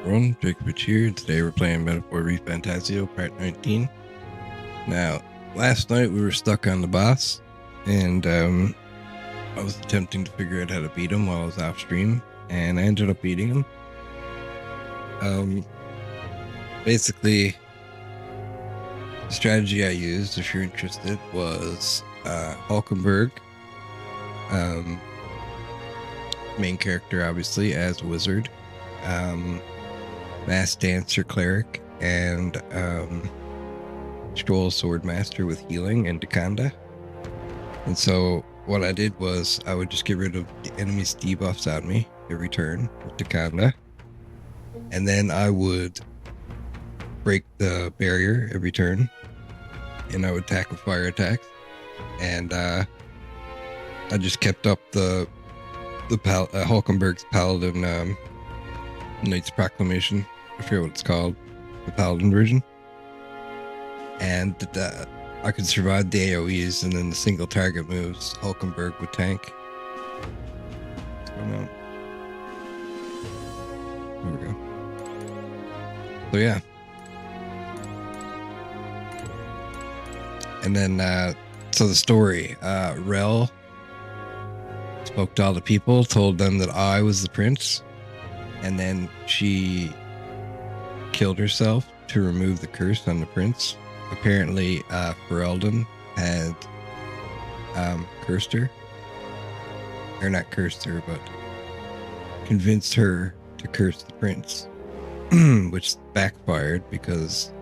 everyone, Drakoviche here. Today we're playing Metaphor ReFantazio Part 19. Now, last night we were stuck on the boss, and I was attempting to figure out how to beat him while I was off stream, and I ended up beating him. Basically, the strategy I used, if you're interested, was Hulkenberg, main character obviously as a wizard, Mass Dancer Cleric, and Stroll Swordmaster with healing and Dakanda. And so what I did was I would just get rid of the enemy's debuffs on me every turn with Dakanda, and then I would break the barrier every turn, and I would attack with fire attacks, and I just kept up the Hulkenberg's Paladin Knight's Proclamation. I forget what it's called, the Paladin version. And I could survive the AoEs, and then the single target moves Hulkenberg would tank. What's going on? There we go. So yeah. And then, so the story, Rel spoke to all the people, told them that I was the prince, and then she killed herself to remove the curse on the prince. Apparently, Ferelden had cursed her. Or not cursed her, but convinced her to curse the prince, which backfired because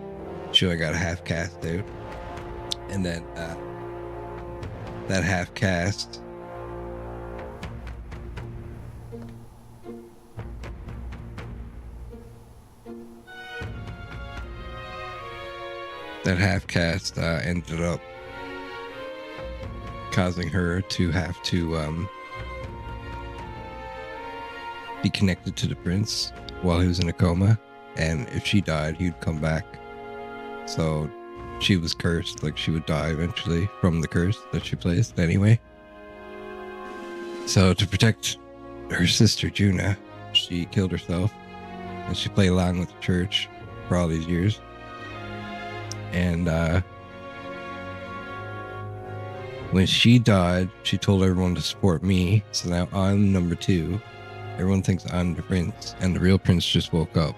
she only got a half cast out. And then that half cast ended up causing her to have to be connected to the prince while he was in a coma, and if she died, he'd come back. So she was cursed, like she would die eventually from the curse that she placed anyway. So to protect her sister Juna, she killed herself, and she played along with the church for all these years. And when she died, she told everyone to support me. So now I'm number 2. Everyone thinks I'm the prince, and the real prince just woke up.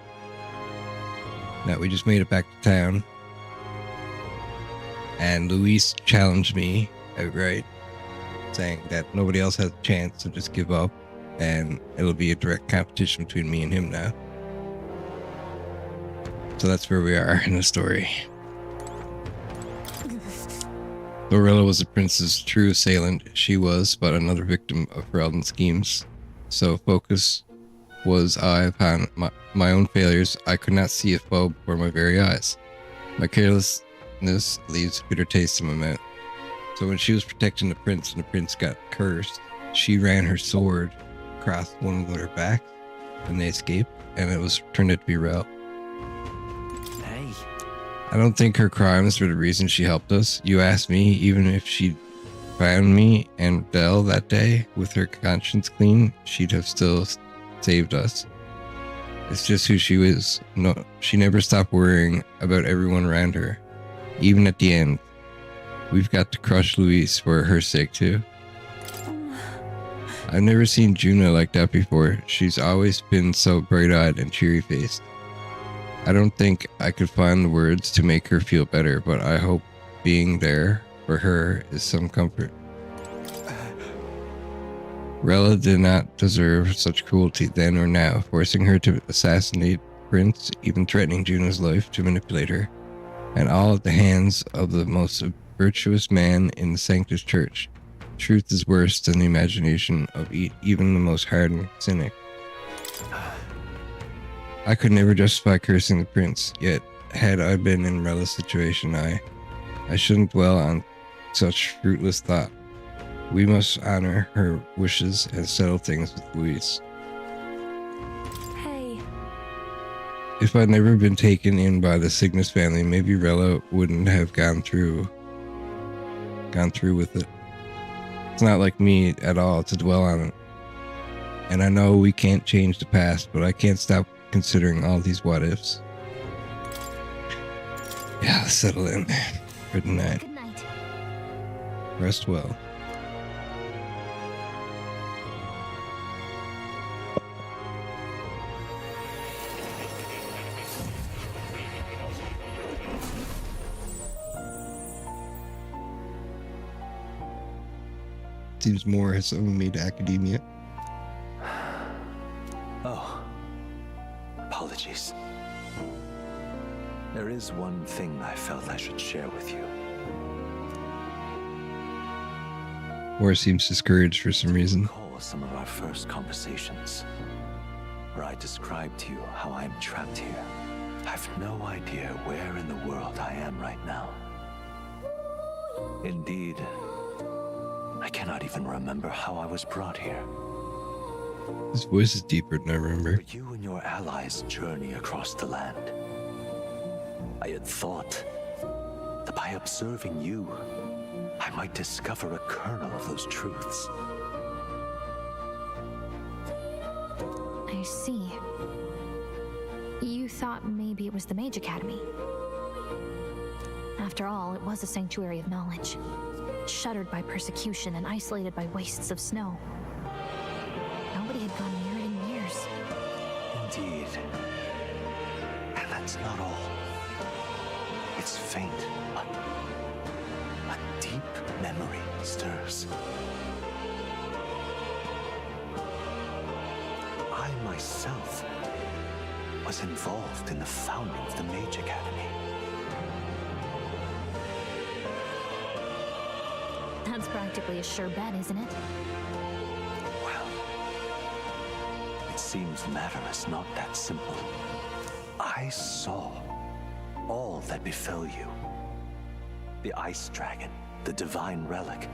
Now we just made it back to town, and Luis challenged me outright, saying that nobody else has a chance, so just give up, and it'll be a direct competition between me and him now. So that's where we are in the story. Lorella was the prince's true assailant. She was but another victim of Ferelden's schemes. So focus was I upon my own failures. I could not see a foe before my very eyes. My carelessness leaves a bitter taste in my mouth. So when she was protecting the prince and the prince got cursed, she ran her sword across one of their backs, and they escaped, and turned out to be Rel. I don't think her crimes were the reason she helped us. You asked me, even if she found me and Dell that day with her conscience clean, she'd have still saved us. It's just who she was. No, she never stopped worrying about everyone around her, even at the end. We've got to crush Luis for her sake too. I've never seen Juna like that before. She's always been so bright-eyed and cheery-faced. I don't think I could find the words to make her feel better, but I hope being there for her is some comfort. Rella did not deserve such cruelty then or now, forcing her to assassinate Prince, even threatening Juna's life to manipulate her, and all at the hands of the most virtuous man in the Sanctus Church. Truth is worse than the imagination of even the most hardened cynic. I could never justify cursing the prince, yet had I been in Rella's situation, I shouldn't dwell on such fruitless thought. We must honor her wishes and settle things with Luis. Hey. If I'd never been taken in by the Cygnus family, maybe Rella wouldn't have gone through with it. It's not like me at all to dwell on it. And I know we can't change the past, but I can't stop considering all these what ifs. Yeah, settle in. Good night. Good night. Rest well. Seems more has summoned me to academia. Oh, apologies. There is one thing I felt I should share with you. Or seems discouraged for some reason. Recall some of our first conversations, where I described to you how I am trapped here. I've no idea where in the world I am right now. Indeed, I cannot even remember how I was brought here. His voice is deeper than I remember. But you and your allies journey across the land. I had thought that by observing you, I might discover a kernel of those truths. I see. You thought maybe it was the Mage Academy. After all, it was a sanctuary of knowledge, shuttered by persecution and isolated by wastes of snow. Nobody had gone near it in years. Indeed. And that's not all. It's faint, but a deep memory stirs. I myself was involved in the founding of the Mage Academy. That's practically a sure bet, isn't it? Well, it seems the matter is not that simple. I saw all that befell you. The ice dragon, the divine relic,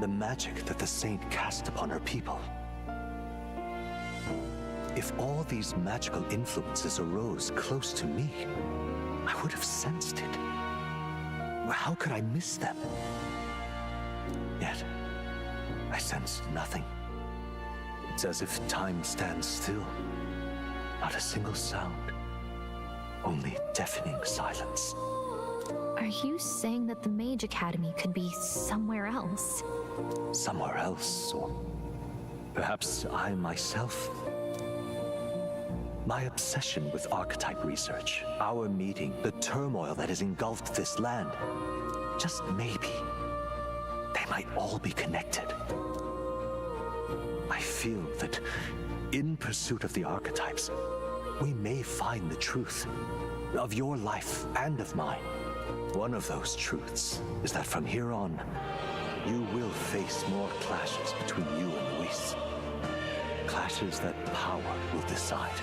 the magic that the saint cast upon her people. If all these magical influences arose close to me, I would have sensed it. How could I miss them? Yet, I sensed nothing. It's as if time stands still. Not a single sound. Only deafening silence. Are you saying that the Mage Academy could be somewhere else? Somewhere else, or perhaps I myself? My obsession with archetype research, our meeting, the turmoil that has engulfed this land, just maybe, they might all be connected. I feel that in pursuit of the archetypes, we may find the truth of your life and of mine. One of those truths is that from here on, you will face more clashes between you and Luis. Clashes that power will decide.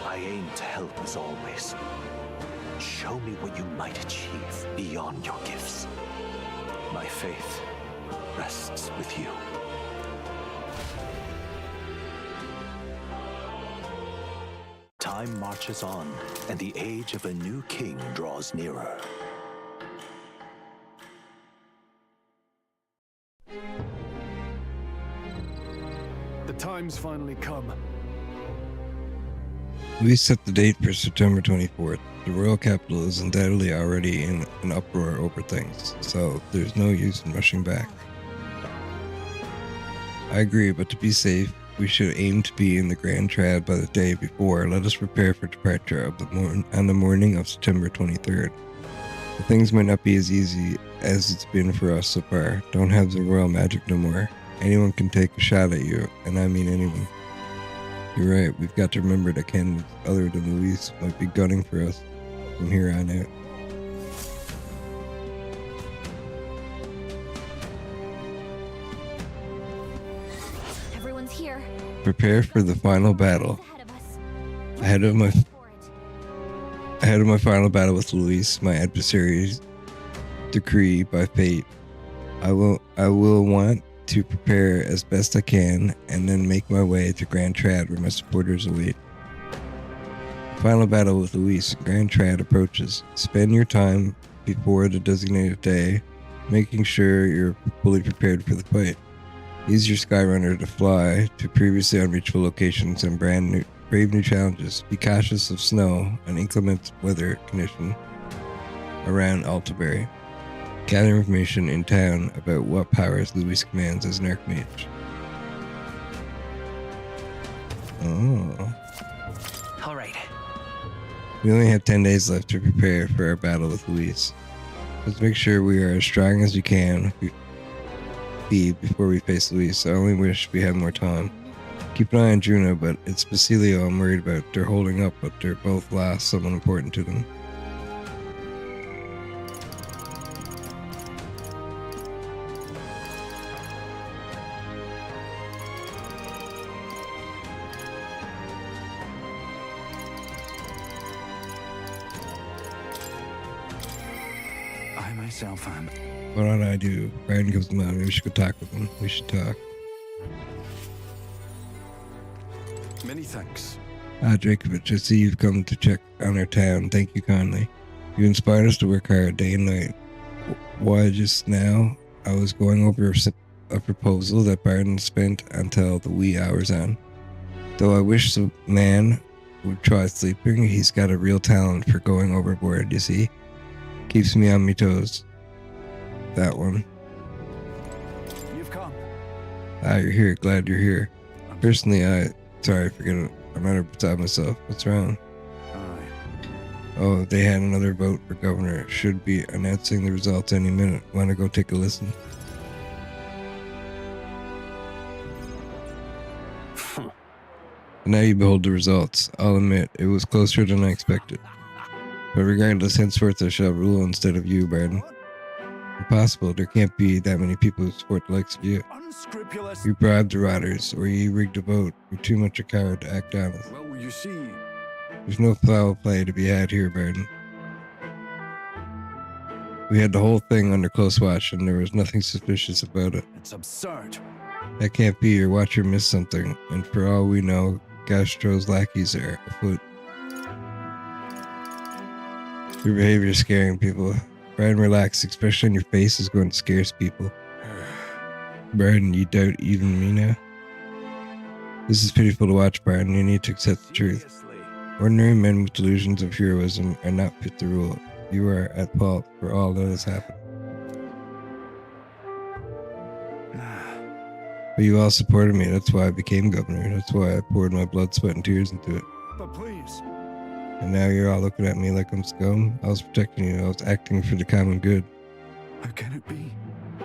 I aim to help as always. Show me what you might achieve beyond your gifts. My faith rests with you. Time marches on, and the age of a new king draws nearer. The time's finally come. We set the date for September 24th. The royal capital is undoubtedly already in an uproar over things, so there's no use in rushing back. I agree, but to be safe, we should aim to be in the Grand Trad by the day before. Let us prepare for departure on the morning of September 23rd. But things might not be as easy as it's been for us so far. Don't have the royal magic no more. Anyone can take a shot at you, and I mean anyone. You're right, we've got to remember that candidates other than Luis might be gunning for us from here on out. Everyone's here. Prepare for the final battle. Ahead of us. Ahead of my final battle with Luis, my adversary's decree by fate, I will want to prepare as best I can and then make my way to Grand Trad where my supporters await. Final battle with Luis. Grand Trad approaches. Spend your time before the designated day, making sure you're fully prepared for the fight. Use your Skyrunner to fly to previously unreachable locations and brave new challenges. Be cautious of snow and inclement weather condition around Altabury. Gather information in town about what powers Louis commands as an archmage. Oh. All right. We only have 10 days left to prepare for our battle with Louise. Let's make sure we are as strong as we can be before we face Louise. I only wish we had more time. Keep an eye on Juno, but it's Basilio I'm worried about. They're holding up, but they're both lost someone important to them. I myself am. What ought I do? Brian comes to mind. Maybe we should go talk with him. We should talk. Many thanks. Drakoviche, I see you've come to check on our town. Thank you kindly. You inspired us to work hard day and night. Why, just now, I was going over a proposal that Barton spent until the wee hours on. Though I wish the man would try sleeping, he's got a real talent for going overboard, you see. Keeps me on my toes. That one. You've come. You're here. Glad you're here. Personally, sorry, forget it. I'm not beside myself. What's wrong? Aye. Oh, they had another vote for governor. Should be announcing the results any minute. Want to go take a listen? And now you behold the results. I'll admit, it was closer than I expected. But regardless, henceforth I shall rule instead of you, Barton. Impossible. There can't be that many people who support the likes of you. Unscrupulous. You bribed the riders, or you rigged a vote. You're too much a coward to act honest. Well, you see. There's no foul play to be had here, Barton. We had the whole thing under close watch, and there was nothing suspicious about it. It's absurd. That can't be. Your watcher missed something, and for all we know, Gastro's lackeys are afoot. Your behavior is scaring people. Barton, relax. The expression on your face is going to scare people. Barton, you doubt even me now? This is pitiful to watch, Barton. You need to accept the truth. Ordinary men with delusions of heroism are not fit to rule. You are at fault for all that has happened. But you all supported me. That's why I became governor. That's why I poured my blood, sweat, and tears into it. But please. And now you're all looking at me like I'm scum. I was protecting you. I was acting for the common good. How can it be?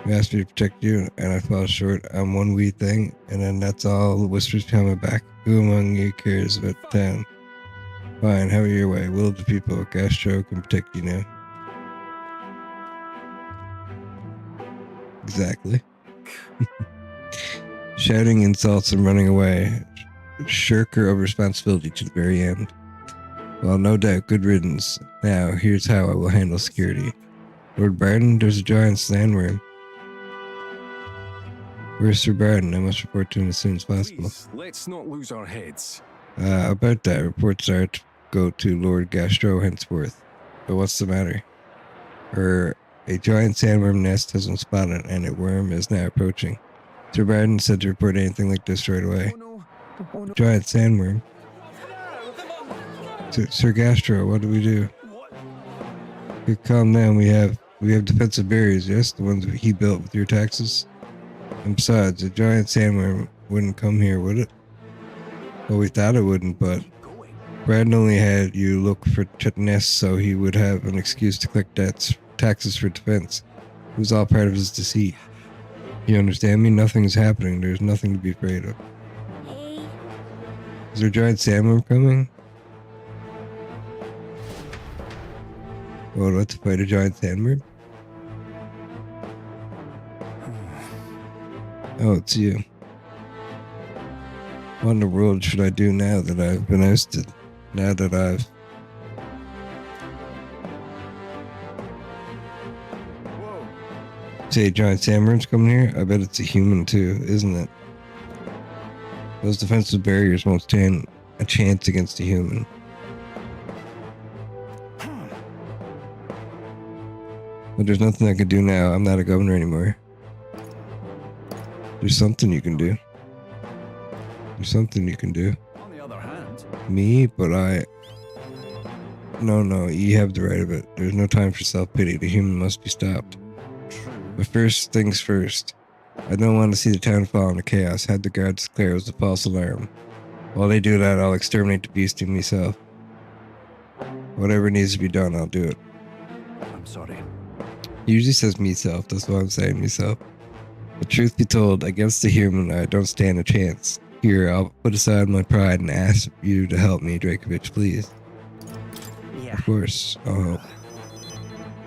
You asked me to protect you, and I fell short on one wee thing, and then that's all the whispers behind my back. Who among you cares about the town? Fine, have it your way. Will of the people. Gastro can protect you now. Exactly. Shouting insults and running away. Shirker of responsibility to the very end. Well, no doubt, good riddance. Now, here's how I will handle security. Lord Barton, there's a giant sandworm. Where's Sir Barton? I must report to him as soon as possible. Please, let's not lose our heads. About that, reports are to go to Lord Gastro henceforth. But what's the matter? A giant sandworm nest has been spotted, and a worm is now approaching. Sir Barton said to report anything like this right away. Oh no. Oh no. Giant sandworm. Sir Gastro, what do we do? Okay, calm down. We have defensive barriers, yes? The ones that he built with your taxes? And besides, a giant sandworm wouldn't come here, would it? Well, we thought it wouldn't, but Brad only had you look for nests so he would have an excuse to collect taxes for defense. It was all part of his deceit. You understand me? Nothing is happening. There's nothing to be afraid of. Hey. Is there a giant sandworm coming? Oh, let's fight a giant sandworm? Oh, it's you. What in the world should I do now that I've been ousted? Now that I've... Whoa. Say, giant sandworm's coming here? I bet it's a human too, isn't it? Those defensive barriers won't stand a chance against a human. But there's nothing I can do now. I'm not a governor anymore. There's something you can do. There's something you can do. On the other hand, me, but No, you have the right of it. There's no time for self-pity. The human must be stopped. True. But first things first. I don't want to see the town fall into chaos. Had the guards declare it was a false alarm. While they do that, I'll exterminate the beast in myself. Whatever needs to be done, I'll do it. I'm sorry. He usually says myself. That's why I'm saying myself. But truth be told, against the human, I don't stand a chance. Here, I'll put aside my pride and ask you to help me, Drakoviche, please. Yeah. Of course, I'll help.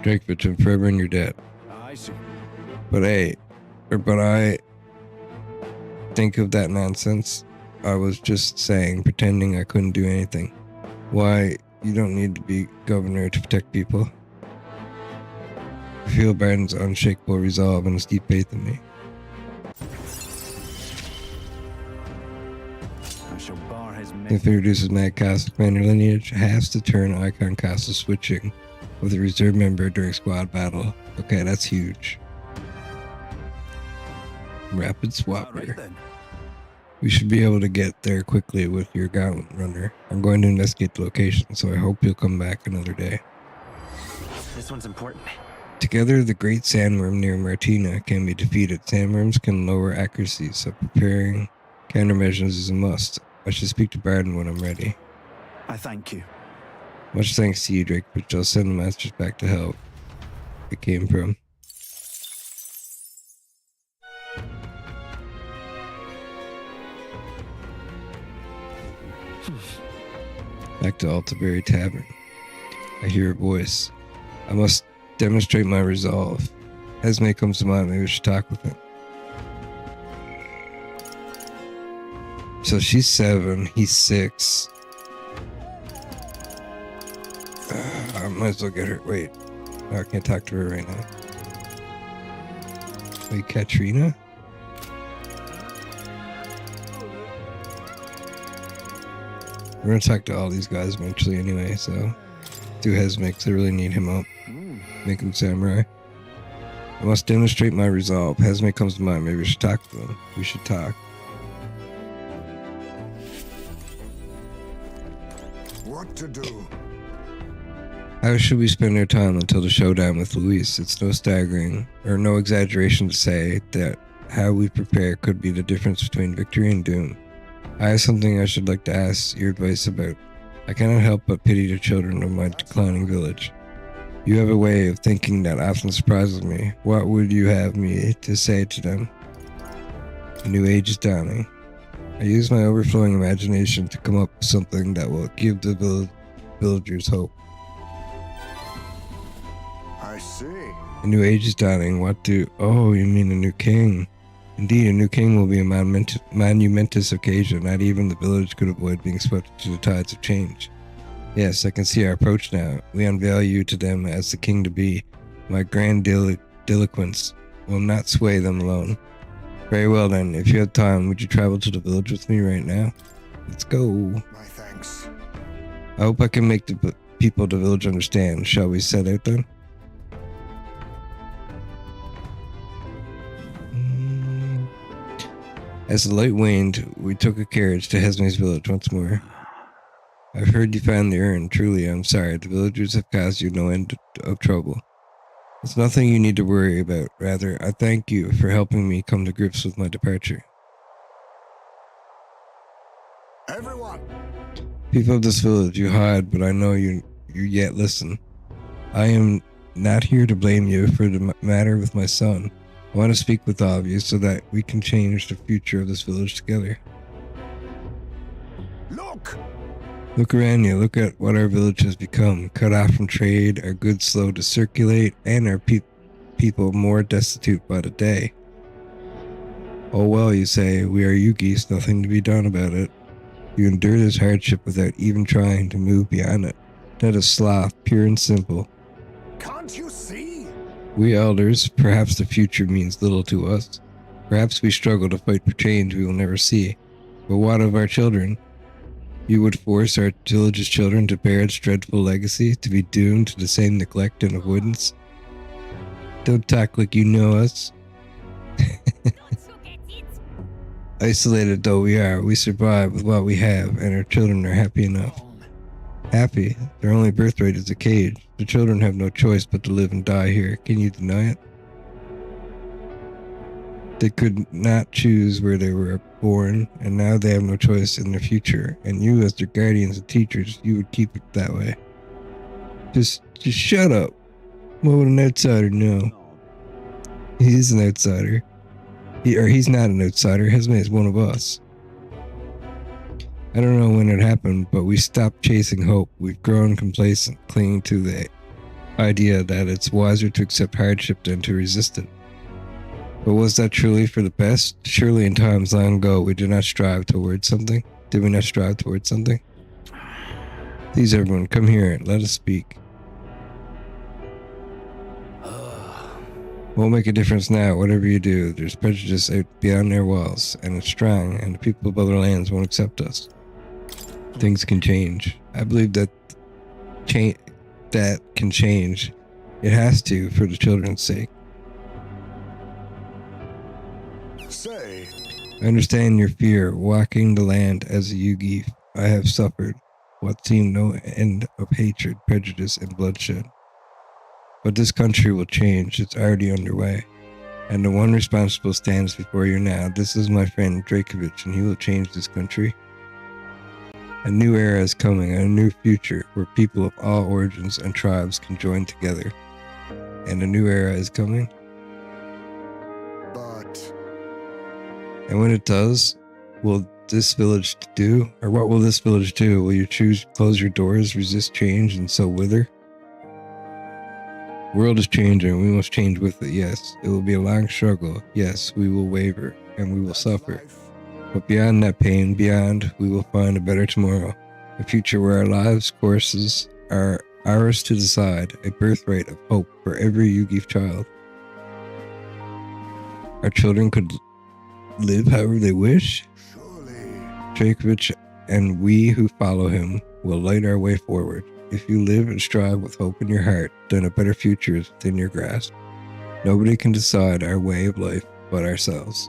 Drakoviche, I'm forever in your debt. I see. But I think of that nonsense. I was just saying, pretending I couldn't do anything. Why, you don't need to be governor to protect people. I feel Barton's unshakable resolve and his deep faith in me. I shall bar his If it reduces Mad Castle Commander lineage, has to turn Icon Castle switching with a reserve member during squad battle. Okay, that's huge. Rapid swap Right here. then. We should be able to get there quickly with your Gauntlet Runner. I'm going to investigate the location, so I hope you'll come back another day. This one's important. Together, the Great Sandworm near Martina can be defeated. Sandworms can lower accuracy, so preparing countermeasures is a must. I should speak to Barton when I'm ready. I thank you. Much thanks to you, Drake, but I'll send the masters back to help. It came from. Back to Altabury Tavern. I hear a voice. I must demonstrate my resolve. Esme comes to mind, maybe we should talk with him. So she's 7, he's 6. I might as well get her. Wait. No, I can't talk to her right now. Wait, Katrina? We're gonna talk to all these guys eventually anyway, so do Hesme because I really need him up. Make him samurai. I must demonstrate my resolve. Hesme comes to mind. Maybe we should talk to him. We should talk. What to do? How should we spend our time until the showdown with Luis? It's no staggering or no exaggeration to say that how we prepare could be the difference between victory and doom. I have something I should like to ask your advice about. I cannot help but pity the children of my declining village. You have a way of thinking that often surprises me. What would you have me to say to them? A new age is dawning. I use my overflowing imagination to come up with something that will give the villagers hope. I see. A new age is dawning. Oh, you mean a new king? Indeed, a new king will be a monumentous occasion. Not even the village could avoid being swept into the tides of change. Yes, I can see our approach now. We unveil you to them as the king-to-be. My grand delinquents will not sway them alone. Very well then, if you have time, would you travel to the village with me right now? Let's go. My thanks. I hope I can make the people of the village understand. Shall we set out then? As the light waned, we took a carriage to Hesme's village once more. I've heard you found the urn. Truly, I'm sorry. The villagers have caused you no end of trouble. It's nothing you need to worry about. Rather, I thank you for helping me come to grips with my departure. Everyone! People of this village, you hide, but I know you yet listen. I am not here to blame you for the matter with my son. I want to speak with all of you so that we can change the future of this village together. Look! Look around you. Look at what our village has become. Cut off from trade, our goods slow to circulate, and our people more destitute by the day. Oh well, you say, we are Yugis, nothing to be done about it. You endure this hardship without even trying to move beyond it. That is sloth, pure and simple. Can't you see? We elders, perhaps the future means little to us. Perhaps we struggle to fight for change we will never see. But what of our children? You would force our village's children to bear its dreadful legacy, to be doomed to the same neglect and avoidance? Don't talk like you know us. Isolated though we are, we survive with what we have, and our children are happy enough. Happy? Their only birthright is a cage. The children have no choice but to live and die here. Can you deny it? They could not choose where they were born, and now they have no choice in their future. And you, as their guardians and teachers, you would keep it that way. Just shut up. What would an outsider know? He's an outsider. He's not an outsider. Hesme is one of us. I don't know when it happened, but we stopped chasing hope. We've grown complacent, clinging to the idea that it's wiser to accept hardship than to resist it. But was that truly for the best? Surely in times long ago we did not strive towards something. Did we not strive towards something? Please, everyone, come here and let us speak. Won't make a difference now, whatever you do. There's prejudice out beyond their walls, and it's strong, and the people of other lands won't accept us. Things can change. I believe that that can change. It has to, for the children's sake. Say, I understand your fear, walking the land as a Yugi. I have suffered what seemed no end of hatred, prejudice, and bloodshed. But this country will change. It's already underway. And the one responsible stands before you now. This is my friend Drakoviche, and he will change this country. A new era is coming, a new future, where people of all origins and tribes can join together. And a new era is coming. but And when it does, will this village do? Or what will this village do? Will you choose close your doors, resist change, and so wither? The world is changing. We must change with it, yes. It will be a long struggle. Yes, we will waver, and we will suffer. life. But beyond that pain, beyond, we will find a better tomorrow. A future where our lives' courses are ours to decide. A birthright of hope for every Yugi child. Our children could live however they wish. Surely. Drakoviche and we who follow him will light our way forward. If you live and strive with hope in your heart, then a better future is within your grasp. Nobody can decide our way of life but ourselves.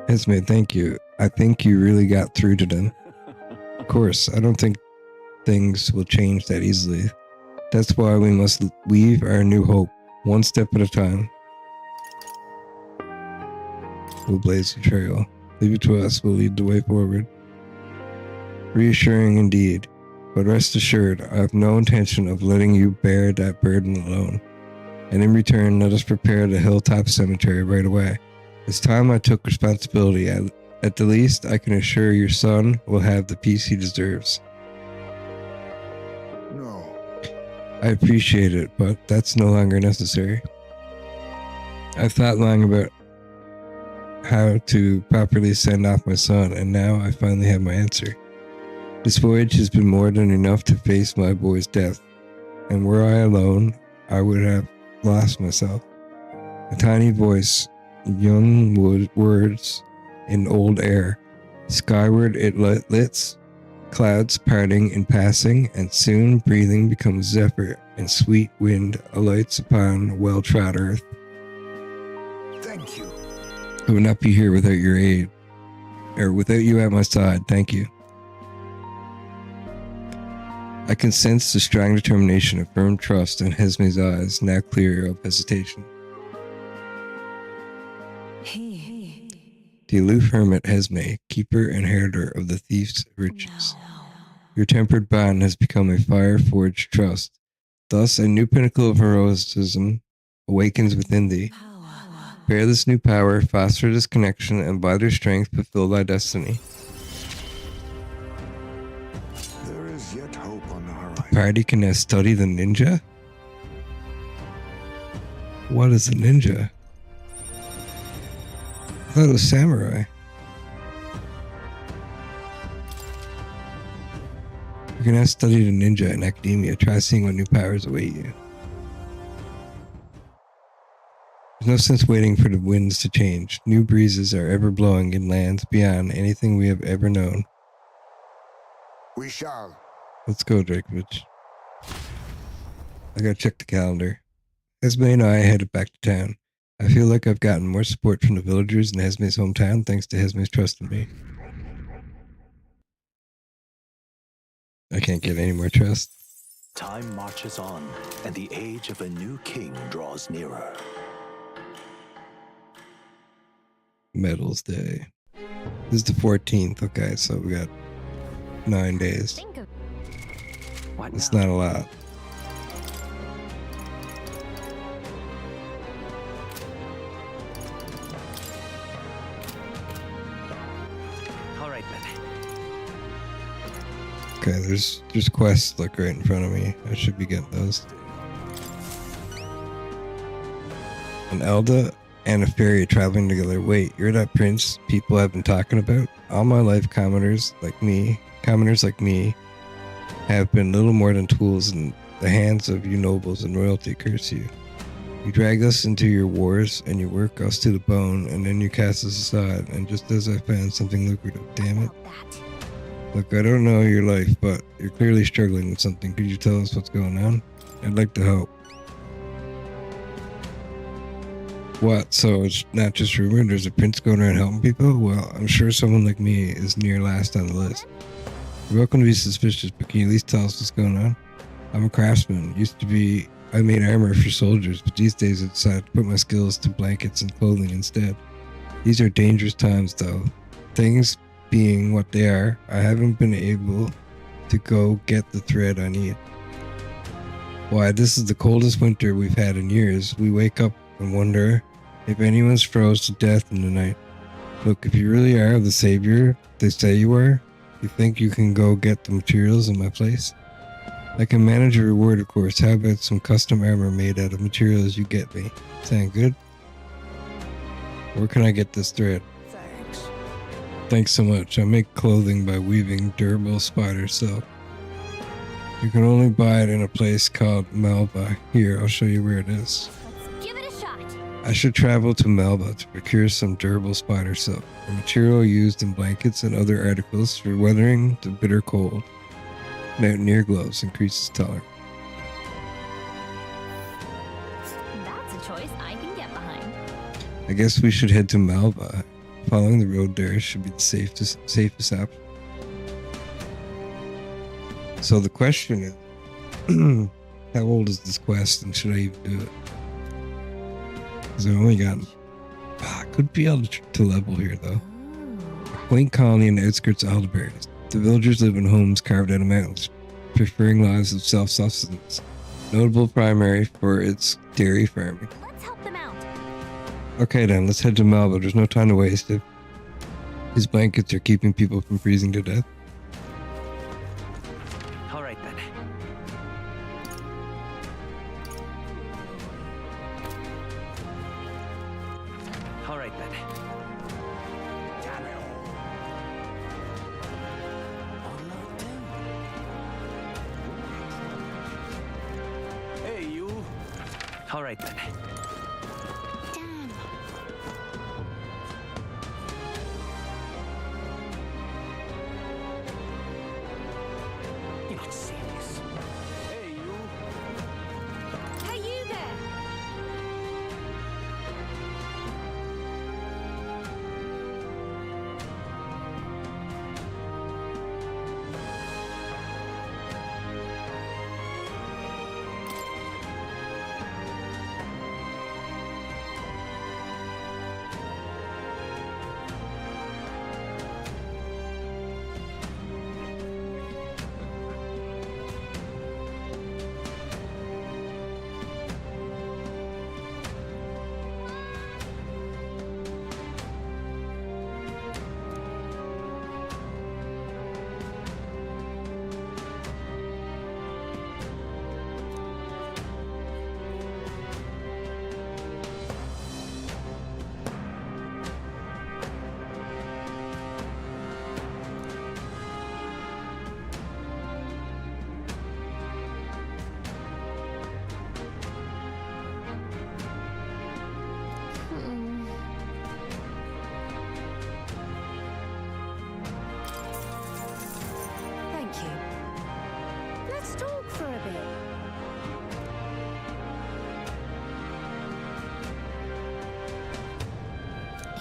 Esme, thank you. I think you really got through to them. Of course, I don't think things will change that easily. That's why we must weave our new hope, one step at a time. We'll blaze the trail. Leave it to us, we'll lead the way forward. Reassuring indeed, but rest assured, I have no intention of letting you bear that burden alone. And in return, let us prepare the hilltop cemetery right away. It's time I took responsibility. At the least, I can assure your son will have the peace he deserves. No. I appreciate it, but that's no longer necessary. I've thought long about how to properly send off my son, and now I finally have my answer. This voyage has been more than enough to face my boy's death, and were I alone, I would have lost myself. A tiny voice, young words in old air. Skyward it lifts, clouds parting in passing, and soon breathing becomes zephyr, and sweet wind alights upon well-trod earth. Thank you. I would not be here without your aid, or without you at my side. Thank you. I can sense the strong determination and firm trust in Hesme's eyes, now clear of hesitation. The aloof hermit Hesme, keeper and herder of the thief's riches. Your tempered bond has become a fire-forged trust. Thus, a new pinnacle of heroism awakens within thee. Bear this new power, foster this connection, and by their strength fulfill thy destiny. There is yet hope on the horizon. Party can now study the ninja? What is a ninja? I thought it was samurai. You can now study the ninja in academia. Try seeing what new powers await you. There's no sense waiting for the winds to change. New breezes are ever blowing in lands beyond anything we have ever known. We shall. Let's go, Drakoviche. I gotta check the calendar. Esme and I headed back to town. I feel like I've gotten more support from the villagers in Hesme's hometown thanks to Hesme's trust in me. I can't get any more trust. Time marches on, and the age of a new king draws nearer. Medals Day. This is the 14th. Okay, so we got 9 days. Think of What It's now? not a lot. All right then. Okay, there's quests like right in front of me. I should be getting those. An Elda and a fairy traveling together. Wait, you're that prince people have been talking about? All my life, commoners like me, have been little more than tools in the hands of you nobles and royalty. Curse you. You drag us into your wars and you work us to the bone, and then you cast us aside. And just as I found something lucrative, damn it. that. Look, I don't know your life, but you're clearly struggling with something. Could you tell us what's going on? I'd like to help. What? So it's not just rumored? There's a prince going around helping people? Well, I'm sure someone like me is near last on the list. You're welcome to be suspicious, but can you at least tell us what's going on? I'm a craftsman. I made armor for soldiers, but these days I decided to put my skills to blankets and clothing instead. These are dangerous times, though. Things being what they are, I haven't been able to go get the thread I need. Why, this is the coldest winter we've had in years. We wake up and wonder if anyone's froze to death in the night. Look, if you really are the savior they say you are, you think you can go get the materials in my place? I can manage a reward, of course. How about some custom armor made out of materials you get me? Sound good? Where can I get this thread? Thanks. Thanks so much. I make clothing by weaving durable spider silk. You can only buy it in a place called Melba. Here, I'll show you where it is. Let's give it a shot. I should travel to Melba to procure some durable spider silk, a material used in blankets and other articles for weathering the bitter cold. Mountaineer gloves increases tolerance. That's a choice I can get behind. I guess we should head to Melba. Following the road there should be the safest option. So the question is, how old is this quest, and should I even do it? Because I've only got... I could be able to level here, though. Quaint colony in the outskirts of Altabury. The villagers live in homes carved out of mountains, preferring lives of self-sustenance. Notable primary for its dairy farming. Let's help them out. Okay then, let's head to Melba. There's no time to waste. If these blankets are keeping people from freezing to death. All right then. All right then. Hey, you. All right then. Damn. You're not serious. Hey, you. Hey, you there.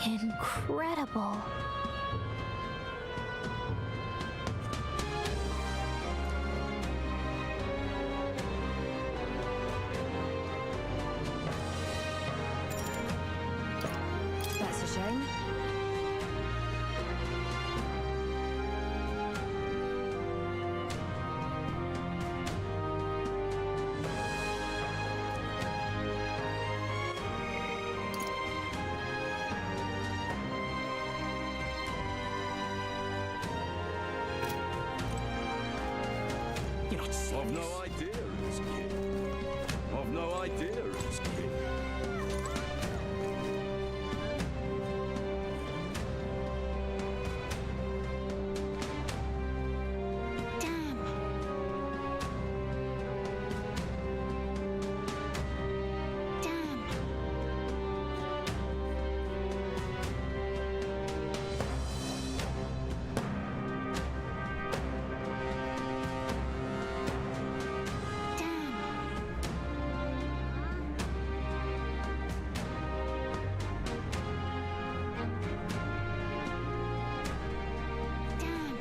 Incredible. That's a shame. You're not serious. I've no idea it was Kid. I've no idea it was Kid. Damn. Damn. Damn. Damn.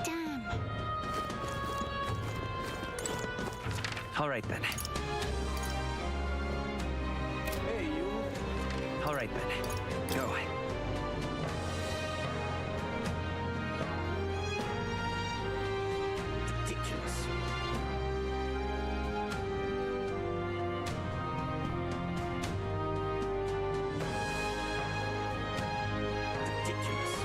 Damn. All right then. Hey, you. All right then. Go. Ridiculous. Ridiculous.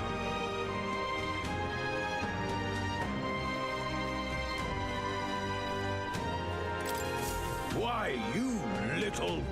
Why, you little...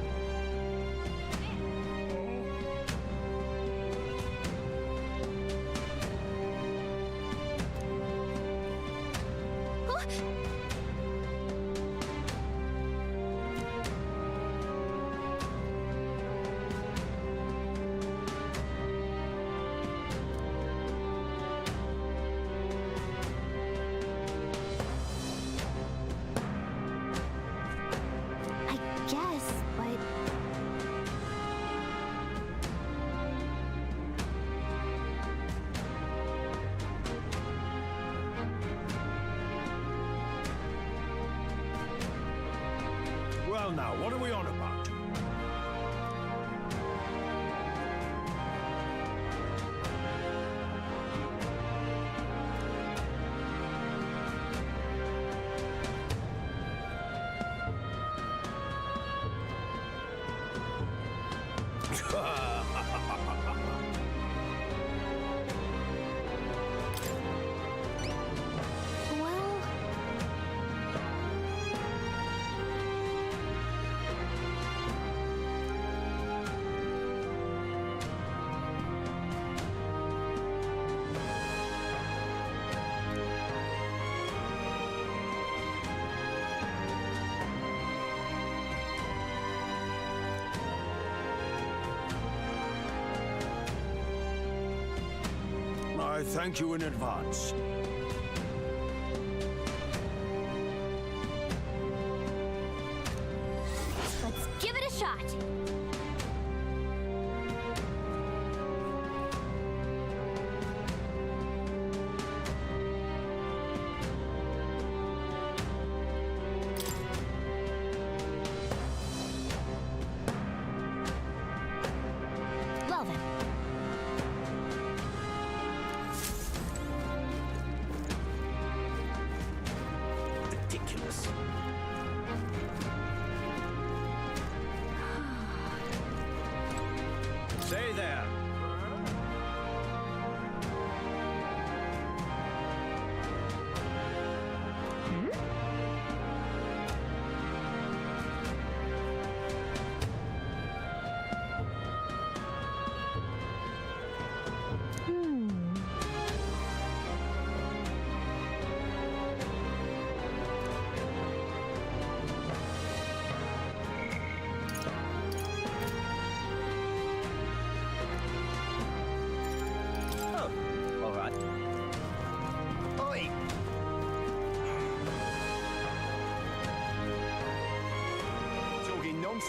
I guess, but Well now, what are we on about? well, I thank you in advance. let's give it a shot. Well then. Ridiculous. Say there.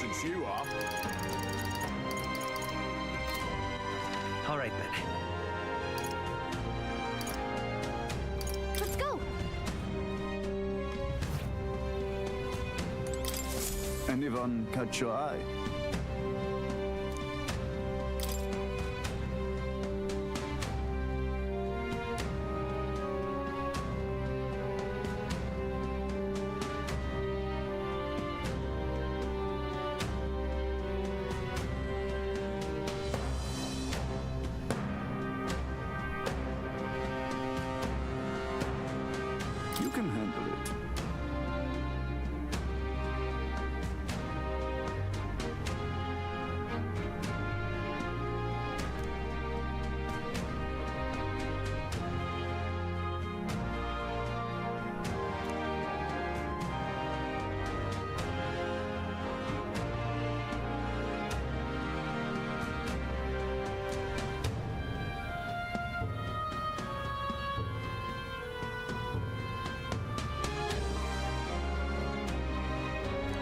nuisance you are. All right then. Let's go! Anyone catch your eye? You can handle it. That...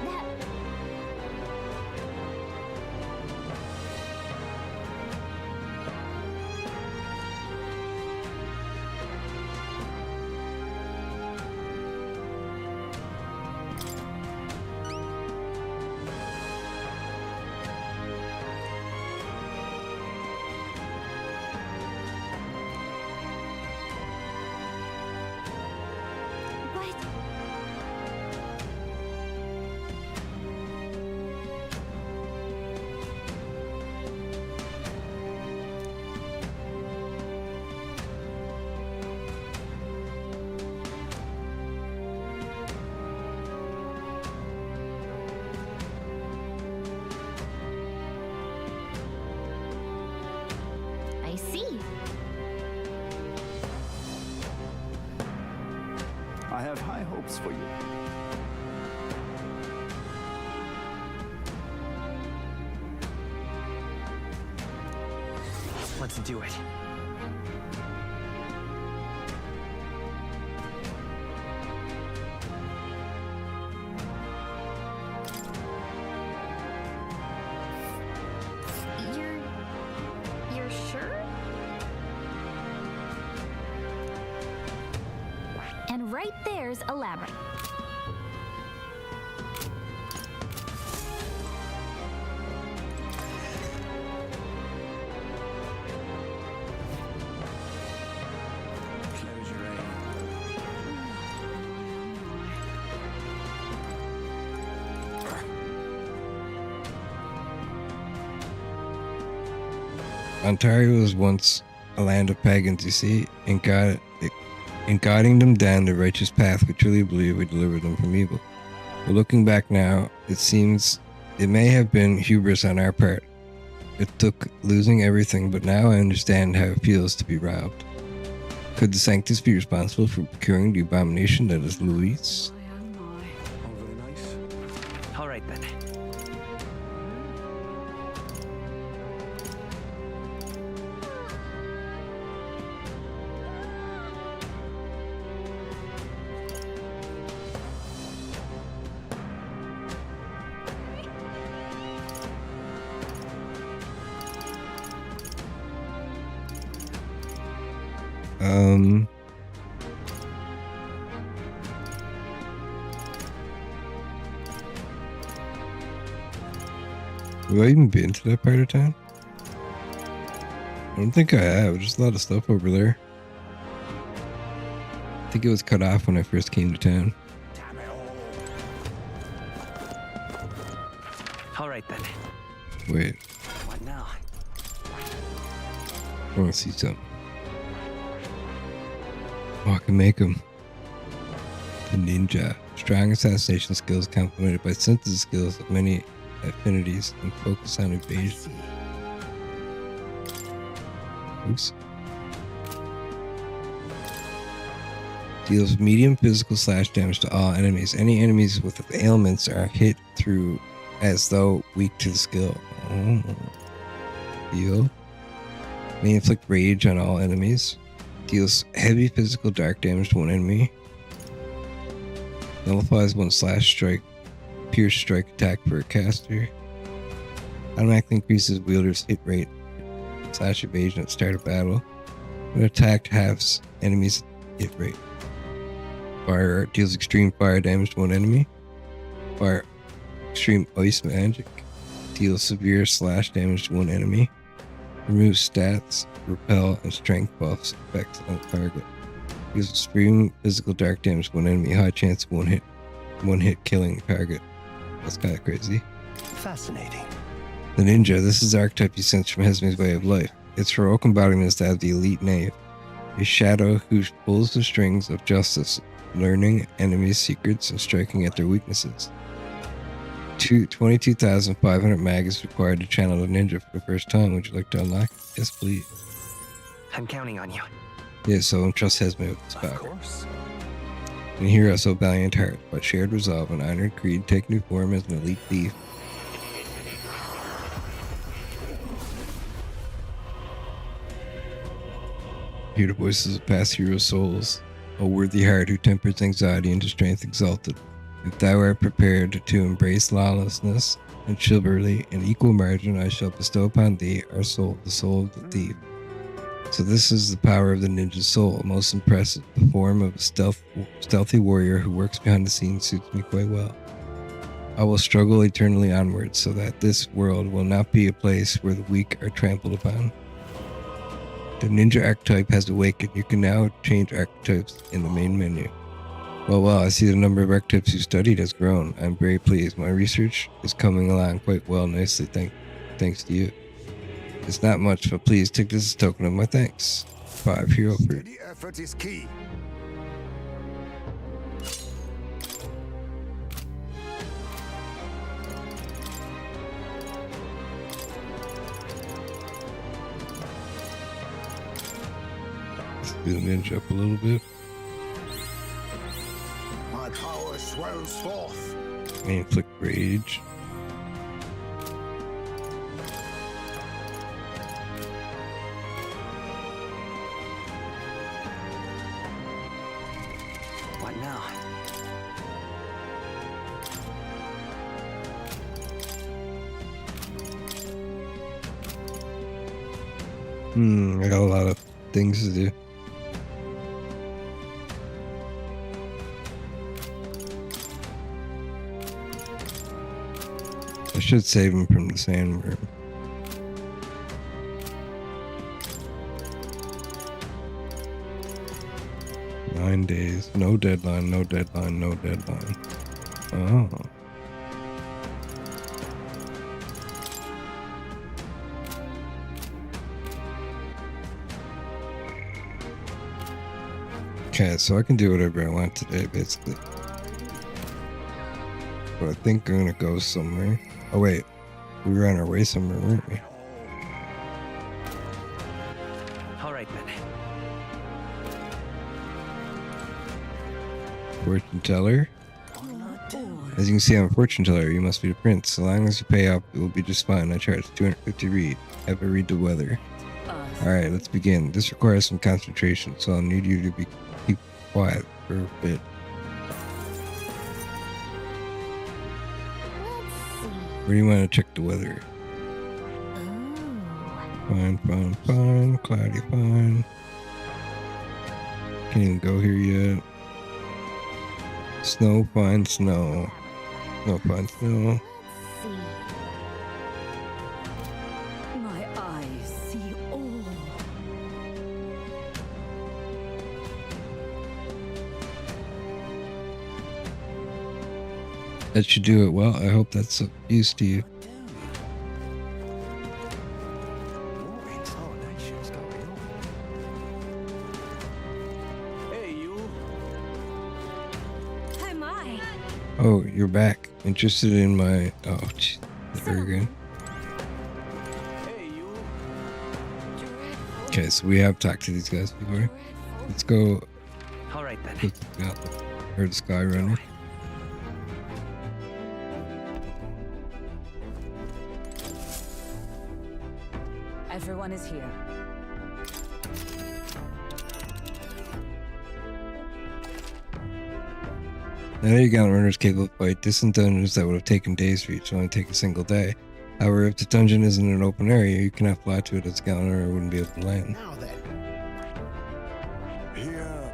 What? I see. I have high hopes for you. Let's do it. You're sure? And right there's a labyrinth. Close your eyes. Ontario was once a land of pagans, you see, and guiding them down the righteous path we truly believe would deliver them from evil. But looking back now, it seems it may have been hubris on our part. It took losing everything, but now I understand how it feels to be robbed. Could the Sanctus be responsible for procuring the abomination that is Louise? Oh, very nice. All right then. Have I even been to that part of town? I don't think I have. There's a lot of stuff over there. I think it was cut off when I first came to town. Damn it all. All right then. Wait, What now? I want to see something. Oh, I can make him. The ninja. Strong assassination skills complemented by synthesis skills of many affinities and focus on I evasion. see. Oops. Deals medium physical slash damage to all enemies. Any enemies with ailments are hit through as though weak to the skill. Oh. Heal. May inflict rage on all enemies. Deals heavy physical dark damage to one enemy. Nullifies one slash strike pierce strike attack for a caster. Automatically increases wielder's hit rate / evasion at start of battle. When attacked, halves enemy's hit rate. Fire Art deals extreme fire damage to one enemy. Fire Extreme Ice Magic deals severe slash damage to one enemy. Removes stats, repel, and strength buffs effects on the target. Deals extreme physical dark damage to one enemy. High chance of one hit killing the target. That's kind of crazy. Fascinating. The Ninja. This is the archetype you sense from Hesme's way of life. Its heroic embodiment is that of the elite knave, a shadow who pulls the strings of justice, learning enemies' secrets and striking at their weaknesses. 22,500 mag is required to channel the ninja for the first time. Would you like to unlock it? Yes, please. I'm counting on you. Yeah, so trust Hesme with this Of power. course. And hero so valiant heart, but shared resolve and honored creed take new form as an elite thief. Hear the voices of past hero souls, a worthy heart who tempers anxiety into strength exalted. If thou art prepared to embrace lawlessness and chivalry in equal margin, I shall bestow upon thee our soul, the soul of the thief. So this is the power of the ninja soul. Most impressive. The form of a stealthy warrior who works behind the scenes suits me quite well. I will struggle eternally onwards so that this world will not be a place where the weak are trampled upon. The ninja archetype has awakened. You can now change archetypes in the main menu. Well, I see the number of archetypes you studied has grown. I'm very pleased. My research is coming along quite well, nicely, thanks to you. It's not much, but please take this as a token of my thanks. 5 hero fruit. Steady effort is key. Let's do the ninja up a little bit. My power swells forth. And inflict rage. What now? I got a lot of things to do. I should save him from the sandworm. Nine days. No deadline, no deadline, no deadline. Oh. Okay, so I can do whatever I want today, basically. But I think I'm gonna go somewhere. Oh wait, we were on our way somewhere, weren't we? All right then. Fortune teller. As you can see, I'm a fortune teller. You must be the prince. So long as you pay up, it will be just fine. I charge 250 read. Have a read the weather. Alright, let's begin. This requires some concentration, so I'll need you to keep quiet for a bit. Where do you want to check the weather? Fine. Cloudy, fine. Can't even go here yet. Snow, fine, snow. No, fine, snow. My eyes see all. That should do it well. I hope that's of use to you. Hey, you. Hi, my. Oh, you're back. Interested in my... Oh, geez. There again. Hey, you. Okay, so we have talked to these guys before. Let's go... All right then. Or the Sky Runner. Everyone is here. Now you got runners capable of fight distant dungeons that would have taken days for you to only take a single day. However, if the dungeon isn't an open area, you cannot fly to it as a gallant runner wouldn't be able to land. Now then. Here.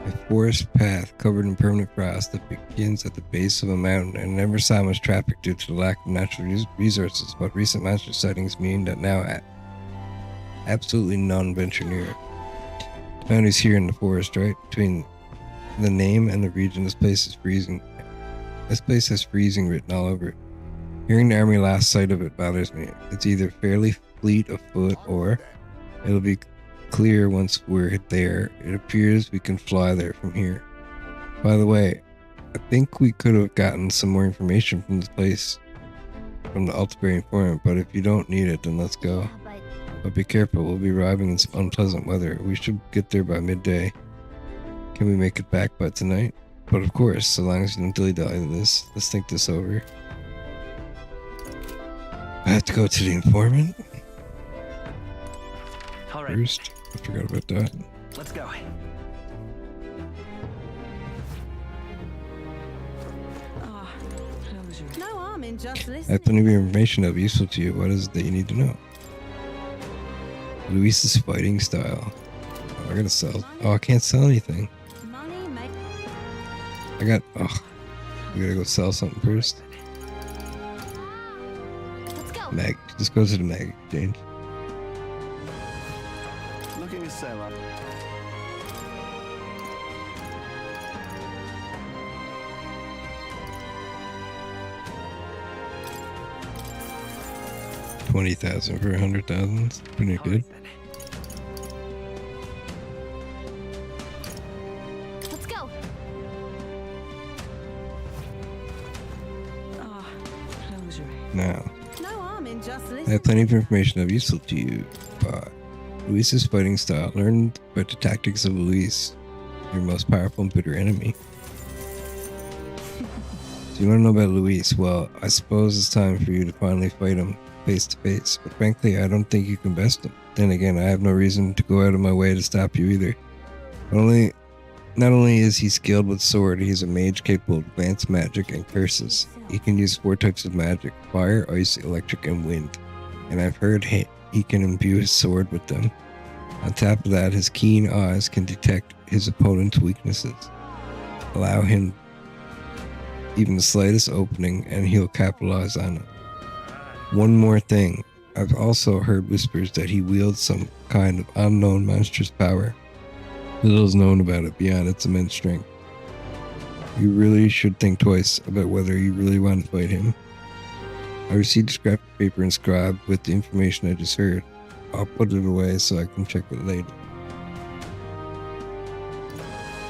A forest path covered in permanent frost that begins at the base of a mountain and never saw much traffic due to the lack of natural resources, but recent monster sightings mean that now absolutely none venture near it. The boundary's here in the forest, right? Between the name and the region, this place is freezing. This place has freezing written all over it. Hearing the army last sight of it bothers me. It's either fairly fleet of foot or it'll be clear once we're there. It appears we can fly there from here. By the way, I think we could have gotten some more information from this place from the Altabury informant, but if you don't need it, then let's go. But be careful, we'll be arriving in some unpleasant weather. We should get there by midday. Can we make it back by tonight? But of course, so long as you don't dilly-dally with this. Let's think this over. I have to go to the informant All right, first. I forgot about that. let's go. No harm in just I listening. have plenty of information that will be useful to you. What is it that you need to know? Luis's fighting style. Oh, I gotta sell. Oh, I can't sell anything. Money make. I got. Oh, we gotta go sell something first. Let's go. Mag. Just go to the mag exchange. Looking to sell up. $20,000 for 100,000. Pretty All good. right, then. Let's go. Now, No harm in just I listening. have plenty of information of useful to you. Luis's fighting style. Learn about the tactics of Luis, your most powerful and bitter enemy. So you want to know about Luis? Well, I suppose it's time for you to finally fight him face to face. But frankly, I don't think you can best him. Then again, I have no reason to go out of my way to stop you either. Not only is he skilled with sword, he is a mage capable of advanced magic and curses. He can use 4 types of magic: fire, ice, electric, and wind. And I've heard he can imbue his sword with them. On top of that, his keen eyes can detect his opponent's weaknesses. Allow him even the slightest opening and he'll capitalize on it. One more thing. I've also heard whispers that he wields some kind of unknown monstrous power. Little is known about it beyond its immense strength. You really should think twice about whether you really want to fight him. I received a scrap of paper inscribed with the information I just heard. I'll put it away so I can check it later.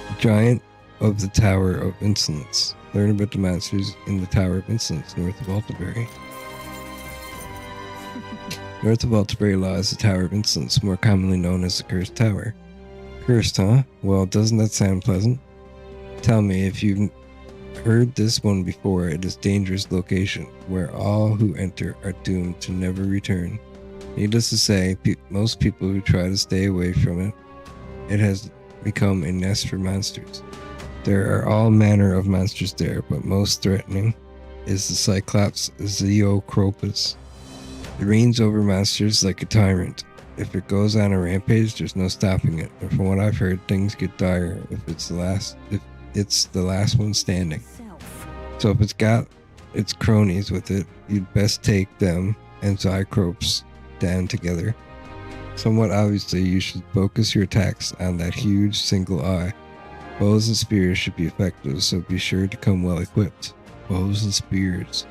The Giant of the Tower of Insolence. Learn about the monsters in the Tower of Insolence, north of Altabury. North of Altabury lies the Tower of Insolence, more commonly known as the Cursed Tower. Cursed, huh? Well, doesn't that sound pleasant? Tell me, if you've heard this one before, it is a dangerous location, where all who enter are doomed to never return. Needless to say, most people who try to stay away from it has become a nest for monsters. There are all manner of monsters there, but most threatening is the Cyclops Zeocropus. It reigns over monsters like a tyrant. If it goes on a rampage, there's no stopping it. And from what I've heard, things get dire if it's the last one standing. So if it's got its cronies with it, you'd best take them and Zycrops down together. Somewhat obviously, you should focus your attacks on that huge single eye. Bows and spears should be effective, so be sure to come well equipped. Bows and spears.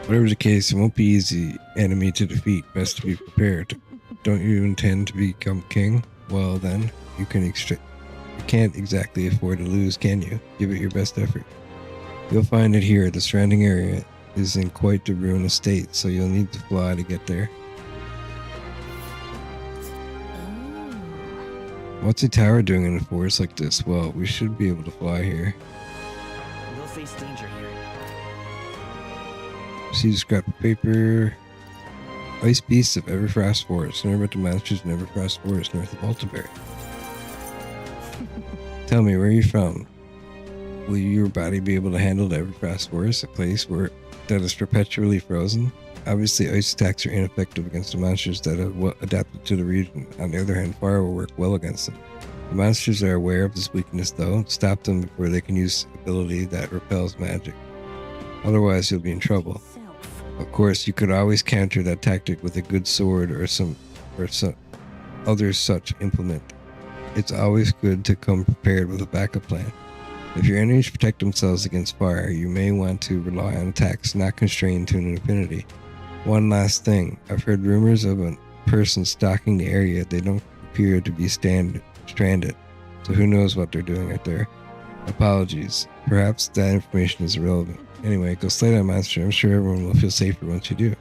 Whatever the case, it won't be easy enemy to defeat. Best to be prepared. Don't you intend to become king? Well then, you can't exactly afford to lose, can you? Give it your best effort. You'll find it here. The surrounding area is in quite the ruinous state, so you'll need to fly to get there. What's a tower doing in a forest like this? Well, we should be able to fly here. We'll face danger here. See the scrap of paper. Ice beasts of Everfrost Forest. Learn about the monsters in Everfrost Forest north of Altabury. Tell me, where are you from? Will your body be able to handle the Everfrost Forest, a place that is perpetually frozen? Obviously, ice attacks are ineffective against the monsters that are adapted to the region. On the other hand, fire will work well against them. The monsters are aware of this weakness, though. Stop them before they can use ability that repels magic. Otherwise, you'll be in trouble. Of course, you could always counter that tactic with a good sword or some other such implement. It's always good to come prepared with a backup plan. If your enemies protect themselves against fire, you may want to rely on attacks not constrained to an infinity. One last thing, I've heard rumors of a person stalking the area. They don't appear to be stranded, so who knows what they're doing out there. Apologies. Perhaps that information is irrelevant. Anyway, go slay that monster. I'm sure everyone will feel safer once you do.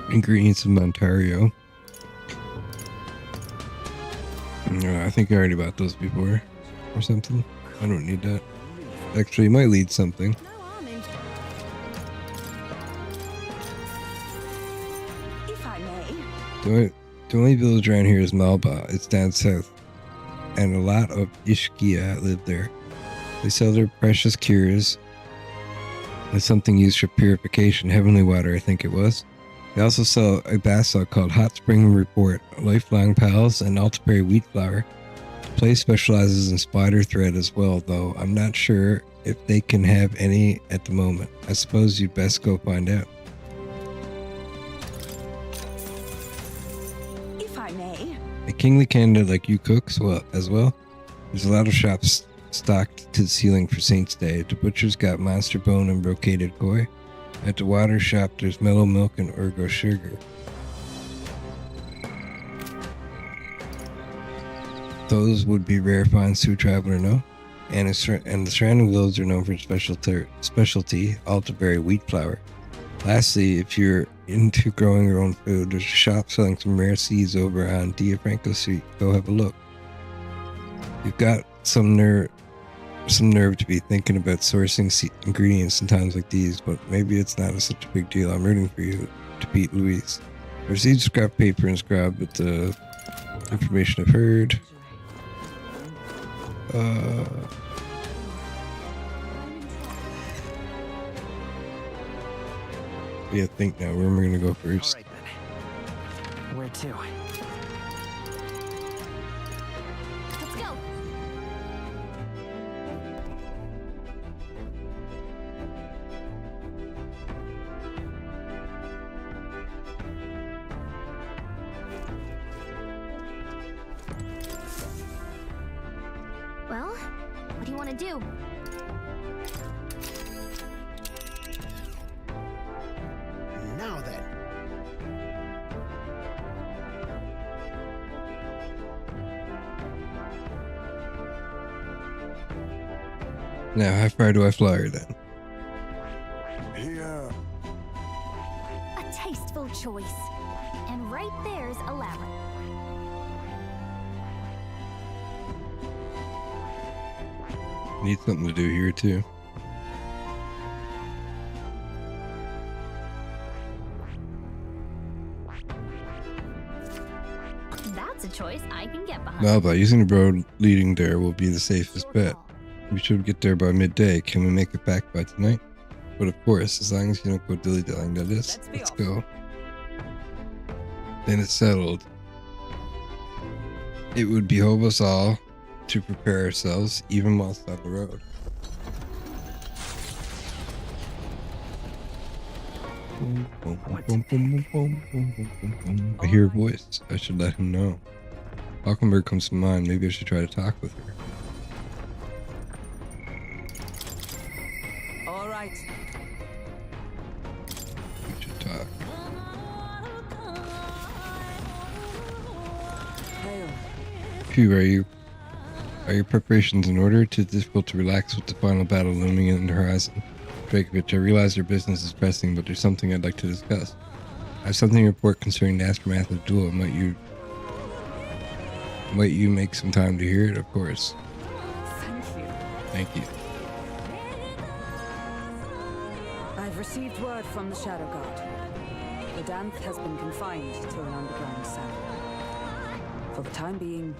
Ingredients of Ontario. I think I already bought those before or something. I don't need that. Actually, it might lead something. No harm in. If I may. The only village around here is Malba. It's down south. And a lot of Ishkia live there. They sell their precious cures. It's something used for purification. Heavenly water, I think it was. They also sell a bath salt called Hot Spring Report, Lifelong Pals, and Altabury Wheat Flour. The place specializes in spider thread as well, though I'm not sure if they can have any at the moment. I suppose you'd best go find out. If I may. A kingly candidate like you cooks as well. There's a lot of shops stocked to the ceiling for Saint's Day. The butcher's got monster bone and brocaded koi. At the water shop, there's mellow milk and ergo sugar. Those would be rare finds to a traveler, no? And the surrounding villages are known for specialty Altabury wheat flour. Lastly, if you're into growing your own food, there's a shop selling some rare seeds over on Diafranco Street. Go have a look. You've got some nerve to be thinking about sourcing ingredients in times like these, but maybe it's not such a big deal. I'm rooting for you to beat Louise. Proceed to scrap paper and scribe with the information I've heard. Yeah, think now. Where am I going to go first? All right, then. Where to? Let's go. Well, what do you want to do? Now then. Now, how far do I fly her then? Here. A tasteful choice. And right there's a labyrinth. Need something to do here too. That's a choice I can get behind. Well, by using the road leading there will be the safest bet. We should get there by midday. Can we make it back by tonight? But of course, as long as you don't go dilly-dallying, that is. Let's go. Then it's settled. It would behove us all to prepare ourselves, even whilst on the road. I hear a voice. I should let him know. Falkenberg comes to mind. Maybe I should try to talk with her. All right. We should talk. Hail. Phew, are your preparations in order? Too difficult to relax with the final battle looming in the horizon. Drakoviche, I realize your business is pressing, but there's something I'd like to discuss. I have something to report concerning the aftermath of the duel. Might you make some time to hear it? Of course. Thank you. Thank you. I've received word from the Shadow God. Rodanth has been confined to an underground cell. For the time being,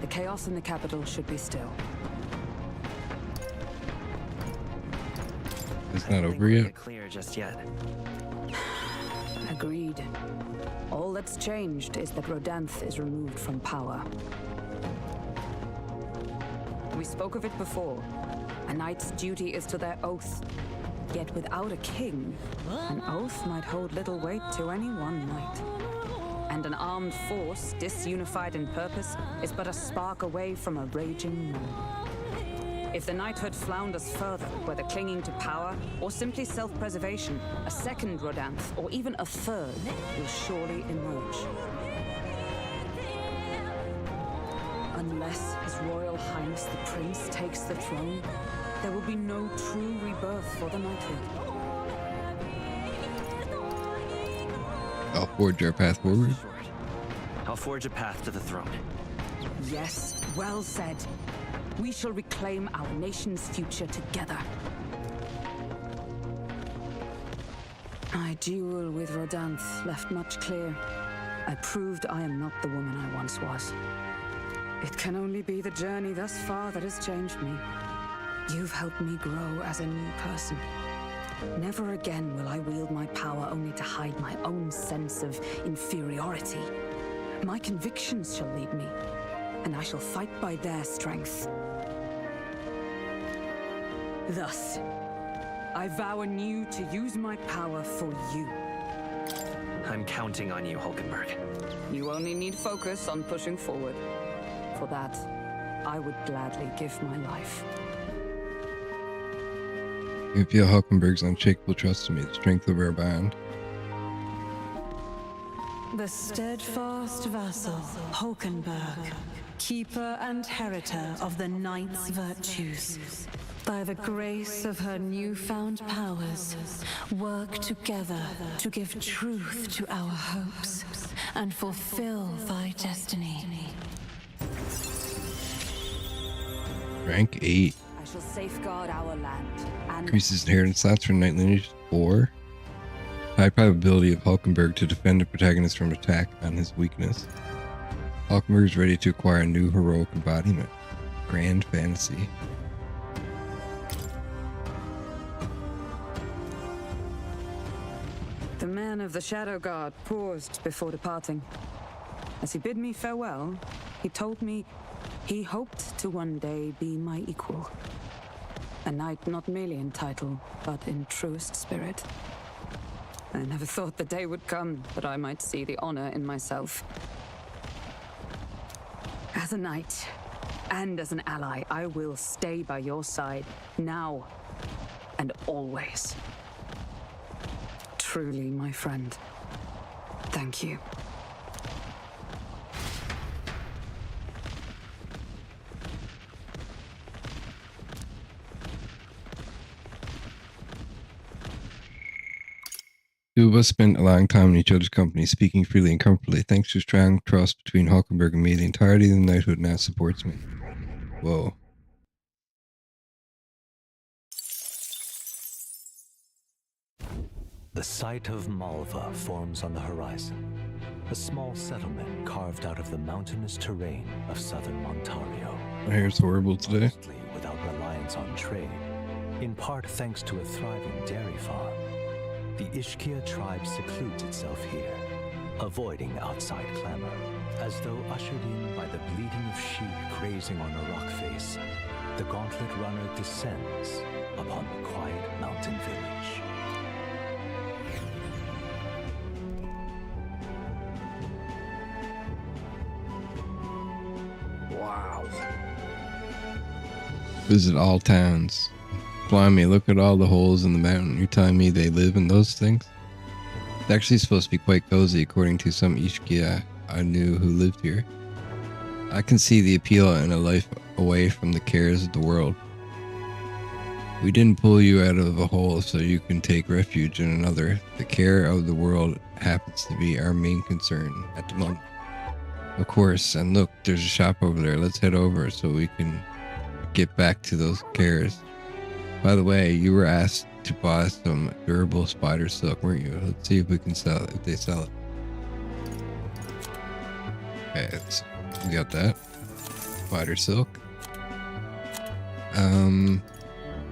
the chaos in the capital should be still. It's not I over think we yet. get clear just yet. Agreed. All that's changed is that Rodanth is removed from power. We spoke of it before. A knight's duty is to their oath. Yet without a king, an oath might hold little weight to any one knight. And an armed force, disunified in purpose, is but a spark away from a raging war. If the knighthood flounders further, whether clinging to power or simply self-preservation, a second Rodanth, or even a third, will surely emerge. Unless His Royal Highness the Prince takes the throne, there will be no true rebirth for the knighthood. I'll forge our path forward. Short. I'll forge a path to the throne. Yes, well said. We shall reclaim our nation's future together. My duel with Rodanth left much clear. I proved I am not the woman I once was. It can only be the journey thus far that has changed me. You've helped me grow as a new person. Never again will I wield my power only to hide my own sense of inferiority. My convictions shall lead me, and I shall fight by their strength. Thus, I vow anew to use my power for you. I'm counting on you, Hulkenberg. You only need focus on pushing forward. For that, I would gladly give my life. You feel Hulkenberg's unshakable trust in me, the strength of our bond. The steadfast vassal, Hulkenberg, keeper and heritor of the Knight's virtues. By the grace of her newfound powers, work together to give truth to our hopes and fulfill thy destiny. Rank 8. I shall safeguard our land and Increases inheritance slots for knight lineage 4. High probability of Hulkenberg to defend a protagonist from attack on his weakness. Hulkenberg is ready to acquire a new heroic embodiment. Grand Fantasy. the man of the Shadow Guard paused before departing. As he bid me farewell, he told me he hoped to one day be my equal. A knight not merely in title, but in truest spirit. I never thought the day would come that I might see the honor in myself. As a knight, and as an ally, I will stay by your side, now and always. Truly, my friend, thank you. Two of us spent a long time in each other's company, speaking freely and comfortably. Thanks to strong trust between Hulkenberg and me, the entirety of the knighthood now supports me. Whoa. The site of Malva forms on the horizon, a small settlement carved out of the mountainous terrain of southern Ontario. My hair's horrible today. Mostly without reliance on trade, in part thanks to a thriving dairy farm. The Ishkia tribe secludes itself here, avoiding outside clamor, as though ushered in by the bleating of sheep grazing on a rock face. The gauntlet runner descends upon the quiet mountain village. Wow. Visit all towns. Blimey, look at all the holes in the mountain. You're telling me they live in those things? It's actually supposed to be quite cozy, according to some Ishkia I knew who lived here. I can see the appeal in a life away from the cares of the world. We didn't pull you out of a hole so you can take refuge in another. The care of the world happens to be our main concern at the moment. Of course, and look, there's a shop over there. Let's head over so we can get back to those cares. By the way, you were asked to buy some durable spider silk, weren't you? Let's see if we can sell it, if they sell it. Okay, we got that. Spider silk.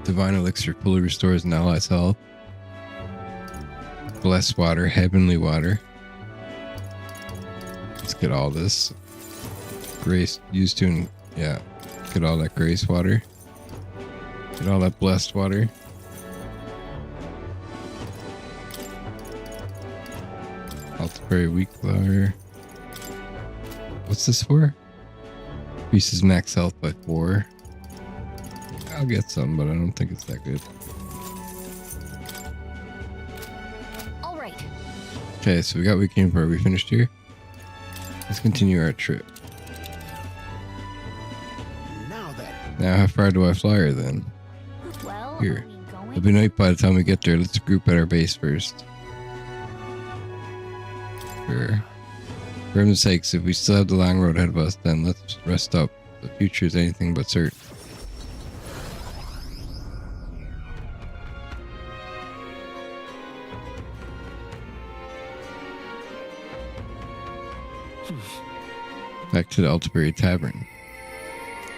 Divine elixir fully restores an ally's health. Blessed water, heavenly water. Let's get all this. Grace used to, yeah. Get all that grace water. Get all that blessed water. Altabury weak water. What's this for? Increases max health by 4. I'll get some, but I don't think it's that good. All right. Okay, so we got weekend part. We finished here. Let's continue our trip. Now then. Now, how far do I fly her then? Well, Here. I mean, going. It'll be night by the time we get there. Let's group at our base first. Sure. For heaven's sakes, if we still have the long road ahead of us, then let's rest up. The future is anything but certain. Back to the Altabury Tavern.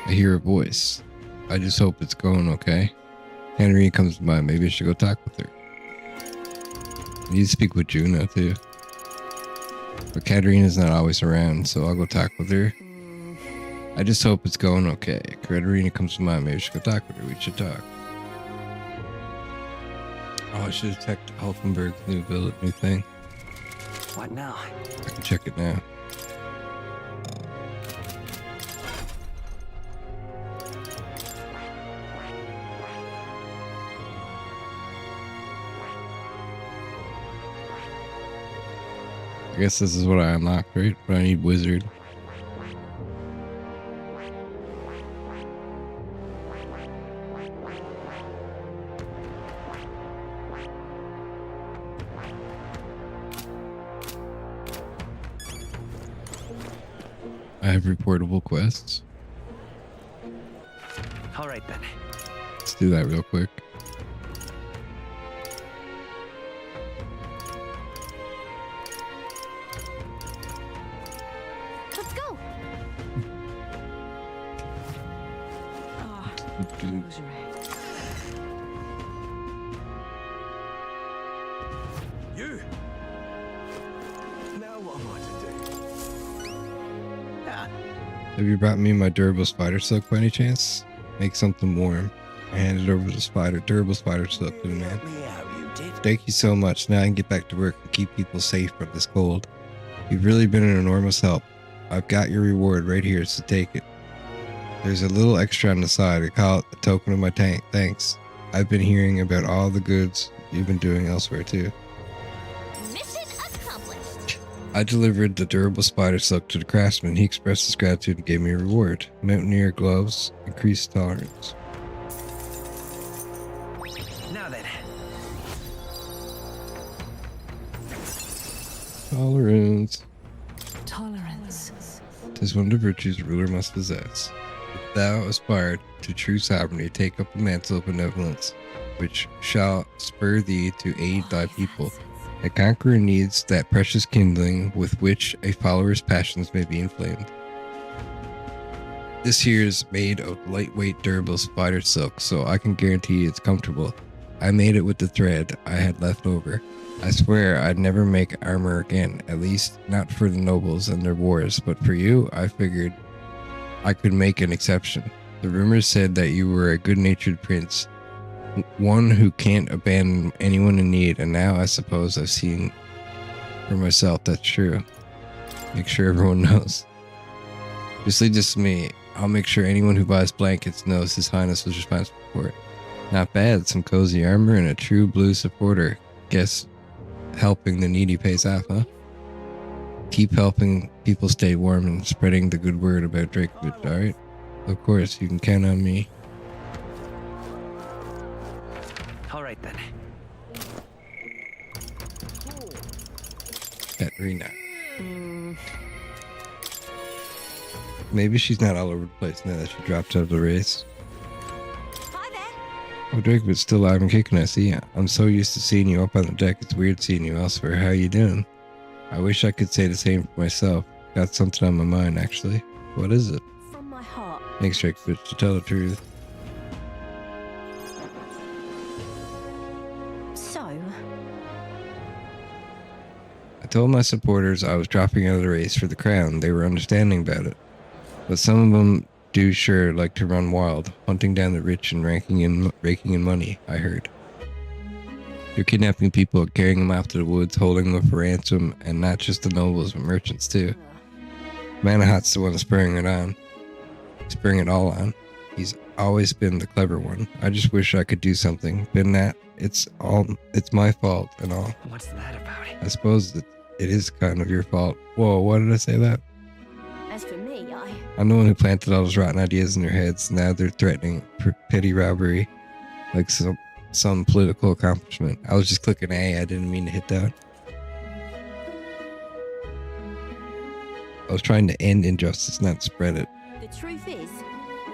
I hear a voice. I just hope it's going okay. Henry comes by. Maybe I should go talk with her. I need to speak with Juno too. But Katarina's not always around, so I'll go talk with her. I just hope it's going okay. Katarina comes to mind. Maybe I should go talk with her. We should talk. Oh, I should have checked Hulkenberg's new thing. What now? I can check it now. I guess this is what I unlocked, right? But I need wizard. I have reportable quests. All right then. Let's do that real quick. Let's go. You! Now what am I to do? Ah. Have you brought me my durable spider silk by any chance? Make something warm. I handed over the durable spider silk to the man. Help me out, you did. Thank you so much. Now I can get back to work and keep people safe from this cold. You've really been an enormous help. I've got your reward right here, so take it. There's a little extra on the side. I call it a token of my thanks. I've been hearing about all the goods you've been doing elsewhere too. Mission accomplished. I delivered the durable spider silk to the craftsman. He expressed his gratitude and gave me a reward. Mountaineer gloves, increased tolerance. Now then. Tolerance. Tolerance. 'Tis one of the virtues a ruler must possess. If thou aspire to true sovereignty, take up the mantle of benevolence, which shall spur thee to aid thy people. A conqueror needs that precious kindling with which a follower's passions may be inflamed. This here is made of lightweight, durable spider silk, so I can guarantee it's comfortable. I made it with the thread I had left over. I swear I'd never make armor again, at least not for the nobles and their wars, but for you, I figured I could make an exception. The rumors said that you were a good-natured prince, one who can't abandon anyone in need, and now I suppose I've seen for myself that's true. Make sure everyone knows. Just leave this to me. I'll make sure anyone who buys blankets knows His Highness was responsible for it. Not bad, some cozy armor and a true blue supporter. Guess helping the needy pays off, huh? Keep helping people stay warm and spreading the good word about Drakoviche, alright? Of course, you can count on me. All right then. Katarina. Maybe she's not all over the place now that she dropped out of the race. Hi there. Oh, Drakoviche still alive and kicking, I see. I'm so used to seeing you up on the deck, it's weird seeing you elsewhere. How you doing? I wish I could say the same for myself. Got something on my mind, actually. What is it? From my heart. Thanks, Drakoviche, to tell the truth. So, I told my supporters I was dropping out of the race for the crown. They were understanding about it. But some of them do sure like to run wild, hunting down the rich and raking in money, I heard. They're kidnapping people, carrying them off to the woods, holding them for ransom, and not just the nobles, but merchants too. Manahat's the one spurring it on. Spurring it all on. He's always been the clever one. I just wish I could do something. Been that, it's my fault and all. What's that about? I suppose that it is kind of your fault. Whoa, why did I say that? as for me, I'm the one who planted all those rotten ideas in their heads. Now they're threatening petty robbery like some political accomplishment. I was just clicking A. I didn't mean to hit that. I was trying to end injustice, not spread it. The truth is,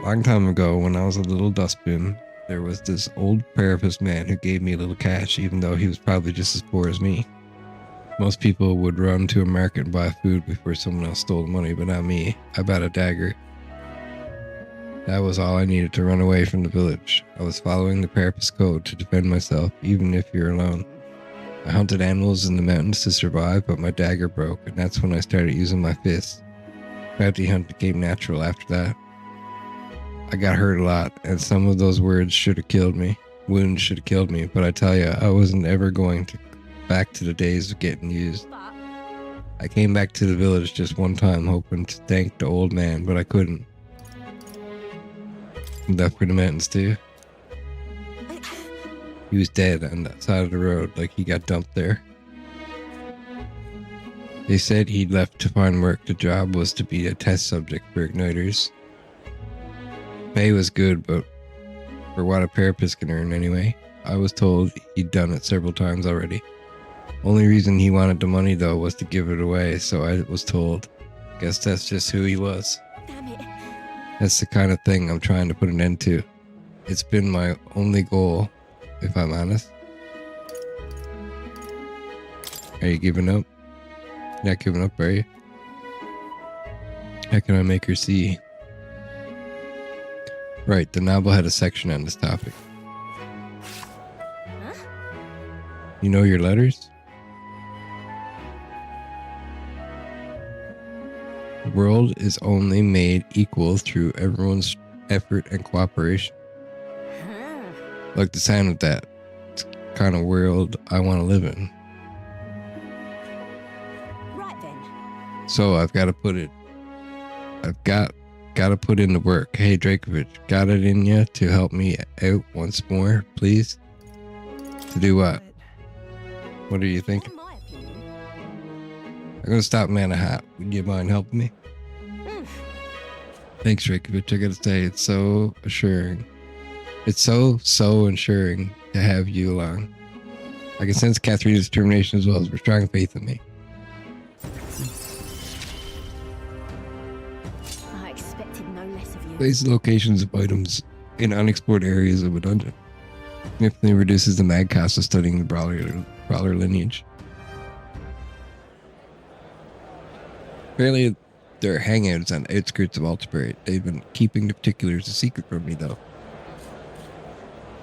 Long time ago, when I was a little dustbin, there was this old parapet man who gave me a little cash, even though he was probably just as poor as me. Most people would run to a market and buy food before someone else stole the money, but not me. I bought a dagger. That was all I needed to run away from the village. I was following the parapet's code to defend myself, even if you're alone. I hunted animals in the mountains to survive, but my dagger broke, and that's when I started using my fists. Bounty hunt became natural after that. I got hurt a lot, and some of those wounds should have killed me, but I tell you, I wasn't ever going back to the days of getting used. I came back to the village just one time, hoping to thank the old man, but I couldn't. Left for the mountains too. He was dead on that side of the road, like he got dumped there. They said he'd left to find work. The job was to be a test subject for igniters. Pay was good, but for what a parapet can earn anyway. I was told he'd done it several times already. Only reason he wanted the money though was to give it away, so I was told. Guess that's just who he was. damn it. That's the kind of thing I'm trying to put an end to. It's been my only goal, if I'm honest. Are you giving up? You're not giving up, are you? How can I make her see? Right, the novel had a section on this topic. Huh? You know your letters? The world is only made equal through everyone's effort and cooperation. Huh. Like the sound of that. It's the kind of world I want to live in. Right then. So I've got to put it. I've got to put in the work. Hey Drakoviche, got it in you to help me out once more, please? To do what? What are you thinking? In my opinion. I'm gonna stop Manahat. Would you mind helping me? Thanks, Drakoviche. I gotta say, it's so assuring. It's so ensuring to have you along. I can sense Katharina's determination as well as her strong faith in me. I expected no less of you. Places locations of items in unexplored areas of a dungeon. Significantly reduces the mag cost of studying the brawler lineage. Apparently, there are hangouts on the outskirts of Altabury. They've been keeping the particulars a secret from me, though.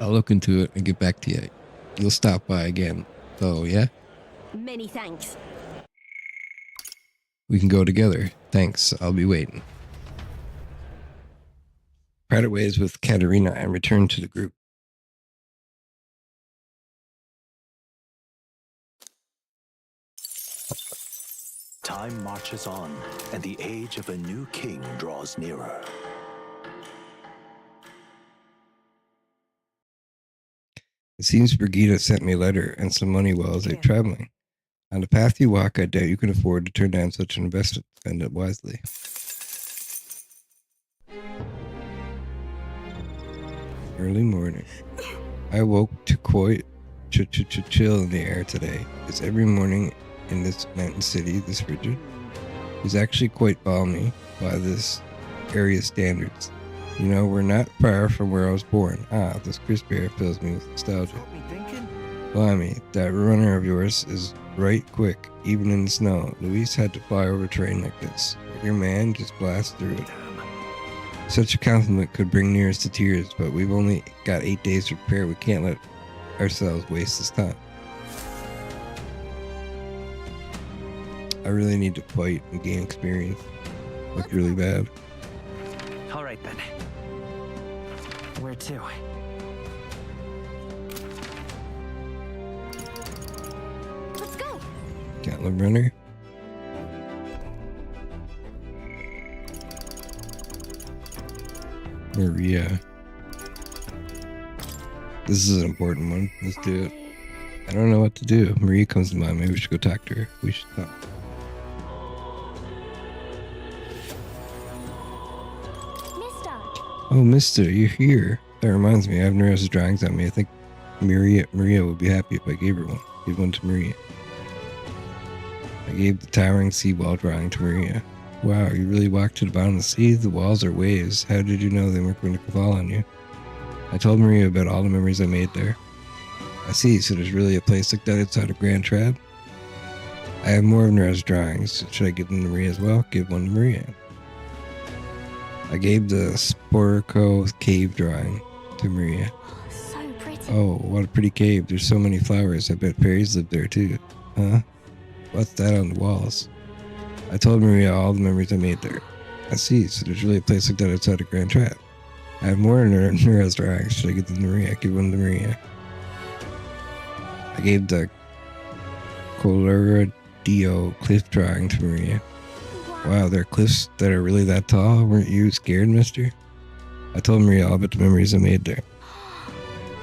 I'll look into it and get back to you. You'll stop by again. So, yeah? Many thanks. We can go together. Thanks. I'll be waiting. Parted ways with Katerina and return to the group. Time marches on, and the age of a new king draws nearer. It seems Brigida sent me a letter and some money while I was out traveling. On the path you walk, I doubt you can afford to turn down such an investment. Spend it wisely. Early morning. I woke to quite chill in the air today. Is every morning in this mountain city this frigid? It's actually quite balmy by this area standards. You know, we're not far from where I was born. Ah, this crisp air fills me with nostalgia. Got me thinking. Blimey, that runner of yours is right quick, even in the snow. Luis had to fly over terrain like this. Your man just blasts through it. Damn. Such a compliment could bring nearest to tears, but we've only got 8 days to prepare. We can't let ourselves waste this time. I really need to fight and gain experience. Look really bad. All right then. Where to? Let's go. Gauntlet runner. Maria. This is an important one. Let's do it. I don't know what to do. Maria comes to mind. Maybe we should go talk to her. We should talk. Mister. Oh, mister, you're here. That reminds me, I have Nero's drawings on me. I think Maria would be happy if I gave her one. Give one to Maria. I gave the towering seawall drawing to Maria. Wow, you really walked to the bottom of the sea? The walls are waves. How did you know they weren't going to fall on you? I told Maria about all the memories I made there. I see, so there's really a place like that outside of Grand Trad? I have more of Nero's drawings. Should I give them to Maria as well? Give one to Maria. I gave the Sporico cave drawing to Maria. So pretty. Oh, what a pretty cave. There's so many flowers. I bet fairies live there too. Huh? What's that on the walls? I told Maria all the memories I made there. I see, so there's really a place like that outside of Grand Trad. I have more Nero's drawings. Should I give them to Maria? Give one to Maria. I gave the Coloradio cliff drawing to Maria. Wow, there are cliffs that are really that tall? Weren't you scared, mister? I told Maria all about the memories I made there.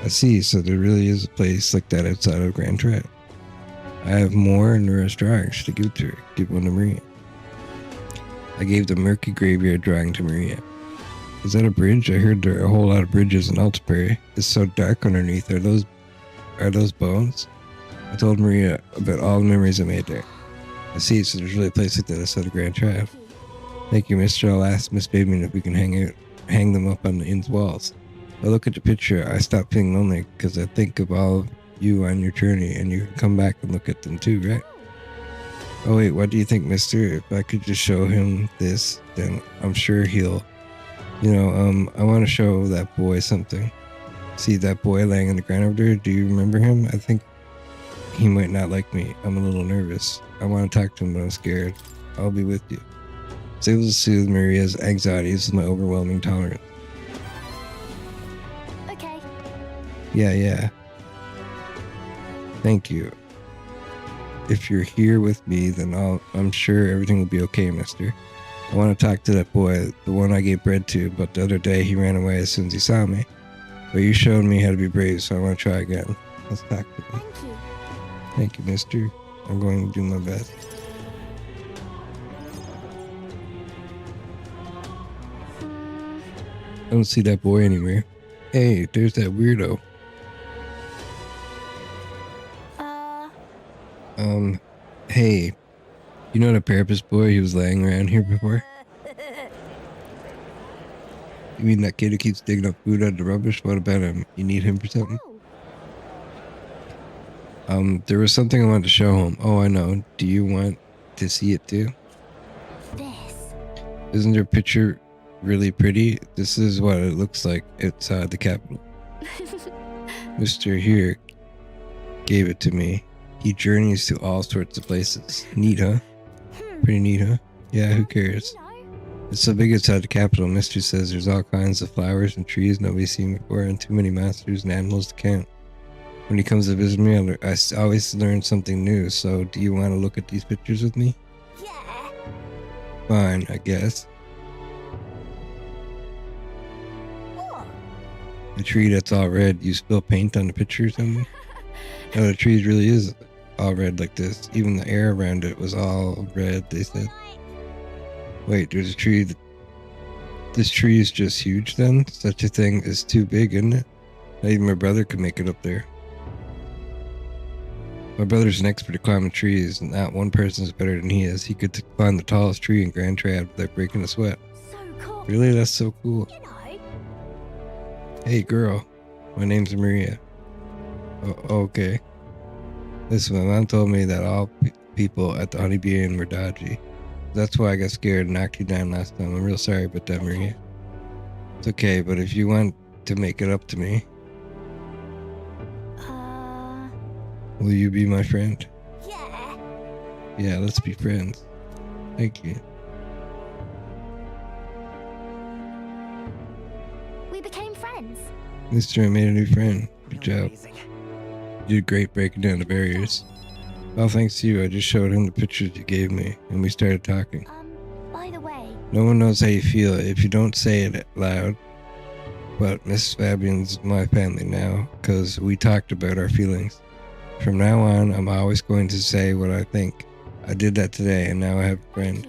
I see, so there really is a place like that outside of Grand Trad. I have more Nero's drawings. Should I give it to her? Give one to Maria. I gave the murky graveyard drawing to Maria. Is that a bridge? I heard there are a whole lot of bridges in Altabury. It's so dark underneath. Are those bones? I told Maria about all the memories I made there. I see, so there's really a place like that outside of Grand Trad. Thank you, mister. I'll ask Miss Bateman if we can hang them up on the inn's walls. I look at the picture. I stop feeling lonely because I think of all of you on your journey, and you can come back and look at them too, right? Oh wait, what do you think, mister? If I could just show him this, then I'm sure he'll, I want to show that boy something. See that boy laying on the ground over there? Do you remember him? I think he might not like me. I'm a little nervous. I want to talk to him, but I'm scared. I'll be with you. I was able to soothe Maria's anxieties with my overwhelming tolerance. Okay. Yeah. Thank you. If you're here with me, then I'm sure everything will be okay, mister. I want to talk to that boy, the one I gave bread to, but the other day he ran away as soon as he saw me. But you showed me how to be brave, so I want to try again. Let's talk to him. Thank you. Thank you, mister. I'm going to do my best. I don't see that boy anywhere. Hey, there's that weirdo. Hey, you know the parapet boy who was laying around here before? You mean that kid who keeps digging up food out of the rubbish? What about him? You need him for something? There was something I wanted to show him. Oh, I know. Do you want to see it too? This. Isn't your picture really pretty? This is what it looks like outside the capital. Mr. Here gave it to me. He journeys to all sorts of places. Neat, huh? Pretty neat, huh? Yeah, who cares? It's so big outside the capital. Mister says there's all kinds of flowers and trees nobody's seen before, and too many monsters and animals to count. When he comes to visit me, I always learn something new. So, do you want to look at these pictures with me? Yeah. Fine, I guess. What? A tree that's all red. You spill paint on the picture or something? No, the tree really is all red like this. Even the air around it was all red, they said. Wait, there's a tree. This tree is just huge then? Such a thing is too big, isn't it? Not even my brother could make it up there. My brother's an expert at climbing trees, and not one person is better than he is. He could climb the tallest tree in Grand Trad without breaking a sweat. So cool. Really? That's so cool. You know, Hey girl, my name's Maria. Okay. Listen, my mom told me that all people at the Honeybee Inn were dodgy. That's why I got scared and knocked you down last time. I'm real sorry about that, Maria. It's okay, but if you want to make it up to me, will you be my friend? Yeah. Yeah, let's be friends. Thank you. We became friends. Mister, I made a new friend. Good You're job. amazing. You did great breaking down the barriers. Well, thanks to you, I just showed him the pictures you gave me, and we started talking. By the way, No one knows how you feel if you don't say it loud, but Miss Fabian's my family now, because we talked about our feelings. From now on, I'm always going to say what I think. I did that today, and now I have a friend.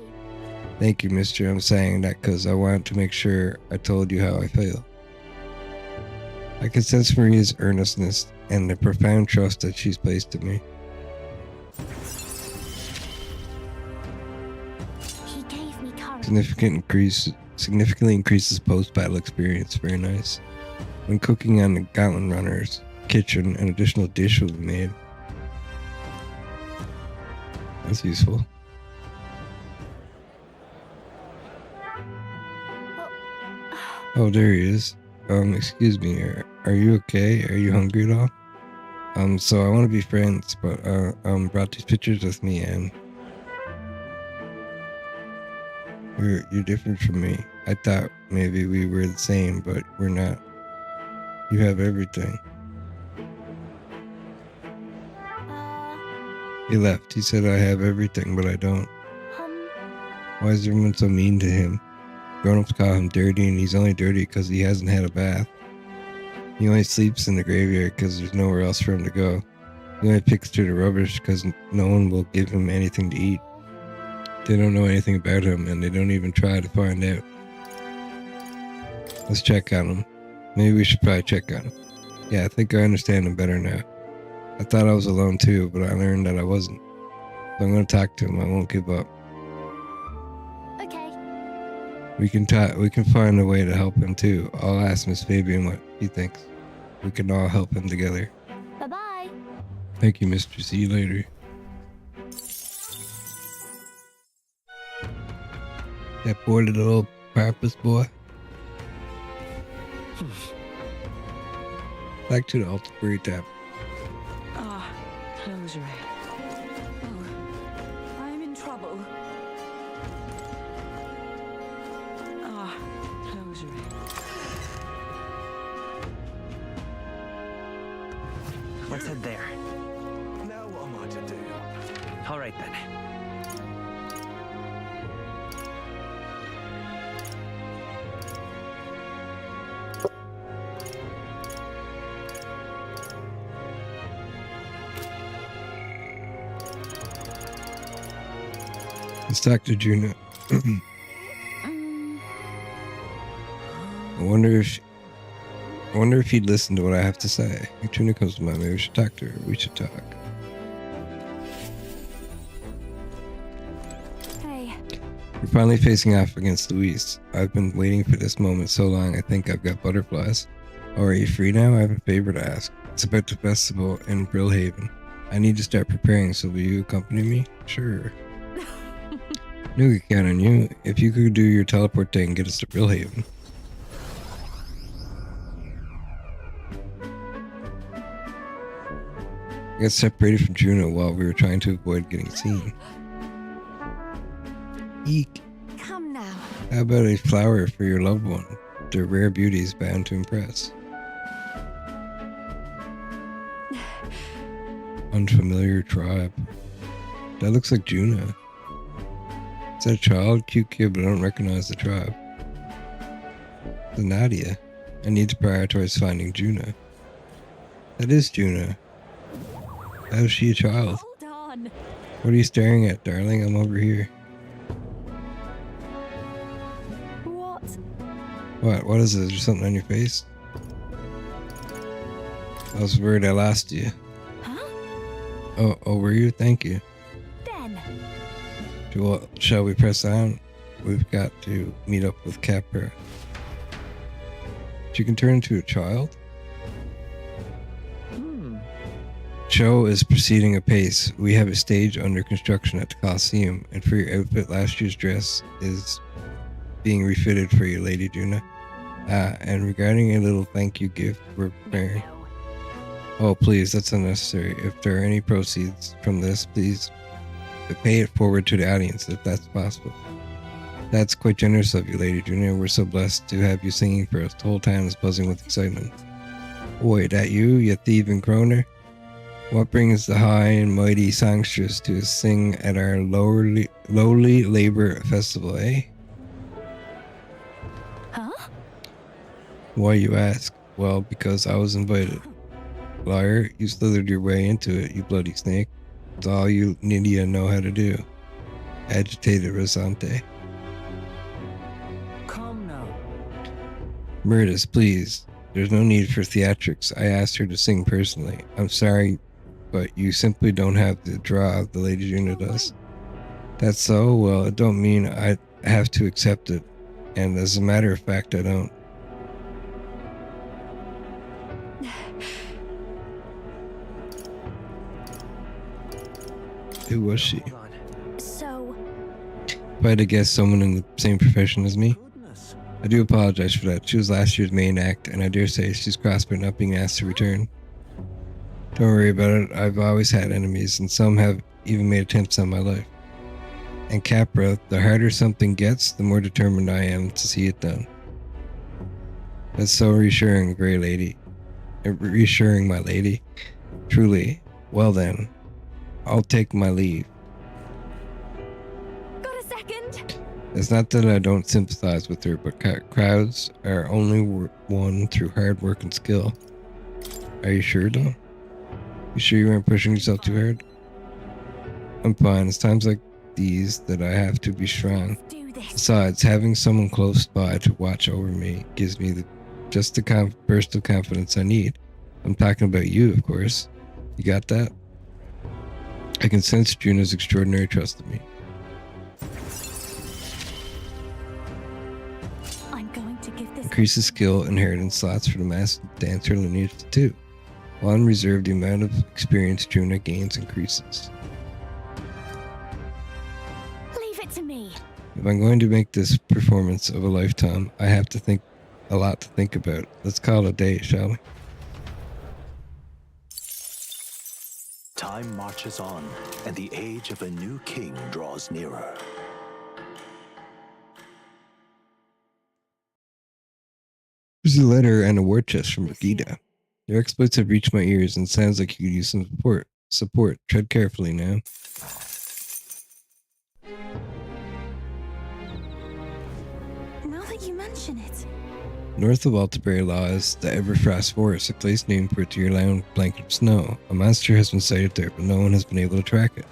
Thank you, mister. I'm saying that because I want to make sure I told you how I feel. I can sense Maria's earnestness and the profound trust that she's placed in me. he gave me courage. Significantly increases post-battle experience. Very nice. When cooking on the Gauntlet Runner's kitchen, an additional dish will be made. That's useful. Oh, there he is. Excuse me, are you okay? Are you hungry at all? So I want to be friends, but brought these pictures with me, and you're different from me. I thought maybe we were the same, but we're not. You have everything. He left. He said I have everything, but I don't. Why is everyone so mean to him? Grown-ups call him dirty, and he's only dirty because he hasn't had a bath. He only sleeps in the graveyard because there's nowhere else for him to go. He only picks through the rubbish because no one will give him anything to eat. They don't know anything about him, and they don't even try to find out. Let's check on him. Maybe we should probably check on him. Yeah, I think I understand him better now. I thought I was alone too, but I learned that I wasn't. So I'm going to talk to him. I won't give up. Okay. We can find a way to help him too. I'll ask Miss Fabian what he thinks. We can all help him together. Bye-bye. Thank you, Mr. See you later. That poor little purpose boy. Back to the Altabury tab. Ah, closure. Oh, I'm in trouble. Ah, closure. Let's head there. Now what am I to do? All right then. Let's talk to Juno. I wonder if he'd listen to what I have to say. If Juno comes to mind, maybe we should talk to her. We should talk. Hey. We're finally facing off against Luis. I've been waiting for this moment so long, I think I've got butterflies. Oh, are you free now? I have a favor to ask. It's about the festival in Brillhaven. I need to start preparing, so will you accompany me? Sure. Knew we could count on you. If you could do your teleport thing and get us to Brillhaven. I got separated from Juno while we were trying to avoid getting seen. Eek. Come now. How about a flower for your loved one? They're rare beauties bound to impress. Unfamiliar tribe. That looks like Juno. Is that a child? Cute kid, but I don't recognize the tribe. The Nadia. I need to prioritize finding Juno. That is Juno. How is she a child? Hold on. What are you staring at, darling? I'm over here. What? What is it? Is there something on your face? I was worried I lost you. Huh? Oh, were you? Thank you. Ben. Well, shall we press on? We've got to meet up with Capra. But you can turn into a child? Show is proceeding apace. We have a stage under construction at the Coliseum, and for your outfit, last year's dress is being refitted for you, Lady Juna. And regarding a little thank you gift we're preparing. Oh, please, that's unnecessary. If there are any proceeds from this, please pay it forward to the audience if that's possible. That's quite generous of you, Lady Juna. We're so blessed to have you singing for us. The whole town is buzzing with excitement. Boy, that you thieving croner? What brings the high and mighty songstress to sing at our lowly labor festival, eh? Huh? Why, you ask? Well, because I was invited. Liar, you slithered your way into it, you bloody snake. It's all you Nydia know how to do. Agitated Rosante. Come now. Murtis, please. There's no need for theatrics. I asked her to sing personally. I'm sorry, but you simply don't have the draw the Lady Juna does. That's so? Well, it don't mean I have to accept it. And as a matter of fact, I don't. Who was she? Hold on. So, If I had to guess someone in the same profession as me, Goodness. I do apologize for that. She was last year's main act, and I dare say she's crossed by not being asked to return. Don't worry about it. I've always had enemies, and some have even made attempts on my life. And Capra, the harder something gets, the more determined I am to see it done. That's so reassuring, very lady. Reassuring, my lady. Truly. Well then, I'll take my leave. got a second? It's not that I don't sympathize with her, but crowds are only won through hard work and skill. Are you sure, though? You sure you weren't pushing yourself too hard? I'm fine. It's times like these that I have to be strong. Do this. Besides, having someone close by to watch over me gives me just the burst of confidence I need. I'm talking about you, of course. You got that? I can sense Juna's extraordinary trust in me. I'm going to give this. Increases skill inheritance slots for the master dancer lineage too. While in reserve, the amount of experience Juna gains increases. Leave it to me. If I'm going to make this performance of a lifetime, I have to think a lot to think about. Let's call it a day, shall we? Time marches on, and the age of a new king draws nearer. Here's a letter and a war chest from Brigida. Your exploits have reached my ears and sounds like you could use some support. Tread carefully now. Now that you mention it. North of Altabury lies the Everfrost Forest, a place named for its year-round blanket of snow. A monster has been sighted there, but no one has been able to track it.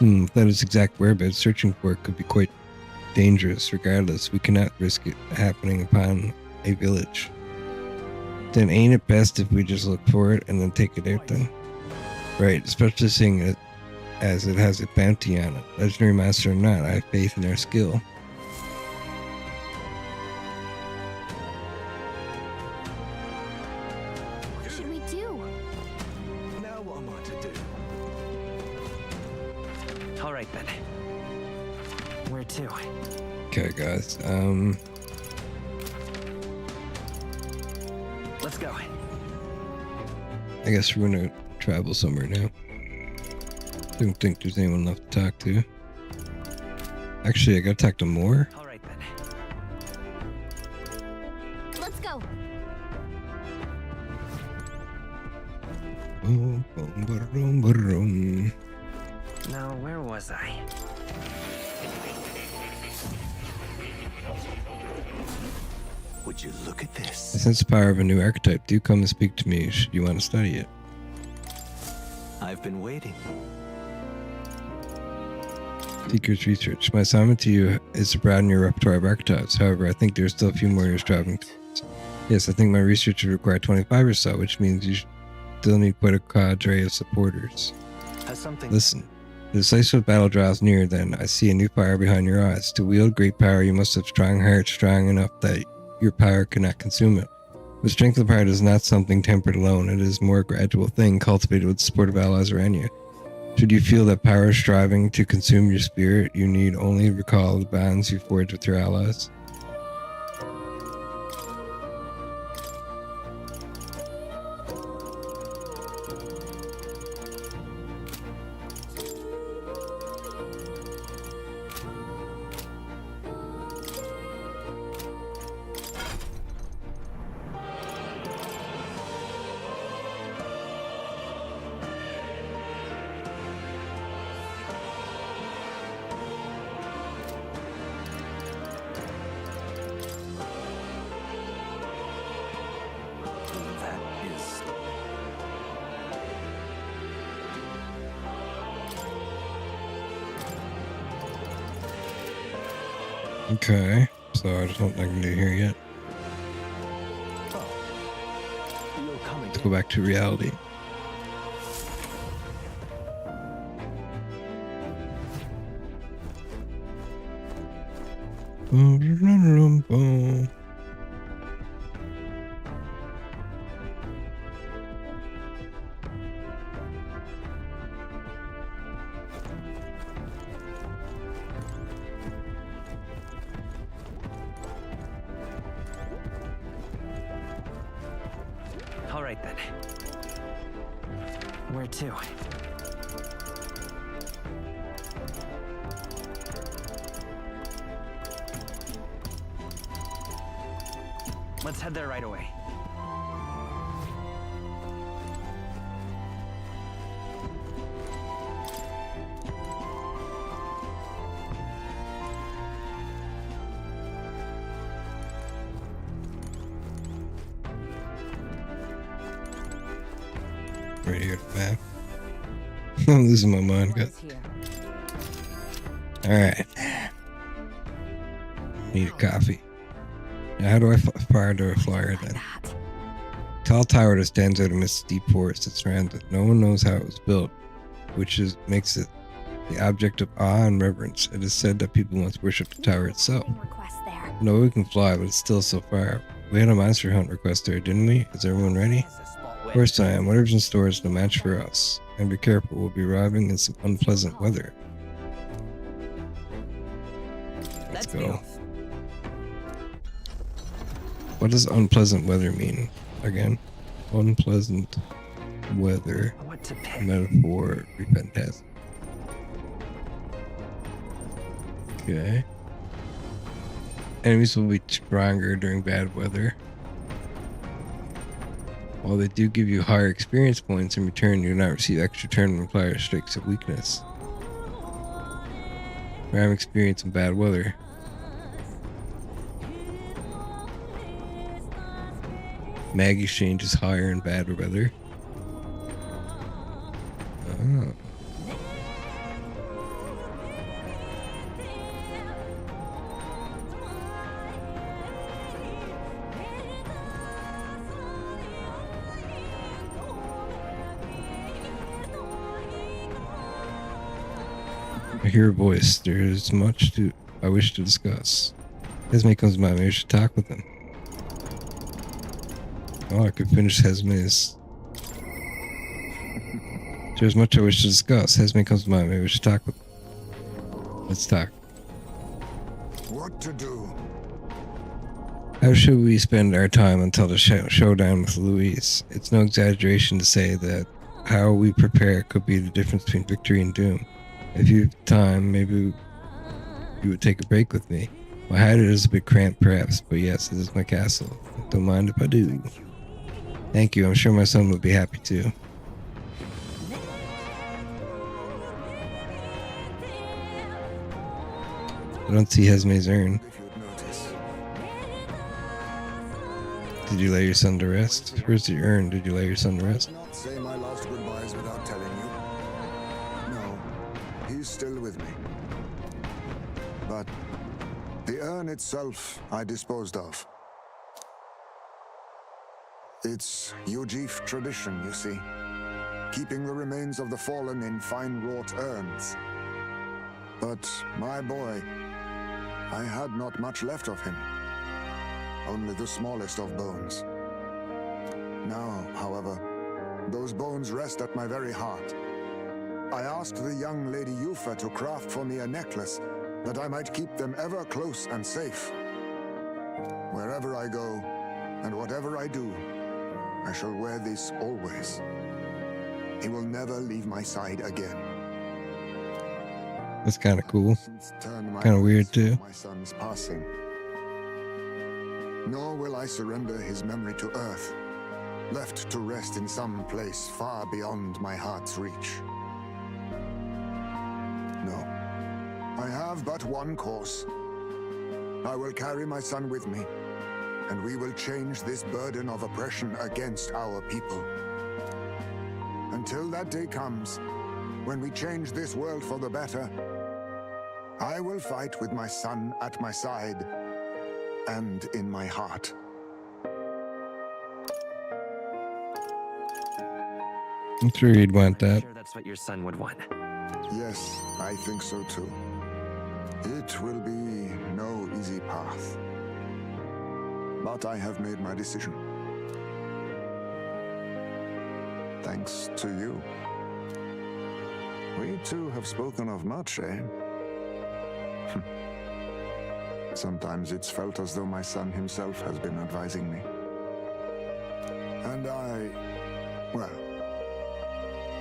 Without its exact whereabouts, searching for it could be quite dangerous. Regardless, we cannot risk it happening upon a village. Then ain't it best if we just look for it and then take it out then? Right, especially seeing it as it has a bounty on it. Legendary master or not, I have faith in our skill. What should we do? Now what am I to do? All right then. Where to? Okay, guys. Let's go. I guess we're gonna travel somewhere now. Don't think there's anyone left to talk to. Actually, I gotta talk to more. All right then. Let's go. Boom, boom, ba-dum, ba-dum. Now, where was I? Would you look at I this? sense the power of a new archetype. Do come and speak to me should you want to study it. I've been waiting. Seeker's Research. My assignment to you is to broaden your repertoire of archetypes. However, I think there's still a few more you're striving towards. Yes, I think my research would require 25 or so, which means you still need quite a cadre of supporters. Has something... Listen, the decisive battle draws near, then I see a new fire behind your eyes. To wield great power, you must have strong heart, strong enough that your power cannot consume it. The strength of the heart is not something tempered alone. It is a more gradual thing cultivated with the support of allies around you. Should you feel that power is striving to consume your spirit, you need only recall the bonds you forged with your allies. Okay, so I just don't think I can do here yet. Let's go back to reality. All right then. Where to? Let's head there right away. Right here, map. I'm losing my mind, guys. Alright. Need a coffee. Now, how do I fire to a flyer then? Tall tower that stands out amidst steep forest that surrounds it. No one knows how it was built, which makes it the object of awe and reverence. It is said that people must worship the tower itself. No, we can fly, but it's still so far. We had a monster hunt request there, didn't we? Is everyone ready? Of course I am. Whatever's in store is no match for us. And be careful, we'll be arriving in some unpleasant weather. Let's go. What does unpleasant weather mean? Again, unpleasant weather. Metaphor, ReFantazio. Okay. Enemies will be stronger during bad weather. While they do give you higher experience points, in return you do not receive extra turn when player strikes of weakness. Ram experience in bad weather. Mag exchange is higher in bad weather. Oh. I hear a voice. There is much I wish to discuss. Hesme comes to mind. Maybe I should talk with him. Oh, I could finish Hesme's. There's much I wish to discuss. Hesme comes to mind. Maybe we should talk with him. Let's talk. What to do? How should we spend our time until the showdown with Louise? It's no exaggeration to say that how we prepare could be the difference between victory and doom. If you have time, maybe you would take a break with me. My hide is a bit cramped, perhaps, but yes, it is my castle. Don't mind if I do. Thank you. I'm sure my son would be happy too. I don't see Hesme's urn. Did you lay your son to rest? Where's the urn? Did you lay your son to rest? Not say my last goodbyes without telling you. No, he's still with me. But the urn itself I disposed of. It's Yujif tradition, you see. Keeping the remains of the fallen in fine wrought urns. But my boy, I had not much left of him. Only the smallest of bones. Now, however, those bones rest at my very heart. I asked the young Lady Yufa to craft for me a necklace that I might keep them ever close and safe. Wherever I go, and whatever I do, I shall wear this always. He will never leave my side again. That's kind of cool. Kind Kind of weird too. My son's passing. Nor will I surrender his memory to Earth, left to rest in some place far beyond my heart's reach. No, I have but one course. I will carry my son with me, and we will change this burden of oppression against our people. Until that day comes, when we change this world for the better, I will fight with my son at my side and in my heart. I'm sure you'd want that. I'm sure that's what your son would want. Yes, I think so too. It will be no easy path. But I have made my decision. Thanks to you. We two have spoken of much, eh? Sometimes it's felt as though my son himself has been advising me. And well,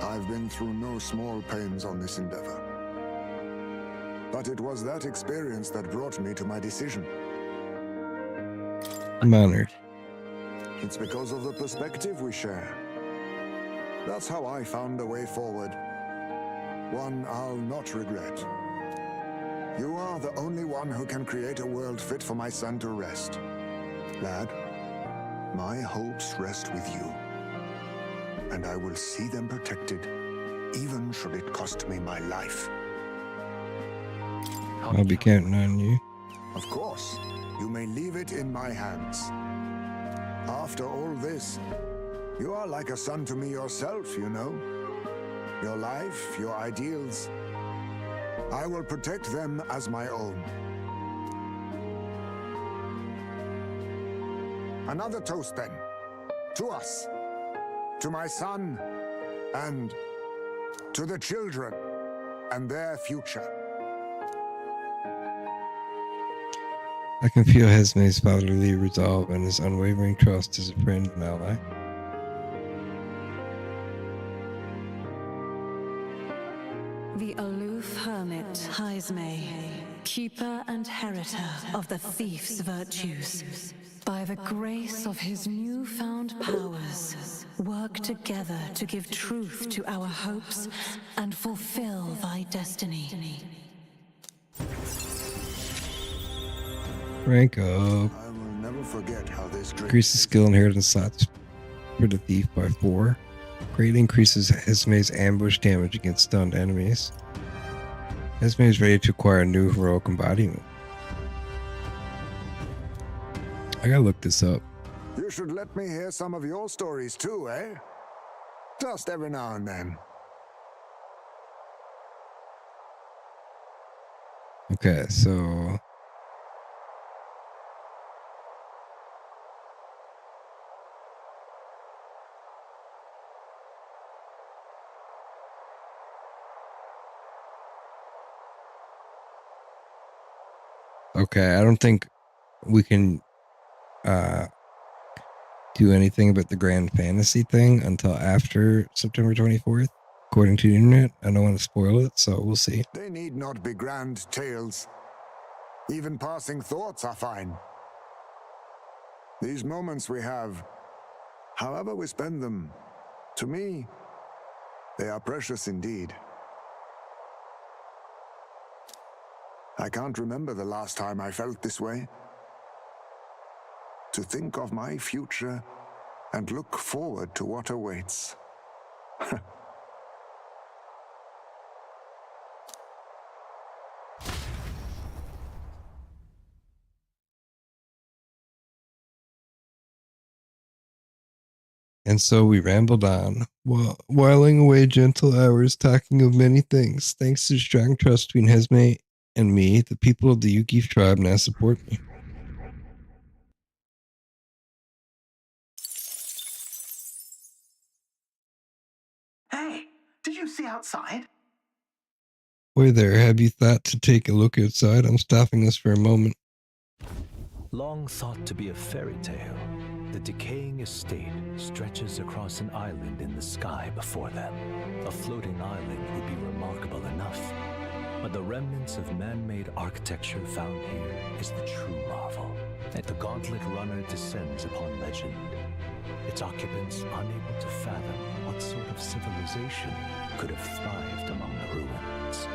I've been through no small pains on this endeavor. But it was that experience that brought me to my decision. I'm honored. It's because of the perspective we share. That's how I found a way forward. One I'll not regret. You are the only one who can create a world fit for my son to rest. Lad, my hopes rest with you. And I will see them protected, even should it cost me my life. I'll be counting on you. Of course, you may leave it in my hands. After all this, you are like a son to me yourself, you know. Your life, your ideals, I will protect them as my own. Another toast then, to us, to my son, and to the children and their future. I can feel Hesme's fatherly resolve and his unwavering trust as a friend and ally. The aloof hermit Hesme, keeper and heritor of the thief's virtues, by the grace of his newfound powers, work together to give truth to our hopes and fulfill thy destiny. Rank up. I will never forget how this Increases skill inheritance slots for the thief by 4. Greatly increases Hesme's ambush damage against stunned enemies. Hesme is ready to acquire a new heroic embodiment. I gotta look this up. You should let me hear some of your stories too, eh? Just every now and then. Okay, so okay, I don't think we can do anything about the Grand Fantasy thing until after September 24th, according to the internet. I don't want to spoil it, so we'll see. They need not be grand tales. Even passing thoughts are fine. These moments we have, however we spend them, to me, they are precious indeed. I can't remember the last time I felt this way. To think of my future and look forward to what awaits. And so we rambled on, whiling away gentle hours, talking of many things. Thanks to the strong trust between Hesme and me, the people of the Yukif tribe now support me. outside? Wait there, have you thought to take a look outside? I'm stopping this for a moment. Long thought to be a fairy tale, the decaying estate stretches across an island in the sky before them. A floating island would be remarkable enough, but the remnants of man-made architecture found here is the true marvel. And the gauntlet runner descends upon legend, its occupants unable to fathom what sort of civilization could have thrived among the ruins.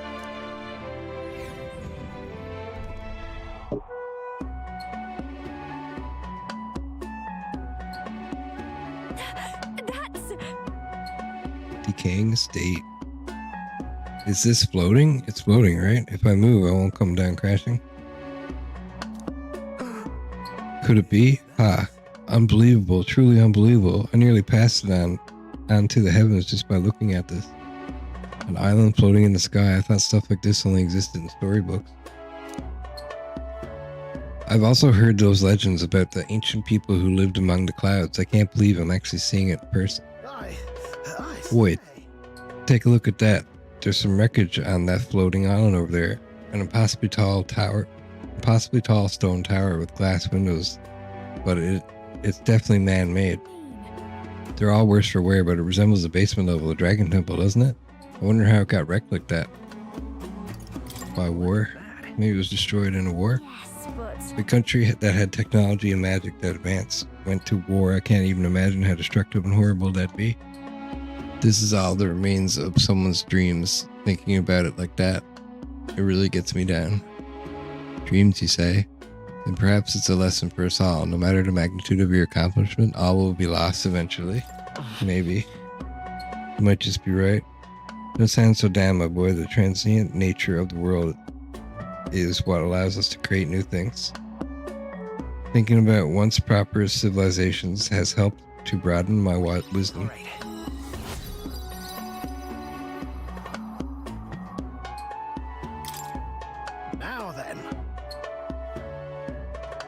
Decaying estate. Is this floating? It's floating, right? If I move, I won't come down crashing. Could it be? Ah, unbelievable, truly unbelievable. I nearly passed it on to the heavens just by looking at this. An island floating in the sky. I thought stuff like this only existed in storybooks. I've also heard those legends about the ancient people who lived among the clouds. I can't believe I'm actually seeing it in person. Wait, take a look at that. There's some wreckage on that floating island over there. An impossibly tall stone tower with glass windows. But it's definitely man-made. They're all worse for wear, but it resembles the basement level of the Dragon Temple, doesn't it? I wonder how it got wrecked like that. By war? Maybe it was destroyed in a war? The country that had technology and magic that advanced went to war. I can't even imagine how destructive and horrible that'd be. This is all the remains of someone's dreams. Thinking about it like that, it really gets me down. Dreams, you say? And perhaps it's a lesson for us all. No matter the magnitude of your accomplishment, all will be lost eventually. Maybe. You might just be right. Don't sound so damn, my boy. The transient nature of the world is what allows us to create new things. Thinking about once proper civilizations has helped to broaden my wisdom.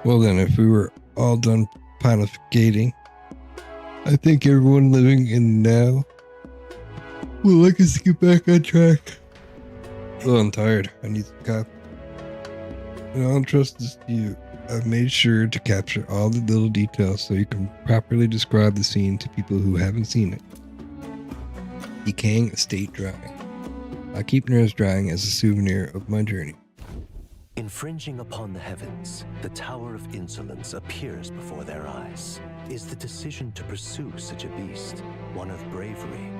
Well then, if we were all done pontificating, I think everyone living in now will like us to get back on track. Well, I'm tired. I need some coffee. And I'll entrust this to you. I've made sure to capture all the little details so you can properly describe the scene to people who haven't seen it. Decaying estate drying. I keep nerves drying as a souvenir of my journey. Infringing upon the heavens, the Tower of Insolence appears before their eyes. Is the decision to pursue such a beast one of bravery,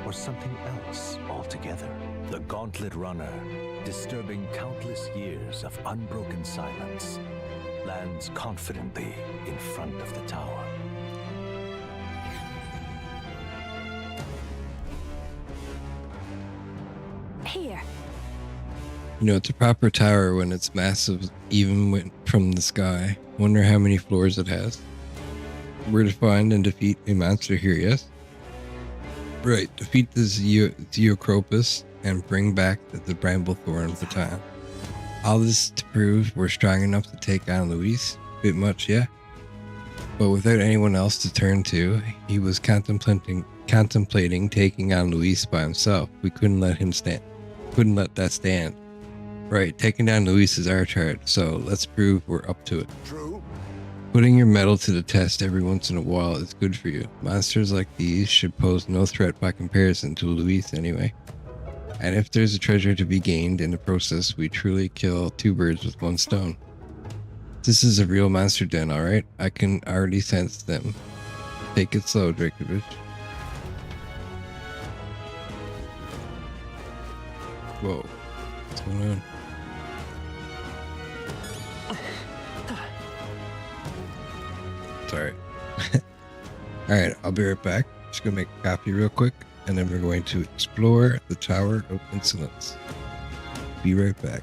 or something else altogether? The Gauntlet Runner, disturbing countless years of unbroken silence, lands confidently in front of the tower. Here. You know, it's a proper tower when it's massive, even from the sky. Wonder how many floors it has. We're to find and defeat a monster here, yes? Right, defeat the Zeocropus and bring back the Bramblethorn of the time. All this to prove we're strong enough to take on Luis? Bit much, yeah? But without anyone else to turn to, he was contemplating taking on Luis by himself. We couldn't let that stand. Right, taking down Luis is our charge, so let's prove we're up to it. True. Putting your mettle to the test every once in a while is good for you. Monsters like these should pose no threat by comparison to Luis anyway. And if there's a treasure to be gained in the process, we truly kill two birds with one stone. This is a real monster den, alright? I can already sense them. Take it slow, Drakoviche. Whoa. What's going on? Sorry. Alright, I'll be right back. Just gonna make a copy real quick, and then we're going to explore the Tower of Insolence. Be right back.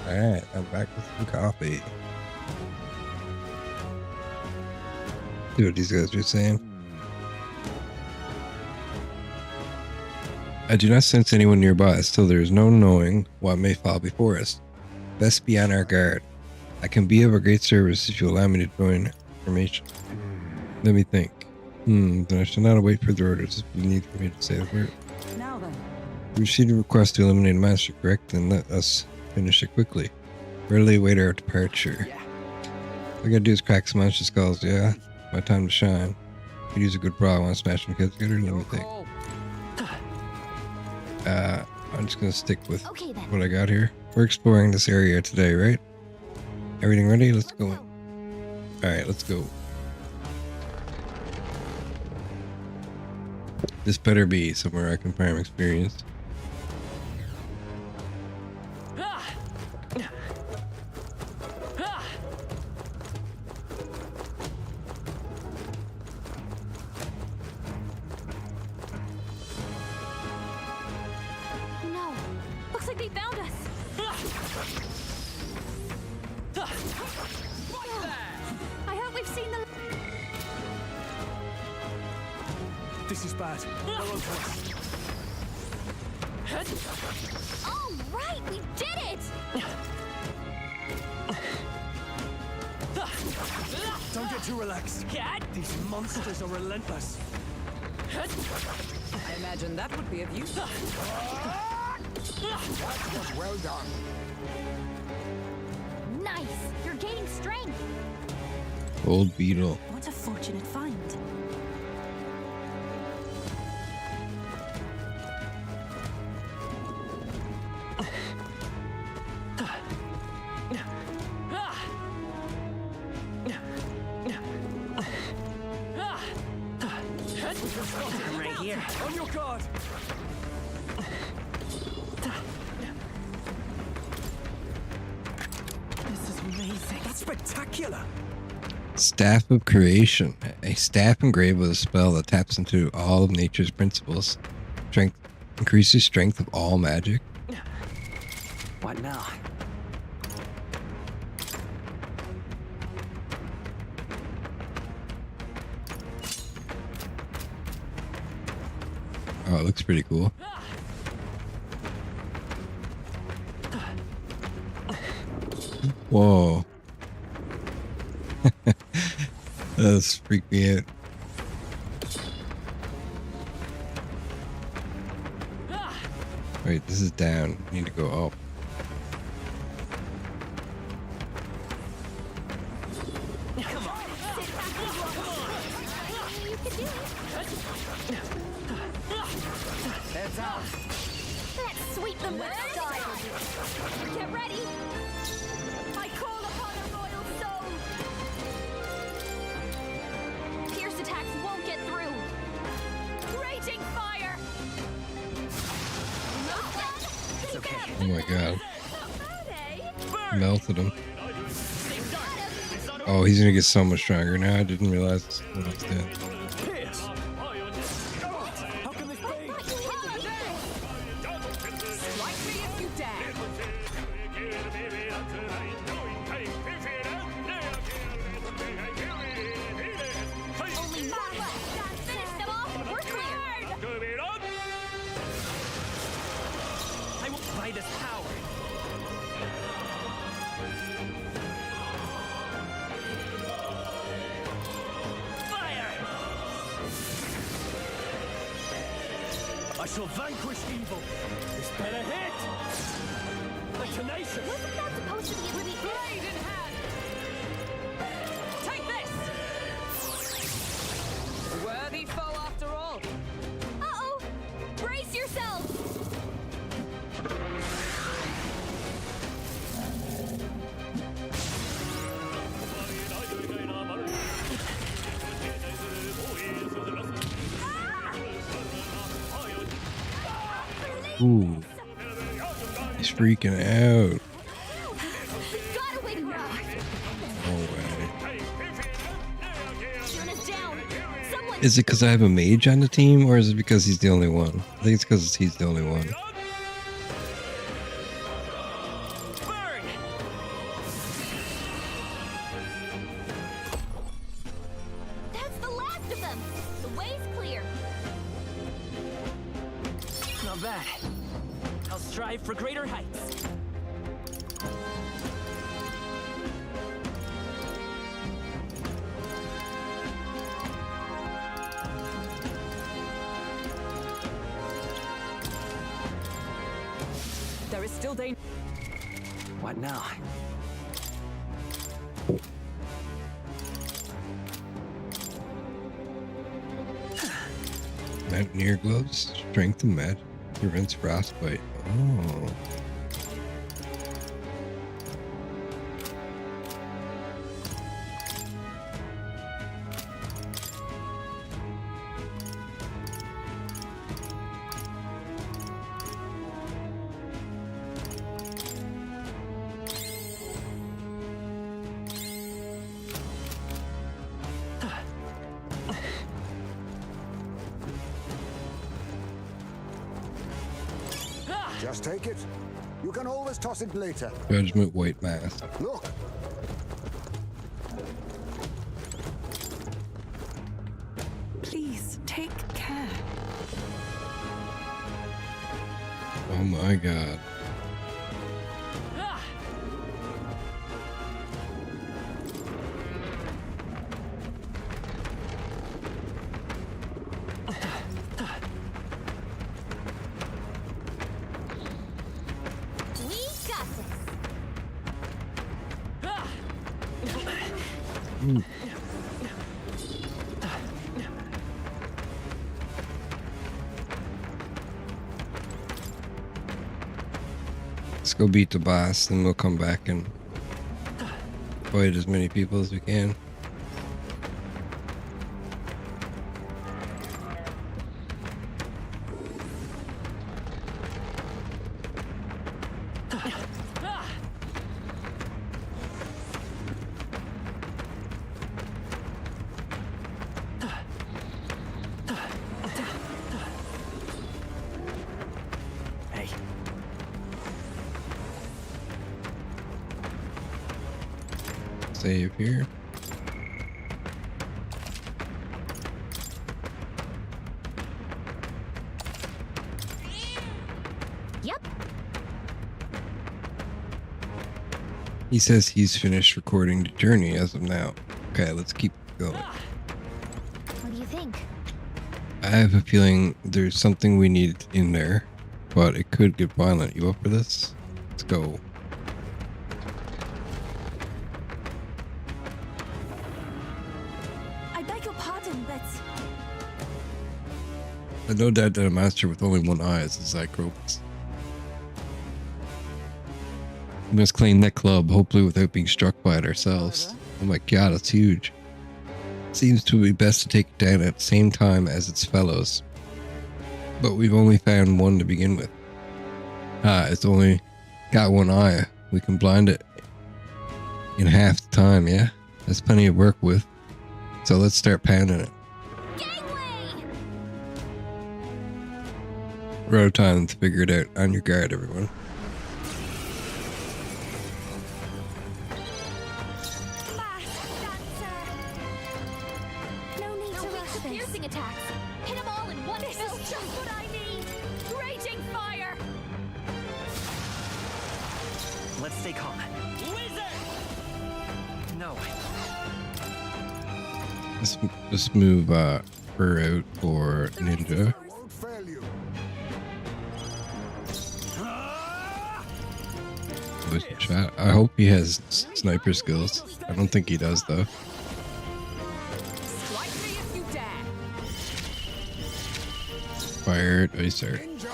Alright, I'm back with some coffee. See what these guys are saying. I do not sense anyone nearby, still there is no knowing what may fall before us. Best be on our guard. I can be of a great service if you allow me to join formation. Let me think. Then I shall not await further orders if you need for me to say the word. Now then. We received a request to eliminate a monster, correct? Then let us finish it quickly. Readily await our departure. All I gotta do is crack some monster skulls, yeah? My time to shine. Could use a good brawl. I want to smash them kids together. Let me think. I'm just gonna stick with what I got here. We're exploring this area today, right? Everything ready? Let's go. Alright, let's go. This better be somewhere I can farm experience. No. Looks like they found us. I hope we've seen the... This is bad. They're on to us. All right, we did it! Don't get too relaxed. These monsters are relentless. I imagine that would be of use. That was well done. Nice! You're gaining strength! Old beetle. What a fortunate find. I'm right here. On your guard. This is amazing. That's spectacular. Staff of Creation. A staff engraved with a spell that taps into all of nature's principles. Strength increases strength of all magic. What now? Oh, it looks pretty cool. Whoa. That's freaked me out. Wait, this is down. I need to go up. Let's sweep them with style. Get ready. I call upon a royal soul. Pierce attacks won't get through. Raging fire. It's okay. Oh my god. Melted him. Oh, he's gonna get so much stronger now. I didn't realize what he's doing. Pierce. How can this be? Strike me if you dare. Only one left. Finish them off. We're cleared. I will buy this power. Fire! I shall vanquish evil. This better hit. The tenacious. Wasn't that supposed to be a really... Blade in hand. Take this. Worthy foe after all. Uh-oh! Brace yourselves! Ooh. He's freaking out. Gotta win now! No way. Yuna's down! Someone... Is it because I have a mage on the team, or is it because he's the only one? I think it's because he's the only one. Burn! strive for greater heights. There is still danger. What now? Mountaineer gloves, strength and magic, prevents frostbite. Oh. Just take it. You can always toss it later. Judgment white mask. Look, Please take care. Oh my god. We got this. Let's go beat the boss, then we'll come back and fight as many people as we can. Hey, Save here. Yep. He says he's finished recording the journey as of now. Okay, let's keep going. What do you think? I have a feeling there's something we need in there, but it could get violent. You up for this? Let's go. I beg your pardon, but I no doubt that a monster with only one eye is a Zycropes. We must claim that club, hopefully without being struck by it ourselves. Oh my god, it's huge. Seems to be best to take it down at the same time as its fellows. But we've only found one to begin with. Ah, it's only got one eye. We can blind it in half the time, yeah? That's plenty of work with. So let's start pounding it. Gangway! We're out of time to figure it out. On your guard, everyone. No need to rush this. Piercing attacks. Hit them all in one this fell is just swoop. what I need. Raging fire. let's stay calm. wizard! No. Let's move her out for Ninja. won't fail you. Voice in chat. I hope he has sniper skills. I don't think he does though. Strike me if you dare. Fire Icer. Ninja.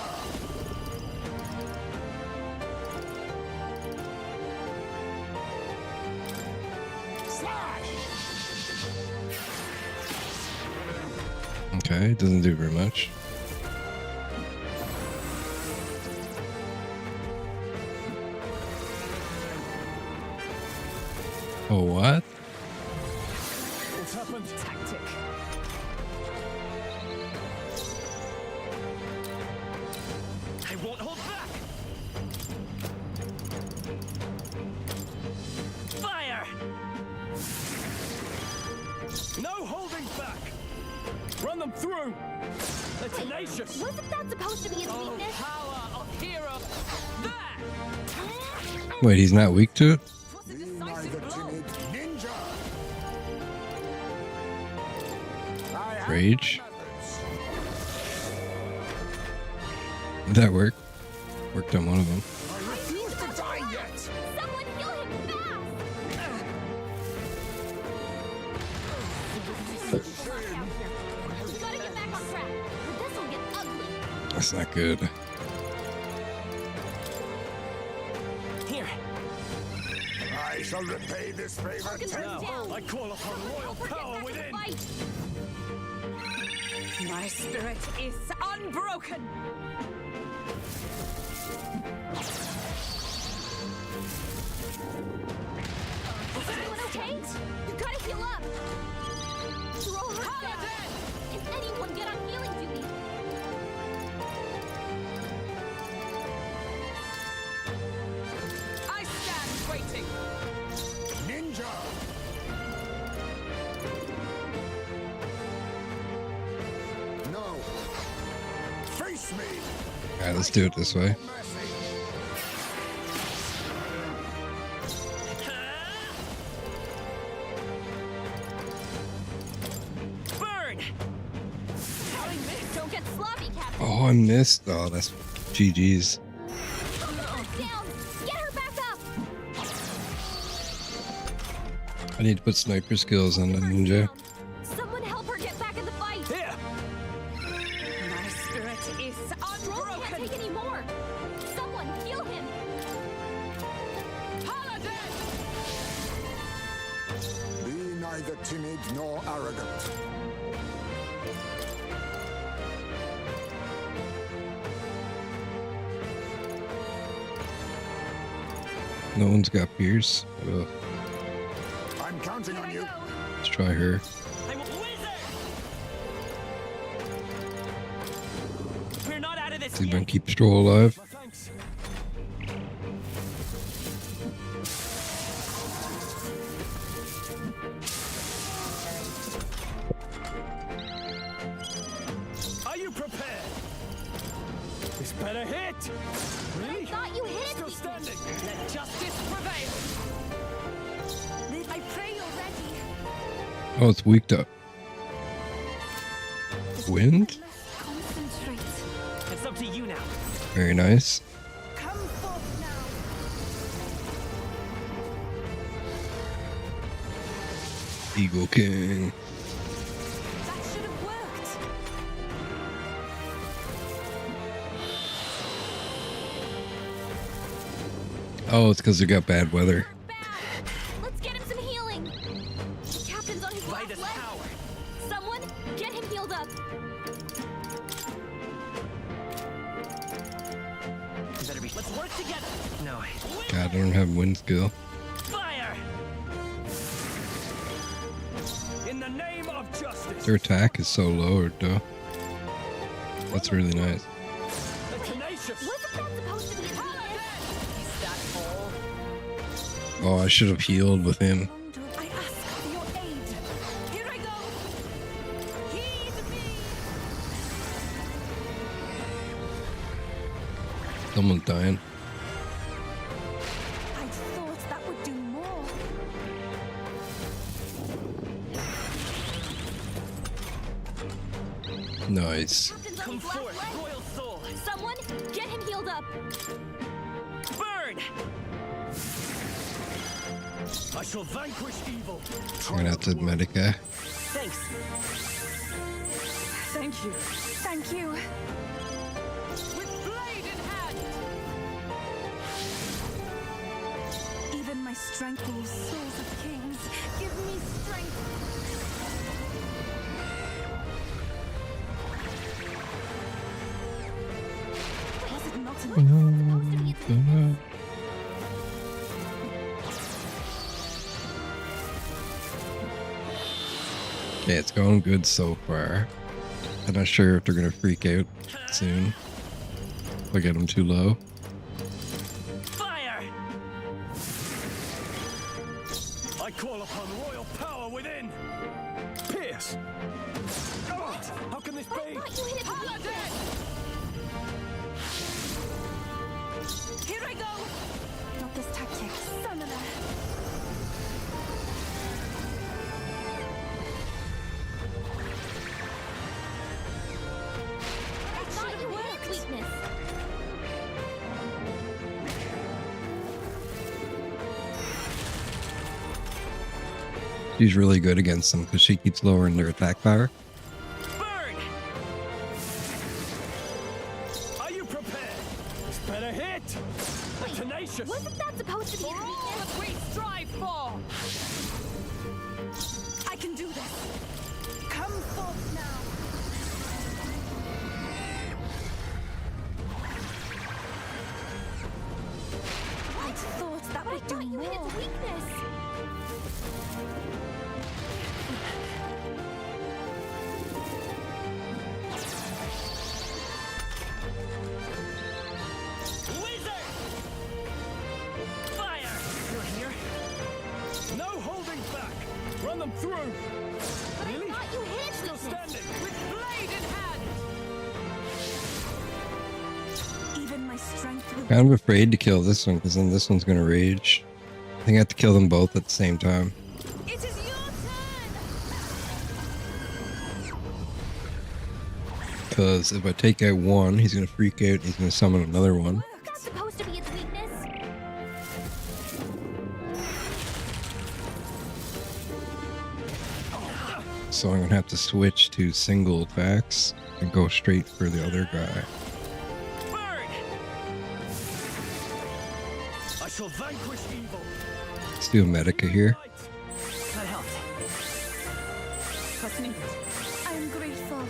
Okay, doesn't do very much. Oh, what? What's happened? Tactic. I won't hold back! Fire! No holding back! Run them through! They're tenacious! Wasn't that supposed to be his Oh, weakness? power of hero! Wait, he's not weak to it? Be neither timid. Ninja! I have Rage? methods. Did that work? Worked on one of them. I refuse to die yet! Someone heal him fast! We gotta get back on track. Or this'll get ugly. That's not good. Here. I shall repay this favor Hawkins tenfold. down. I call upon royal Help her get power back in the within. fight. My spirit is unbroken. Is everyone okay? You gotta heal up. Throw her down. Can anyone get on healing duty? I stand waiting. Ninja! No. Face me! Alright, let's do it this way. Mercy! Burn! Don't get sloppy, Captain. Oh, I missed. Oh, that's GG's. Down. Get her back up. I need to put sniper skills on the ninja. Someone help her get back in the fight. Here! My spirit is Stroll can't unbroken. take any more. Someone heal him. Paladin! Be neither timid nor arrogant. No one's got Pierce. Ugh, I'm counting on you. let's try her. I will wizard! We're not out of this See if I can yet. keep Stroll alive. My thanks. Are you prepared? This better hit! Really? Thought you hit Still me. standing. Let justice prevail. I pray you're ready. Oh, it's weak to wind. Concentrate. It's up to you now. Very nice. Come forth now. Eagle King. That should have worked. Oh, it's because they got bad weather. Bad. Let's get him some healing. The captain's on his Light last us leg. power. Someone get him healed up. You better be. Let's work together. No. God, I don't have wind skill. Fire! In the name of justice. Their attack is so low, though. That's really nice. The tenacious. Wasn't that supposed to be a paladin? Is that all? Oh, I should have healed with him. I ask for your aid. Here I go. Heed me. Someone's dying. I thought that would do more. Nice. Captain's on Come his last forth, leg. royal soul. Someone get him healed up. Burn! I shall vanquish evil. I'm gonna have to medica. Thanks. Thank you. Thank you. With blade in hand. Even my strength goes. Souls of kings, give me strength. Was it not supposed to be Okay, it's going good so far. I'm not sure if they're gonna freak out soon. If I get them too low. Fire! I call upon royal power within. Pierce. Oh, how can this be? I thought you hit it. Paladin! Here I go. Not this tactic. She's really good against them because she keeps lowering their attack power. Burn! Are you prepared? Better hit! Tenacious! Wasn't that supposed to be For a all that we strive for! I can do this. Come forth now. I thought that would do you hit its weakness. Wizard! Fire! You're here? No holding back! Run them through! Really? Thought you hit Still its standing! With blade in hand! Even my strength will. Kind of afraid to kill this one because then this one's gonna rage. I think I have to kill them both at the same time. It is your turn. Because if I take out one, he's gonna freak out and he's gonna summon another one. That's supposed to be its weakness. So I'm gonna have to switch to single attacks and go straight for the other guy. Burn! I shall vanquish evil! Let's do a Medica here. That helped. Trust me. I am grateful.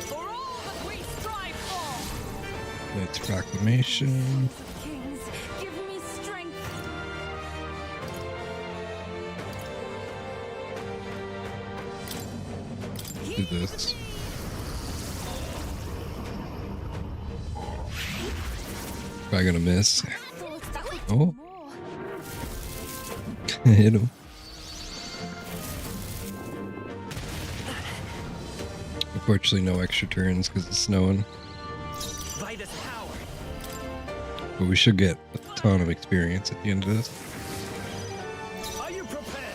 For all that we strive for! That's Proclamation. Kings, give me strength. Do this. Probably gonna miss. Thought that would Oh. do more. Hit him. Unfortunately, no extra turns because it's snowing. Vitus power! But we should get a ton of experience at the end of this. Are you prepared?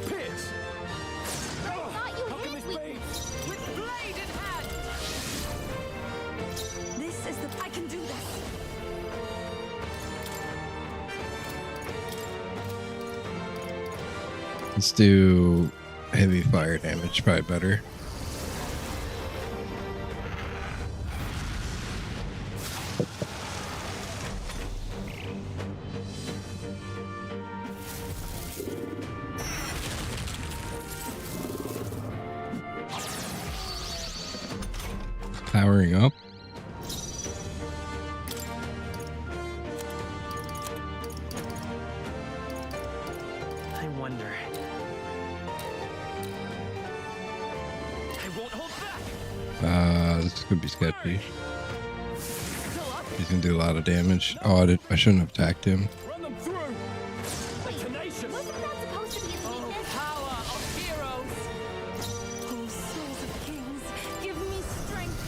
Pierce! Thought you How can hit this its be? weakness. With blade in hand! This is the. I can do this. Let's do heavy fire damage, probably better. Powering up. I wonder. I won't hold back! This could be sketchy. Still up! He's gonna do a lot of damage. Oh, I shouldn't have attacked him. Run them through! Tenacious! Wasn't that supposed to be its Oh, weakness? power of heroes! Oh, souls of kings, give me strength.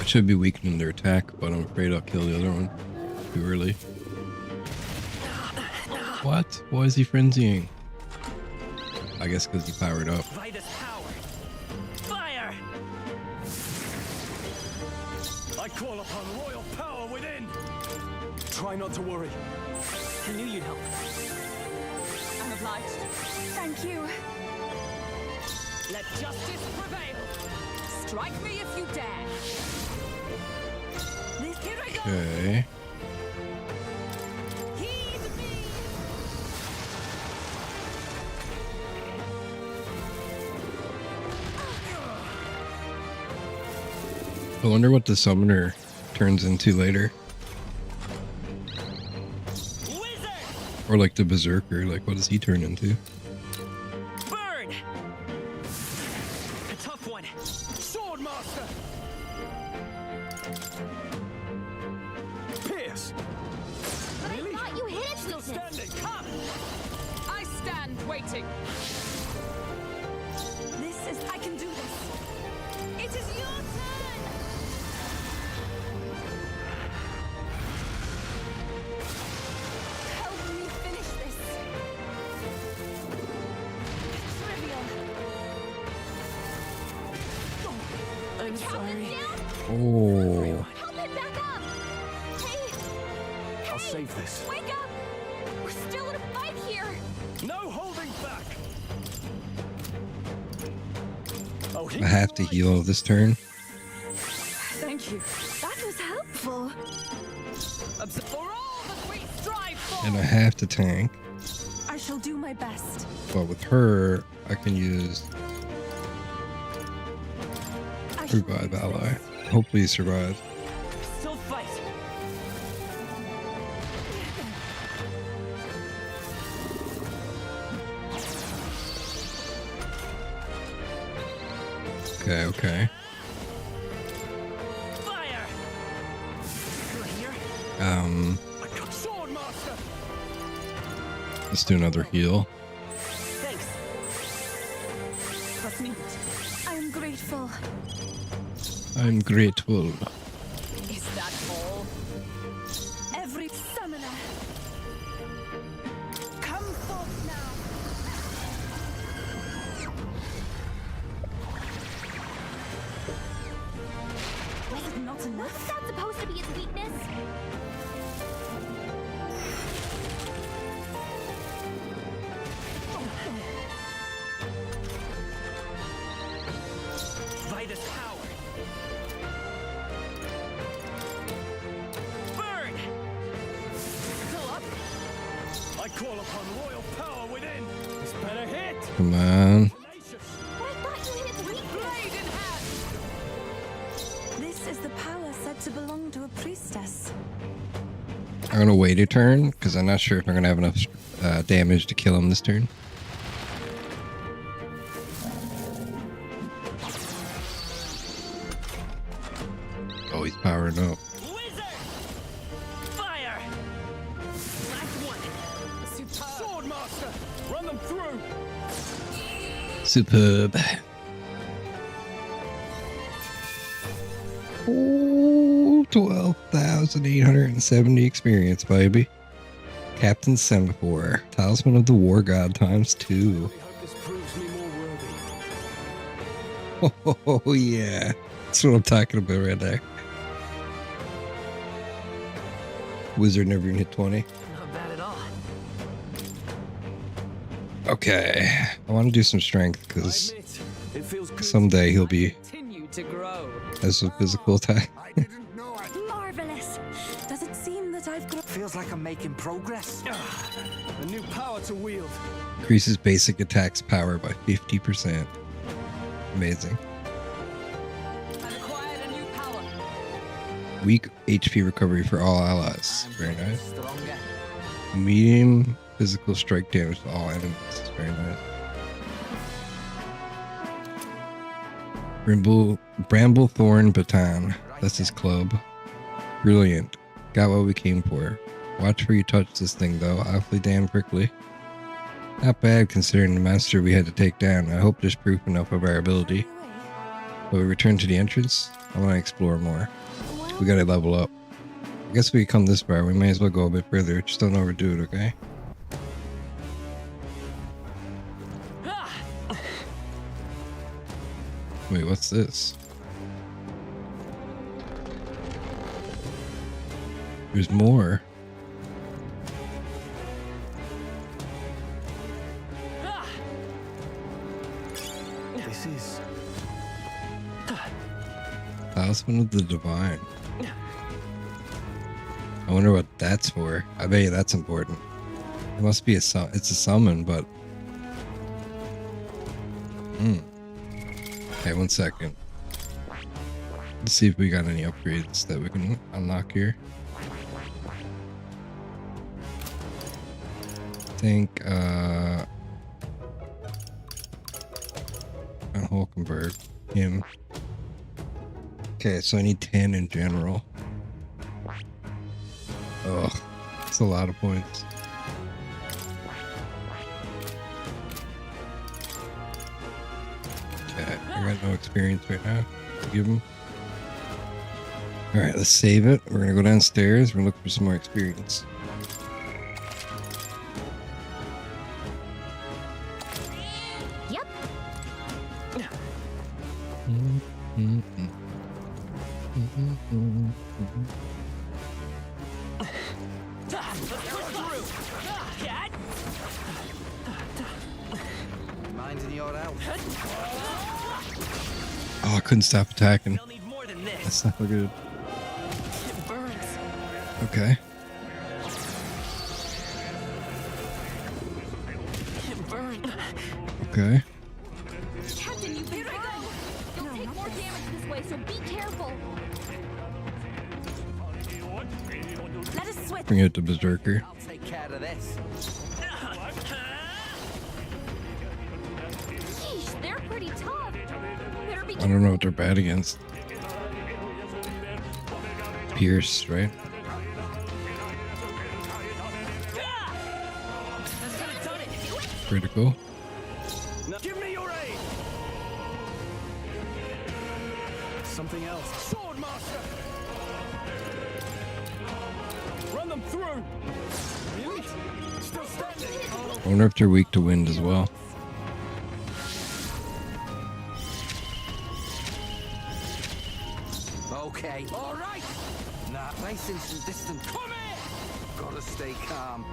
I should be weakening their attack, but I'm afraid I'll kill the other one too early. What? Why is he frenzying? I guess because he powered up. Vitus power! Fire! I call upon royal power within! Try not to worry. I knew you'd help. I'm obliged. Thank you. Let justice prevail! Strike me if you dare! Here I go! Okay. Heed me! I wonder what the summoner turns into later. Wizard! Or like the berserker, like what does he turn into? Burn! A tough one. Swordmaster! Pierce! Really? Thought you hit its Still weakness. standing! Come! I stand waiting. This is. I can do this. It is your turn. Help me finish this. Trivial. I'm sorry. Down. Oh. Help it back up. save this. Wake up! We're still in a fight here! No holding back! Oh, I have to heal this turn, Thank you. That was helpful. For all that we strive for. and I have to tank. I shall do my best. But with her, I can use I shall revive use ally. this. Hopefully, you survive. Still fight. Okay, okay. Fire. You're here. Sword master! Let's do another heal. Thanks. Trust me. I am grateful. I'm grateful. Is that all? Every summoner. Come forth now. Was it not enough? Was that supposed to be its weakness? By this power. Burn. Still up. I call upon royal power within! This better hit! Come on. Tenacious! But I thought you hit its weakness. Blade in hand. This is the power said to belong to a priestess. I'm gonna wait a turn because I'm not sure if I'm gonna have enough damage to kill him this turn. Oh, he's powering up. Wizard. Fire. Last one. Sword master! Run them through! Superb. Oh, 12,870 experience, baby. Captain Semaphore, Talisman of the War God times 2. I hope this proves me more worthy. Oh, yeah. That's what I'm talking about right there. Wizard never even hit 20. Not bad at all. Okay. I want to do some strength because I admit, it feels good. someday he'll be Continue to grow. as a physical attack. I didn't know I... Marvelous. Does it seem that I've grown? Feels like I'm making progress. A new power to wield. Increases basic attacks power by 50%. Amazing. I've acquired a new power. Weak HP recovery for all allies. Very nice. Stronger. Medium physical strike damage to all enemies. Very nice. Bramblethorn Baton. That's his club. Brilliant. Got what we came for. Watch where you touch this thing though. Awfully damn prickly. Not bad considering the monster we had to take down. I hope there's proof enough of our ability. But we return to the entrance. I want to explore more. We gotta level up. I guess we come this far. We may as well go a bit further. Just don't overdo it, okay? Wait, what's this? There's more. This is... Talisman of the Divine. I wonder what that's for. I bet you that's important. It must be it's a summon, but... Okay, 1 second. Let's see if we got any upgrades that we can unlock here. I think, Hulkenberg, him. Okay, so I need 10 in general. Ugh, that's a lot of points. Okay, I got no experience right now to give him. Alright, let's save it. We're gonna go downstairs. We're gonna look for some more experience. Yep. Minding your out. Oh, I couldn't stop attacking. They'll need more than this. That's not good. It burns. Okay. It burns. Okay. Captain, you can go! You'll take more damage this way, so be careful! Let us switch! Bring it to Berserker. I'll take care of this. Sheesh, they're pretty tough! Better be I don't know what they're bad against. Pierce, right? Critical. Now, give me your aid! Something else. Sword Master! Run them through! Really? Still standing? I wonder if they're weak to wind as well. Okay. All right! Nah, placing some distance. Come here! Gotta stay calm.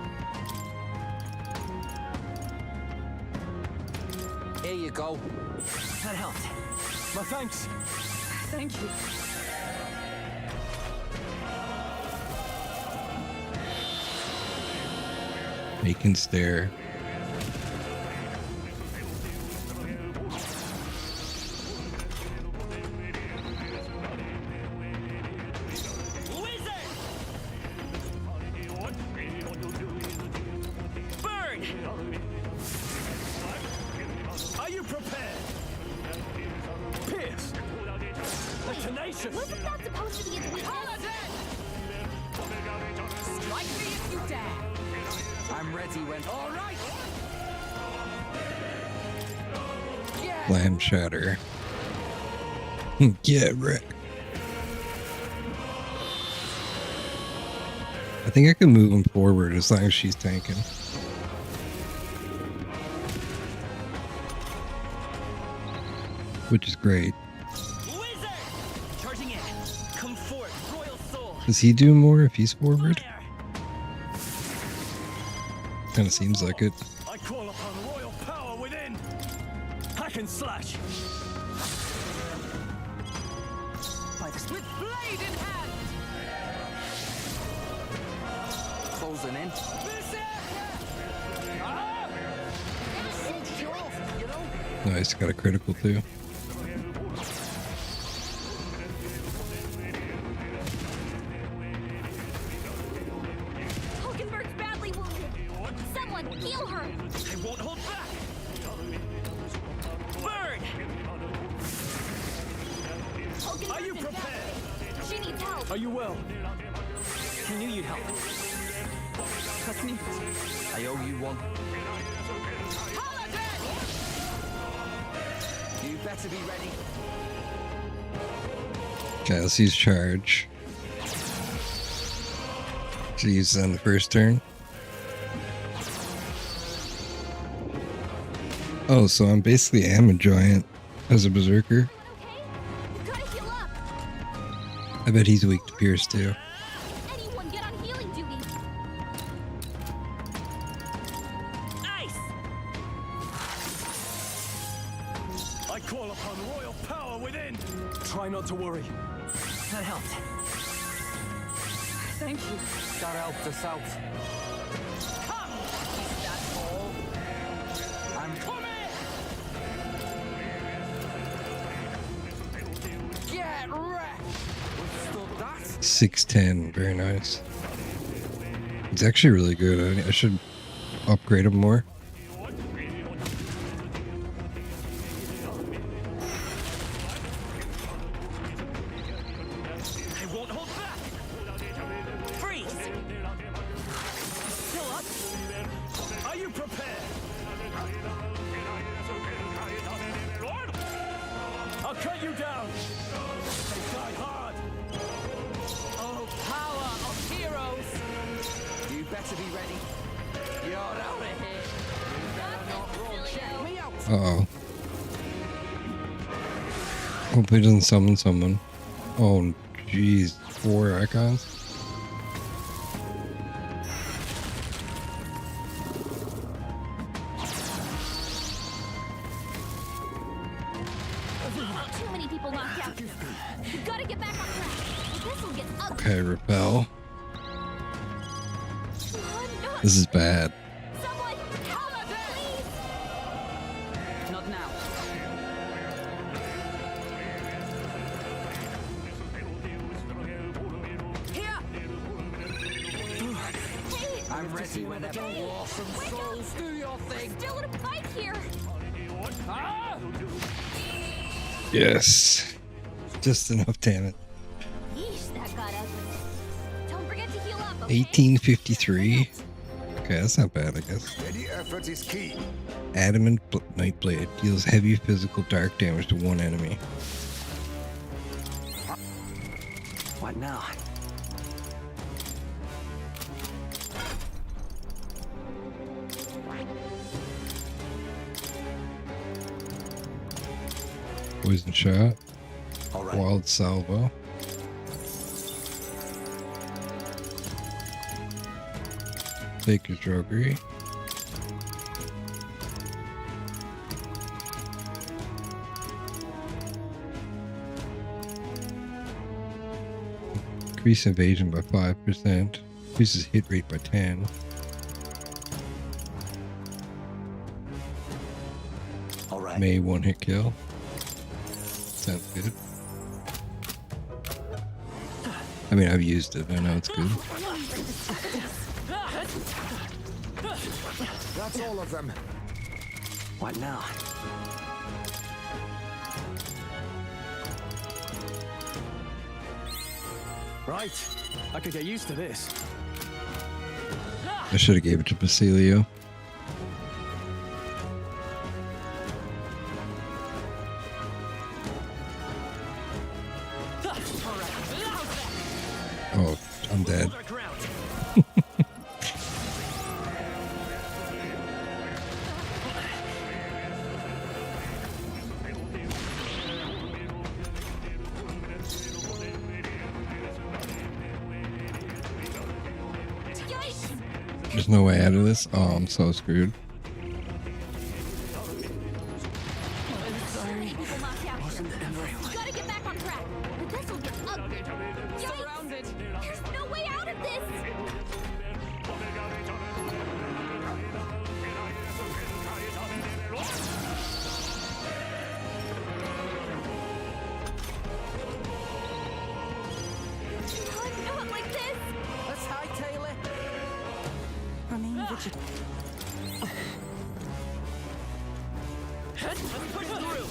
Here you go. That helped. My thanks. Thank you. Making stare. Burn! Are you prepared? Pierce! The tenacious! Wasn't that supposed to be its weakness? Strike me if you dare. I'm ready when. All right! Slam shatter. Get wrecked. I think I can move him forward as long as she's tanking. Which is great. Wizard! Charging in. Come forth, royal soul. Does he do more if he's forward? Fire! Kind of seems like it. I call upon royal power within! Hack and slash! By the with blade in hand. Closing in. Nice, got a critical too. Hulkenberg's badly wounded! Someone, heal her! I won't hold back. Burn! Hulkenberg's Are you infected. prepared? She needs help! Are you well? I knew you'd help. Trust me. I owe you one. You better be ready. Okay, let's use charge. Should use it on the first turn. Oh, so I'm basically am a giant as a berserker. Okay? We've gotta heal up! I bet he's weak to pierce too. Anyone get on healing duty! Ice! I call upon royal power within! Try not to worry. That helped. Thank you. That helped us out. Come! That all? I'm Come here! Get wrecked! Withstood that? 610, very nice. He's actually really good. I should upgrade him more. I won't hold back! Freeze! Still up? Are you prepared? I'll cut you down! They die hard! Oh, power of heroes! You better be ready. You're out of here. You better not roll. Check me out. Uh-oh. Hopefully it doesn't summon someone. Oh, jeez. 4 icons? people knocked out. You gotta get back on track. This'll get ugly. Okay, repel. Oh, This is bad. someone, help, please. Not now. Here! Hey, I'm ready whenever awesome souls do your thing. still in a fight here. Ah! Yes. Just enough, damn it. Yeesh, that got ugly. Don't forget to heal up, okay? 1853. Okay, that's not bad, I guess. Steady effort is key. Adamant Nightblade deals heavy physical dark damage to one enemy. What now? Poison shot. All right. Wild salvo. Baker's Roguery. Increase evasion by 5%. Increases hit rate by 10. All right. May one hit kill. Sounds good. I mean, I've used it. I know it's good. That's all of them. What now? Right. I could get used to this. I should have gave it to Basilio. Oh, I'm dead. There's no way out of this. Oh, I'm so screwed. People knocked out here. You gotta get back on track. Or this'll get ugly. Surrounded. Yikes! There's no way out of this. Oh, not like this. Let's hightail it. Remain vigilant. Let's push through.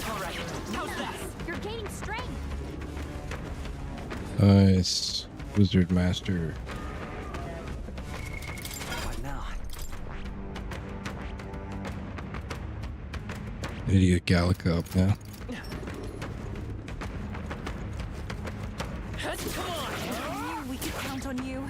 All right. How's that? You're gaining strength. Nice. Wizard Master. What now? Idiot Gallica up now. Come on. I knew we could count on you.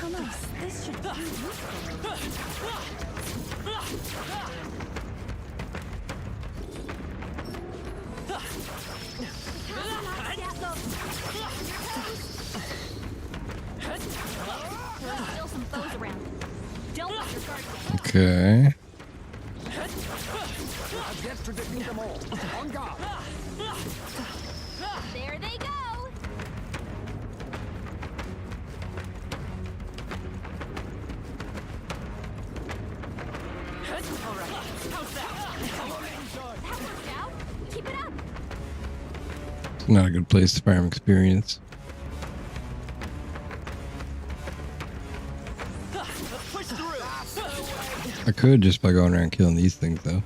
Thomas, this should be useful. There are still some foes around. Don't let your guard down. Okay. Against to defeat them all. On guard. There they go. All right. How's that? That worked out. Keep it up. It's not a good place to farm experience. Push through. I could just by going around killing these things though.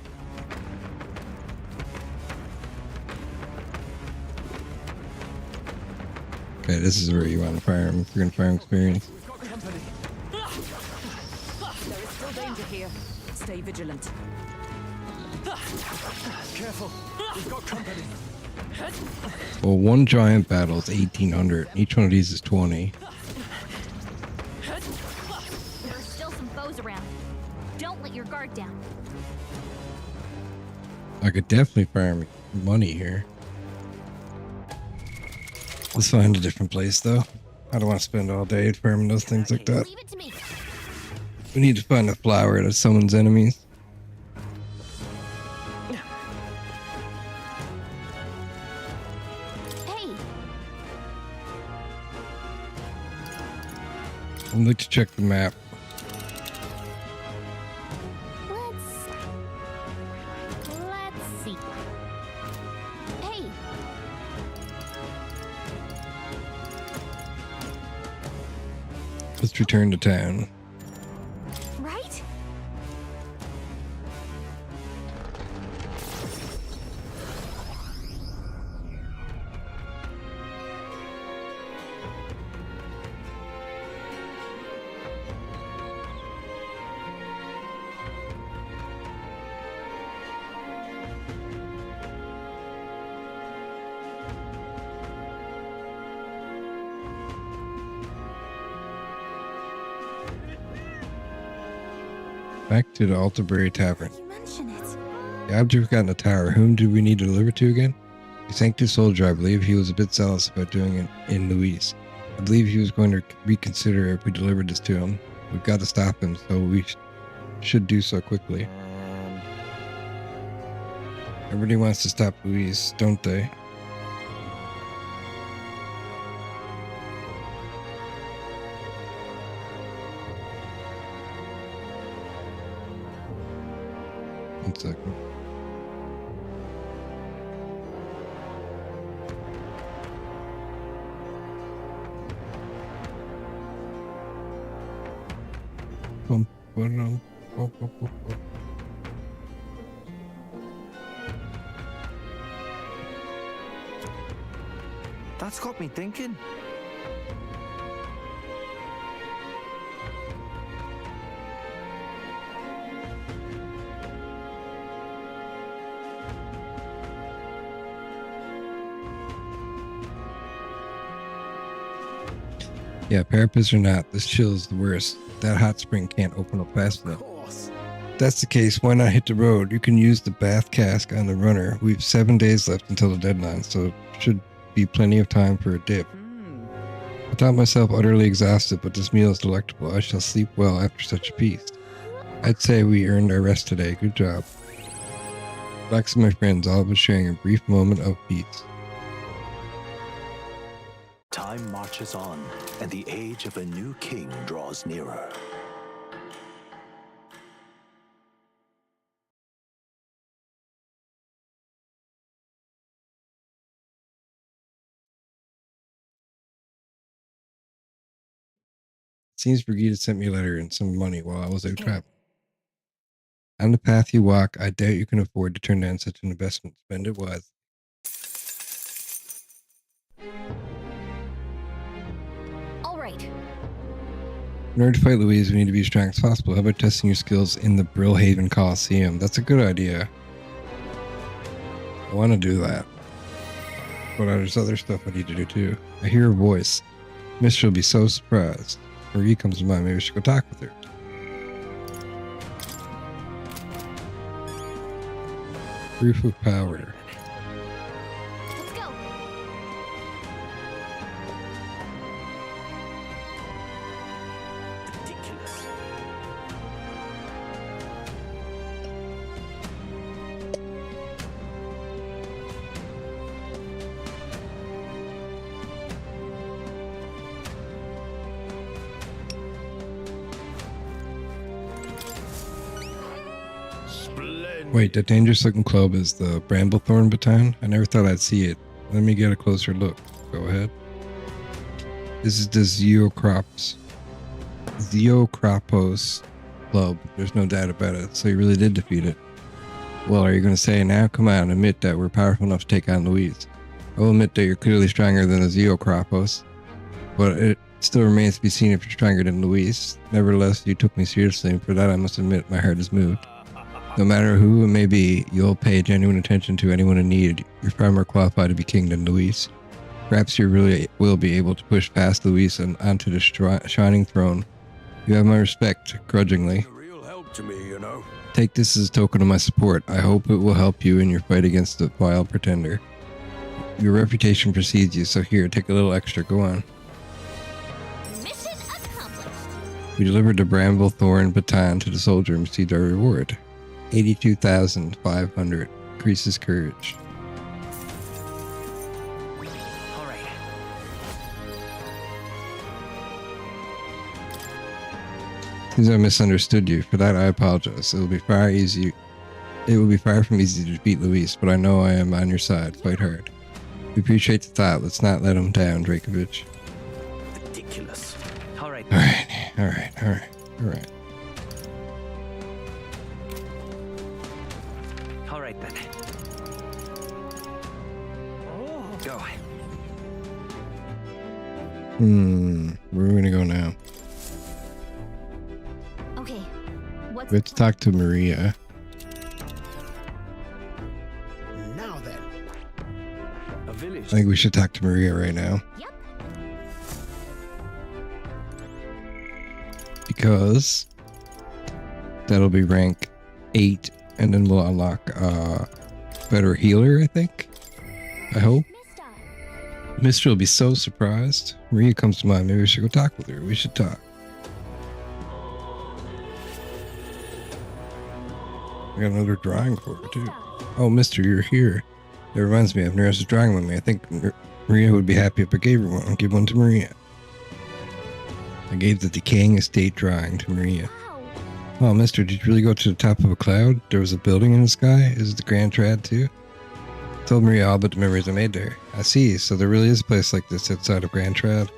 Okay, this is where you want to farm if you're gonna farm experience. We've got company. There is still danger here. Stay vigilant. Careful. We've got company. Well, one giant battle is 1800. Each one of these is 20. There are still some foes around. Don't let your guard down. I could definitely farm money here. Let's find a different place, though. I don't want to spend all day farming those things like that. Leave it to me. We need to find a flower that summons enemies. Hey, I'd like to check the map. let's see. Hey, Let's return to town. right? Back to the Altabury Tavern. You mention it. The object got in the tower. Whom do we need to deliver to again? The sanctus soldier. I believe he was a bit zealous about doing it in Luis. I believe he was going to reconsider if we delivered this to him. We've got to stop him, so we should do so quickly. Everybody wants to stop Luis, don't they? One second. That's got me thinking. Yeah, parapets or not, this chill is the worst. That hot spring can't open up fast enough. If that's the case, why not hit the road? You can use the bath cask on the runner. We've 7 days left until the deadline, so should be plenty of time for a dip. I thought myself utterly exhausted, but this meal is delectable. I shall sleep well after such a feast. I'd say we earned our rest today. Good job. Relax, my friends, all but sharing a brief moment of peace. Time marches on, and the age of a new king draws nearer. Seems Brigida sent me a letter and some money while I was out traveling. On the path you walk, I doubt you can afford to turn down such an investment. Spend it wisely. All right. In order to fight Louise, we need to be as strong as possible. How about testing your skills in the Brillhaven Coliseum? That's a good idea. I want to do that. But there's other stuff I need to do too. I hear a voice. Mister will be so surprised. Marie comes to mind. Maybe we should go talk with her. Proof of power. Let's go. Ridiculous. Wait, that dangerous looking club is the Bramblethorn baton? I never thought I'd see it. Let me get a closer look. Go ahead. This is the Zeocropos club. There's no doubt about it. So you really did defeat it. Well, are you going to say now? Come on, admit that we're powerful enough to take on Louise. I will admit that you're clearly stronger than the Zeocropos, but it still remains to be seen if you're stronger than Louise. Nevertheless, you took me seriously, and for that I must admit my heart is moved. No matter who it may be, you'll pay genuine attention to anyone in need. You're far more qualified to be king than Luis. Perhaps you really will be able to push past Luis and onto the shining throne. You have my respect, grudgingly. A real help to me, you know. Take this as a token of my support. I hope it will help you in your fight against the vile pretender. Your reputation precedes you, so here, take a little extra. Go on. Mission accomplished. We delivered the bramble thorn baton to the soldier and received our reward. 82,500. Increases courage. All right. Seems I misunderstood you. For that, I apologize. It will be far from easy to defeat Luis, but I know I am on your side. Fight hard. We appreciate the thought. Let's not let him down, Drakoviche. Ridiculous. All right. Alright. All right then. Go. Where are we gonna go now? Okay, what's We have to talk to Maria. Now then. A village. I think we should talk to Maria right now. Yep. Because that'll be rank 8, and then we'll unlock better healer, I think. I hope. Mister will be so surprised. Maria comes to mind. Maybe we should go talk with her. We should talk. I got another drawing for her, too. Oh, Mister, you're here. That reminds me, I've Nereus' drawing with me. I think Maria would be happy if I gave her one. I'll give one to Maria. I gave the decaying estate drawing to Maria. Oh, Mister, did you really go to the top of a cloud? There was a building in the sky? Is it the Grand Trad, too? I told Maria all about the memories I made there. I see, so there really is a place like this outside of Grand Trad.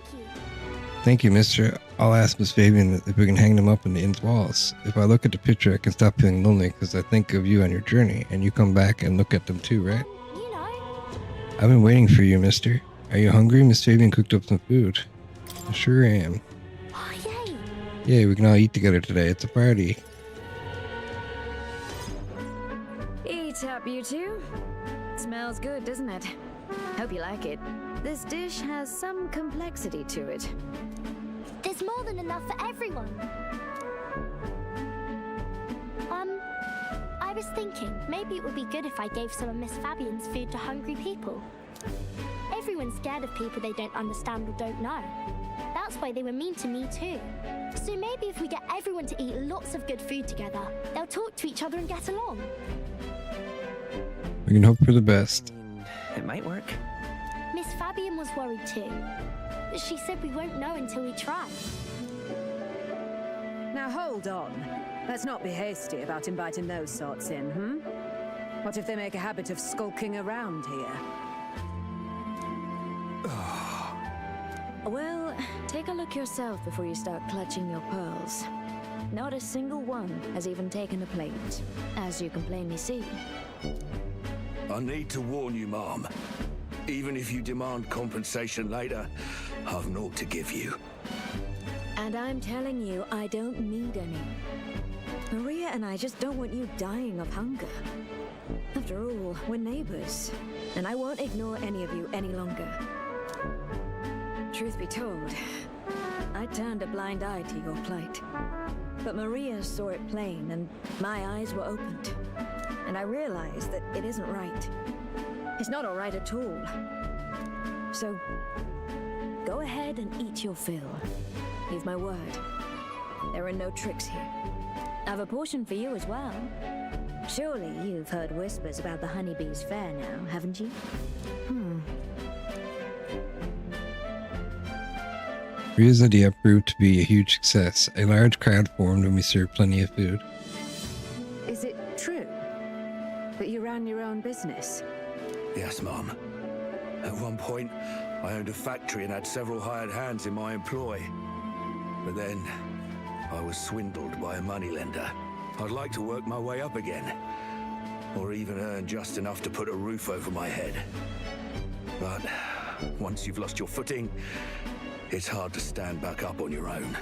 Thank you, Mister. I'll ask Miss Fabian if we can hang them up in the inn's walls. If I look at the picture, I can stop feeling lonely because I think of you on your journey, and you come back and look at them too, right? You know. I've been waiting for you, Mister. Are you hungry? Miss Fabian cooked up some food. I sure am. Oh, yay. Yay, we can all eat together today. It's a party. Eat up, you two. Smells good, doesn't it? Hope you like it. This dish has some complexity to it. There's more than enough for everyone. I was thinking maybe it would be good if I gave some of Miss Fabian's food to hungry people. Everyone's scared of people they don't understand or don't know. That's why they were mean to me too. So maybe if we get everyone to eat lots of good food together, they'll talk to each other and get along. We can hope for the best. It might work. Miss Fabian was worried too. But she said we won't know until we try. Now hold on. Let's not be hasty about inviting those sorts in, What if they make a habit of skulking around here? Well, take a look yourself before you start clutching your pearls. Not a single one has even taken a plate, as you can plainly see. I need to warn you, Mom. Even if you demand compensation later, I've naught to give you. And I'm telling you, I don't need any. Maria and I just don't want you dying of hunger. After all, we're neighbors, and I won't ignore any of you any longer. Truth be told, I turned a blind eye to your plight. But Maria saw it plain, and my eyes were opened. And I realized that it isn't right. It's not all right at all. So, go ahead and eat your fill. You've my word. There are no tricks here. I've a portion for you as well. Surely you've heard whispers about the honeybees fair now, haven't you? Maria's idea proved to be a huge success. A large crowd formed when we served plenty of food. Is it true that you ran your own business? Yes, Mom. At one point, I owned a factory and had several hired hands in my employ. But then, I was swindled by a moneylender. I'd like to work my way up again, or even earn just enough to put a roof over my head. But once you've lost your footing, it's hard to stand back up on your own.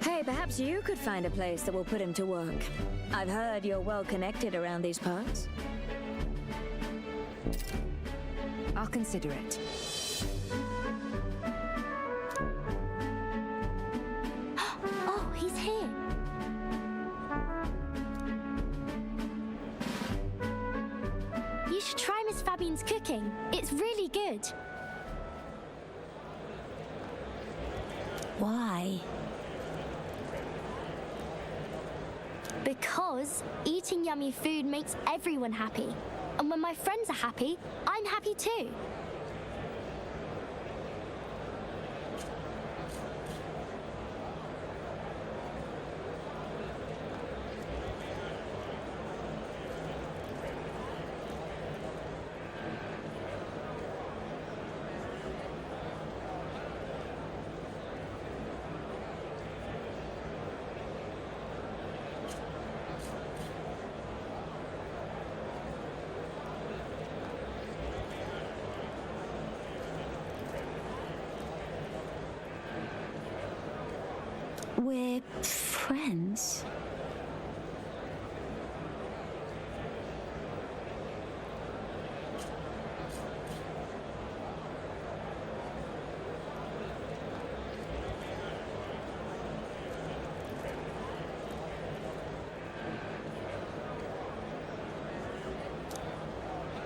Hey, perhaps you could find a place that will put him to work. I've heard you're well connected around these parts. I'll consider it. Oh, he's here. cooking. It's really good. Why? Because eating yummy food makes everyone happy. And when my friends are happy, I'm happy too. We're friends.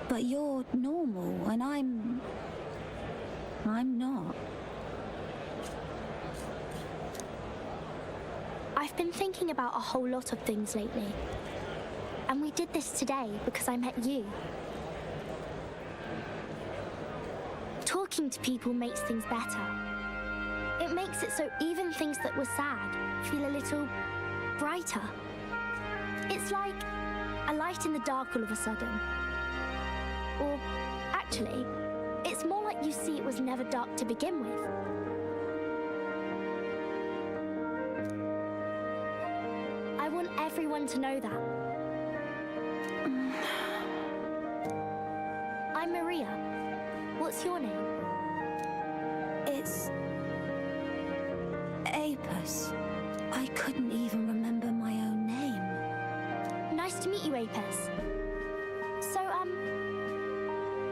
But you're normal, and I'm not. I've been thinking about a whole lot of things lately. And we did this today because I met you. Talking to people makes things better. It makes it so even things that were sad feel a little brighter. It's like a light in the dark all of a sudden. Or actually, it's more like you see it was never dark to begin with. I want everyone to know that. I'm Maria. What's your name? It's Apis. I couldn't even remember my own name. Nice to meet you, Apis. So,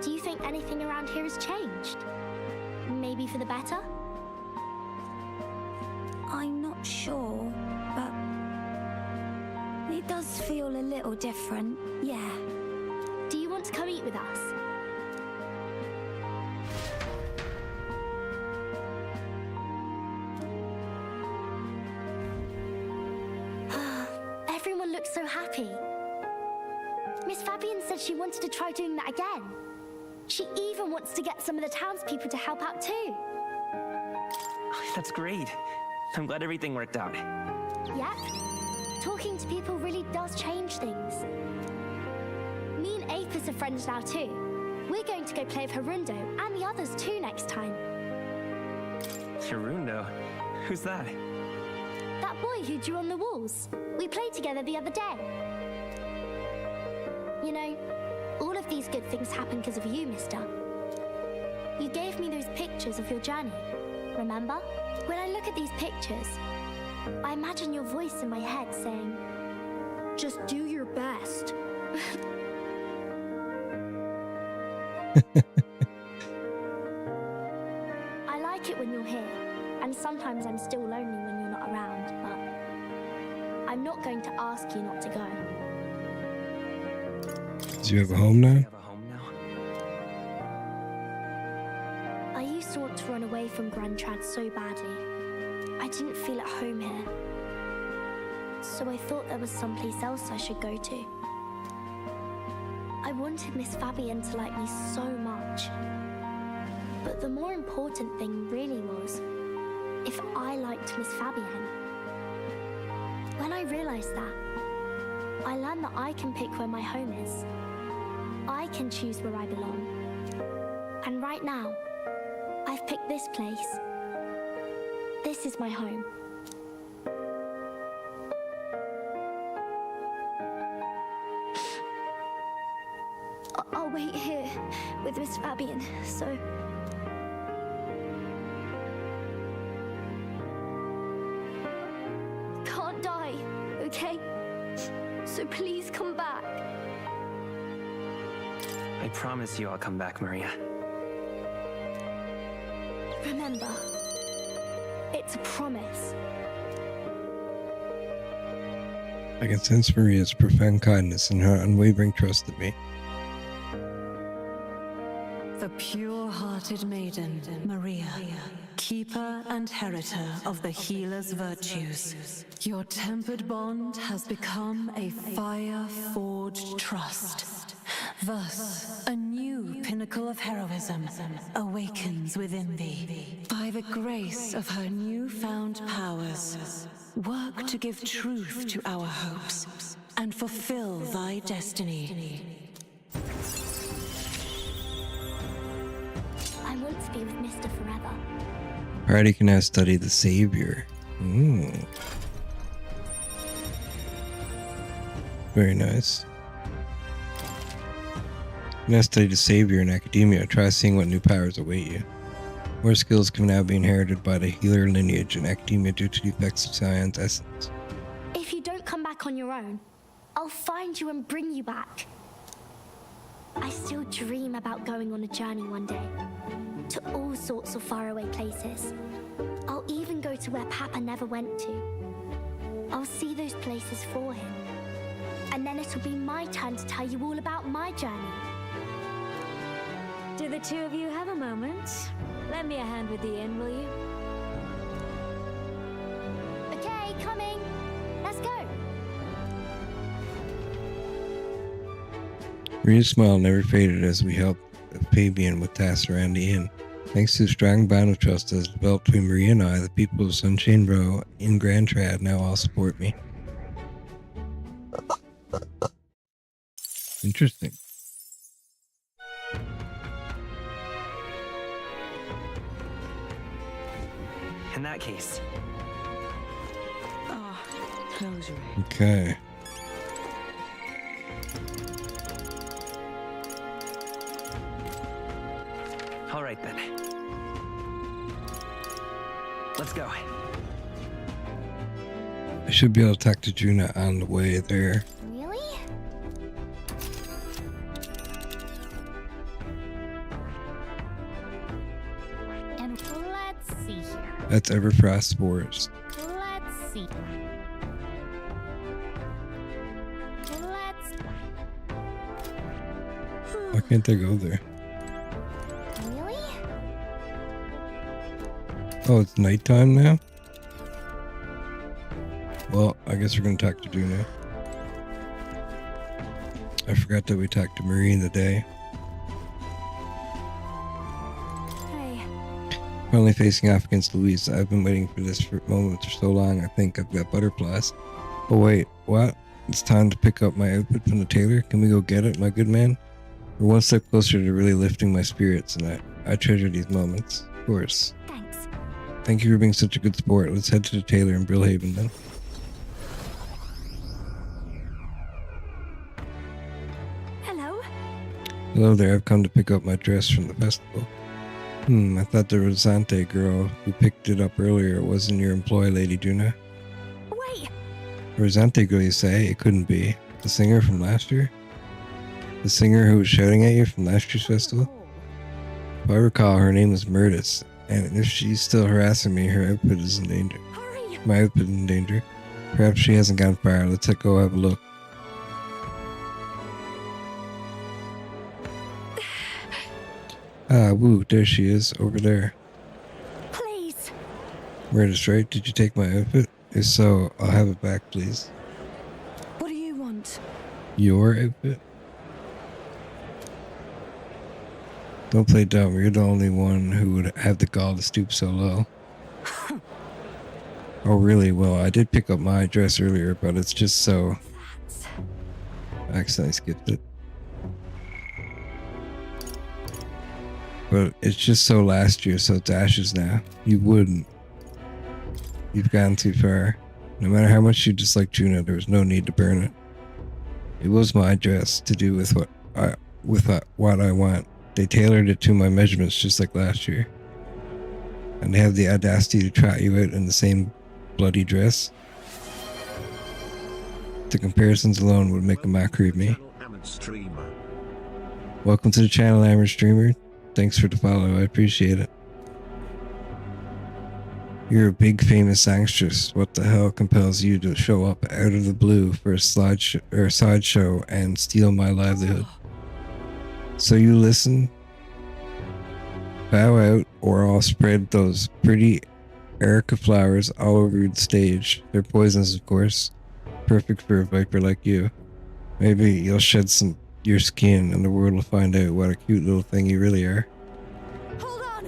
do you think anything around here has changed? Maybe for the better? I'm not sure, but it does feel a little different, yeah. Do you want to come eat with us? Everyone looks so happy. Miss Fabian said she wanted to try doing that again. She even wants to get some of the townspeople to help out too. That's great. I'm glad everything worked out. Yep. Talking to people really does change things. Me and Apis are friends now too. We're going to go play with Harundo and the others too next time. Harundo? Who's that? That boy who drew on the walls. We played together the other day. You know, all of these good things happen because of you, mister. You gave me those pictures of your journey, remember? When I look at these pictures, I imagine your voice in my head saying, just do your best. I like it when you're here, and sometimes I'm still lonely when you're not around, but I'm not going to ask you not to go. Do you have a home now? You have a home now? I used to want to run away from Grand Trad so badly. I didn't feel at home here. So I thought there was someplace else I should go to. I wanted Miss Fabian to like me so much. But the more important thing really was if I liked Miss Fabian. When I realized that, I learned that I can pick where my home is. I can choose where I belong. And right now, I've picked this place. This is my home. I'll wait here with Miss Fabian, so... Can't die, okay? So please come back. I promise you I'll come back, Maria. Remember, it's a promise. I can sense Maria's profound kindness and her unwavering trust in me. hearted maiden, Maria, keeper and heritor of the healer's virtues. Your tempered bond has become a fire-forged trust. Thus, a new pinnacle of heroism awakens within thee. By the grace of her newfound powers, work to give truth to our hopes and fulfill thy destiny. I want to be with Mr. Forever. Party can now study the Savior. Ooh. Very nice. Now study the Savior in academia. Try seeing what new powers await you. More skills can now be inherited by the healer lineage in academia due to the effects of Scion's essence. If you don't come back on your own, I'll find you and bring you back. I still dream about going on a journey one day, to all sorts of faraway places. I'll even go to where Papa never went to. I'll see those places for him. And then it'll be my turn to tell you all about my journey. Do the two of you have a moment? Lend me a hand with the inn, will you? Okay, coming. Let's go. Maria's smile never faded as we helped Fabian with tasks around the inn. Thanks to the strong bond of trust that has developed between Maria and I, the people of Sunshine Row in Grand Trad now all support me. Interesting. In that case. Ah, close your eyes. Okay. All right then. Let's go. I should be able to talk to Juna on the way there. Really? And let's see here. That's Everfrost Spores. Let's see. Let's. Why can't I go there? Really? Oh, it's nighttime now? Well, I guess we're gonna talk to Juna. I forgot that we talked to Marie in the day. Hey. Finally facing off against Louise. I've been waiting for this moment for so long. I think I've got butterflies. Oh wait, what? It's time to pick up my outfit from the tailor. Can we go get it, my good man? We're one step closer to really lifting my spirits, and I treasure these moments. Of course. Thanks. Thank you for being such a good sport. Let's head to the tailor in Brillhaven then. Hello. Hello there, I've come to pick up my dress from the festival. I thought the Rosante girl who picked it up earlier wasn't your employee, Lady Juna. Wait. The Rosante girl, you say? It couldn't be. The singer from last year? The singer who was shouting at you from last year's festival? If I recall, her name was Murtis, and if she's still harassing me, her outfit is in danger. Hurry. My outfit is in danger. Perhaps she hasn't gone far. Let's go have a look. Ah, woo, there she is, over there. Please. Murtis, right? Did you take my outfit? If so, I'll have it back, please. What do you want? Your outfit? Don't play dumb. You're the only one who would have the gall to stoop so low. Oh, really? Well, I did pick up my dress earlier, but it's just so... I accidentally skipped it. But it's just so last year, so it's ashes now. You wouldn't. You've gone too far. No matter how much you dislike Juna, there was no need to burn it. It was my dress to do with what I want. They tailored it to my measurements just like last year. And they have the audacity to trot you out in the same bloody dress. The comparisons alone would make a mockery of me. Welcome to the channel, Amateur Streamer. Thanks for the follow, I appreciate it. You're a big famous songstress. What the hell compels you to show up out of the blue for a sideshow and steal my livelihood? So you listen? bow out or I'll spread those pretty Erica flowers all over the stage. They're poisonous, of course. Perfect for a viper like you. Maybe you'll shed your skin and the world will find out what a cute little thing you really are. Hold on!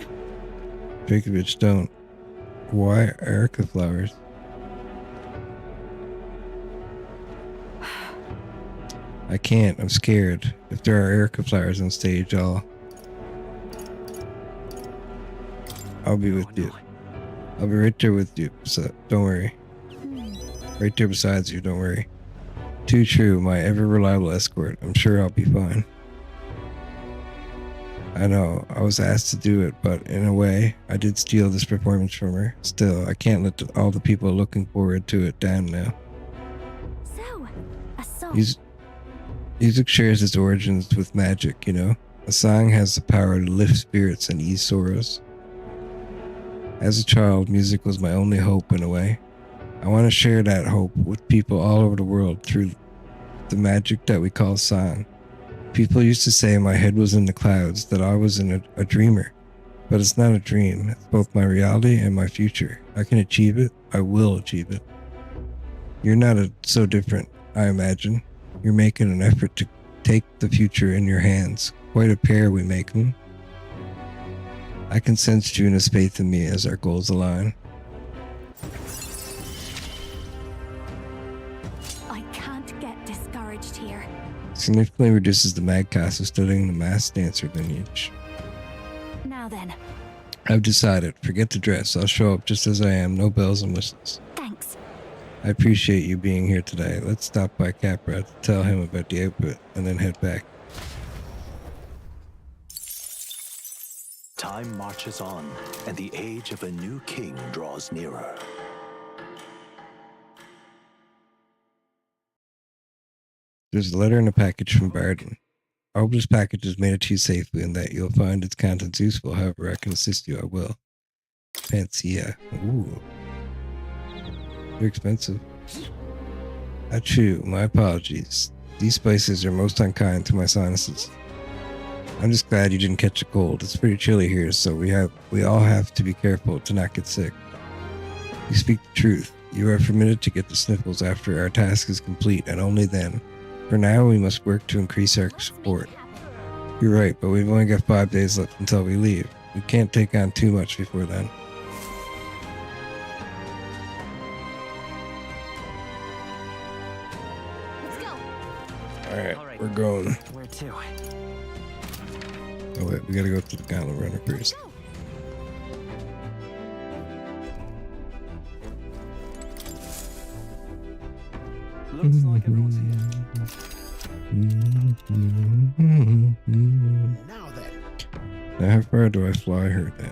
Drakoviche, don't. Why Erica flowers? I can't. I'm scared. If there are Erica flowers on stage, I'll be with you. I'll be right there with you. So don't worry. Right there beside you. Don't worry. Too true. My ever reliable escort. I'm sure I'll be fine. I know. I was asked to do it, but in a way, I did steal this performance from her. Still, I can't let all the people looking forward to it down now. So, a song. Music shares its origins with magic, you know? A song has the power to lift spirits and ease sorrows. As a child, music was my only hope in a way. I want to share that hope with people all over the world through the magic that we call song. People used to say my head was in the clouds, that I was a dreamer. But it's not a dream. It's both my reality and my future. I can achieve it. I will achieve it. You're not so different, I imagine. You're making an effort to take the future in your hands. Quite a pair we make, hmm? I can sense Juna's faith in me as our goals align. I can't get discouraged here. Significantly reduces the mad cost of studying the masked dancer lineage. Now then. I've decided. Forget the dress. I'll show up just as I am. No bells and whistles. Thanks. I appreciate you being here today. Let's stop by Capra to tell him about the output and then head back. Time marches on, and the age of a new king draws nearer. There's a letter in a package from Barden. I hope this package has made it to you safely and that you'll find its contents useful. However, I can assist you. I will. Panacea. Ooh. They're expensive. Achoo. My apologies. These spices are most unkind to my sinuses. I'm just glad you didn't catch a cold. It's pretty chilly here, so we all have to be careful to not get sick. You speak the truth. You are permitted to get the sniffles after our task is complete, and only then. For now, we must work to increase our support. You're right, but we've only got 5 days left until we leave. We can't take on too much before then. Let's go. Alright, we're going. Where to? Oh wait, we gotta go to the Gauntlet Runner first. Looks like everyone's here. Now then. Now how far do I fly her then?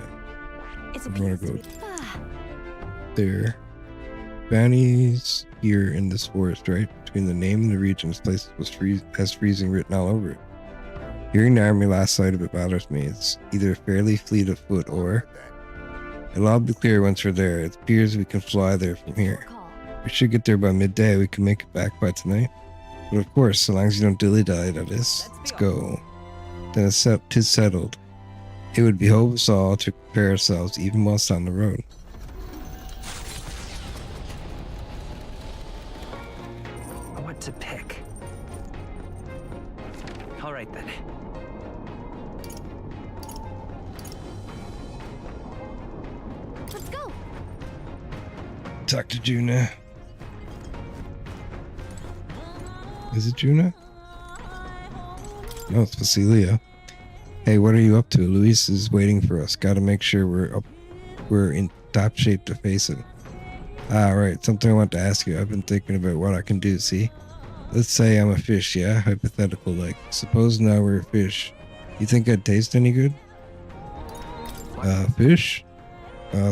It's I'm gonna go Ah, there. Bounties here in this forest, right? Between the name and the region, this place has freezing written all over it. Hearing the army last sight of it bothers me. It's either fairly fleet of foot or... It'll all be clear once we're there. It appears we can fly there from here. We should get there by midday. We can make it back by tonight. But of course, so long as you don't dilly-dally, that is. Let's go. Then it's tis settled. It would behove us all to prepare ourselves even whilst on the road. What to pick? All right then. let's go. Talk to Juna. Is it Juna? No, it's Vasilia. Hey, what are you up to? Luis is waiting for us. Gotta make sure we're in top shape to face him. Ah, right. Something I want to ask you. I've been thinking about what I can do, see? Let's say I'm a fish, yeah? Hypothetical, like. Suppose now we're a fish. You think I'd taste any good? Fish?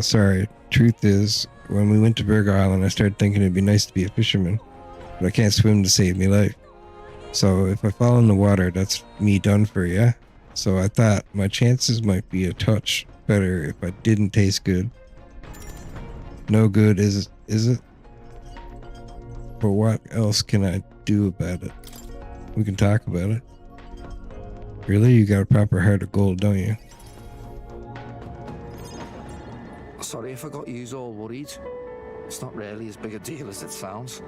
Sorry. Truth is, when we went to Burger Island, I started thinking it'd be nice to be a fisherman. But I can't swim to save me life. So if I fall in the water, that's me done for, yeah? So I thought my chances might be a touch better if I didn't taste good. No good, is it? But what else can I do about it? We can talk about it. Really? You got a proper heart of gold, don't you? Sorry if I got you all worried. It's not really as big a deal as it sounds.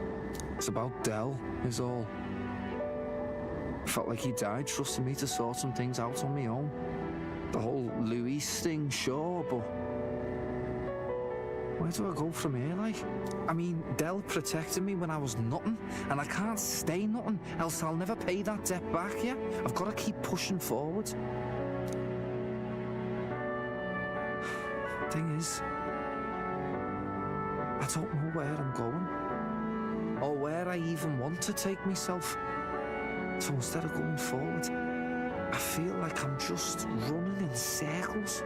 It's about Del, is all. Felt like he died trusting me to sort some things out on my own. The whole Luis thing, sure, but where do I go from here, like? I mean, Del protected me when I was nothing, and I can't stay nothing, else I'll never pay that debt back, yeah? I've got to keep pushing forward. Thing is, I don't know where I'm going, or where I even want to take myself. So instead of going forward, I feel like I'm just running in circles.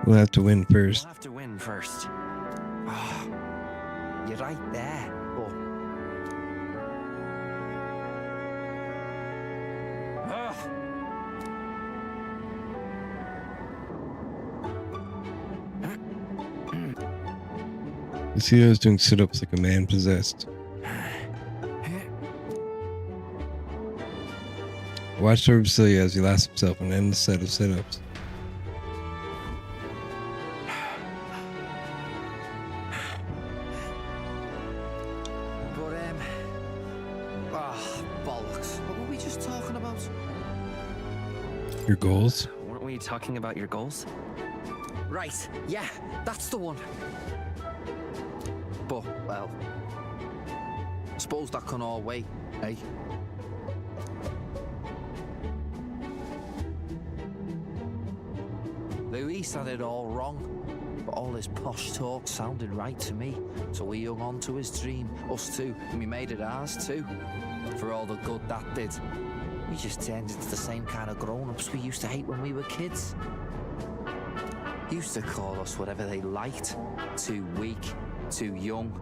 We'll have to win first. We'll have to win first. Oh, you're right there, but... Lucio's doing sit-ups like a man possessed. Watch over Basilia as he laughs himself an endless set of sit-ups. Bollocks. What were we just talking about? Your goals? Weren't we talking about your goals? Right, yeah, that's the one. But, well, I suppose that can all wait, eh? Luis had it all wrong, but all his posh talk sounded right to me. So we hung on to his dream, us two, and we made it ours too. For all the good that did. We just turned into the same kind of grown-ups we used to hate when we were kids. Used to call us whatever they liked. Too weak, too young,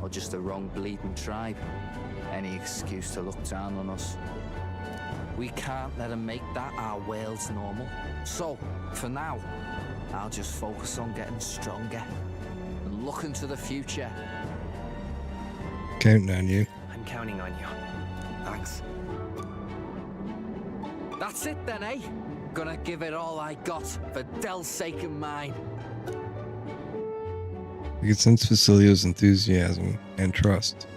or just the wrong bleeding tribe. Any excuse to look down on us. We can't let them make that our world's normal. So, for now, I'll just focus on getting stronger and looking to the future. Counting on you. I'm counting on you. Thanks. That's it then, eh? Gonna give it all I got for Del's sake and mine. You can sense Basilio's enthusiasm and trust.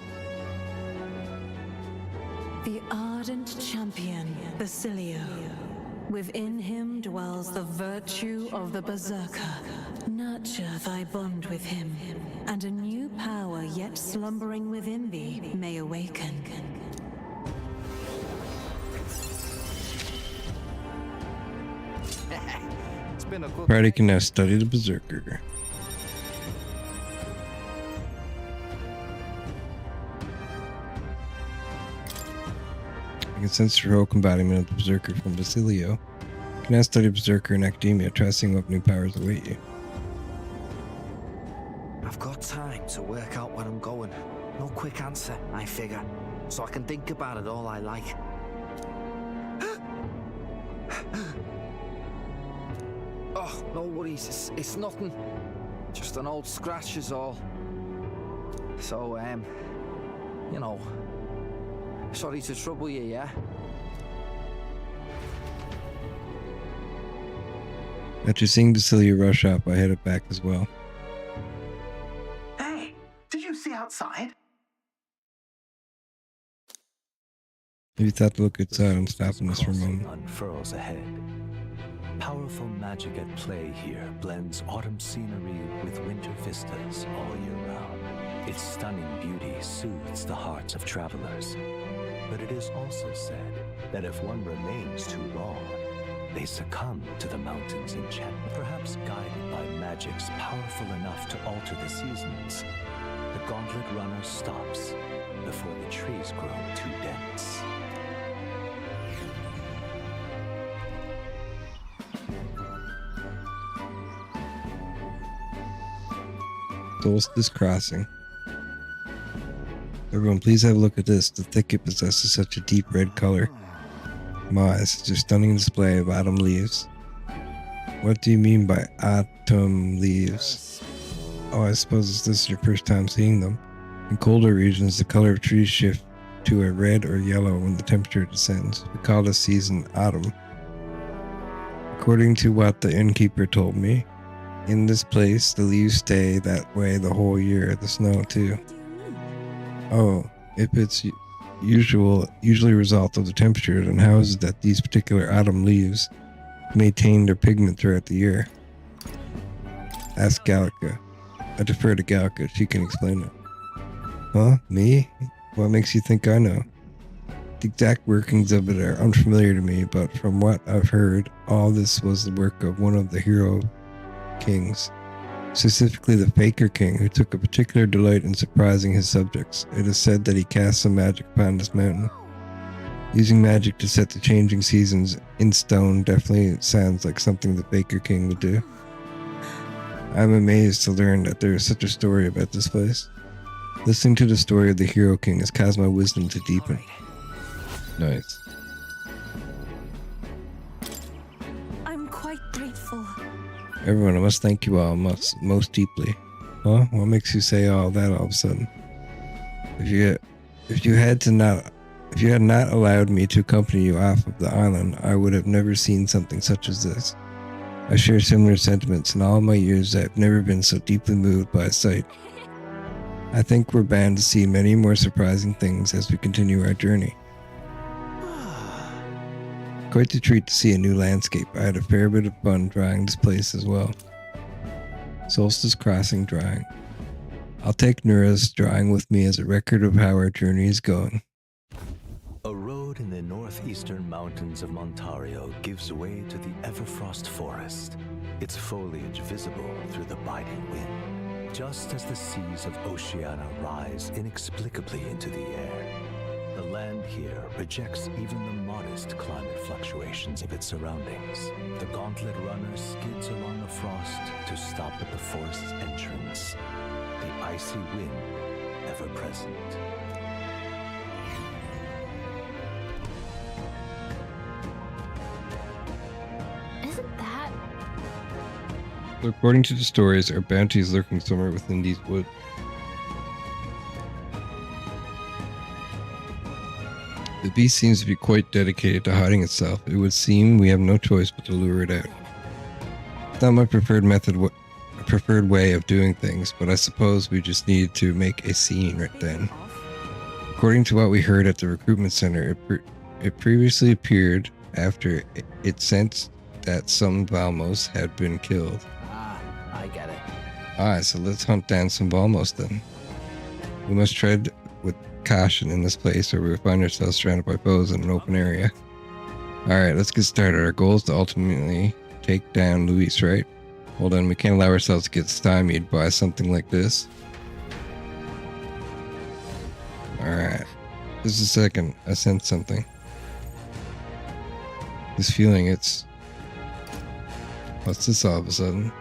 The ardent champion, Basilio. Within him dwells the virtue of the Berserker. Nurture thy bond with him, and a new power yet slumbering within thee may awaken. It's been a good Friday can now study the Berserker. You can sense the heroic embodiment of the Berserker from Basilio. You can now study Berserker in academia, try seeing what new powers await you. I've got time to work out where I'm going. No quick answer, I figure. So I can think about it all I like. Oh, no worries. It's nothing. Just an old scratch is all. So, you know, sorry to trouble you, yeah? After seeing Basilio rush up, I headed back as well. Hey, did you see outside? If you thought to look outside, I'm stopping this for a moment. Unfurls ahead. Powerful magic at play here blends autumn scenery with winter vistas all year round. Its stunning beauty soothes the hearts of travelers. But it is also said that if one remains too long, they succumb to the mountain's enchantment. Perhaps guided by magics powerful enough to alter the seasons, the gauntlet runner stops before the trees grow too dense. Solstice Crossing. Everyone, please have a look at this. The thicket possesses such a deep red color. My, it's a stunning display of autumn leaves. What do you mean by autumn leaves? Oh, I suppose this is your first time seeing them. In colder regions, the color of trees shift to a red or yellow when the temperature descends. We call this season autumn. According to what the innkeeper told me, in this place, the leaves stay that way the whole year. The snow too. Oh, if it's usually a result of the temperature, then how is it that these particular autumn leaves maintain their pigment throughout the year? Ask Gallica. I defer to Gallica. She can explain it. Huh? Me? What makes you think I know? The exact workings of it are unfamiliar to me, but from what I've heard, all this was the work of one of the hero kings, specifically the Faker King, who took a particular delight in surprising his subjects. It is said that he cast some magic upon this mountain. Using magic to set the changing seasons in stone definitely sounds like something the Faker King would do. I'm amazed to learn that there is such a story about this place. Listening to the story of the Hero King has caused my wisdom to deepen. Nice. I'm quite grateful. Everyone, I must thank you all most deeply. Huh? What makes you say all that all of a sudden? If you had not allowed me to accompany you off of the island, I would have never seen something such as this. I share similar sentiments. In all my years, I've never been so deeply moved by a sight. I think we're bound to see many more surprising things as we continue our journey. Quite the treat to see a new landscape. I had a fair bit of fun drawing this place as well. Solstice Crossing drawing. I'll take Nura's drawing with me as a record of how our journey is going. A road in the northeastern mountains of Montario gives way to the Everfrost Forest, its foliage visible through the biting wind, just as the seas of Oceania rise inexplicably into the air. The land here rejects even the modest climate fluctuations of its surroundings. The gauntlet runner skids along the frost to stop at the forest's entrance, the icy wind ever present. Isn't that... According to the stories, our bounty is lurking somewhere within these woods. The beast seems to be quite dedicated to hiding itself. It would seem we have no choice but to lure it out. It's not my preferred way of doing things, but I suppose we just need to make a scene right then. According to what we heard at the recruitment center, it previously appeared after it sensed that some Valmos had been killed. I get it. Alright, so let's hunt down some Valmos then. We must tread with caution in this place, or we will find ourselves surrounded by foes in an open area. Alright, let's get started. Our goal is to ultimately take down Luis, right? Hold on, we can't allow ourselves to get stymied by something like this. Alright. Just a second. I sense something. This feeling, it's... What's this all of a sudden?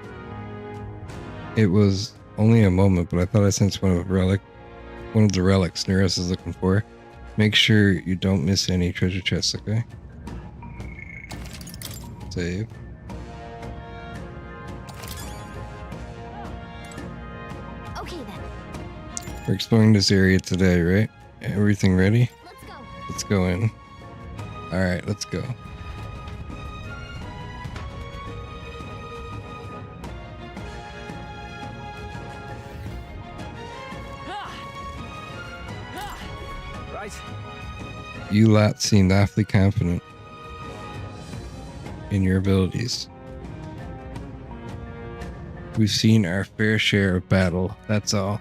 It was only a moment, but I thought I sensed one of the relics Nereus is looking for. Make sure you don't miss any treasure chests, okay? Save. Okay then. We're exploring this area today, right? Everything ready? Let's go. Let's go in. Alright, let's go. Right. You lot seemed awfully confident in your abilities. We've seen our fair share of battle, that's all.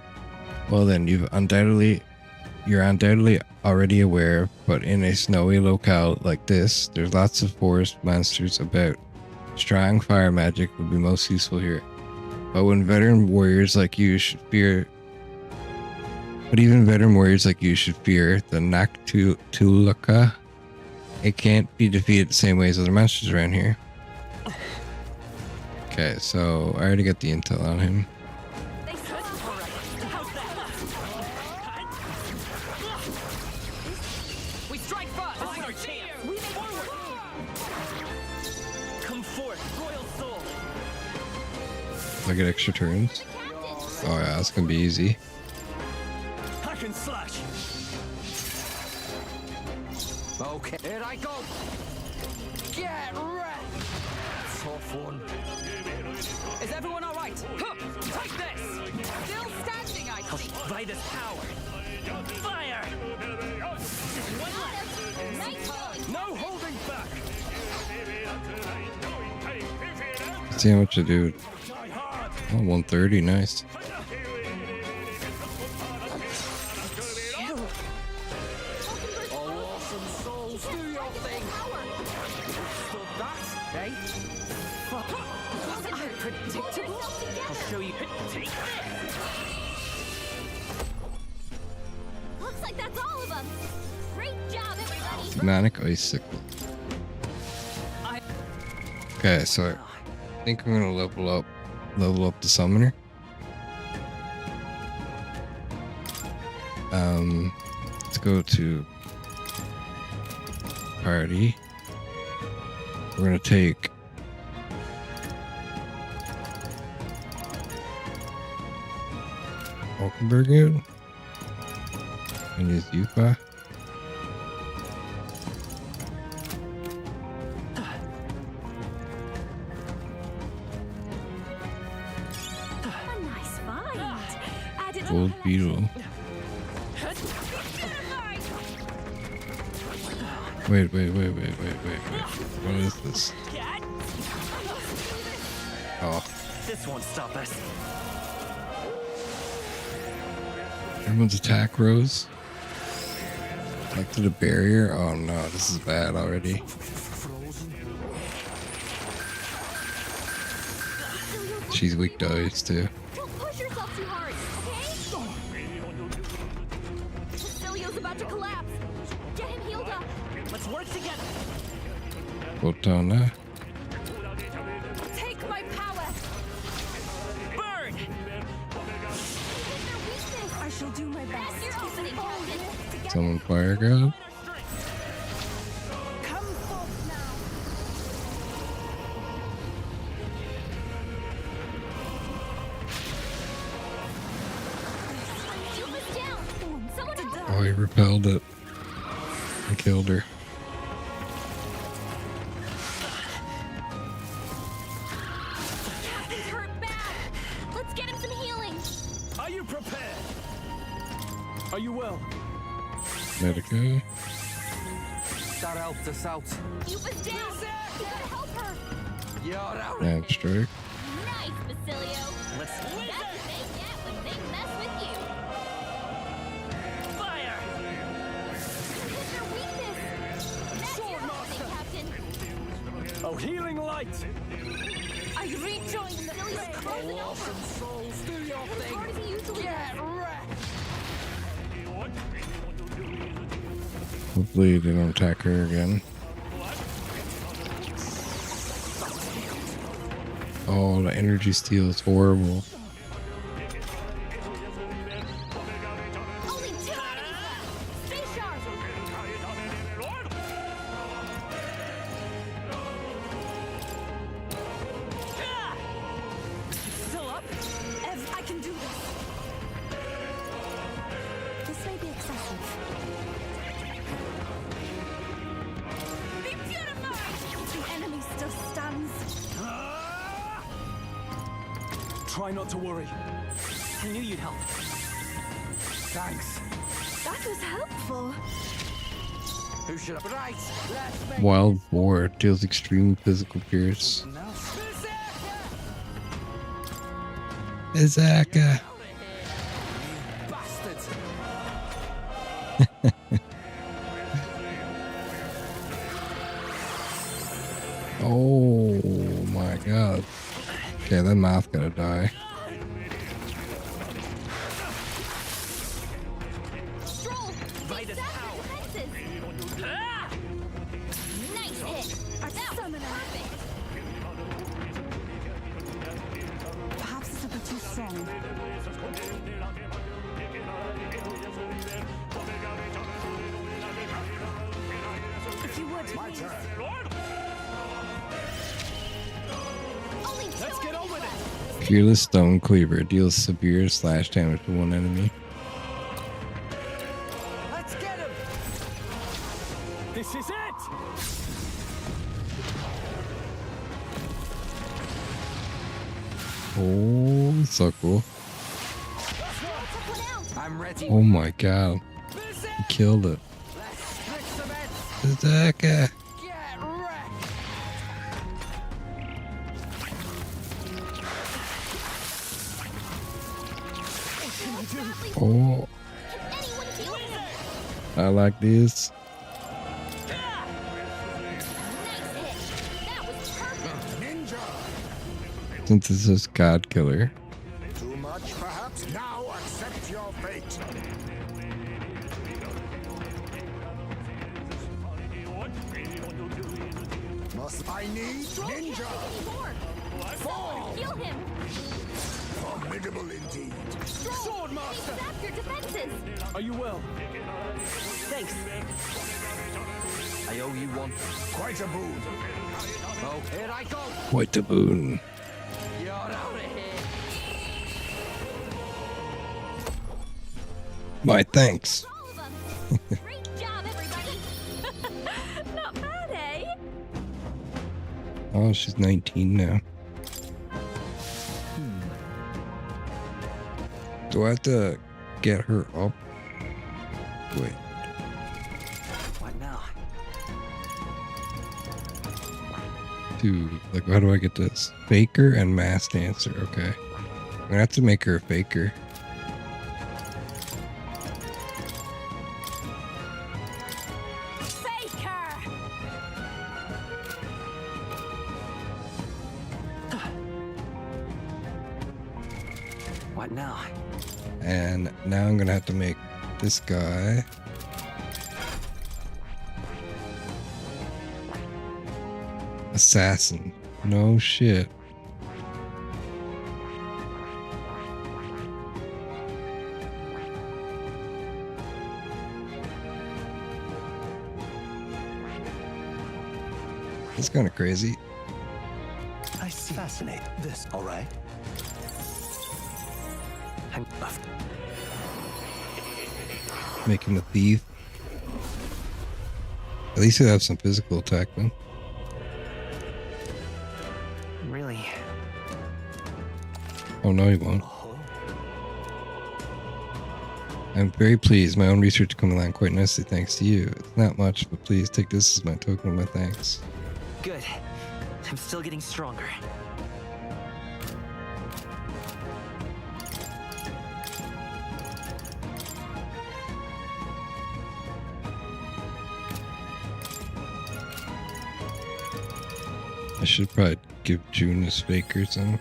Well then, you're undoubtedly already aware, but in a snowy locale like this, there's lots of forest monsters about. Strong fire magic would be most useful here. But even veteran warriors like you should fear the Noctuluca. It can't be defeated the same way as other monsters around here. Okay, so I already got the intel on him. We strike first. This is our chance. We make forward. Come forth, royal soul. I get extra turns. Oh yeah, that's gonna be easy. Hack and slash. Okay, here I go. Get ready. Tough one. Is everyone alright? right. Take this. Still standing, I see. By this power. Fire! No holding back. Let's see how much I do. Oh, 130, nice. Oh, awesome souls, do your thing. Stop that, eh? Wasn't that predictable? I'll show you. Take this! Looks like that's all of them. Great job, everybody. Manic icicle. Okay, so I think I'm gonna level up the summoner. Let's go to party. We're gonna take Valkenberg out and use Yufa. A nice find. Added to Gold the beetle. Wait. What is this? Oh, This won't stop us. everyone's attack rose. Connected a barrier. Oh no, this is bad already. She's weak to ice too. Don't push yourself too hard, okay? Cecilio's about to collapse. Get him healed up. Let's work together. Botana. Take my power. Burn! I shall do my best. That's your opening, Captain. Summon fire god. Come forth now. Yufa's down. Someone help. Oh, he repelled it and killed her. Captain's hurt bad. Let's get him some healing. Are you prepared? Are you well? Medica. That helped us out. Yufa's down. You gotta help her. You're out. Nab strike. Nice, Basilio. Let's That's what they get when they mess with you. fire! Hit your weakness. That's your opening, Captain. Oh, healing light. I rejoined Basilio's closing over. Awesome souls, do your As thing. hard as he usually Get does. wrecked. Hopefully they don't attack her again. Oh, the energy steal is horrible. Only 2 enemies left. Stay sharp. Still up? Ev, I can do this. This may be excessive. Be beautified! The enemy still stands. Try not to worry. I knew you'd help. Thanks. That was helpful. Who should I? Right. Let's make Wild boar deals extreme physical pierce. now. Izaka. Bastards. Oh my god. Okay, that mouth gotta die. Stroll. They this sap power. their defenses. Nice hit. That was perfect. Perhaps it's a bit too strong. If you would, My turn. only 2 Let's get on with it. Fearless Stone Cleaver deals severe slash damage to one enemy. Let's get him. This is it. Oh That's so cool. I'm ready. Oh my god. He killed it. Let's split some heads. Berserker. Get wrecked. Oh, I like this. Since this is God Killer. Too much, perhaps? Now accept your fate. Must I need ninja? Fall! Heal him! Formidable indeed. Swordmaster. Zap your defenses! Are you well? Thanks. I owe you one. Quite a boon. Oh, here I go. Quite a boon. You're out of here. My thanks. All of them! Great job, everybody! Not bad, eh? Oh, she's 19 now. Do I have to get her up? Wait. What now? Dude, like, how do I get this? Faker and mass dancer. Okay. I'm gonna have to make her a faker. Faker! What now? And now I'm gonna have to make this guy assassin. No shit. It's kind of crazy. I see. Fascinate. This, all right? And Making the thief. At least he'll have some physical attack then. Really? Oh no, he won't. I'm very pleased. My own research coming along quite nicely thanks to you. It's not much, but please take this as my token of my thanks. Good. I'm still getting stronger. I should probably give June his faker some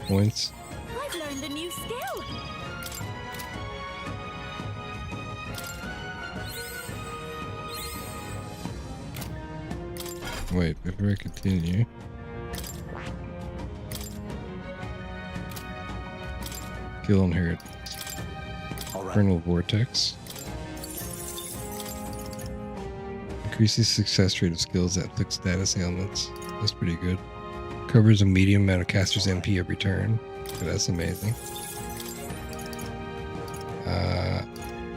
points. I've learned a new skill! Wait, before I continue. Skill inheritance. all right. Infernal Vortex. Increases success rate of skills that afflict status ailments. That's pretty good. Covers a medium amount of caster's MP every turn. Okay, that's amazing.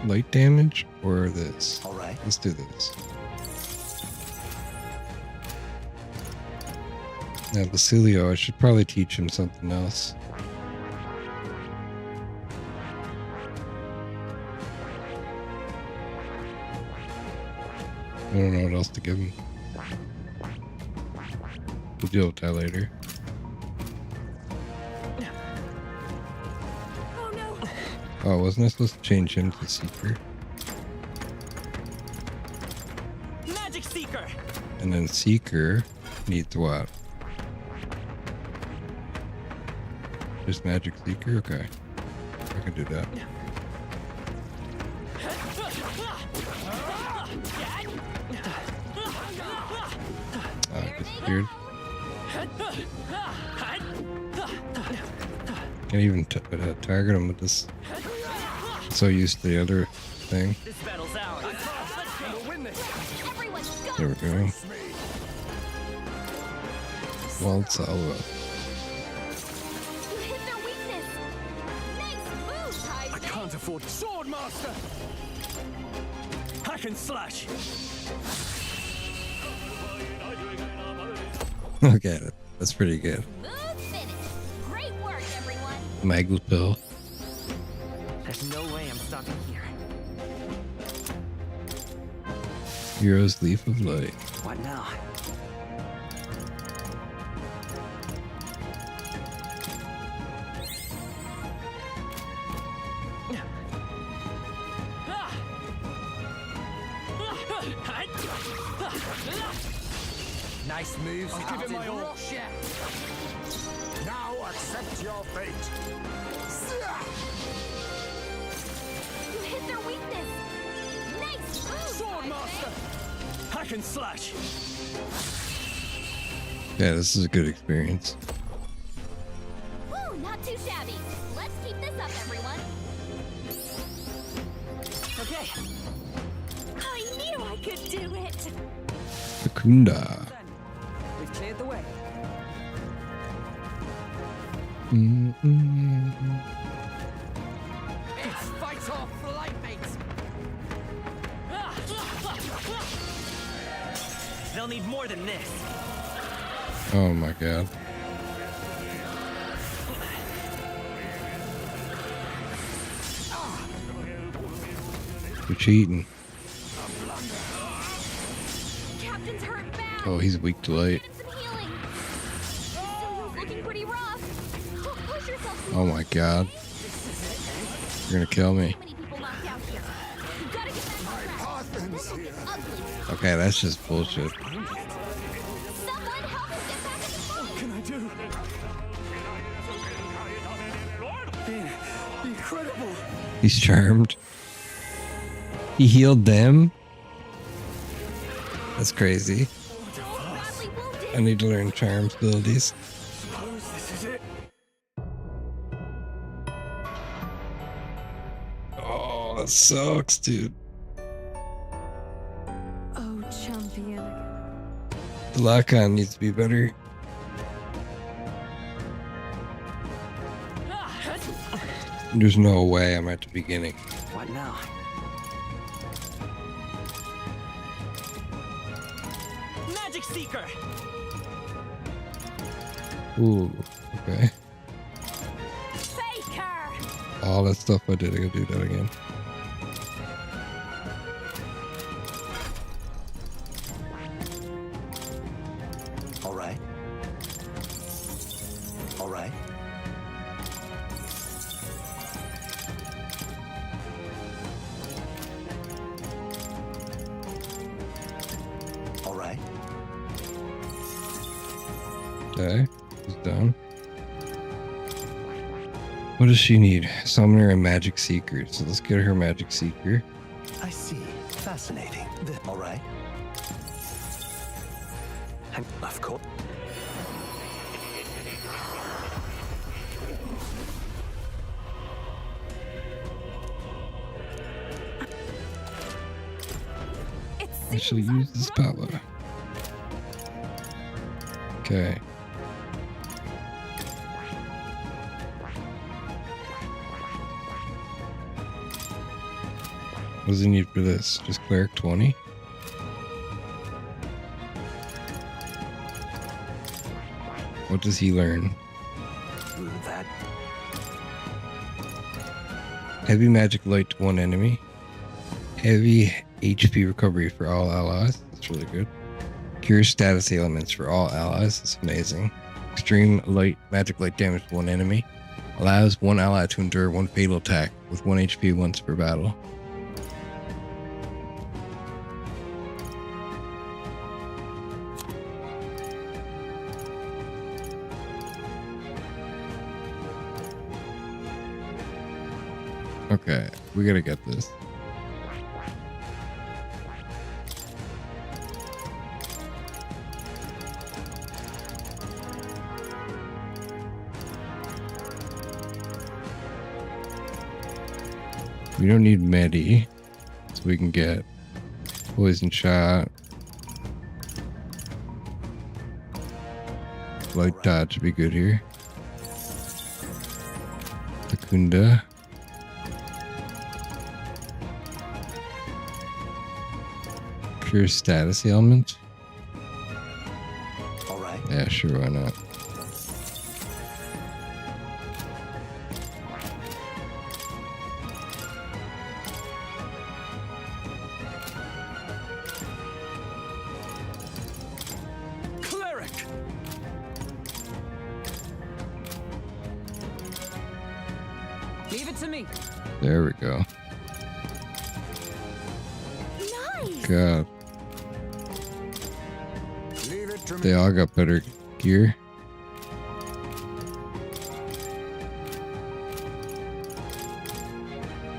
Light damage or this? All right. Let's do this. Now, Basilio, I should probably teach him something else. I don't know what else to give him. We'll deal with that later. Oh no! Oh, wasn't I supposed to change him to Seeker? Magic Seeker! And then Seeker needs what? Just Magic Seeker? Okay. I can do that. I disappeared. Can't even target him with this. So used to the other thing. This battle's ours. We'll win this. Everyone's gone! There we go. Waltz over. You hit their weakness! Nice move, I Heisman! can't afford Swordmaster. Hack and slash. Okay, that's pretty good. Smooth finish! Great work, everyone! Maggle pill. There's no way I'm stopping here. Hero's Leaf of Light. What now? Nice moves. I'll give it my all. Rush it. Now accept your fate. You hit their weakness. Nice move, Sword Master! Hack and slash! Yeah, this is a good experience. Woo, not too shabby. Let's keep this up, everyone. Okay. I knew I could do it. Secunda. Then, we've cleared the way. It's fight or flight, mate. They'll need more than this. Oh my god. You're cheating. Captain's hurt bad. Oh, he's weak to light. Get some healing. Cecilia's looking pretty rough. Push yourself. Oh my god. You're gonna kill me. Too many people knocked out here. You gotta get back on track. This will get ugly. Okay, that's just bullshit. Someone help us get back in the fight. What can I do? Incredible! He's charmed. He healed them? That's crazy. Badly wounded. I need to learn charm abilities. Suppose this is it. Oh, that sucks, dude. Oh, champion. The lock-on needs to be better. There's no way I'm at the beginning. What now? Magic Seeker! Ooh, okay. Faker. All that stuff I did, I gotta do that again. All right. All right. All right. Okay, he's done. What does she need? Summoner and Magic Seeker. So let's get her Magic Seeker. I see. Fascinating. All right. Of course. I shall use this power. Okay. What does he need for this? Just cleric 20? What does he learn? That. Heavy magic light to one enemy. Heavy HP recovery for all allies. That's really good. Cure status ailments for all allies. That's amazing. Extreme light magic light damage to one enemy. Allows one ally to endure one fatal attack with 1 HP once per battle. Okay, we gotta get this. We don't need Medi, so we can get poison shot. Light dodge would be good here. Secunda. Pure status ailment. All right. Yeah, sure, why not? Leave it to me. There we go. Nice! God, Leave it to me. they all got better gear.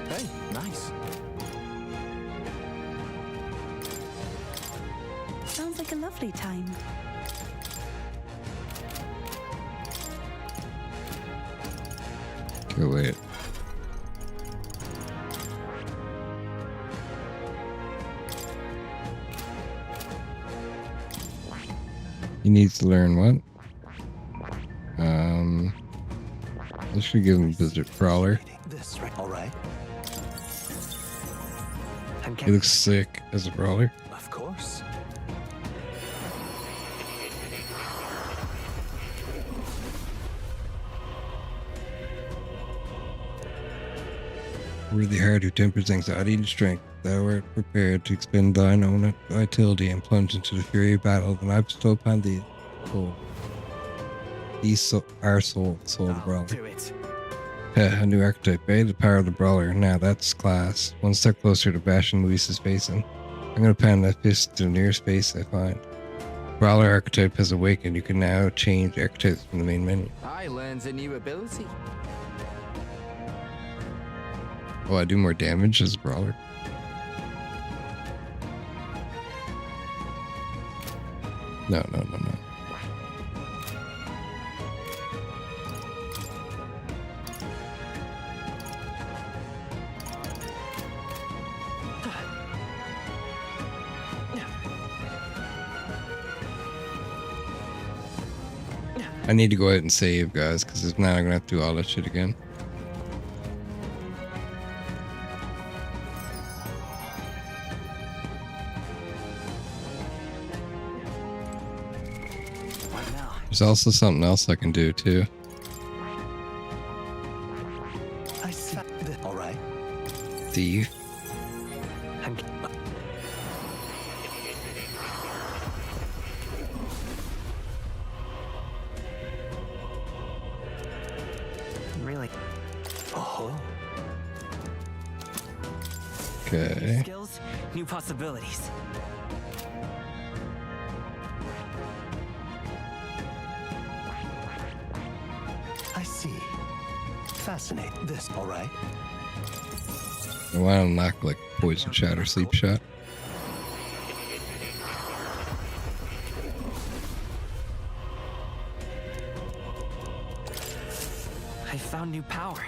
Hey, nice. Sounds like a lovely time. Go wait. He needs to learn what? I should give him Visit Brawler. This, right? All right. He looks sick as a brawler. Of course. Worthy heart who tempers anxiety and strength, thou art prepared to expend thine own vitality and plunge into the fury of battle, then I bestow upon thee soul. Our soul of the brawler. Do it. A new archetype, eh? The power of the brawler. Now that's class. One step closer to bashing Luis's face in. I'm gonna pan that fist to the nearest face I find. Brawler archetype has awakened. You can now change archetypes from the main menu. I learned a new ability. Oh, I do more damage as a brawler. No. I need to go ahead and save, guys, because if not, I'm gonna have to do all that shit again. What now? There's also something else I can do too. All right. Thief. And Really? oh, Okay. Skills, new possibilities. I see. Fascinate. This. All right. I want to knock like poison shot or sleep shot. I found new power.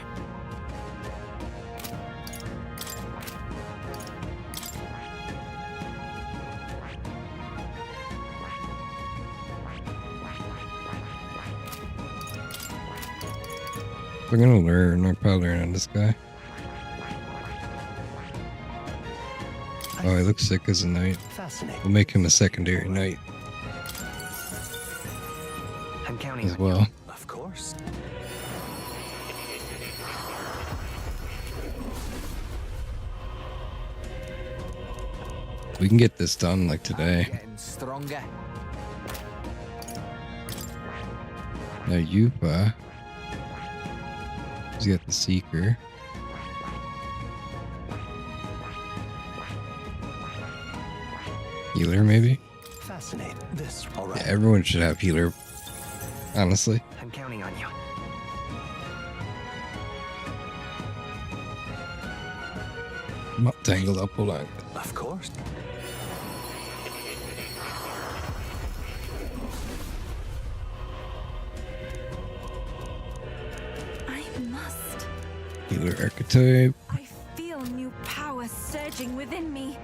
We're gonna learn. I'll probably learn on this guy. Oh, he looks sick as a knight. Fascinate. We'll make him a secondary knight I'm counting as on you. well. Of course. We can get this done like today. Getting stronger. Now Yupa. He's got the Seeker. Healer, maybe? Fascinate. This. All Yeah, right. everyone should have healer. Honestly. I'm counting on you. I'm all tangled up. Hold on. Of course. I must. Healer archetype. I feel new power surging within me.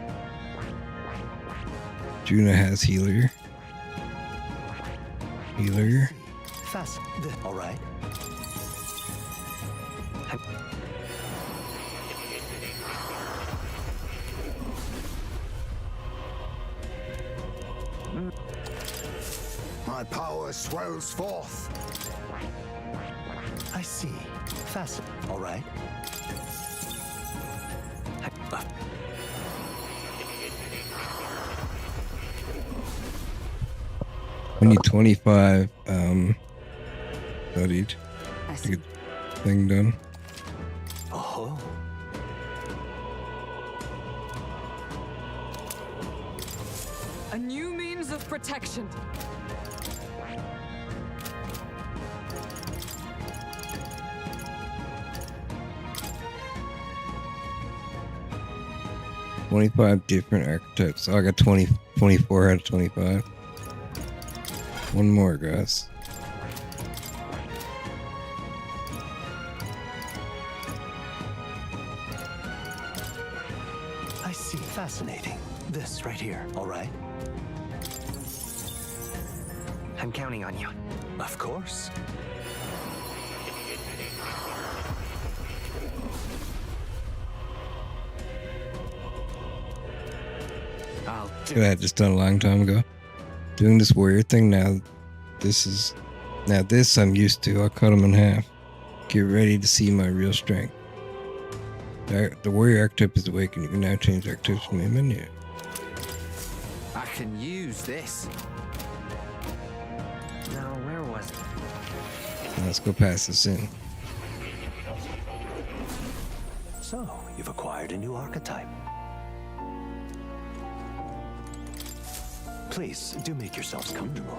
Juna has healer. Healer. Fast. This. All right. My power swells forth. I see. Fast. All right. We need 25 studied I to see. get the thing done. Oh. A new means of protection. $25 different archetypes. So I got 24 out of 25. One more, guys. I see. Fascinating. This right here, all right? I'm counting on you. Of course. I'll do Could I had just done a long time ago. Doing this warrior thing now. This I'm used to. I'll cut them in half. Get ready to see my real strength. The warrior archetype is awakened. You can now change archetypes from the menu. I can use this. No, where was it? Let's go pass this in. So, you've acquired a new archetype. Please, do make yourselves comfortable.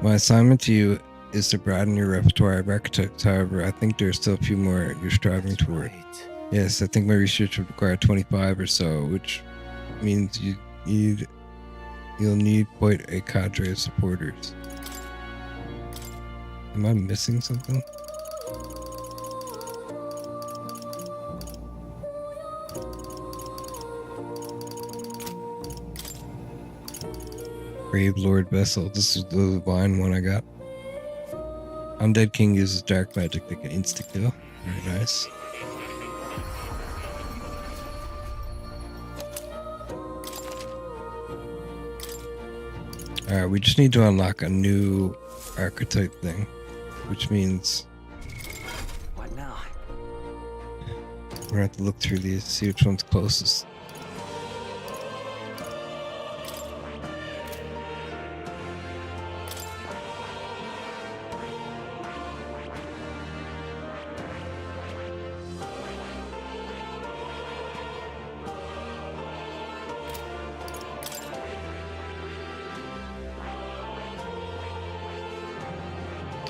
My assignment to you is to broaden your repertoire of archetypes. However, I think there's still a few more you're striving toward. Right. Yes, I think my research would require 25 or so, which means you'll need quite a cadre of supporters. Am I missing something? Brave Lord Vessel. This is the divine one I got. Undead King uses dark magic that can insta-kill. Very nice. Alright, we just need to unlock a new archetype thing, which means What now? we're gonna have to look through these, see which one's closest.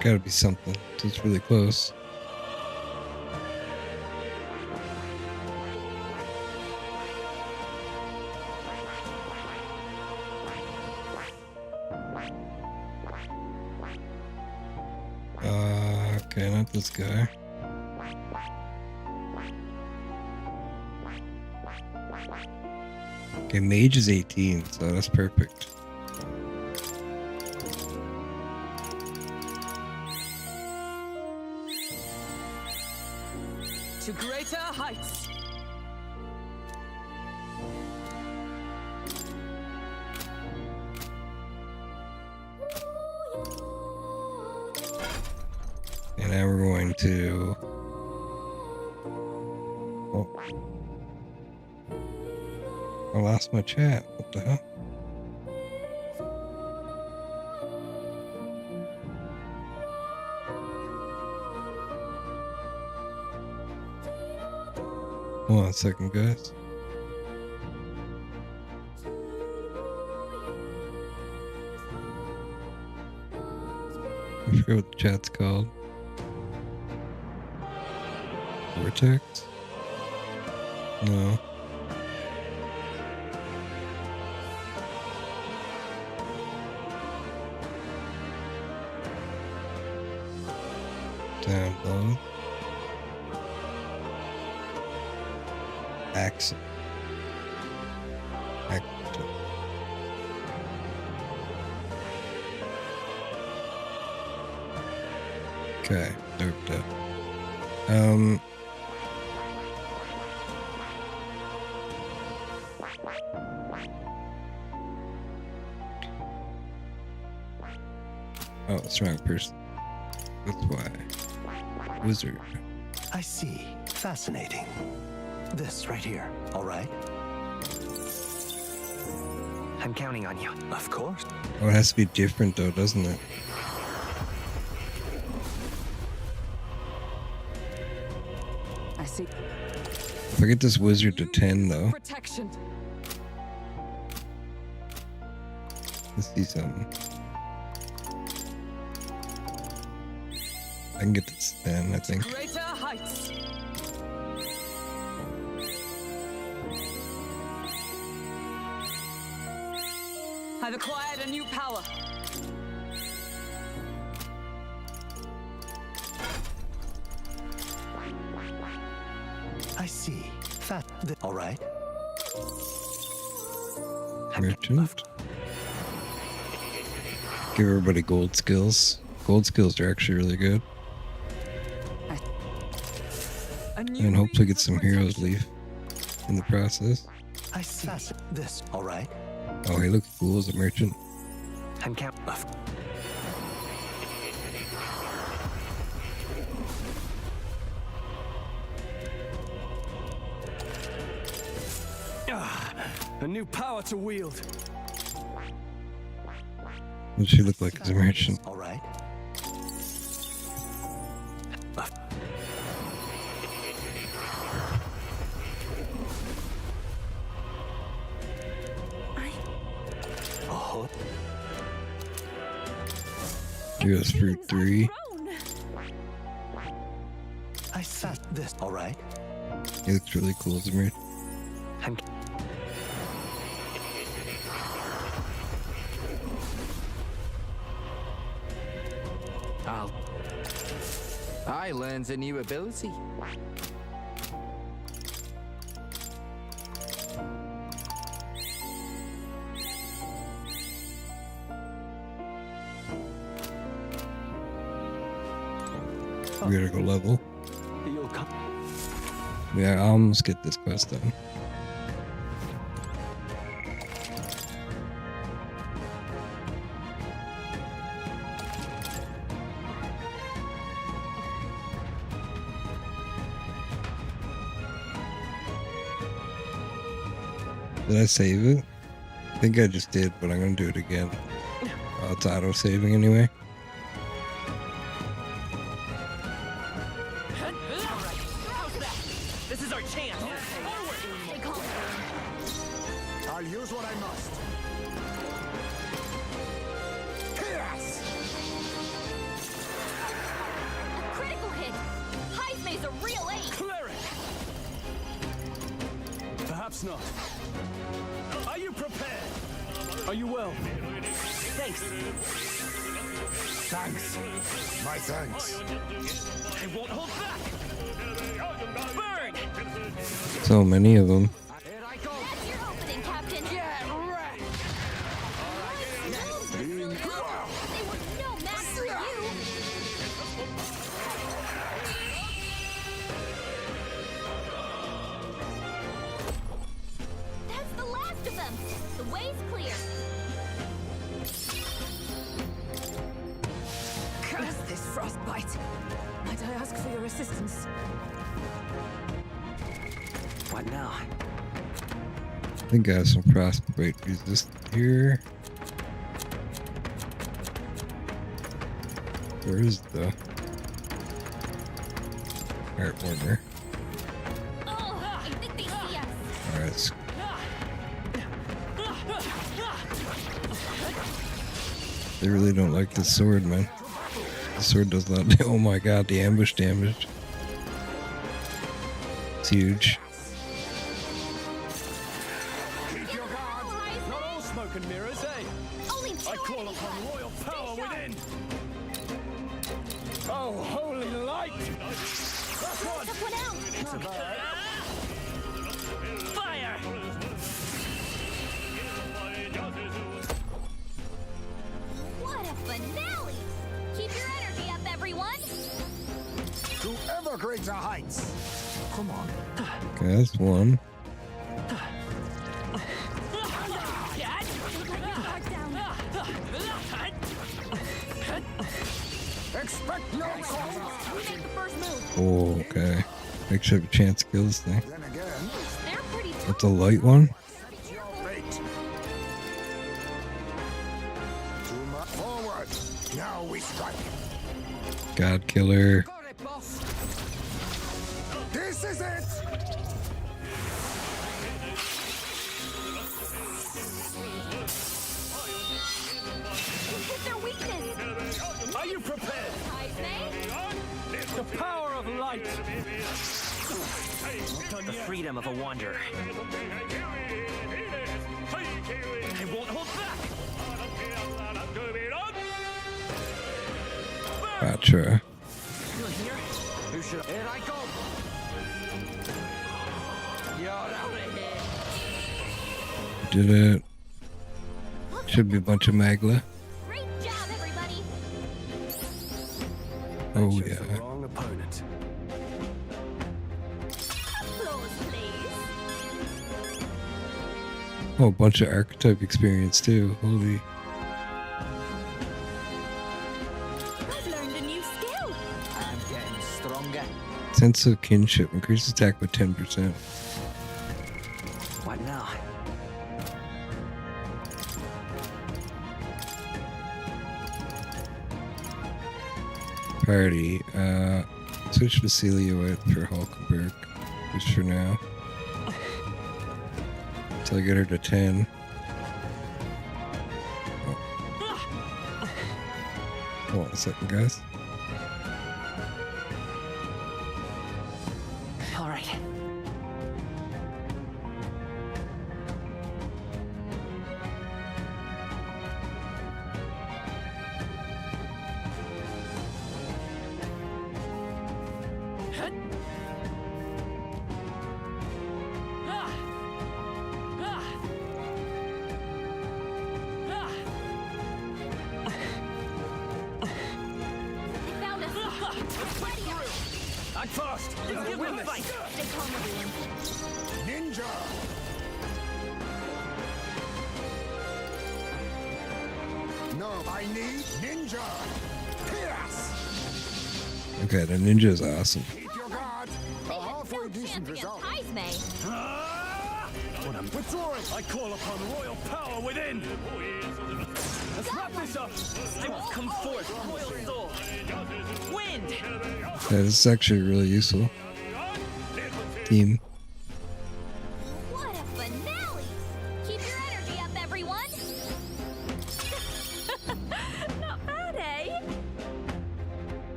Gotta be something. It's really close. Okay, not this guy. Okay, mage is 18, so that's perfect. To greater heights. And now we're going to... Oh. I lost my chat. What the hell? Hold on a second, guys. I forget what the chat's called. Vortex? No. Down low. Accent. Okay, doped up. Oh, it's the wrong person. That's why. Wizard. I see. Fascinating. This right here, all right? I'm counting on you. Of course. Oh, it has to be different though, doesn't it? I see. If I get this wizard to 10 though, Protection. let's see something. I can get this to 10, I think. Greater heights. I've acquired a new power. I see. All right. Merchant. Give everybody gold skills. Gold skills are actually really good. And hopefully get some heroes leave in the process. I see. This. All right. Oh, he looks cool as a merchant. And count left. A new power to wield. What does she look like as a merchant? All right. Oh. Here's fruit 3. I sat this. All right. He looks really cool as a merchant. And I learns a new ability. We gotta go level. you'll come. Yeah, I'll almost get this quest done. Did I save it? I think I just did, but I'm gonna do it again. It's auto saving anyway. This is our chance. I'll use what I must. A critical hit! Heismay's a real ace! Cleric! Perhaps not. Are you prepared? Are you well? Thanks. Thanks. My thanks. I won't hold back. Burn! So many of them. Here I go. That's your opening, Captain! Get wrecked! They were no match for you! That's the last of them! The way's clear! Curse this frostbite. Might I ask for your assistance? What now? I think I have some frostbite resist here. Where is the heart warmer? Oh, I think they see us! Alright, they really don't like the sword, man. The sword does not. Oh my god, the ambush damage. It's huge. Keep your guard. Not all smoke and mirrors, eh? Only two I call enemies upon left. royal power Stay sharp. within. Oh, holy light! That's one. Took one out! Fire! What a finale! Keep your energy up, everyone! To ever greater heights. Come on. Okay, that's one. Expect no cost. We make the first move. Oh, okay. Make sure I have a chance to kill this thing. Then again, They're pretty tough. That's a light one. your fate. To my forward. Now we strike. God killer. Got it, boss. This is is it? Hit their weakness. Are you prepared? The power of light. The freedom of a wanderer. I won't hold back. Gotcha. You're here? Who should? Here I go. You're out of here. Did it. Should be a bunch of Magla. Great job, everybody. Oh Chose the yeah. wrong opponent. Applause, please. Oh, a bunch of archetype experience too. Holy. I've learned a new skill. I'm getting stronger. Sense of kinship. Increases attack by 10%. What now? Party. Switch to Celia for Hulkenberg. Just for now. Until I get her to 10. Hold on a second, guys. All right. They found us. Ready up. I'm fast. Let's give them a fight. Stay calm, everyone. Ninja! No, I need ninja! Pierce! Okay, the ninja is awesome. Keep your guard! A halfway decent result. When I'm withdrawing, I call upon royal power within. Let's wrap this up. I will come forth, royal soul. Wind. Yeah, this is actually really useful. Team. What a finale! Keep your energy up, everyone. Not bad, eh?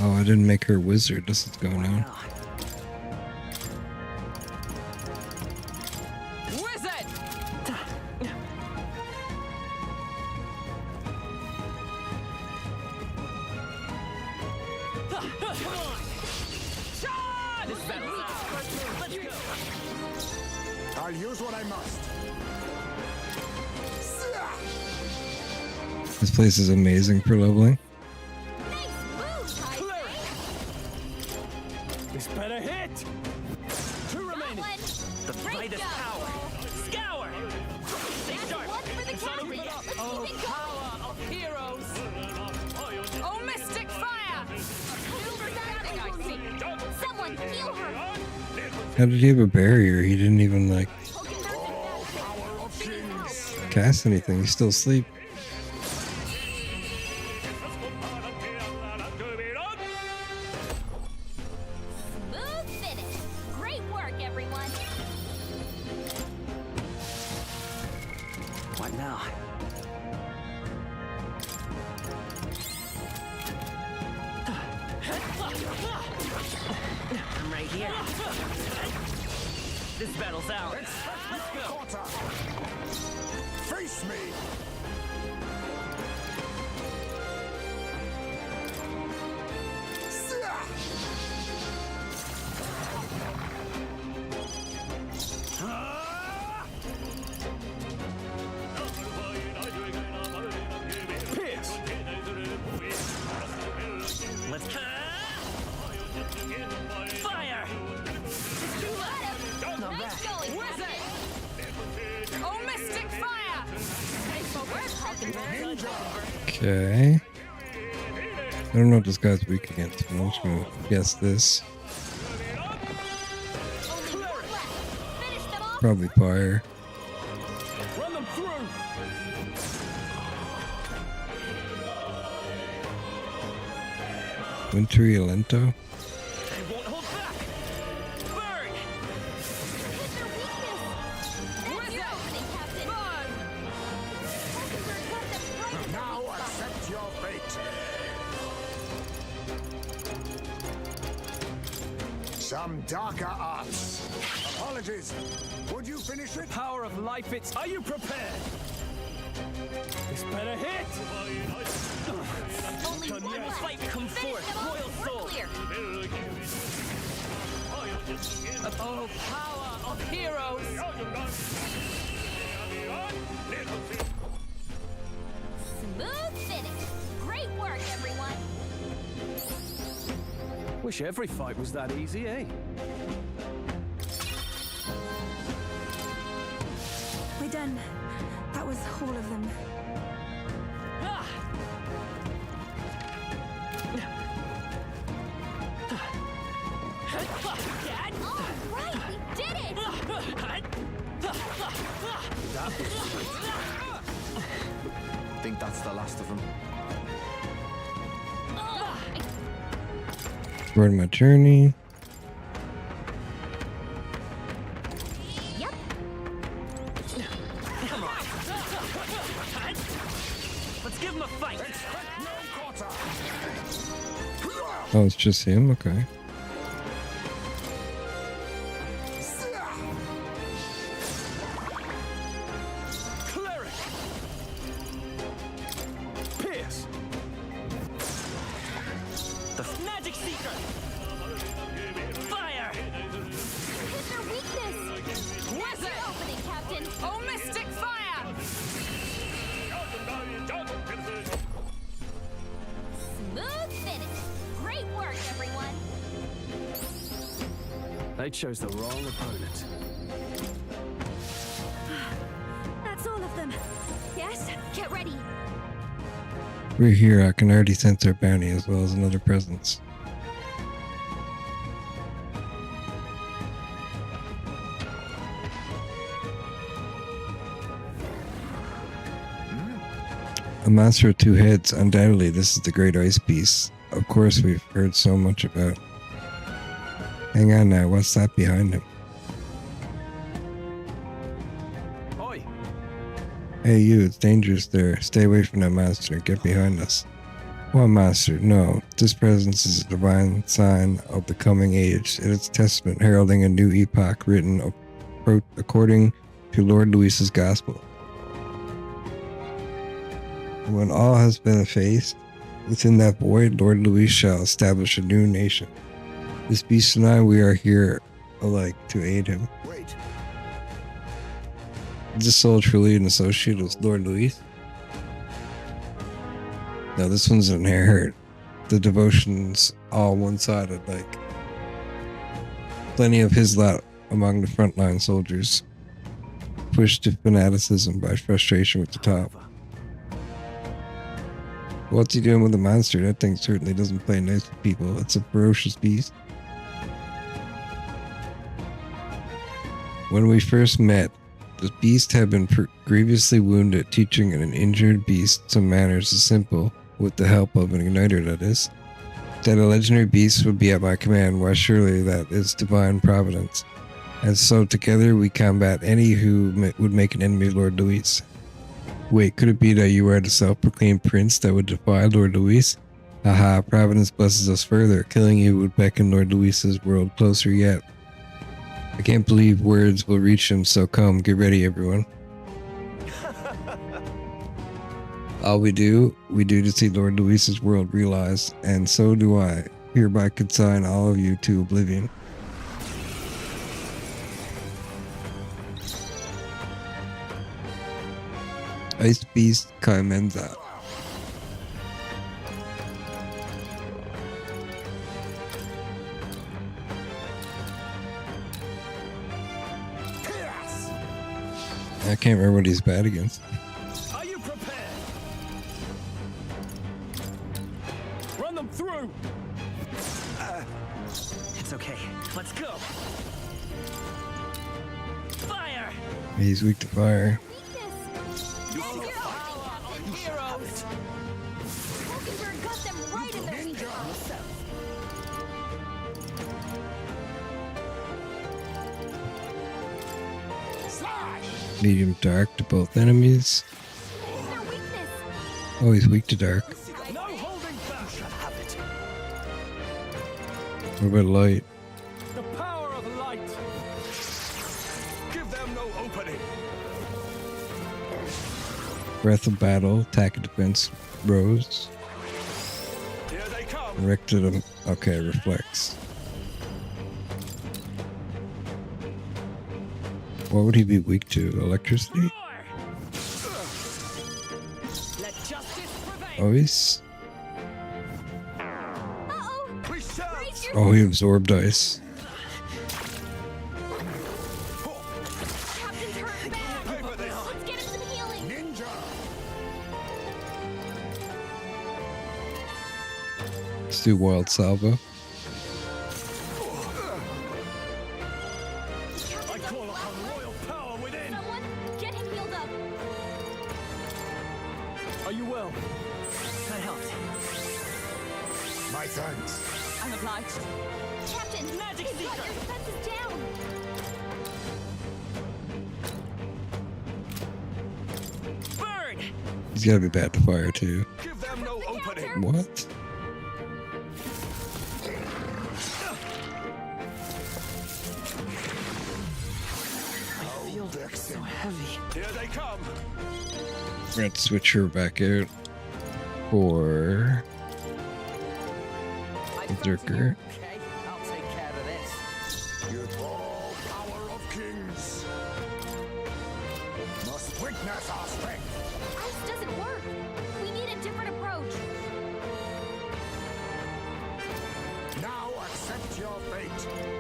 Oh, I didn't make her a wizard. This is going on. Wizard! This battle's ours. Let's go. I'll use what I must. This place is amazing for leveling. Nice move, Clear it. This better hit. Two remaining. one. The Great brightest job. power. Scour. Stay sharp. One for the It's not over captain. yet. Let's Oh, keep it going. power of heroes. Oh, mystic fire. Someone heal her. How did he have a barrier? He didn't even like Power of kings! cast anything. He's still asleep. Smooth finish. Great work, everyone. What now? I'm right here. This battle's ours. Quarter! Face me! Pierce. Let's fire. Nice going, Wizard. Captain. Oh, mystic fire. Okay. I don't know what this guy's weak against, but I'm just gonna guess this. Only one left. Finish them off. Probably fire. Run them through. Wintry Alento. I won't Some darker arts. Apologies. Would you finish it? Power of life, it's... Are you prepared? This better hit! Only Done one yet. left. Fight, come Finish forth, them off. royal We're soul. clear. Oh, power of heroes! Smooth finish. Great work, everyone. Wish every fight was that easy, eh? We're done. That was all of them. Ah! Dad? All right, we did it! I think that's the last of them. Start my journey. Yep. Come on! Let's give him a fight! Oh, it's just him? Okay. Cleric! Pierce! The magic seeker! Fire! Hit their weakness. Where's your opening, Captain? Oh, mystic fire! Smooth finish. Great work, everyone. They chose the wrong opponent. That's all of them. Yes? Get ready. We're here. I can already sense our bounty as well as another presence. A monster with two heads. Undoubtedly, this is the Great Ice Beast. Of course, we've heard so much about. Hang on now. What's that behind him? Oi! Hey, you. It's dangerous there. Stay away from that monster. Get behind us. What monster? No. This presence is a divine sign of the coming age. It is a testament heralding a new epoch written according to Lord Luis's gospel. When all has been effaced, within that void, Lord Luis shall establish a new nation. This beast and I, we are here alike to aid him. Wait. Is this soul truly an associate with Lord Luis? No, this one's an inherit. The devotion's all one-sided, like plenty of his lot among the frontline soldiers, pushed to fanaticism by frustration with the top. What's he doing with the monster? That thing certainly doesn't play nice with people. It's a ferocious beast. When we first met, the beast had been grievously wounded, teaching an injured beast some manners as simple, with the help of an igniter, that is. That a legendary beast would be at my command, why surely that is divine providence. And so together we combat any who would make an enemy of Lord Luis. Wait, could it be that you are the self-proclaimed prince that would defy Lord Luis? Haha, Providence blesses us further. Killing you would beckon Lord Luis's world closer yet. I can't believe words will reach him, so come, get ready everyone. All we do to see Lord Luis's world realized, and so do I. Hereby consign all of you to oblivion. Ice Beast Kaimenza. I can't remember what he's bad against. Are you prepared? Run them through! It's okay. Let's go! Fire! He's weak to fire. Heroes! Hulkenberg got them right in their weakness. Medium dark to both enemies. Their weakness. Oh, he's weak to dark. No holding back! Have it. What about light? The Breath of Battle, attack and defense rose. Here they come. Directed him. Okay, reflects. What would he be weak to? Electricity? Let justice prevail. Oh, he's. Uh-oh! We shall. Raise your Oh, he absorbed ice. Captain's hurt bad. Paper this. Let's get him some healing. Ninja! Let's do Wild Salvo. I call upon royal power within. Someone, get him healed up. Are you well? That helped. My thanks. I'm obliged. Captain, Magic he's got Seeker. your defenses down. Burn! He's gotta be bad to fire too. Give them no opening. What? I feel so heavy. Here they come. We're gonna have to switch her back out for Berserker. Okay, I'll take care of this. With all power of kings, must witness our strength. Ice doesn't work. We need a different approach. Now accept your fate.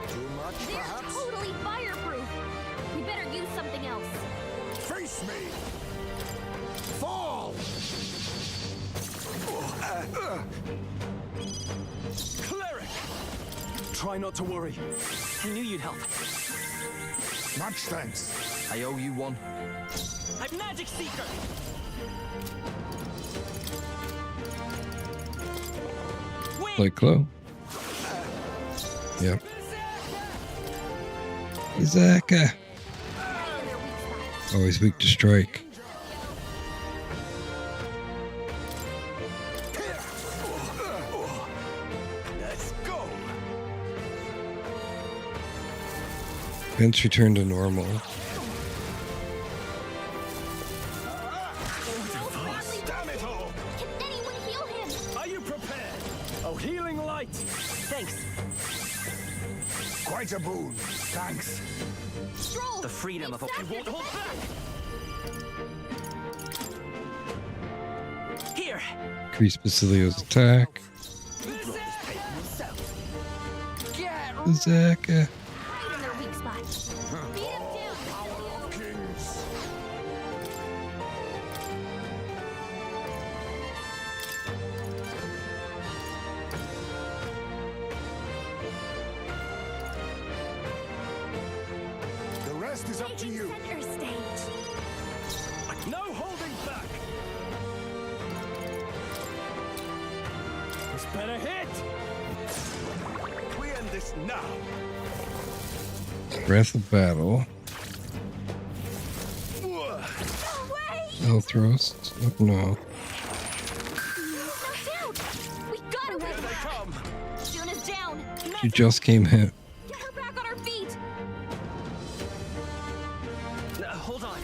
Too much, They're perhaps? totally fireproof. We better use something else. Face me! Fall! Cleric. Try not to worry. I knew you'd help. Much thanks. I owe you one. I'm Magic Seeker! Play Clo. Yep. Izaka. Oh, he's weak to strike. Let's go. Vince returned to normal. Damn it all. Can anyone heal him? Are you prepared? Oh, healing light. Thanks. Quite a boon. Thanks. Stroll. The freedom of a... I won't hold back! Here! Increase Basilio's attack. Get Izaka. Right in their weak spot. Beat him down. Power of kings. The rest is up to you. Center stage. No holding back. This better hit. We end this now. Breath of Battle. Health thrust. Oh, no. Knocked out. We got him. Here they come. Juna's down. She just came out. Get her back on her feet. hold on.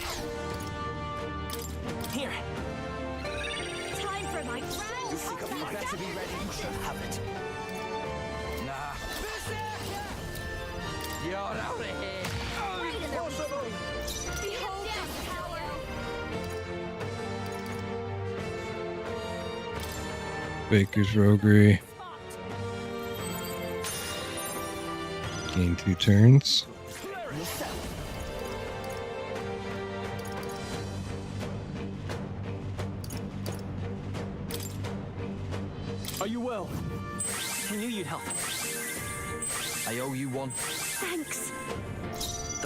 Here. Time for my round. You better be ready. You should have it. Nah. You're out of here. Right in their weak spot. Behold this power. Baker's Roguery. Gain 2 turns. Are you well? I knew you'd help. I owe you one. Thanks.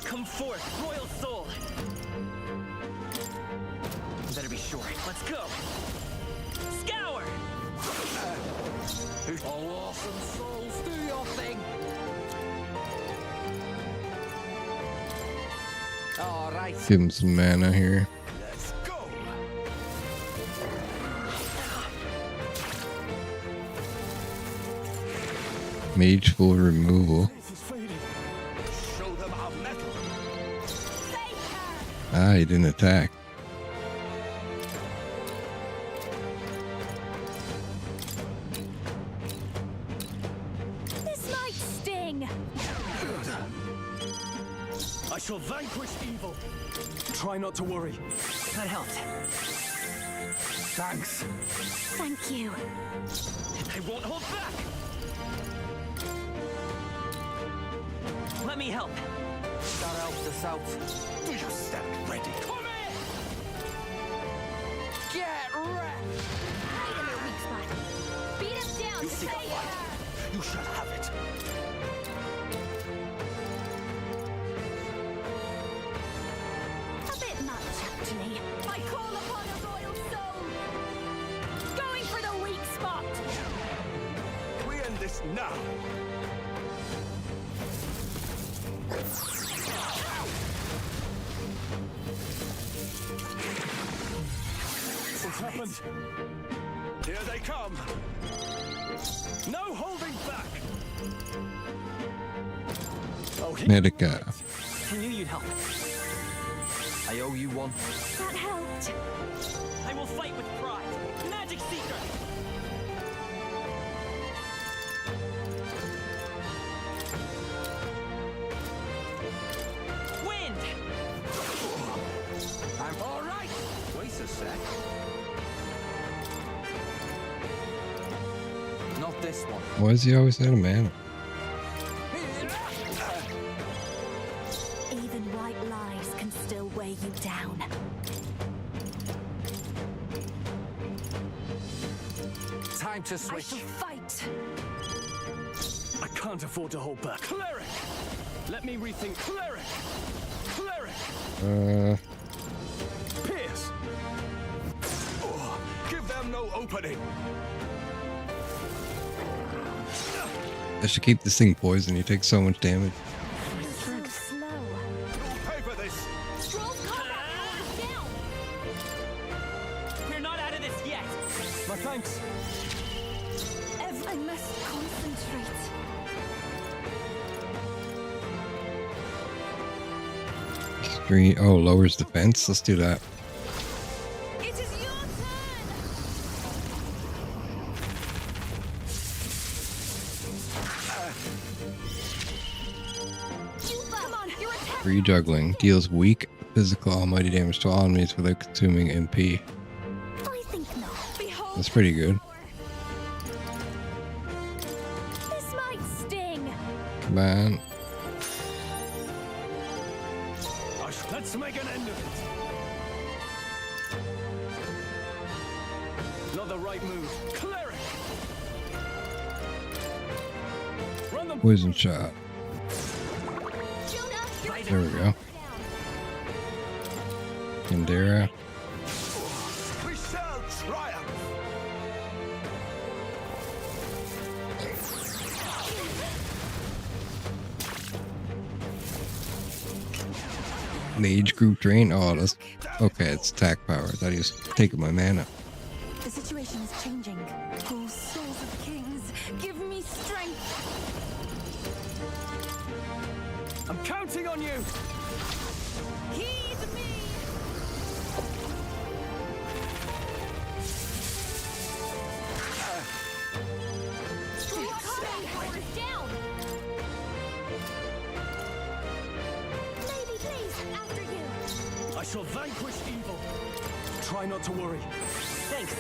Come forth, royal soul. Better be sure. Let's go. Scour. Oh, awesome souls, do your thing. All right. Give him some mana here. Let's go. Mage full removal. This is fading. Show them our metal. Ah, he didn't attack. I shall vanquish evil. Try not to worry. That helped. Thanks. Thank you. I won't hold back. Let me help. That helps us out. Do you stand ready? Come in! Get wrecked! Right in their weak spot. Beat us down You to seek a say fight. You shall have it. A bit much, actually. I call upon a royal soul. Going for the weak spot. We end this now. What's happened? Here they come. No holding back. Oh, Medica. I knew you'd help. I owe you one. That helped. I will fight with pride. Magic Seeker! Wind! I'm all right. Wait a sec. Not this one. Why is he always out of mana? Even white lies can still weigh you down. Time to I switch. shall fight. I can't afford to hold back. Cleric! Let me rethink. Cleric! Cleric! Pierce! Oh, give them no opening! I should keep this thing poisoned. You take so much damage. So slow. You'll pay for this! Scroll's combat power is down. We're not out of this yet! My thanks. I must concentrate. Stream. Oh, lowers defense. Let's do that. It is your turn. Come on, you're attacking. Free juggling deals weak physical almighty damage to all enemies without consuming MP. I think not. Behold. That's pretty good. This might sting. Come on. Let's make an end of it. Not the right move. Cleric! Run them. Poison shot. Jonah, you're There we go. Indira. We shall triumph. Mage group drain. Oh, that's okay. It's attack power. I thought he was taking my mana. The situation is changing. Oh, souls of kings, give me strength. I'm counting on you. heed me. Scroll's combat power is down. Lady, please, after you. I shall vanquish evil. Try not to worry. Thanks.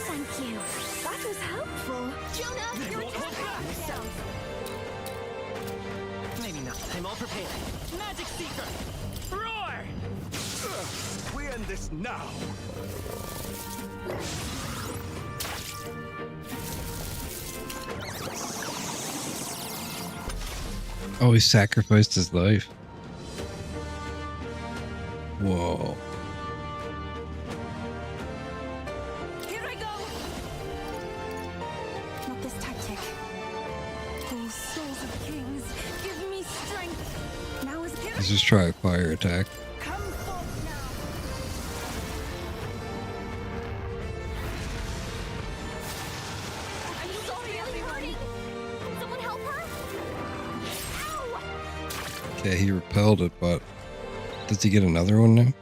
Thank you. That was helpful. Jonah, your won't hold attack power is down. Maybe not. I'm all prepared. Magic Seeker! Roar! We end this now. Oh, he sacrificed his life. Whoa. Here I go. Not this tactic. Oh, souls of kings, give me strength. Now is here. Let's just try a fire attack. Come forth now. I'm sorry, everybody. Can someone help her? Ow! Okay, he repelled it, but does he get another one now?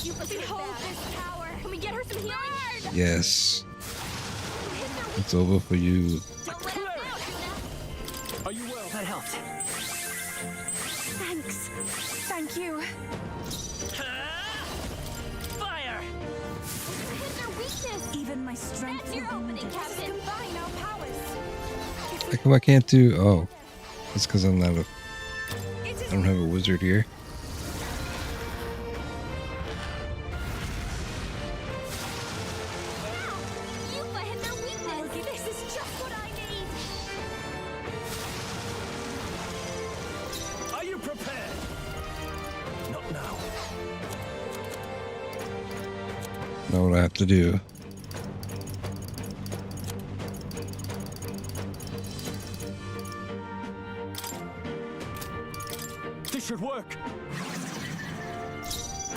You behold this power. Can we get her some healing? Yes. It's over for you. Don't let up now, Jonah. Are you well? That helped. Thanks. Thank you. Fire! Hit their weakness. Even my strength That's your will be opening, needed. Captain. Combine our powers. How come I can't do? Oh, that's because I'm not a. I don't have a wizard here. Yuba hit their weakness. This is just what I need. Are you prepared? Not now. Know what I have to do. This should work.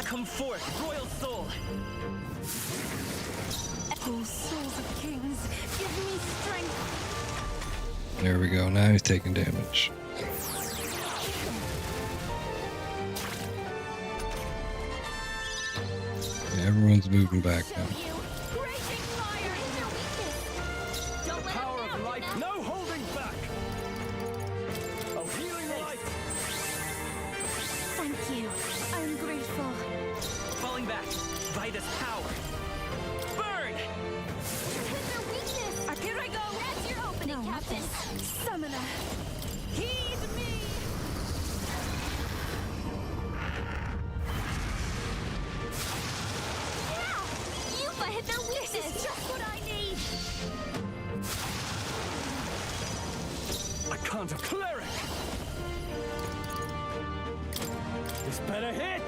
Come forth, royal soul. Oh, souls of kings, give me strength. There we go. Now he's taking damage. Yeah, everyone's moving back now. You. Raging fire. Hit their weakness. Don't let Power them of down, light. Hina. No holding back. Oh, healing light. Thank you. I'm grateful. Falling back. Vitus power. Burn! Hit their weakness. Here I go. That's your opening, No, not Captain. this. Summoner. Heed me. Yeah! Yuba hit their weakness. This is just what I need. I can't. A cleric. This better hit.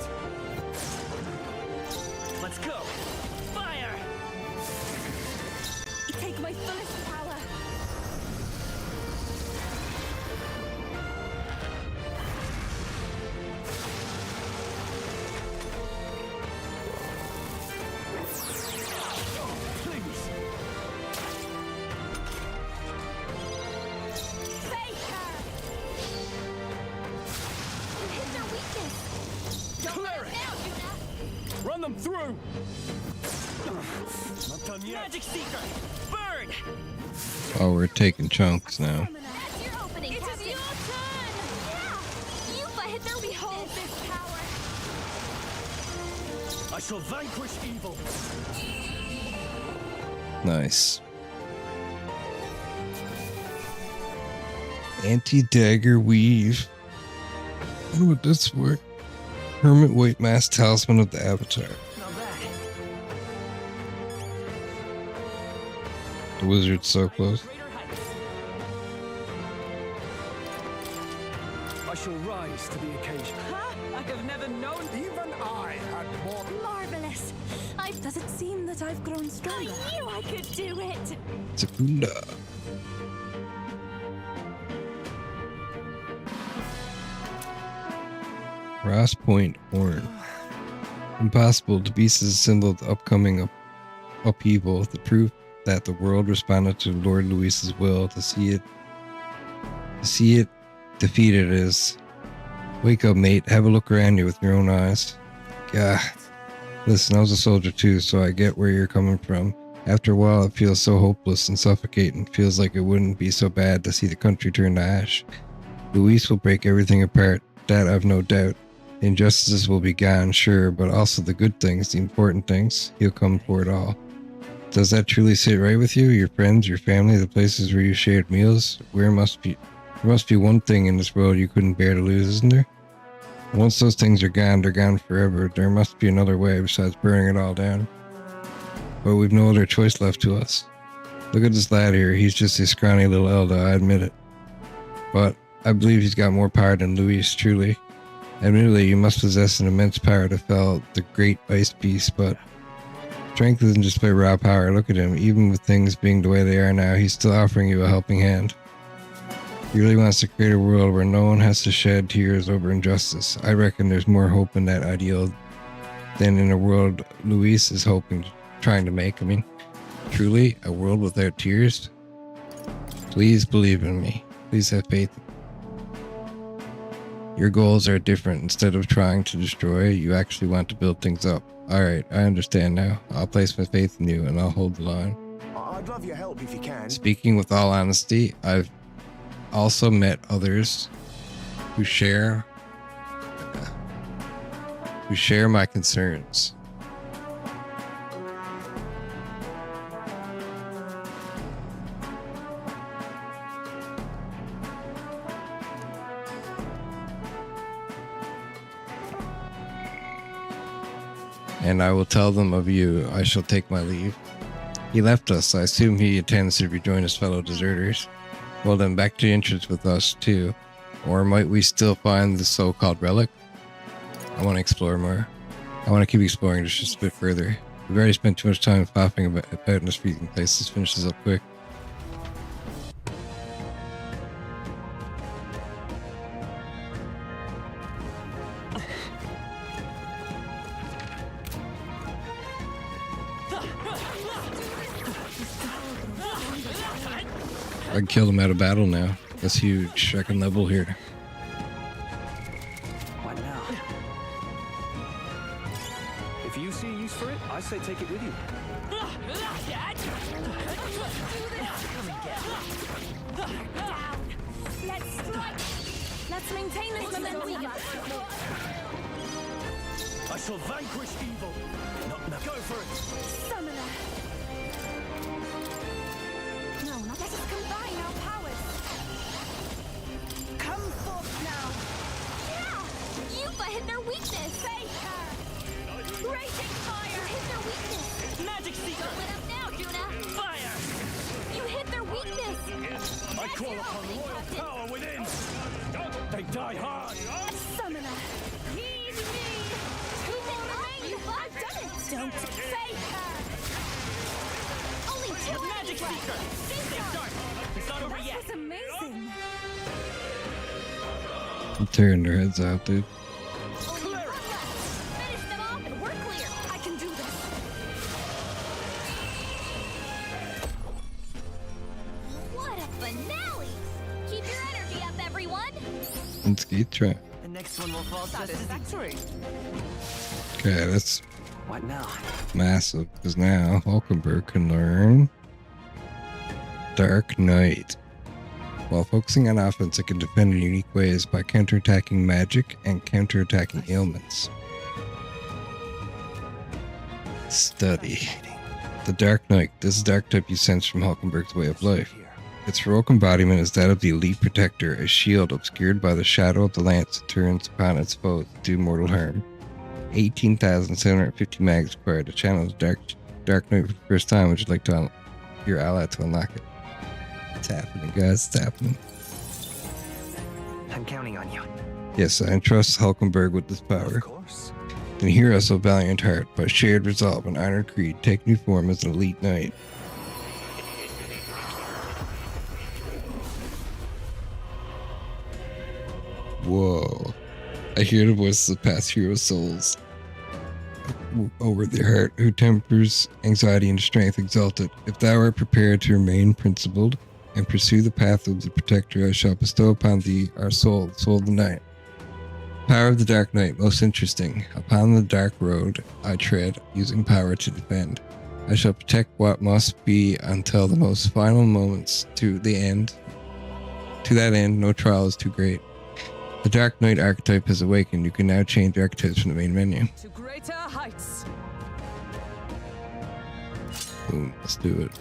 Let's go. Fire! Take my fullest power. Please. Face her. You hit their weakness. Don't let Cleric. them down, Yuna. Run them through. Not done yet. Magic Seeker! Burn! Oh, we're taking chunks now. That's your opening, Captain. It is your turn. Yeah. Yuba hit their weakness. Behold this power. I shall vanquish evil. Nice. Anti-dagger weave. I wonder what this for. Hermit white mask talisman of the avatar. Not bad. The wizard's so close. Greater heights. I shall rise to the occasion. Huh? I have never known. Even I had more. Marvelous. Does it seem that I've grown I stronger? knew I could do it. Sakunda. Ross Point Horn. Impossible. The beast is a symbol of the upcoming upheaval, the proof that the world responded to Lord Luis's will. To see it defeated is. Wake up, mate. Have a look around you with your own eyes. God. Listen, I was a soldier too, so I get where you're coming from. After a while, it feels so hopeless and suffocating. Feels like it wouldn't be so bad to see the country turn to ash. Luis will break everything apart. That I've no doubt. The injustices will be gone, sure, but also the good things, the important things. He'll come for it all. Does that truly sit right with you? Your friends, your family, the places where you shared meals? There must be one thing in this world you couldn't bear to lose, isn't there? Once those things are gone, they're gone forever. There must be another way besides burning it all down. But we've no other choice left to us. Look at this lad here. He's just a scrawny little elder, I admit it. But I believe he's got more power than Luis, truly. Admittedly, you must possess an immense power to fell the great ice beast, but strength isn't just by raw power. Look at him. Even with things being the way they are now, he's still offering you a helping hand. He really wants to create a world where no one has to shed tears over injustice. I reckon there's more hope in that ideal than in a world Luis is trying to make. I mean, truly, a world without tears? Please believe in me. Please have faith. Your goals are different. Instead of trying to destroy, you actually want to build things up. Alright, I understand now. I'll place my faith in you and I'll hold the line. I'd love your help if you can. Speaking with all honesty, I've also met others who share my concerns. And I will tell them of you. I shall take my leave. He left us. I assume he intends to rejoin his fellow deserters. Well then, back to the entrance with us too. Or might we still find the so-called relic? I want to explore more. I want to keep exploring just a bit further. We've already spent too much time faffing about in this freezing place. Let's finish this up quick. I can kill them out of battle now. That's huge. I can level here. What now? If you see use for it, I say take it with you. Let's strike. Let's maintain this momentum. I shall vanquish evil. Not now. Go for it. Summoner. No, not let us combine our powers. Come forth now. Yeah! Yuffie hit their weakness. Fake her. Raging fire. You hit their weakness. Magic seeker. Don't let up now, Juna. Fire. You hit their weakness. I call upon royal power within. They die hard. Summoner. Heed me. Two more remain. I've done it. Don't fake her. Only two magic seeker. Stay sharp. It's not over yet. That was amazing. I'm tearing their heads out, dude. Only one left. Finish them off and we're clear. I can do this. What a finale! Keep your energy up, everyone. Let's keep trying. The next one will fall satisfactory. Okay, that's What now? massive. Because now Hulkenberg can learn Dark Knight. While focusing on offense, it can defend in unique ways by counterattacking magic and counterattacking ailments. Study. The Dark Knight. This is the archetype you sense from Hulkenberg's way of life. Its heroic embodiment is that of the elite protector, a shield obscured by the shadow of the lance that turns upon its foes to do mortal harm. 18,750 mags required to channel the Dark Knight for the first time. Would you like to your ally to unlock it? It's happening, guys. It's happening. I'm counting on you. Yes, I entrust Hulkenberg with this power. Of course. Then hear us, O valiant heart, by shared resolve and honored creed, take new form as an elite knight. Whoa. I hear the voices of past hero souls over their heart, who tempers anxiety and strength exalted. If thou art prepared to remain principled and pursue the path of the protector, I shall bestow upon thee our soul, the soul of the night. Power of the Dark Knight, most interesting. Upon the dark road I tread, using power to defend. I shall protect what must be until the most final moments to the end. To that end, no trial is too great. The Dark Knight archetype has awakened. You can now change archetypes from the main menu. To greater heights. Boom, let's do it.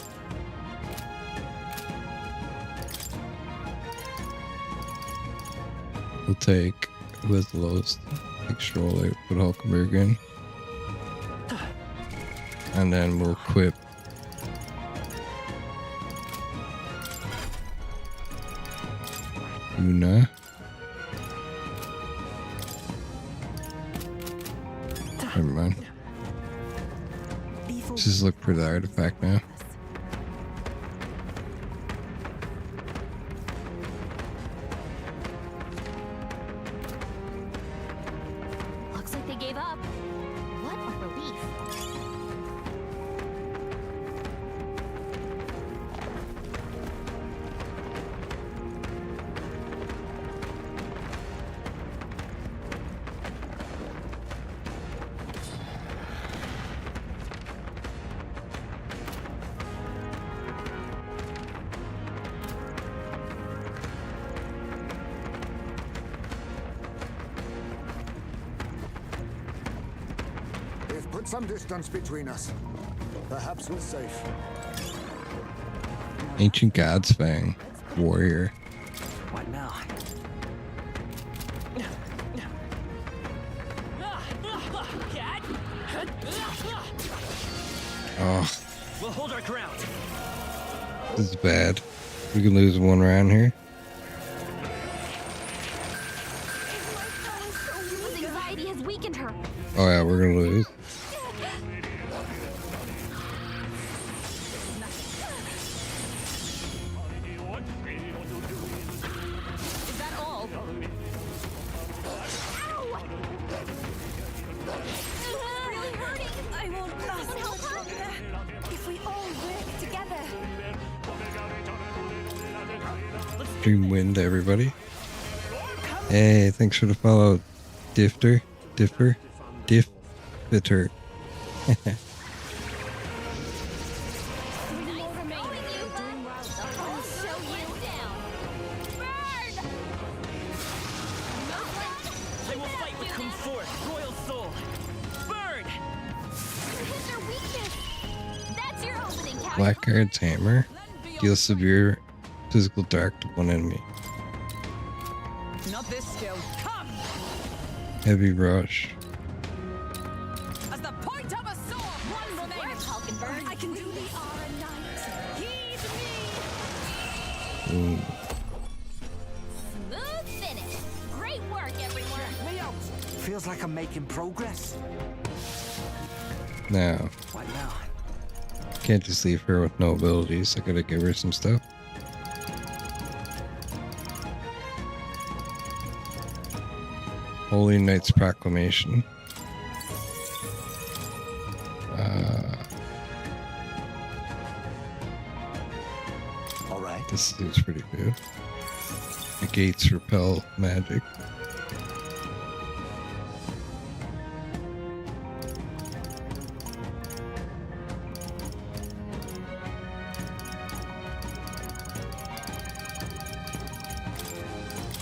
We'll take, who has the lowest? Take Stroll out, put Hulkenberg in. And then we'll equip Una. Never mind. Let's just look for the artifact now. Looks like they gave up. What a relief. Some distance between us. Perhaps we're safe. Ancient God's Fang. Warrior. What now? Oh, We'll hold our ground. this is bad. We can lose one round here. His anxiety has weakened her. Oh yeah, we're gonna lose. Is that all? Really hurting. I won't last Someone help much her. longer. If we all work together. Dream win to everybody. Hey, thanks for the follow, Diffter. Differ. Diffiter. More remaining. I'll show you down. Burn! I will fight with Kung Force, Royal Soul. Burn! Hit their weakness. That's your opening, Captain. Blackguard's Hammer. Deals severe physical dark to one enemy. Not this skill. Come! Heavy Rush. As the point of a sword, one remaining. Falconberg. I can do the R night. He's me. Ooh. Smooth finish. Great work, everyone. Me out. Feels like I'm making progress. Now, What now? can't just leave her with no abilities. I gotta give her some stuff. Holy Knight's Proclamation. All right. This is pretty good. Negates repel magic.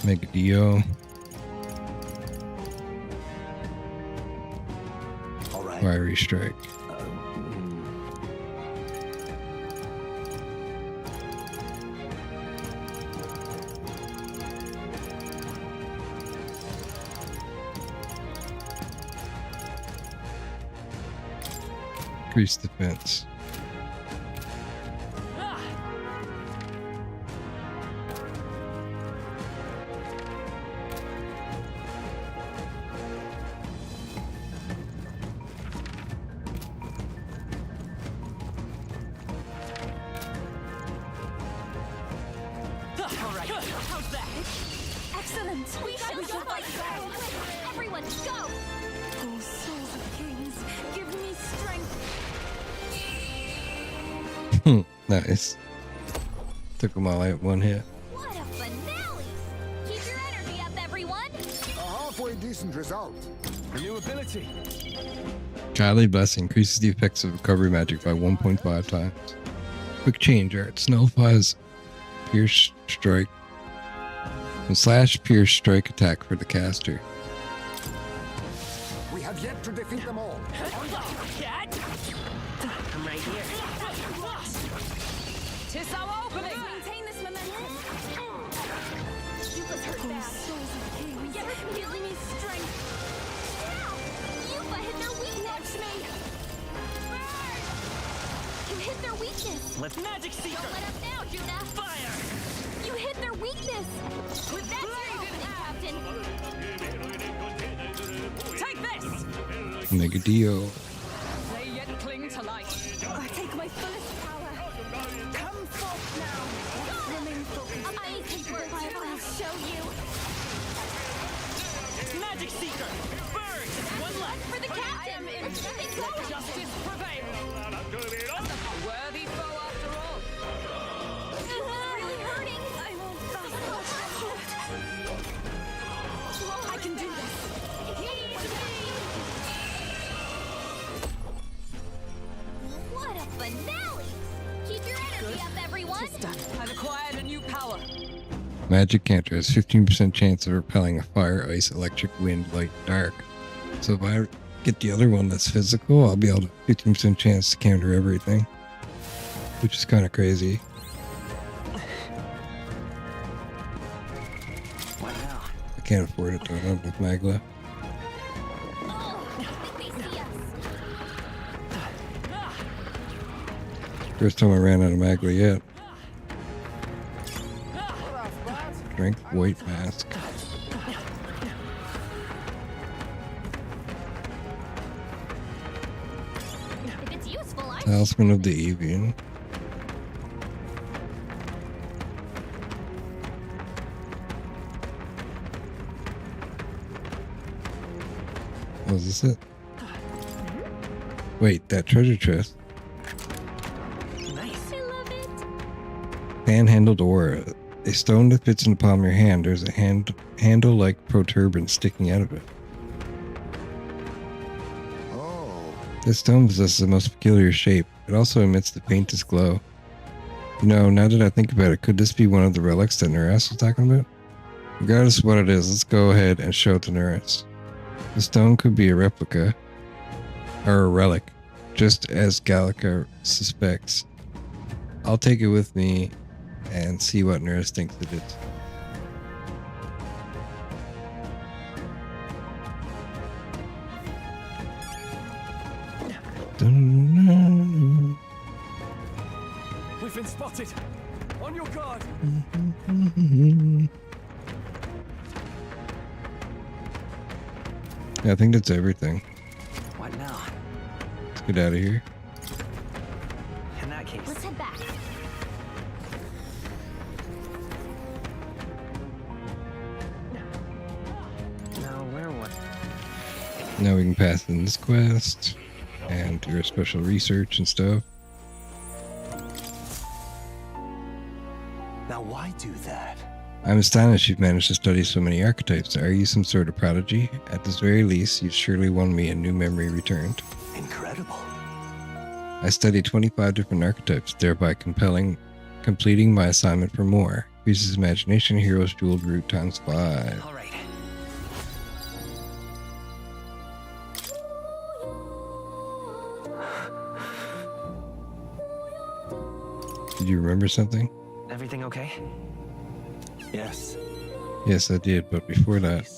Megadio. All right. Fiery Strike. Increase defense. All right. How's that? Excellent. We shall fight back. Everyone, go. Oh, souls of kings, give me strength. Nice. Took them all out one hit. What a finale. Keep your energy up, everyone. A halfway decent result. A new ability. Godly Blessing increases the effects of recovery magic by 1.5 times. Quick Change Arts nullifies Pierce Strike and slash Pierce Strike attack for the caster. We have yet to defeat them all. Cat. I'm right here. Tis our opening! Maintain this momentum. You was hurt Oh, bad. souls of kings, Get her give me strength. Yuba hit their weakness. Watch me. Burn! You hit their weakness. Let's Magic Seeker. Don't let up now, Juna. Fire. You hit their weakness. With that your opening, Captain. Take this! Megadio. They yet cling to life. I take my fullest power. Come forth now. Remain focused. Amazing work. I'll show you. Magic Seeker. Burn. One left. For the Captain. Keep going. Justice prevail. A worthy foe after all. This is really hurting. I won't fast much. I can do this. What a finale! Keep your energy up, everyone. I've acquired a new power. Magic Canter has 15% chance of repelling a fire, ice, electric, wind, light, dark. So if I get the other one that's physical, I'll be able to 15% chance to counter everything, which is kind of crazy. What now? I can't afford it though. I don't have Magla. First time I ran out of Magla yet. Strength white mask. If it's useful, I'm Talisman of the Avian. Oh, is this it? Wait, that treasure chest. Nice. I love it. Fan-handled aura. A stone that fits in the palm of your hand. There's a handle-like protuberance sticking out of it. Oh, This stone possesses the most peculiar shape. It also emits the faintest glow. You know, now that I think about it, could this be one of the relics that Neras was talking about? Regardless of what it is, let's go ahead and show it to Neras. The stone could be a replica, or a relic, just as Gallica suspects. I'll take it with me and see what Neras thinks it is. We've been spotted. On your guard. Yeah, I think that's everything. What now? Let's get out of here. In that case. Let's head back. Now, where was... Now we can pass in this quest and do our special research and stuff. Now, why do that? I'm astonished you've managed to study so many archetypes. Are you some sort of prodigy? At this very least, you've surely won me a new memory returned. Incredible. I studied 25 different archetypes, thereby completing my assignment for more. Increases imagination, heroes, jeweled root times 5. All right. Did you remember something? Everything okay? Yes. Yes, I did, but before that,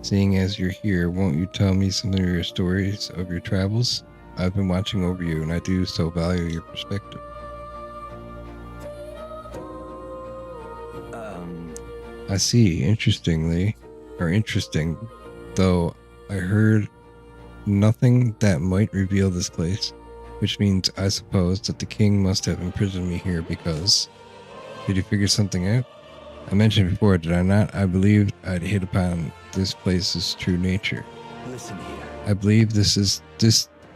seeing as you're here, won't you tell me some of your stories of your travels? I've been watching over you, and I do so value your perspective. I see. Interesting, though I heard nothing that might reveal this place, which means I suppose that the king must have imprisoned me here because... Did you figure something out? I mentioned before, did I not? I believed I'd hit upon this place's true nature. Listen here. I believe this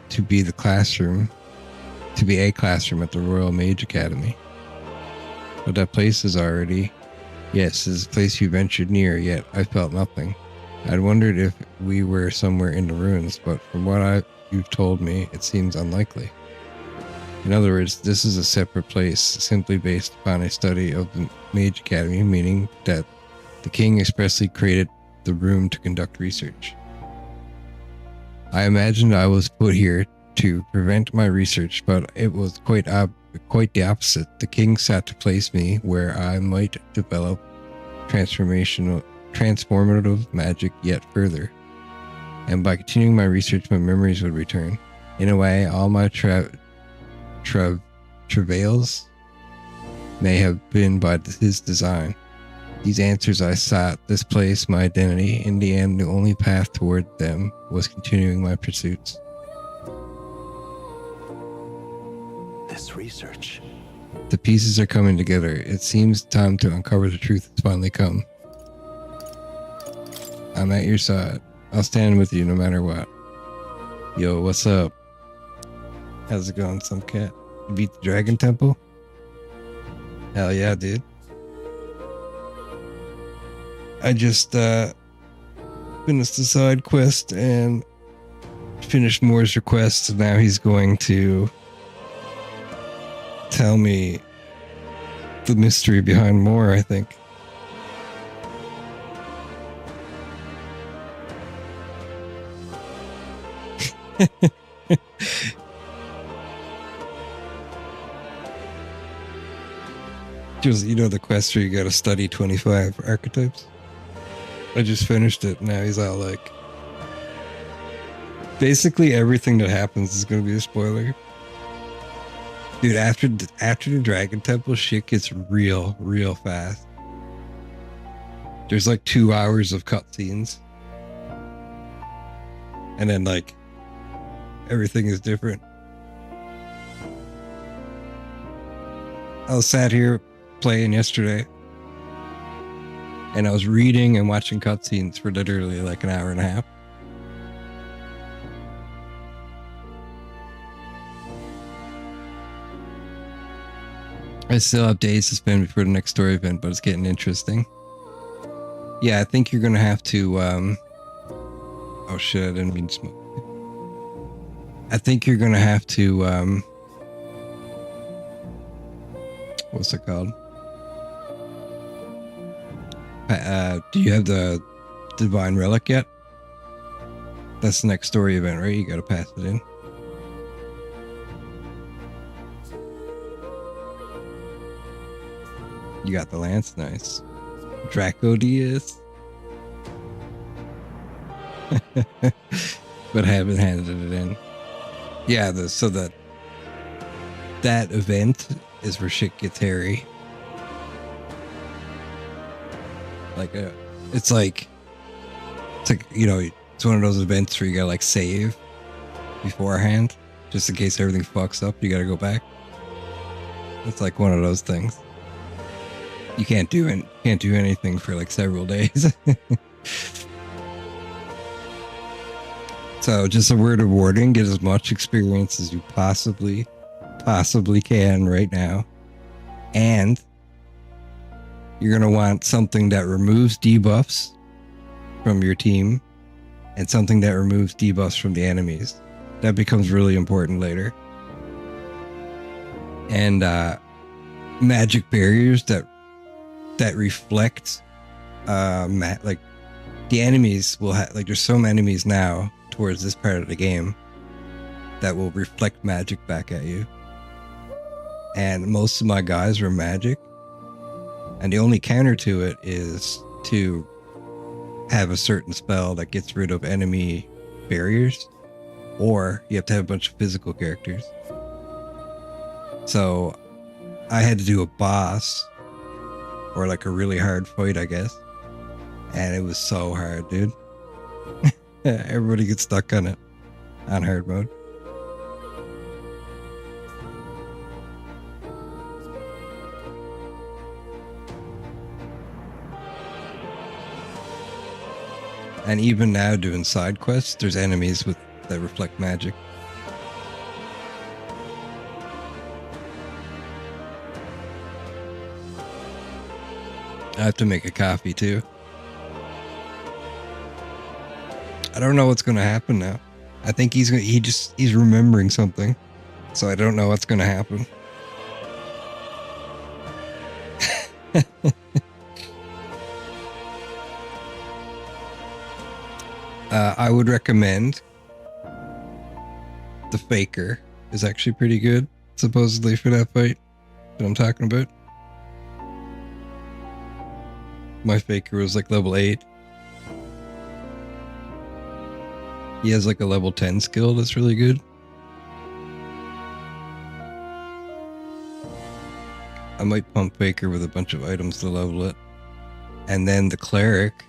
to be the classroom, to be a classroom at the Royal Mage Academy. But that place is already... Yes, this is a place you ventured near, yet I felt nothing. I'd wondered if we were somewhere in the ruins, but from what you've told me, it seems unlikely. In other words, this is a separate place, simply based upon a study of the Mage Academy, meaning that the king expressly created the room to conduct research. I imagined I was put here to prevent my research, but it was quite the opposite. The king sought to place me where I might develop transformative magic yet further. And by continuing my research, my memories would return. In a way, all my travails may have been by his design. These answers I sought, this place, my identity. In the end, the only path toward them was continuing my pursuits. This research. The pieces are coming together. It seems time to uncover the truth has finally come. I'm at your side. I'll stand with you no matter what. Yo, what's up? How's it going, some cat? You beat the Dragon Temple? Hell yeah, dude. I just finished the side quest and finished Moore's request, and now he's going to tell me the mystery behind Moore, I think. Just, you know, the quest where you gotta study 25 archetypes? I just finished it. Now he's all like... Basically everything that happens is gonna be a spoiler. Dude, after the Dragon Temple, shit gets real fast. There's like 2 hours of cutscenes. And then like, everything is different. I was sat here playing yesterday, and I was reading and watching cutscenes for literally like an hour and a half. I still have days to spend before the next story event, but it's getting interesting. Yeah, I think you're gonna have to oh shit, I didn't mean to smoke. I think you're gonna have to what's it called? Do you have the Divine Relic yet? That's the next story event, right? You gotta pass it in. You got the lance, nice. Drakoviche. But haven't handed it in. Yeah, so that event is where shit gets hairy. Like it's like, you know, it's one of those events where you gotta like save beforehand, just in case everything fucks up. You gotta go back. It's like one of those things. You can't do anything for like several days. So just a word of warning: get as much experience as you possibly can right now, and you're gonna want something that removes debuffs from your team and something that removes debuffs from the enemies. That becomes really important later. And magic barriers that reflect like the enemies will have, like, there's some enemies now towards this part of the game that will reflect magic back at you. And most of my guys were magic. And the only counter to it is to have a certain spell that gets rid of enemy barriers, or you have to have a bunch of physical characters. So I had to do a boss, or like a really hard fight, I guess. And it was so hard, dude. Everybody gets stuck on it, on hard mode. And even now doing side quests, there's enemies that reflect magic. I have to make a coffee too. I don't know what's going to happen now. I think he's remembering something. So I don't know what's going to happen. I would recommend the Faker is actually pretty good, supposedly, for that fight that I'm talking about. My Faker was like level 8. He has like a level 10 skill that's really good. I might pump Faker with a bunch of items to level it. And then the Cleric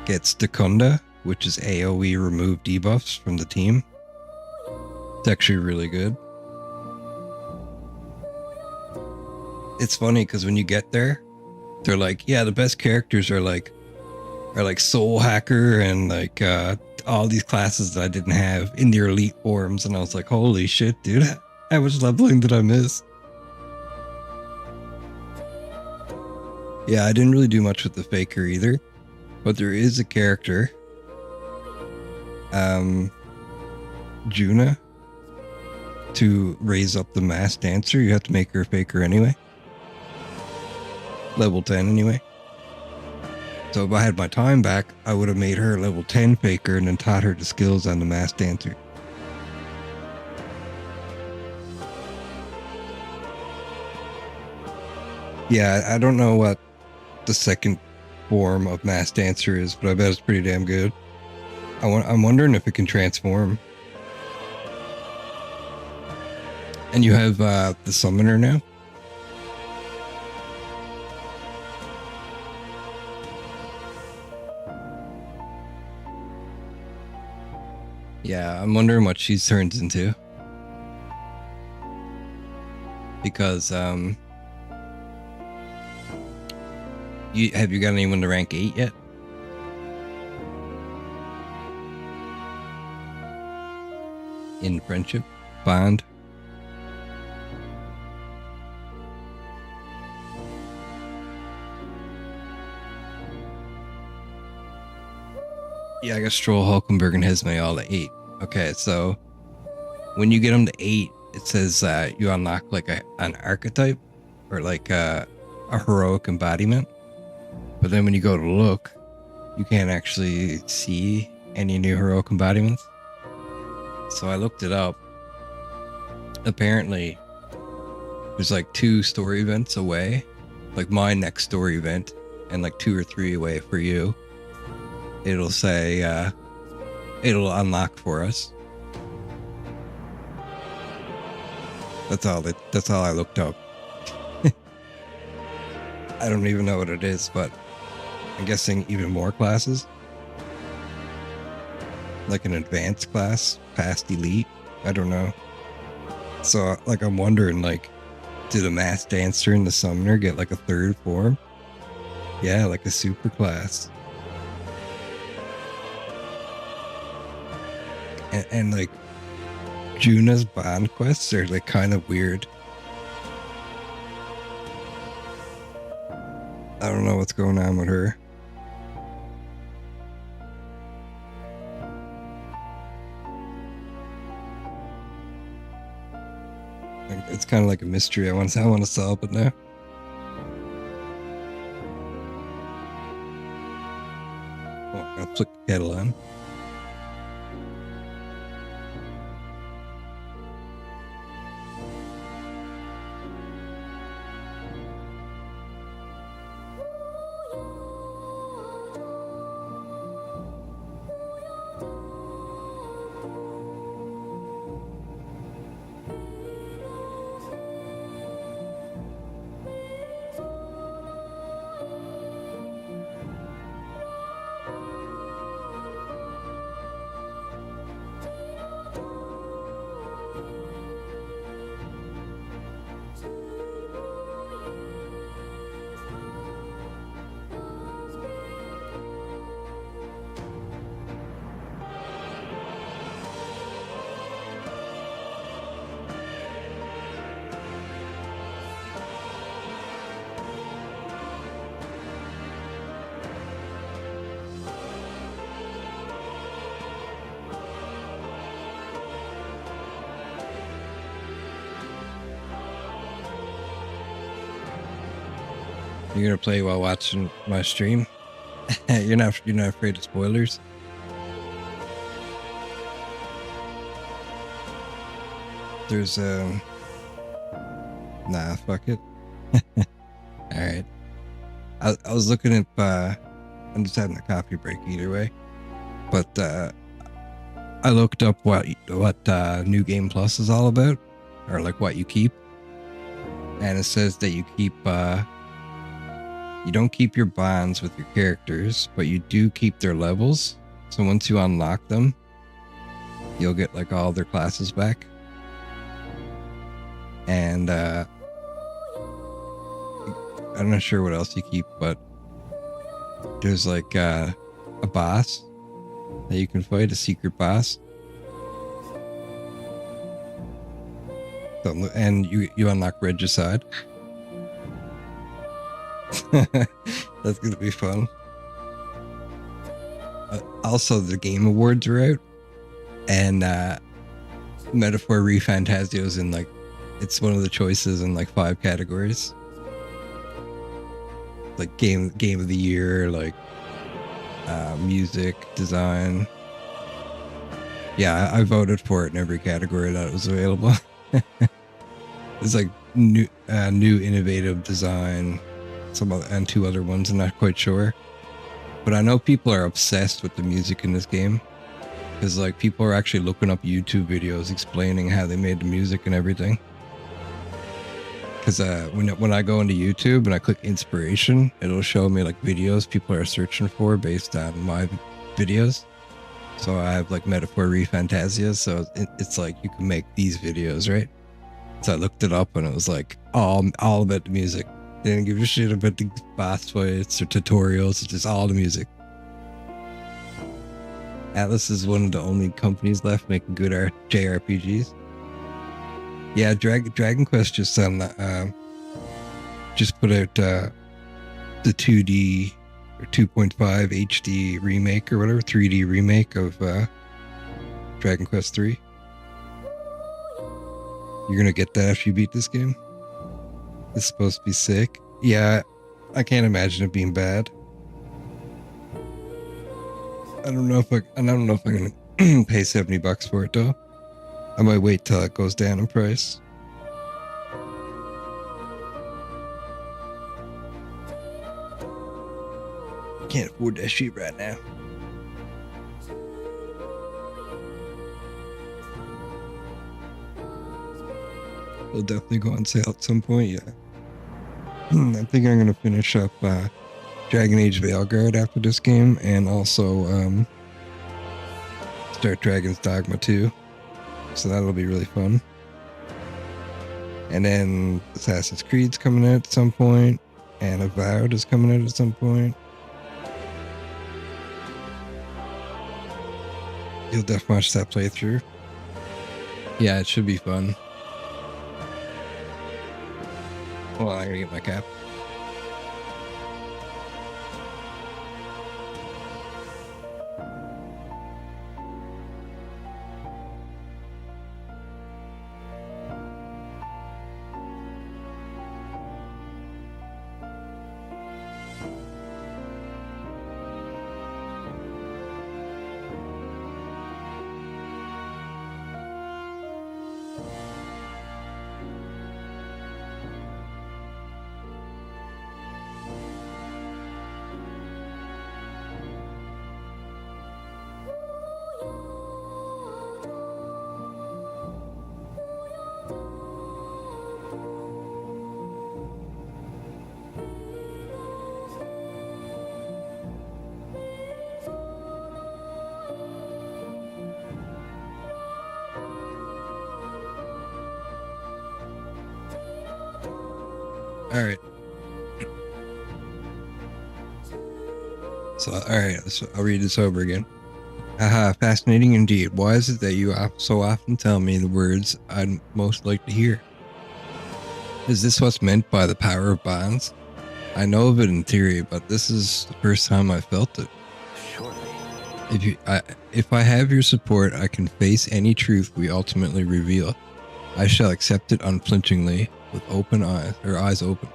gets Dekunda, which is AoE remove debuffs from the team. It's actually really good. It's funny because when you get there, they're like, yeah, the best characters are like Soul Hacker and like all these classes that I didn't have in the elite forms. And I was like, holy shit, dude, how much leveling did I miss? Yeah, I didn't really do much with the Faker either, but there is a character, Juna, to raise up the mass dancer. You have to make her a Faker anyway. Level 10 anyway. So if I had my time back, I would have made her level 10 Faker and then taught her the skills on the mass dancer. Yeah, I don't know what the second form of Mass Dancer is, but I bet it's pretty damn good. I'm wondering if it can transform. And you have the Summoner now? Yeah, I'm wondering what she turns into. Because, have you got anyone to rank 8 yet? In friendship? Bond? Yeah, I got Stroll, Hulkenberg, and Hesme all at 8. Okay, so when you get them to 8, it says you unlock like an archetype or like a heroic embodiment. But then when you go to look, you can't actually see any new heroic embodiments. So I looked it up. Apparently, there's like 2 story events away, like my next story event, and like 2 or 3 away for you. It'll say it'll unlock for us. That's all I looked up. I don't even know what it is, but I'm guessing even more classes, like an advanced class past elite. I don't know. So like I'm wondering, like, did a Mass Dancer and the Summoner get like a 3rd form? Yeah, like a super class. And like Juna's bond quests are like kind of weird. I don't know what's going on with her. It's kind of like a mystery. I want to solve it now. Oh, I'll put the kettle on. You're gonna play while watching my stream? You're not afraid of spoilers? There's nah, fuck it. Alright. I was looking at I'm just having a coffee break either way. But I looked up what New Game Plus is all about, or like what you keep. And it says that you keep you don't keep your bonds with your characters, but you do keep their levels. So once you unlock them, you'll get like all their classes back. And I'm not sure what else you keep, but there's like a boss that you can fight, a secret boss. So, and you unlock Regicide. That's gonna be fun. Also, the Game Awards are out, and Metaphor ReFantazio is in like, it's one of the choices in like 5 categories, like game of the year, like music, design. Yeah, I voted for it in every category that was available. It's like new innovative design, and 2 other ones. I'm not quite sure, but I know people are obsessed with the music in this game because like people are actually looking up YouTube videos explaining how they made the music and everything. Because when I go into YouTube and I click inspiration, it'll show me like videos people are searching for based on my videos. So I have like Metaphor ReFantazio, so it's like you can make these videos, right? So I looked it up and it was like all about the music. They didn't give a shit about the boss fights or tutorials. It's just all the music. Atlas is one of the only companies left making good JRPGs. Yeah, Dragon Quest just put out the 2D or 2.5 HD remake or whatever, 3D remake of Dragon Quest 3. You're gonna get that after you beat this game. It's supposed to be sick. Yeah, I can't imagine it being bad. I don't know if I'm gonna pay $70 for it though. I might wait till it goes down in price. Can't afford that shit right now. It'll definitely go on sale at some point, yeah. I think I'm gonna finish up Dragon Age Veilguard after this game, and also start Dragon's Dogma 2. So that'll be really fun. And then Assassin's Creed's coming out at some point, and Avowed is coming out at some point. You'll definitely watch that playthrough. Yeah, it should be fun. Well, I'm gonna get my cap. All right. So, all right, so I'll read this over again. Haha, fascinating indeed. Why is it that you so often tell me the words I'd most like to hear? Is this what's meant by the power of bonds? I know of it in theory, but this is the first time I felt it. Surely. If I have your support, I can face any truth we ultimately reveal. I shall accept it unflinchingly, with open eyes, or eyes open.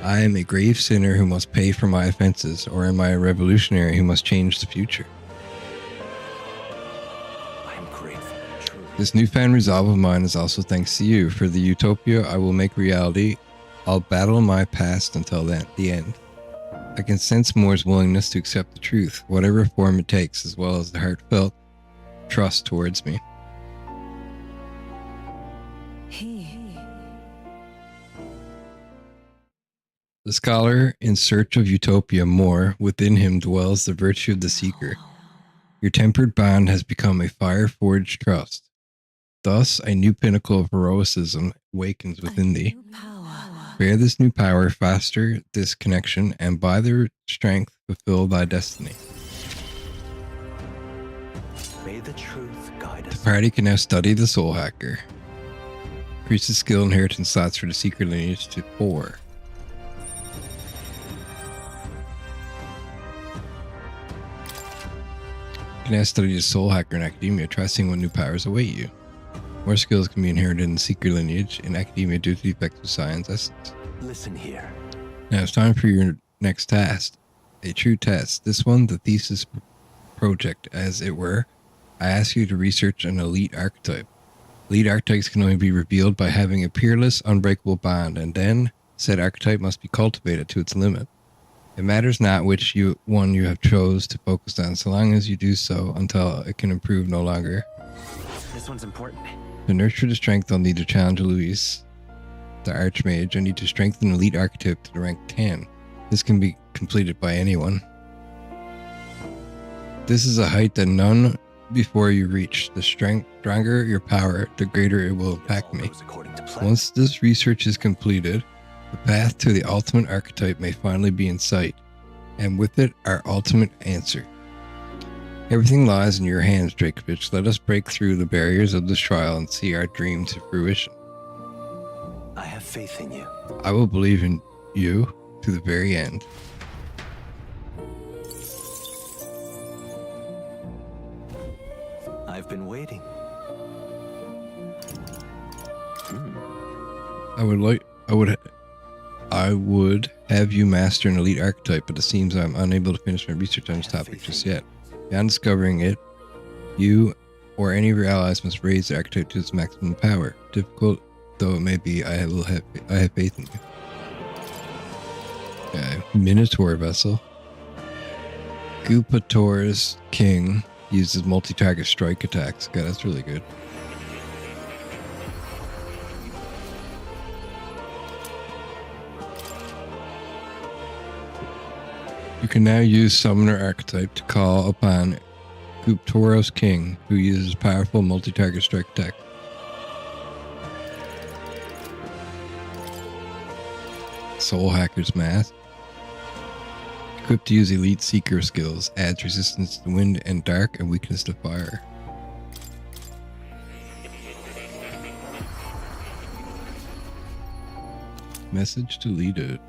I am a grave sinner who must pay for my offenses, or am I a revolutionary who must change the future? I am grateful, truly. This newfound resolve of mine is also thanks to you. For the utopia I will make reality, I'll battle my past until the end. I can sense Moore's willingness to accept the truth, whatever form it takes, as well as the heartfelt trust towards me. The scholar in search of utopia more, within him dwells the virtue of the seeker. Your tempered bond has become a fire-forged trust. Thus, a new pinnacle of heroicism awakens within thee. Bear this new power, foster this connection, and by their strength fulfill thy destiny. May the truth guide us. The party can now study the Soul Hacker. Increase the skill inheritance slots for the secret lineage to 4. You can now study the Soul Hacker in academia. Try seeing what new powers await you. More skills can be inherited in the secret lineage in academia due to the effects of science essence. Listen here. Now it's time for your next task. A true test. This one, the thesis project, as it were. I ask you to research an elite archetype. Elite archetypes can only be revealed by having a peerless, unbreakable bond, and then said archetype must be cultivated to its limit. It matters not which one you have chose to focus on, so long as you do so until it can improve no longer. This one's important. To nurture the strength, I'll need to challenge Luis, the Archmage. I need to strengthen Elite Archetype to the rank 10. This can be completed by anyone. This is a height that none before you reach. The stronger your power, the greater it will impact me. Once this research is completed, the path to the ultimate archetype may finally be in sight, and with it, our ultimate answer. Everything lies in your hands, Drakoviche. Let us break through the barriers of this trial and see our dream to fruition. I have faith in you. I will believe in you to the very end. I've been waiting. I would have you master an elite archetype, but it seems I'm unable to finish my research on this topic just yet. Beyond discovering it, you or any of your allies must raise the archetype to its maximum power. Difficult though it may be, I have faith in you. Okay. Minotaur vessel. Gupator's king uses multi-target strike attacks. Okay, that's really good. You can now use Summoner Archetype to call upon Guptoros King, who uses powerful multi-target strike attack. Soul Hacker's Mask. Equipped to use Elite Seeker skills, adds resistance to wind and dark and weakness to fire. Message deleted.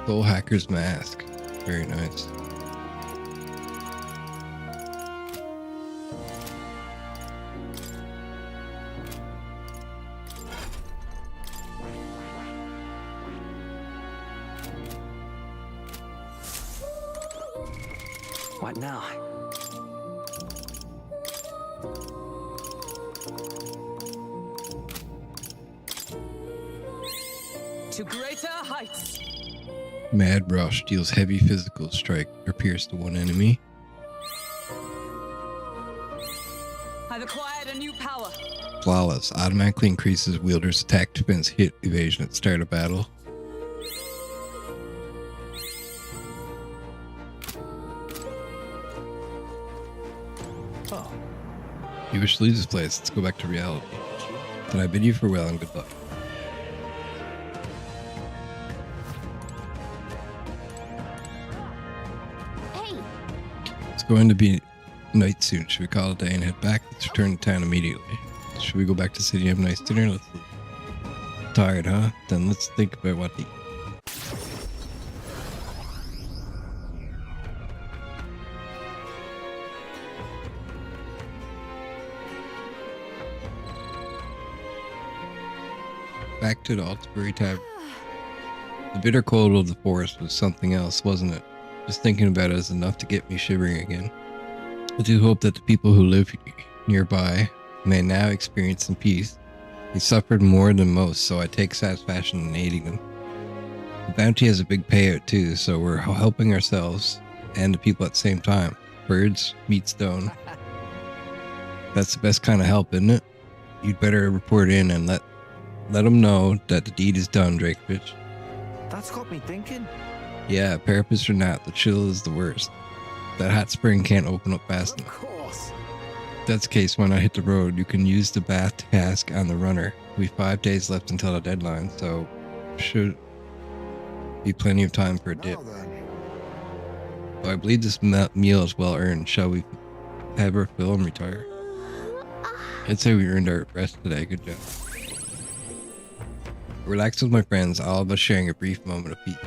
Soul Hacker's Mask. Very nice. What now? To greater heights. Mad Rush deals heavy physical strike or pierce to one enemy. I've acquired a new power. Flawless automatically increases wielder's attack, defense, hit, evasion at the start of battle. Oh. You wish to leave this place. Let's go back to reality. Then I bid you farewell and good luck. Hey, It's going to be night soon. Should we call it a day and head back? Let's return to town immediately. Should we go back to the city and have a nice dinner? Let's leave. Tired, huh? Then let's think about what to eat. Back to the Altabury Tavern. The bitter cold of the forest was something else, wasn't it? Just thinking about it is enough to get me shivering again. I do hope that the people who live nearby may now experience some peace. They suffered more than most, so I take satisfaction in aiding them. The bounty has a big payout too, so we're helping ourselves and the people at the same time. Birds meet stone. That's the best kind of help, isn't it? You'd better report in and let them know that the deed is done, Drakoviche. That's got me thinking. Yeah, parapets or not, the chill is the worst. That hot spring can't open up fast enough. Of course. If that's the case, when I hit the road, you can use the bath cask on the runner. We've 5 days left until the deadline, so should be plenty of time for a dip. Now then, So I believe this meal is well earned. Shall we have our fill and retire? I'd say we earned our rest today. Good job. Relax with my friends, all of us sharing a brief moment of peace.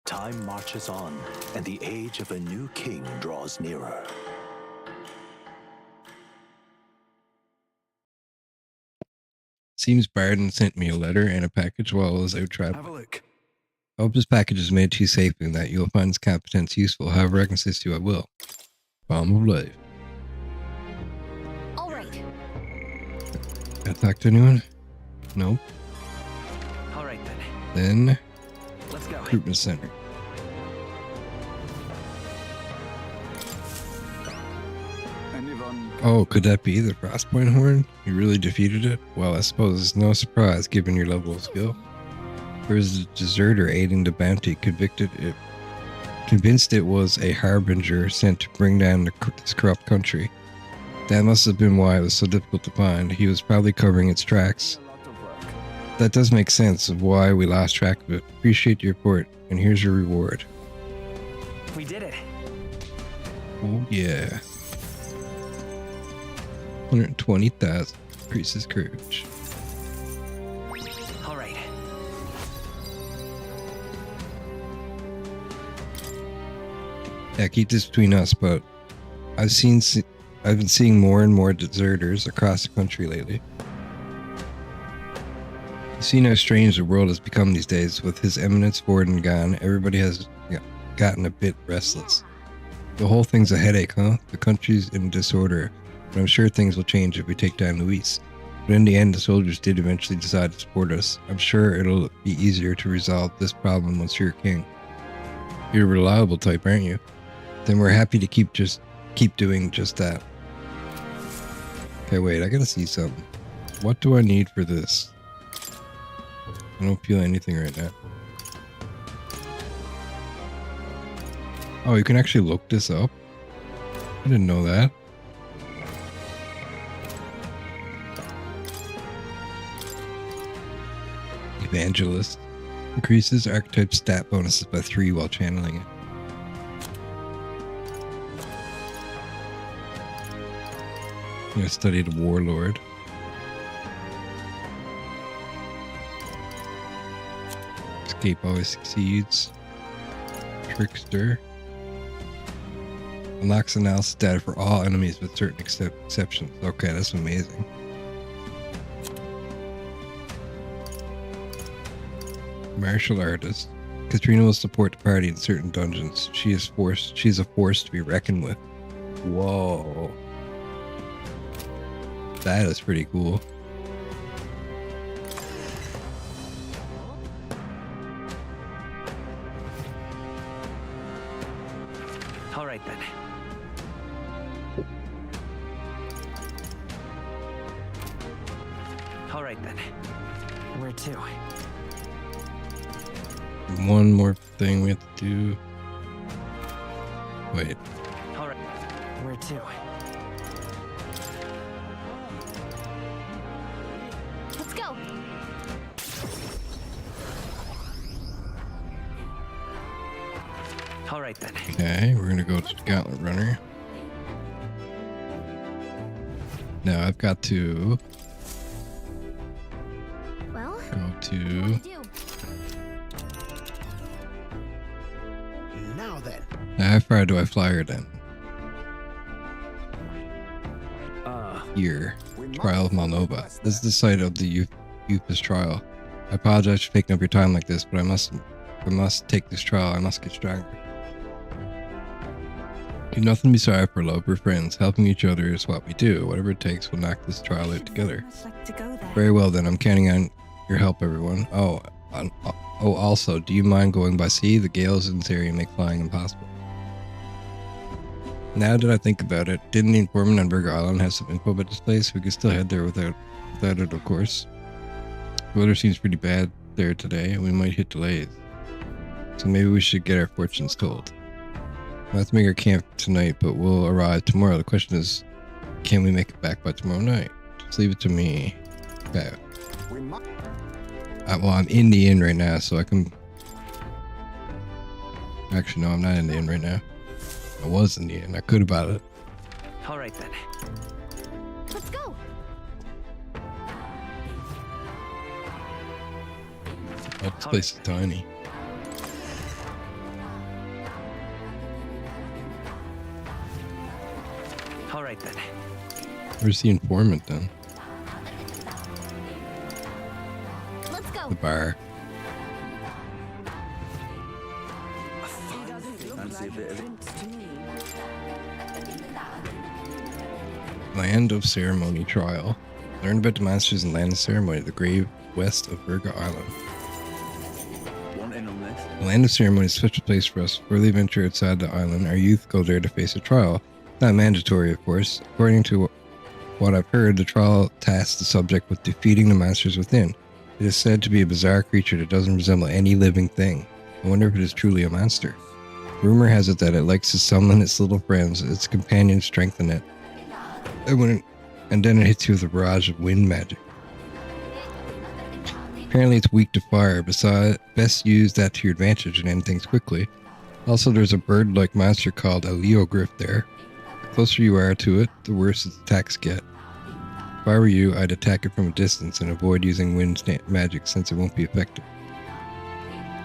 Time marches on, and the age of a new king draws nearer. Seems Barden sent me a letter and a package while I was out Have a traveling. look. I hope this package is made to you safely and that you'll find this competence useful. However I can assist you, I will. Palm of life. All right. Gotta talk to anyone? Nope. All right then. Then Let's go. recruitment center. Oh, could that be the Frostpoint Horn? You really defeated it? Well, I suppose it's no surprise given your level of skill. There was a deserter aiding the bounty, convinced it was a harbinger sent to bring down this corrupt country. That must have been why it was so difficult to find. He was probably covering its tracks. That does make sense of why we lost track of it. Appreciate your report, and here's your reward. We did it. Oh yeah. 120,000. Increases courage. All right. Yeah, keep this between us, but I've been seeing more and more deserters across the country lately. You see how strange the world has become these days. With His Eminence Borden gone, everybody has gotten a bit restless. The whole thing's a headache, huh? The country's in disorder, but I'm sure things will change if we take down Luis. But in the end, the soldiers did eventually decide to support us. I'm sure it'll be easier to resolve this problem once you're king. You're a reliable type, aren't you? Then we're happy to keep doing just that. Okay, wait, I gotta see something. What do I need for this? I don't feel anything right now. Oh, you can actually look this up? I didn't know that. Evangelist. Increases archetype stat bonuses by 3 while channeling it. I'm gonna study the Warlord. Escape always succeeds. Trickster. Unlocks analysis data for all enemies with certain exceptions. Okay, that's amazing. Martial artist. Katrina will support the party in certain dungeons. She's a force to be reckoned with. Whoa. That is pretty cool. All right then. All right then. Where to? One more thing we have to do. Wait. All right. Where to? Let's go. All right then. Okay, we're gonna go to the Gauntlet Runner. Now I've got to Well, go to what to do? Now then. how far do I fly her then? Here. Trial of Moldova. This is the site of the Euphis trial. I apologize for taking up your time like this, but I must take this trial. I must get stronger. Do nothing be sorry for love. We're friends. Helping each other is what we do. Whatever it takes, we'll knock this trial out together. I'd like to go there. Very well then. I'm counting on your help, everyone. Oh, also, do you mind going by sea? The gales in this area make flying impossible. Now that I think about it, didn't the informant on Burger Island have some info about this place? We could still head there without it, of course. The weather seems pretty bad there today, and we might hit delays. So maybe we should get our fortunes told. We'll have to make our camp tonight, but we'll arrive tomorrow. The question is, can we make it back by tomorrow night? Just leave it to me. Okay. Well, I'm in the inn right now, so I can... Actually, no, I'm not in the inn right now. I was in the inn. I could about it. All right then. Let's go. Oh, this place is tiny. All right then. Where's the informant then? Let's go. The bar. Fancy a bit of it. Land of Ceremony Trial. Learn about the monsters in Land of Ceremony, the grave west of Virga Island. Want in on this? The Land of Ceremony is a special place for us. Before they venture outside the island, our youth go there to face a trial. Not mandatory, of course. According to what I've heard, the trial tasks the subject with defeating the monsters within. It is said to be a bizarre creature that doesn't resemble any living thing. I wonder if it is truly a monster. Rumor has it that it likes to summon its little friends, its companions strengthen it. And then it hits you with a barrage of wind magic. Apparently it's weak to fire, besides, best use that to your advantage and end things quickly. Also, there's a bird-like monster called a Leogryph there. The closer you are to it, the worse its attacks get. If I were you, I'd attack it from a distance and avoid using wind magic since it won't be effective.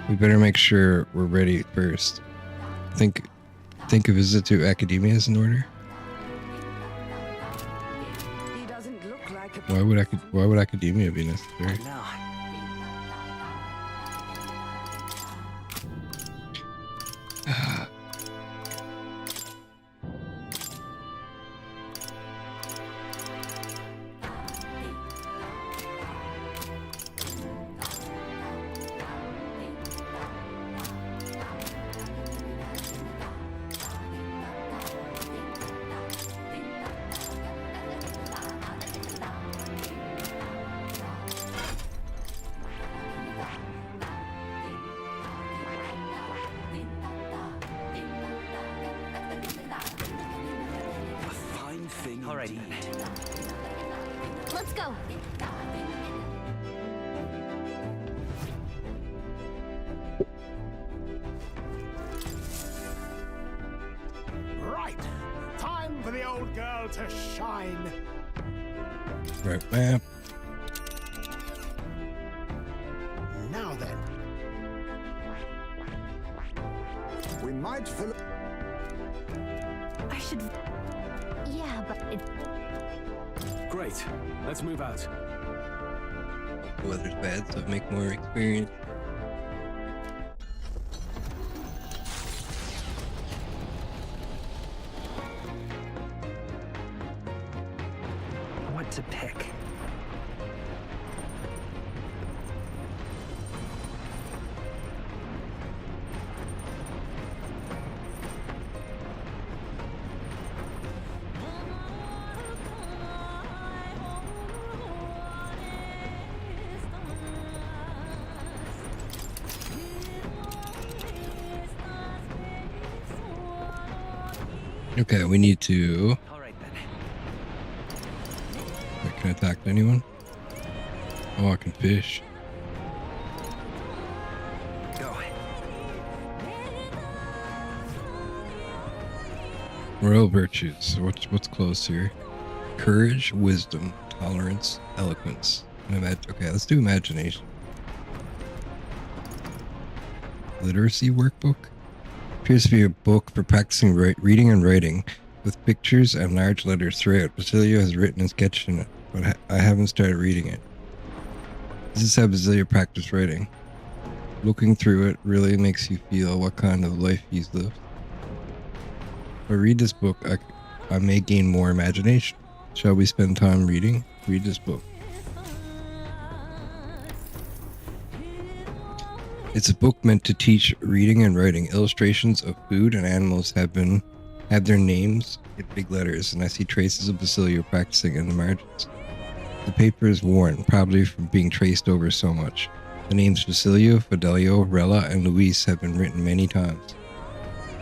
We better make sure we're ready first. Think a visit to Academia is in order? Why would Academia be necessary? No. Alright then. Let's go. Right. Time for the old girl to shine. Right map. Now then. We might fill. I should. Yeah, but Great. Let's move out. The weather's bad, so make more experience. What to pick? Okay, we need to. Alright then. Can I attack anyone? Oh, I can fish. Go. Royal virtues. What's close here? Courage, wisdom, tolerance, eloquence. Okay, let's do imagination. Literacy workbook. Appears to be a book for practicing reading and writing, with pictures and large letters throughout. Basilio has written and sketched in it, but I haven't started reading it. This is how Basilio practiced writing. Looking through it really makes you feel what kind of life he's lived. If I read this book, I may gain more imagination. Shall we spend time reading? Read this book. It's a book meant to teach reading and writing. Illustrations of food and animals have their names in big letters, and I see traces of Basilio practicing in the margins. The paper is worn, probably from being traced over so much. The names Basilio, Fidelio, Rella, and Luis have been written many times.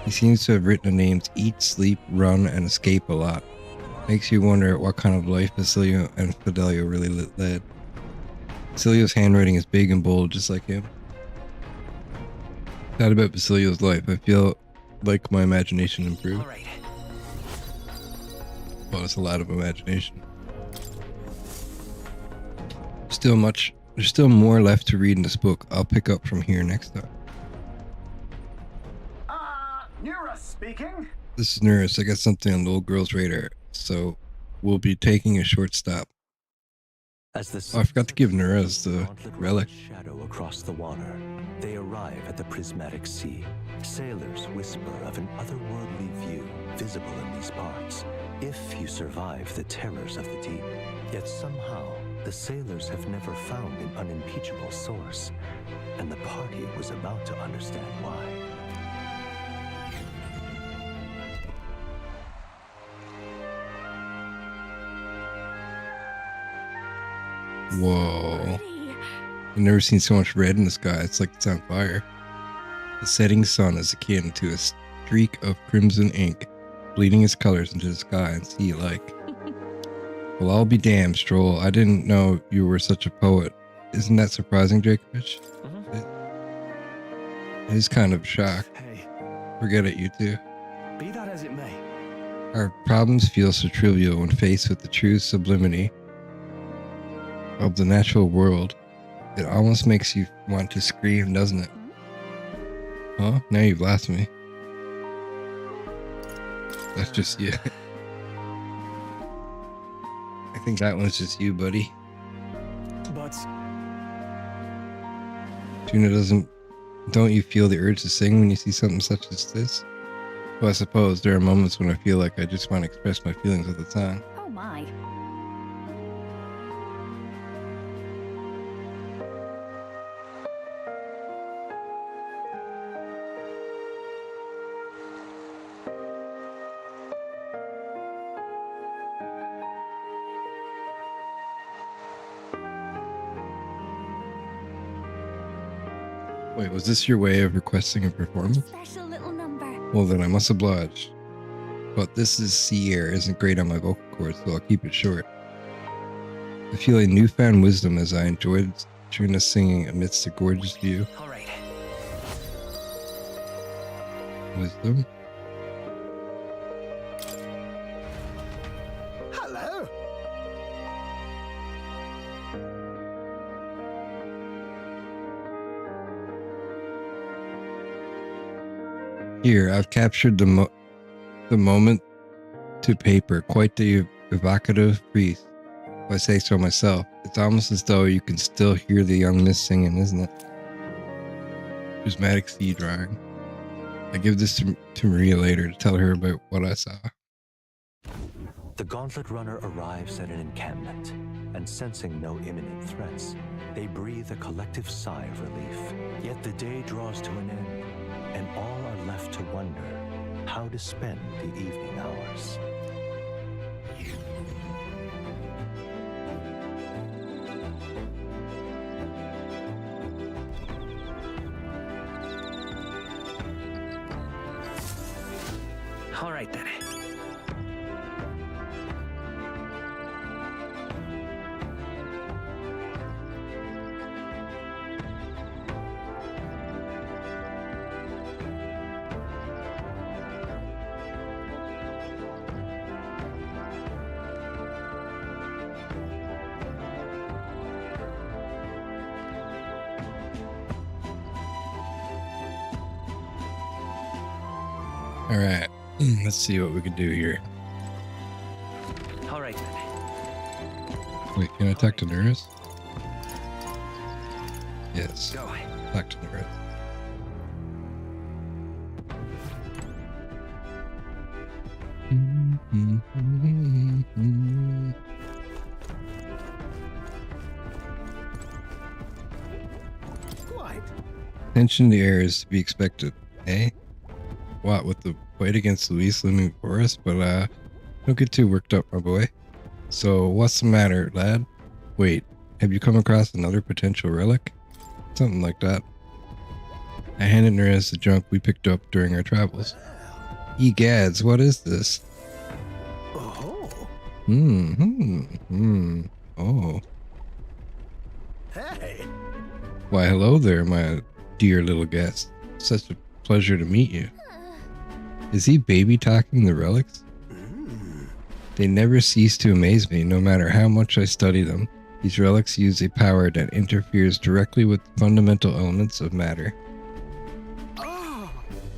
He seems to have written the names eat, sleep, run, and escape a lot. Makes you wonder what kind of life Basilio and Fidelio really led. Basilio's handwriting is big and bold, just like him. Sad about Basilio's life. I feel like my imagination improved. Alright. Well, it's a lot of imagination. There's still more left to read in this book. I'll pick up from here next time. Nura speaking. This is Nurse. I got something on the old girl's radar, so we'll be taking a short stop. As the Oh, I forgot to give Nurse the gauntlet relic. shadow across the water, they arrive at the prismatic sea. Sailors whisper of an otherworldly view visible in these parts. if you survive the terrors of the deep. Yet somehow, the sailors have never found an unimpeachable source, and the party was about to understand why. Whoa. I've never seen so much red in the sky. It's like it's on fire. The setting sun is akin to a streak of crimson ink, bleeding its colors into the sky and sea alike. Well, I'll be damned, Stroll. I didn't know you were such a poet. Isn't that surprising, Drakoviche? It is kind of a shock. Hey, Forget it, you two. be that as it may. Our problems feel so trivial when faced with the true sublimity of the natural world. It almost makes you want to scream, doesn't it? Huh? Now you've lost me. That's just you. I think that one's just you, buddy. But Tuna doesn't... Don't you feel the urge to sing when you see something such as this? Well, I suppose there are moments when I feel like I just want to express my feelings with a song. Oh my. Wait, was this your way of requesting a performance? Special little number. Well, then I must oblige. But this is sea air isn't great on my vocal cords, so I'll keep it short. I feel a newfound wisdom as I enjoyed Trina singing amidst a gorgeous view. All right. Wisdom? Hello. Here, I've captured the moment to paper, quite the evocative piece, if I say so myself. It's almost as though you can still hear the young miss singing, isn't it? Prismatic sea drawing. I give this to Maria later to tell her about what I saw. The Gauntlet Runner arrives at an encampment, and sensing no imminent threats, they breathe a collective sigh of relief. Yet the day draws to an end, and all are left to wonder how to spend the evening hours. All right then. All right, let's see what we can do here. All right then. Wait, can I talk to Nurse? Yes. Go. Talk to Nurse. Quite. Tension in the air is to be expected, eh? What, with the fight against Luis looming before us? But, don't get too worked up, my boy. So, what's the matter, lad? Wait, have you come across another potential relic? Something like that. I handed Nerez the junk we picked up during our travels. Egads, what is this? Oh. Oh. Hey. Why, hello there, my dear little guest. Such a pleasure to meet you. Is he baby talking the relics? They never cease to amaze me, no matter how much I study them. These relics use a power that interferes directly with fundamental elements of matter. Oh.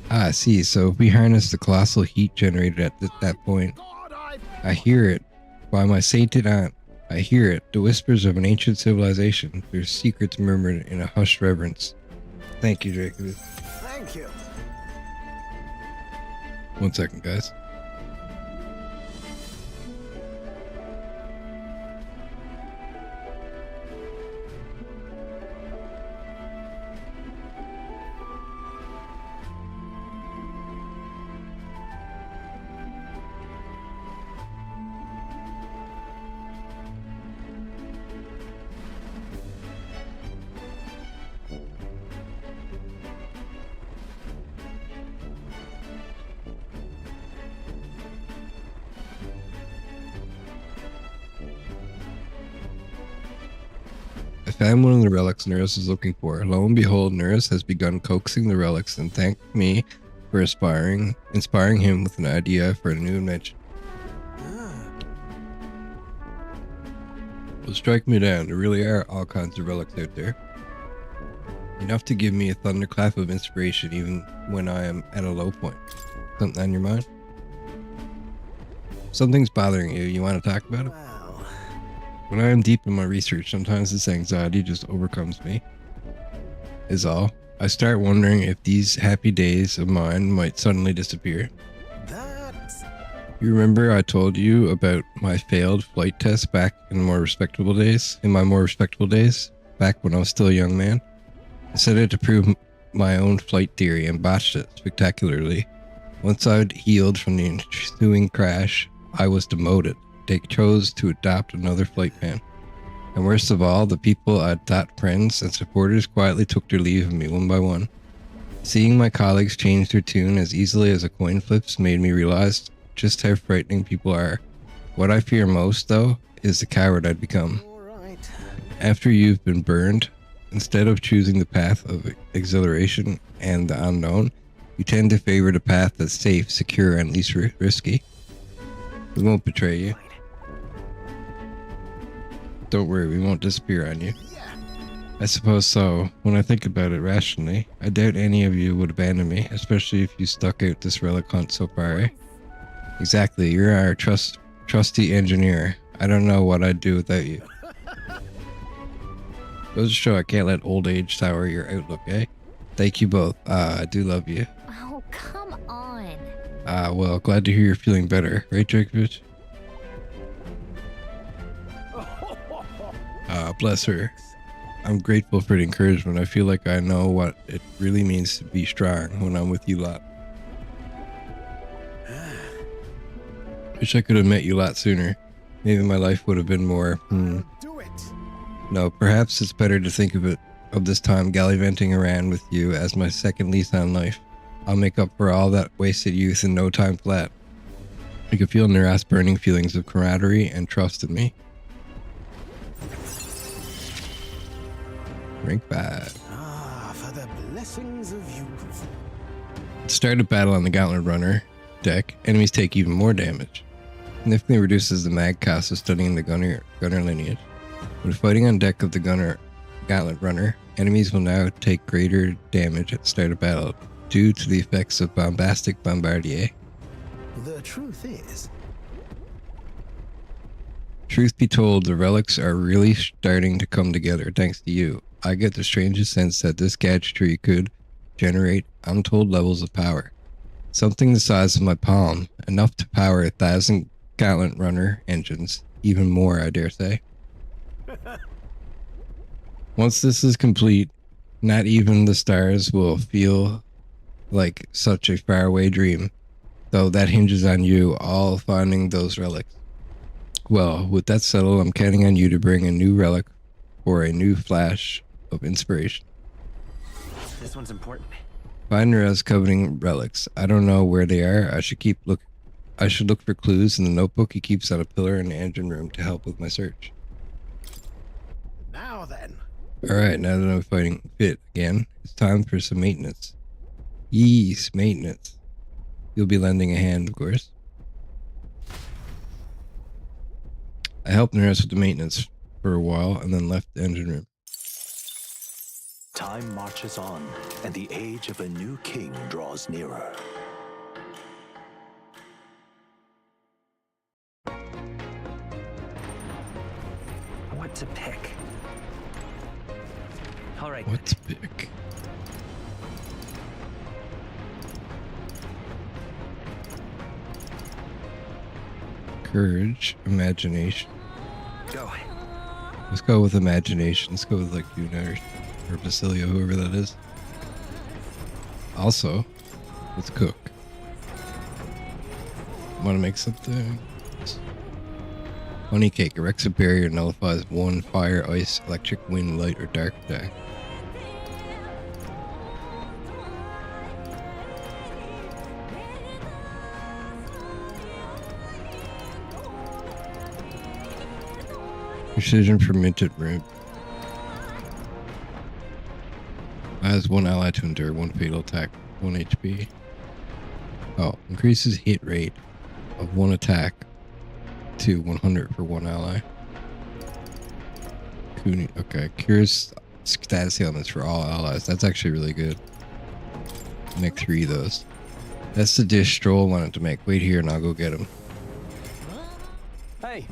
Ah, I see. So if we harness the colossal heat generated at that point, God, I hear it. By my sainted aunt, I hear it. The whispers of an ancient civilization. Their secrets murmured in a hushed reverence. Thank you, Drakoviche. Thank you. 1 second, guys. I found one of the relics Nerus was looking for. Lo and behold, Nerus has begun coaxing the relics and thanked me for inspiring him with an idea for a new invention. Well, strike me down. There really are all kinds of relics out there. Enough to give me a thunderclap of inspiration even when I am at a low point. Something on your mind? Something's bothering you. You want to talk about it? When I am deep in my research, sometimes this anxiety just overcomes me. Is all. I start wondering if these happy days of mine might suddenly disappear. You remember I told you about my failed flight test back in my more respectable days, back when I was still a young man? I set out to prove my own flight theory and botched it spectacularly. Once I'd healed from the ensuing crash, I was demoted. They chose to adopt another flight plan. And worst of all, the people I'd thought friends and supporters quietly took their leave of me one by one. Seeing my colleagues change their tune as easily as a coin flips made me realize just how frightening people are. What I fear most, though, is the coward I'd become. After you've been burned, instead of choosing the path of exhilaration and the unknown, you tend to favor the path that's safe, secure, and least risky. We won't betray you. Don't worry, we won't disappear on you. I suppose so. When I think about it rationally, I doubt any of you would abandon me, especially if you stuck out this relic hunt so far, eh? Exactly, you're our trusty engineer. I don't know what I'd do without you. Goes to show I can't let old age sour your outlook, eh? Thank you both. I do love you. Oh, come on. Well, glad to hear you're feeling better, right, Drakoviche? Bless her. I'm grateful for the encouragement. I feel like I know what it really means to be strong when I'm with you lot. Wish I could have met you a lot sooner. Maybe my life would have been more, No, perhaps it's better to think of this time gallivanting around with you as my second lease on life. I'll make up for all that wasted youth in no time flat. I could feel Nerus burning feelings of camaraderie and trust in me. Rank 5. For the blessings of youth. Start a battle on the Gauntlet Runner deck. Enemies take even more damage. Significantly reduces the mag cost of studying the gunner lineage. When fighting on deck of the Gauntlet Runner, enemies will now take greater damage at the start of battle due to the effects of Bombastic Bombardier. The truth is... Truth be told, the relics are really starting to come together thanks to you. I get the strangest sense that this gadgetry could generate untold levels of power. Something the size of my palm, enough to power 1,000 Gauntlet Runner engines, even more, I dare say. Once this is complete, not even the stars will feel like such a faraway dream, though that hinges on you all finding those relics. Well, with that settled, I'm counting on you to bring a new relic or a new flash of inspiration. This one's important. Find Nerus coveting relics. I don't know where they are. I should look for clues in the notebook he keeps on a pillar in the engine room to help with my search. Now then. Alright, now that I'm fighting fit again, it's time for some maintenance. Yees, maintenance. You'll be lending a hand, of course. I helped Nerus with the maintenance for a while and then left the engine room. Time marches on, and the age of a new king draws nearer. What to pick? All right. What to pick? Courage, imagination. Go. Let's go with imagination. Let's go with like Yuna or Basilio, whoever that is. Also, let's cook. Want to make something? Honey cake. Erects a barrier, nullifies one fire, ice, electric, wind, light, or dark attack. Precision for minted root. As one ally to endure 1 fatal attack, 1 HP. Oh, increases hit rate of 1 attack to 100 for 1 ally. Okay, cures status ailments for all allies. That's actually really good. Make 3 of those. That's the dish Stroll wanted to make. Wait here and I'll go get him. Hey.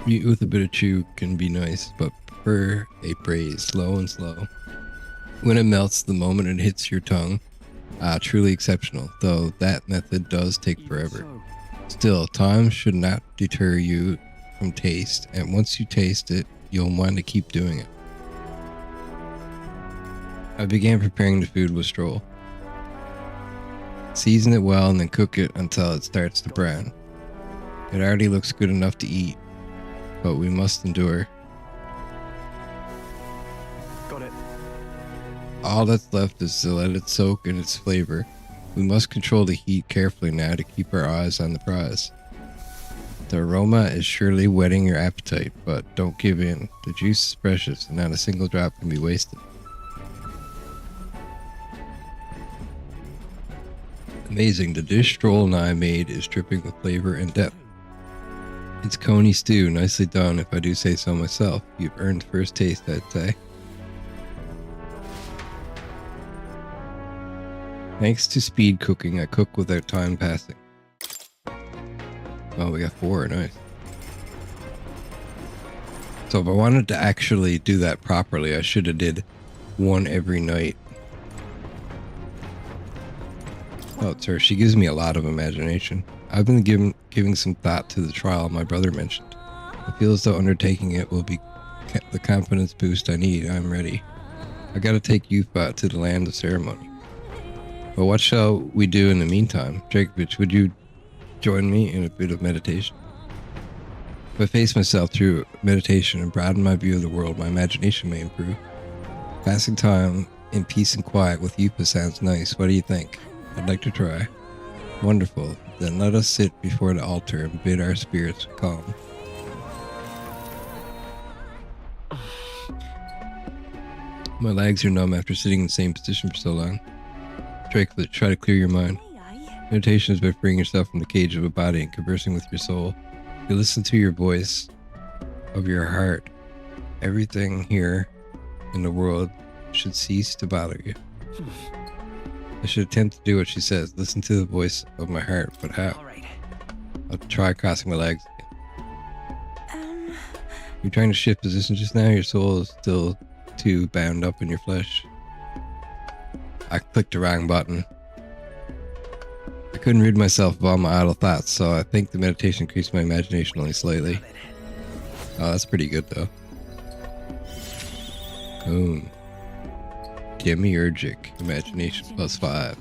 Meat with a bit of chew can be nice, but prefer a braise, slow and slow. When it melts, the moment it hits your tongue, truly exceptional, though that method does take forever. Still, time should not deter you from taste, and once you taste it, you'll want to keep doing it. I began preparing the food with Stroll. Season it well and then cook it until it starts to brown. It already looks good enough to eat, but we must endure. Got it. All that's left is to let it soak in its flavor. We must control the heat carefully now to keep our eyes on the prize. The aroma is surely whetting your appetite, but don't give in. The juice is precious and not a single drop can be wasted. Amazing, the dish Stroll and I made is dripping with flavor and depth. It's coney stew, nicely done if I do say so myself. You've earned first taste, I'd say. Thanks to speed cooking, I cook without time passing. Oh, we got 4, nice. So if I wanted to actually do that properly, I should have did 1 every night. Oh, it's her. She gives me a lot of imagination. I've been giving some thought to the trial my brother mentioned. I feel as though undertaking it will be the confidence boost I need. I'm ready. I gotta take Yufa to the land of ceremony. But what shall we do in the meantime? Drakoviche, would you join me in a bit of meditation? If I face myself through meditation and broaden my view of the world, my imagination may improve. Passing time in peace and quiet with Yufa sounds nice. What do you think? I'd like to try. Wonderful. Then let us sit before the altar and bid our spirits calm. My legs are numb after sitting in the same position for so long. Drakoviche, try to clear your mind. Meditation is about freeing yourself from the cage of a body and conversing with your soul. You listen to your voice of your heart. Everything here in the world should cease to bother you. I should attempt to do what she says. Listen to the voice of my heart, but how? I'll try crossing my legs again. You're trying to shift position just now? Your soul is still too bound up in your flesh. I clicked the wrong button. I couldn't rid myself of all my idle thoughts, so I think the meditation increased my imagination only slightly. Oh, that's pretty good though. Boom. Demiurgic. Imagination +5.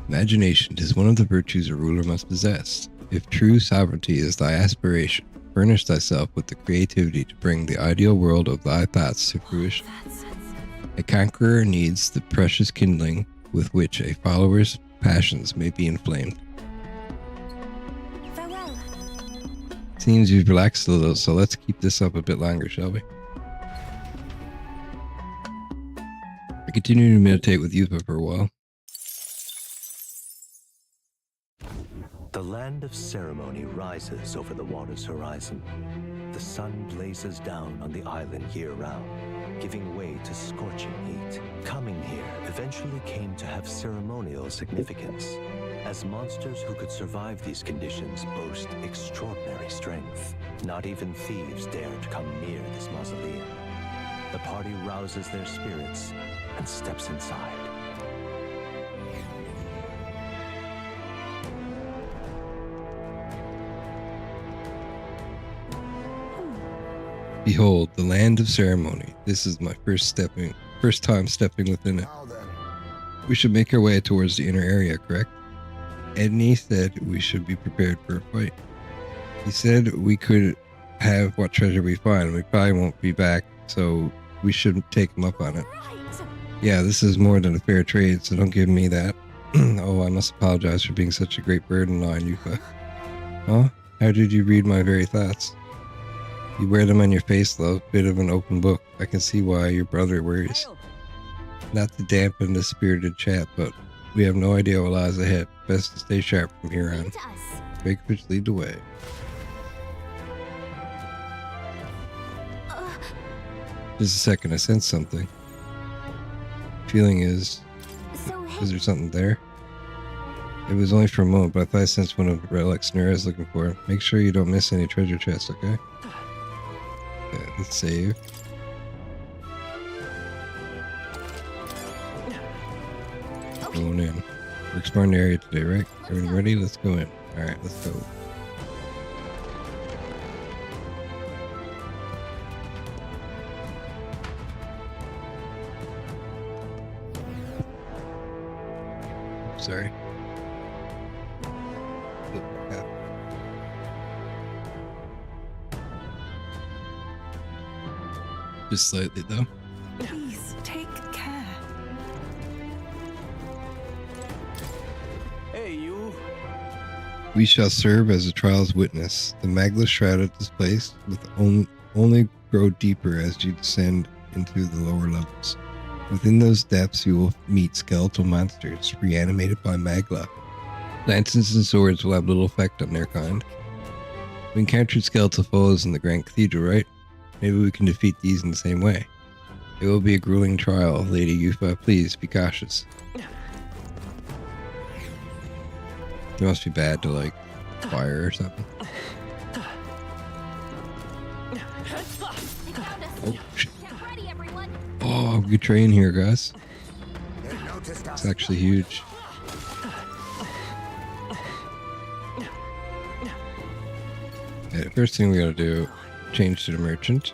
Imagination is one of the virtues a ruler must possess. If true sovereignty is thy aspiration, furnish thyself with the creativity to bring the ideal world of thy thoughts to fruition. A conqueror needs the precious kindling with which a follower's passions may be inflamed. Farewell. Seems you've relaxed a little, so let's keep this up a bit longer, shall we? I continue to meditate with Yufa for a while. The land of ceremony rises over the water's horizon. The sun blazes down on the island year-round, giving way to scorching heat. Coming here eventually came to have ceremonial significance, as monsters who could survive these conditions boast extraordinary strength. Not even thieves dare to come near this mausoleum. The party rouses their spirits and steps inside. Behold, the land of ceremony. This is my first time stepping within it. We should make our way towards the inner area, correct? Edney said we should be prepared for a fight. He said we could have what treasure we find. We probably won't be back, so we shouldn't take him up on it. Yeah, this is more than a fair trade, so don't give me that. Oh, I must apologize for being such a great burden on Yufa. Huh? How did you read my very thoughts? You wear them on your face, love. Bit of an open book. I can see why your brother worries. Not to dampen the spirited chat, but we have no idea what lies ahead. Best to stay sharp from here on. Drakoviche, lead the way. Just a second, I sense something. Feeling is there something there? It was only for a moment, but I thought I sensed one of the relics Nura is looking for. Make sure you don't miss any treasure chests, okay? Yeah, let's save. Going in. We're exploring the area today, right? Everyone ready? Let's go in. Alright, let's go. Sorry. Yeah. Just slightly though. Please take care. Hey, you. We shall serve as a trial's witness. The magla shrouded this place with only grow deeper as you descend into the lower levels. Within those depths, you will meet skeletal monsters reanimated by magla. Lances and swords will have little effect on their kind. We encountered skeletal foes in the Grand Cathedral, right? Maybe we can defeat these in the same way. It will be a grueling trial, Lady Yufa. Please be cautious. It must be bad to like fire or something. Oh shit. Oh, good train here, guys. It's actually huge. Okay, first thing we gotta do, change to the merchant.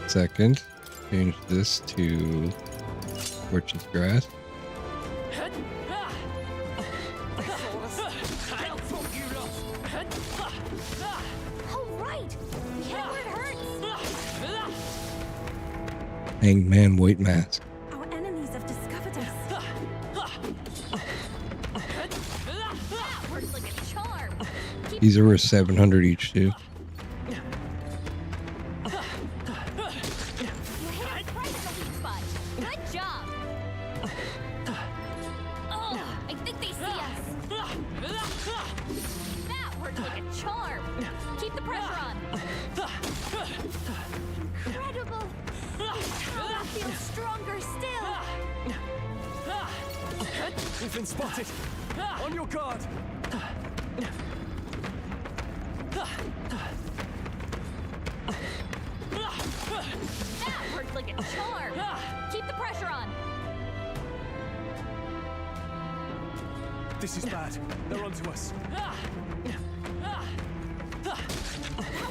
Second, change this to merchant's grass. Hanged man, white mask. Our enemies have discovered us. These are worth 700 each, too. We've been spotted. On your guard. That worked like a charm. Keep the pressure on. This is bad. They're onto us. That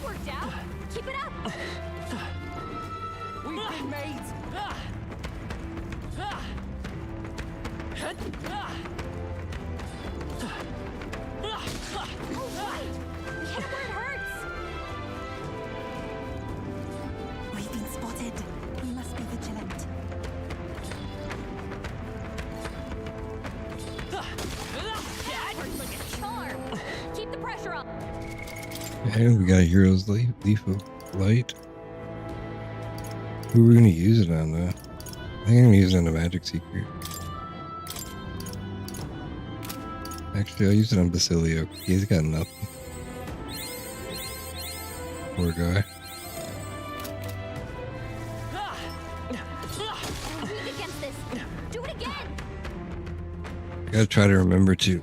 worked out. Keep it up. We've been made. All right. We hit him where it hurts. We've been spotted. We must be vigilant. That worked like a charm. Keep the pressure on. And we got a hero's leaf of light. Who are we gonna use it on though? I think I'm gonna use it on a magic secret. Actually, I'll use it on Basilio. He's got nothing. Poor guy. Weak against this. Do it again. I gotta try to remember to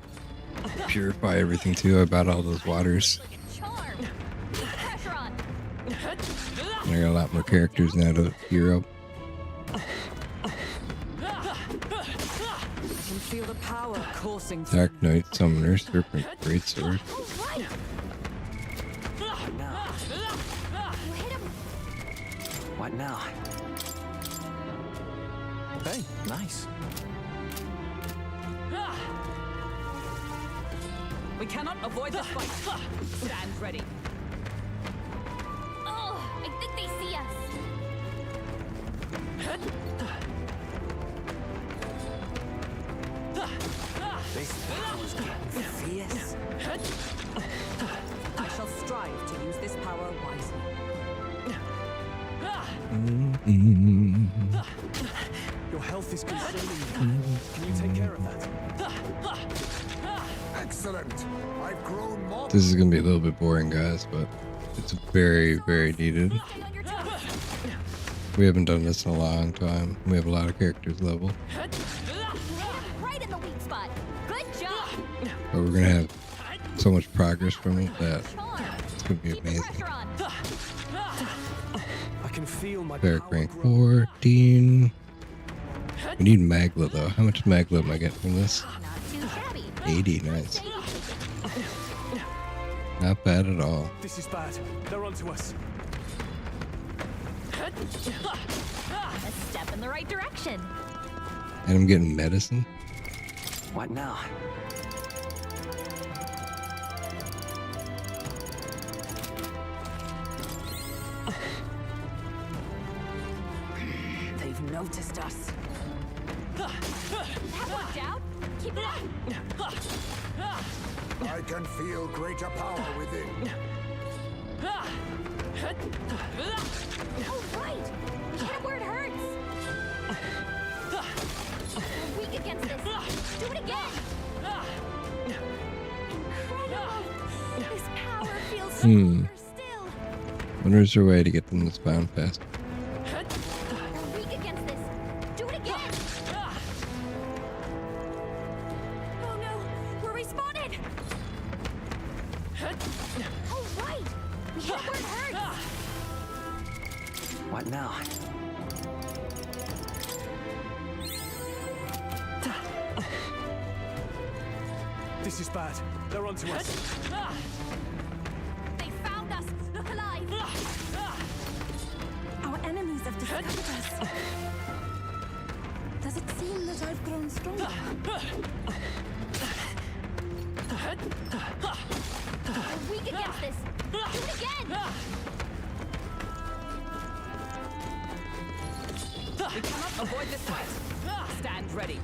purify everything too about all those waters. Charm. Keep the pressure on. And I got a lot more characters now to hero. Feel the power coursing through. Dark Knight, Summoner, Serpent, Greatsword. What now? Hey, nice. We cannot avoid this fight. Stand ready. Oh, I think they see us. This battle's getting fierce. I shall strive use this power wisely. Your health is concerning me. Can you take care of that? Excellent. I've grown more. This is gonna be a little bit boring, guys, but it's very, very needed. We haven't done this in a long time. We have a lot of characters level, Right in the weak spot. Good job. but we're gonna have so much progress from it that it's gonna be Keep the amazing. pressure on. I can feel my Cleric power rank grow. 14. We need Magla though. How much Magla am I getting from this? Not too shabby. 80, nice. Not bad at all. This is bad. They're onto us. A step in the right direction. And I'm getting medicine. What now? They've noticed us. That worked out. Keep it up. I can feel greater power within. Oh, right. We hit it where it hurts. We're weak against this. Do it again. Incredible. This power feels stronger still. Wonder is there a way to get them to spawn fast? We're weak against this. Do it again. Oh no, we're respawned. Oh right, we hit it where it hurts. What now? This is bad. They're onto us. They found us. Look alive. Our enemies have discovered us. Does it seem that I've grown stronger? We're weak against this. Do it again. We cannot avoid this fight. Stand ready.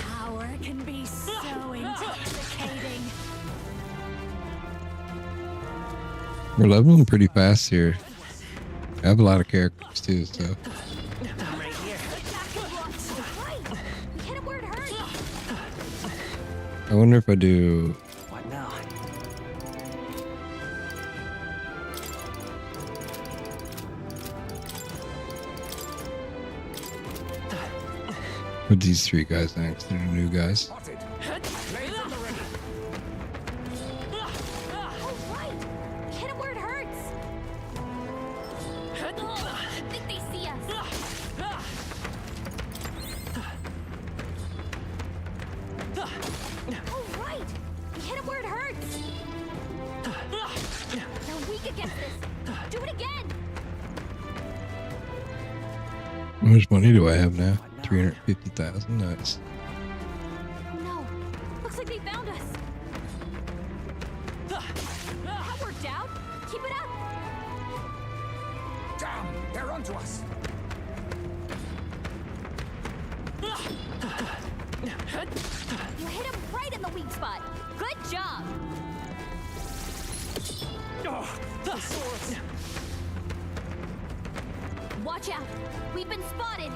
Power can be so intoxicating. We're leveling pretty fast here. I have a lot of characters too, so I'm right here. Right. We hit it where it hurts. I wonder if I do. What now? Put these three guys next. They're the new guys. Spotted. Oh right. We hit it where it hurts. I think they see us. Oh right. We hit it where it hurts. They're weak against this. Do it again. How much money do I have now? 350,000. Nice. Oh no. Looks like they found us. That worked out. Keep it up. Damn, they're onto us. You hit him right in the weak spot. Good job. Watch out. We've been spotted.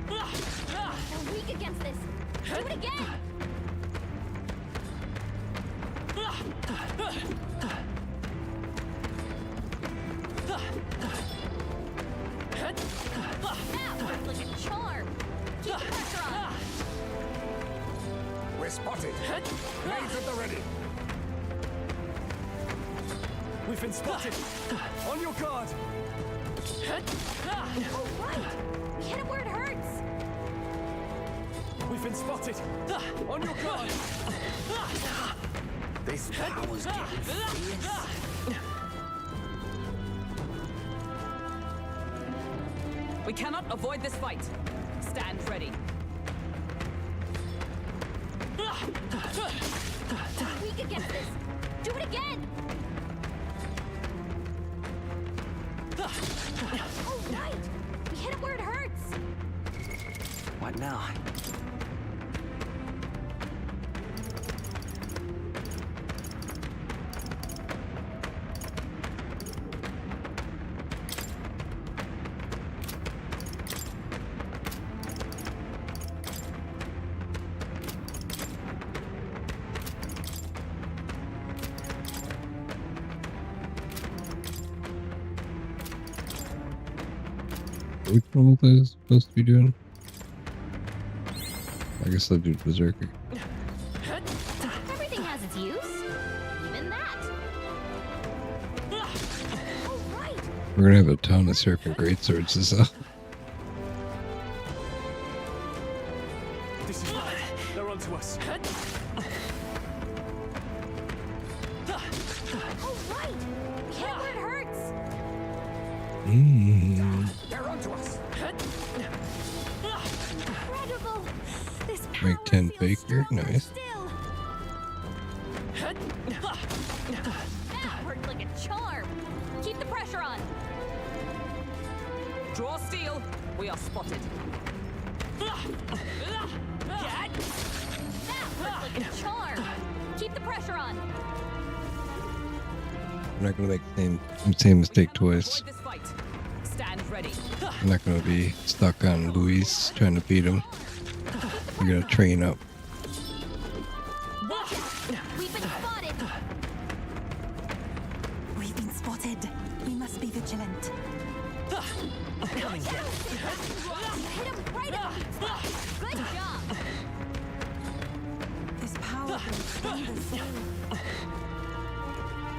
They're weak against this. Do it again. That worked like a charm. Keep the pressure on. We're spotted. Blades at the ready. We've been spotted. On your guard. Oh, right. We hit it where it hurts. We've been spotted. On your guard. This power's getting fierce. We cannot avoid this fight. Stand ready. We're weak against this. Do it again. Oh, right. We hit it where it hurts. What now? Which one was I supposed to be doing? I guess I'll do Berserker. Everything has its use. Even that. Oh, right. We're gonna have a ton of Serpent Greatswords this up. This is right. They're onto us. Oh, right. Hit it where it hurts. They're onto us. Incredible. This power Rank 10 feels Faker, stronger nice. still. That worked like a charm. Keep the pressure on. Draw steel. We are spotted. That worked like a charm. Keep the pressure on. I'm not gonna make the same mistake twice. Avoid this fight. Stand ready. I'm not gonna be stuck on Luis trying to beat him. We're gonna train up. Watch it. We've been spotted. We've been spotted. We must be vigilant. Coming down. You hit him right at the weak spot. Good job. This power will thunder through.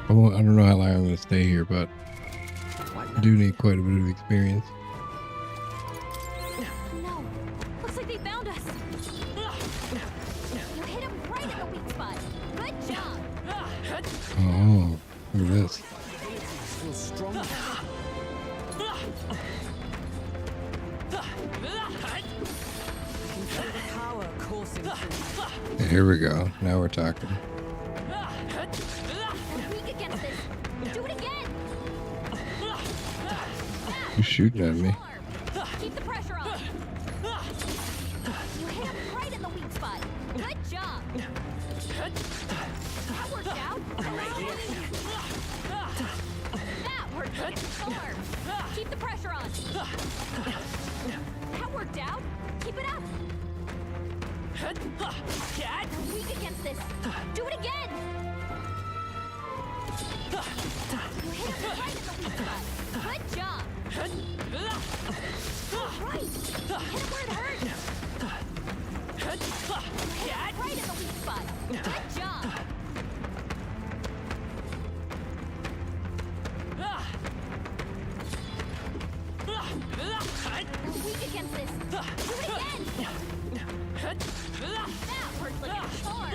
I don't know how long I'm gonna stay here, but I do need quite a bit of experience. No. Looks like they found us. You hit him right at the weak spot. Good job. Oh, look at this. Feels strong. Power coursing through. Here we go. Now we're talking. You're weak against this. Do it again. Who's shooting at me? Keep the pressure on. You hit him right in the weak spot. Good job. That worked out. That worked like a charm. Keep the pressure on. That worked out. Keep it up. You're weak against this. Do it again. You hit him right in the weak spot. Good job. Right. Hit him where it hurts. Hit him right in the weak spot. Good job. You're weak against this. Do it again. That worked like a charm.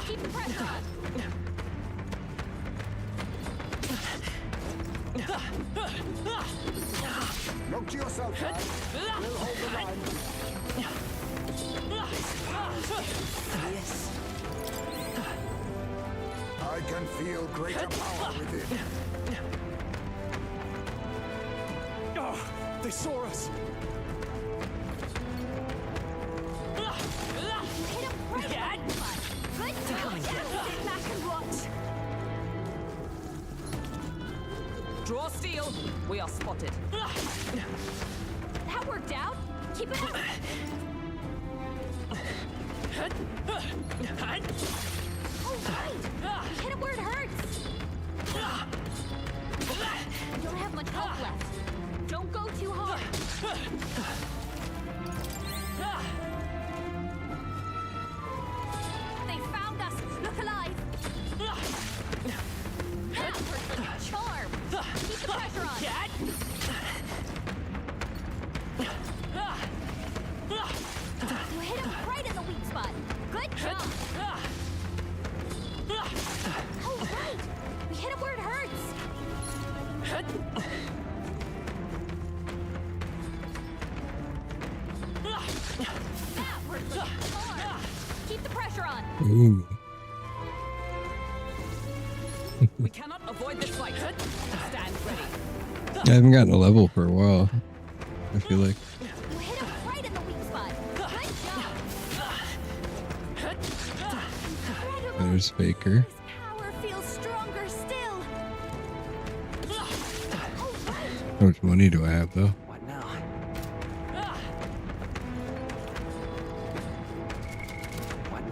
Keep the pressure on. Look to yourself, lad. We'll hold the line. Yes. I can feel greater power within. Oh, they saw us. Hit him right in the weak spot. Good job. Sit back and watch. Draw steel. We are spotted. That worked out. Keep it up. Oh, right. Hit him where it hurts. You don't have much health left. Don't go too hard. They found us. Look alive. That worked like a charm. Keep the pressure on. You hit him right in the weak spot. Good job. Oh, right. We hit him where it hurts. That worked like a charm. Keep the pressure on. Ooh. We cannot avoid this fight. Stand ready. I haven't gotten a level for a while. I feel like. You hit him right in the weak spot. Good job. Incredible. There's Faker. This power feels stronger still. Oh, right. How much money do I have though? What now?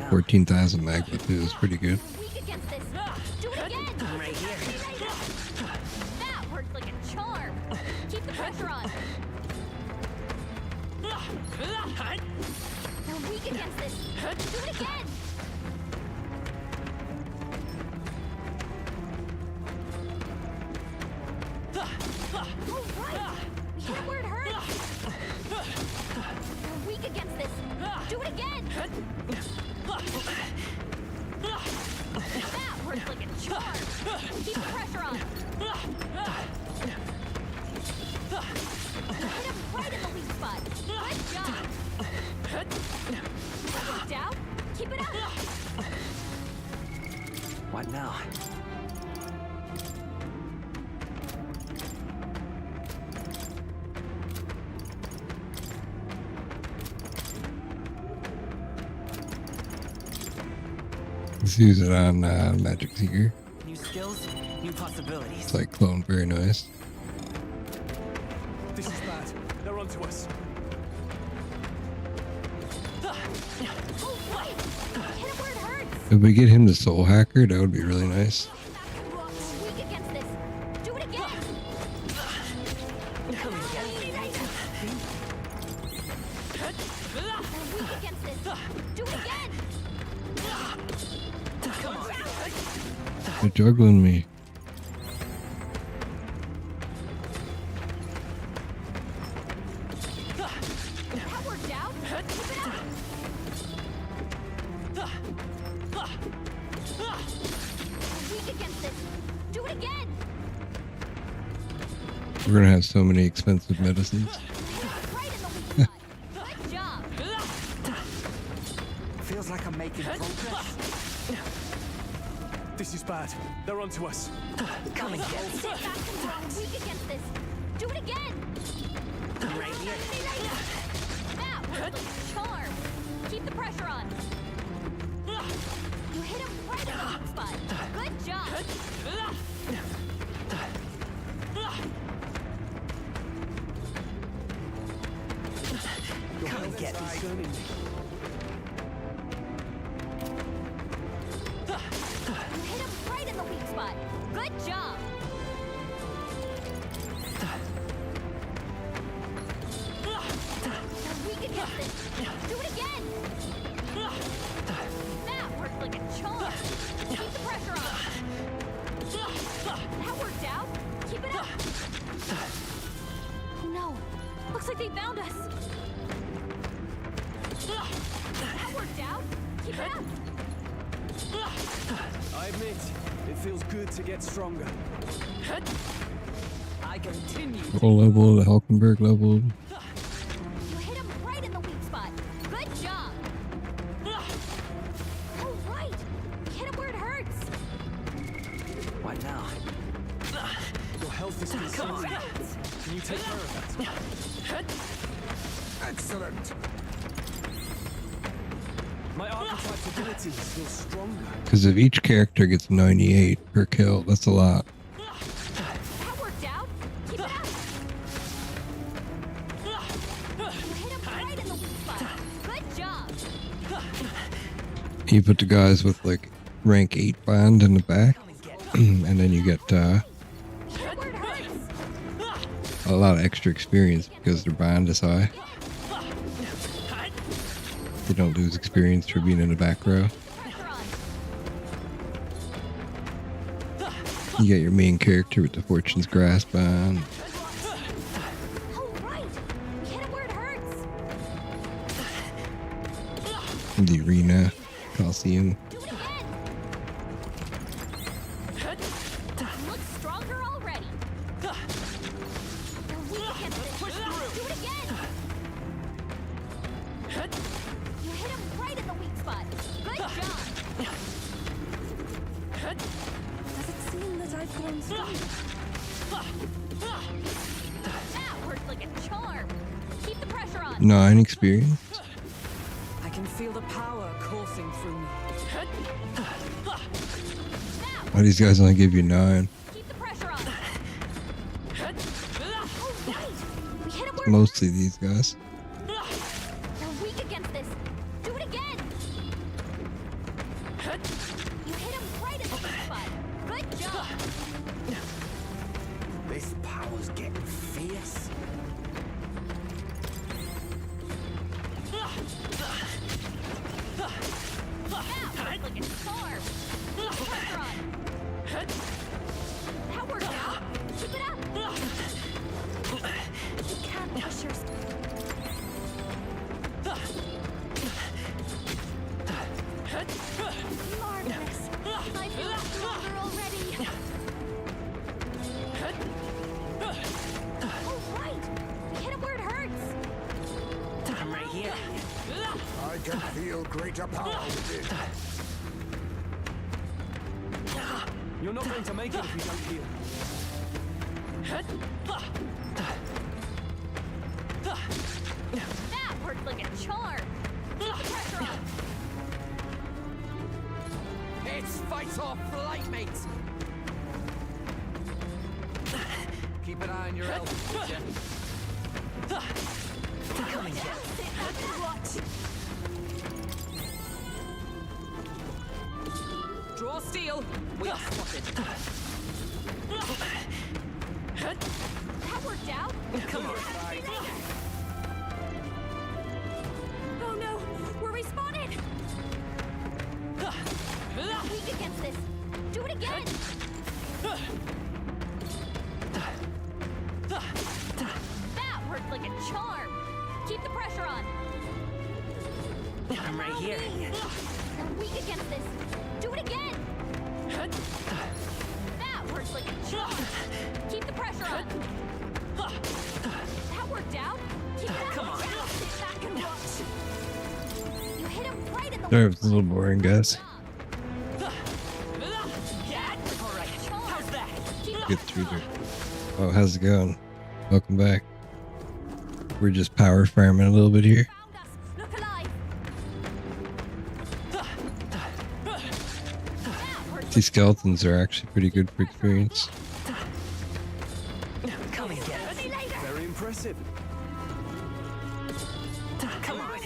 14,000 magnitude is pretty good. You're weak against this. Do it again. I'm right here. That worked like a charm. Keep the pressure on. weak against this. Do it again. All right. We hit it where it hurts. You're weak against this. Do it again. That works like a charm. Keep the pressure on. Hit him right in the weak spot. Good job. Worked out. Keep it up. What now? Let's use it on Magic Seeker. New skills, new possibilities. It's like clone, very nice. This is bad. They're onto us. All right. Hit him where it hurts. If we get him the Soul Hacker, that would be really nice. Weak against this. Do it again. Weak against this. Do it again. They're juggling me. That worked out. Keep it up. Weak against this. Do it again. We're gonna have so many expensive medicines. Right in the weak spot. Good job. Feels like I'm making progress. This is bad. They're onto us. Come and get it. Sit back and throw. Weak against this. Do it again. That worked like a charm. Keep the pressure on. You hit him right in the weak spot. Good job. Come and get it. You hit him right in the weak spot. Good job. You're weak against this. Do it again. That worked like a charm. Keep the pressure on. That worked out. Keep it up. Oh no. Looks like they found us. That worked out. Keep it up. I admit, it feels good to get stronger. I continue. Full level, the Hulkenberg level. You hit him right in the weak spot. Good job. All right. Hit him where it hurts. What now? Your health is concerning. Can you take care of that? Excellent. My archetype's abilities feel stronger. Because if each character gets 98 per kill, that's a lot. That worked out. Keep it up. You hit him right in the weak spot. Good job. You put the guys with like rank 8 bond in the back, and then you get Hit where it hurts. a lot of extra experience because their bond is high. They don't lose experience for being in the back row. Pressure on. You get your main character with the Fortune's Grasp on. All right. Hit him where it hurts. In the arena, Coliseum. Do it again. Looks stronger already. You're weak against this. Do it again. You hit him right in the weak spot. Good job. Does it seem that I've grown stronger? That worked like a charm. Keep the pressure on. 9 experience. I can feel the power coursing through me. Why these guys only give you 9? Keep the pressure on. All right. We hit him where Mostly these guys. You're weak against this. Do it again. You hit him right in the weak spot. Good job. This power's getting fierce. charm. Pressure on. That worked out. Keep it up. You can't push your... Marvelous. I feel stronger already. Oh, right. We hit him where it hurts. I'm right here. I can feel greater power within. You're not going to make it if you don't heal. That worked like a charm. Keep the pressure on. It's fight or flight, mates. Keep an eye on your elbows, would ya? Come and sit back and watch. Draw steel. We are spotted. That worked out. Come on. Oh no, we're respawning. Weak against this. Do it again. That worked like a charm. Keep the pressure on. I'm right here. I'm weak against this. Do it again. That works like a charm. Keep the pressure on. That worked out. Keep it up. Come on. Sit back and watch. You hit him right in the Sorry if it's a little boring, guys. Alright, how's that? Get through there. Oh, how's it going? Welcome back. We're just power farming a little bit here. Found us. Look alive. That worked. These skeletons are actually pretty good for experience. Come and get it. See you later. Very impressive. Come on.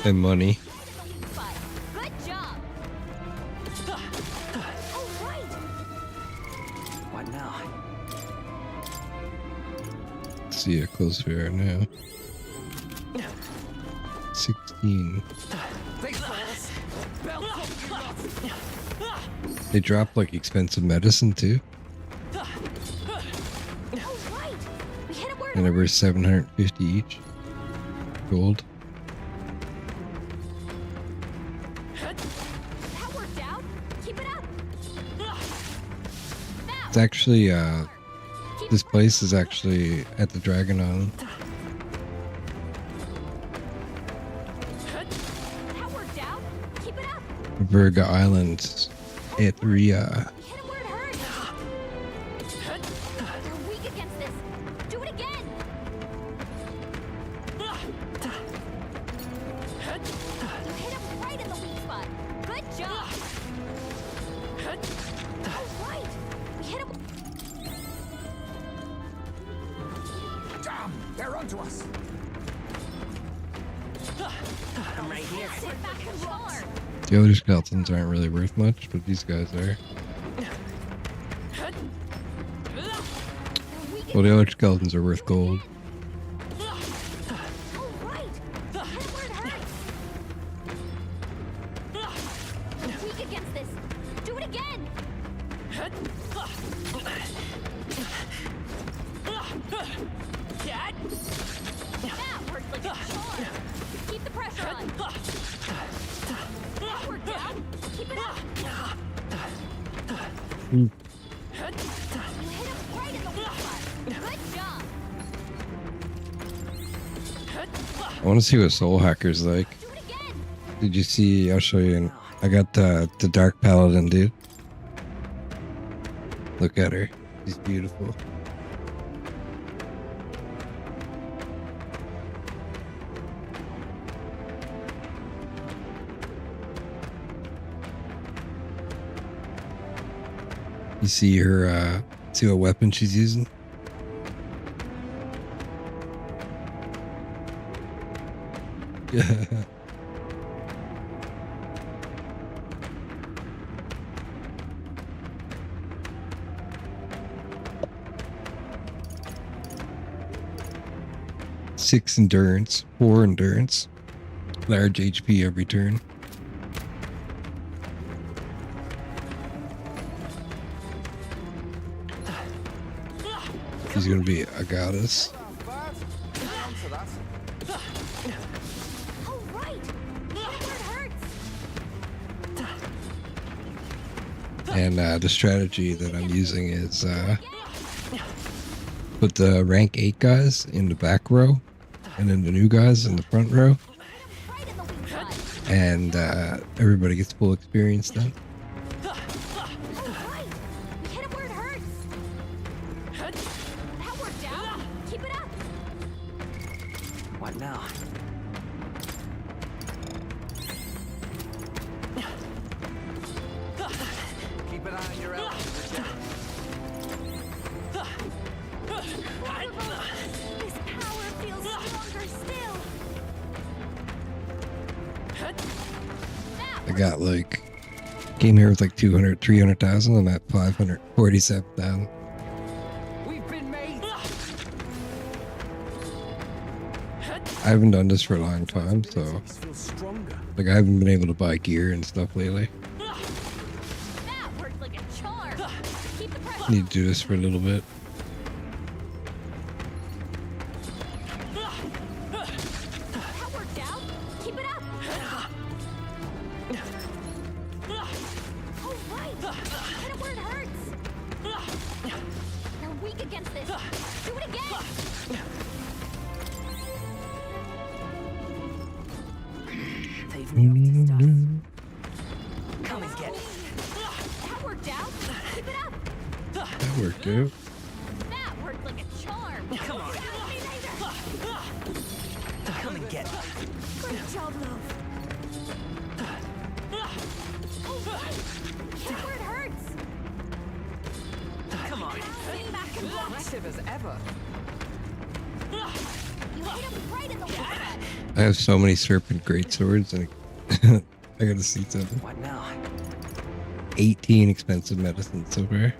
And money. Good job. Oh, right. What now? See how close we are now. 16. Big balls. Belt up, you lot. They drop like expensive medicine too. Oh, right. We hit him where it And over 750 each. Gold. That worked out. Keep it up. It's actually this place is actually at the Dragon Island. That worked out. Keep it up. Virga Island at Ria. We hit him where it hurts. You're weak against this. Do it again. You hit him right in the weak spot. Good job. Oh, right. We hit him. Damn, they're onto us. I'm right here. Sit back and roar. The other skeletons aren't really worth much, but these guys are. Well, the other skeletons are worth gold. Oh, right. Hit him where it hurts. You're weak against this. Do it again. That worked like a charm. Keep the pressure on. That worked out. Keep it up. You hit him right in the weak spot. Good job. I want to see what Soul Hacker's like. Do it again. Did you see? I'll show you. I got the Dark Paladin, dude. Look at her. She's beautiful. You see her, see what weapon she's using? Yeah. Six endurance, 4 endurance, large HP every turn. she's gonna be a goddess. Oh, right. Hit where it hurts. And the strategy that I'm using is put the rank 8 guys in the back row, and then the new guys in the front row, and everybody gets full experience then. What now? Keep an eye on your elbows. This power feels stronger still. I got like, came here with like 200, 300,000. I'm at 547,000. We've been made. I haven't done this for a long time, so like I haven't been able to buy gear and stuff lately. That worked like a charm. Keep the pressure. Need to do this for a little bit. That worked out. Keep it up. Oh, right. Hit it where it hurts. You're weak against this. Do it again. They've noticed us. Come and get it. That worked out. Keep it up. That worked out. That worked like a charm. Come on. Come and get it. Great job, love. Oh, right. Hit where it hurts. Come on. Lean back and block. Aggressive as ever. You hit him right in the weak spot. I have so many serpent greatswords, and I gotta see something. What now? 18 expensive medicines so far.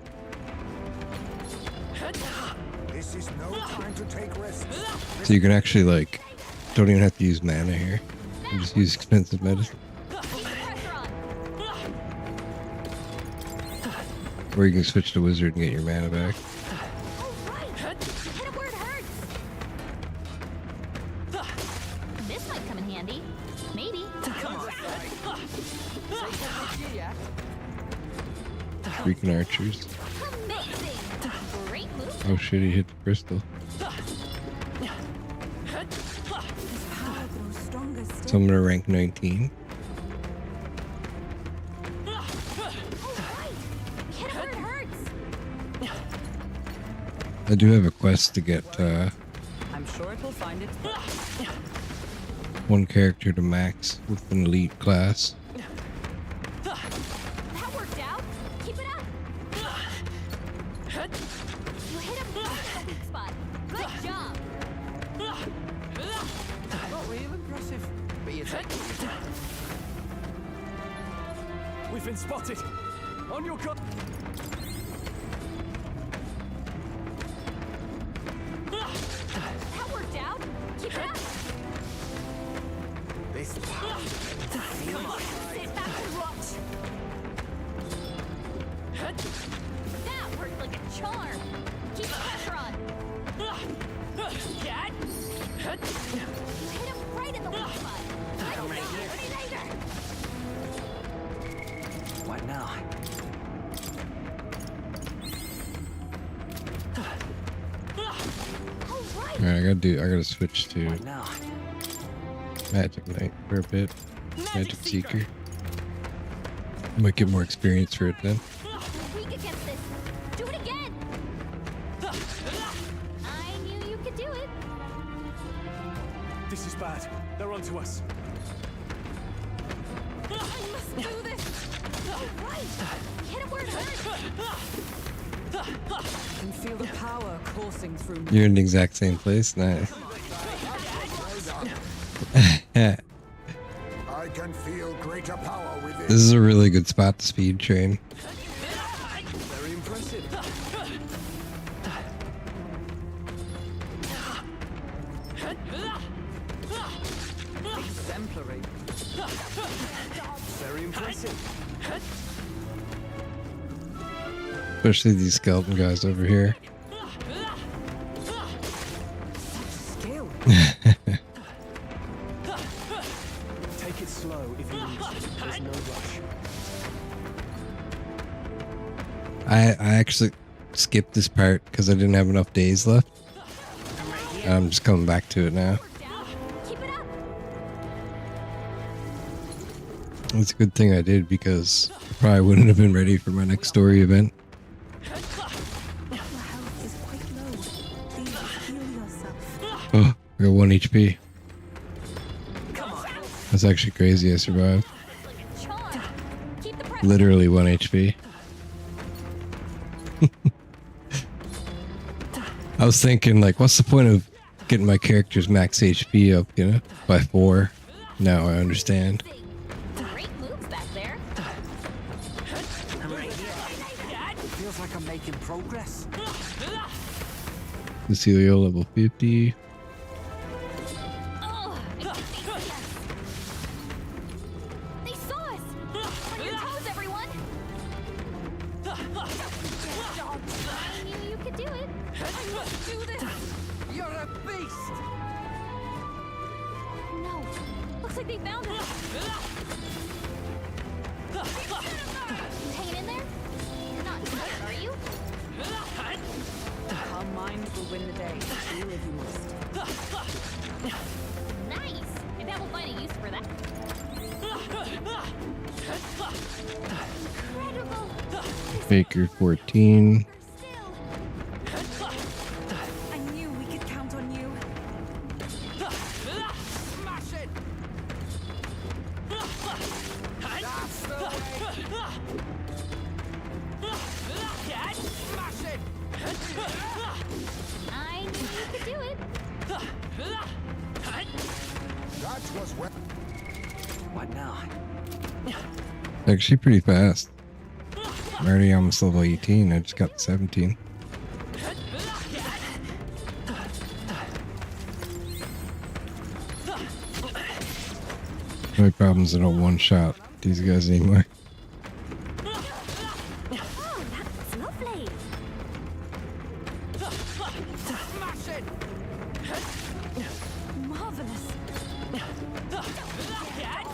This is no time to take risks. So you can actually like, don't even have to use mana here. You just use expensive medicine. Keep the pressure on. Or you can switch to wizard and get your mana back. Oh, right. Hit him where it hurts. This might come in handy. Maybe. Come on. Freaking archers. Amazing. Great move. Oh shit, he hit the crystal. So I'm gonna rank 19. Oh, right. Hit him where it hurts. I do have a quest to get I'm sure it will find its way. one character to max with an elite class. That worked out. Keep it up. You hit him right in the weak spot. Good job. Not real impressive, but you take what you can. We've been spotted. On your gun. That worked out. Keep it up. This power. Come on. Sit back and watch. That worked like a charm. Keep the pressure on. You hit him right in the weak spot. Come right here. Ready later. What now? Oh, right. Alright, I gotta switch to What now? Magic Knight for a bit. Magic Seeker. Might get more experience for it then. You're weak against this. Do it again. I knew you could do it. This is bad. They're onto us. I must do this. Oh, right. Hit him where it hurts. I can feel the power coursing through me. You're in the exact same place? Nice. I can feel greater power within. This is a really good spot to speed train. Very impressive. Exemplary. Very impressive. Especially these skeleton guys over here. I actually skipped this part because I didn't have enough days left. I'm just coming back to it now. Keep it up. It's a good thing I did because I probably wouldn't have been ready for my next story event. Oh, I got 1 HP. That's actually crazy. I survived. Literally 1 HP. I was thinking, like, what's the point of getting my character's max HP up, you know, by 4? Now I understand. Great moves back there. Feels like I'm making progress. Cecilio level 50. They saw us. On your toes, everyone. I knew you could do it. I must do this. You're a beast. No. Looks like they found us. Hanging in there? You're not tired, are you? Our minds will win the day. Do if you must. Nice. Maybe I will find a use for that. Incredible. Baker 14. I knew we could count on you. Smash it. That's the way. Smash it. I knew you could do it. That was well. What now? Actually pretty fast. I'm already almost level 18. I just got 17. My problem is I don't one-shot these guys anymore. Oh, that's lovely. Smash it. Marvelous.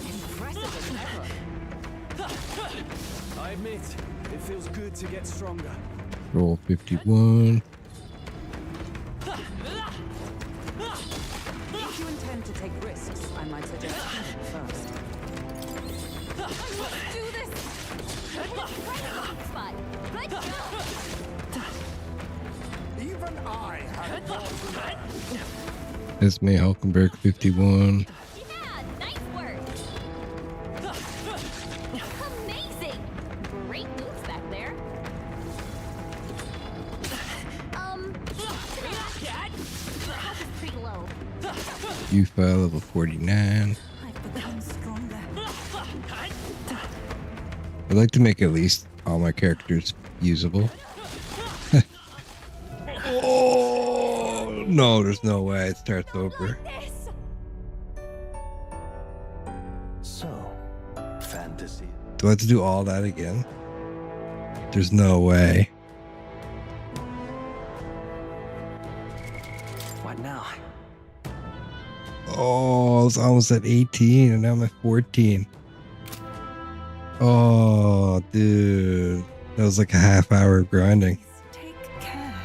Impressive as ever. I admit, it feels good to get stronger. Roll 51. If you intend to take risks, I might suggest you first. Let's do this. Right spot. Good job. Even I had more to learn. Esme Hulkenberg 51. Yeah, nice work. Amazing. Great moves back there. The health is pretty low. Yufa level 49. I've become stronger. I'd like to make at least all my characters usable. Oh no, there's no way it starts over. This. So, fantasy. Do I have to do all that again? There's no way. What now? Oh, I was almost at 18 and now I'm at 14. Oh, dude. That was like a half hour of grinding. Take care.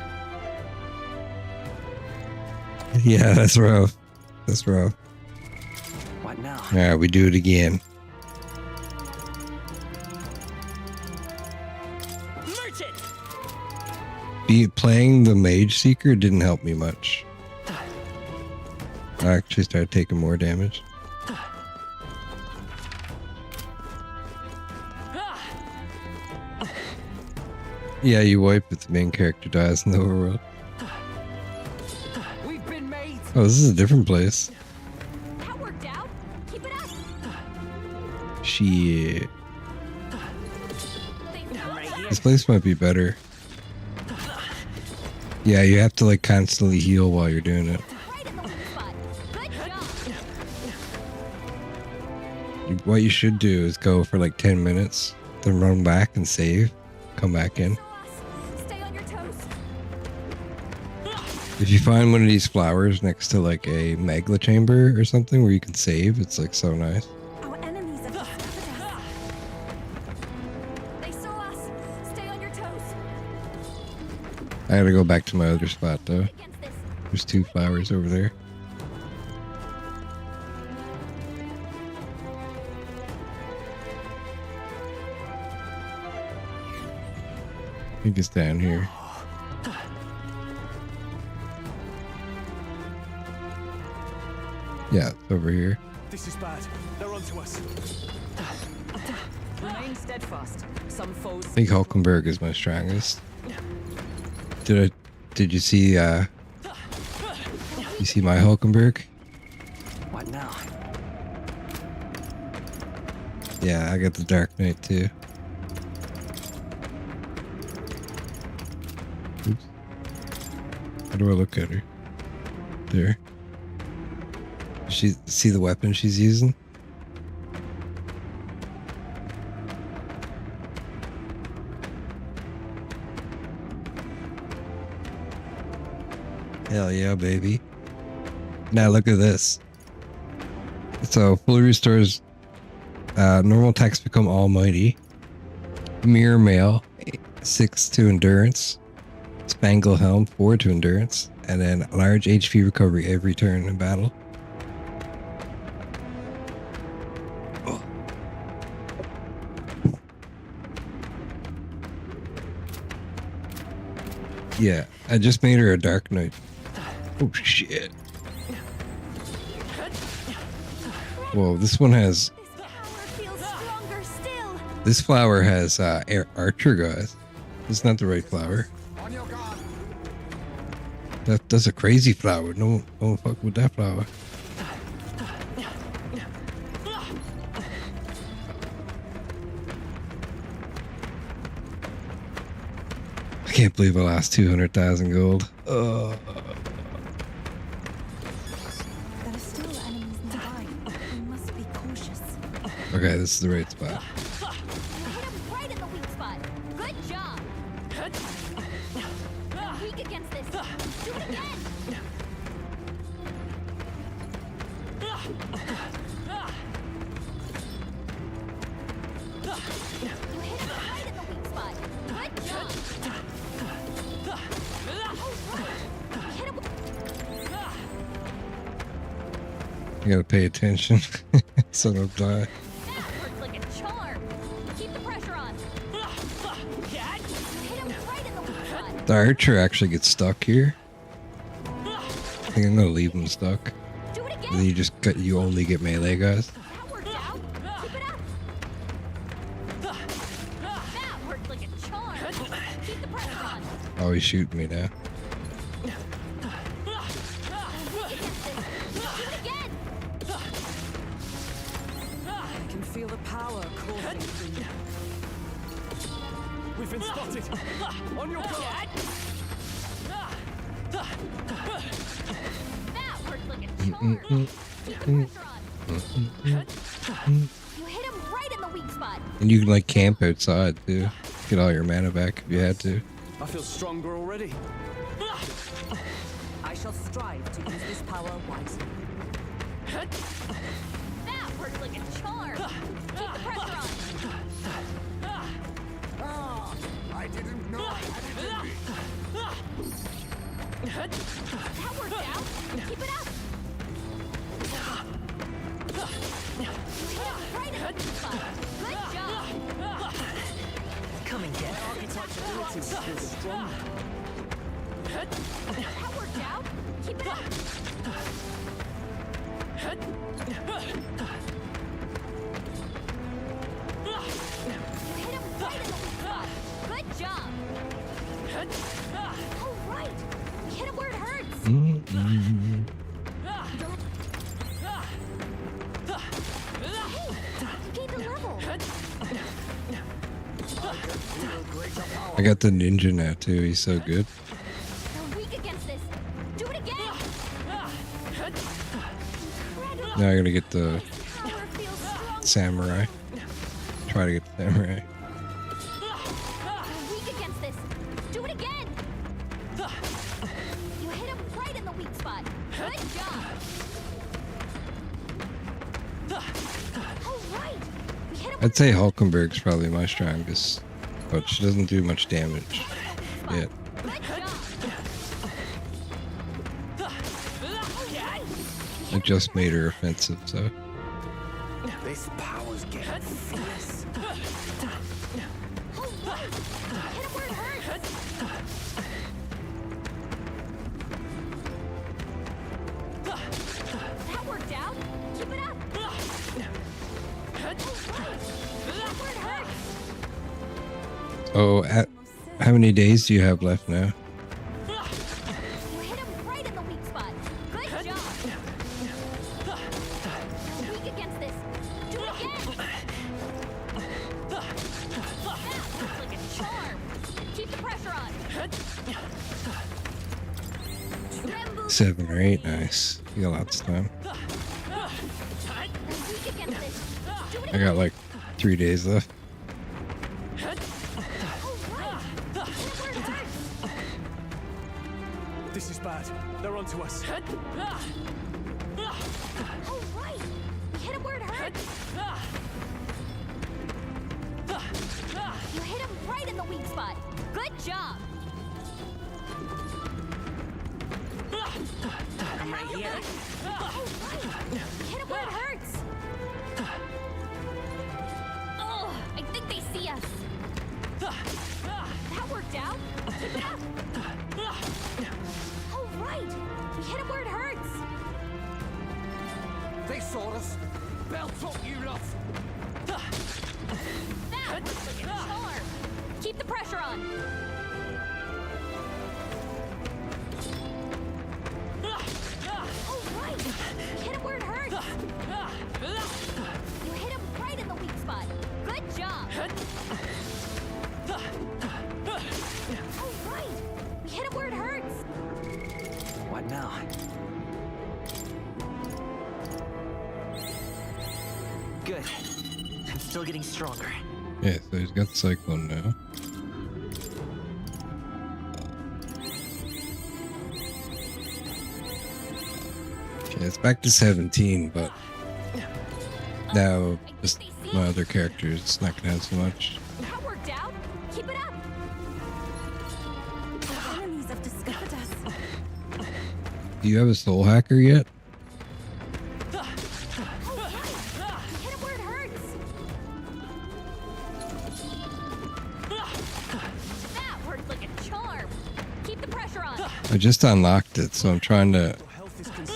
Yeah, that's rough. That's rough. What now? Alright, we do it again. Playing the Mage Seeker didn't help me much. I actually started taking more damage. Yeah, you wipe if the main character dies in the overworld. We've been made. Oh, this is a different place. That worked out. Keep it up. Shit. They found us. This place might be better. Yeah, you have to like constantly heal while you're doing it. Right in the spot. Good job. What you should do is go for like 10 minutes, then run back and save, come back in. Stay on your toes. If you find one of these flowers next to like a magla chamber or something where you can save, it's like so nice. Our enemies have discovered us. They saw us. Stay on your toes. I gotta go back to my other spot though. There's 2 flowers over there. I think it's down here. Yeah, it's over here. This is bad. They're onto us. Remain steadfast. Some foes. I think Hulkenberg is my strongest. Did you see you see my Hulkenberg? What now? Yeah, I got the Dark Knight too. Oops. How do I look at her? There. She see the weapon she's using? Hell yeah, baby. Now look at this. So fully restores normal attacks become almighty. Mirror mail 6 to endurance. Spangle helm 4 to endurance. And then large HP recovery every turn in battle. Oh. Yeah, I just made her a Dark Knight. Oh shit. Whoa, this one has... This flower has archer guys. It's not the right flower. That's a crazy flower. No, don't fuck with that flower. I can't believe I lost 200,000 gold. There are still enemies nearby. We must be cautious. Okay, this is the right spot. Hit him right in the weak spot. Good job. They're weak against this. Do it again. You hit him right in the weak spot. Good job. Hit him. You gotta pay attention so I don't die. That worked like a charm. Keep the pressure on. You hit him right in the weak spot. The archer actually gets stuck here. I think I'm gonna leave him stuck. Do it again. And then you only get melee guys. That worked out. Keep it up. That worked like a charm. Keep the pressure on. Oh, he's shooting me now. I can feel the power coursing through you. We've been spotted. On your guard. That worked like a charm. Keep the pressure on. You hit him right in the weak spot. And you can like camp outside too. Get all your mana back if you had to. I feel stronger already. I shall strive to use this power wisely. That worked like a charm. Keep the pressure on. I didn't know I had it in me. That worked out. Keep it up. You hit him right in the weak spot. Good job. Come and get it. Archetype's ability feels stronger. That worked out. Keep it up. You hit him right in the weak spot. Good job. Oh, right. We hit him where it hurts. Hey, you gained a level. I got the ninja now too. He's so good. They're weak against this. Do it again. Now I'm gonna get the Power feels strong. samurai. Try to get the samurai. They're weak against this. Do it again. You hit him right in the weak spot. Good job. Oh, right. We hit him I'd say Hulkenberg's probably my strongest, but she doesn't do much damage yet. Good job. I just made her offensive, so. This power's getting fierce. Oh, right. Hit him where it hurts. That worked out. Keep it up. Oh, right. Hit him where it hurts. Oh, how many days do you have left now? You hit him right in the weak spot. Good job. You're weak against this. Do it again. That looks like a charm. Keep the pressure on. 7 or 8, nice. You got lots of time. You're weak against this. Do it I got like 3 days left. This is bad. They're onto us. Oh, right. Hit him where it hurts. You hit him right in the weak spot. Good job. I'm right here. Oh, right. Hit him where it hurts. Oh, I think they see us. That worked out. Keep it up. Oh, right. We hit him where it hurts. They saw us. Belt up, you lot. That looks like a charm. Keep the pressure on. Oh, right. Hit him where it hurts. You hit him right in the weak spot. Good job. Oh, right. We hit him where it hurts. What now? Good. I'm still getting stronger. Yeah, so he's got Cyclone now. Okay, it's back to 17, but now just my other character's not gonna have so much. That worked out. Keep it up. The enemies have discovered us. Do you have a soul hacker yet? Oh, right. Hit him where it hurts. That worked like a charm. Keep the pressure on. I just unlocked it, so I'm trying to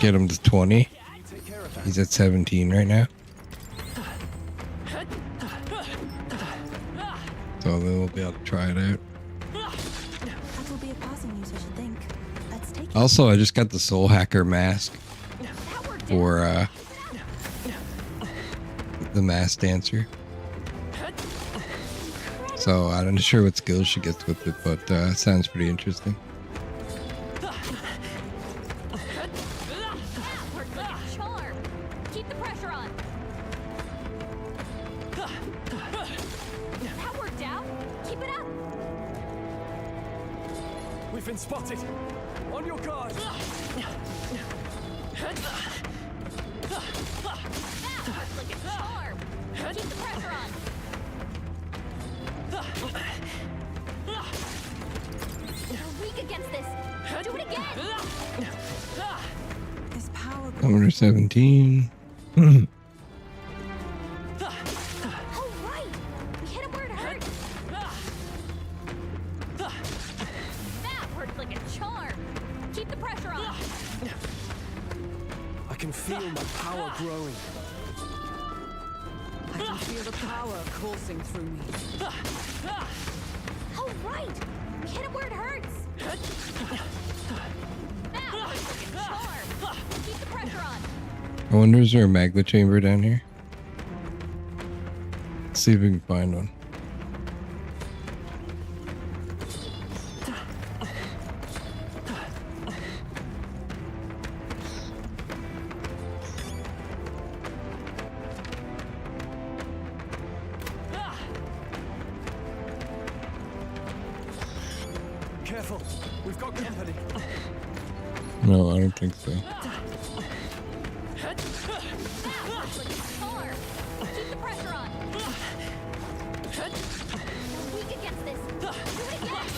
get him to 20. He's at 17 right now. So then we'll be able to try it out. That will be a passing use, I should think. Let's take it. Also, I just got the soul hacker mask for the mask dancer. So I'm not sure what skills she gets with it, but it sounds pretty interesting. That worked like a charm. Keep the pressure on. That worked out. Keep it up. We've been spotted. On your guard. That worked like a charm. Keep the pressure on. You're weak against this. Do it again. This power I'm under 17. Oh, right. We hit him where it hurts. That worked like a charm. Keep the pressure on. I can feel my power growing. I can feel the power coursing through me. Oh, right. We hit him where it hurts. That worked like a charm. Keep the pressure on. I wonder, is there a magma chamber down here? Let's see if we can find one. Careful. We've got company. No, I don't think so. That worked like a charm. Keep the pressure on. You're weak against this. Do it again.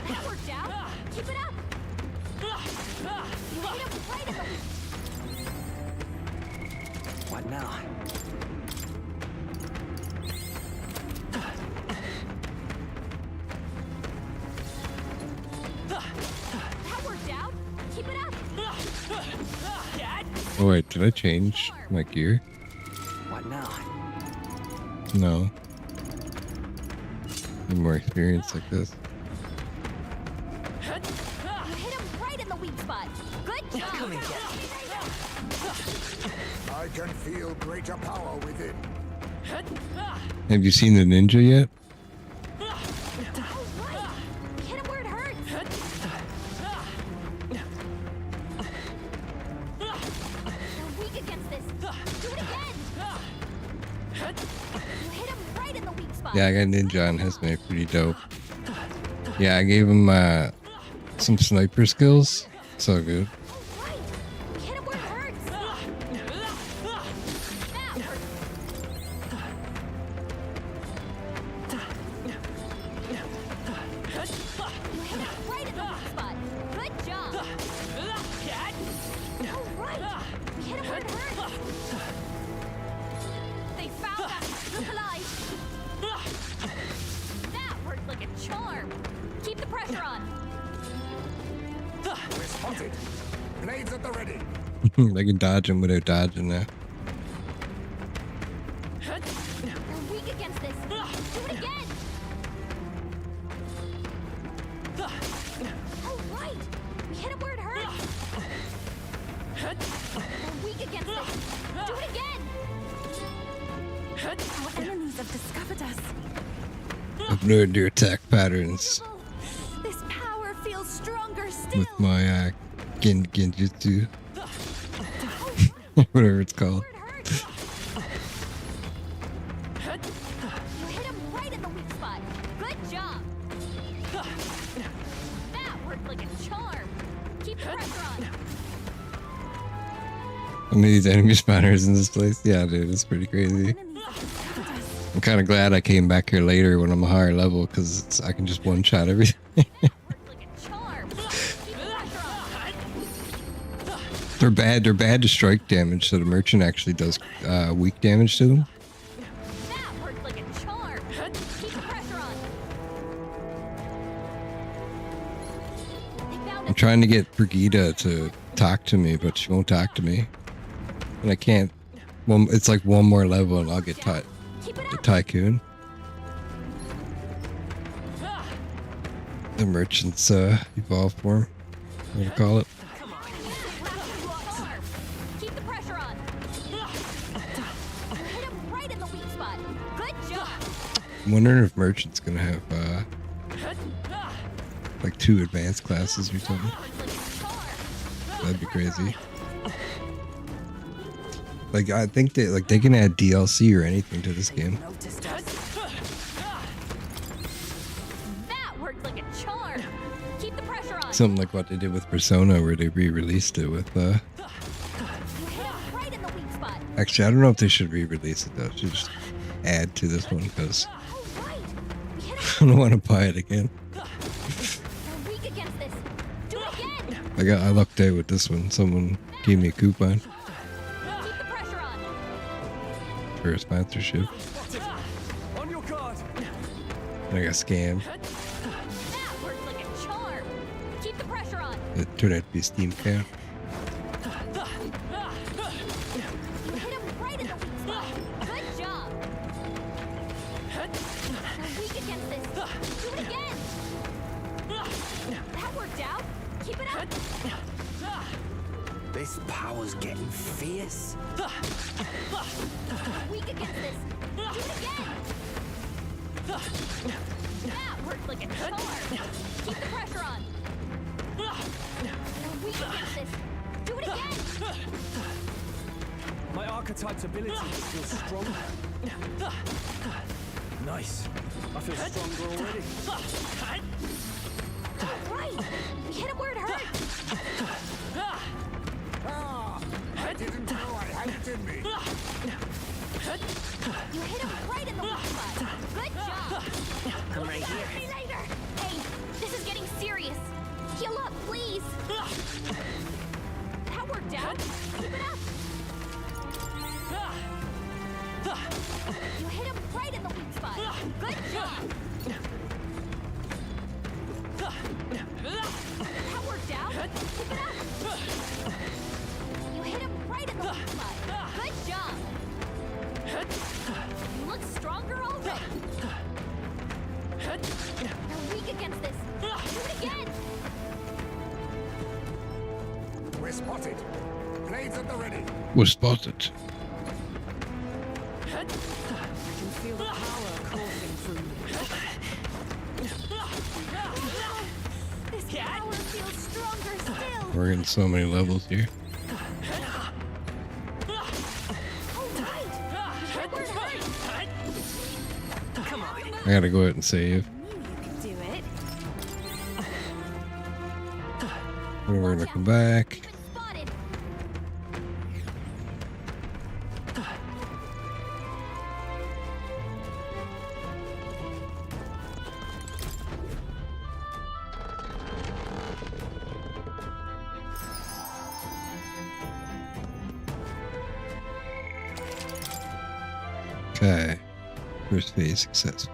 That worked out. Keep it up. You Oh wait, did I change my gear? What now? No. Need more experience like this. You hit him right in the weak spot. Good job. Come and get I can feel greater power within. Have you seen the ninja yet? All right. Hit him where it hurts. You're weak against this. Do it again. You hit him right in the weak spot. Yeah, I got ninja on his name. Pretty dope. Yeah, I gave him some sniper skills. So good. All right. Hit him where it hurts. That hurts. You hit him right in the weak spot. Good job. All right. We hit him where it hurts. They found us. Look alive. That worked like a charm. Keep the pressure on. We're spotted. Blades at the ready. I can dodge him without dodging now. You're weak against this. Do it again. All right. We hit him where it hurts. You're weak against this. Do it again. Our enemies have discovered us. I've learned your attack patterns This power feels stronger still. with my genjutsu. Whatever it's called. You hit him right in the weak spot. Good job. That worked like a charm. Keep the pressure on. How many of these enemy spawners in this place? Yeah, dude, it's pretty crazy. I'm kind of glad I came back here later when I'm a higher level because I can just one-shot everything. They're bad to strike damage, so the merchant actually does weak damage to them. That worked like a charm. Keep the pressure on. They found I'm trying to get Brigida to talk to me, but she won't talk to me. And I can't. Well, it's like one more level and I'll get the Tycoon. The merchant's evolved form. What do you call it? Keep the pressure on. Hit him right in the weak spot. Good job. I'm wondering if merchant's gonna have like 2 advanced classes or something. That'd be crazy. Like I think they can add DLC or anything to this game. That worked like a charm. Keep the pressure on. Something like what they did with Persona, where they re-released it with. You hit him right in the weak spot. Actually, I don't know if they should re-release it though. Should just add to this one because I don't want to buy it again. You're weak against this. Do it again. I lucked out with this one. Someone gave me a coupon Keep the pressure on. for a sponsorship. On your guard. And I got scammed. That worked like a charm. Keep the pressure on. It turned out to be a Steam cam. You hit him right in the weak spot. Good job. You're weak against this. Do it again. That worked out. Keep it up. This power's getting fierce. You're weak against this. Do it again. That worked like a charm. Keep the pressure on. You're weak against this. Do it again. My archetype's ability feels stronger. Nice. I feel stronger already. All right. We hit him where it hurts. I didn't know I had it in me. You hit him right in the weak spot. Good job. I'm right here. See you later. Hey, this is getting serious. Heal up, please. That worked out. Keep it up. You hit him right in the weak spot. Good job. That worked out. Keep it up. You hit him right in the Was spotted. I can feel the power coursing through me. This power feels stronger still. We're getting so many levels here. Come on. I gotta go out and save. Do it. We're gonna come back. Spotted. Okay. First phase successful.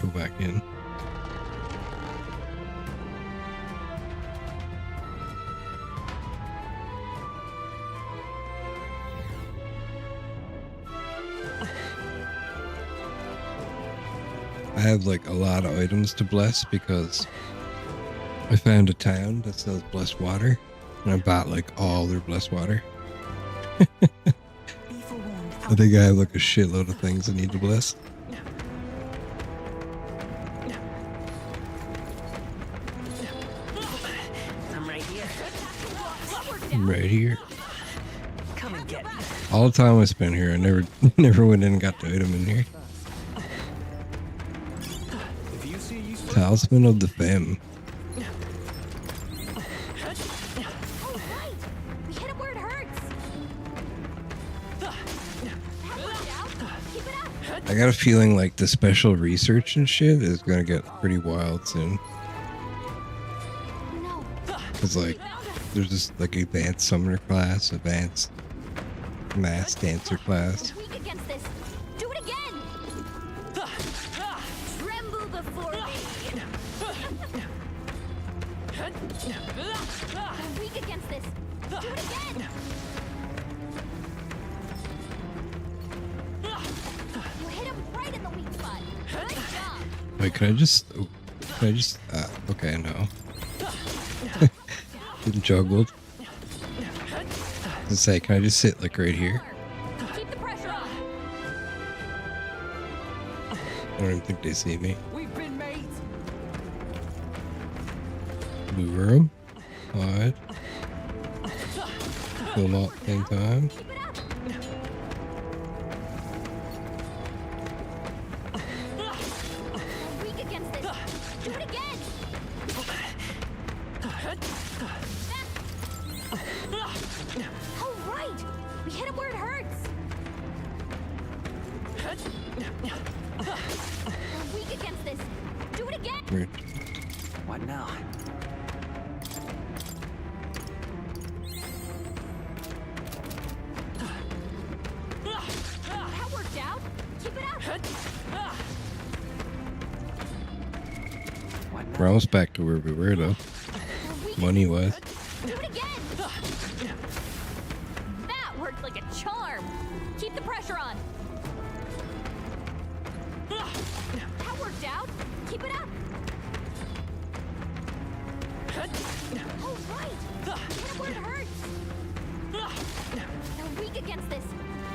Go back in. I have like a lot of items to bless because I found a town that sells blessed water and I bought like all their blessed water. I think I have like a shitload of things I need to bless. I'm right here. I'm right here. Come and get me. All the time I spent here, I never went in and got the item in here. Talisman of the Femme. Oh, right. We hit him where it hurts. That worked out. Keep it up. I got a feeling like the special research and shit is gonna get pretty wild soon. No. Cause like, there's this like advanced summoner class, advanced mass dancer class. Weak against this. Do it again. Tremble before me. I'm weak against this. Do it again. You hit him right in the weak spot. Good job. Wait, can I just? Okay, no. Getting juggled. Let's say, can I just sit like right here? Keep the pressure on. I don't even think they see me. We've been made. Lure them. Hide. Kill them all at the same time. Keep it up. I'm weak against this. Do it again. Oh, right. We hit him where it hurts. I'm weak against this. Do it again. Weird. What now? That worked out. Keep it up. What now? We're almost back to where we were though. We're weak Money against was. this. Do it again. That worked like a charm. Keep the pressure on. That worked out. Keep it up. Oh, right. Hit him where it hurts. They're weak against this.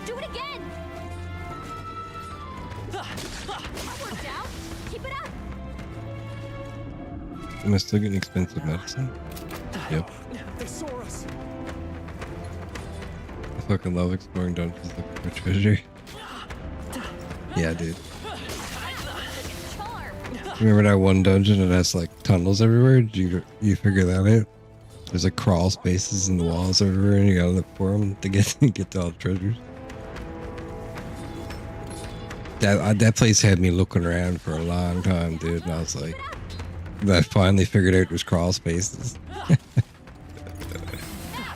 Do it again. That worked out. Keep it up. Am I still getting expensive medicine? Yep. They saw us. I fucking love exploring dungeons looking for treasure. Yeah, dude. Charm. Remember that one dungeon that has like tunnels everywhere? Did you figure that out? There's like crawl spaces in the walls everywhere, and you gotta look for them to get to all the treasures. That place had me looking around for a long time, dude, and I was like, I finally figured out there's crawl spaces. That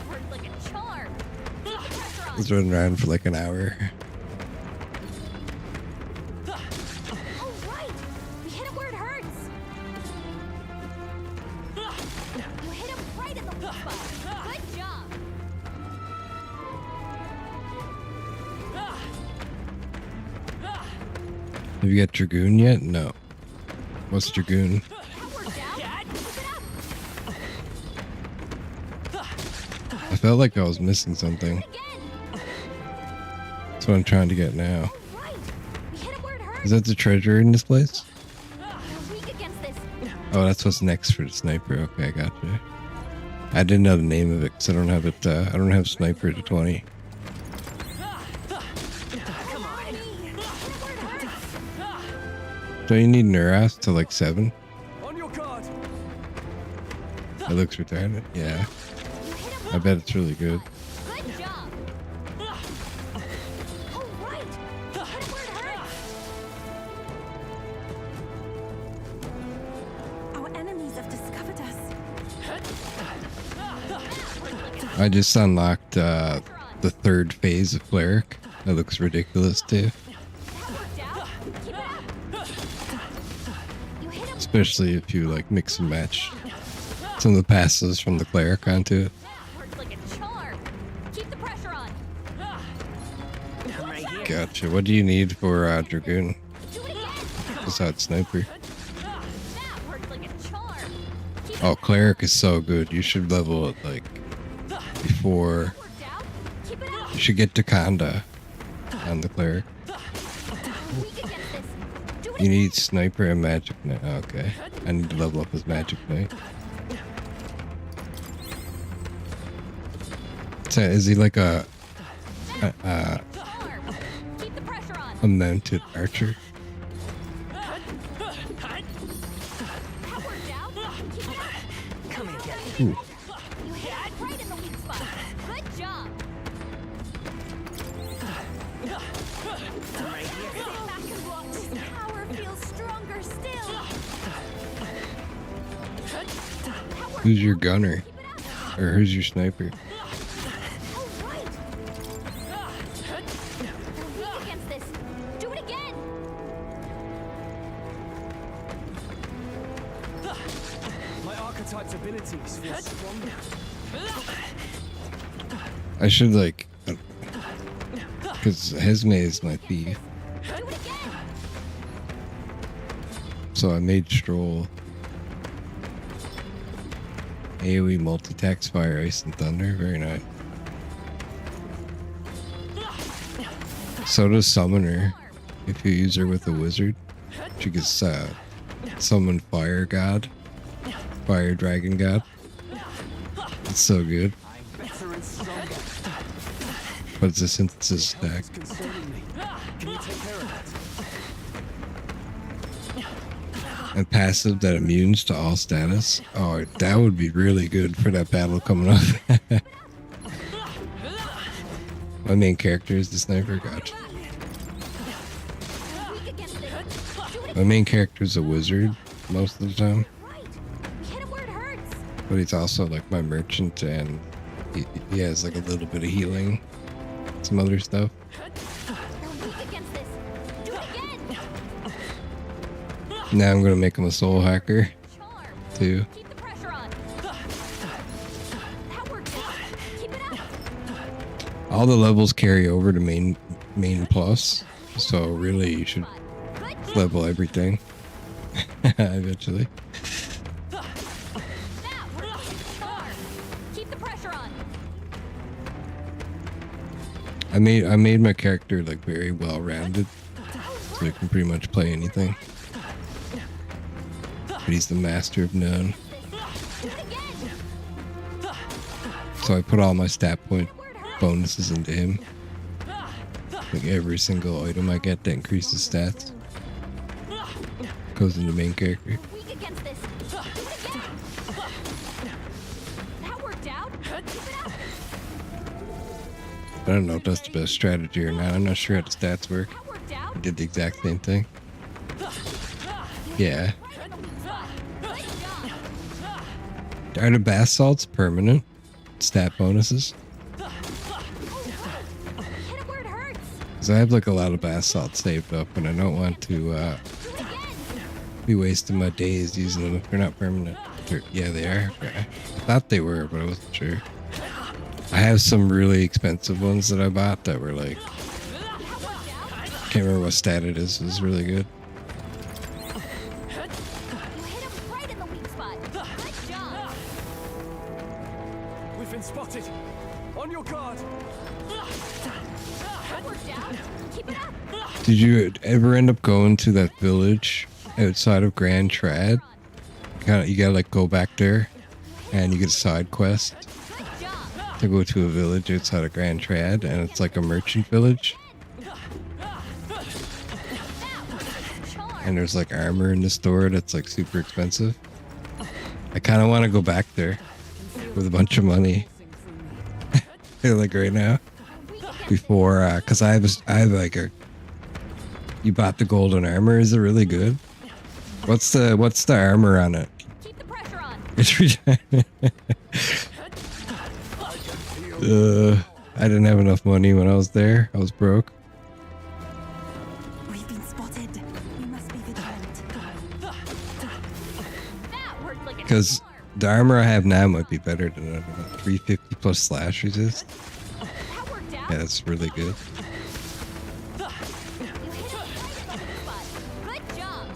worked like a charm. Keep the pressure I on. was running around for like an hour. Oh, right. We hit him where it hurts. You hit him right in the weak spot. Good job. Have you got Dragoon yet? No. What's Dragoon? That worked out. Keep it up. felt like I was missing something. That's what I'm trying to get now. Is that the treasure in this place? Oh, that's what's next for the sniper. Okay, I gotcha. I didn't know the name of it because I don't have it. I don't have sniper to 20. So you need Neuras to like 7? It looks retarded. Yeah. I bet it's really good. I just unlocked the 3rd phase of Cleric. That looks ridiculous too. Especially if you like mix and match some of the passes from the Cleric onto it. Gotcha. What do you need for Dragoon? Besides Sniper. Oh, Cleric is so good. You should level it like before. You should get to Kanda on the Cleric. You need Sniper and Magic Knight. Oh, okay. I need to level up his Magic Knight. So is he like a mounted archer? Ooh. Who's your gunner? Or who's your sniper? I should like, because Hesme is my thief. So I made Stroll. AoE multi-tax, fire, ice, and thunder. Very nice. So does Summoner. If you use her with a wizard, she gets summon Fire God. Fire Dragon God. It's so good. But it's a synthesis stack. And passive that immunes to all status. Oh, that would be really good for that battle coming up. My main character is the sniper. Gotcha. My main character is a wizard most of the time. But he's also like my merchant, and he has like a little bit of healing. Some other stuff. Now I'm gonna make him a soul hacker too. All the levels carry over to main plus, so really you should level everything eventually. I made my character like very well rounded, so he can pretty much play anything. But he's the master of none. So I put all my stat point bonuses into him. Like every single item I get that increases stats goes into main character. I don't know if that's the best strategy or not. I'm not sure how the stats work. I did the exact same thing. Yeah. Are the bath salts permanent? Stat bonuses? Because I have like a lot of bath salts saved up and I don't want to be wasting my days using them if they're not permanent. Yeah, they are. Okay. I thought they were, but I wasn't sure. I have some really expensive ones that I bought that were like, can't remember what stat it is. It was really good. We've been spotted. Did you ever end up going to that village outside of Grand Trad? You gotta like go back there, and you get a side quest to go to a village outside of Grand Trad, and it's like a merchant village. And there's like armor in the store that's like super expensive. I kind of want to go back there with a bunch of money, like right now, before, cause I have like a. You bought the golden armor. Is it really good? What's the armor on it? Keep the pressure on. It's I didn't have enough money when I was there. I was broke. We've been spotted. We must be vigilant. That worked like a Because the armor I have now might be better than 350 plus slash resist. That worked out. Yeah, that's really good. Good job.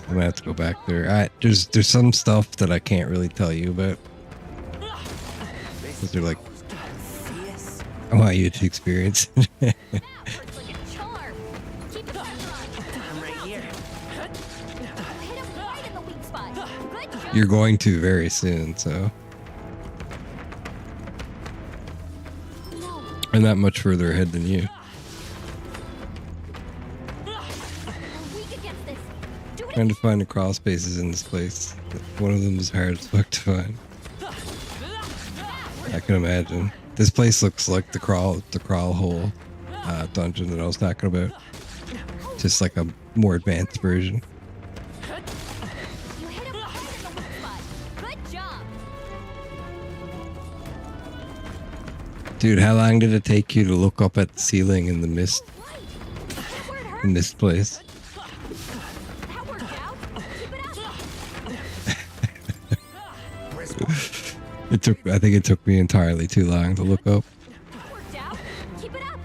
I'm gonna have to go back there. There's some stuff that I can't really tell you about. Because they're like, I want you to experience. That worked like a charm. Keep the pressure on. I'm right here. Hit him right in the weak spot. Good job. You're going to very soon, so. I'm not much further ahead than you. We're weak against this. Do it. Trying to find the crawl spaces in this place. One of them is hard as fuck to find. I can imagine. This place looks like the crawl hole dungeon that I was talking about. Just like a more advanced version. You hit him right in the weak spot. Good job. Dude, how long did it take you to look up at the ceiling in the mist Where it hurt. in this place? That worked out. Keep it up. I think it took me entirely too long to look up. That worked out. Keep it up.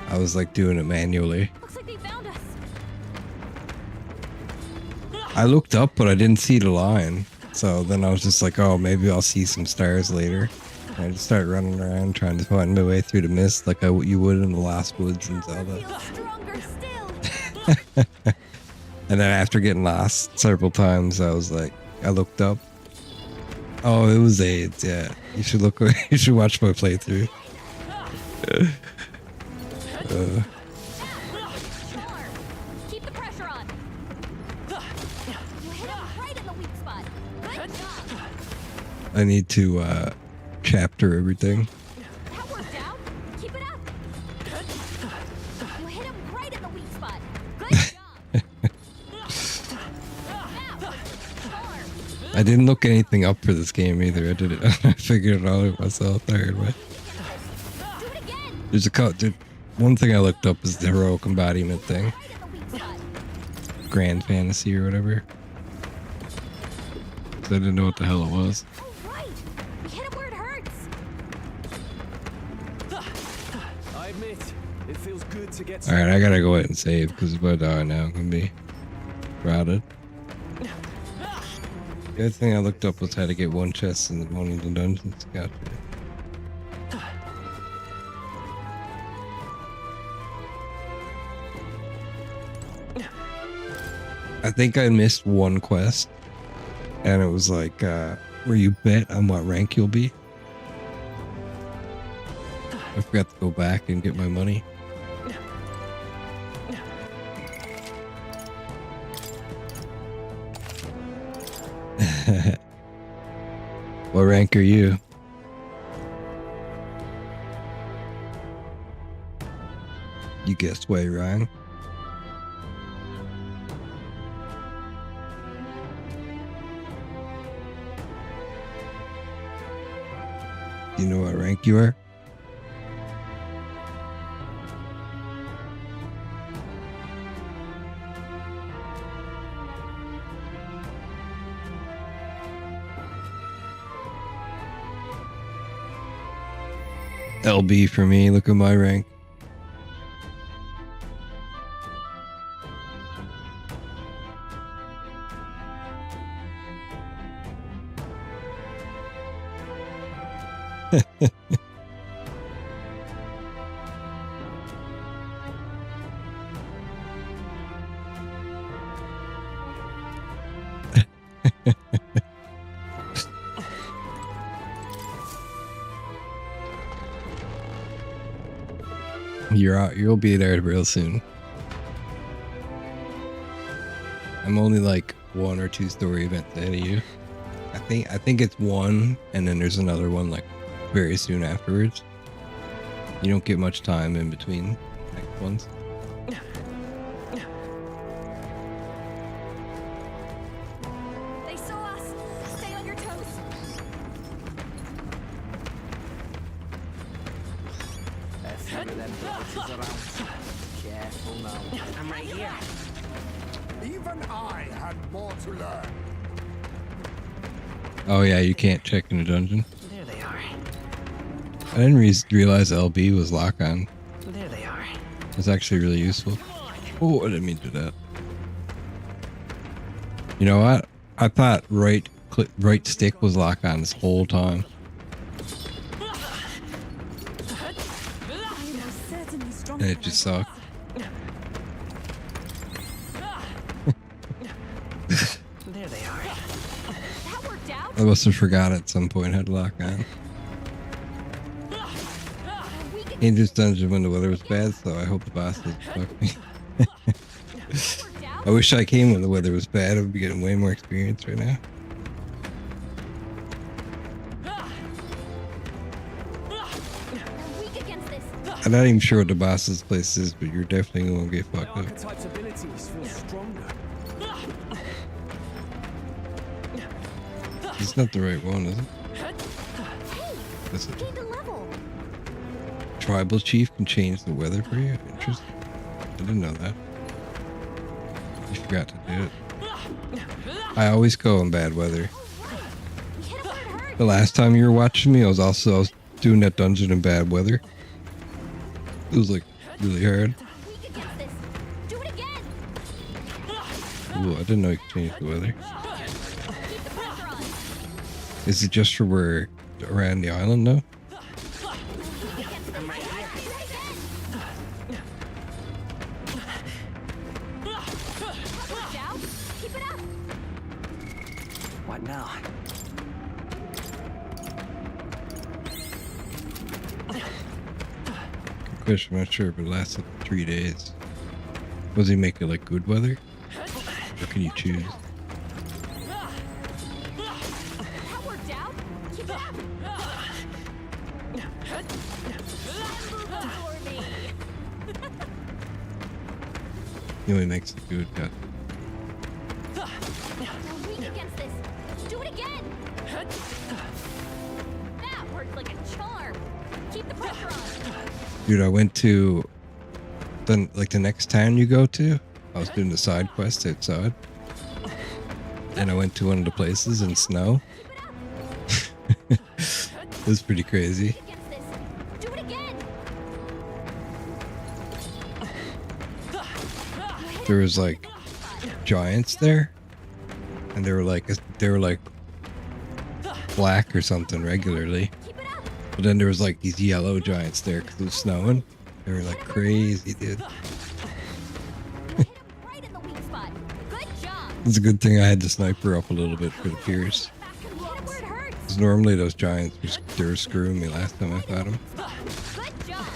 I was like doing it manually. Looks like they found us. I looked up, but I didn't see the line. So then I was just like, oh, maybe I'll see some stars later. And I just started running around trying to find my way through the mist like you would in the Lost Woods in Zelda. Feel stronger still. And then after getting lost several times, I was like, I looked up. Oh, it was AIDS. Yeah, you should look. You should watch my playthrough. Keep the pressure on. You hit him right in the weak spot. Good job. I need to chapter everything. That worked out. Keep it up. You hit him right in the weak spot. Good job. That was a charm. I didn't look anything up for this game either. I did it. I figured it all out myself the hard way. Do it again. There's one thing I looked up is the heroic embodiment thing, Right in the weak spot. Grand Fantasy or whatever. So I didn't know what the hell it was. Oh, right. We hit him where it hurts. I admit, it feels good to get. All right, I gotta go out and save because if I die now, I'm gonna be routed. The other thing I looked up was how to get one chest in one of the dungeons. Gotcha. I think I missed one quest, and it was like where you bet on what rank you'll be. I forgot to go back and get my money. What rank are you? You guessed way wrong. You know what rank you are? LB for me, look at my rank. You're out. You'll be there real soon. I'm only like 1 or 2 story events ahead of you. I think it's 1, and then there's another one like very soon afterwards. You don't get much time in between next ones. They saw us. Stay on your toes. A few of them bitches around. Careful now. I'm right here. Even I had more to learn. Oh yeah, you can't check in a dungeon. There they are. I didn't realize LB was lock on. There they are. It's actually really useful. Oh, I didn't mean to do that. You know what? I thought right stick was lock on this whole time. And it just sucked. There they are. That worked out. I must have forgot at some point how to lock on. In this dungeon when the weather was bad, so I hope the boss doesn't fuck me. I wish I came when the weather was bad. I would be getting way more experience right now. Weak against this. I'm not even sure what the boss's place is, but you're definitely gonna get fucked up. Archetype's abilities feel stronger. It's not the right one, is it? Is it? Gained a level. Tribal chief can change the weather for you? Interesting. I didn't know that. You forgot to do it. I always go in bad weather. The last time you were watching me, I was doing that dungeon in bad weather. It was like really hard. Weak against this. Do it again. Ooh, I didn't know you could change the weather. Keep the pressure on. Is it just for where around the island though? Weak against this. Worked out. Keep it up. What now? Good question, I'm not sure, but it lasted 3 days. Was he making like good weather? Or can you choose? That worked out. Keep it up. For me. He only makes the good cut. Weak against this. Do it again. That worked like a charm. Keep the pressure on. Dude, I went to the next town you go to. I was doing the side quest outside. And I went to one of the places in snow. It was pretty crazy. Against this. Do it again. There was like giants there. And they were like black or something regularly. But then there was like these yellow giants there because it was snowing. They were like crazy, dude. Right in the weak spot. Good job. It's a good thing I had the sniper up a little bit for the pierce. Hit it where it hurts. Because normally those giants they were screwing me last time I fought them. Good job.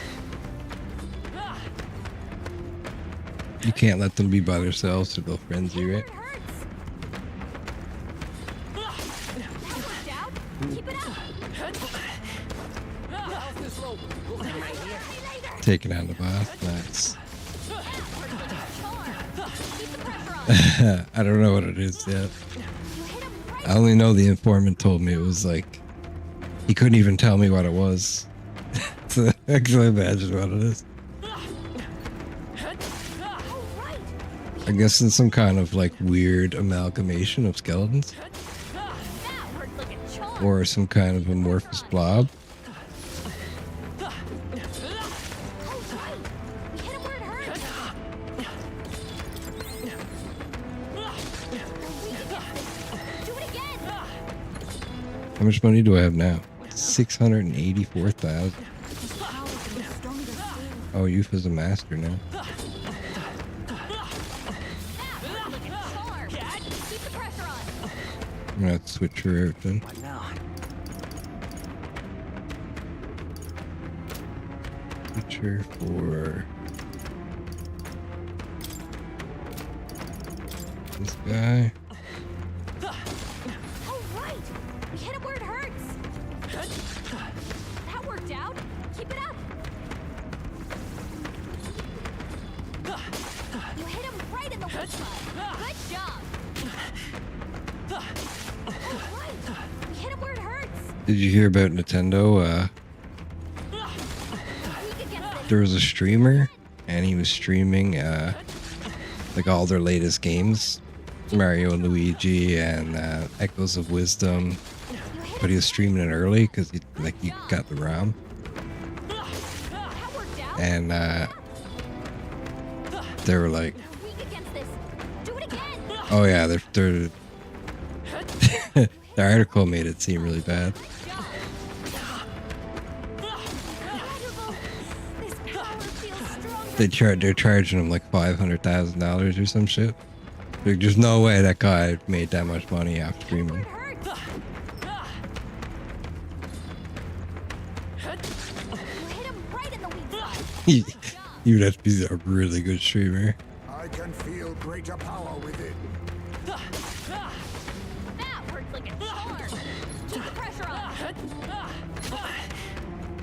You can't let them be by themselves or they'll frenzy, right? It hurts. That worked out. Keep it up. I'm right here. Taking out the boss. Nice. Keep the pressure on. I don't know what it is yet. I only know the informant told me it was like he couldn't even tell me what it was. So I can imagine what it is. I guess it's some kind of like weird amalgamation of skeletons. That worked like a charm. Or some kind of amorphous blob. We hit him where it hurts. Do it again. How much money do I have now? 684,000. Oh, Youth is a master now. I'm gonna have to switch her out then. What now? Switch her for this guy. Oh, right! We hit him where it hurts! That worked out! Keep it up! You hit him right in the weak spot! Good job! Oh, right! We hit him where it hurts! Did you hear about Nintendo? There was a streamer, and he was streaming like all their latest games, Mario and Luigi and Echoes of Wisdom. But he was streaming it early because he got the ROM, and they were like, "Oh yeah, they're the article made it seem really bad." They're charging him like $500,000 or some shit. Like, there's no way that guy made that much money after streaming. You'd have to be a really good streamer. I can feel greater power within. That worked like a charm! Keep the pressure on!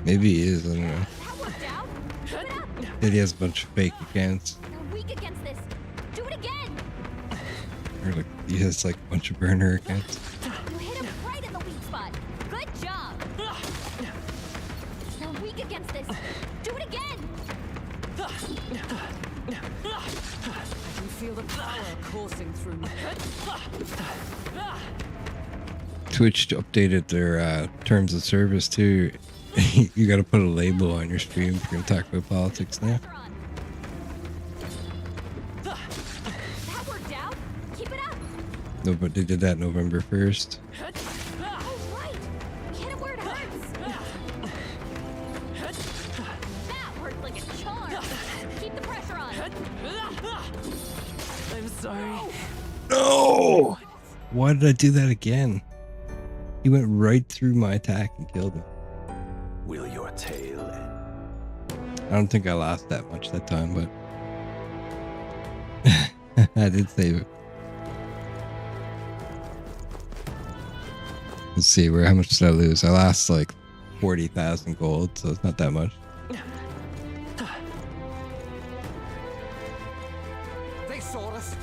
Maybe he is, I don't know. That worked out! Keep it up! Maybe he has a bunch of fake accounts. You're weak against this! Do it again! Or like he has like a bunch of burner accounts. You hit him right in the weak spot! Good job! You're weak against this! Do it again! I can feel the power coursing through me. Twitch updated their terms of service too. You gotta put a label on your stream if you're gonna talk about politics now. That worked out! Keep it up! No, but they did that November 1st. Oh, right! Hit him where it hurts! That worked like a charm! Keep the pressure on! I'm sorry. No! Why did I do that again? He went right through my attack and killed him. Will your tale end? I don't think I lost that much that time, but I did save it. Let's see, how much did I lose? I lost like 40,000 gold, so it's not that much. They saw us.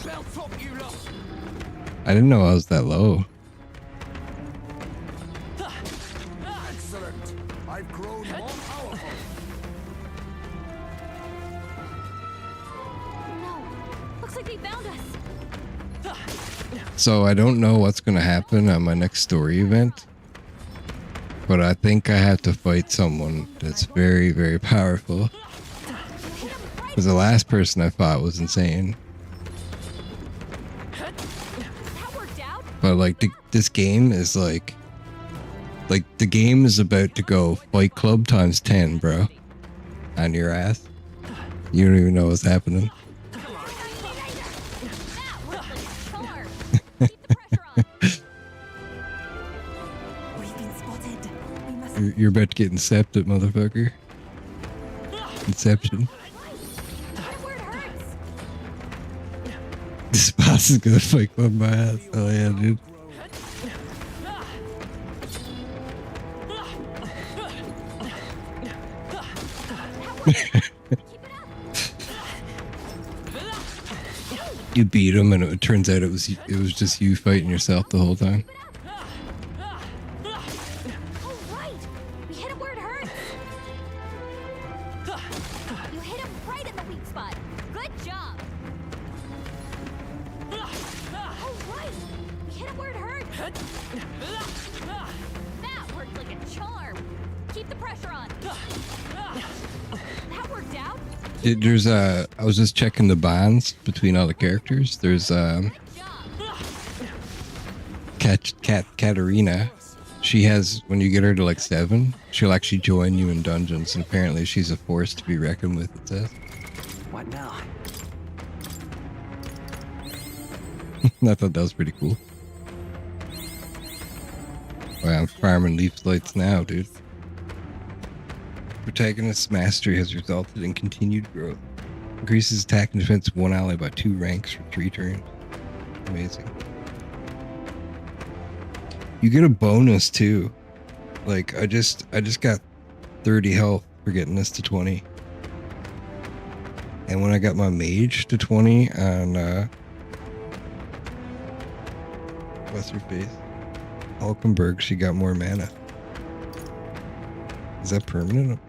Belt up, you lot. I didn't know I was that low. Excellent. I've grown more powerful. No! Looks like they found us! So I don't know what's going to happen on my next story event, but I think I have to fight someone that's very, very powerful. Because the last person I fought was insane. But like this game is like the game is about to go Fight Club times 10, bro. On your ass. You don't even know what's happening. You're about to get incepted, motherfucker. Inception. This boss is gonna Fight Club my ass. Oh yeah, dude. You beat him, and it turns out it was just you fighting yourself the whole time. There's I was just checking the bonds between all the characters. There's Katarina, She has, when you get her to like 7, she'll actually join you in dungeons, and apparently she's a force to be reckoned with, it says. What now? I thought that was pretty cool. Wow, I'm farming leaf lights now, dude. Protagonist's mastery has resulted in continued growth. Increases attack and defense of one ally by 2 ranks for 3 turns. Amazing. You get a bonus too. Like I just got 30 health for getting this to 20. And when I got my mage to 20 on what's her face? Hulkenberg, she got more mana. Is that permanent?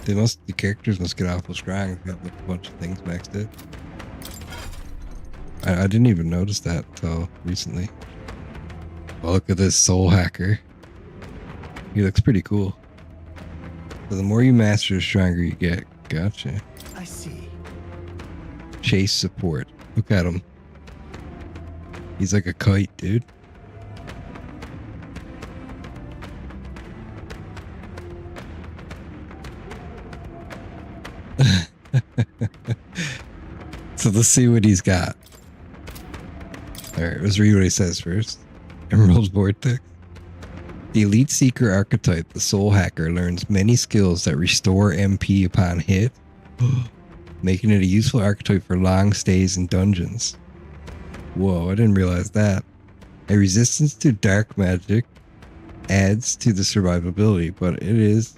The characters must get awful strong if you have a bunch of things maxed out. I didn't even notice that until recently. Oh, look at this soul hacker. He looks pretty cool. So the more you master, the stronger you get. Gotcha. I see. Chase support. Look at him. He's like a kite, dude. So let's see what he's got. Alright, let's read what he says first. Emerald Vortex. The Elite Seeker archetype, the Soul Hacker, learns many skills that restore MP upon hit, making it a useful archetype for long stays in dungeons. Whoa, I didn't realize that. A resistance to dark magic adds to the survivability, but it is,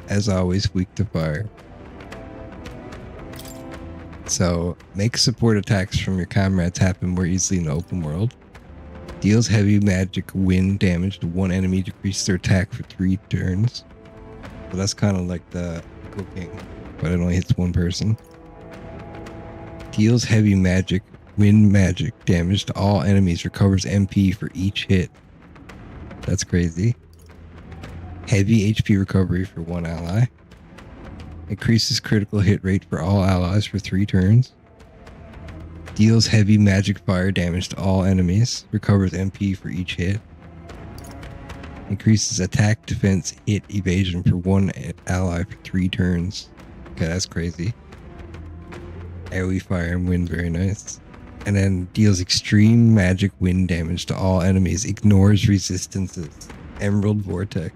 as always, weak to fire. So, make support attacks from your comrades happen more easily in the open world. Deals heavy magic wind damage to one enemy, decrease their attack for 3 turns. So that's kind of like the Echo King, but it only hits one person. Deals heavy magic wind magic damage to all enemies, recovers MP for each hit. That's crazy. Heavy HP recovery for one ally. Increases critical hit rate for all allies for 3 turns. Deals heavy magic fire damage to all enemies. Recovers MP for each hit. Increases attack, defense, hit, evasion for one ally for 3 turns. Okay, that's crazy. AoE fire and wind, very nice. And then deals extreme magic wind damage to all enemies. Ignores resistances. Emerald Vortex.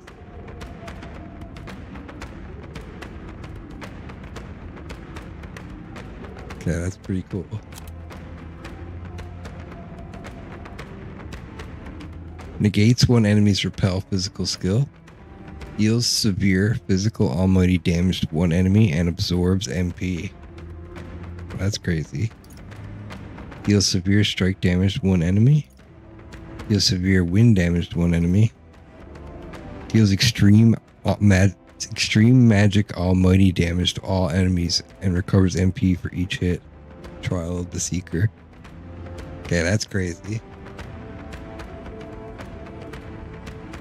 Okay, that's pretty cool. Negates one enemy's repel physical skill. Deals severe physical almighty damage to one enemy and absorbs MP. That's crazy. Deals severe strike damage to one enemy. Deals severe wind damage to one enemy. Deals extreme magic almighty damage to all enemies and recovers MP for each hit. Trial of the Seeker. Okay, that's crazy.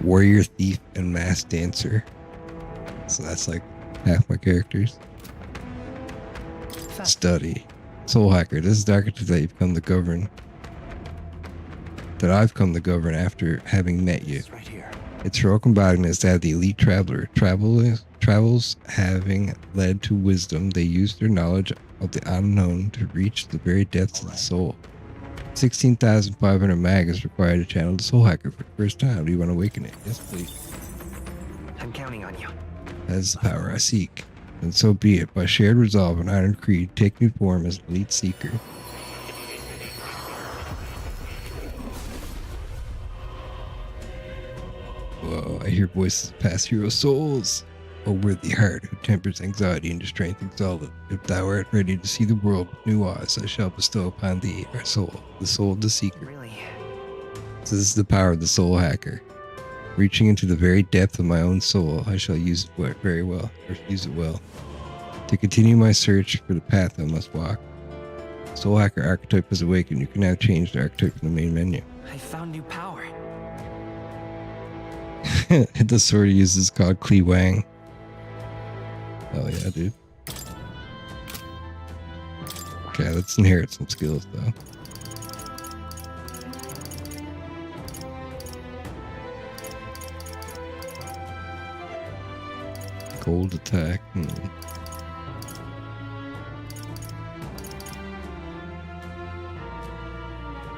Warrior, Thief, and Mass Dancer. So that's like half my characters. Study. Soul Hacker. This is the archetype that you've come to govern. That I've come to govern after having met you. Right here. Its heroic embodiment is that of the elite traveler. Travels having led to wisdom, they use their knowledge of the unknown to reach the very depths of the soul. 16,500 mag is required to channel the Soul Hacker for the first time. Do you want to awaken it? Yes, please. I'm counting on you. That is the power I seek. And so be it. By shared resolve and iron creed, take new form as Elite Seeker. Whoa, I hear voices of past hero souls. O worthy heart who tempers anxiety into strength exalted. If thou art ready to see the world with new eyes, I shall bestow upon thee our soul, the soul of the Seeker. Really? So this is the power of the Soul Hacker. Reaching into the very depth of my own soul, I shall use it very well, or use it well. To continue my search for the path I must walk. Soul Hacker archetype has awakened. You can now change the archetype in the main menu. I found new power. The sword he uses is called Kli Wang. Oh yeah, dude. Okay, let's inherit some skills though. Cold attack.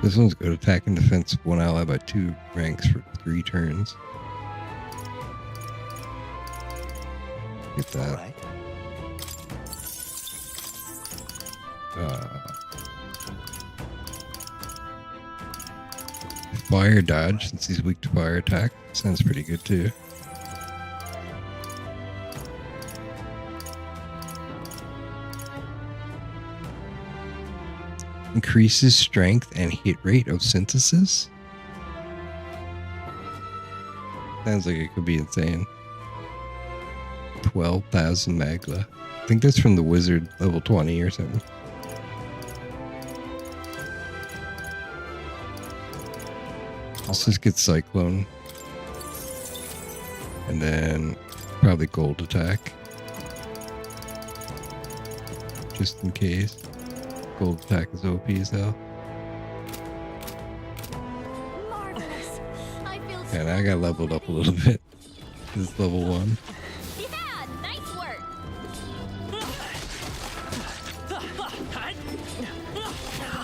This one's good. Attack and defense 1 ally by 2 ranks for 3 turns. Get that. Right. Fire dodge, since he's weak to fire attack. Sounds pretty good too. Increases strength and hit rate of synthesis. Sounds like it could be insane. 12,000 magla. I think that's from the wizard level 20 or something. Let's just get Cyclone. And then probably Gold attack. Just in case. Gold attack is OP as hell. Marvelous. I feel And I got leveled up a little bit. This is level 1. Yeah, nice work.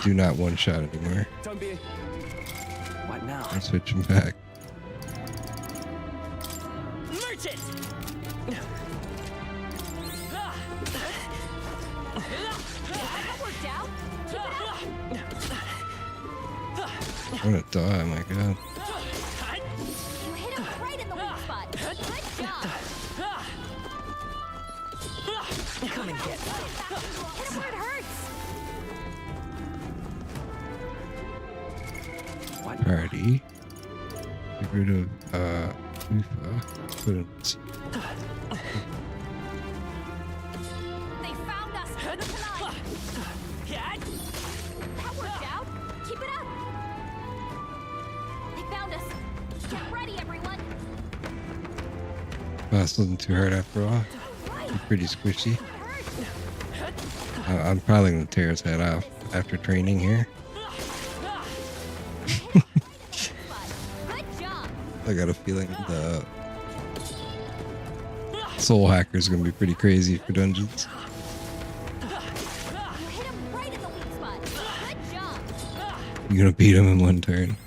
Do not one shot anymore. Don't be. What now? I'm switching back. Merchant! That worked out. I'm gonna die, my god. You hit him right in the weak spot. Good job. Come and get Hit him where it hurts. What? Alrighty. Get rid of Ufa. Put it They found us. Tonight. That worked out. Keep it up. They found us. Get ready, everyone. That's wasn't too hard after all. You're pretty squishy. I'm probably gonna tear his head off after training here. Good job. I got a feeling the Soul Hacker is gonna be pretty crazy for dungeons. You hit him right in the weak spot. Good job. You're gonna beat him in 1 turn. Do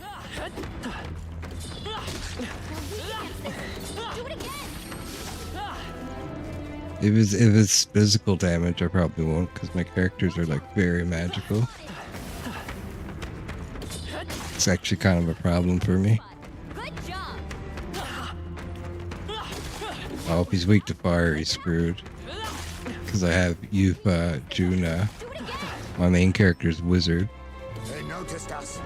it again. If it's physical damage, I probably won't, because my characters are like very magical. It's actually kind of a problem for me. Good job. Oh, if he's weak to fire, he's screwed. Because I have Yufa, Juna. My main character is Wizard. They noticed us.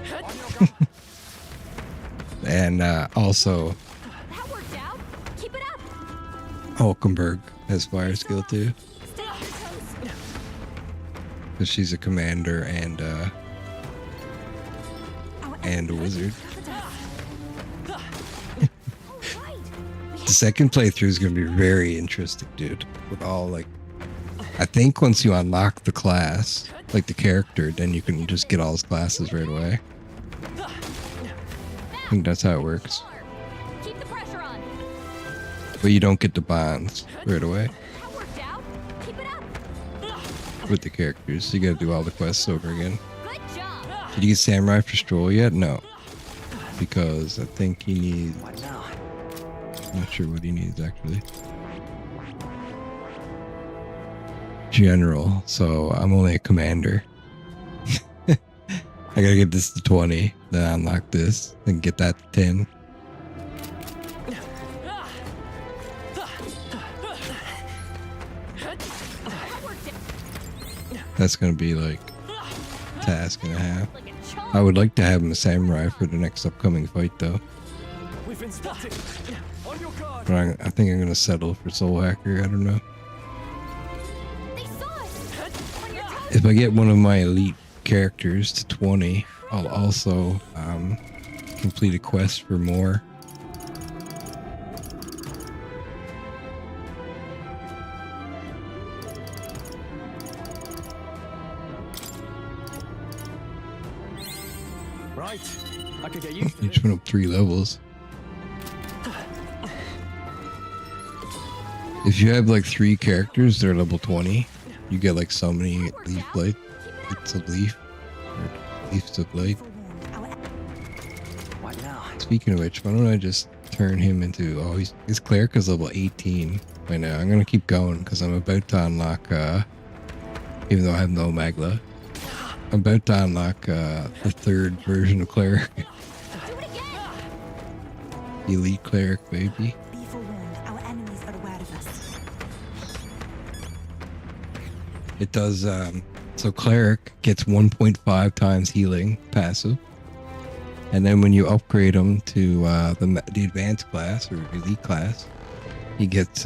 And also, That worked out. Keep it up. Hulkenberg has fire skill too. Stay on your toes. Because she's a commander and a wizard. The second playthrough is going to be very interesting, dude. With all like, I think once you unlock the class, like the character, then you can just get all his classes right away. I think that's how it works. Keep the pressure on. But you don't get the bonds right away That worked out. Keep it up. with the characters. So you got to do all the quests over again. Good job. Did you get Samurai for Stroll yet? No. Because I think he needs... What now? Not sure what he needs actually. General, so I'm only a commander. I gotta get this to 20, then unlock this, then get that to 10. That's gonna be like a task and a half. I would like to have him a samurai for the next upcoming fight though. We've been spotted. On your guard. But I think I'm gonna settle for Soul Hacker, I don't know. They saw us. On your toes. If I get one of my elite characters to 20, I'll also complete a quest for more. Right. I could get used to Each one up 3 levels. No. If you have like 3 characters, they're level 20. You get like so many leaf blade. It's a leaf. Or leaves of blade. What now? Speaking of which, why don't I just turn him into... Oh, his cleric is level 18 right now. I'm going to keep going because I'm about to unlock... even though I have no Magla. I'm about to unlock the 3rd version of cleric. Elite cleric, baby. Be forewarned, our enemies are aware of us. It does, so cleric gets 1.5 times healing passive. And then when you upgrade him to the advanced class or elite class, he gets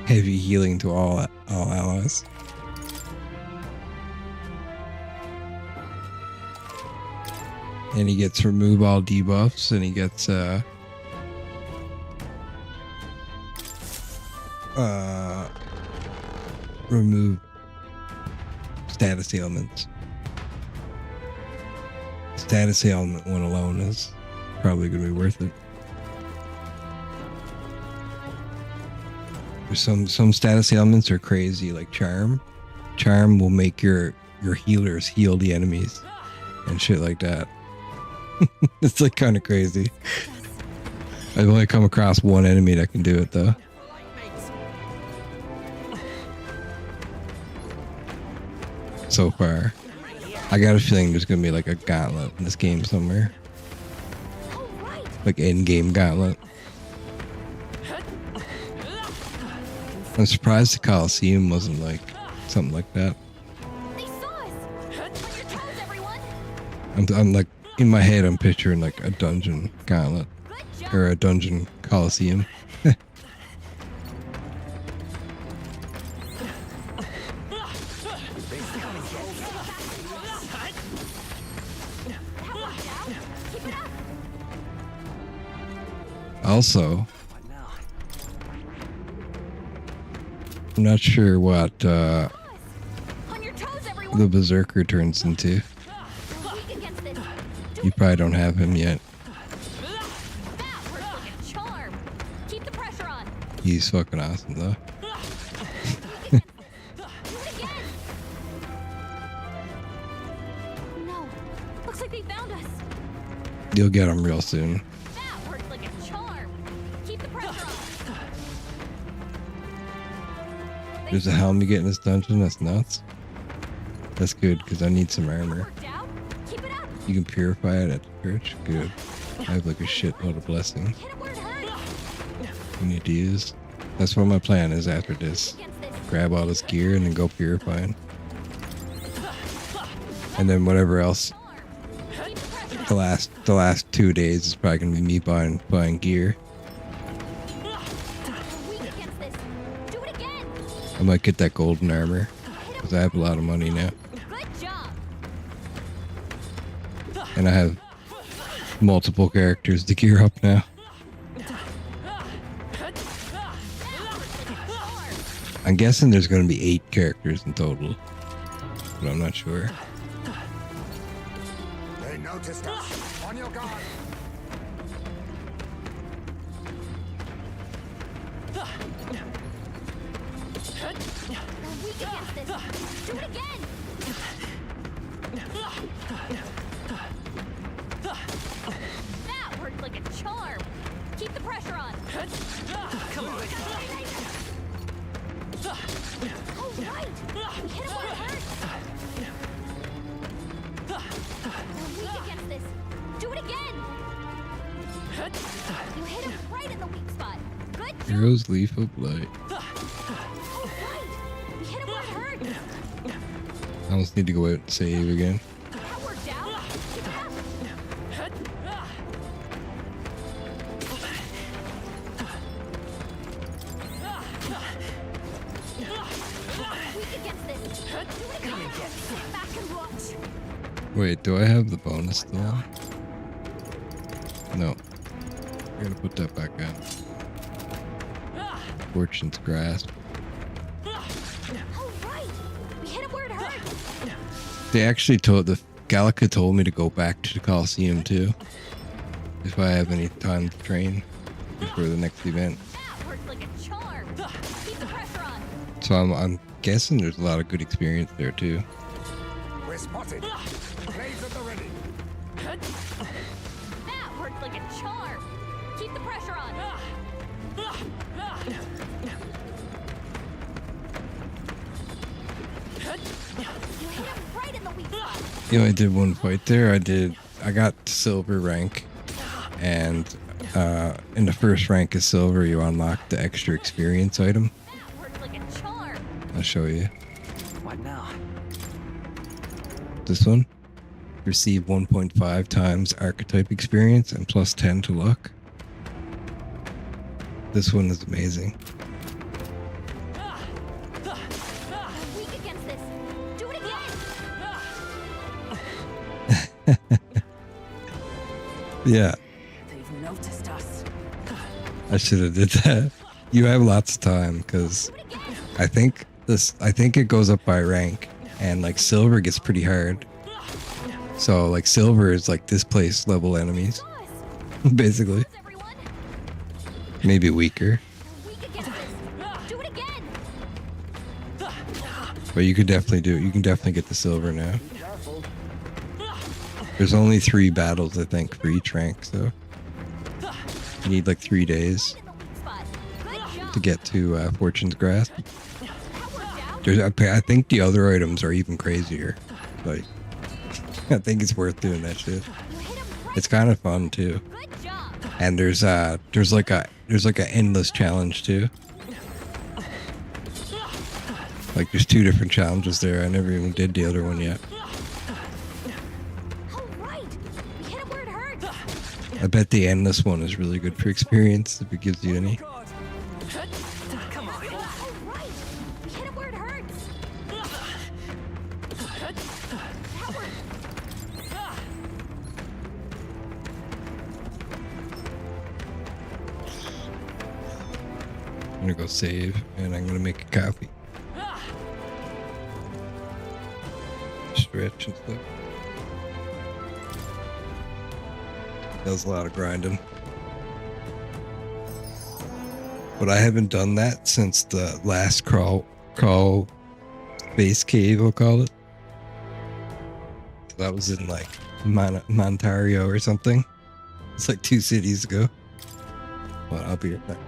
heavy healing to all allies. And he gets remove all debuffs, and he gets remove status ailments. Status ailment one alone is probably gonna be worth it. There's some status ailments are crazy, like charm. Charm will make your healers heal the enemies and shit like that. It's like kind of crazy. I've only come across one enemy that can do it though. So far. I got a feeling there's gonna be like a gauntlet in this game somewhere. Like in-game gauntlet. I'm surprised the Coliseum wasn't like something like that. I'm like, in my head I'm picturing like a dungeon gauntlet. Or a dungeon Coliseum. Also, I'm not sure what the Berserker turns into. You probably don't have him yet. He's fucking awesome though. No, looks like they found us. You'll get him real soon. That worked like a charm. Keep the pressure on. There's a helm you get in this dungeon. That's nuts. That's good because I need some armor. You can purify it at the church. Good. I have like a shitload of blessing. You need to use. That's what my plan is after this. Grab all this gear and then go purifying. And then whatever else. The last 2 days is probably gonna be me buying gear. I might get that golden armor because I have a lot of money now. And I have multiple characters to gear up now. I'm guessing there's going to be 8 characters in total, but I'm not sure. They noticed us. On your guard. Do it again. That worked like a charm. Keep the pressure on. Come on. Oh, right. We hit him where it hurts. We're weak against this. Do it again. You hit him right in the weak spot. Good job. Heroes Leaf of Light. Oh, right. We hit him where it hurts. I almost need to go out and save again. That worked out. Keep it up. Weak against this. Do it again. Sit back and watch. Wait, do I have the bonus still on? No. I gotta put that back on. Fortune's Grasp. Oh, right. We hit him where it hurts. They actually the Gallica told me to go back to the Coliseum too. If I have any time to train. for the next event. That worked like a charm. Keep the pressure on. So I'm guessing there's a lot of good experience there too. We're spotted. Blades at the ready. That worked like a charm. Keep the pressure on. You hit him right in the weak spot. You know, I did one fight there. I got silver rank, and in the first rank of silver, you unlock the extra experience item. That worked like a charm. I'll show you. What now? This one. Receive 1.5 times archetype experience and plus 10 to luck. This one is amazing. Weak against this. Do it again. Yeah, They've noticed us. I should have did that. You have lots of time because I think it goes up by rank, and like silver gets pretty hard. So like silver is like this place level enemies, basically. Everyone. Maybe weaker, Weak against this. Do it again. but you can definitely get the silver now. There's only 3 battles, I think, for each rank, so you need like 3 days In the weak spot. Good job. to get to Fortune's Grasp. That worked out. I think the other items are even crazier. Like, I think it's worth doing that shit. You hit him right. It's kind of fun too. Good job. And there's like an endless challenge too. Like there's 2 different challenges there. I never even did the other one yet. All right. We hit him where it hurts. I bet the endless one is really good for experience if it gives you any. Come on. All right. We hit him where it hurts. That worked. I'm gonna go save and I'm gonna make a coffee. Stretch and stuff. Does a lot of grinding. But I haven't done that since the last crawl base cave, we'll call it. That was in like Montario or something. It's like 2 cities ago. Well, I'll be right back.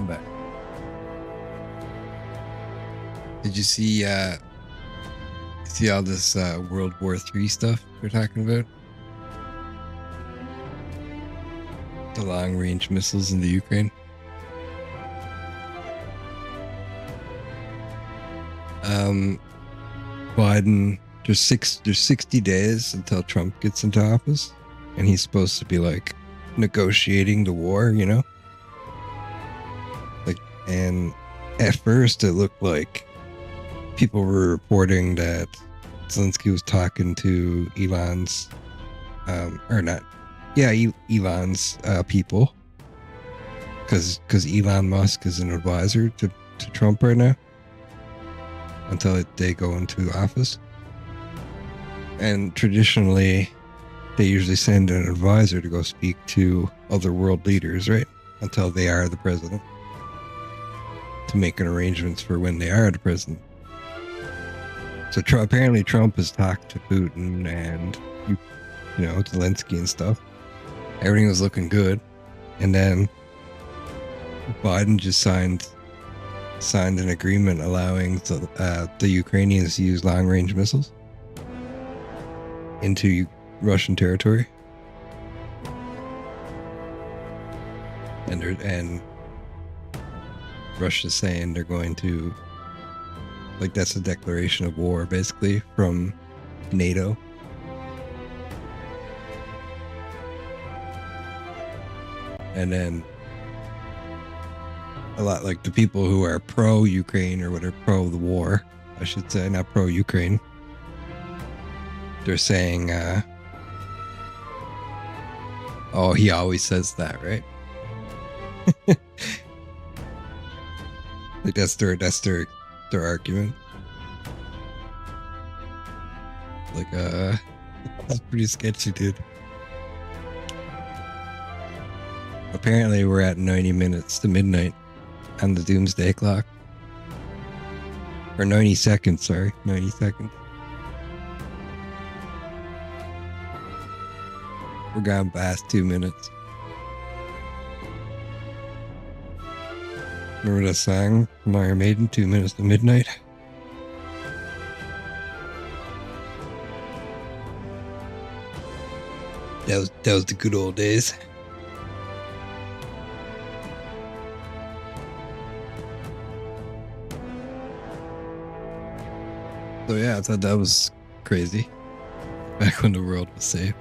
I'm back. Did you see all this World War III stuff we're talking about? The long-range missiles in the Ukraine. Biden, there's 60 days until Trump gets into office, and he's supposed to be like negotiating the war, you know? Like, and at first it looked like people were reporting that Zelensky was talking to Elon's, Elon's people, because Elon Musk is an advisor to Trump right now until they go into office. And traditionally, they usually send an advisor to go speak to other world leaders, right? Until they are the president, to make an arrangements for when they are the president. So apparently Trump has talked to Putin and, Zelensky and stuff. Everything was looking good. And then Biden just signed an agreement allowing the Ukrainians to use long-range missiles into Russian territory. And Russia's saying they're going to, like, that's a declaration of war, basically, from NATO. And then a lot, like, the people who are pro-Ukraine or whatever, pro the war, I should say, not pro-Ukraine, they're saying, oh, he always says that, right? Like, that's their argument. Like, that's pretty sketchy, dude. Apparently, we're at 90 minutes to midnight on the doomsday clock. Or 90 seconds, sorry. 90 seconds. We're gone past 2 minutes. Remember that song from Iron Maiden, 2 minutes to midnight? That was the good old days. So yeah, I thought that was crazy. Back when the world was safe.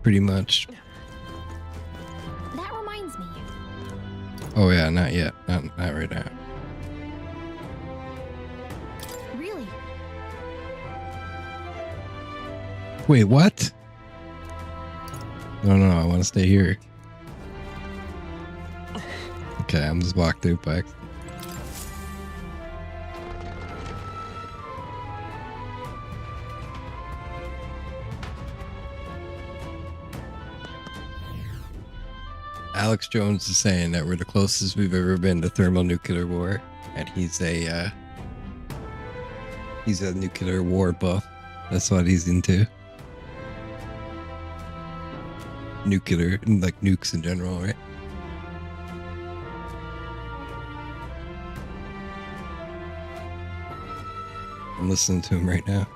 Pretty much. That reminds me. Oh yeah, not yet. Not right now. Really? Wait, what? No, I want to stay here. Okay, I'm just walked through back. Alex Jones is saying that we're the closest we've ever been to thermonuclear war, and he's a nuclear war buff. That's what he's into. Nuclear, like nukes in general, right? I'm listening to him right now.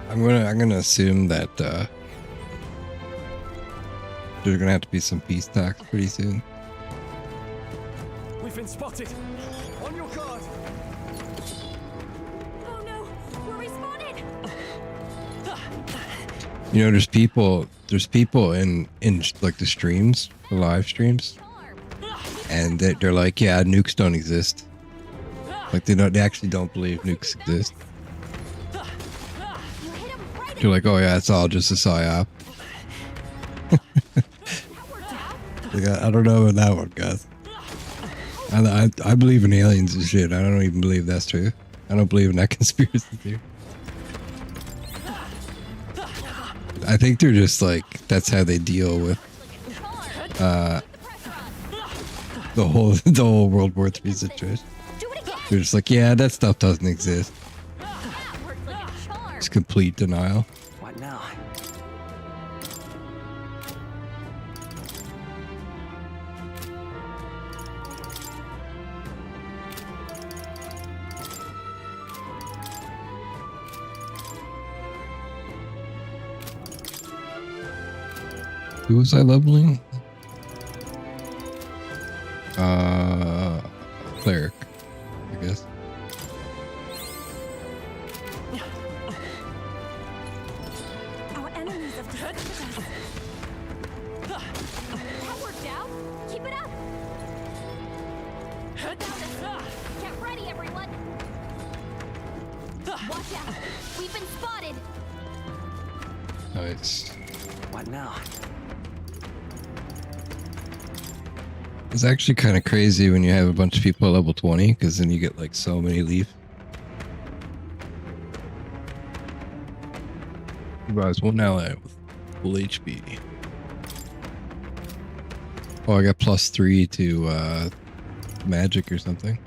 I'm gonna assume that there's gonna have to be some peace talks pretty soon. We've been spotted. On your guard. Oh no, we're respawning. You know, there's people in like the streams, the live streams, and they're like, yeah, nukes don't exist. Like they actually don't believe nukes exist. You're like, oh yeah, it's all just a psyop. Like, I don't know about that one, guys. I believe in aliens and shit. I don't even believe that's true. I don't believe in that conspiracy theory. I think they're just like, that's how they deal with the whole World War III situation. Do it again. They're just like, yeah, that stuff doesn't exist. That worked like a charm. It's complete denial. What now? Who was I leveling? Cleric, I guess. Our enemies have defeated us. That worked out. Keep it up. Get ready, everyone. Watch out. We've been spotted. Nice. What now? It's actually kind of crazy when you have a bunch of people at level 20, because then you get like so many leaf. Rise one ally with full HP. Oh, I got +3 to magic or something.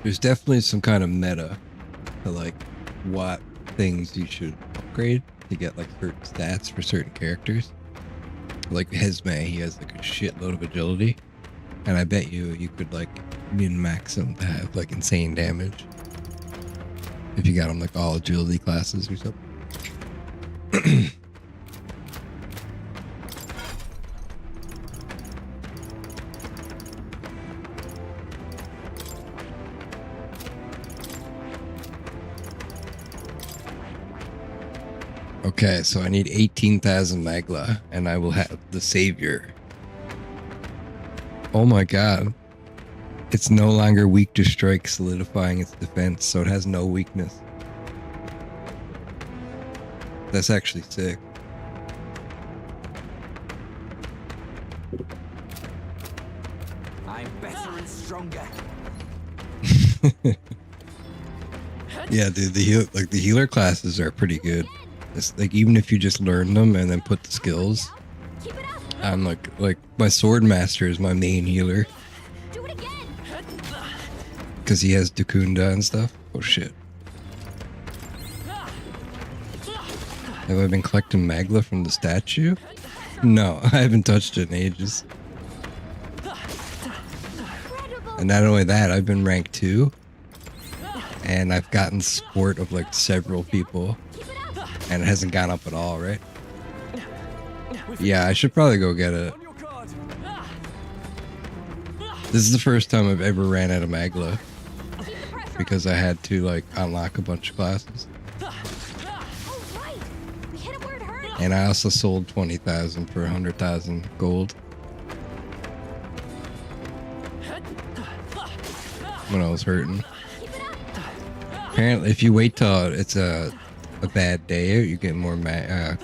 There's definitely some kind of meta to like what things you should upgrade to get like certain stats for certain characters. Like Hesme, he has like a shitload of agility, and I bet you could like min-max him to have like insane damage if you got him like all agility classes or something. Okay, so I need 18,000 Magla, and I will have the Savior. Oh my god. It's no longer weak to strike, solidifying its defense, so it has no weakness. That's actually sick. I'm better and stronger. Yeah, dude, the healer classes are pretty good. It's like even if you just learn them and then put the skills. I'm like my sword master is my main healer. Do it again. Because he has Dakunda and stuff. Oh shit. Have I been collecting Magla from the statue? No, I haven't touched it in ages. And not only that, I've been ranked 2. And I've gotten support of like several people. And it hasn't gone up at all, right? Yeah, I should probably go get it. This is the first time I've ever ran out of Magla. Because I had to like unlock a bunch of classes. And I also sold 20,000 for 100,000 gold. When I was hurting. Apparently, if you wait till it's a bad day, you get more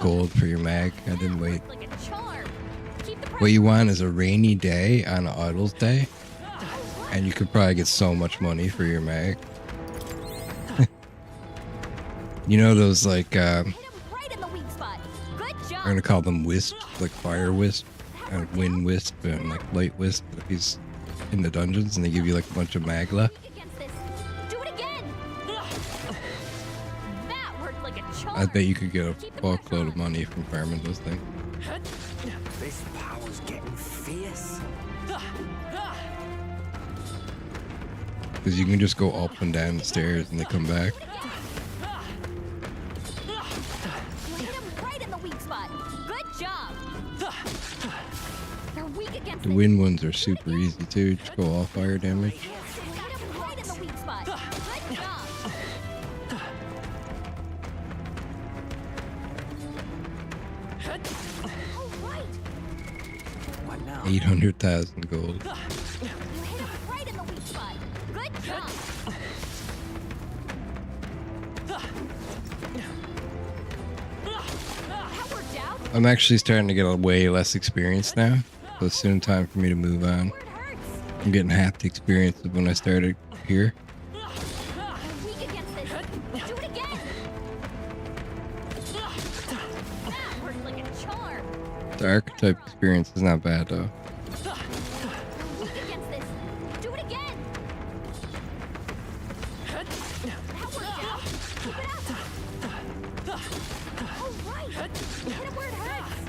gold for your mag. I didn't wait. What you want is a rainy day on an idles day, and you could probably get so much money for your mag. You know those like I'm gonna call them wisps, like fire wisp, and wind wisp, and like light wisp. If he's in the dungeons, and they give you like a bunch of Magla. I bet you could get a fuckload of money from farming those things. This power's getting fierce. Because you can just go up and down the stairs and they come back. The wind ones are super easy too, just go all fire damage. What now? 800,000 gold. I'm actually starting to get way less experience now, so it's soon time for me to move on. I'm getting half the experience of when I started here. The archetype experience is not bad though. Weak against this. Do it again. That worked out. Keep it up. All right. Hit him where it hurts.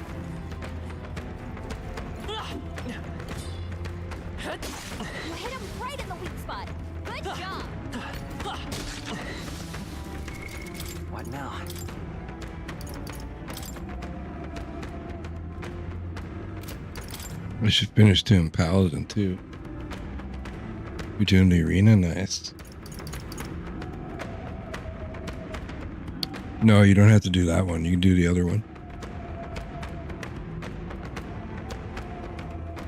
You hit him right in the weak spot. Good job. What now? I should finish doing Paladin too. You're doing the arena, nice. No, you don't have to do that one. You can do the other one.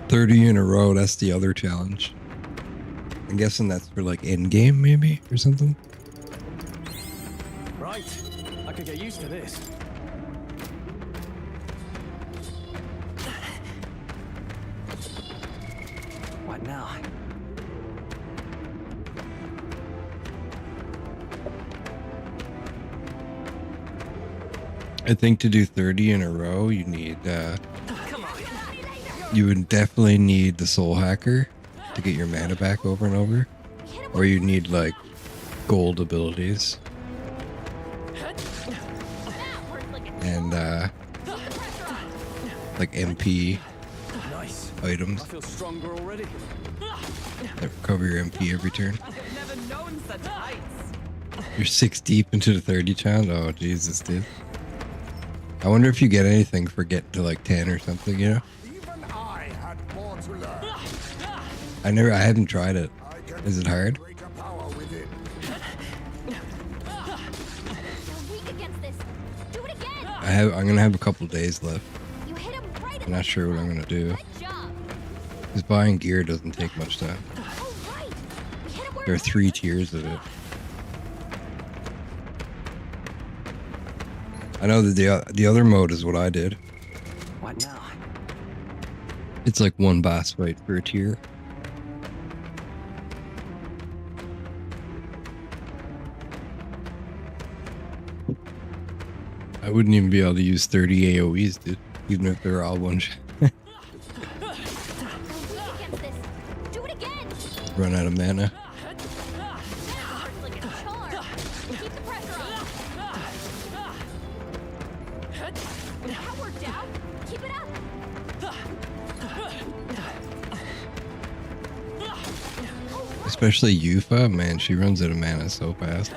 30 in a row, that's the other challenge. I'm guessing that's for like end game maybe or something. Right. I could get used to this. What now? I think to do 30 in a row, you need, Come on. you would definitely need the Soul Hacker to get your mana back over and over. Or you need like gold abilities. And like MP Nice. items I feel stronger already. that recover your MP every turn. I've never known such heights. You're 6 deep into the 30 challenge? Oh, Jesus, dude. I wonder if you get anything for getting to like 10 or something, you know? Even I had more to learn. I haven't tried it. Is it hard? Greater power within. You're weak against this. Do it again. I'm gonna have a couple days left. You hit him right in I'm the not sure what I'm gonna do. Good job. Because buying gear doesn't take much time. All right. You hit him where There are it 3 hurts. tiers of it. I know that the other mode is what I did. What now? It's like one boss fight for a tier. I wouldn't even be able to use 30 AoEs, dude. Even if they're all one shot. You're weak against this. Do it again. Run out of mana. Hurts like a charm. Keep the pressure on. That worked out. Keep it up. Especially Yufa, man, she runs out of mana so fast.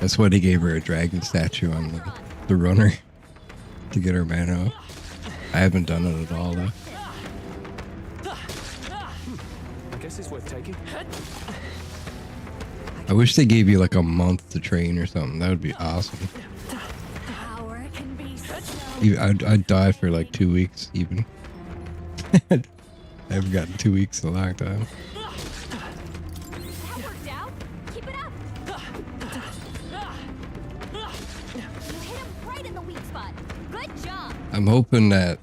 That's why they gave her a dragon statue on the runner to get her mana up. I haven't done it at all though. I guess it's worth taking. I wish they gave you like a month to train or something. That would be awesome. Power can be so. I'd die for like 2 weeks even. I haven't gotten 2 weeks in a long time. That worked out. Keep it up. You hit him right in the weak spot. Good job. I'm hoping that,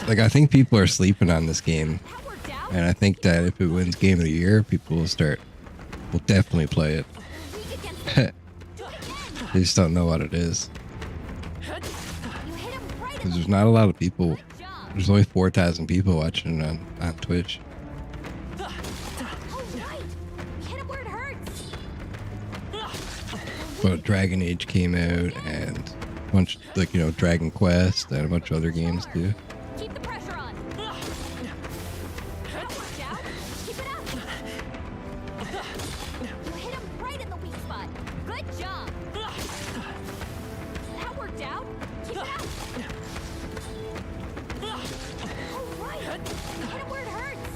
like, I think people are sleeping on this game. That worked out. And I think that if it wins Game of the Year, people will definitely play it. Weak against it. Do it again. They just don't know what it is. You hit him right in Because the there's not a lot of people. Good job. There's only 4,000 people watching it on Twitch. All right. Hit him where it hurts. But Dragon Age came out and a bunch, like, you know, Dragon Quest and a bunch of other games too. Keep the pressure on. That worked out. Keep it up. You hit him right in the weak spot. Good job. That worked out. Keep it up. All right. You hit him where it hurts.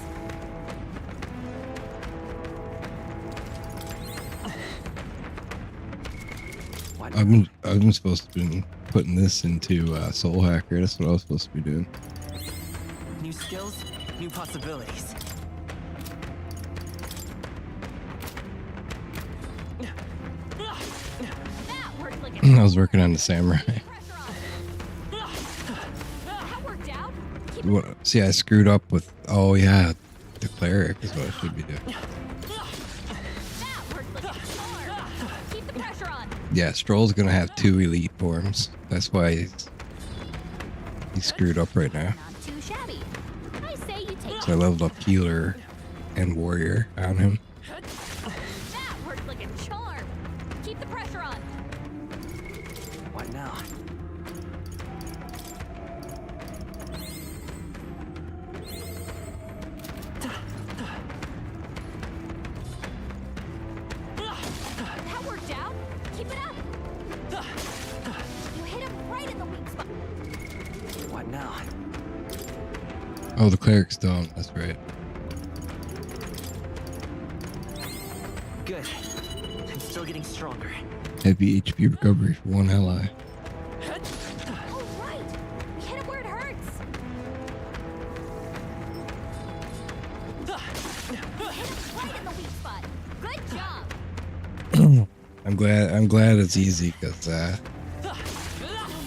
What? I've been supposed to be putting this into Soul Hacker. That's what I was supposed to be doing. New skills, new possibilities. That worked like a I was working on the samurai. pressure on. That worked out. Keep What, see, I screwed up with. Oh yeah, the cleric is what I should be doing. that worked like a charm. Keep the pressure on. Yeah, Stroll's gonna have 2 elite forms. That's why He's screwed up right now. Not too shabby. I say you take So I leveled up healer and warrior on him. that worked like a charm. Keep the pressure on. What now? That worked out. Keep it up. You hit him right in the weak spot. What now? Oh, the cleric's down. That's right. Good. I'm still getting stronger. Heavy HP recovery for one ally. Oh, right. We hit him where it hurts. You hit him right in the weak spot. Good job. I'm glad it's easy because You're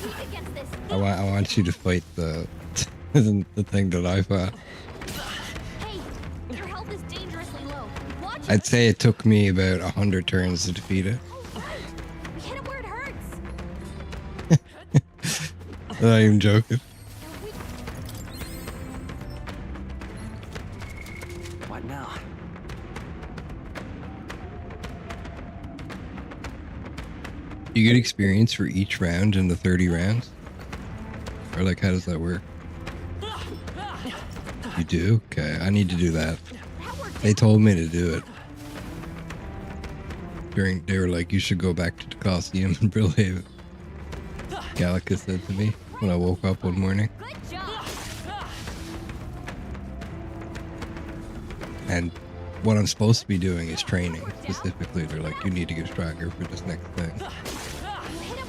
weak against this. I want you to fight the the thing that I fought. Hey, your health is dangerously low. Watch it. I'd say it took me about 100 turns to defeat it. Oh, right. We hit him where it hurts. I'm not even joking. You're weak. What now? You get experience for each round in the 30 rounds? Or like, how does that work? You do? Okay, I need to do that. They told me to do it. They were like, you should go back to the Coliseum in Brilhaven. Gallica said to me when I woke up one morning. Good job. And what I'm supposed to be doing is training. Specifically, they're like, you need to get stronger for this next thing.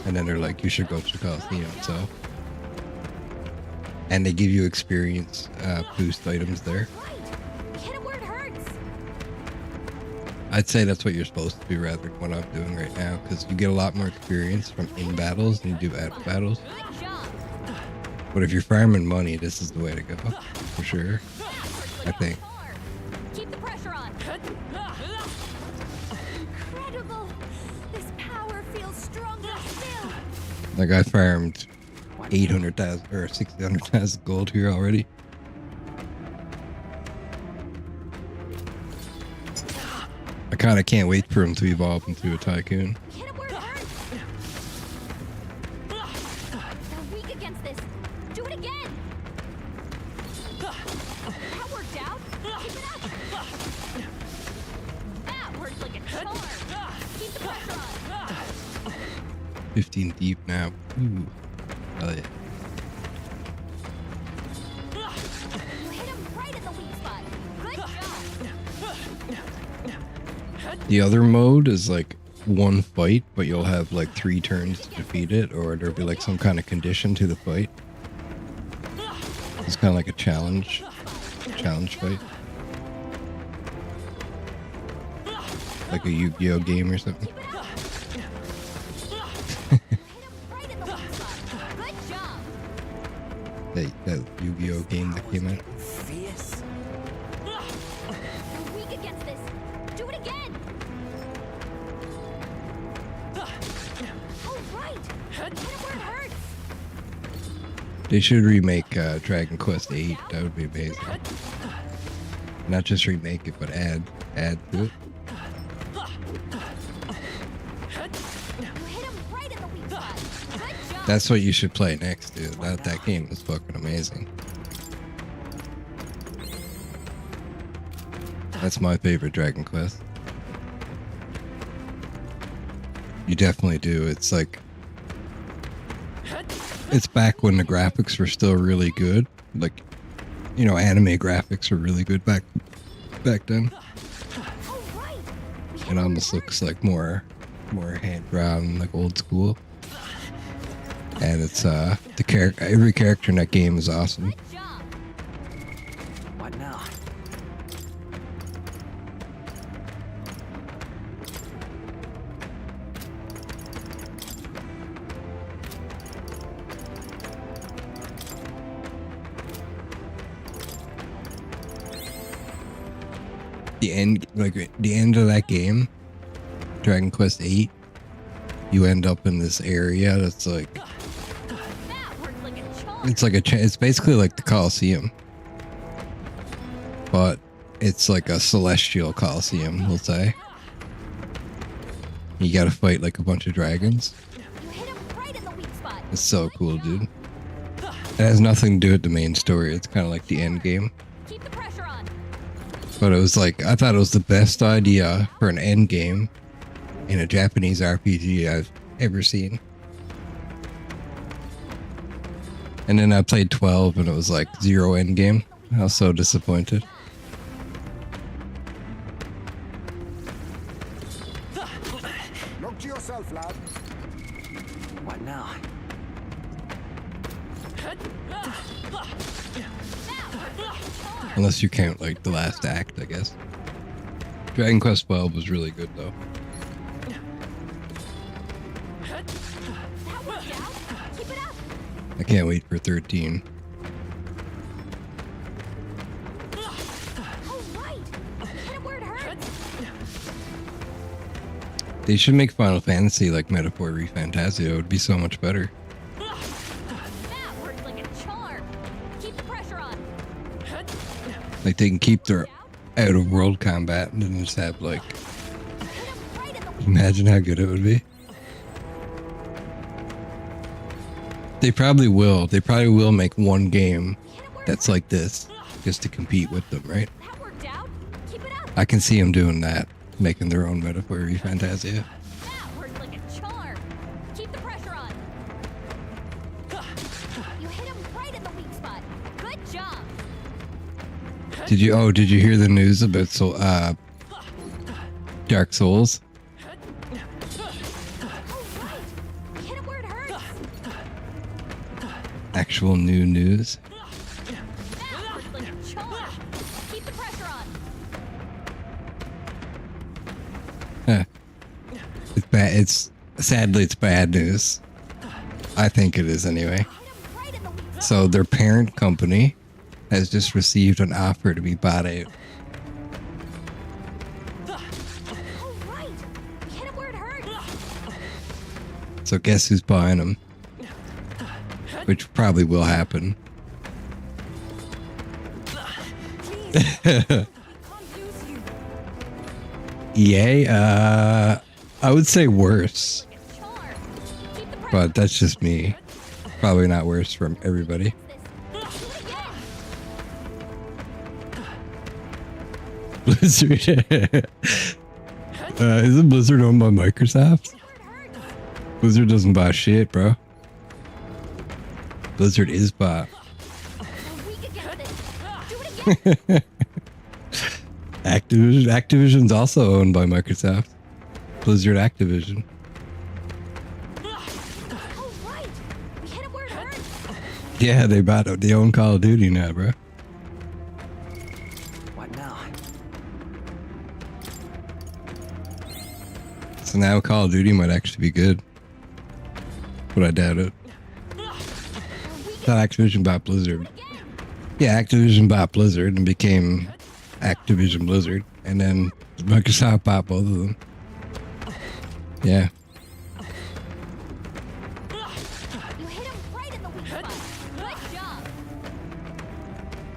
And then they're like, you should go to the Coliseum, so. And they give you experience boost items there. Right. Hit him where it hurts. I'd say that's what you're supposed to do rather than what I'm doing right now, because you get a lot more experience from in battles than you do out of battles. Good job. But if you're farming money, this is the way to go, for sure. I think. Keep the pressure on. Incredible. This power feels stronger still. Like I farmed 800,000 or 600,000 gold here already. I kind of can't wait for him to evolve into a tycoon. Hit him where it hurts. They're weak against this. Do it again. That worked out. Keep it up. That worked like a charm. Keep the pressure on. 15 deep now. Ooh. Hell yeah. You hit him right in the weak spot. Good job. The other mode is like one fight, but you'll have like 3 turns to defeat it, or there'll be like some kind of condition to the fight. It's kind of like a challenge fight. Like a Yu-Gi-Oh game or something. Right in the weak spot. Good job. That Yu-Gi-Oh game that came out. Fierce. You're weak against this. Do it again. Oh, right. Hit him where it hurts. They should remake Dragon Quest VIII. That would be amazing. Not just remake it, but add to it. You hit him right in the weak spot. Good job. That's what you should play next, dude. That game is fucking amazing. That's my favorite Dragon Quest. You definitely do. It's like, it's back when the graphics were still really good. Like, you know, anime graphics were really good back then. Oh, right. We hit It him almost where it looks like more hand drawn, like old school. And it's every character in that game is awesome. hurts. Good job. What now? The end of that game, Dragon Quest VIII, you end up in this area that's like That worked like a charm. It's like it's basically like the Colosseum, but it's like a celestial Colosseum, we'll say. You gotta fight like a bunch of dragons. It's so cool, dude. It has nothing to do with the main story. It's kind of like the end game. But it was like, I thought it was the best idea for an end game in a Japanese RPG I've ever seen. And then I played 12 and it was like 0 end game. I was so disappointed. Look to yourself, lad. What now? Unless you count like the last act, I guess. Dragon Quest 12 was really good though. I can't wait for 13. They should make Final Fantasy like Metaphor ReFantazio. It would be so much better. Like they can keep their out of world combat and then just have like, imagine how good it would be. They probably will. They probably will make one game that's like this just to compete with them, right? I can see them doing that, making their own Metaphor ReFantazio. Did you hear the news about Dark Souls? Actual new news. It's bad. Sadly it's bad news. I think it is anyway. So their parent company has just received an offer to be bought out. So guess who's buying them? Which probably will happen. EA? I would say worse. But that's just me. Probably not worse from everybody. Blizzard. Isn't Blizzard owned by Microsoft? Blizzard doesn't buy shit, bro. Blizzard is bought. Activision's also owned by Microsoft. Blizzard Activision. Yeah, they own Call of Duty now, bro. What now? So now Call of Duty might actually be good. But I doubt it. Thought Activision bought Blizzard. Yeah, Activision bought Blizzard and became Activision Blizzard. And then Microsoft bought both of them. Yeah.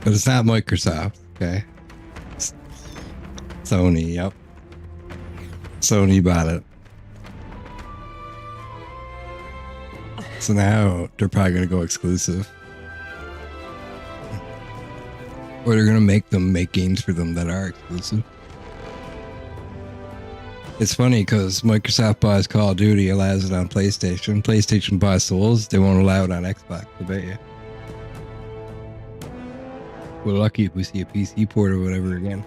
But it's not Microsoft, okay? It's Sony, yep. Sony bought it. So now they're probably going to go exclusive. Or they're going to make them make games for them that are exclusive. It's funny because Microsoft buys Call of Duty, allows it on PlayStation. PlayStation buys Souls, they won't allow it on Xbox, I bet you. We're lucky if we see a PC port or whatever again.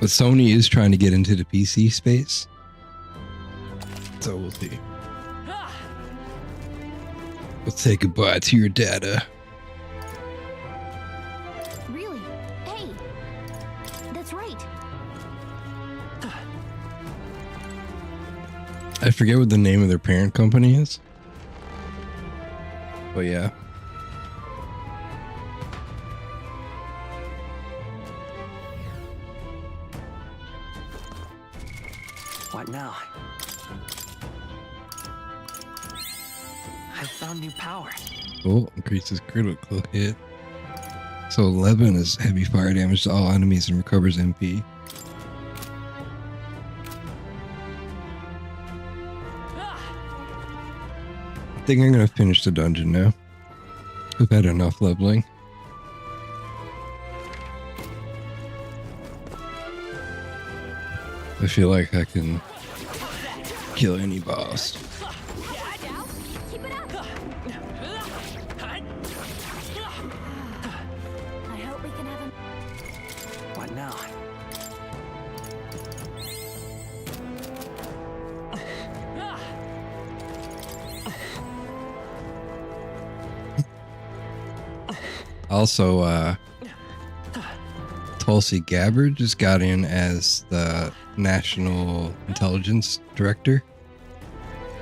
But Sony is trying to get into the PC space. So we'll see. Let's say goodbye to your data. Really? Hey, that's right. I forget what the name of their parent company is. But yeah. What now? found new power. Oh, increases critical hit. So 11 is heavy fire damage to all enemies and recovers MP. I think I'm gonna finish the dungeon now. I've had enough leveling. I feel like I can kill any boss. I hope we can have a... What now? Also, Tulsi Gabbard just got in as the National Intelligence Director.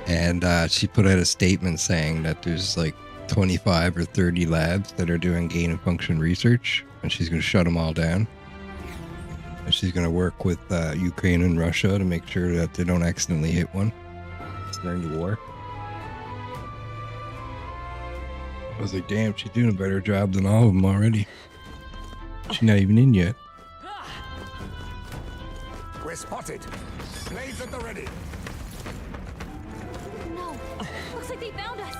And she put out a statement saying that there's like 25 or 30 labs that are doing gain of function research, and she's going to shut them all down. And she's going to work with Ukraine and Russia to make sure that they don't accidentally hit one during the war. I was like, damn, she's doing a better job than all of them already. She's not even in yet. We're spotted. Blades at the ready. No, looks like they found us.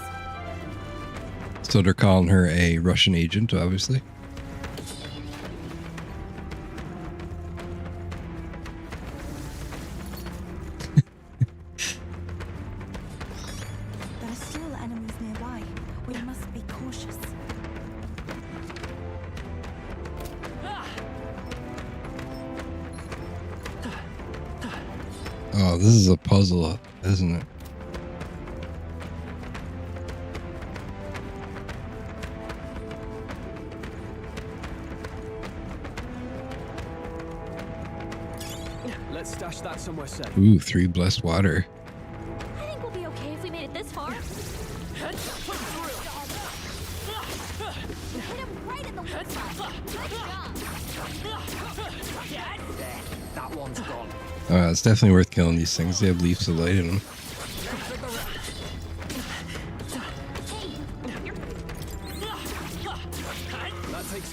So they're calling her a Russian agent, obviously. There are still enemies nearby. We must be cautious. Oh, this is a puzzle, isn't it? Let's stash that somewhere safe. Ooh, 3 blessed water. I think we'll be okay if we made it this far. Hit him right in the weak spot. Good job. That one's gone. It's definitely worth killing these things. They have leaves of light in them.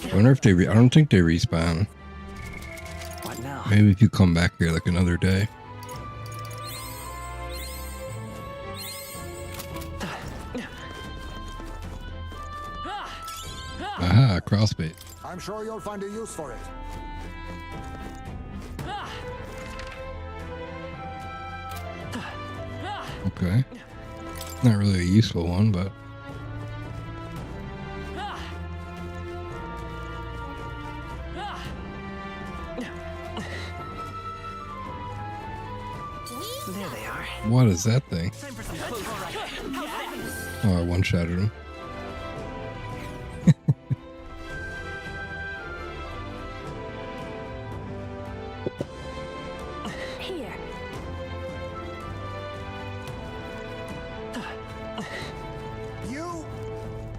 I wonder if they I don't think they respawn. What now? Maybe if you come back here like another day. Aha, crossbait. I'm sure you'll find a use for it. Okay. Not really a useful one, but... There they are. What is that thing? Time for some close right. Oh, I one-shotted him. Here.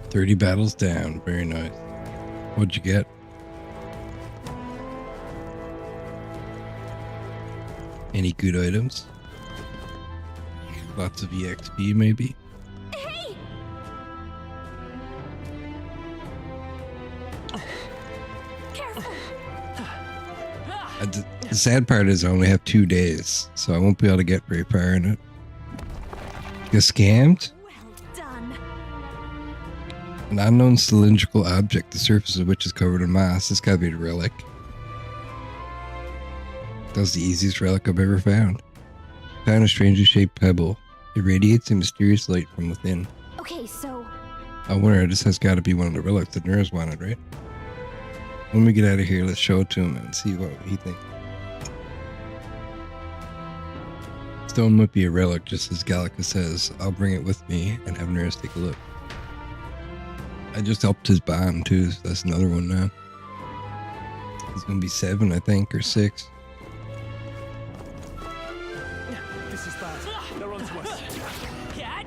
30 battles down. Very nice. What'd you get? Any good items? Lots of EXP, maybe? Hey! Careful! The sad part is I only have 2 days, so I won't be able to get very far in it. Get scammed? Well done. An unknown cylindrical object, the surface of which is covered in moss. This gotta be a relic. That was the easiest relic I've ever found. Found a strangely shaped pebble. It radiates a mysterious light from within. Okay, so I wonder, this has got to be one of the relics that Nura's wanted, right? When we get out of here, let's show it to him and see what he thinks. Stone might be a relic, just as Gallica says. I'll bring it with me and have Nura take a look. I just upped his bond too, so that's another one now. He's gonna be 7, I think, or 6. This is bad. They're onto us. yeah,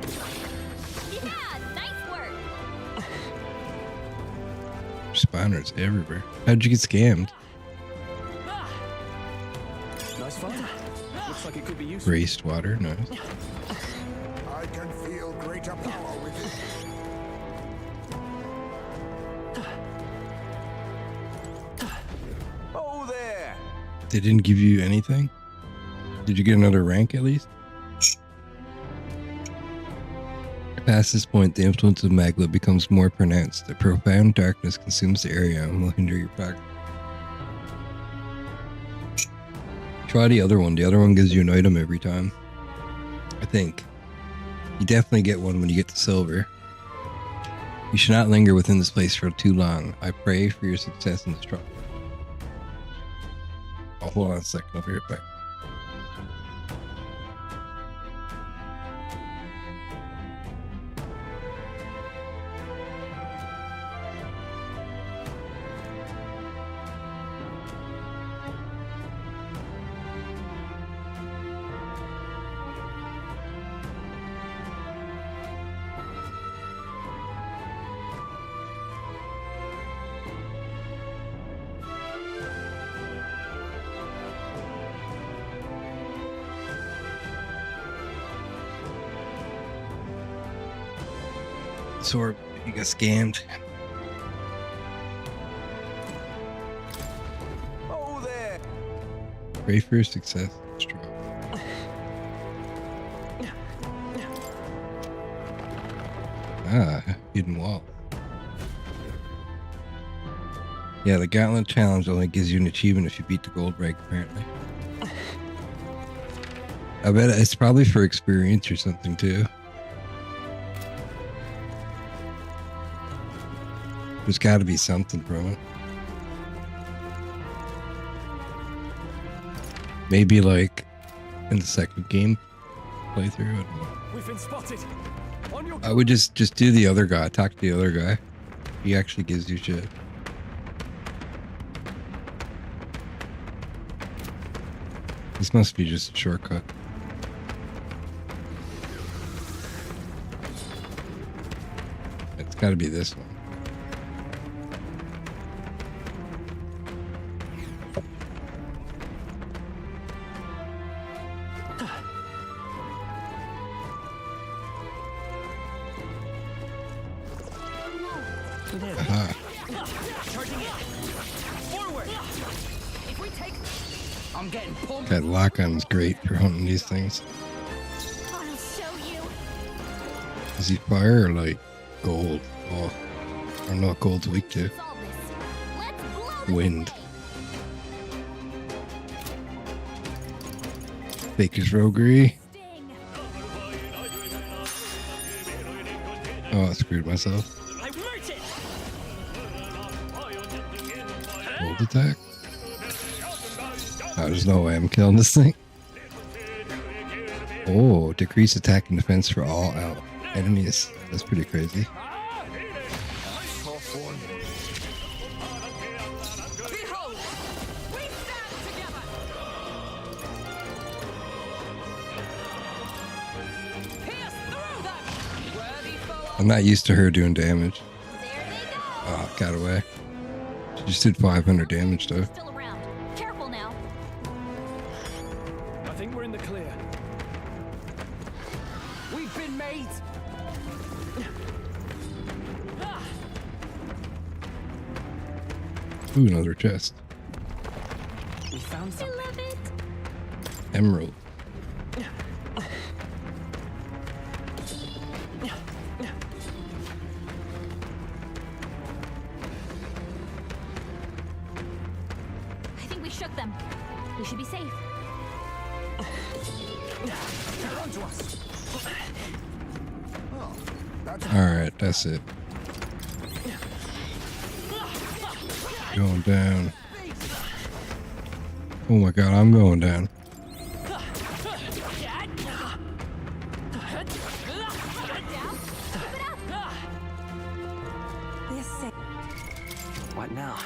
nice work. Spawners everywhere. How'd you get scammed? Nice find. Looks like it could be useful. Raced water, nice. I can feel greater power within. Oh there! They didn't give you anything? Did you get another rank at least? Past this point, the influence of Magla becomes more pronounced. A profound darkness consumes the area and will hinder your progress. Try the other one. The other one gives you an item every time. I think. You definitely get one when you get to silver. You should not linger within this place for too long. I pray for your success in the struggle. Oh, hold on a second. I'll be right back. Sword, you got scammed. Oh there! Pray for your success. Ah, hidden wall. Yeah, the Gauntlet Challenge only gives you an achievement if you beat the gold rank, apparently. I bet it's probably for experience or something too. There's got to be something from it. Maybe like in the second game playthrough. I don't know. We've been spotted. On your I would just do the other guy. Talk to the other guy. He actually gives you shit. This must be just a shortcut. It's got to be this one. Aha. charging in. Forward. If we take, I'm getting pulled. That lock-on's great for hunting these things. I'll show you. Is he fire or like gold? Oh, I don't know what gold's weak to. Wind. Baker's roguery. Oh, I screwed myself. Gold attack. Oh, there's no way I'm killing this thing. Oh, decrease attack and defense for all out enemies. That's pretty crazy. I'm not used to her doing damage. Oh, got away. She just did 500 damage though. Still around. Careful now. I think we're in the clear. We've been made. Ooh, another chest. We found something. I love it. Emerald. I think we shook them. We should be safe. They're onto us. Alright, that's it. Going down. Oh my god, I'm going down. What now?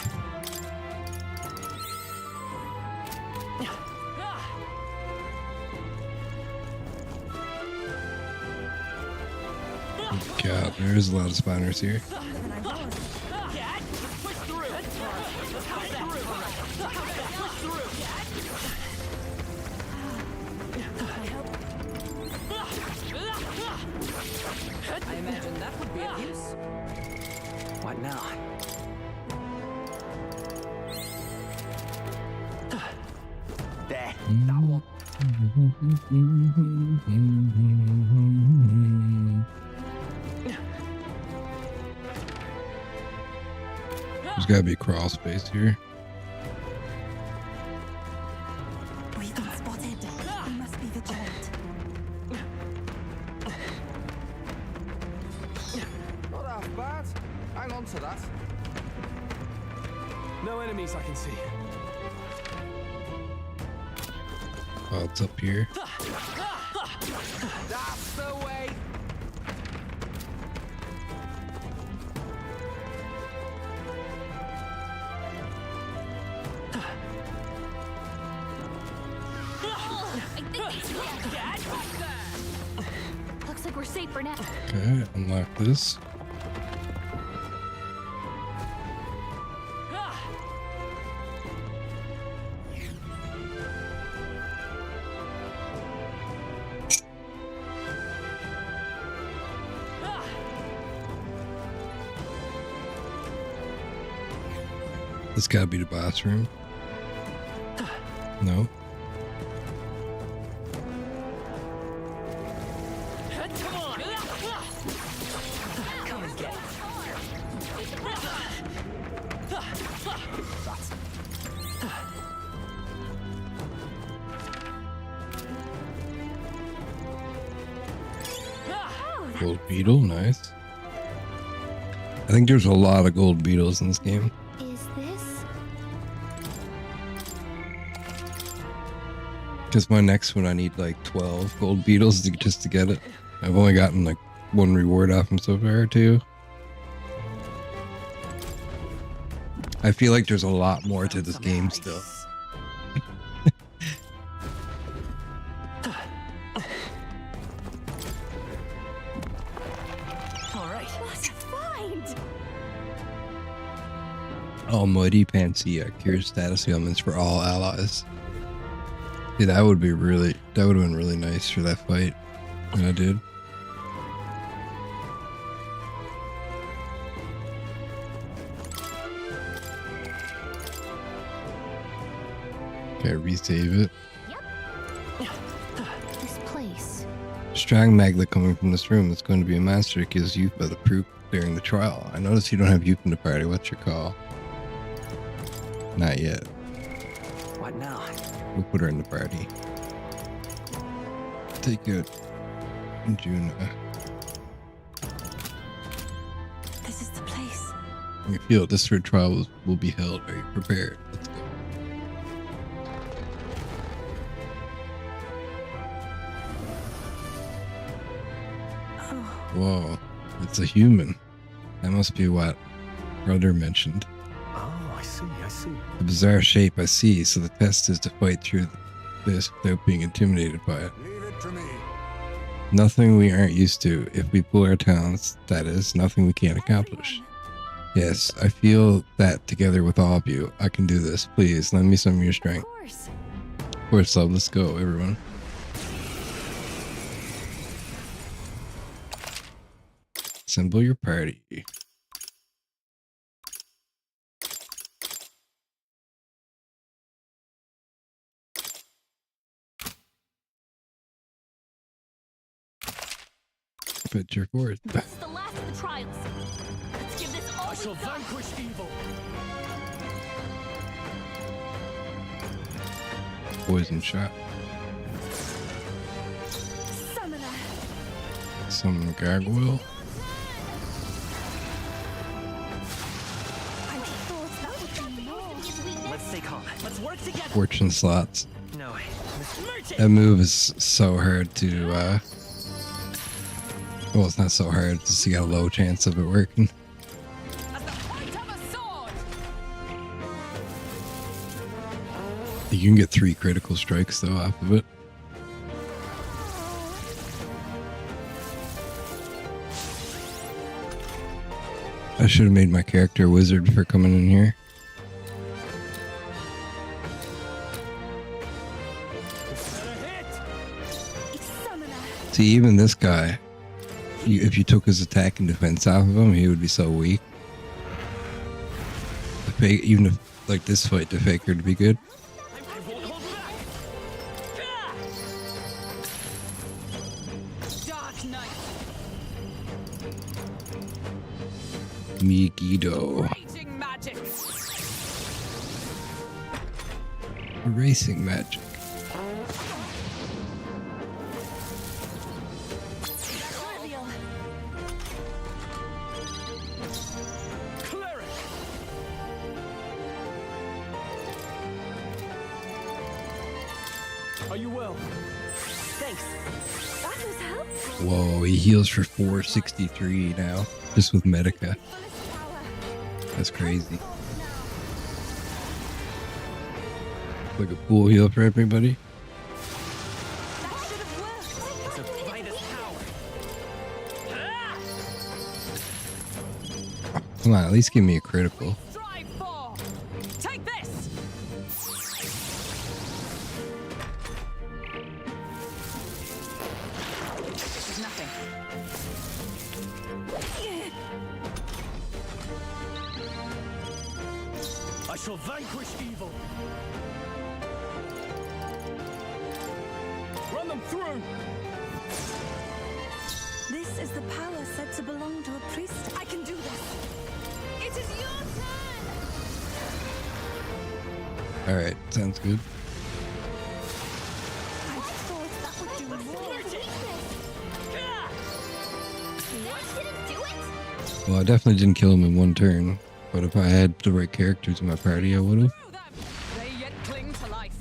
God, there's a lot of spawners here. imagine that would be of use. What now? There. That one. There's gotta be crawl space here. We've been spotted. We must be vigilant. Not half bad. Hang on to that. No enemies I can see. Oh, it's up here. That's the way. Looks like we're safe for now. Okay, unlock this. This gotta be the boss room. No. Come on. Come and get it. Gold beetle, nice. I think there's a lot of gold beetles in this game. Is this? Because my next one, I need like 12 gold beetles just to get it. I've only gotten like one reward off them so far, too. I feel like there's a lot more to this game still. Almighty Panacea cures status ailments for all allies. Yeah, that would have been really nice for that fight that I did. Okay, resave it. This place. Strong magnet coming from this room. It's going to be a monster that gives youth by the proof during the trial. I notice you don't have youth in the party. What's your call? Not yet. What now? We'll put her in the party. Take it, Juna. This is the place. You feel this third trial will be held. Are you prepared? Let's go. Whoa, it's a human. That must be what Brother mentioned. Oh, I see. A bizarre shape, I see. So the test is to fight through this without being intimidated by it. Leave it to me. Nothing we aren't used to. If we pull our talents, that is, nothing we can't accomplish. Yes, I feel that together with all of you, I can do this. Please, lend me some of your strength. Of course, love. Let's go, everyone. Assemble your party. Put your forth. This is the last of the trials. Let's give this all I shall vanquish evil. Poison shot. Summoner. Some gargoyle. Let's stay calm. Let's work together. Fortune slots. No. That move is so hard to, well, it's not so hard, it's just you got a low chance of it working. You can get 3 critical strikes, though, off of it. I should have made my character a wizard before coming in here. See, even this guy if you took his attack and defense off of him, he would be so weak. Even if, like this fight, the faker would be good. Megiddo. Racing magic. Are you well? Thanks. That was helpful. Whoa, he heals for 463 now, just with Medica. That's crazy. Like a pool heal for everybody. Come on, at least give me a critical. Take this. This is nothing. I shall vanquish evil. Run them through. This is the power said to belong to a priest. I can do this. It is your turn. Alright, sounds good. I thought that would do more. What didn't do it? Well, I definitely didn't kill him in one turn, but if I had the right characters in my party, I would have. They yet cling to life.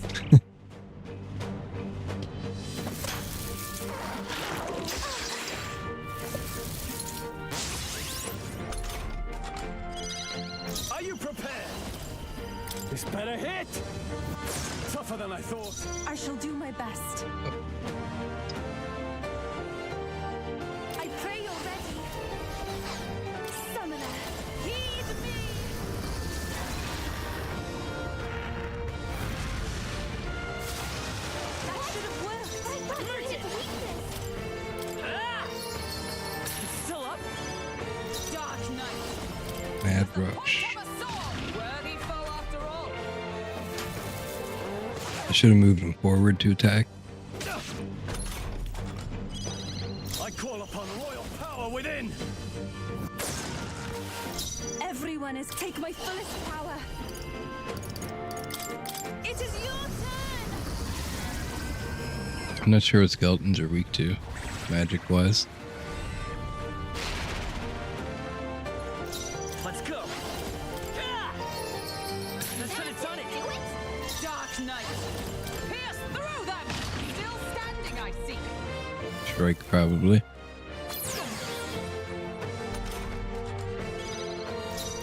Are you prepared? This better hit. Tougher than I thought. I shall do my best. I pray you're ready. Summoner, heed me. That should have worked. I thought it was weakness. It's still up. Dark Knight. Mad Rush. Worthy foe after all. I should have moved him forward to attack. I call upon royal power within. Everyone is take my fullest power. It is your turn. I'm not sure what skeletons are weak to, magic-wise. Let's go. Let's get it done. Dark Knight. Pierce through them. Still standing, I see. Strike, probably.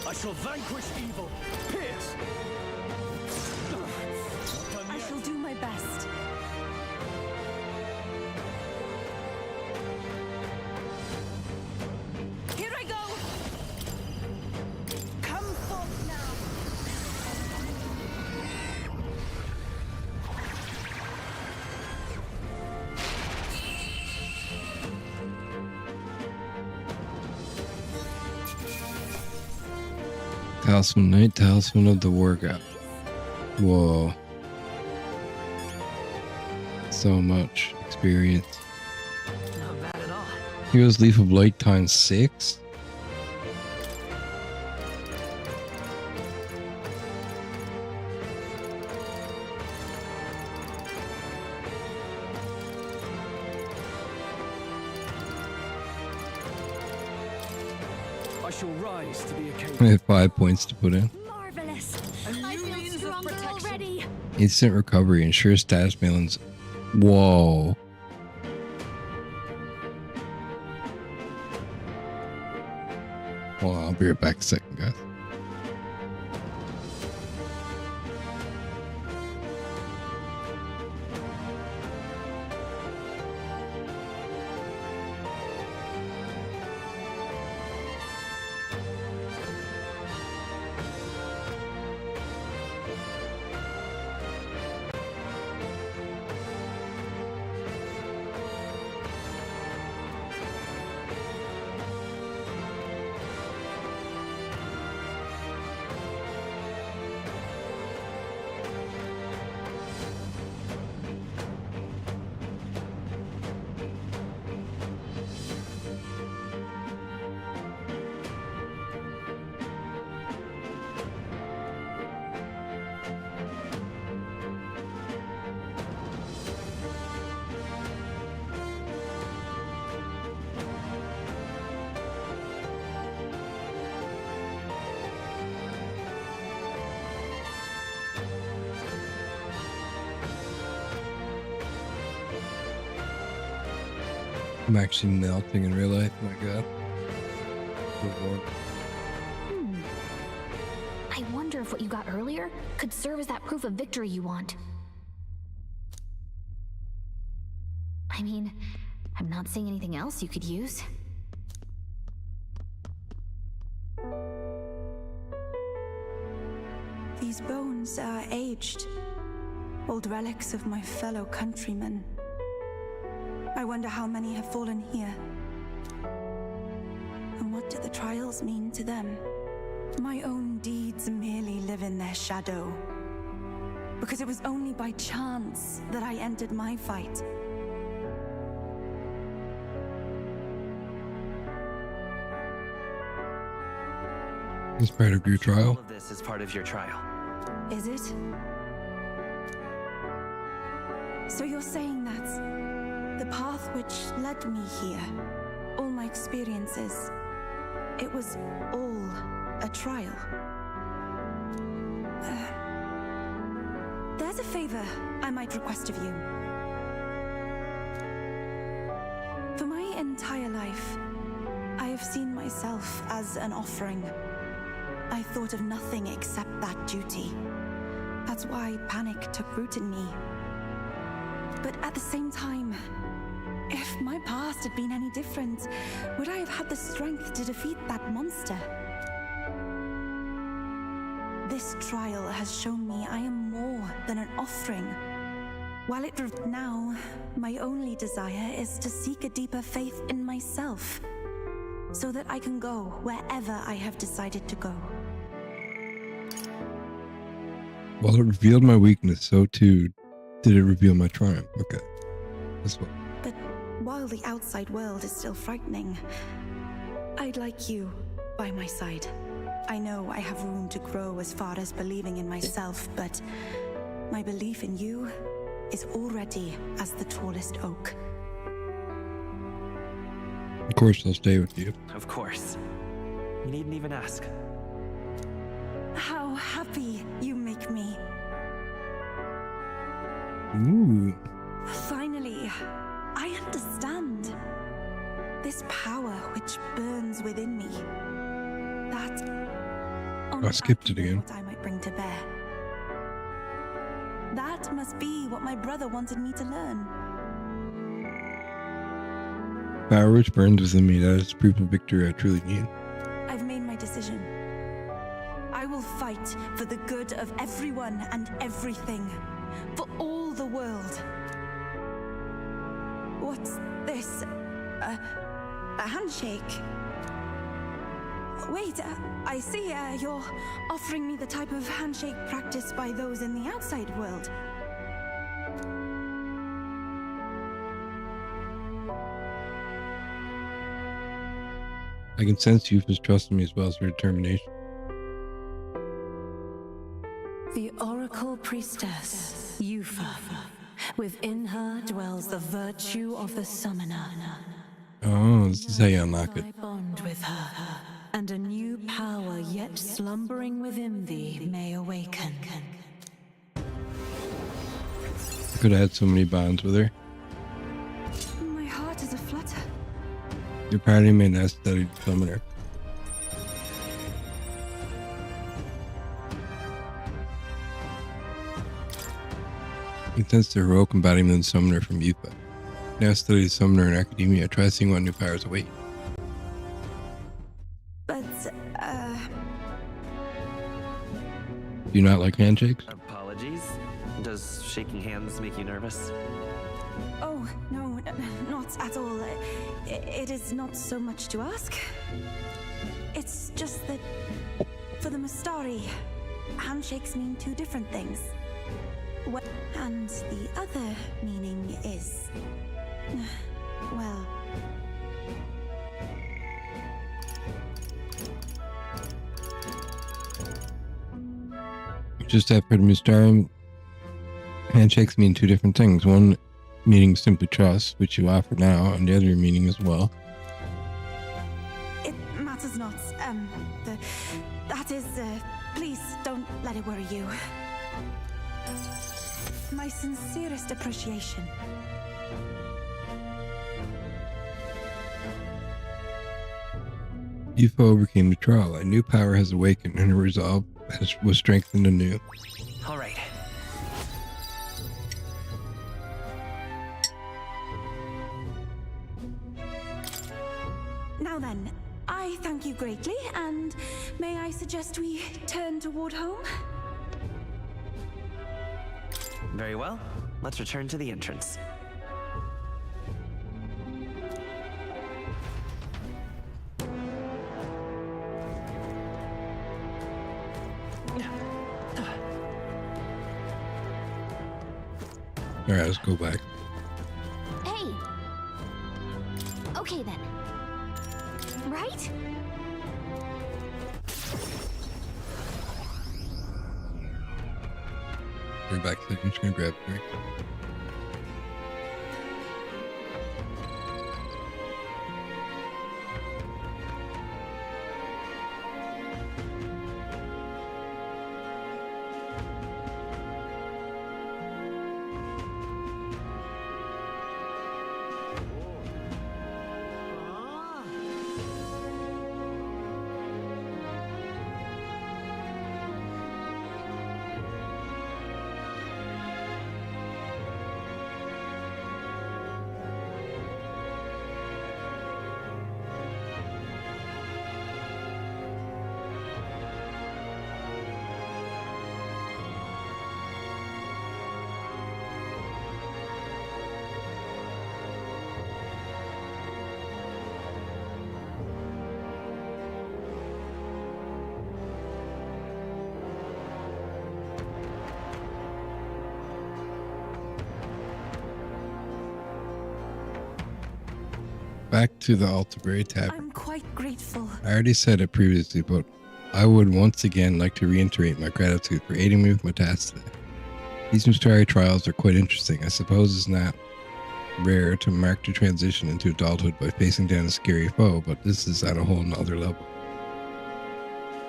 I shall vanquish evil. Pierce. I shall do my best. Here I go. Come forth now. Talisman Knight, Talisman of the War God. Whoa. So much experience. Not bad at all. Heroes Leaf of Light times 6? I shall rise to the occasion. I have 5 points to put in. Marvelous. I feel stronger already. Instant recovery, ensure status balance. Whoa. Well, I'll be right back a second, guys. I'm actually melting in real life. My God. I wonder if what you got earlier could serve as that proof of victory you want. I mean, I'm not seeing anything else you could use. These bones are aged. Old relics of my fellow countrymen. I wonder how many have fallen here. And what do the trials mean to them? My own deeds merely live in their shadow. Because it was only by chance that I entered my fight. It's part of your trial. All of this is part of your trial. Is it? So you're saying that the path which led me here, all my experiences, it was all a trial? There's a favor I might request of you. For my entire life, I have seen myself as an offering. I thought of nothing except that duty. That's why panic took root in me. But at the same time, if my past had been any different, would I have had the strength to defeat that monster? This trial has shown me I am more than an offering. While it now, my only desire is to seek a deeper faith in myself, so that I can go wherever I have decided to go. While it revealed my weakness, so too did it reveal my triumph. Okay. That's what. But while the outside world is still frightening, I'd like you by my side. I know I have room to grow as far as believing in myself, but my belief in you is already as the tallest oak. Of course, I'll stay with you. Of course. You needn't even ask. How happy you make me. Ooh. Finally, I understand. This power which burns within me. That... I skipped it again. What I might bring to bear. That must be what my brother wanted me to learn. Power which burns within me, that is proof of victory I truly need. I've made my decision. I will fight for the good of everyone and everything. For all the world. What's this? A handshake? Wait, I see you're offering me the type of handshake practiced by those in the outside world. I can sense Yufa's trust in me as well as her determination. The Oracle Priestess, Yufa. Within her dwells the virtue of the Summoner. Oh, this is how you unlock it. I bond with her, and a new power yet slumbering within thee may awaken. I could have had so many bonds with her. My heart is aflutter. Your party may not study the summoner. You can sense the heroic embodiment of the summoner from Yufa. Now study the summoner in academia. Try seeing what new powers await. But, Do you not like handshakes? Apologies. Does shaking hands make you nervous? oh, no, not at all. It is not so much to ask. It's just that, for the Mastari, handshakes mean two different things. And the other meaning is... well... Just after the Mustarium, handshakes mean two different things. One meaning simply trust, which you offer now, and the other meaning as well. It matters not. That is, please don't let it worry you. My sincerest appreciation. Yufa overcame the trial. A new power has awakened, and her resolve was strengthened anew. All right. Now then, I thank you greatly, and may I suggest we turn toward home? Very well. Let's return to the entrance. Alright, let's go back. Hey! Okay then. Right? We're back. I'm just gonna grab a drink. Back to the Altabury Tavern. I'm quite grateful. I already said it previously, but I would once again like to reiterate my gratitude for aiding me with my tasks today. These Mystari trials are quite interesting. I suppose it's not rare to mark the transition into adulthood by facing down a scary foe, but this is at a whole nother level.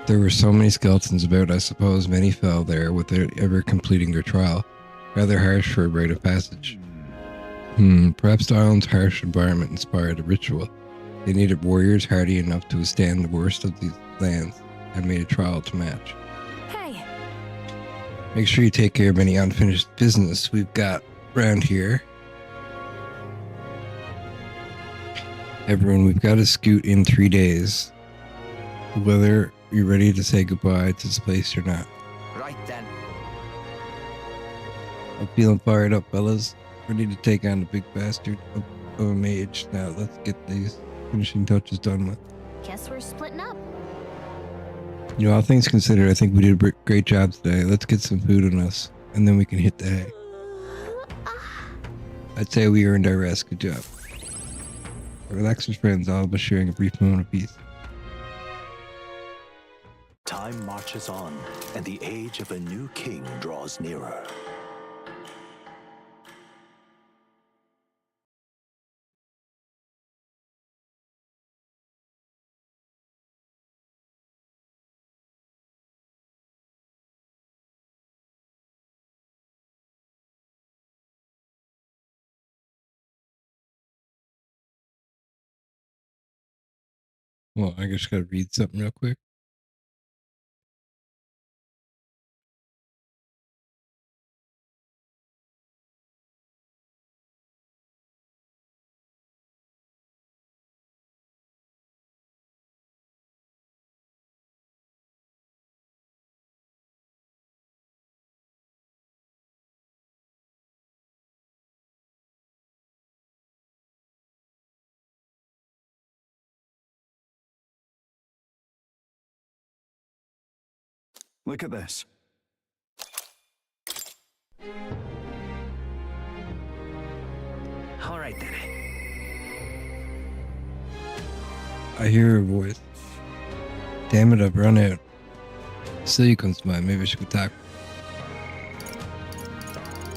There were so many skeletons about, I suppose many fell there without ever completing their trial. Rather harsh for a rite of passage. Perhaps the island's harsh environment inspired a ritual. They needed warriors hardy enough to withstand the worst of these lands and made a trial to match. Hey! Make sure you take care of any unfinished business we've got around here. Everyone, we've got to scoot in 3 days. Whether you're ready to say goodbye to this place or not. Right then. I'm feeling fired up, fellas. Ready to take on the big bastard of a mage. Now let's get these finishing touches done with. Guess we're splitting up. You know, all things considered, I think we did a great job today. Let's get some food on us, and then we can hit the hay. I'd say we earned our rest. Good job. Relax with friends, all of us sharing a brief moment of peace. Time marches on, and the age of a new king draws nearer. Well, I just gotta read something real quick. Look at this. All right then. I hear her voice. Damn it, I've run out. Still, you can smile. Maybe I should attack.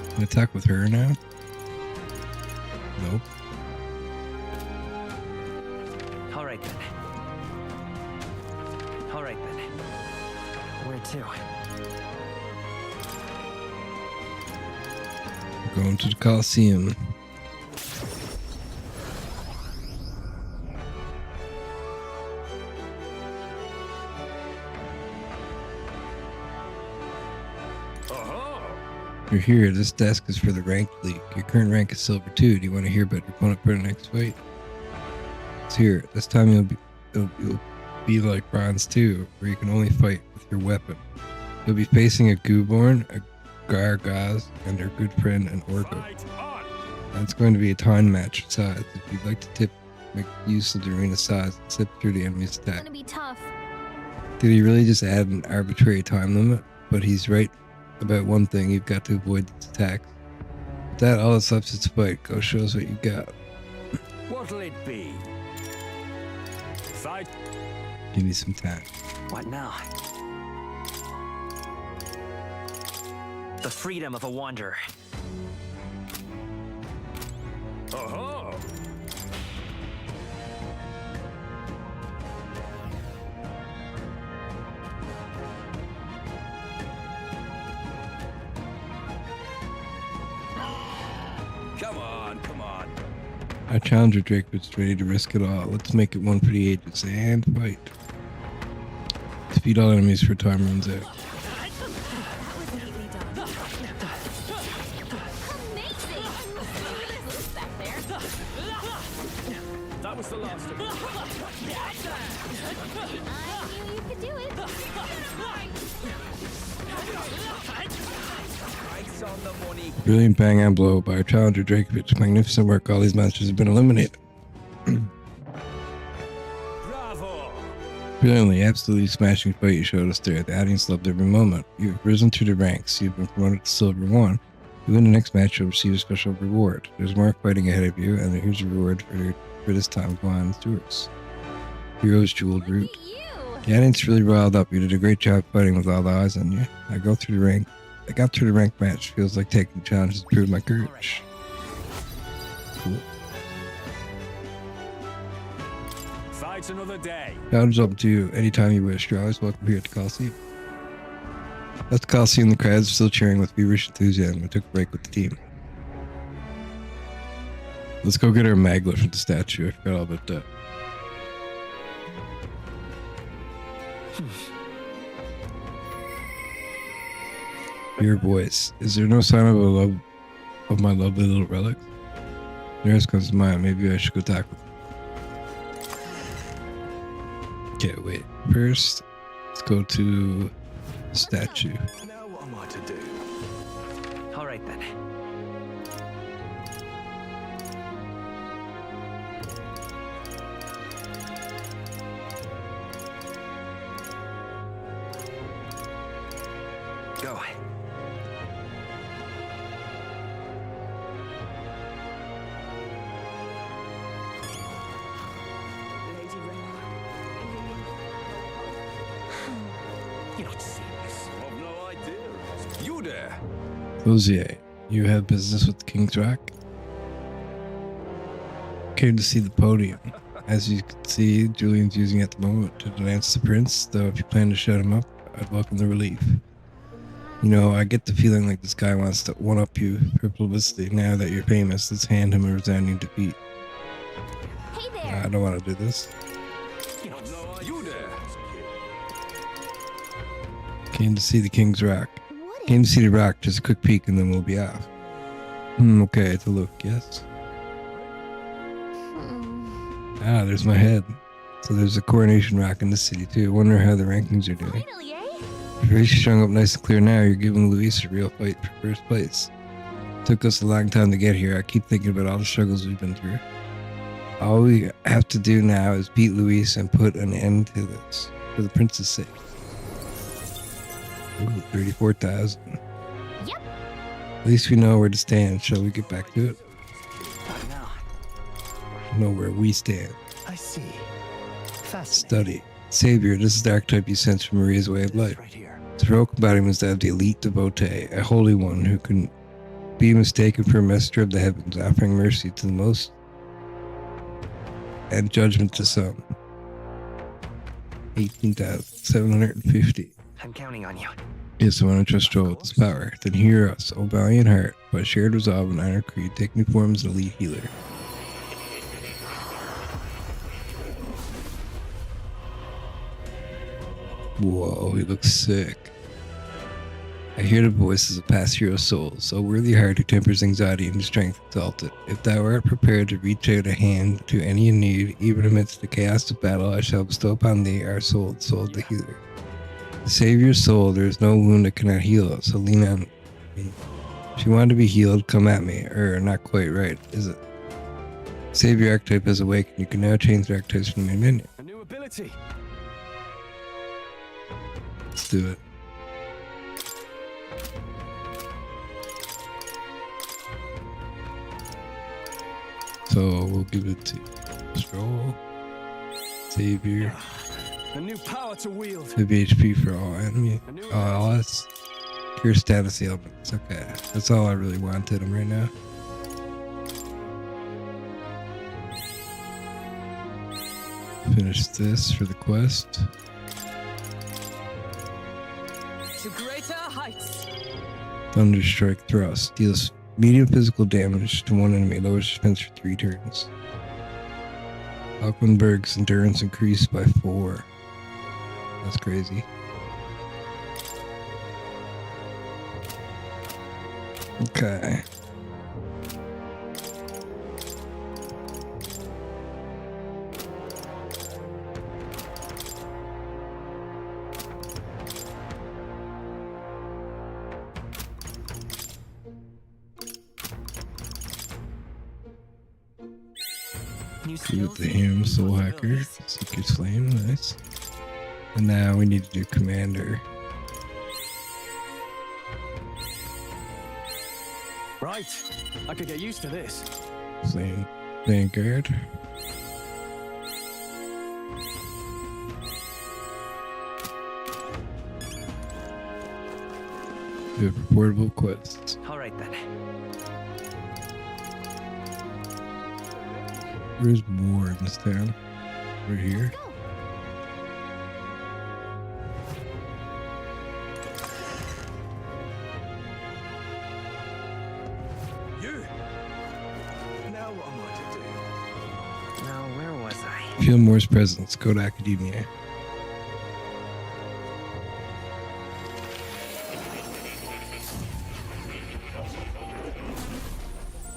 Can I attack with her now? Nope. All right then. All right then. Where to? We're going to the Coliseum. You're here. This desk is for the rank league. Your current rank is silver 2. Do you want to hear about your opponent for the next fight? It's here. This time you'll be like bronze 2, where you can only fight with your weapon. You'll be facing a Gooborn, a Gargaz, and their good friend an Orgo. And it's going to be a time match size. If you'd like to make use of the arena size and slip through the enemy's attack. It's gonna be tough. Did he really just add an arbitrary time limit? But he's right about one thing, you've got to avoid these attacks. With that, all that's left is to fight. Go show us what you got. What'll it be? Fight. Give me some time. What now? The freedom of a wanderer. Oh-ho! Come on, come on. Our challenger Drakoviche ready to risk it all. Let's make it one for the ages and fight. Defeat all enemies before time runs out. That was the last of it. I knew you could do it. Price on the money. Brilliant bang and blow by our challenger Drakoviche. Magnificent work. All these monsters have been eliminated. Bravo! Brilliantly, absolutely smashing fight you showed us there. The audience loved every moment. You've risen through the ranks. You've been promoted to silver 1. You win the next match, you'll receive a special reward. There's more fighting ahead of you, and here's a reward for this time. Go on, it's yours. Hero's Jeweled Root. The audience really riled up. You did a great job fighting with all the eyes on you. I got through the rank match. Feels like taking challenges to prove my courage. Cool. Fight another day. Challenge up to you anytime you wish. You're always welcome here at the Coliseum. At the Coliseum, the crowds are still cheering with feverish enthusiasm. We took a break with the team. Let's go get our maglet from the statue. I forgot all about that. Your voice. Is there no sign of my lovely little relic? Nearest comes to mind. Maybe I should go talk with him. Okay, wait. First, let's go to the statue. Now what am I to do? All right then. Go. You're not serious. I've no idea. You there? Rosier, you have business with the King's Rock? Came to see the podium. As you can see, Julian's using it at the moment to denounce the prince, though if you plan to shut him up, I'd welcome the relief. You know, I get the feeling like this guy wants to one-up you for publicity. Now that you're famous, let's hand him a resounding defeat. Hey there. I don't want to do this. You there? Came to see the King's Rock. Came to see the rock, just a quick peek and then we'll be off. Okay, to look, yes. Ah, there's my head. So there's a coronation rock in the city too. I wonder how the rankings are doing. Finally, eh? Your race is strung up nice and clear now. You're giving Luis a real fight for first place. Took us a long time to get here. I keep thinking about all the struggles we've been through. All we have to do now is beat Luis and put an end to this, for the prince's sake. Ooh, 34,000. Yep. At least we know where to stand. Shall we get back to it? What now? Know where we stand. I see. Fascinating. Study. Savior, this is the archetype you sense from Maria's way of life. Right here. The heroic embodiment is that of the elite devotee, a holy one who can be mistaken for a messenger of the heavens, offering mercy to the most and judgment to some. 18,750. I'm counting on you. Yes, I want to trust Joel with this power. Then hear us, O valiant heart, by shared resolve and iron creed, take new form as an elite healer. Whoa, he looks sick. I hear the voices of past hero souls, a worthy heart who tempers anxiety into strength exalted. If thou art prepared to reach out a hand to any in need, even amidst the chaos of battle, I shall bestow upon thee our soul, soul the healer. To save your soul, there is no wound that cannot heal it, so lean on me. If you want to be healed, come at me. Not quite right, is it? Save your archetype is awakened. You can now change the archetypes from your menu. A new ability. Let's do it. So we'll give it to Stroll, Savior, A new power to wield. 5 HP for all enemy. Oh, that's cure status ailments. Okay, that's all I really wanted him right now. Finish this for the quest. To greater heights. Thunderstrike Thrust deals medium physical damage to one enemy, lowers defense for 3 turns. Falkenberg's endurance increased by 4. That's crazy. Okay. With the Him, Soul Hacker, Seeker's Flame, nice. And now we need to do Commander. Right. I could get used to this. Flame Vanguard. We have reportable quests. Alright then. Where's more in this town? Right here. You. Now what am I to do? Now, where was I? Feel Moore's presence. Go to Academia.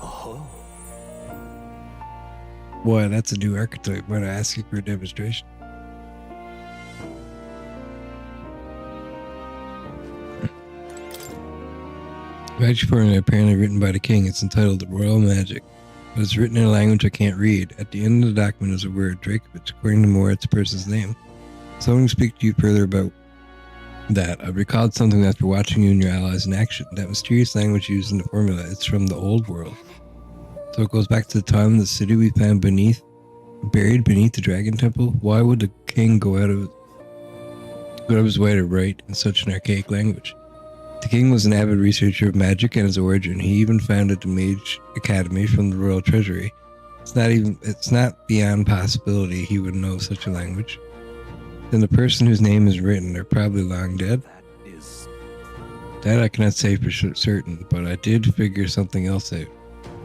Oh. Boy, that's a new archetype. Might I ask you for a demonstration? Magic formula apparently written by the king. It's entitled Royal Magic, but it's written in a language I can't read. At the end of the document is a word, Drakoviche. According to Moore, it's a person's name. So I'm going to speak to you further about that. I recalled something after watching you and your allies in action. That mysterious language used in the formula, it's from the old world. So it goes back to the time of the city we found buried beneath the Dragon Temple. Why would the king go out of his way to write in such an archaic language? The king was an avid researcher of magic and its origin. He even founded the Mage Academy from the royal treasury. It's not beyond possibility he would know such a language. Then the person whose name is written are probably long dead. That I cannot say for certain, but I did figure something else out.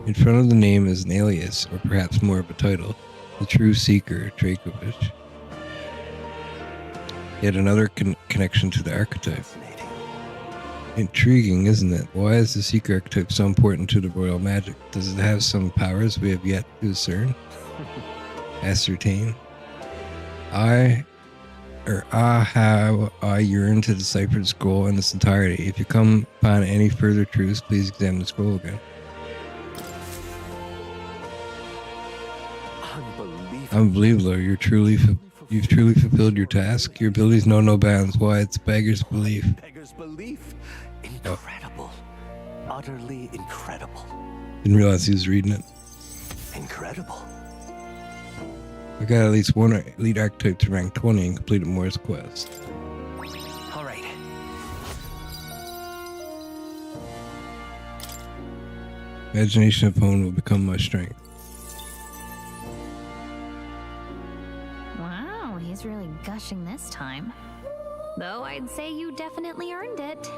In front of the name is an alias, or perhaps more of a title, the True Seeker, Drakoviche. Yet another connection to the archetype. Intriguing, isn't it? Why is the Seeker archetype so important to the royal magic? Does it have some powers we have yet to discern? Ascertain? How I yearn to decipher the scroll in its entirety. If you come upon any further truths, please examine the scroll again. Unbelievable. You've truly fulfilled your task. Your abilities know no bounds. Why, it's beggar's belief. Beggar's belief? Incredible. Utterly incredible. Didn't realize he was reading it. Incredible. I got at least one elite archetype to rank 20 and completed Moore's quest. Alright. Imagination of home will become my strength. Wow, he's really gushing this time. Though I'd say you definitely earned it.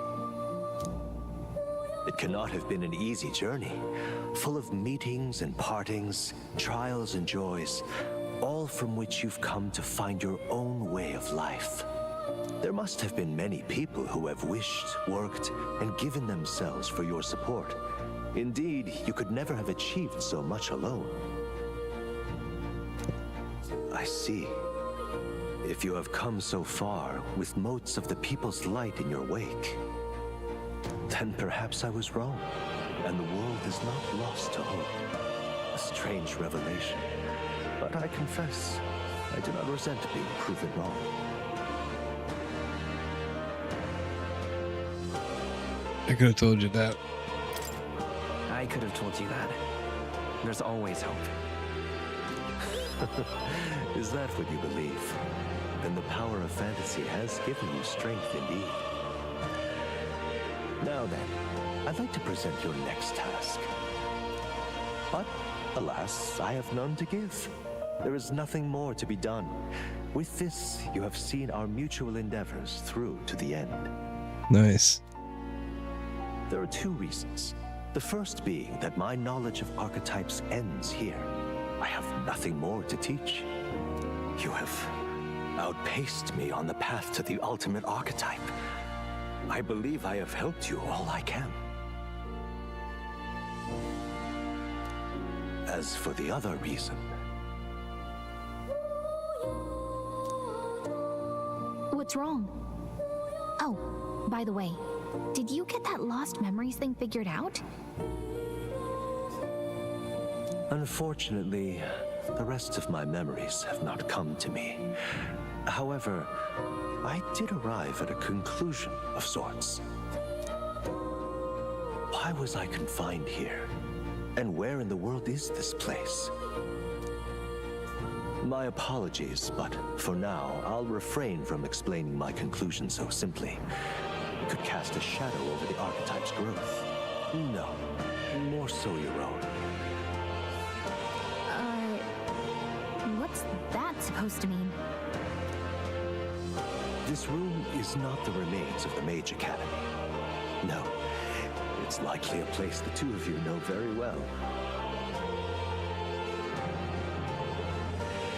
It cannot have been an easy journey, full of meetings and partings, trials and joys, all from which you've come to find your own way of life. There must have been many people who have wished, worked, and given themselves for your support. Indeed, you could never have achieved so much alone. I see. If you have come so far with motes of the people's light in your wake, then perhaps I was wrong, and the world is not lost to hope. A strange revelation, but I confess, I do not resent being proven wrong. I could have told you that. I could have told you that. There's always hope. Is that what you believe? Then the power of fantasy has given you strength indeed. Now then, I'd like to present your next task. But, alas, I have none to give. There is nothing more to be done. With this, you have seen our mutual endeavors through to the end. Nice. There are two reasons. The first being that my knowledge of archetypes ends here. I have nothing more to teach. You have outpaced me on the path to the ultimate archetype. I believe I have helped you all I can. As for the other reason... What's wrong? Oh, by the way, did you get that lost memories thing figured out? Unfortunately, the rest of my memories have not come to me. However, I did arrive at a conclusion of sorts. Why was I confined here? And where in the world is this place? My apologies, but for now, I'll refrain from explaining my conclusion so simply. It could cast a shadow over the archetype's growth. No, more so your own. What's that supposed to mean? This room is not the remains of the Mage Academy. No, it's likely a place the two of you know very well.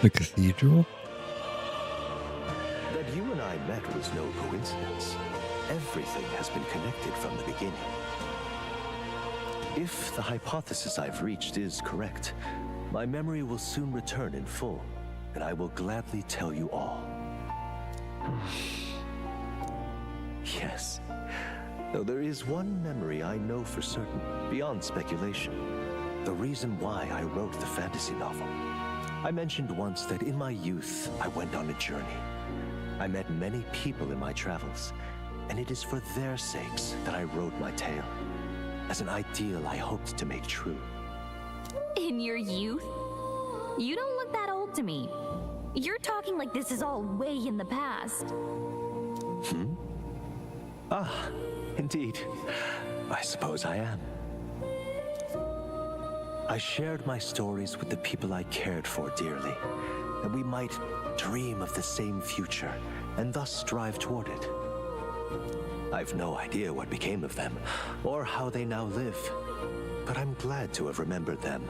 The cathedral? That you and I met was no coincidence. Everything has been connected from the beginning. If the hypothesis I've reached is correct, my memory will soon return in full, and I will gladly tell you all. Yes, though there is one memory I know for certain, beyond speculation. The reason why I wrote the fantasy novel. I mentioned once that in my youth, I went on a journey. I met many people in my travels, and it is for their sakes that I wrote my tale, as an ideal I hoped to make true. In your youth? You don't look that old to me. You're talking like this is all way in the past. Ah, indeed. I suppose I am. I shared my stories with the people I cared for dearly, that we might dream of the same future and thus strive toward it. I've no idea what became of them, or how they now live, but I'm glad to have remembered them.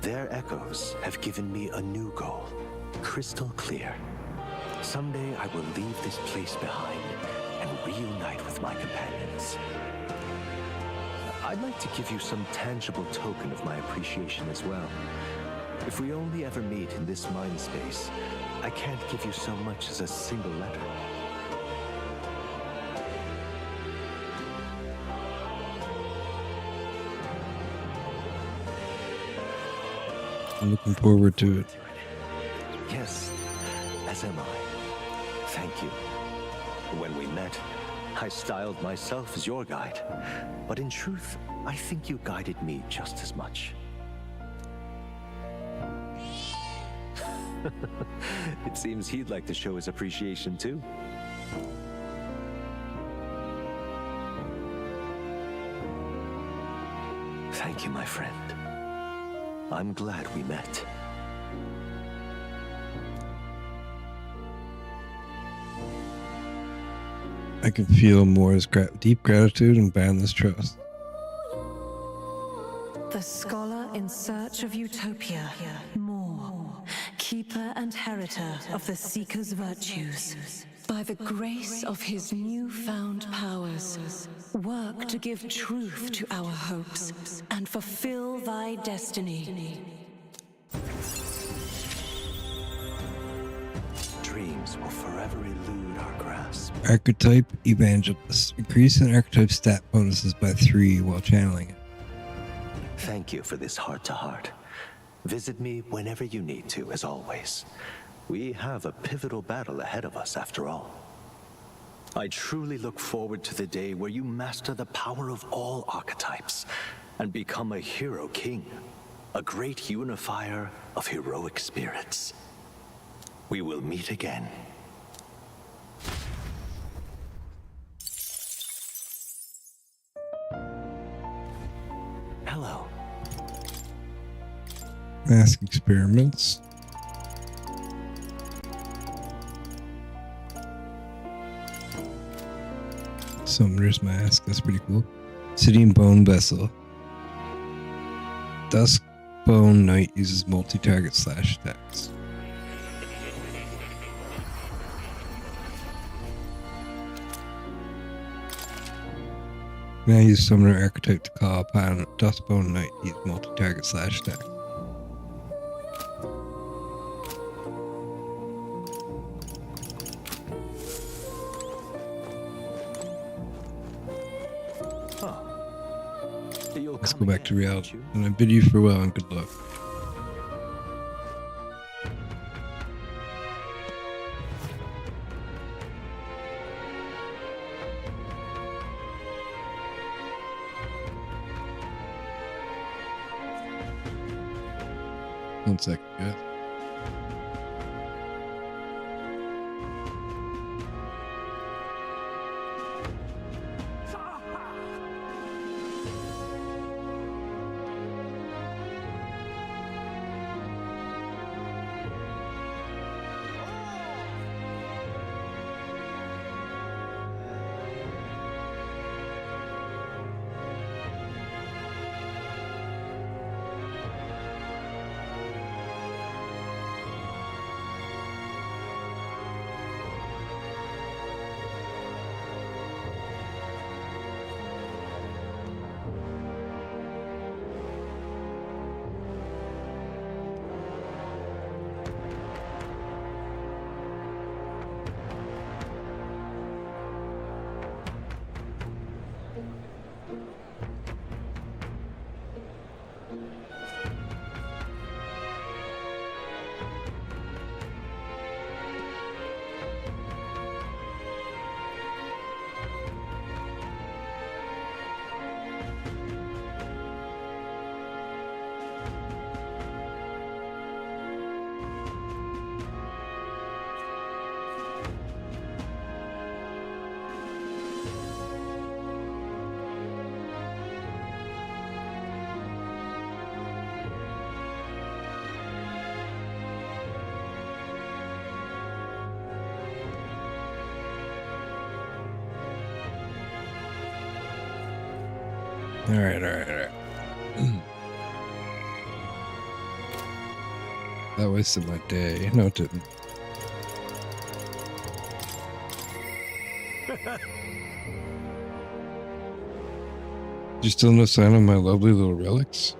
Their echoes have given me a new goal, crystal clear. Someday I will leave this place behind and reunite with my companions. I'd like to give you some tangible token of my appreciation as well. If we only ever meet in this mind space, I can't give you so much as a single letter. I'm looking forward to it. Yes, as am I. Thank you. When we met, I styled myself as your guide, but in truth, I think you guided me just as much. It seems he'd like to show his appreciation too. Thank you, my friend. I'm glad we met. I can feel Mora's deep gratitude and boundless trust. The scholar in search of utopia, Moore, keeper and heriter of the Seeker's virtues. by the grace of his newfound powers, work to give truth to our hopes and fulfill thy destiny. Dreams will forever elude our grasp. Archetype Evangelist. Increase an archetype stat bonuses by 3 while channeling it. Thank you for this heart-to-heart. Visit me whenever you need to, as always. We have a pivotal battle ahead of us, after all. I truly look forward to the day where you master the power of all archetypes and become a hero king, a great unifier of heroic spirits. We will meet again. Hello. Mask experiments. Summoner's Mask, that's pretty cool. Sitting Bone Vessel. Dusk Bone Knight uses multi-target slash attacks. Now use Summoner Archetype to call upon Duskbone Knight. Use multi-target slash attack. Let's go back to reality, and I bid you farewell and good luck. One second, guys. All right. That wasted my day. No, it didn't. You still no sign of my lovely little relics?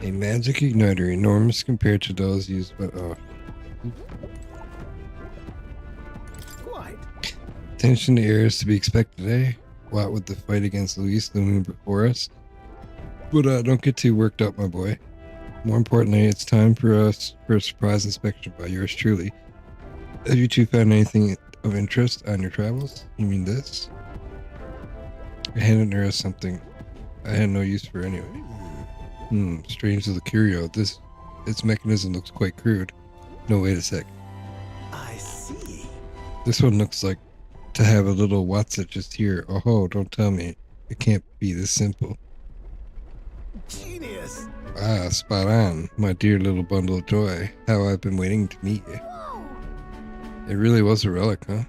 A magic igniter, enormous compared to those used by... Quite. Tension to air is to be expected, eh? What with the fight against Luis looming before us? But don't get too worked up, my boy. More importantly, it's time for us for a surprise inspection by yours truly. Have you two found anything of interest on your travels? You mean this? I handed her something I had no use for anyway. Strange little curio. Its mechanism looks quite crude. No, wait a sec. I see. This one looks like to have a little what's it just here. Oh, don't tell me. It can't be this simple. Genius. Ah, spot on. My dear little bundle of joy. How I've been waiting to meet you. It really was a relic, huh?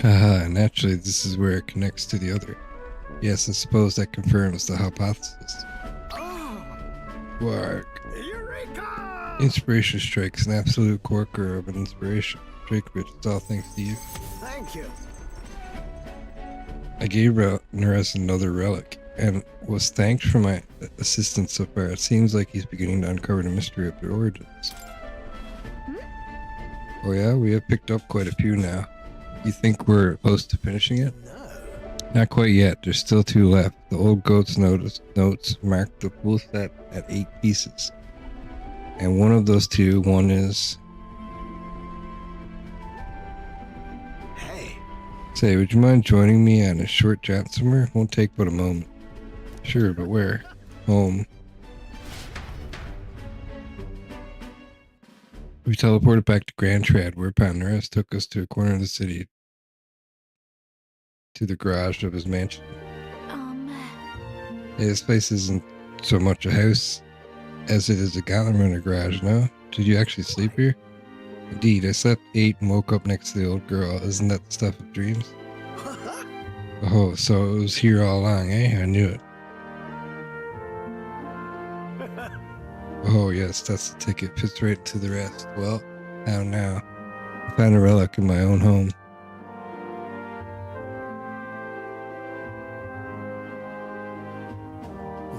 Haha, naturally this is where it connects to the other. Yes, I suppose that confirms the hypothesis. Quark. Inspiration strikes, an absolute corker of an inspiration. Drakoviche, it's all thanks to you. Thank you. I gave Neres another relic, and was thanked for my assistance so far. It seems like he's beginning to uncover the mystery of their origins. Oh yeah, we have picked up quite a few now. You think we're close to finishing it? Not quite yet, there's still 2 left. The old goat's notes mark the full set at 8 pieces. And one of those 2, one is... Hey. Say, would you mind joining me on a short jaunt somewhere? Won't take but a moment. Sure, but where? Home. We teleported back to Grand Trad, whereupon Neres took us to a corner of the city, to the garage of his mansion. Hey, this place isn't so much a house as it is a gauntlet runner garage, no? Did you actually sleep here? Indeed, I slept, ate, and woke up next to the old girl. Isn't that the stuff of dreams? Oh, so it was here all along, eh? I knew it. Oh, yes, that's the ticket. Fits right to the rest. Well, how now? I found a relic in my own home.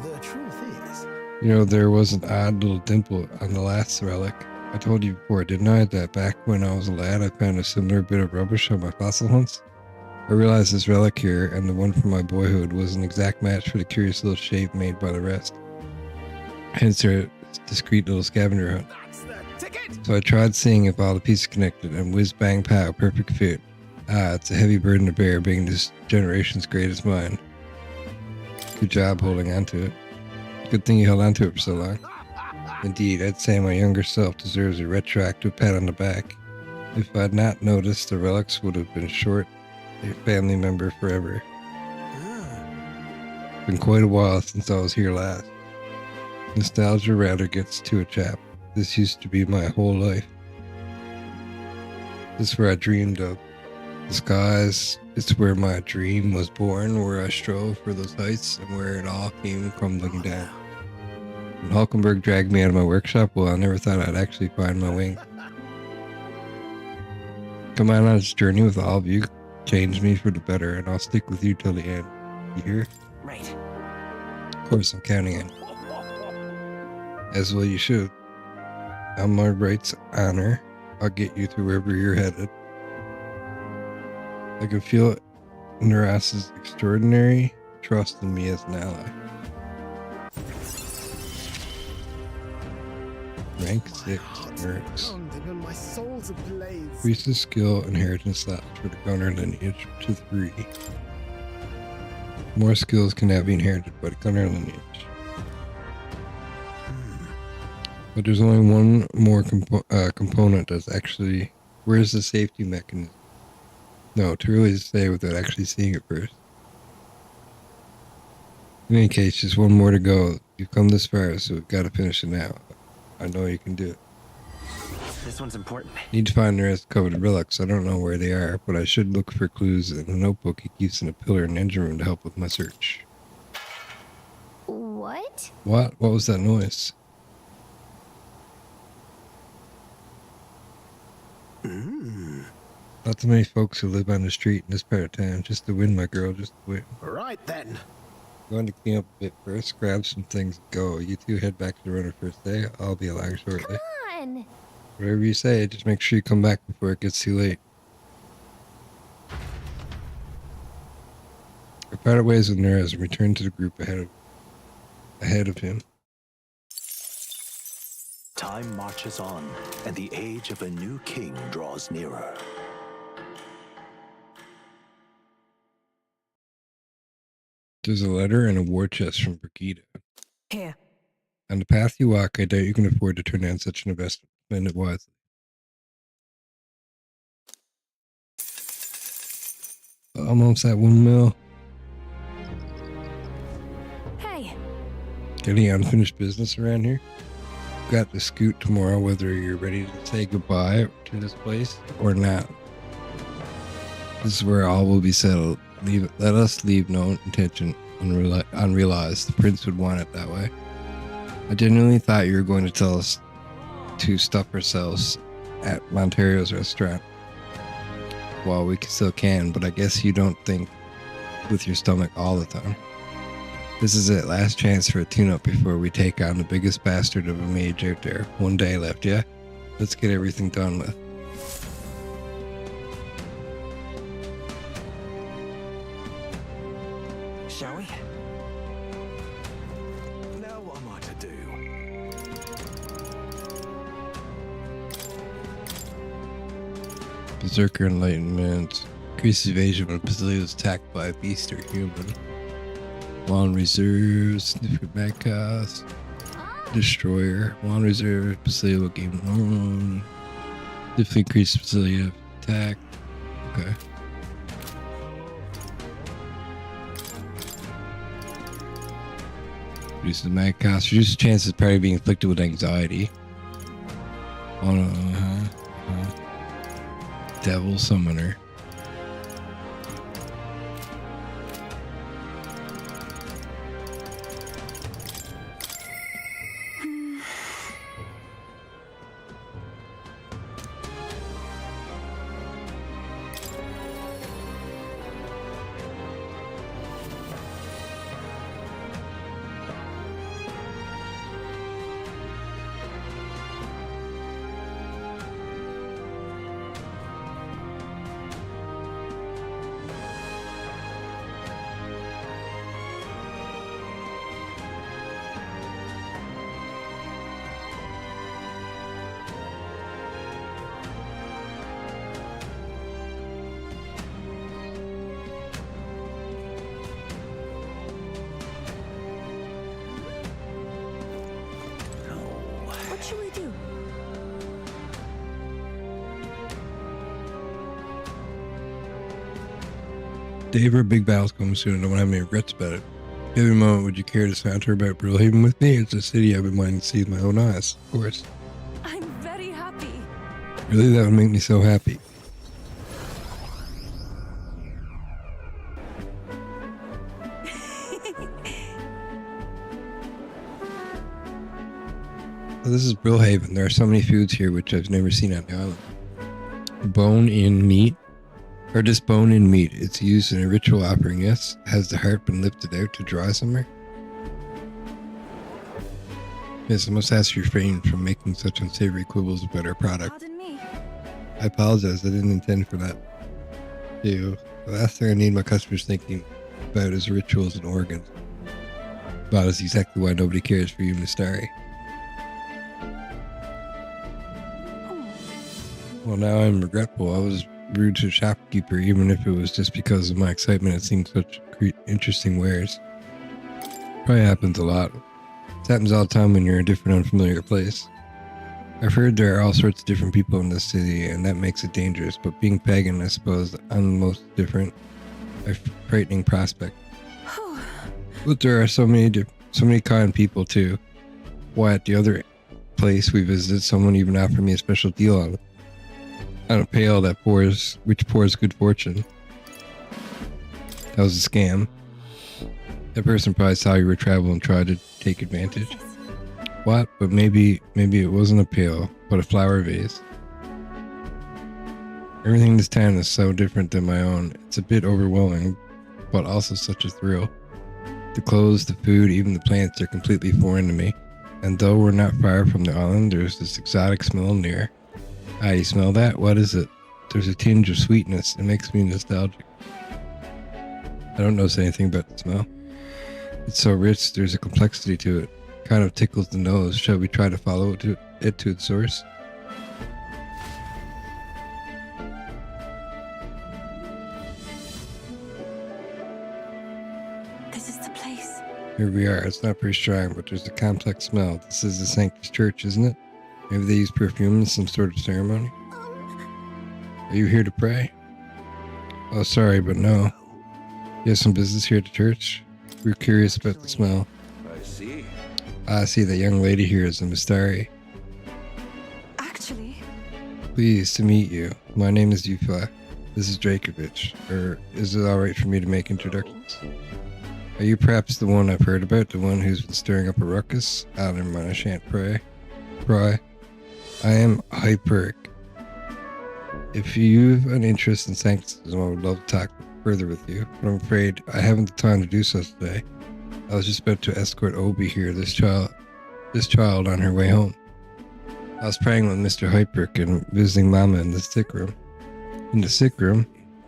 The truth is... You know, there was an odd little dimple on the last relic. I told you before, didn't I, that back when I was a lad, I found a similar bit of rubbish on my fossil hunts? I realized this relic here, and the one from my boyhood, was an exact match for the curious little shape made by the rest. Hence their discreet little scavenger hunt. So I tried seeing if all the pieces connected, and whiz bang pow, perfect fit. Ah, it's a heavy burden to bear, being this generation's greatest mine. Good job holding on to it. Good thing you held on to it for so long. Indeed, I'd say my younger self deserves a retroactive pat on the back. If I'd not noticed, the relics would have been short a family member forever. Been quite a while since I was here last. Nostalgia rather gets to a chap. This used to be my whole life. This is where I dreamed of. The skies, it's where my dream was born, where I strove for those heights, and where it all came crumbling down. When Hulkenberg dragged me out of my workshop, well, I never thought I'd actually find my wing. Come on this journey with all of you, change me for the better, and I'll stick with you till the end. You hear? Right. Of course, I'm counting on you. As well you should. On my right's honor, I'll get you to wherever you're headed. I can feel Neres's extraordinary trust in me as an ally. Rank 6, Nerds. Increases skill inheritance slots for the gunner lineage to 3. More skills can now be inherited by the gunner lineage. But there's only one more component that's actually... Where's the safety mechanism? No, too early to say without actually seeing it first. In any case, just one more to go. You've come this far, so we've got to finish it now. I know you can do it. This one's important. Need to find the rest coveted relics. I don't know where they are, but I should look for clues in a notebook he keeps in a pillar in the engine room to help with my search. What? What? What was that noise? Not too many folks who live on the street in this part of town. Just the wind, my girl, just the wind. Right then. I'm going to clean up a bit first, grab some things, and go. You two head back to the runner first day. I'll be along shortly. Come on. Whatever you say, just make sure you come back before it gets too late. I parted ways with Neres and returned to the group ahead of him. Time marches on, and the age of a new king draws nearer. There's a letter and a war chest from Brigida. Here. On the path you walk, I doubt you can afford to turn down such an investment. Spend it wisely. Almost at 1 mil. Hey. Got any unfinished business around here? Got to scoot tomorrow, whether you're ready to say goodbye to this place or not. This is where all will be settled. us leave no intention unrealized. The prince would want it that way. I genuinely thought you were going to tell us to stuff ourselves at Monterio's restaurant. Well, we still can, but I guess you don't think with your stomach all the time. This is it, last chance for a tune-up before we take on the biggest bastard of a mage out there. One day left, yeah? Let's get everything done with. Shall we? Now what am I to do? Berserker Enlightenment. Increase evasion when Basilia is attacked by a beast or human. While in reserve, significant mag cost. Destroyer. While in reserve, Basilia will gain 1. Significantly increase Basilia attack. Okay. Reduce the mag cost. Reduce the chances of party being inflicted with anxiety. Oh no. Devil Summoner. What should we do? Dave, our big battle's coming soon. I don't have any regrets about it. Every moment, would you care to saunter about Brillhaven with me? It's a city I've been wanting to see with my own eyes, of course. I'm very happy. Really, that would make me so happy. Well, this is Brillhaven. There are so many foods here which I've never seen on the island. Bone-in meat. Or just bone-in meat. It's used in a ritual offering, yes? Has the heart been lifted out to draw somewhere? Yes, I must ask you to refrain from making such unsavory quibbles about our product. Pardon me. I apologize, I didn't intend for that. The last thing I need my customers thinking about is rituals and organs. That is exactly why nobody cares for you, Mistari. Well, now I'm regretful. I was rude to the shopkeeper, even if it was just because of my excitement at seeing such interesting wares. Probably happens a lot. It happens all the time when you're in a different, unfamiliar place. I've heard there are all sorts of different people in this city, and that makes it dangerous, but being pagan, I suppose, I'm the most different, a frightening prospect. But there are so many kind people, too. Why, at the other place we visited, someone even offered me a special deal on a pail which pours good fortune. That was a scam. That person probably saw you were traveling and tried to take advantage. What? But maybe it wasn't a pail, but a flower vase. Everything in this town is so different than my own. It's a bit overwhelming, but also such a thrill. The clothes, the food, even the plants are completely foreign to me. And though we're not far from the island, there's this exotic smell near. Ah, you smell that? What is it? There's a tinge of sweetness. It makes me nostalgic. I don't notice anything about the smell. It's so rich, there's a complexity to it. Kind of tickles the nose. Shall we try to follow it to its source? This is the place. Here we are. It's not very strong, but there's a complex smell. This is the Sanctus Church, isn't it? Maybe they use perfume in some sort of ceremony? Are you here to pray? Oh, sorry, but no. You have some business here at the church? We're curious about the smell. I see. I see the young lady here is a Mistari. Actually, Pleased to meet you. My name is Yufa. This is Drakoviche. Or is it alright for me to make introductions? Are you perhaps the one I've heard about? The one who's been stirring up a ruckus? Ah, never mind, I shan't pry. I am Hyperic. If you've an interest in sancticism, I would love to talk further with you, but I'm afraid I haven't the time to do so today. I was just about to escort Obi here, this child on her way home. I was praying with Mr. Hyperic and visiting Mama in the sick room. In the sick room?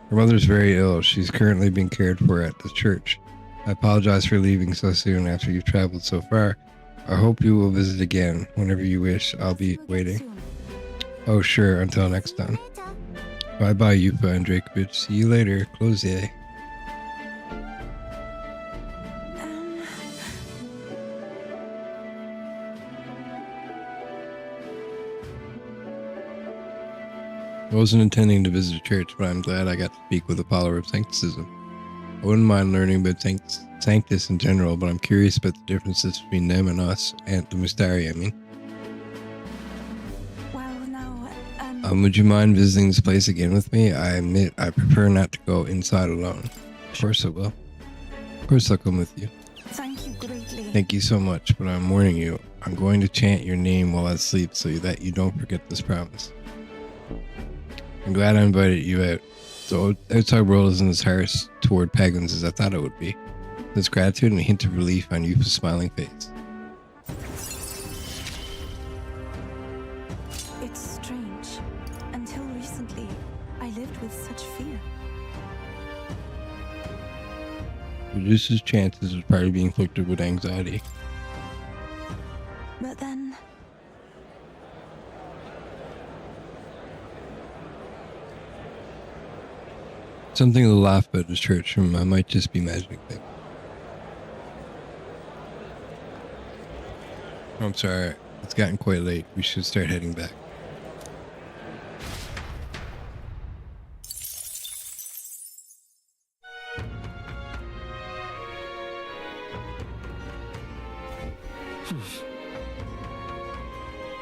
Her mother's very ill. She's currently being cared for at the church. I apologize for leaving so soon after you've traveled so far. I hope you will visit again. Whenever you wish, I'll be waiting. Oh, sure. Until next time. Bye-bye, Yupa and Drakoviche. See you later. Closier. I wasn't intending to visit a church, but I'm glad I got to speak with a follower of Sancticism. I wouldn't mind learning about Sanctus in general, but I'm curious about the differences between them and us, and the Mustari, I mean. Well, no, would you mind visiting this place again with me? I admit I prefer not to go inside alone. Of course I will. Of course I'll come with you. Thank you greatly. Thank you so much, but I'm warning you, I'm going to chant your name while I sleep so that you don't forget this promise. I'm glad I invited you out. The outside world isn't as harsh toward pagans as I thought it would be. There's gratitude and a hint of relief on Yupa's smiling face. It's strange. Until recently, I lived with such fear. Reduces chances of probably being inflicted with anxiety. But then, Something to laugh about this church room. I might just be imagining things. I'm sorry. It's gotten quite late. We should start heading back.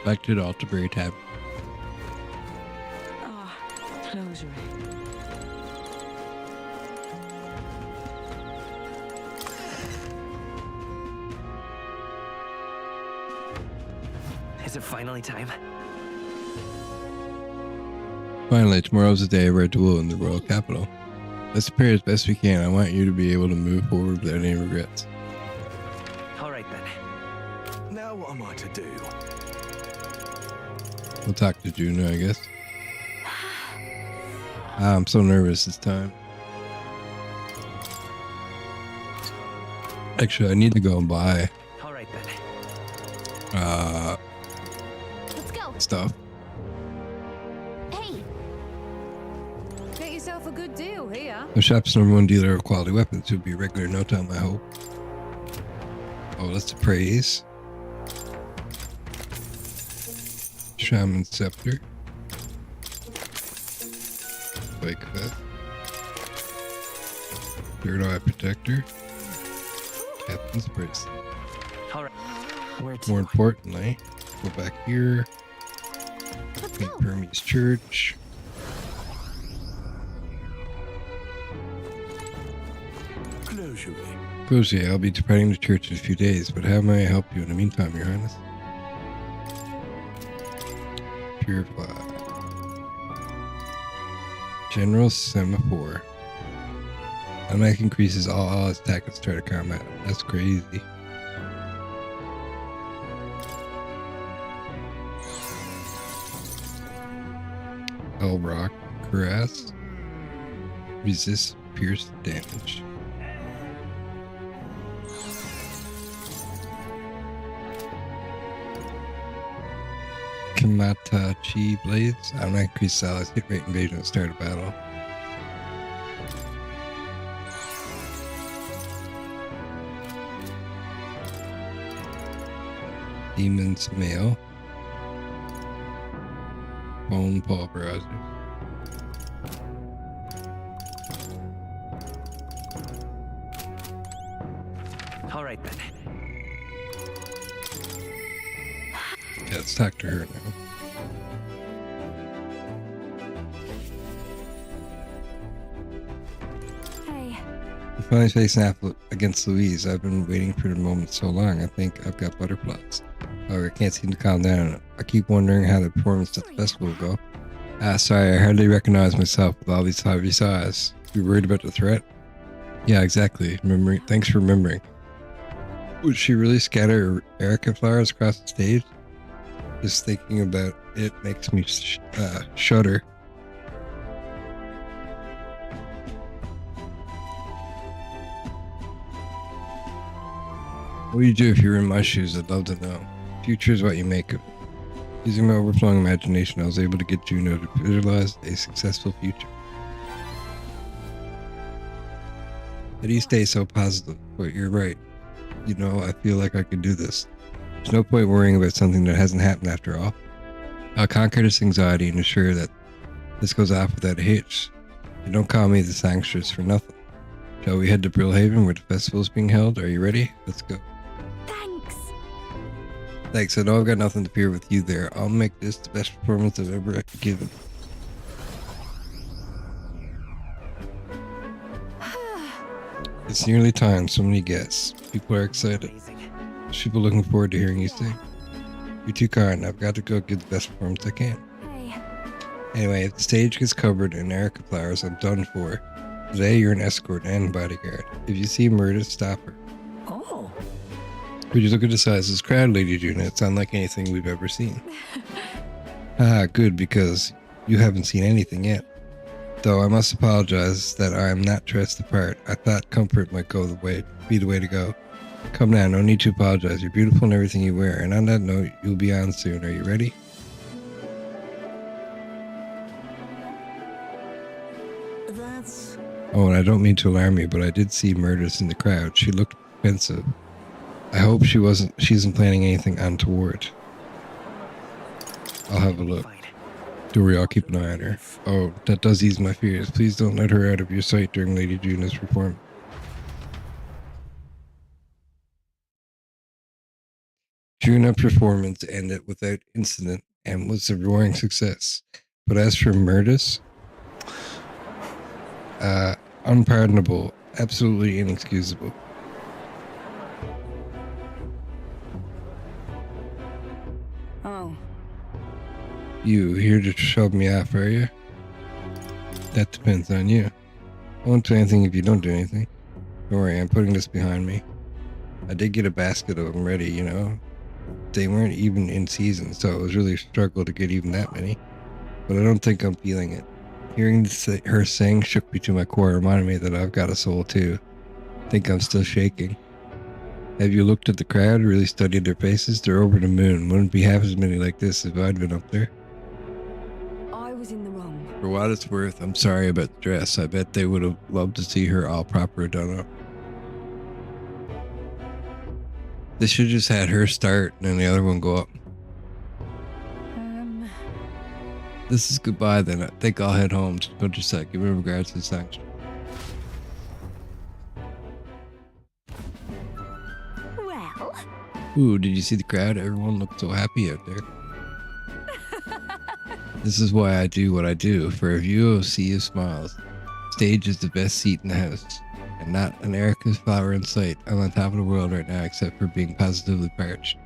Back to the Altabury tab. Closure. Is it finally time? Finally, tomorrow's the day of our duel in the royal capital. Let's prepare as best we can. I want you to be able to move forward without any regrets. All right then. Now what am I to do? We'll talk to Juno, I guess. I'm so nervous this time. Actually, I need to go and buy All right then. Let's go. stuff. Hey, Get yourself a good deal here. The shop's #1 dealer of quality weapons. You'll be regular in no time, I hope. Oh, that's a praise. Shaman Scepter. Spike Vest. Third Eye Protector. Captain's Bracelet. All right. Where to? More importantly, go back here. let's Meet go. Hermes Church. Closure. Closier, I'll be departing the church in a few days, but how may I help you in the meantime, Your Highness? Purify. General Semaphore. Automatic increases all allies attack at start of combat. That's crazy. Rock Caress. Resist pierce damage. Kamatachi Blades. Automatic increase allies hit rate invasion at the start of battle. Demon's Mail. Bone Pulverizer. All right then. Yeah, let's talk to her now. I'm finally facing off against Louise. I've been waiting for the moment so long. I think I've got butterflies. However, I can't seem to calm down. I keep wondering how the performance at the festival will go. Sorry, I hardly recognize myself with all these heavy sighs. You worried about the threat? Yeah, exactly. Thanks for remembering. Would she really scatter Erica flowers across the stage? Just thinking about it makes me shudder. What would you do if you were in my shoes? I'd love to know. Future is what you make of it. Using my overflowing imagination, I was able to get Juno to visualize a successful future. How do you stay so positive? But you're right. You know, I feel like I could do this. There's no point worrying about something that hasn't happened after all. I'll conquer this anxiety and ensure that this goes off without a hitch. You don't call me this anxious for nothing. Shall we head to Brillhaven where the festival is being held? Are you ready? Let's go. Thanks, I know I've got nothing to fear with you there. I'll make this the best performance I've ever given. It's nearly time, so many guests. People are excited. People looking forward to hearing you sing. You're too kind. I've got to go give the best performance I can. Anyway, if the stage gets covered in Erica flowers, I'm done for. Today, you're an escort and bodyguard. If you see Murda, stop her. Oh. Would you look at the size of this crowd, Lady Juna? It's unlike anything we've ever seen. Good, because you haven't seen anything yet. Though I must apologize that I am not dressed the part. I thought comfort might be the way to go. Come now, no need to apologize. You're beautiful in everything you wear. And on that note, you'll be on soon. Are you ready? Oh, and I don't mean to alarm you, but I did see Murders in the crowd. She looked pensive. I hope she isn't planning anything untoward. I'll have a look. Don't worry, I'll keep an eye on her. Oh, that does ease my fears. Please don't let her out of your sight during Lady Juna's performance. Juna performance ended without incident and was a roaring success. But as for Murdis, unpardonable, absolutely inexcusable. Oh. You here to shove me off, are you? That depends on you. I won't do anything if you don't do anything. Don't worry, I'm putting this behind me. I did get a basket of them ready, you know. They weren't even in season, so it was really a struggle to get even that many. But I don't think I'm feeling it. Hearing her sing shook me to my core, reminded me that I've got a soul too. I think I'm still shaking. Have you looked at the crowd, really studied their faces? They're over the moon. Wouldn't be half as many like this if I'd been up there. I was in the wrong. For what it's worth, I'm sorry about the dress. I bet they would have loved to see her all proper done up. They should have just had her start and then the other one go up. This is goodbye then. I think I'll head home. Just a sec. Give me regards to the sanction. Well. Ooh, did you see the crowd? Everyone looked so happy out there. This is why I do what I do. For a view of sea of smiles. Stage is the best seat in the house. And not an Erica's flower in sight. I'm on top of the world right now except for being positively parched.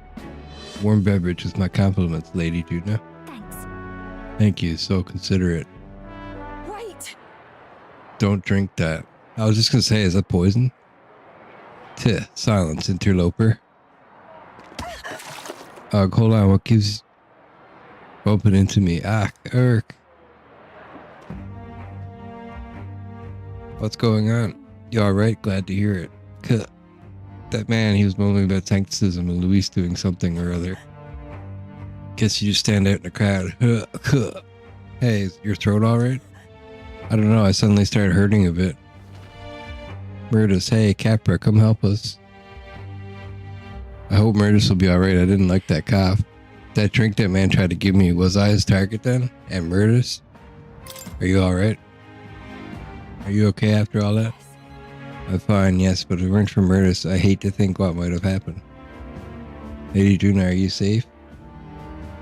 Warm beverage with my compliments, Lady Juna. Thank you, so considerate. Wait! Don't drink that. I was just gonna say, is that poison? Silence, interloper. Hold on, what keeps bumping into me? Eric. What's going on? You alright? Glad to hear it. That man, he was mumbling about sancticism and Luis doing something or other. Guess you just stand out in the crowd. Hey, is your throat alright? I don't know, I suddenly started hurting a bit. Murdis, hey, Capra, come help us. I hope Murdis will be alright. I didn't like that cough. That drink that man tried to give me, was I his target then? And Murdis? Are you alright? Are you okay after all that? I'm fine, yes, but if it weren't for Murdis, I hate to think what might have happened. Lady Juna, are you safe?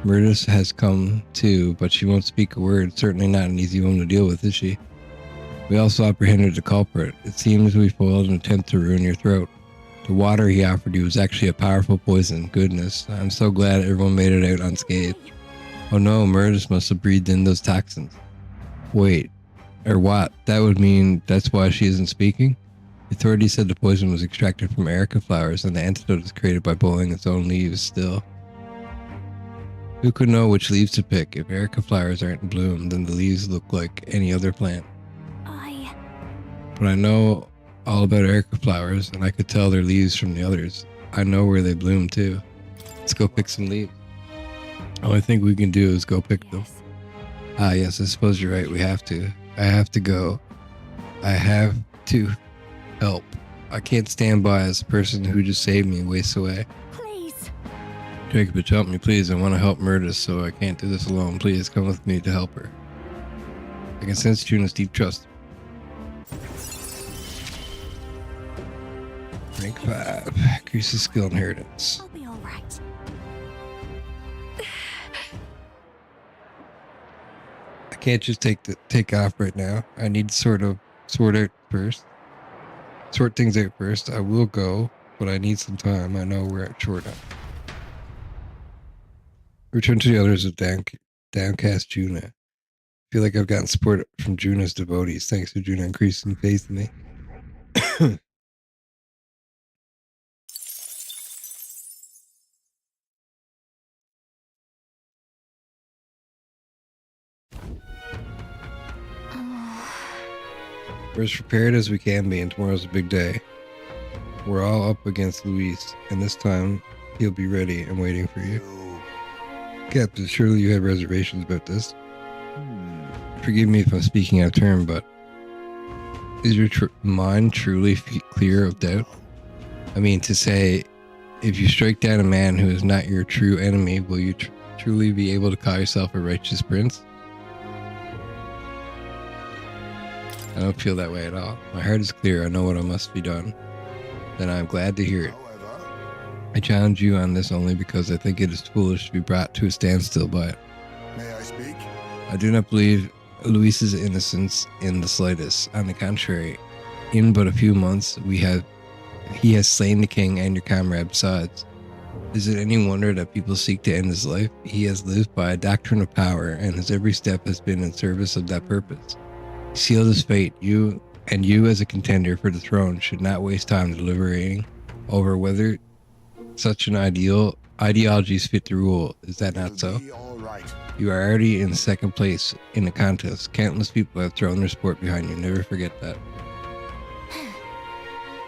Murdis has come too, but she won't speak a word. Certainly not an easy one to deal with, is she? We also apprehended the culprit. It seems we foiled an attempt to ruin your throat. The water he offered you was actually a powerful poison. Goodness, I'm so glad everyone made it out unscathed. Oh no, Murders must have breathed in those toxins. Wait, or what? That would mean that's why she isn't speaking? The authorities said the poison was extracted from erica flowers and the antidote is created by boiling its own leaves still. Who could know which leaves to pick? If erica flowers aren't in bloom, then the leaves look like any other plant. But I know all about erica flowers, and I could tell their leaves from the others. I know where they bloom too. Let's go pick some leaves. Only thing we can do is go pick them. Ah yes, I suppose you're right, we have to. I have to go. I have to help. I can't stand by as the person who just saved me wastes away. Please. Drakoviche, help me please. I want to help Murdis, so I can't do this alone. Please come with me to help her. I can sense Juna's deep trust. Rank 5. Increases skill inheritance. I'll be alright. I can't just take off right now. I need to sort things out first. I will go, but I need some time. I know we're short on. Return to the others of downcast Juna. I feel like I've gotten support from Juna's devotees. Thanks to Juna increasing faith in me. We're as prepared as we can be, and tomorrow's a big day. We're all up against Luis, and this time he'll be ready and waiting for you. Captain, surely you have reservations about this. Forgive me if I'm speaking out of turn, but is your mind truly clear of doubt? I mean, to say, if you strike down a man who is not your true enemy, will you truly be able to call yourself a righteous prince? I don't feel that way at all. My heart is clear. I know what must be done. Then I'm glad to hear it. I challenge you on this only because I think it is foolish to be brought to a standstill by it. May I speak? I do not believe Luis's innocence in the slightest. On the contrary, in but a few months, he has slain the king and your comrade besides. Is it any wonder that people seek to end his life? He has lived by a doctrine of power, and his every step has been in service of that purpose. He sealed his fate. You as a contender for the throne should not waste time deliberating over whether such an ideology is fit to rule. Is that not so? You are already in second place in the contest. Countless people have thrown their support behind you. Never forget that.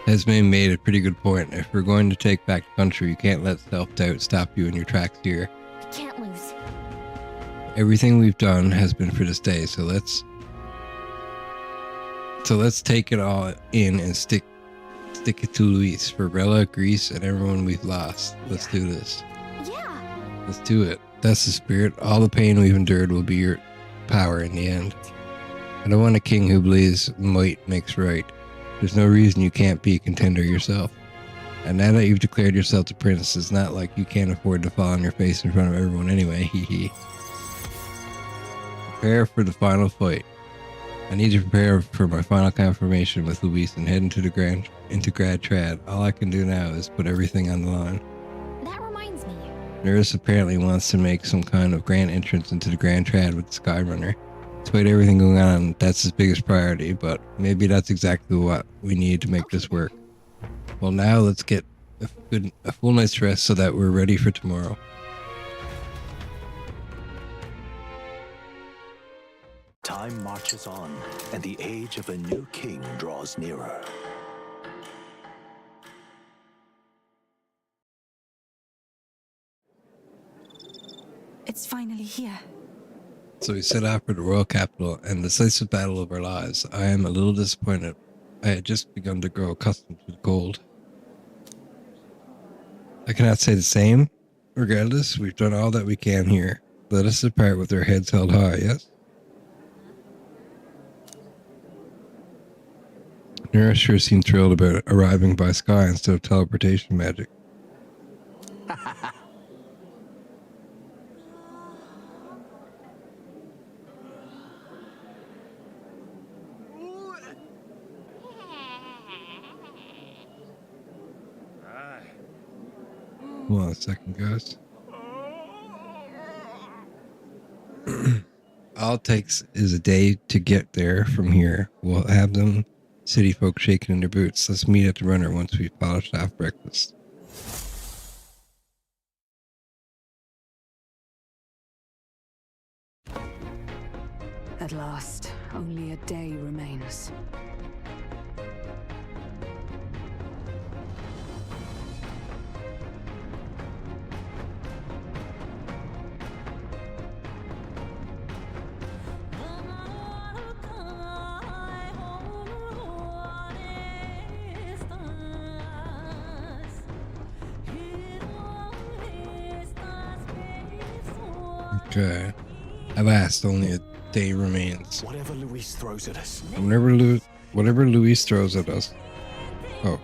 Esme made a pretty good point. If we're going to take back the country, you can't let self-doubt stop you in your tracks here. I can't lose. Everything we've done has been for this day, so let's take it all in and stick it to Luis, for Rella, Greece, and everyone we've lost. Let's do this. Yeah. Let's do it. That's the spirit. All the pain we've endured will be your power in the end. I don't want a king who believes might makes right. There's no reason you can't be a contender yourself. And now that you've declared yourself the prince, it's not like you can't afford to fall on your face in front of everyone anyway. Hee hee. Prepare for the final fight. I need to prepare for my final confirmation with Luis and head into Grad Trad. All I can do now is put everything on the line. That reminds me. Nerys apparently wants to make some kind of grand entrance into the Grand Trad with the Skyrunner. Despite everything going on, that's his biggest priority, but maybe that's exactly what we need to make this work. Well, now let's get a full night's rest so that we're ready for tomorrow. Time marches on, and the age of a new king draws nearer. It's finally here. So we set out for the royal capital and the decisive battle of our lives. I am a little disappointed. I had just begun to grow accustomed to the cold. I cannot say the same. Regardless, we've done all that we can here. Let us depart with our heads held high, yes? Nerys sure seemed thrilled about arriving by sky instead of teleportation magic. Hold on a second, guys. All it takes is a day to get there from here. We'll have them city folk shaking in their boots. Let's meet at the runner once we've polished off breakfast. At last, only a day remains. Okay. At last, only a day remains. Whatever Luis throws at us. Whatever Luis throws at us. Oh,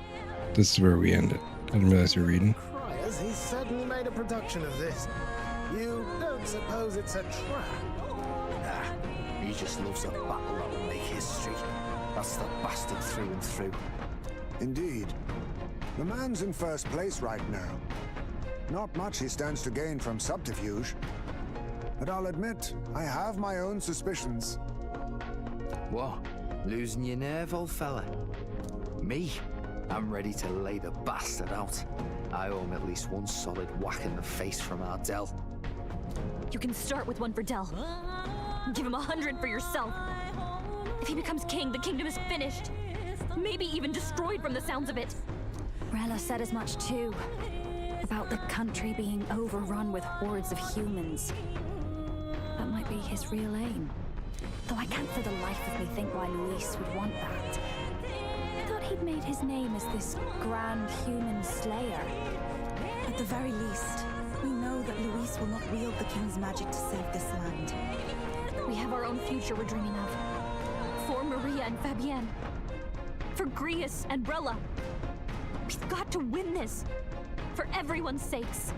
this is where we ended. I didn't realize you're reading. Criers, he's certainly made a production of this. You don't suppose it's a trap? Nah, he just loves a battle that will make history. That's the bastard through and through. Indeed. The man's in first place right now. Not much he stands to gain from subterfuge. But I'll admit, I have my own suspicions. What? Losing your nerve, old fella? Me? I'm ready to lay the bastard out. I owe him at least one solid whack in the face from Ardell. You can start with one for Del. Give him 100 for yourself. If he becomes king, the kingdom is finished. Maybe even destroyed from the sounds of it. Rella said as much too. About the country being overrun with hordes of humans. That might be his real aim. Though I can't for the life of me think why Luis would want that. I thought he'd made his name as this grand human slayer. At the very least, we know that Luis will not wield the king's magic to save this land. We have our own future we're dreaming of. For Maria and Fabienne. For Grius and Brella. We've got to win this. For everyone's sakes.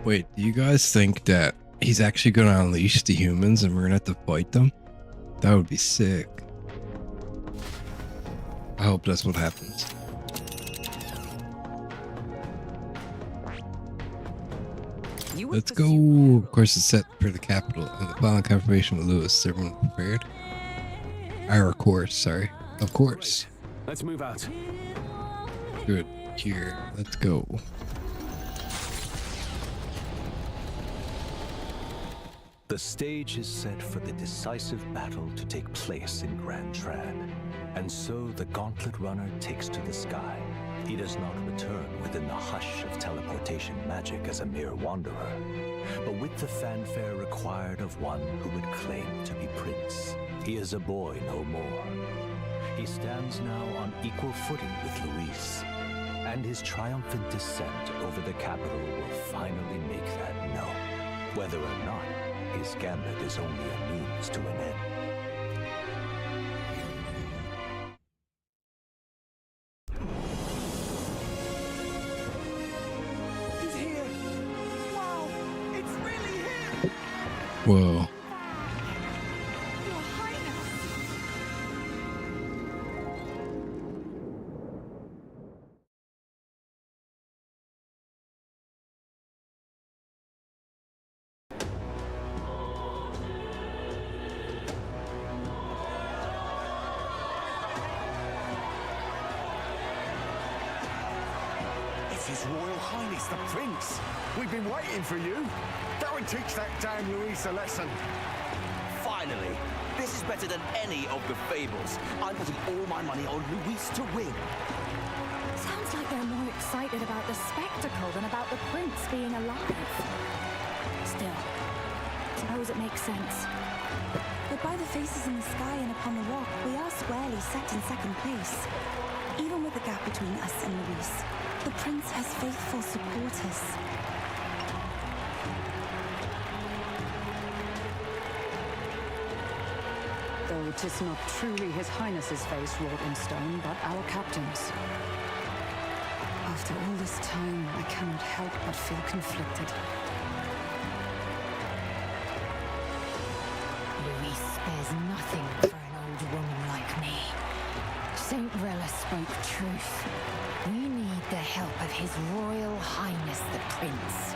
Wait, do you guys think that he's actually going to unleash the humans and we're going to have to fight them? That would be sick. I hope that's what happens. Let's go. Of course, it's set for the capital and the final confirmation with Lewis. Everyone prepared? Of course, sorry. Of course. Let's move out. Good. Here, let's go. The stage is set for the decisive battle to take place in Grand Tran. And so the Gauntlet Runner takes to the sky. He does not return within the hush of teleportation magic as a mere wanderer, but with the fanfare required of one who would claim to be prince. He is a boy no more. He stands now on equal footing with Luis, and his triumphant descent over the capital will finally make that known, whether or not his gambit is only a means to an end. He's here! Wow! It's really him! Whoa. His Royal Highness the Prince. We've been waiting for you. Go and teach that damn Luis a lesson. Finally! This is better than any of the fables. I'm putting all my money on Luis to win. Sounds like they're more excited about the spectacle than about the prince being alive. Still, suppose it makes sense. But by the faces in the sky and upon the rock, we are squarely set in second place. Even with the gap between us and Luis, the prince has faithful supporters. Though 'tis not truly his highness's face wrought in stone, but our captain's. After all this time, I cannot help but feel conflicted. Luis spares nothing for an old woman like me. Saint Grella spoke truth. We need the help of His Royal Highness the Prince.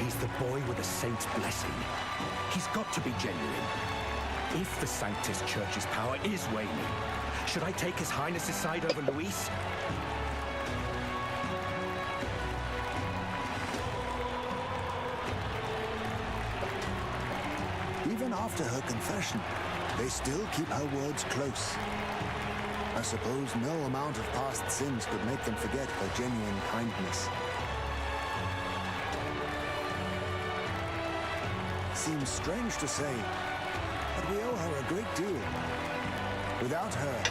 He's the boy with a saint's blessing. He's got to be genuine. If the Sanctus Church's power is waning, should I take His Highness's side over Luis? Even after her confession, they still keep her words close. I suppose no amount of past sins could make them forget her genuine kindness. Seems strange to say, but we owe her a great deal. Without her,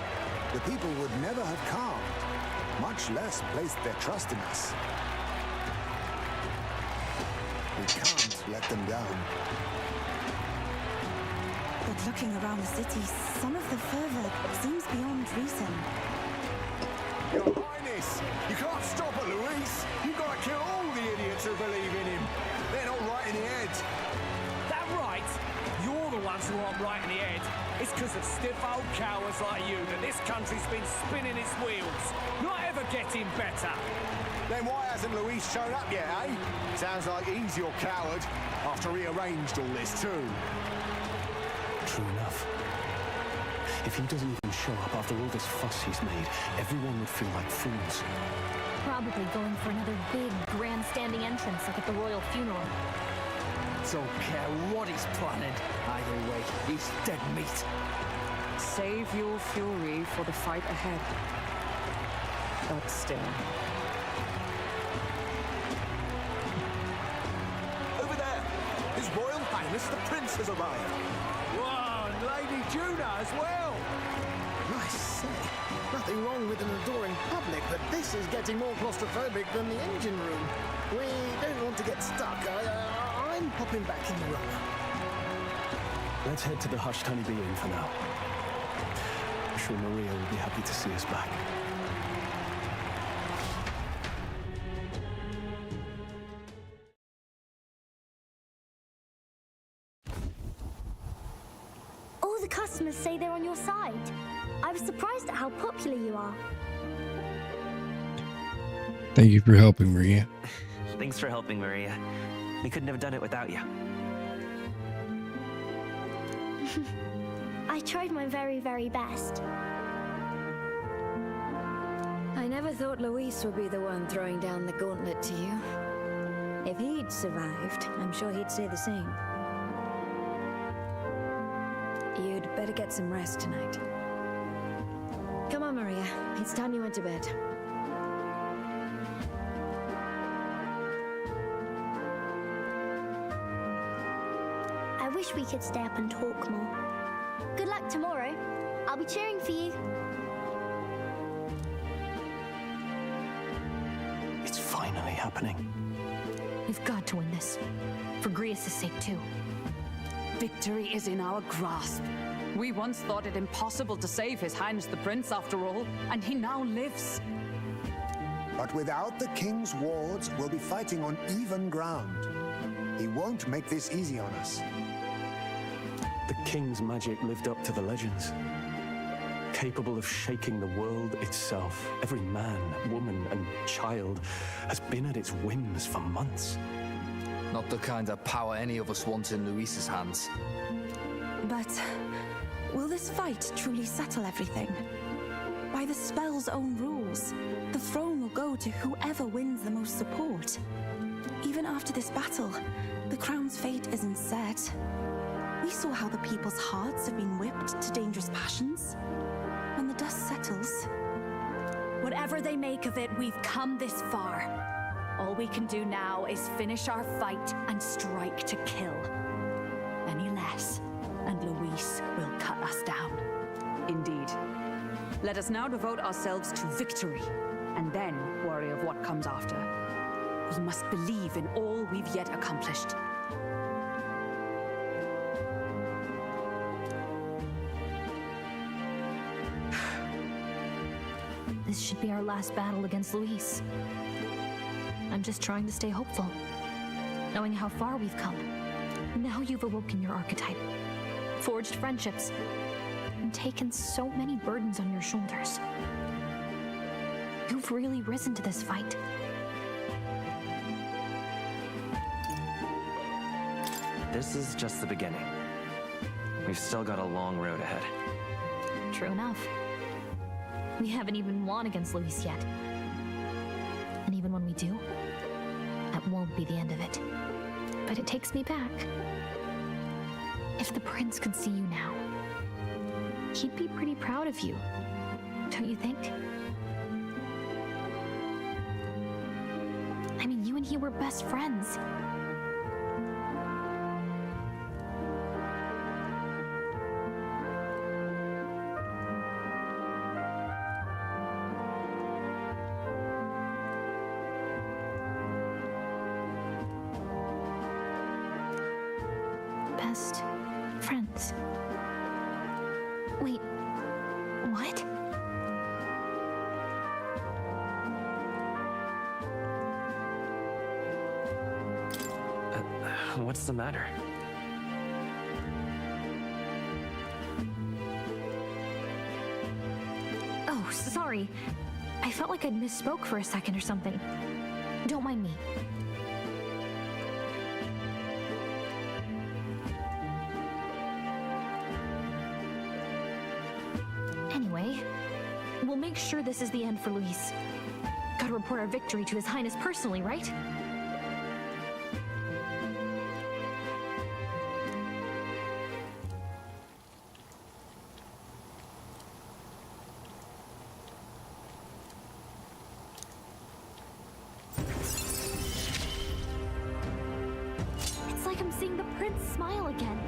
the people would never have calmed, much less placed their trust in us. We can't let them down. But looking around the city, some of the fervor seems beyond reason. Your Highness, you can't stop it, Luis. You've got to kill all the idiots who believe in him. They're not right in the head. That right? You're the ones who aren't right in the head. It's because of stiff old cowards like you that this country's been spinning its wheels. Not ever getting better. Then why hasn't Luis shown up yet, eh? Sounds like he's your coward after he arranged all this too. True enough. If he doesn't even show up after all this fuss he's made, everyone would feel like fools. Probably going for another big, grandstanding entrance like at the royal funeral. Don't care what he's planning. Either way, he's dead meat. Save your fury for the fight ahead. But still. Over there! His Royal Highness the Prince has arrived. Whoa, and Lady Juna as well. I say, nothing wrong with an adoring public, but this is getting more claustrophobic than the engine room. We don't want to get stuck. I'm popping back in the room. Let's head to the Hushed Honeybee Inn for now. I'm sure Maria will be happy to see us back. All the customers say they're on your side. I was surprised at how popular you are. Thank you for helping, Maria. Thanks for helping, Maria. We couldn't have done it without you. I tried my very, very best. I never thought Luis would be the one throwing down the gauntlet to you. If he'd survived, I'm sure he'd say the same. You'd better get some rest tonight. Come on, Maria. It's time you went to bed. I wish we could stay up and talk more. Good luck tomorrow. I'll be cheering for you. It's finally happening. We've got to win this. For Grius' sake, too. Victory is in our grasp. We once thought it impossible to save His Highness the Prince after all, and he now lives. But without the king's wards, we'll be fighting on even ground. He won't make this easy on us. The king's magic lived up to the legends. Capable of shaking the world itself. Every man, woman, and child has been at its whims for months. Not the kind of power any of us want in Luis's hands. But will this fight truly settle everything? By the spell's own rules, the throne will go to whoever wins the most support. Even after this battle, the crown's fate isn't set. We saw how the people's hearts have been whipped to dangerous passions. When the dust settles... Whatever they make of it, we've come this far. All we can do now is finish our fight and strike to kill. Any less, and Luis will cut us down. Indeed. Let us now devote ourselves to victory, and then worry of what comes after. We must believe in all we've yet accomplished. This should be our last battle against Luis. I'm just trying to stay hopeful, knowing how far we've come. Now you've awoken your archetype. forged friendships, and taken so many burdens on your shoulders. You've really risen to this fight. This is just the beginning. We've still got a long road ahead. True enough. We haven't even won against Luis yet. And even when we do, that won't be the end of it. But it takes me back. If the prince could see you now, he'd be pretty proud of you, don't you think? I mean, you and he were best friends. Best friends. Wait, what? What's the matter? Oh, sorry. I felt like I'd misspoke for a second or something. Don't mind me. Anyway, we'll make sure this is the end for Luis. Gotta report our victory to His Highness personally, right? It's like I'm seeing the prince smile again.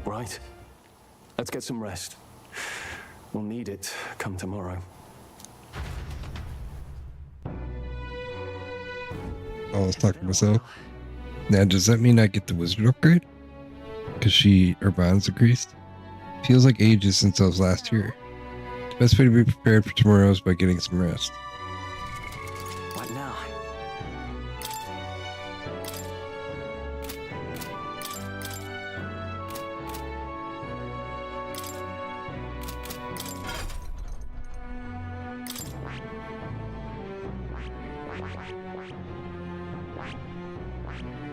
Right. Let's get some rest. We'll need it come tomorrow. I was talking to myself. Now, does that mean I get the wizard upgrade? Because her bonds increased? Feels like ages since I was last here. The best way to be prepared for tomorrow is by getting some rest. What now?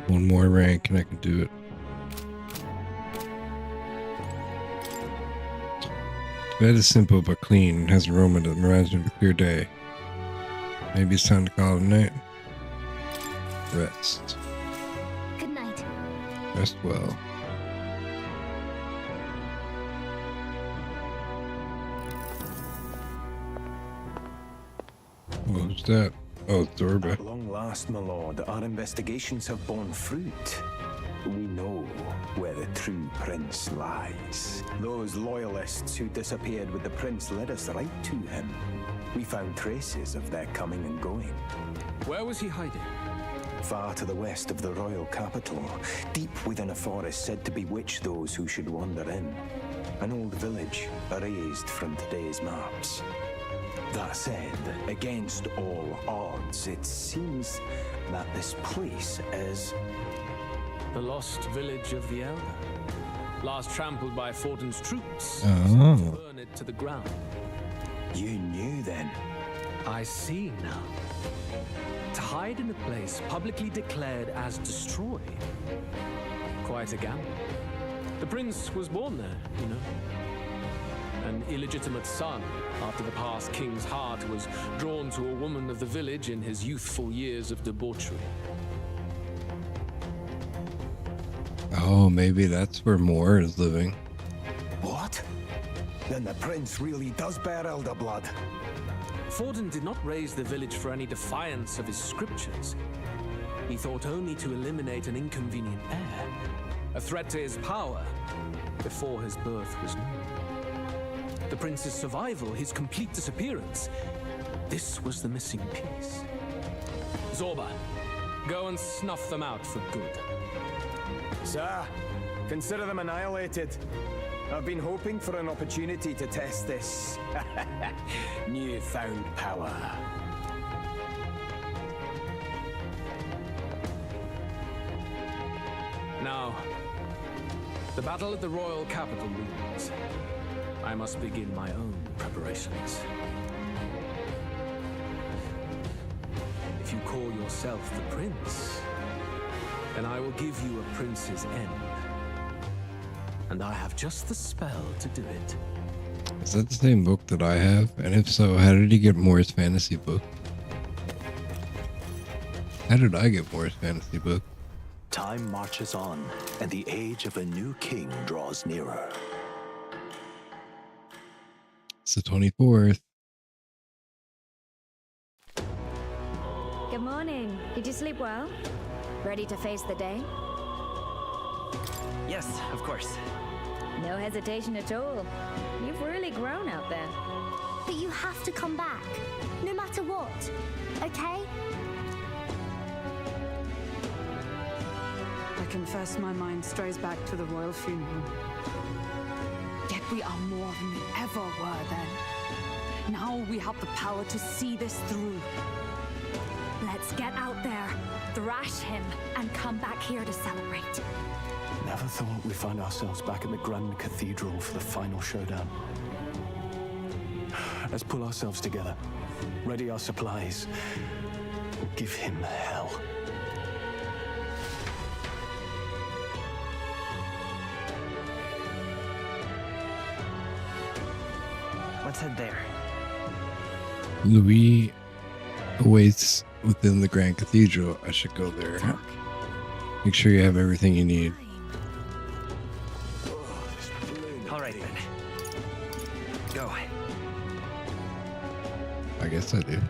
One more rank and I can do it. The bed is simple but clean and has an aroma that reminds me of a clear day. Maybe it's time to call it a night. Rest. Good night. Rest well. What was that? Oh, it's Zorba. At long last, my lord, our investigations have borne fruit. We know where the true prince lies. Those loyalists who disappeared with the prince led us right to him. We found traces of their coming and going. Where was he hiding? Far to the west of the royal capital, deep within a forest said to bewitch those who should wander in. An old village erased from today's maps. That said, against all odds, it seems that this place is... The lost village of the Elder. Last trampled by Fortin's troops. Oh. To burn it to the ground. You knew then? I see now. To hide in a place publicly declared as destroyed. Quite a gamble. The prince was born there, you know. An illegitimate son, after the past king's heart was drawn to a woman of the village in his youthful years of debauchery. Oh, maybe that's where Moore is living. What? Then the prince really does bear elder blood. Fortin did not raise the village for any defiance of his scriptures. He thought only to eliminate an inconvenient heir, a threat to his power, before his birth was known. The prince's survival, his complete disappearance, this was the missing piece. Zorba, go and snuff them out for good. Sir, consider them annihilated. I've been hoping for an opportunity to test this newfound power. Now, the battle at the royal capital looms. I must begin my own preparations. If you call yourself the prince, then I will give you a prince's end. And I have just the spell to do it. Is that the same book that I have? And if so, how did he get Moore's fantasy book? How did I get Moore's fantasy book? Time marches on, and the age of a new king draws nearer. It's the 24th. Good morning. Did you sleep well? Ready to face the day? Yes, of course. No hesitation at all. You've really grown out there. But you have to come back, no matter what, okay? I confess my mind strays back to the royal funeral. Yet we are more than we ever were then. Now we have the power to see this through. Let's get out there, thrash him, and come back here to celebrate. Never thought we'd find ourselves back at the Grand Cathedral for the final showdown. Let's pull ourselves together, ready our supplies, and give him hell. Let's head there. Louis awaits within the Grand Cathedral. I should go there. Make sure you have everything you need. All right then. Go. I guess I do.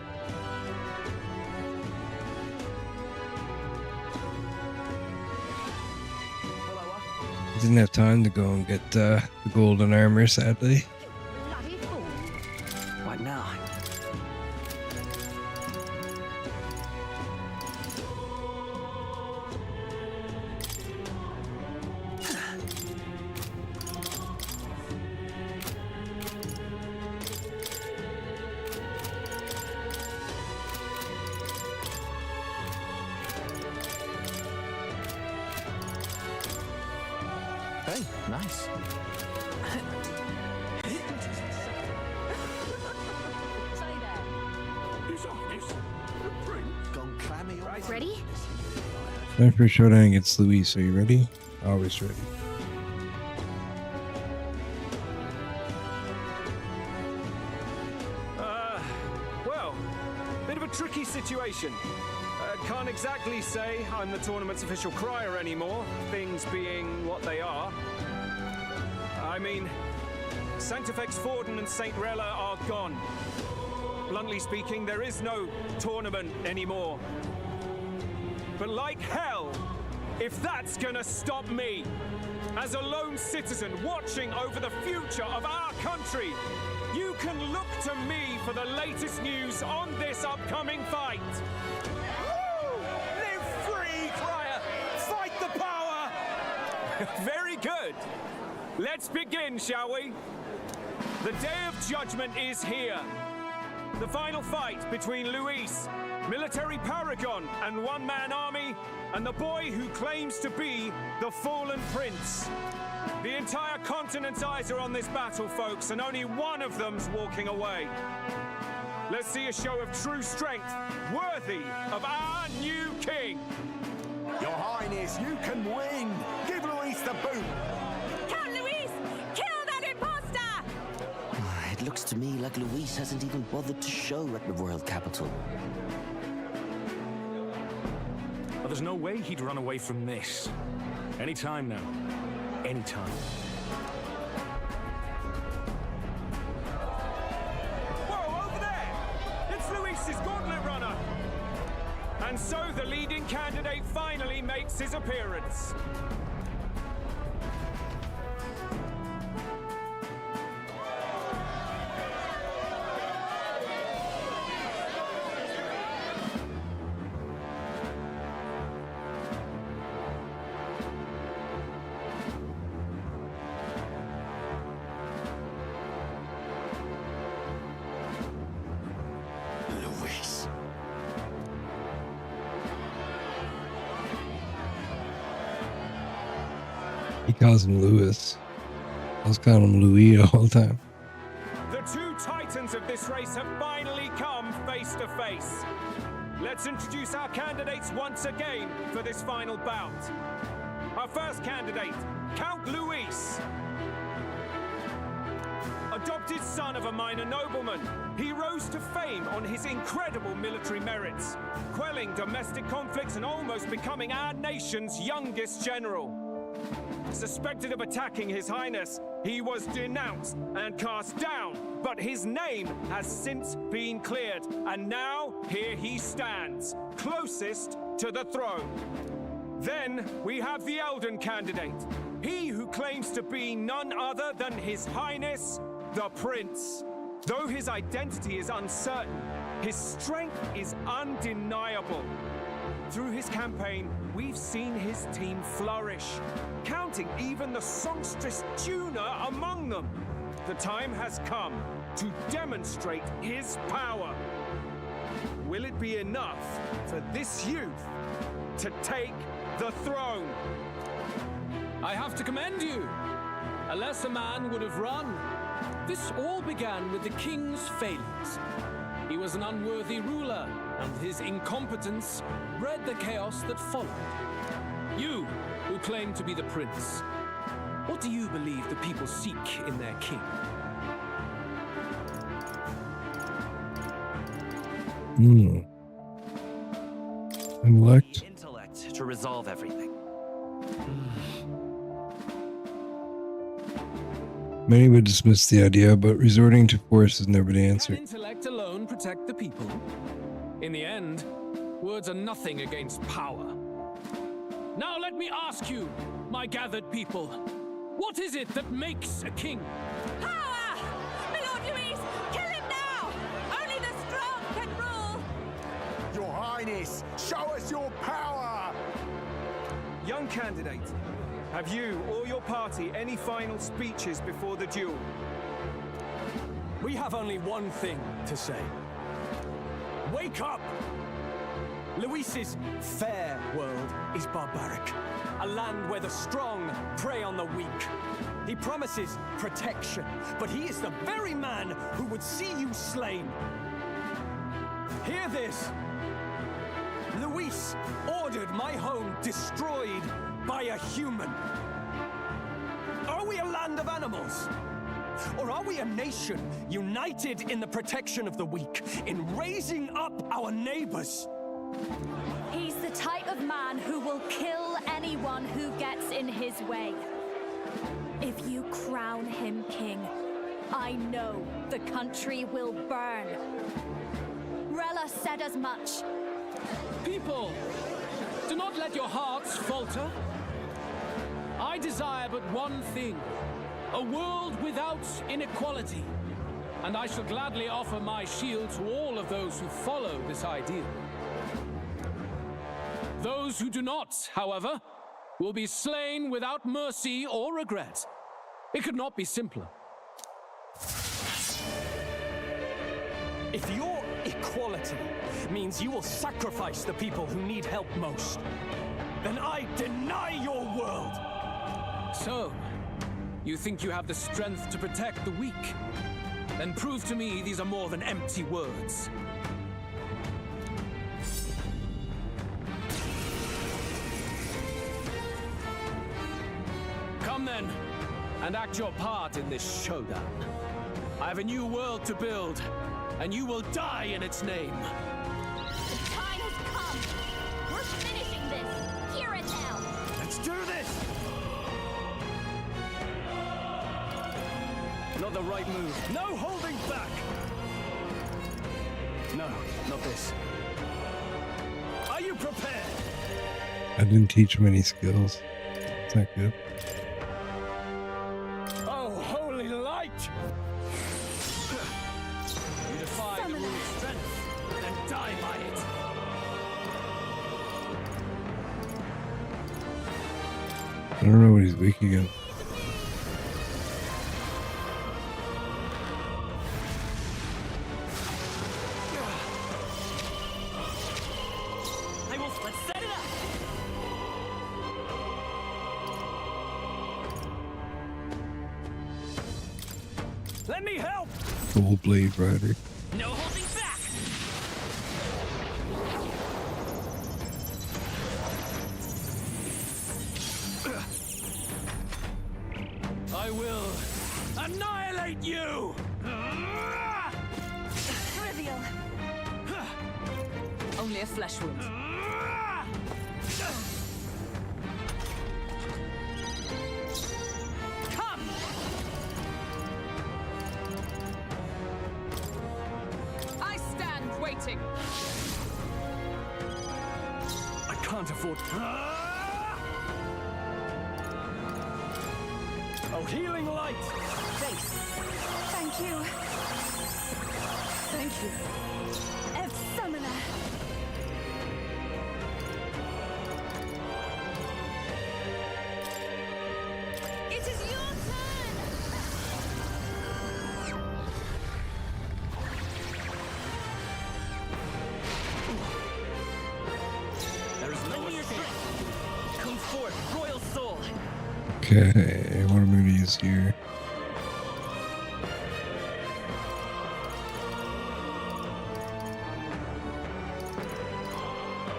I didn't have time to go and get the golden armor, sadly. What now? Hey, nice. Ready? Time for a showdown against Luis. Are you ready? Always ready. Well, bit of a tricky situation. Can't exactly say I'm the tournament's official crier anymore, things being what they are. I mean, Sanctifex Forden and St. Rella are gone. Bluntly speaking, there is no tournament anymore. But like hell, if that's gonna stop me, as a lone citizen watching over the future of our country, you can look to me for the latest news on this upcoming fight. Live free, crier! Fight the power! Very good. Let's begin, shall we? The Day of Judgment is here. The final fight between Luis, military paragon and one-man army, and the boy who claims to be the fallen prince. The entire continent's eyes are on this battle, folks, and only one of them's walking away. Let's see a show of true strength, worthy of our new king. Your Highness, you can win. Give Luis the boot. Count Luis! Kill that imposter! It looks to me like Luis hasn't even bothered to show at the royal capital. Well, there's no way he'd run away from this. Anytime now. Anytime. Whoa, over there! It's Luis's gauntlet runner! And so the leading candidate finally makes his appearance. Luis. He calls him Lewis. I was calling him Louis the whole time. The two titans of this race have finally come face to face. Let's introduce our candidates once again for this final bout. Our first candidate, Count Luis. Adopted son of a minor nobleman, he rose to fame on his incredible military merits, quelling domestic conflicts and almost becoming our nation's youngest general. Suspected of attacking His Highness, he was denounced and cast down, but his name has since been cleared, and now here he stands, closest to the throne. Then we have the Elden candidate, he who claims to be none other than His Highness, the Prince. Though his identity is uncertain, his strength is undeniable. Through his campaign, we've seen his team flourish, counting even the songstress tuner among them. The time has come to demonstrate his power. Will it be enough for this youth to take the throne? I have to commend you. A lesser man would have run. This all began with the king's failings. He was an unworthy ruler, and his incompetence bred the chaos that followed. You, who claim to be the prince, what do you believe the people seek in their king? Intellect to resolve everything. Many would dismiss the idea, but resorting to force is never the answer. Can intellect alone protect the people? In the end, words are nothing against power. Now let me ask you, my gathered people, what is it that makes a king? Power! My Lord Luis, kill him now! Only the strong can rule! Your Highness, show us your power! Young candidate, have you or your party any final speeches before the duel? We have only one thing to say. Wake up! Luis's fair world is barbaric. A land where the strong prey on the weak. He promises protection, but he is the very man who would see you slain. Hear this. Luis ordered my home destroyed by a human. Are we a land of animals? Or are we a nation united in the protection of the weak, in raising up our neighbors? He's the type of man who will kill anyone who gets in his way. If you crown him king, I know the country will burn. Rella said as much. People, do not let your hearts falter. I desire but one thing, a world without inequality. And I shall gladly offer my shield to all of those who follow this ideal. Those who do not, however, will be slain without mercy or regret. It could not be simpler. If your equality means you will sacrifice the people who need help most, then I deny your world. So, you think you have the strength to protect the weak? Then prove to me these are more than empty words. Come then, and act your part in this showdown. I have a new world to build, and you will die in its name. The time has come! We're finishing this! Here and now! Let's do this! Not the right move. No holding back! No, not this. Are you prepared? I didn't teach him any skills. It's not good. Oh, holy light! You defy the rule of strength, then die by it. I don't know what he's weak against. Let's set it up! Let me help! Full Blade Rider. No holding back! I will annihilate you! Trivial. Only a flesh wound. Come! I stand waiting. I can't afford. Oh, healing light! Face. Thank you. Thank you. Summoner. It is your turn! There is no escape. Come forth, royal soul. Okay, what am I going to use here?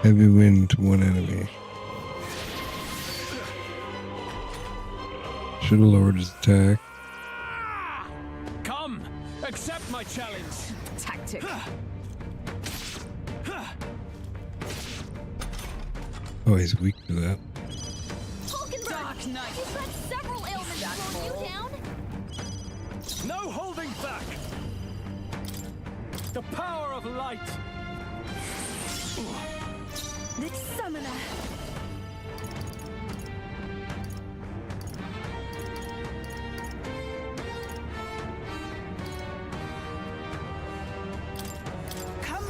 Heavy wind to one enemy. Should have lowered his attack. Come! Accept my challenge! Tactic. Oh, he's weak to that. Dark Knight. You've got several ailments slowing you down. No holding back! The power of light! The Summoner.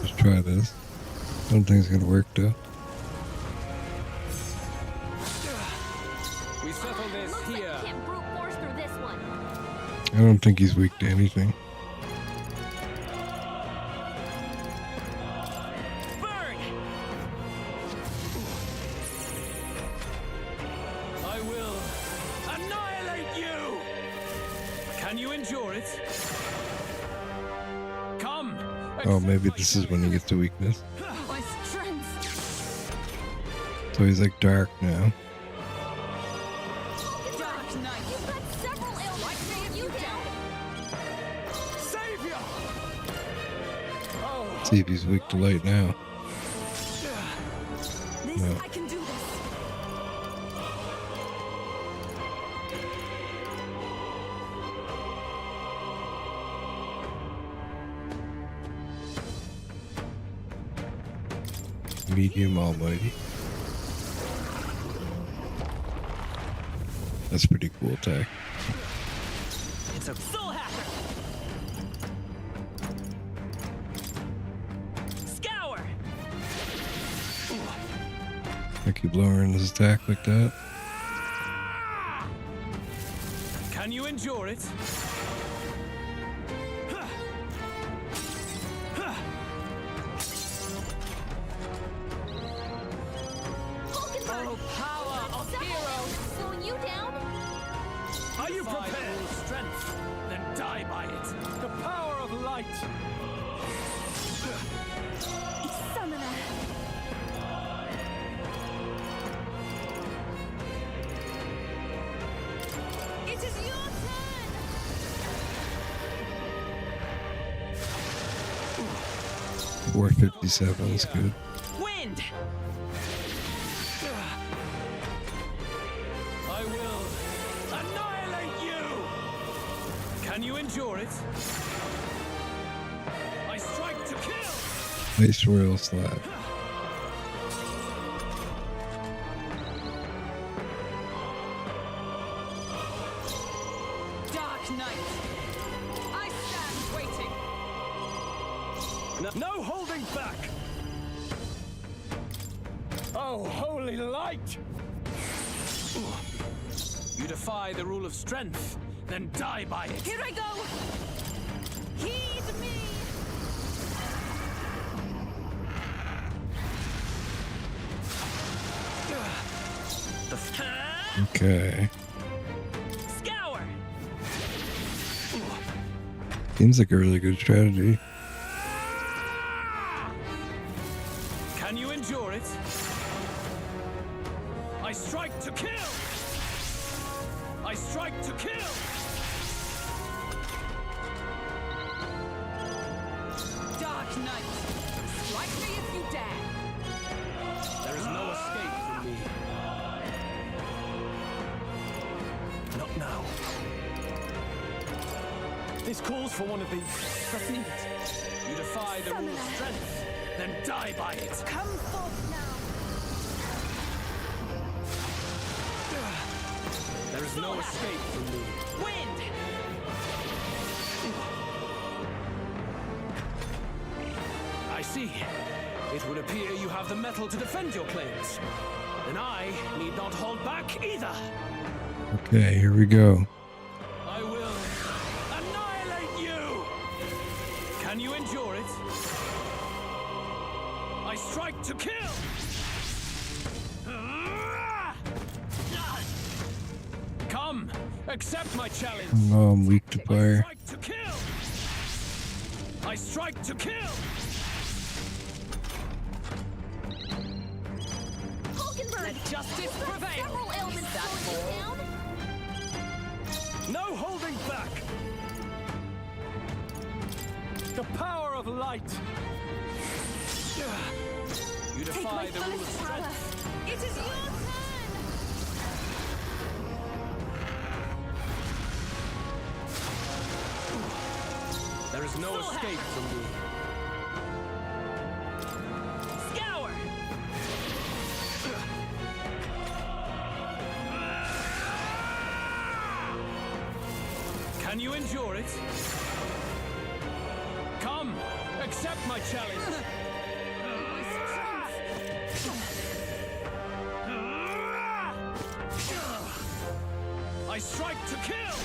Let's try this. I don't think it's going to work though. We settle this Looks here. like you can't brute force through this one. I don't think he's weak to anything. Burn! I will annihilate you! Can you endure it? Come! Oh, maybe this is when he gets a weakness. My strength. So he's like dark now. Dark Knight. You've got several ailments slowing you down. Savior! Oh, See if he's weak to light now. This, No. I can do this. Medium almighty. That's a pretty cool attack. It's a soul hacker. Scour. I keep lowering his attack like that. can you endure it? Oh, power of heroes slowing you down. Are you prepared? Strength, then die by it. The power of light. Summoner. It is your turn. 457 is good. Wind. I will annihilate you. Can you endure it? I strike to kill. Ice Royal Slab. Dark Knight. I stand waiting. No holding back. Oh, holy light! You defy the rule of strength, then die by it. Here I go. Heed me. Okay. Scour. Seems like a really good strategy. Can you endure it? I strike to kill! I strike to kill! Dark Knight, strike me if you dare. There is no escape from me. Not now. This calls for one of these. Let's need it. You defy the rule's strength, then die by it. Come forth now. There is no escape from me. Wind! I see. It would appear you have the metal to defend your claims. Then I need not hold back either. Okay, here we go. I will annihilate you! Can you endure it? I strike to kill! Come, accept my challenge. Oh, I'm weak to fire. I strike to kill! I strike to kill! Let justice prevail. Several ailments slowing you down. No holding back! The power of light! You defy the rule of strength. It is your turn. There is no escape from me. Scour. Can you endure it? Come, accept my challenge. I strike to kill!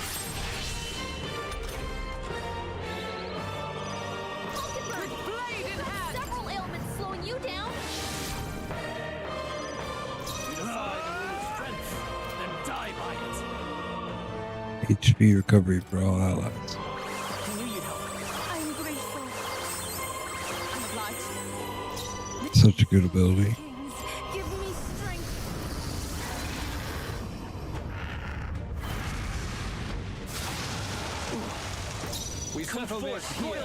With blade in hand. Several ailments slowing you down. You defy the rule of strength, then die by it. HP recovery for all allies. I knew you'd help. I'm grateful. I'm obliged. Such a good ability. Give me strength. We settle this here.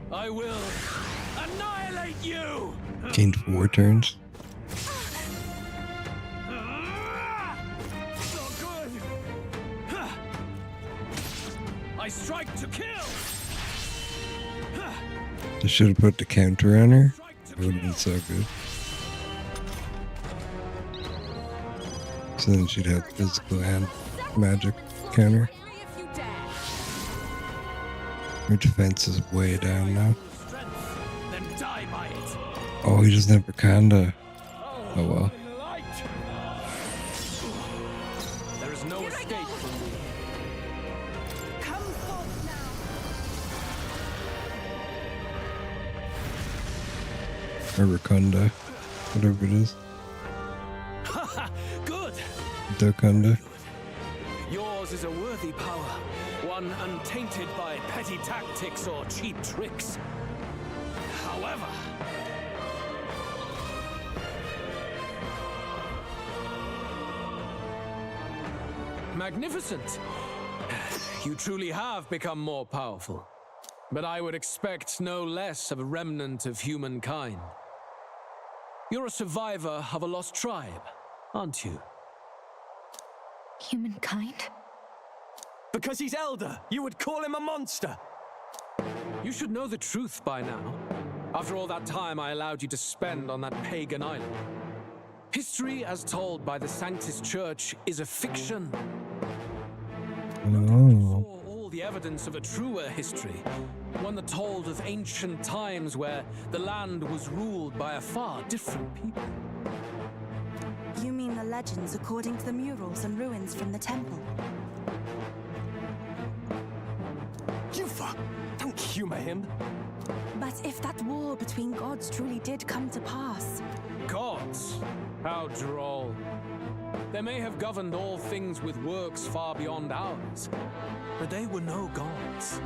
I will annihilate you! Gained 4 turns. Not good! I strike to kill! I should have put the counter on her. It would have been so good. So then she'd have physical and magic counter. Her defense is way down now. Then die by it. Oh, he doesn't have Wakanda. Oh well. There is no escape from me. Come forth now. Or Wakanda. Whatever it is. Good! Wakanda. Yours is a worthy power, one untainted by petty tactics or cheap tricks. However, magnificent! You truly have become more powerful. But I would expect no less of a remnant of humankind. You're a survivor of a lost tribe, aren't you? Humankind? Because he's elder, you would call him a monster. You should know the truth by now. After all that time I allowed you to spend on that pagan island. History as told by the Sanctus Church is a fiction. Oh. All the evidence of a truer history. One that told of ancient times where the land was ruled by a far different people. You mean the legends according to the murals and ruins from the temple? Yufa! Don't humor him. But if that war between gods truly did come to pass... Gods? How droll. They may have governed all things with works far beyond ours, but they were no gods.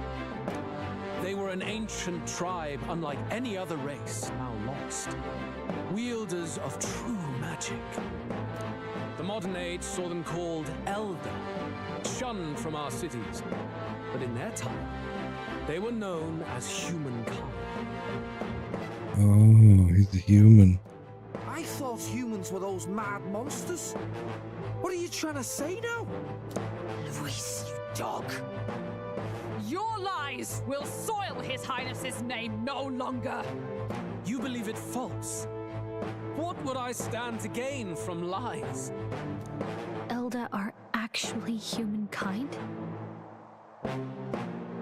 They were an ancient tribe unlike any other race, now lost. Wielders of true magic. The modern age saw them called Elder, shunned from our cities. But in their time, they were known as humankind. Oh, he's a human. I thought humans were those mad monsters. What are you trying to say now? Luis, you dog. Your lies will soil His Highness's name no longer. You believe it false. What would I stand to gain from lies? Elder are actually humankind?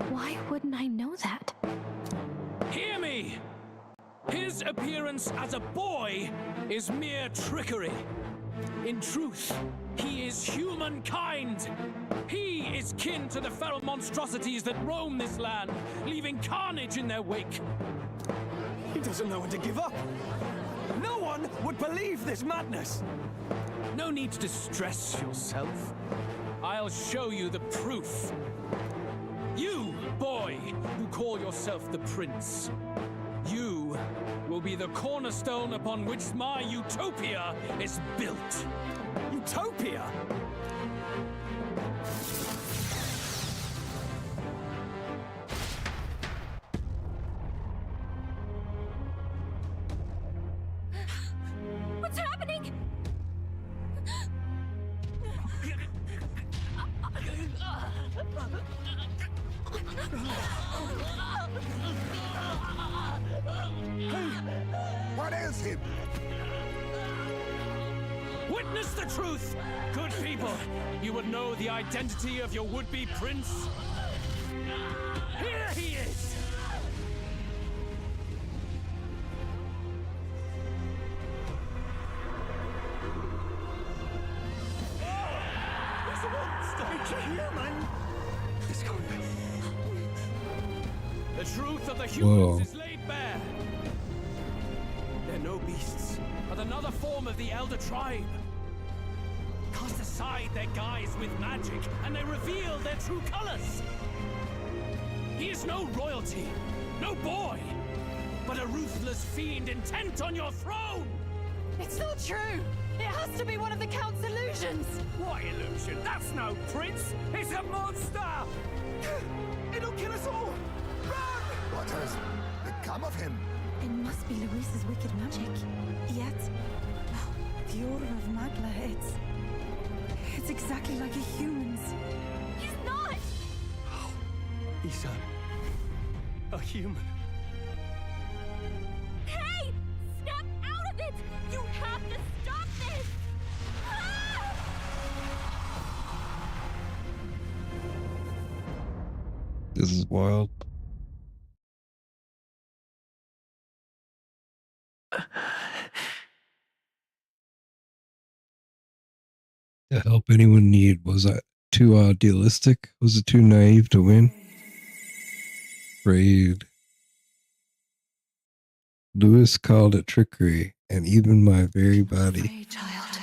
Why wouldn't I know that? Hear me! His appearance as a boy is mere trickery. In truth, he is humankind. He is kin to the feral monstrosities that roam this land, leaving carnage in their wake. He doesn't know when to give up. No one would believe this madness. No need to distress yourself. I'll show you the proof. You, boy, who call yourself the prince. You will be the cornerstone upon which my utopia is built. Utopia? What's happening? What is him? Witness the truth, good people. You would know the identity of your would-be prince. Here he is. It's a monster! It's a human! It's going. The truth of the humans Whoa. is laid bare. They're no beasts, but another form of the Elder Tribe. Cast aside their guise with magic, and they reveal their true colors. He is no royalty, no boy, but a ruthless fiend intent on your throne! It's not true! It has to be one of the Count's illusions! What illusion? That's no prince! It's a monster! It'll kill us all! Run! What has become of him? It must be Luis's wicked magic. Yet, the aura of Magla, it's exactly like a human's. He's not! He's a human. Hey! Step out of it! You have to stop this! Ah! This is wild. The help anyone need, was I too idealistic? Was it too naive to win? Afraid. Lewis called it trickery, and even my very body. Pray, child,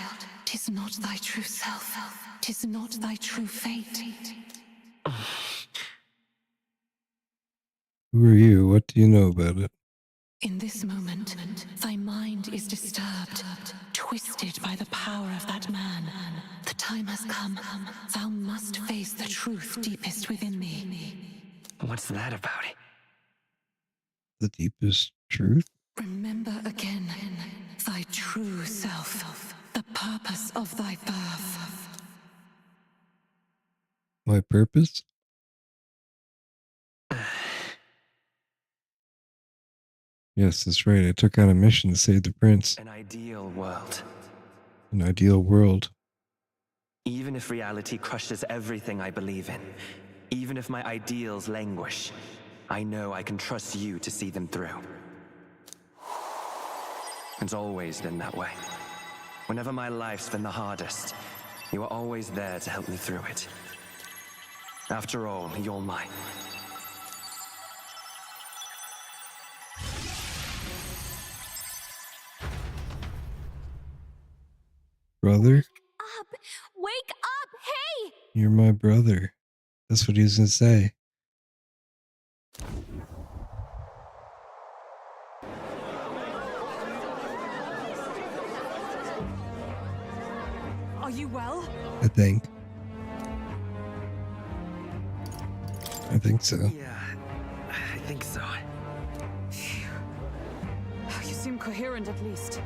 'tis not thy true self, 'tis not thy true fate. Who are you? What do you know about it? In this moment, thy mind is disturbed, twisted by the power of that man. The time has come. Thou must face the truth deepest within thee. What's that about? The deepest truth? Remember again thy true self, the purpose of thy birth. My purpose? Yes, that's right. I took on a mission to save the prince. An ideal world. An ideal world. Even if reality crushes everything I believe in, even if my ideals languish, I know I can trust you to see them through. It's always been that way. Whenever my life's been the hardest, you are always there to help me through it. After all, you're mine. brother? Up! Wake up! Hey! You're my brother. That's what he was gonna say. Are you well? I think. I think so. Yeah, I think so. You seem coherent at least.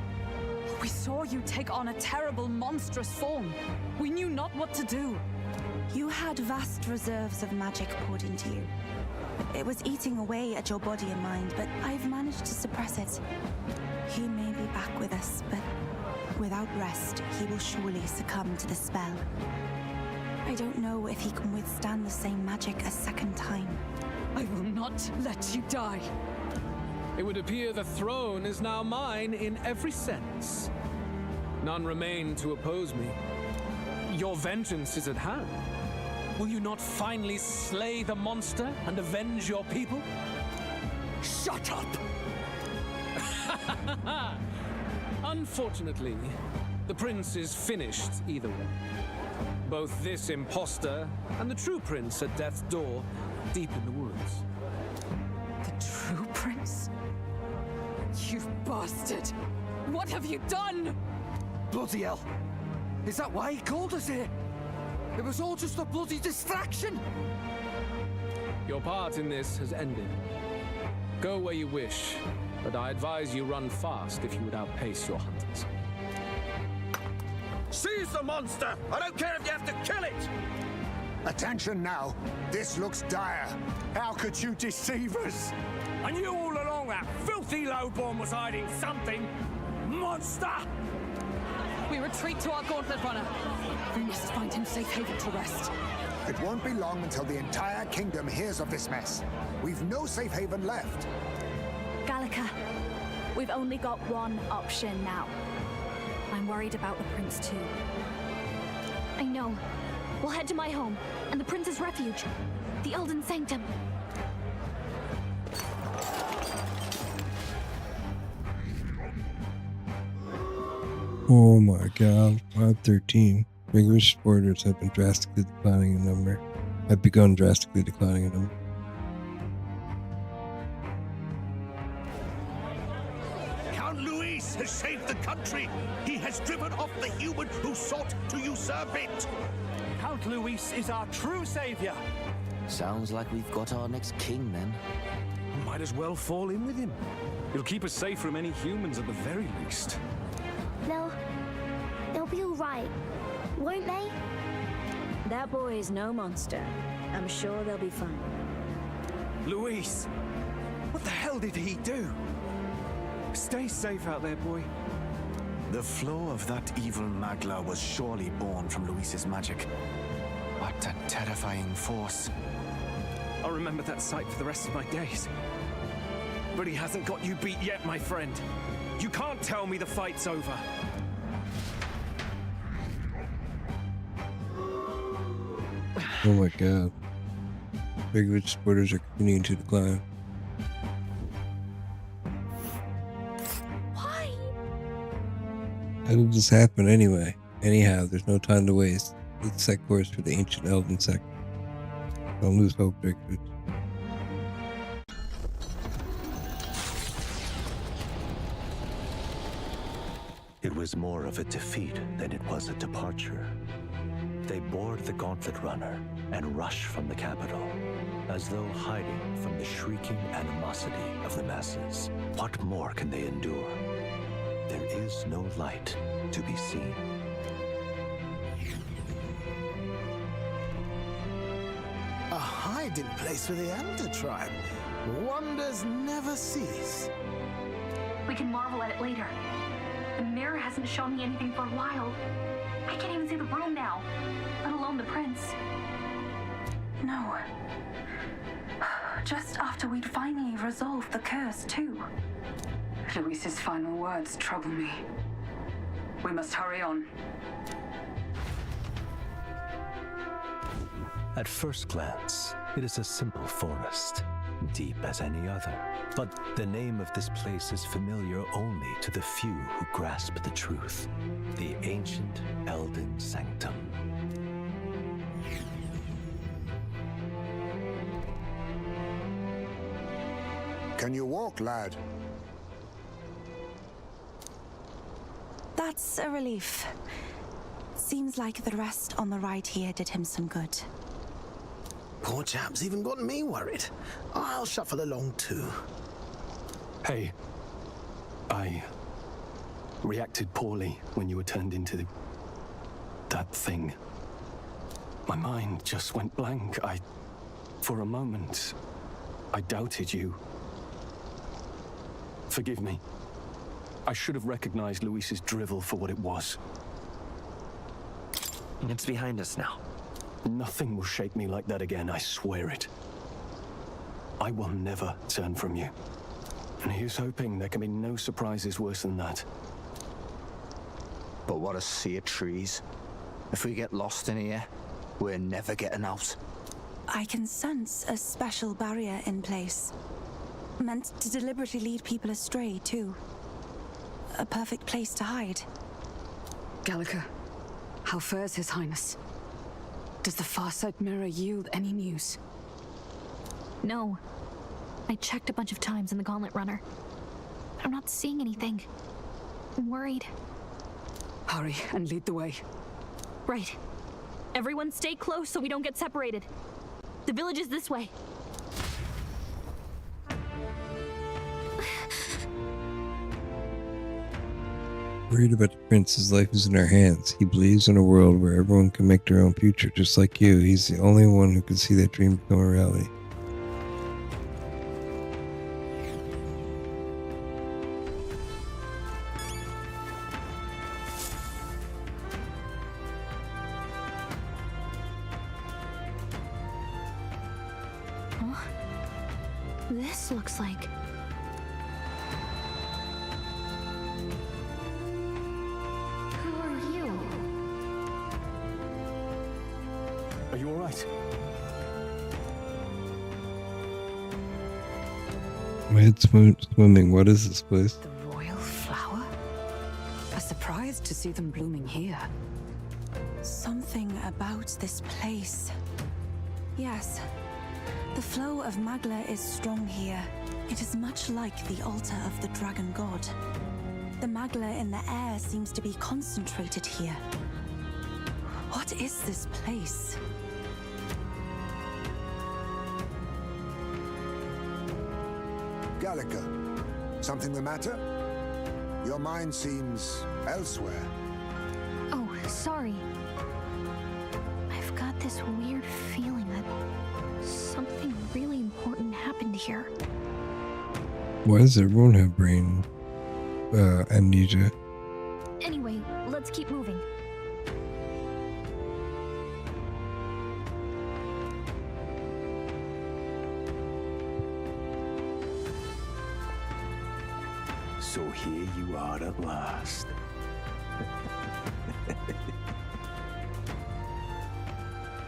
We saw you take on a terrible, monstrous form. We knew not what to do. You had vast reserves of magic poured into you. It was eating away at your body and mind, but I've managed to suppress it. He may be back with us, but without rest, he will surely succumb to the spell. I don't know if he can withstand the same magic a second time. I will not let you die. It would appear the throne is now mine in every sense. None remain to oppose me. Your vengeance is at hand. Will you not finally slay the monster and avenge your people? Shut up! Unfortunately, the prince is finished either way. Both this imposter and the true prince at death's door, deep in the woods. The true prince? You bastard! What have you done? Bloody hell! Is that why he called us here? It was all just a bloody distraction! Your part in this has ended. Go where you wish, but I advise you run fast if you would outpace your hunters. Seize the monster! I don't care if you have to kill it! Attention now. This looks dire. How could you deceive us? I knew all along that filthy lowborn was hiding something. Monster! We retreat to our gauntlet runner. We must find him safe haven to rest. It won't be long until the entire kingdom hears of this mess. We've no safe haven left. Gallica, we've only got one option now. I'm worried about the prince too. I know. We'll head to my home and the prince's refuge, the Elden Sanctum. Oh my god, 513. Rigorous supporters have been drastically declining in number. Have begun drastically declining in number. Count Luis has saved the country. He has driven off the human who sought to usurp it. Count Luis is our true savior. Sounds like we've got our next king then. Might as well fall in with him. He'll keep us safe from any humans at the very least. They'll be all right, won't they? That boy is no monster. I'm sure they'll be fine. Luis, what the hell did he do? Stay safe out there, boy. The flow of that evil Magla was surely born from Luis's magic. What a terrifying force. I'll remember that sight for the rest of my days. But he hasn't got you beat yet, my friend. You can't tell me the fight's over. Oh my god. Rigorous supporters are continuing to decline. Why? How did this happen anyway? Anyhow, there's no time to waste. Let's set course for the ancient elven sect. Don't lose hope, Drakoviche. It was more of a defeat than it was a departure. They board the gauntlet runner and rush from the capital, as though hiding from the shrieking animosity of the masses. What more can they endure? There is no light to be seen. A hiding place for the Elder tribe. Wonders never cease. We can marvel at it later. The mirror hasn't shown me anything for a while. I can't even see the room now, let alone the prince. No. Just after we'd finally resolved the curse, too. Luis's final words trouble me. We must hurry on. At first glance, it is a simple forest. deep as any other. But the name of this place is familiar only to the few who grasp the truth. The ancient Elden Sanctum. Can you walk, lad? That's a relief. Seems like the rest on the ride here did him some good. Poor chap's even gotten me worried. I'll shuffle along too. Hey, I reacted poorly when you were turned into that thing. My mind just went blank. For a moment, I doubted you. Forgive me. I should have recognized Luis's drivel for what it was. It's behind us now. Nothing will shake me like that again, I swear it. I will never turn from you. And here's hoping there can be no surprises worse than that. But what a sea of trees. If we get lost in here, we're never getting out. I can sense a special barrier in place. Meant to deliberately lead people astray, too. A perfect place to hide. Gallica, how fares His Highness? Does the Farsight Mirror yield any news? No. I checked a bunch of times in the Gauntlet Runner. I'm not seeing anything. I'm worried. Hurry and lead the way. Right. Everyone stay close so we don't get separated. The village is this way. Worried about the prince, his life is in our hands. He believes in a world where everyone can make their own future, just like you. He's the only one who can see that dream become a reality. Huh? This looks like... Are you all right? My head's swimming. What is this place? The royal flower? A surprise to see them blooming here. Something about this place. Yes. The flow of Magla is strong here. It is much like the altar of the dragon god. The Magla in the air seems to be concentrated here. What is this place? Gallica, something the matter? Your mind seems elsewhere. Oh, sorry. I've got this weird feeling that something really important happened here. Why does everyone have brain amnesia? Anyway, let's keep moving. So here you are at last.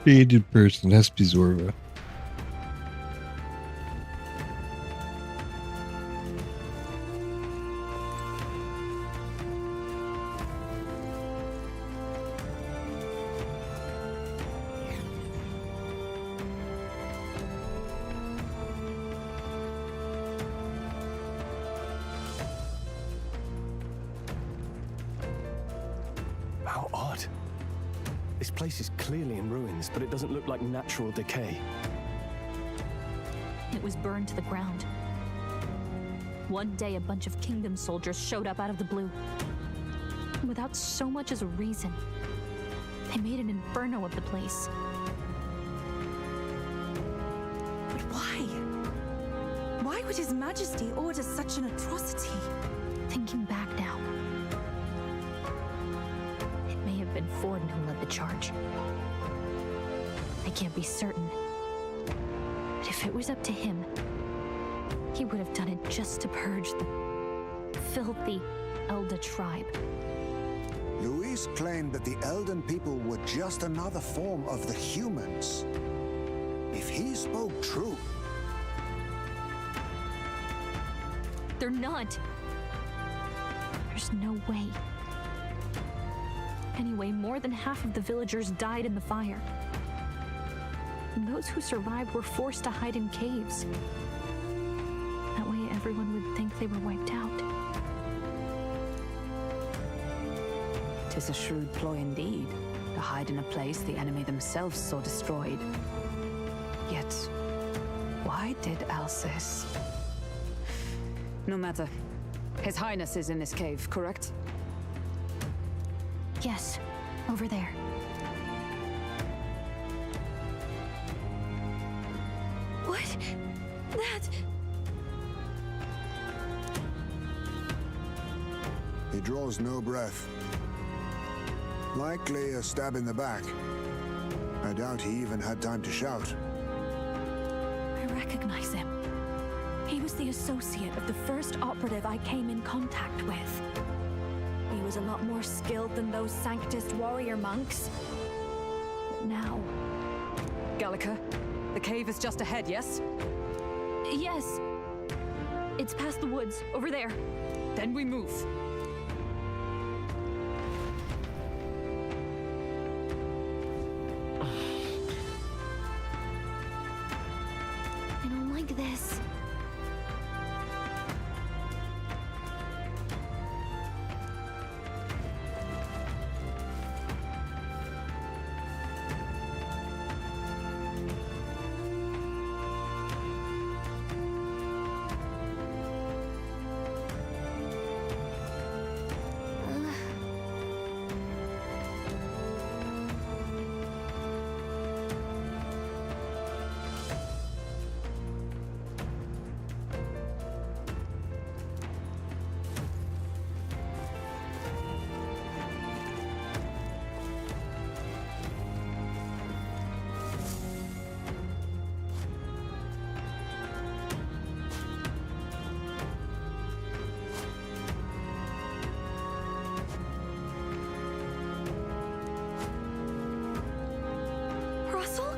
Created person has to be Zorva. How odd. This place is clearly in ruins, but it doesn't look like natural decay. It was burned to the ground. One day, a bunch of kingdom soldiers showed up out of the blue. Without so much as a reason, they made an inferno of the place. But why? Why would His Majesty order such an atrocity? Thinking back now, it may have been Forden who led the charge. I can't be certain. But if it was up to him, he would have done it just to purge the filthy Elda tribe. Luis claimed that the Elden people were just another form of the humans. If he spoke true, they're not. There's no way. Anyway, more than half of the villagers died in the fire. And those who survived were forced to hide in caves. That way everyone would think they were wiped out. 'Tis a shrewd ploy indeed, to hide in a place the enemy themselves saw destroyed. Yet, why did Alsace? No matter. His Highness is in this cave, correct? Yes, over there. What? That... He draws no breath. Likely a stab in the back. I doubt he even had time to shout. I recognize him. He was the associate of the first operative I came in contact with. He was a lot more skilled than those Sanctist warrior monks. But now... Gallica, the cave is just ahead, yes? Yes. It's past the woods, over there. Then we move. I don't like this. Russell?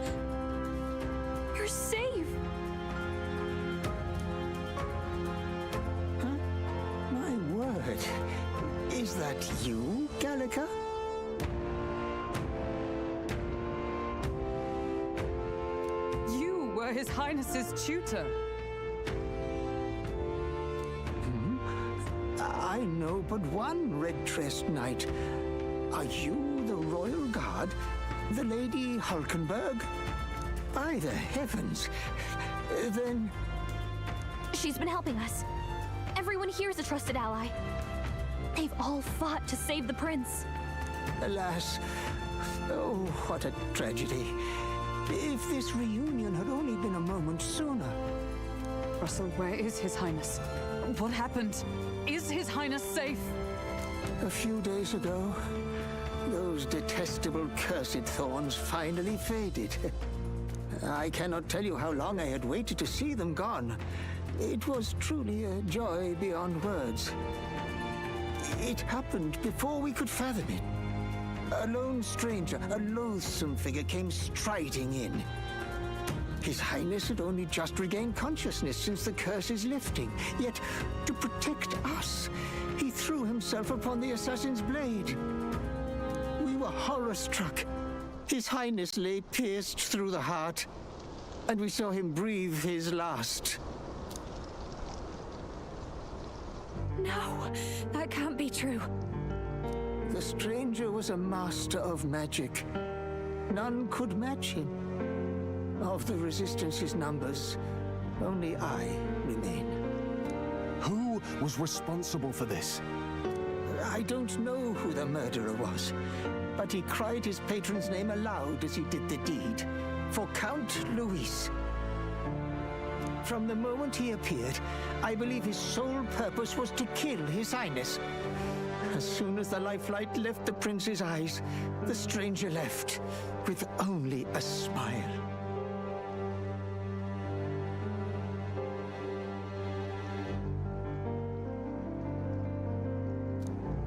You're safe! Huh? My word. Is that you, Gallica? You were His Highness's tutor. I know but one red-tressed knight. Are you the royal guard? The Lady Hulkenberg? By the heavens. Then... She's been helping us. Everyone here's a trusted ally. They've all fought to save the prince. Alas. Oh, what a tragedy. If this reunion had only been a moment sooner. Russell, where is His Highness? What happened? Is His Highness safe? A few days ago, those detestable cursed thorns finally faded. I cannot tell you how long I had waited to see them gone. It was truly a joy beyond words. It happened before we could fathom it. A lone stranger, a loathsome figure, came striding in. His Highness had only just regained consciousness since the curse's lifting. Yet, to protect us, he threw himself upon the assassin's blade. We were horror-struck. His Highness lay pierced through the heart, and we saw him breathe his last. No, that can't be true. The stranger was a master of magic. None could match him. Of the Resistance's numbers, only I remain. Who was responsible for this? I don't know who the murderer was, but he cried his patron's name aloud as he did the deed. For Count Luis. From the moment he appeared, I believe his sole purpose was to kill His Highness. As soon as the lifelight left the prince's eyes, the stranger left with only a smile.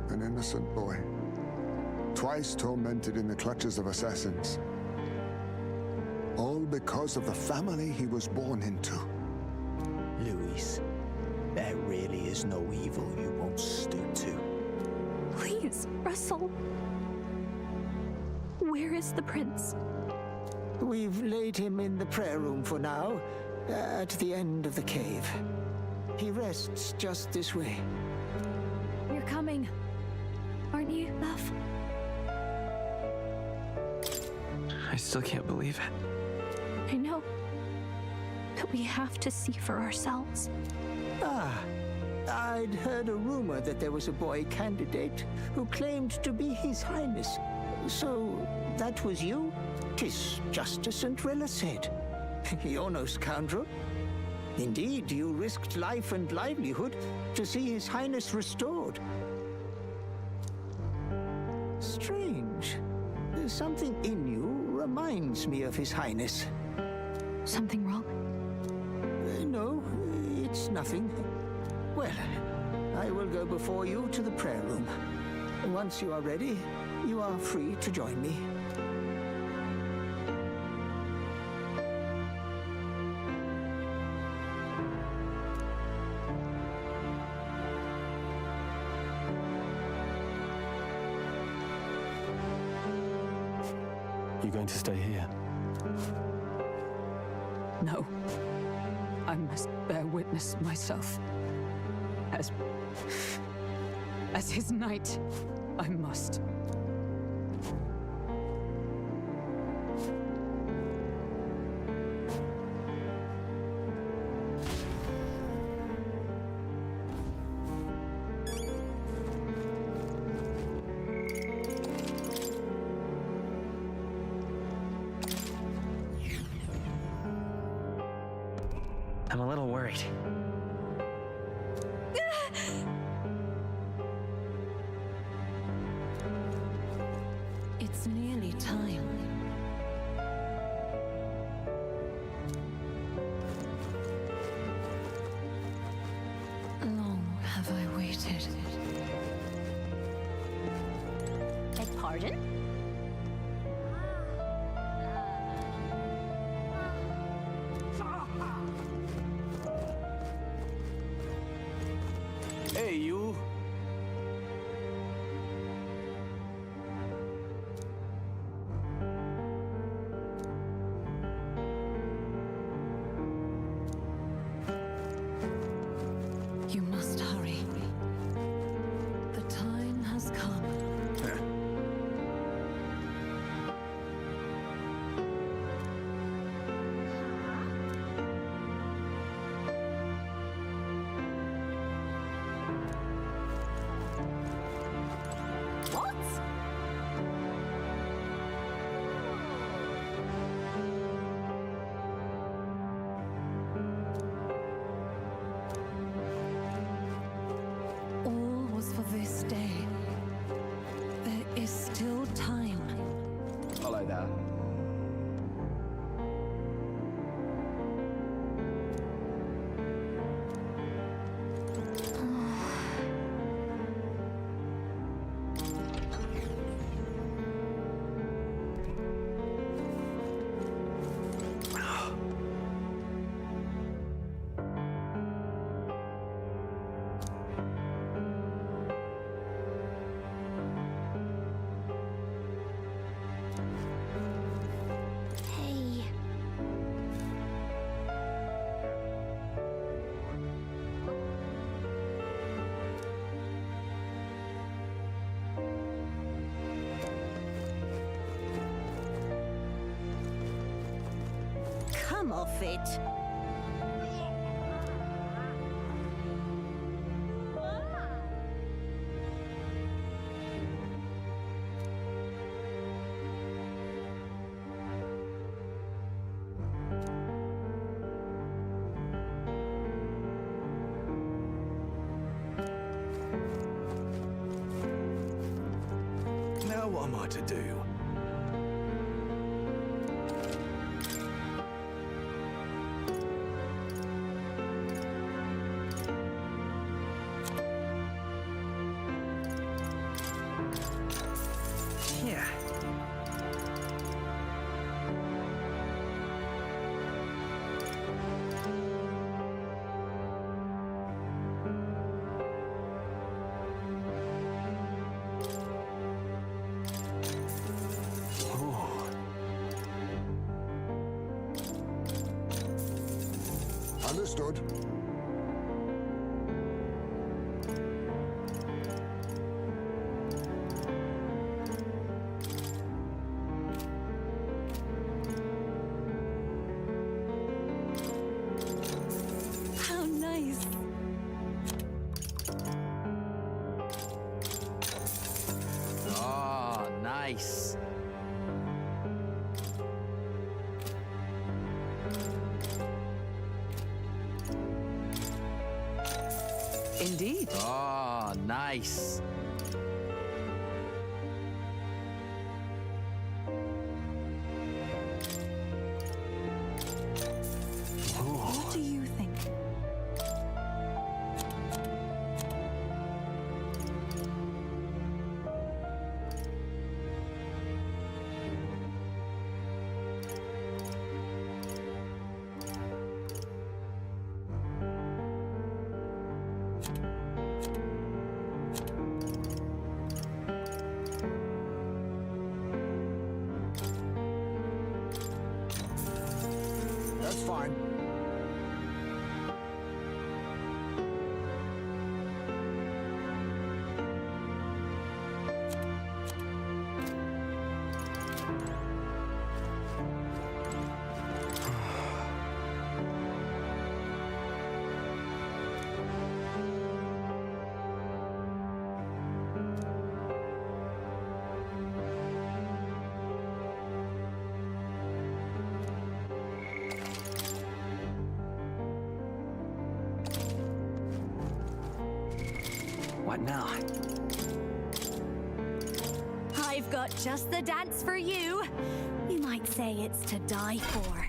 An innocent boy, twice tormented in the clutches of assassins. All because of the family he was born into. Luis. There really is no evil you won't stoop to. Please, Russell. Where is the prince? We've laid him in the prayer room for now, at the end of the cave. He rests just this way. You're coming, aren't you, love? I still can't believe it. I know. But we have to see for ourselves. Ah, I'd heard a rumor that there was a boy candidate who claimed to be His Highness. So, that was you? 'Tis just as St. Rilla said. You're no scoundrel. Indeed, you risked life and livelihood to see His Highness restored. Strange. Something in you reminds me of His Highness. Something wrong? No, it's nothing. Well, I will go before you to the prayer room. Once you are ready, you are free to join me. You going to stay here? No. I must bear witness myself. As his knight, I must. I'm a little worried. It's nearly time. Long have I waited. Beg pardon? Hey, you. You must hurry. The time has come. What? All was for this day. There is still time. Follow that. Hey. Come off it. Now what am I to do? Yeah. Understood. How nice. Oh, nice. Indeed. Oh, nice. What do you think? That's fine. What now? I've got just the dance for you. You might say it's to die for.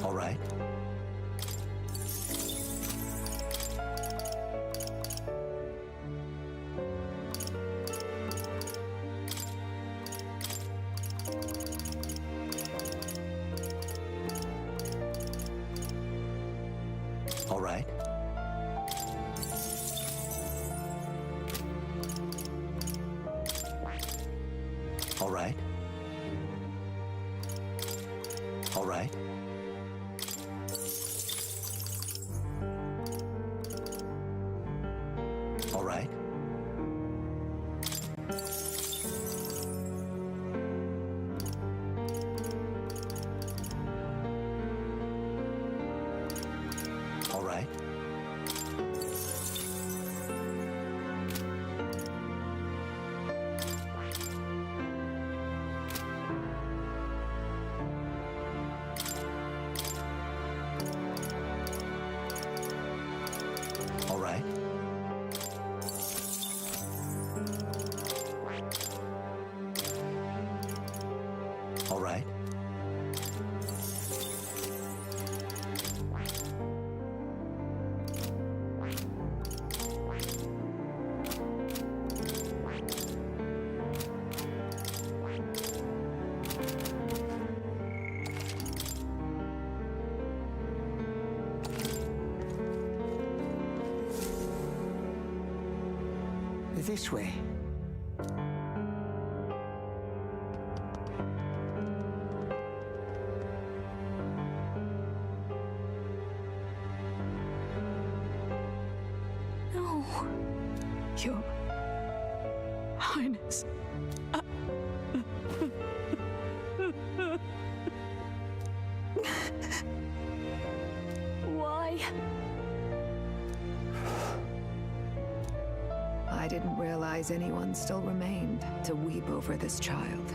All right. All right. All right. All right. All right. All right. All right. All right. This way. No. Your Highness. Why? I didn't realize anyone still remained to weep over this child.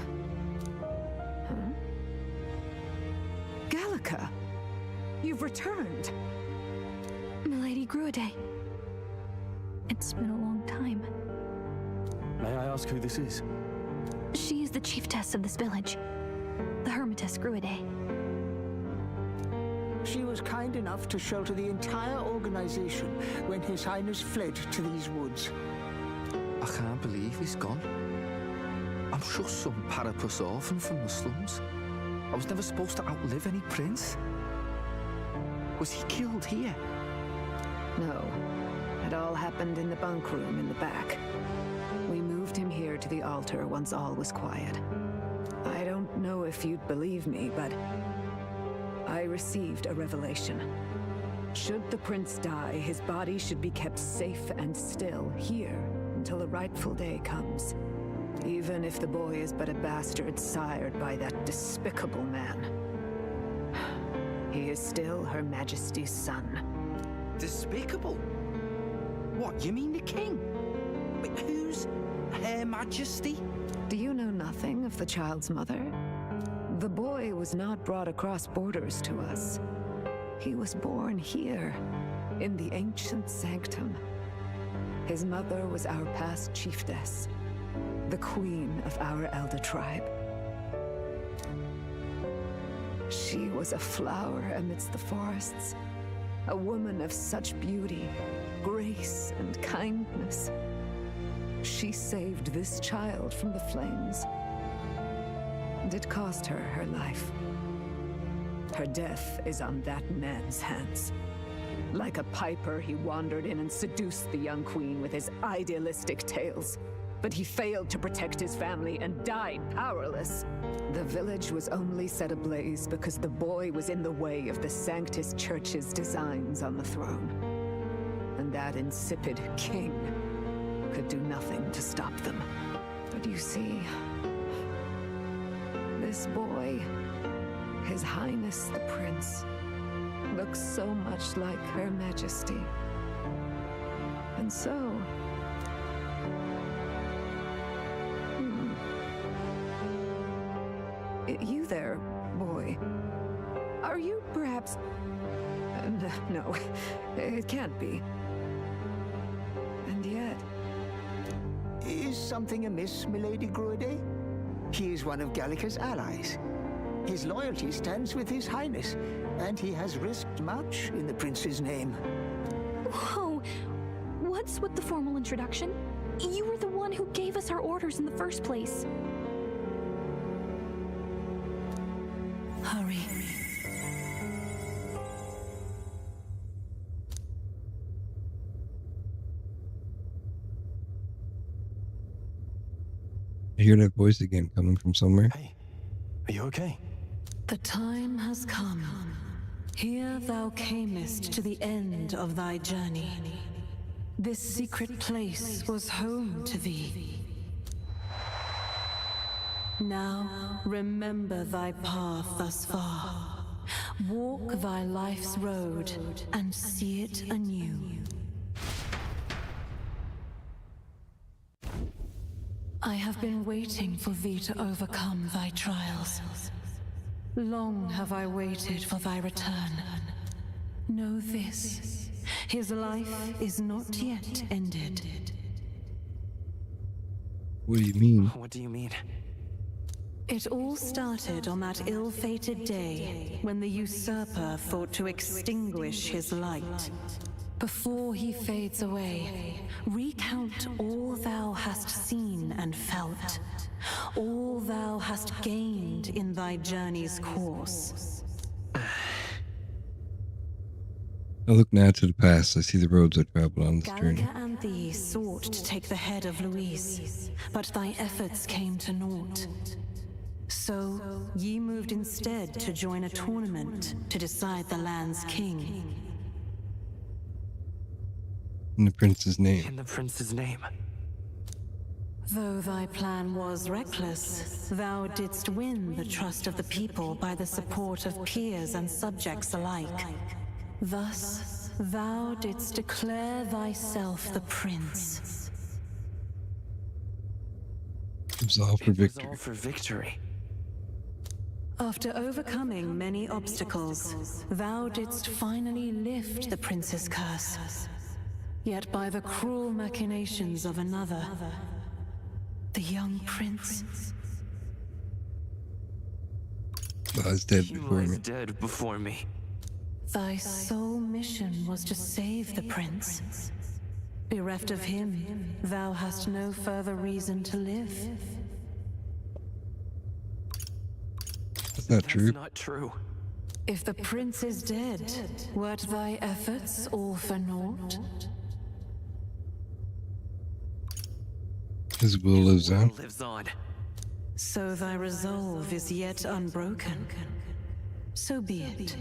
Huh? Gallica, you've returned. Milady Gruade. It's been a long time. May I ask who this is? She is the chiefess of this village. The Hermitess Gruade. She was kind enough to shelter the entire organization when His Highness fled to these woods. I can't believe he's gone. I'm just some parapus orphan from the slums. I was never supposed to outlive any prince. Was he killed here? No. It all happened in the bunk room in the back. We moved him here to the altar once all was quiet. I don't know if you'd believe me, but I received a revelation. Should the prince die, his body should be kept safe and still here until the rightful day comes. Even if the boy is but a bastard sired by that despicable man. He is still Her Majesty's son. Despicable? What, you mean the king? But who's Her Majesty? Do you know nothing of the child's mother? The boy was not brought across borders to us. He was born here, in the ancient sanctum. His mother was our past chiefess, the queen of our elder tribe. She was a flower amidst the forests, a woman of such beauty, grace, and kindness. She saved this child from the flames, and it cost her her life. Her death is on that man's hands. Like a piper, he wandered in and seduced the young queen with his idealistic tales. But he failed to protect his family and died powerless. The village was only set ablaze because the boy was in the way of the Sanctus Church's designs on the throne. And that insipid king could do nothing to stop them. But you see, this boy, His Highness the Prince, looks so much like Her Majesty. And so... You there, boy. Are you perhaps... no, it can't be. And yet... Is something amiss, milady Gruide? He is one of Gallica's allies. His loyalty stands with His Highness, and he has risked much in the prince's name. Whoa! What's with the formal introduction? You were the one who gave us our orders in the first place. Hurry. I hear that voice again coming from somewhere. Hey, are you okay? The time has come. Here thou camest to the end of thy journey. This secret place was home to thee. Now remember thy path thus far. Walk thy life's road and see it anew. I have been waiting for thee to overcome thy trials. Long have I waited for thy return. Know this, his life is not yet ended. What do you mean? What do you mean? It all started on that ill-fated day when the usurper thought to extinguish his light. Before he fades away, recount all thou hast seen and felt, all thou hast gained in thy journey's course. I look now to the past. I see the roads I traveled on this journey. Gallica and thee sought to take the head of Louise, but thy efforts came to naught. So, ye moved instead to join a tournament to decide the land's king. In the prince's name. In the prince's name. Though thy plan was reckless, thou didst win the trust of the people by the support of peers and subjects alike. Thus, thou didst declare thyself the prince. Resolve for victory. Resolve for victory. After overcoming many obstacles, thou didst finally lift the prince's curse. Yet by the cruel machinations of another, the young prince lies dead He before lies me. dead before me. Thy sole mission was to save the prince. Bereft of him, thou hast no further reason to live. not true. Not true. If the prince is dead, wert thy efforts all for naught? His will lives on. Lives on. So thy resolve is yet unbroken. So be it.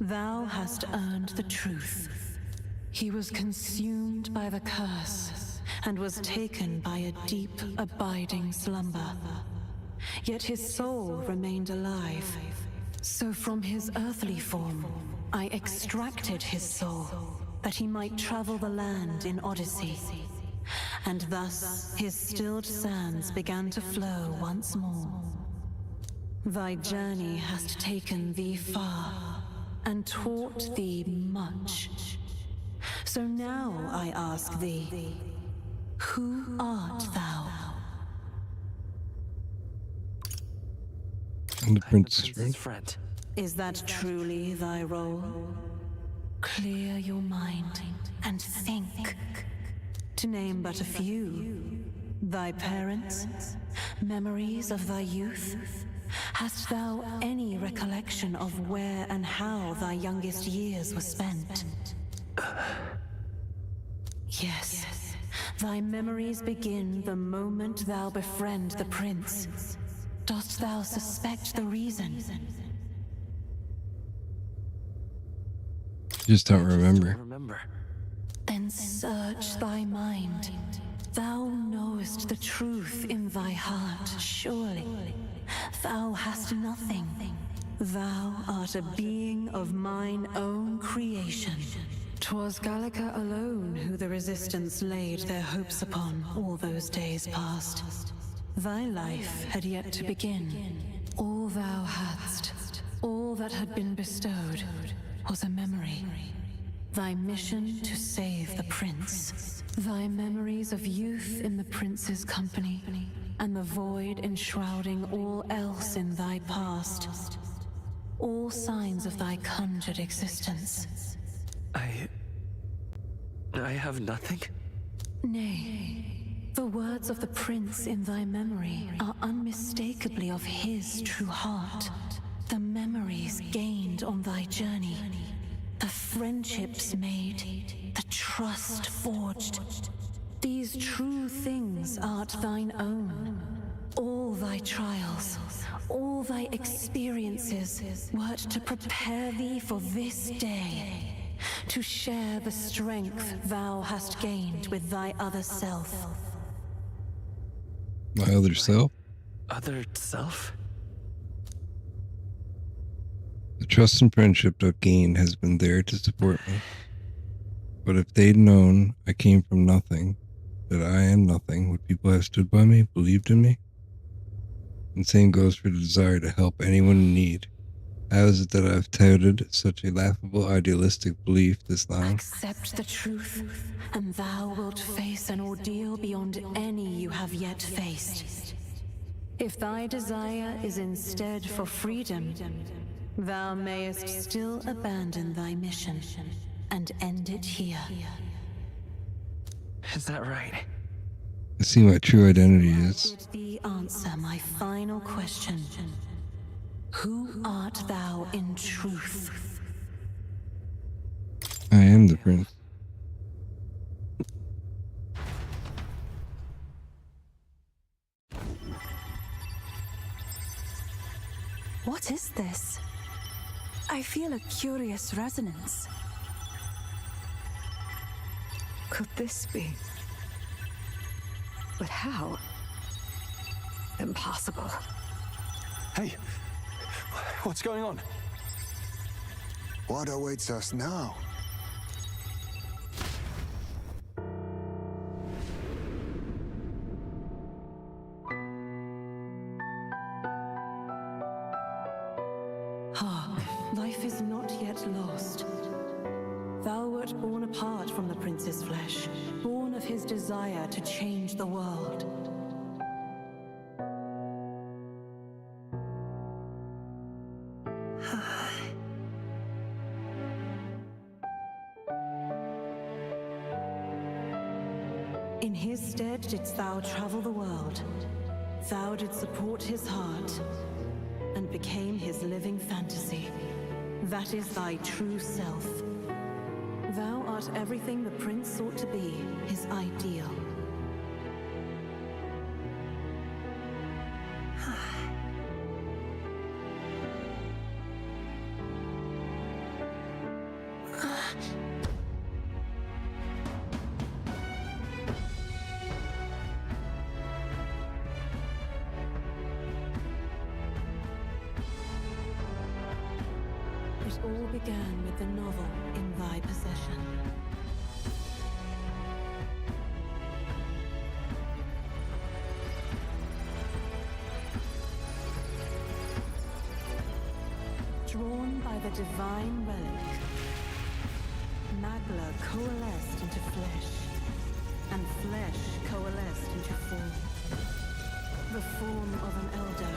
Thou hast earned the truth. He was consumed by the curse, and was taken by a deep, abiding slumber. Yet his soul remained alive. So from his earthly form, I extracted his soul, that he might travel the land in Odyssey. And thus his stilled sands began to flow once more. Thy journey hast taken thee far, and taught thee much. So now I ask thee, who art thou? I'm the prince's friend. Is that truly thy role? Clear your mind and think. To name but a few, thy parents, memories of thy youth. Hast thou any recollection of where and how thy youngest years were spent? Yes, thy memories begin the moment thou befriend the prince. Dost thou suspect the reason? Just don't remember. Then search thy mind. Thou knowest the truth in thy heart, surely. Thou hast nothing. Thou art a being of mine own creation. 'Twas Gallica alone who the resistance laid their hopes upon all those days past. Thy life had yet to begin. All thou hadst, all that had been bestowed, was a memory. Thy mission to save the prince. Thy memories of youth in the prince's company, and the void enshrouding all else in thy past. All signs of thy conjured existence. I have nothing? Nay, the words of the prince in thy memory are unmistakably of his true heart. The memories gained on thy journey, the friendships made, the trust forged. These true things art thine own. All thy trials, all thy experiences wert to prepare thee for this day, to share the strength thou hast gained with thy other self. My other self? Other self? The trust and friendship I've gained has been there to support me. But if they'd known I came from nothing, that I am nothing, would people have stood by me, believed in me? And same goes for the desire to help anyone in need. How is it that I've touted such a laughable, idealistic belief this long? Accept the truth, and thou wilt face an ordeal beyond any you have yet faced. If thy desire is instead for freedom, thou mayest still abandon thy mission and end it here. Is that right? I see my true identity is. Did thee answer my final question? Who art thou in truth? I am the prince. What is this? I feel a curious resonance. Could this be? But how? Impossible. Hey, what's going on? What awaits us now? Hark, life is not yet lost. Thou wert born apart from the prince's flesh, born of his desire to change the world. In his stead didst thou travel the world. Thou didst support his heart. and became his living fantasy. That is thy true self. Thou art everything the prince sought to be, his ideal. It all began with the novel in thy possession. Drawn by the divine relic, Magla coalesced into flesh, and flesh coalesced into form. The form of an elder,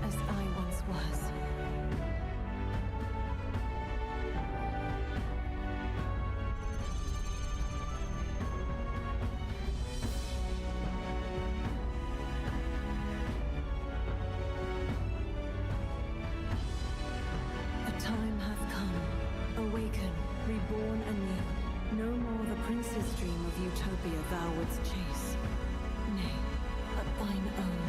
as I once was. Time hath come, awaken, reborn anew. No more the prince's dream of utopia thou wouldst chase. Nay, but thine own.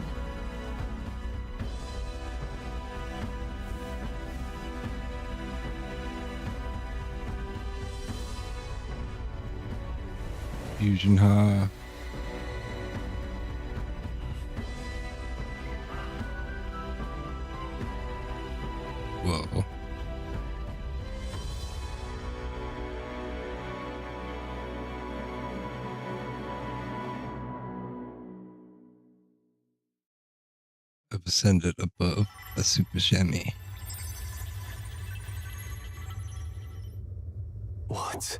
Fusion Ha. Whoa. I've ascended above a super chamois. What?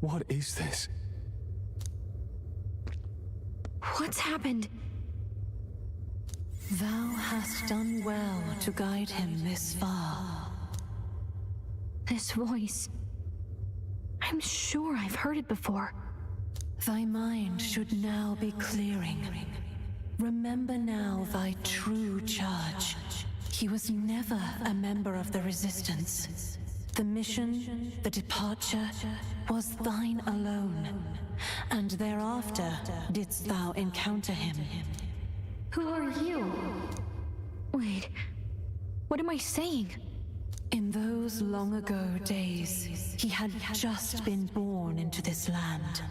What is this? What's happened? Thou hast done well to guide him this far. This voice. I'm sure I've heard it before. Thy mind should now be clearing. Remember now thy true charge. He was never a member of the Resistance. The mission, the departure, was thine alone. And thereafter didst thou encounter him. Who are you? Wait, what am I saying? In those long ago days, he had just been born into this land.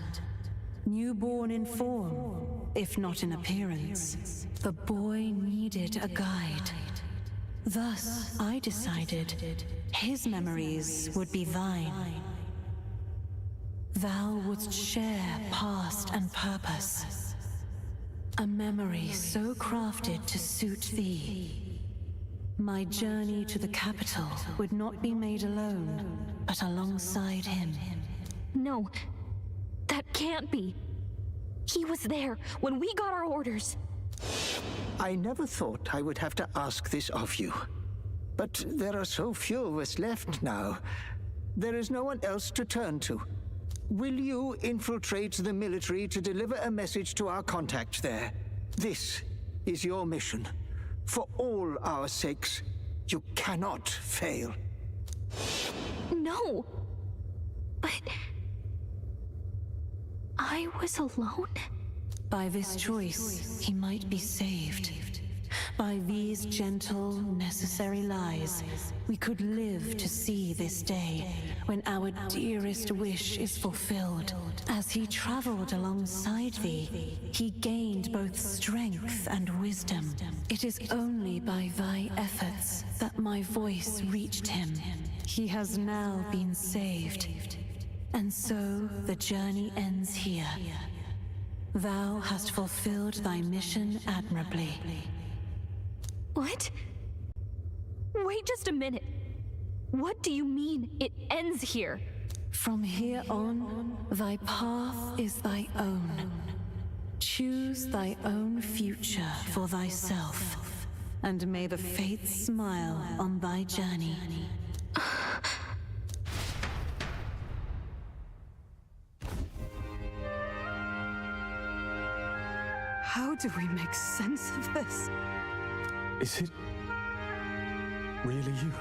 Newborn in form, if not in appearance, the boy needed a guide. Thus, I decided his memories would be thine. Thou wouldst share past and purpose. A memory so crafted to suit thee. My journey to the capital would not be made alone, but alongside him. No, that can't be. He was there when we got our orders. I never thought I would have to ask this of you. But there are so few of us left now. There is no one else to turn to. Will you infiltrate the military to deliver a message to our contact there? This is your mission. For all our sakes, you cannot fail. No! But... I was alone? By this choice, he might be saved. By these gentle, necessary lies, we could live to see this day when our dearest wish is fulfilled. As he traveled alongside thee, he gained both strength and wisdom. It is only by thy efforts that my voice reached him. He has now been saved. And so the journey ends here. Thou hast fulfilled thy mission admirably. What? Wait just a minute. What do you mean it ends here? From here on, thy path is thy own. Choose thy own future for thyself, and may the fates smile on thy journey. How do we make sense of this? Is it really you?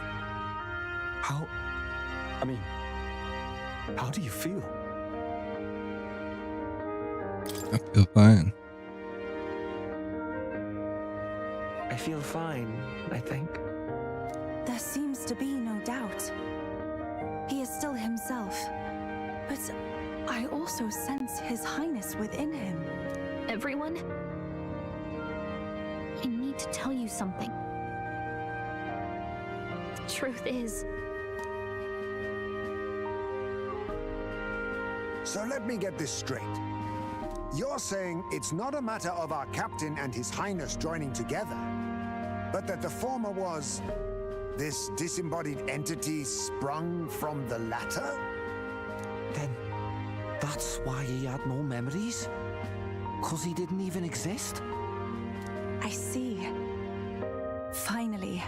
How do you feel? I feel fine. I feel fine, I think. There seems to be no doubt. He is still himself, but I also sense His Highness within him. Everyone, I need to tell you something. The truth is, So let me get this straight. You're saying it's not a matter of our captain and His Highness joining together, but that the former was this disembodied entity sprung from the latter? Then that's why he had no memories? 'Cause he didn't even exist? I see. Finally,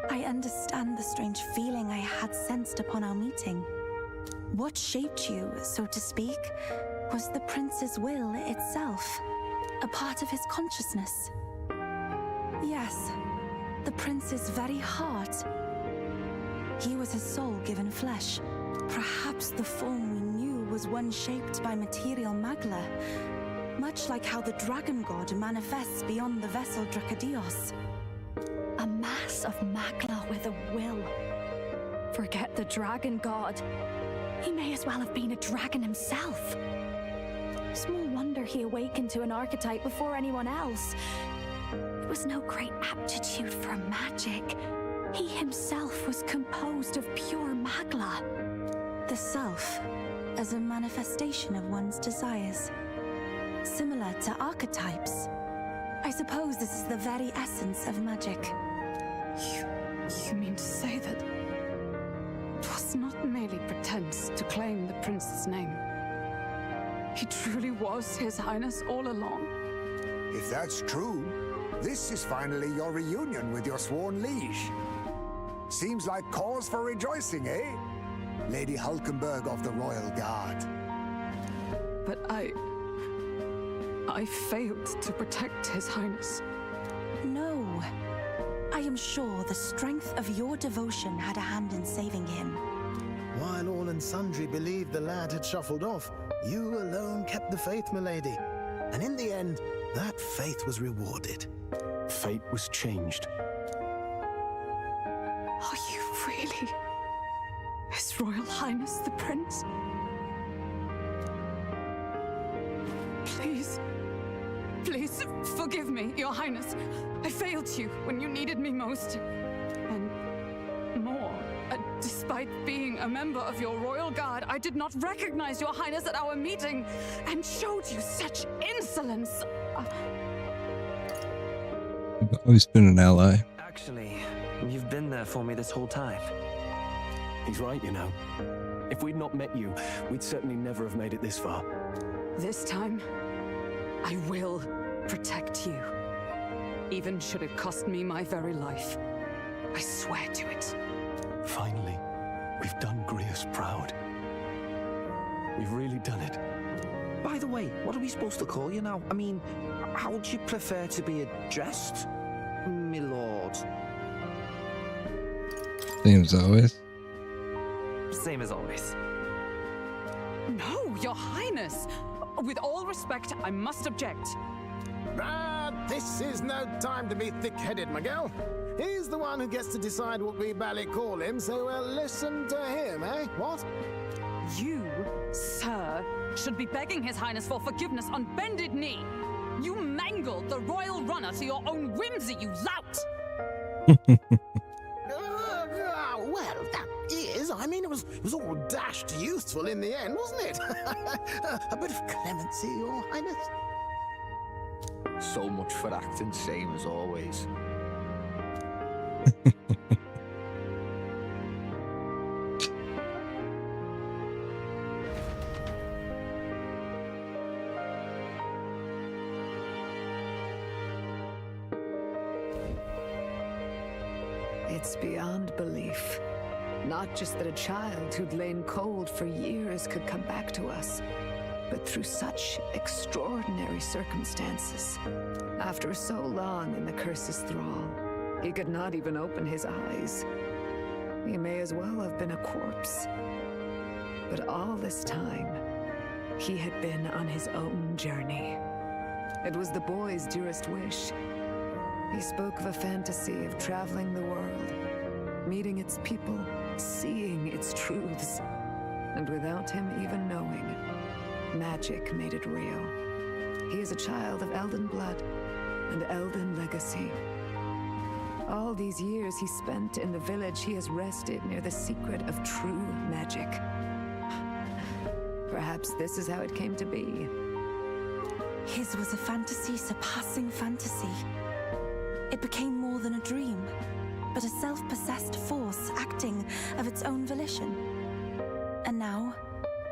I understand the strange feeling I had sensed upon our meeting. What shaped you, so to speak, was the prince's will itself, a part of his consciousness. Yes, the prince's very heart. He was his soul given flesh. Perhaps the form we knew was one shaped by material magla, much like how the dragon god manifests beyond the vessel Drakoviche. a mass of magla with a will. Forget the dragon god. He may as well have been a dragon himself. Small wonder he awakened to an archetype before anyone else. It was no great aptitude for magic. He himself was composed of pure magla. The self, as a manifestation of one's desires. Similar to archetypes. I suppose this is the very essence of magic. You mean to say that it was not merely pretense to claim the prince's name? He truly was His Highness all along? If that's true, this is finally your reunion with your sworn liege. Seems like cause for rejoicing, eh? Lady Hulkenberg of the Royal Guard. But I failed to protect His Highness. No. I am sure the strength of your devotion had a hand in saving him. While all and sundry believed the lad had shuffled off, you alone kept the faith, milady. And in the end, that faith was rewarded. Fate was changed. Are you really His Royal Highness the Prince? Please, forgive me, Your Highness. I failed you when you needed me most. And more, despite being a member of your Royal Guard, I did not recognize Your Highness at our meeting and showed you such insolence. You've always been an ally. Actually, you've been there for me this whole time. He's right, you know. If we'd not met you, we'd certainly never have made it this far. This time, I will protect you. Even should it cost me my very life. I swear to it. Finally, we've done Grius proud. We've really done it. By the way, what are we supposed to call you now? I mean, how would you prefer to be addressed, my lord? Same as always. Same as always. No, Your Highness! With all respect, I must object. This is no time to be thick-headed, Miguel. He's the one who gets to decide what we bally call him, so listen to him, eh? What? You, sir, should be begging His Highness for forgiveness on bended knee. You mangled the royal runner to your own whimsy, you lout! Well, that is. I mean, it was all dashed useful in the end, wasn't it? A bit of clemency, Your Highness. So much for acting same as always. It's beyond belief. Not just that a child who'd lain cold for years could come back to us, but through such extraordinary circumstances. After so long in the curse's thrall, He could not even open his eyes. He may as well have been a corpse. But all this time, he had been on his own journey. It was the boy's dearest wish. He spoke of a fantasy of traveling the world, meeting its people, seeing its truths. And without him even knowing, magic made it real. He is a child of Elden blood and Elden legacy. All these years he spent in the village, he has rested near the secret of true magic. Perhaps this is how it came to be. His was a fantasy surpassing fantasy. It became more than a dream, but a self-possessed force acting of its own volition. And now,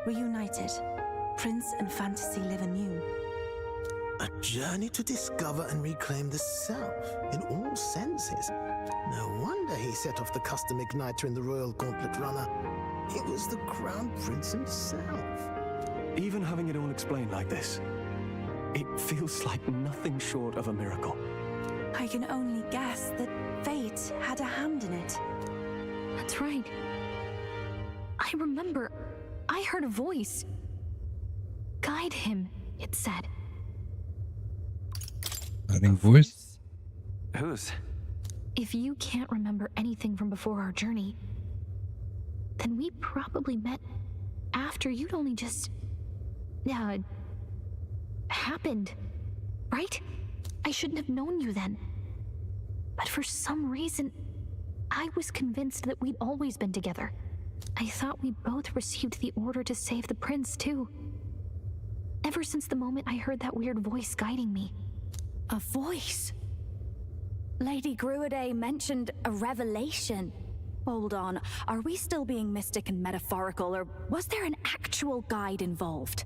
reunited, Prince and fantasy live anew. A journey to discover and reclaim the self, in all senses. No wonder he set off the custom igniter in the Royal Gauntlet Runner. It was the Crown Prince himself. Even having it all explained like this, it feels like nothing short of a miracle. I can only guess that fate had a hand in it. That's right. I remember, I heard a voice. Guide him, it said. Guiding voice? Whose? If you can't remember anything from before our journey, then we probably met after you'd only just... happened, right? I shouldn't have known you then. But for some reason, I was convinced that we'd always been together. I thought we both received the order to save the prince, too. Ever since the moment I heard that weird voice guiding me. A voice? Lady Gruade mentioned a revelation. Hold on, are we still being mystic and metaphorical, or was there an actual guide involved?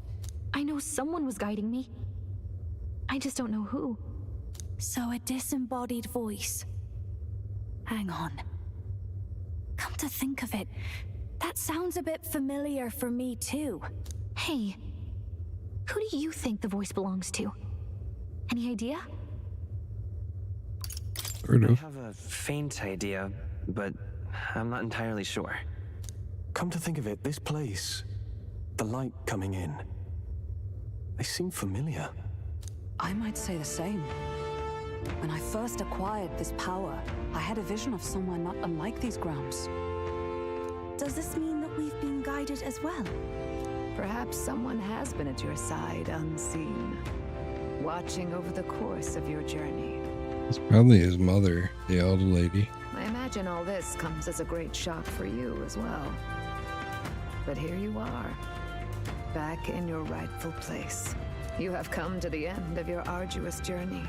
I know someone was guiding me. I just don't know who. So a disembodied voice. Hang on. Come to think of it, that sounds a bit familiar for me too. Hey, who do you think the voice belongs to? Any idea? I have a faint idea, but I'm not entirely sure. Come to think of it, this place, the light coming in, they seem familiar. I might say the same. When I first acquired this power, I had a vision of somewhere not unlike these grounds. Does this mean that we've been guided as well? Perhaps someone has been at your side unseen, watching over the course of your journey. It's probably his mother, the elder lady. I imagine all this comes as a great shock for you as well. But here you are, back in your rightful place. You have come to the end of your arduous journey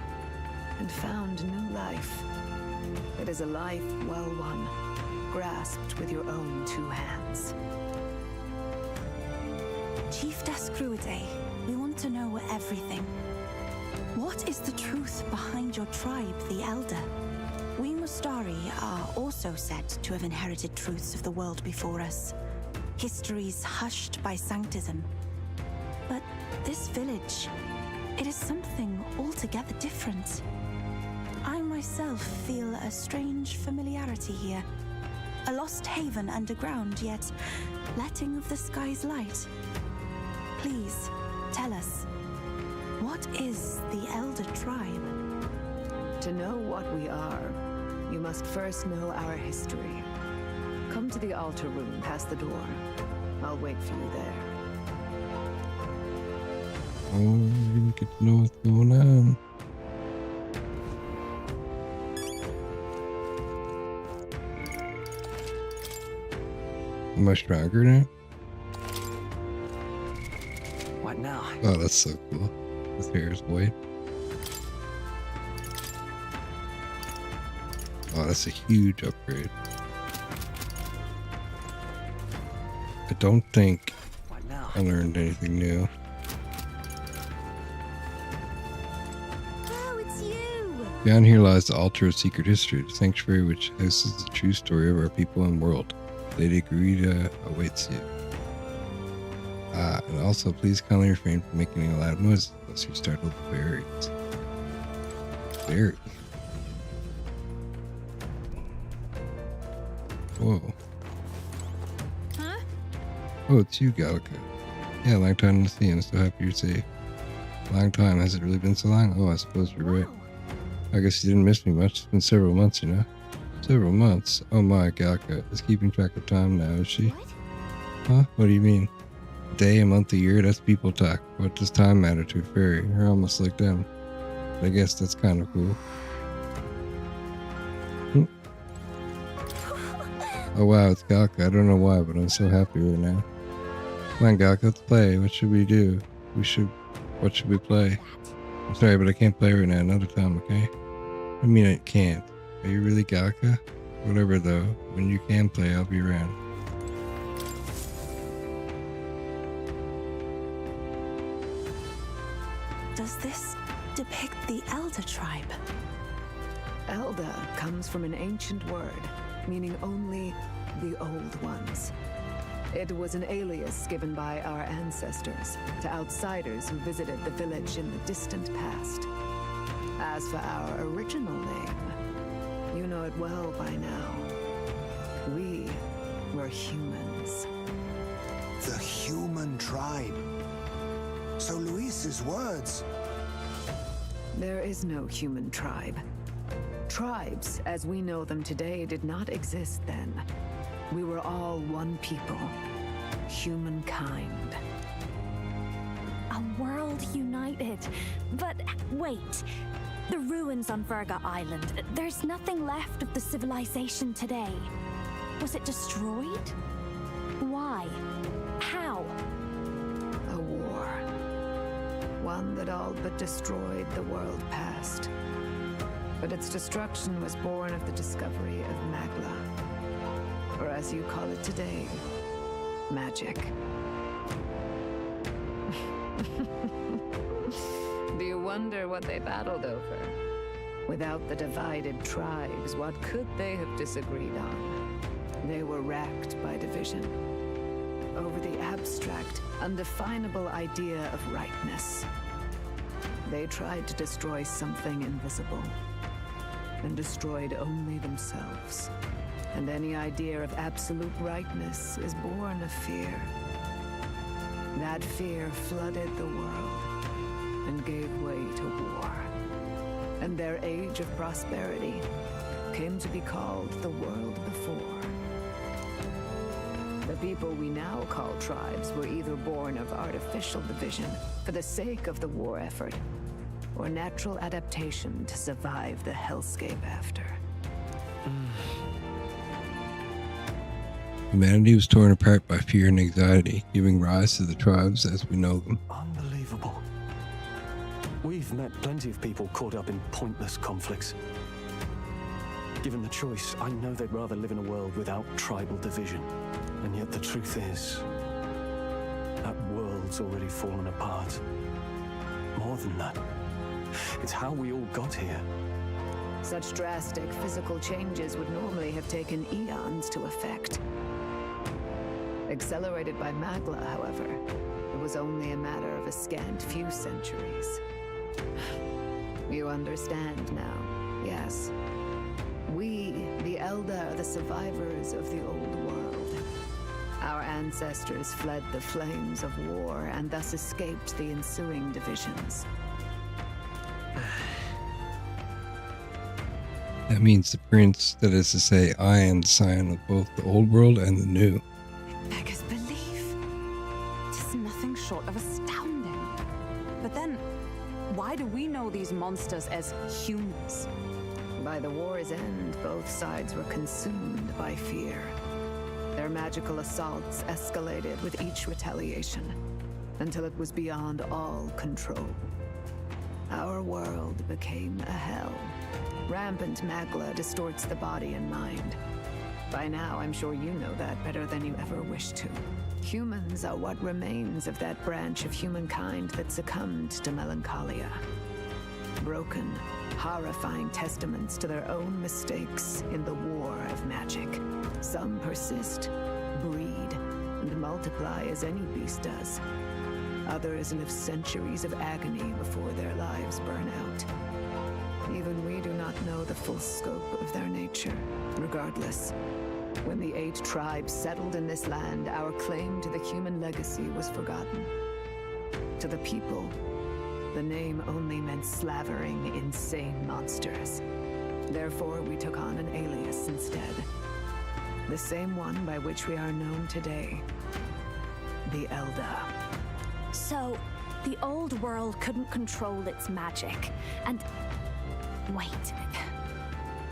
and found new life. It is a life well won, grasped with your own two hands. Chiefess Gruade, we want to know everything. What is the truth behind your tribe, the Elder? We Mustari are also said to have inherited truths of the world before us. Histories hushed by sanctism. But this village, it is something altogether different. I myself feel a strange familiarity here. A lost haven underground, yet letting of the sky's light. Please, tell us, what is the Elder Tribe? To know what we are, you must first know our history. Come to the altar room past the door. I'll wait for you there. Oh, you get to know what's going on. Am I stronger now? What now? Oh, that's so cool. His hair is white. Oh, that's a huge upgrade. I don't think I learned anything new. Oh, it's you! Beyond here lies the altar of secret history, the sanctuary which houses the true story of our people and world. Lady Gruade awaits you. And also, please kindly refrain from making any loud noises unless you startle the fairies. Fairy. Whoa. Huh? Oh, it's you, Gallica. Yeah, long time to see. I'm so happy you're safe. Long time. Has it really been so long? Oh, I suppose you're right. I guess you didn't miss me much. It's been several months, you know? Several months. Oh my, Gallica is keeping track of time now, is she? What? Huh? What do you mean? A day, a month, a year? That's people talk. What does time matter to a fairy? You're almost like them. But I guess that's kind of cool. Oh wow, it's Gallica. I don't know why, but I'm so happy right now. Come on, Gallica, let's play. What should we do? What should we play? I'm sorry, but I can't play right now. Another time, okay? I mean, I can't. Are you really Gallica? Whatever, though. When you can play, I'll be around. Does this depict the Elder tribe? Elder comes from an ancient word, meaning only the old ones. It was an alias given by our ancestors to outsiders who visited the village in the distant past. As for our original name, you know it well by now. We were humans. The human tribe. So Luis's words. There is no human tribe. Tribes, as we know them today, did not exist then. We were all one people. Humankind. A world united. But wait. The ruins on Virga Island. There's nothing left of the civilization today. Was it destroyed? Why? How? A war. One that all but destroyed the world past. But its destruction was born of the discovery of Magla. Or as you call it today, magic. Do you wonder what they battled over? Without the divided tribes, what could they have disagreed on? They were racked by division over the abstract, undefinable idea of rightness. They tried to destroy something invisible, and destroyed only themselves. And any idea of absolute rightness is born of fear. That fear flooded the world and gave way to war. And their age of prosperity came to be called the world before. The people we now call tribes were either born of artificial division for the sake of the war effort, or natural adaptation to survive the hellscape after. Humanity was torn apart by fear and anxiety, giving rise to the tribes as we know them. Unbelievable. We've met plenty of people caught up in pointless conflicts. Given the choice, I know they'd rather live in a world without tribal division. And yet the truth is, that world's already fallen apart. More than that, it's how we all got here. Such drastic physical changes would normally have taken eons to effect. Accelerated by Magla, however, it was only a matter of a scant few centuries. You understand now, yes. We, the Elder, are the survivors of the old world. Our ancestors fled the flames of war and thus escaped the ensuing divisions. That means the prince, that is to say, I am the scion of both the old world and the new. Beggars belief. It is nothing short of astounding. But then, why do we know these monsters as humans? By the war's end, both sides were consumed by fear. Their magical assaults escalated with each retaliation, until it was beyond all control. Our world became a hell. Rampant Magla distorts the body and mind. By now, I'm sure you know that better than you ever wished to. Humans are what remains of that branch of humankind that succumbed to melancholia. Broken, horrifying testaments to their own mistakes in the war of magic. Some persist, breed, and multiply as any beast does. Others live centuries of agony before their lives burn out. Even we do not know the full scope of their nature. Regardless, When the 8 tribes settled in this land, our claim to the human legacy was forgotten. To the people, the name only meant slavering, insane monsters. Therefore, we took on an alias instead. The same one by which we are known today. The Elder. So, the old world couldn't control its magic, and... Wait.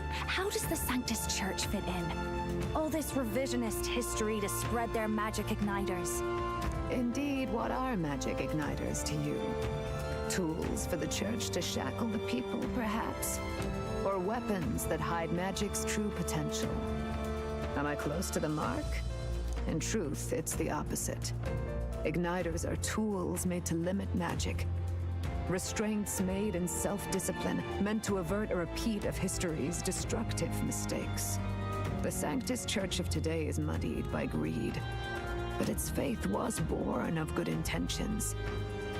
How does the Sanctus Church fit in? All this revisionist history to spread their magic igniters. Indeed, what are magic igniters to you? Tools for the Church to shackle the people, perhaps? Or weapons that hide magic's true potential? Am I close to the mark? In truth, it's the opposite. Igniters are tools made to limit magic. Restraints made in self-discipline, meant to avert a repeat of history's destructive mistakes. The Sanctus Church of today is muddied by greed, but its faith was born of good intentions.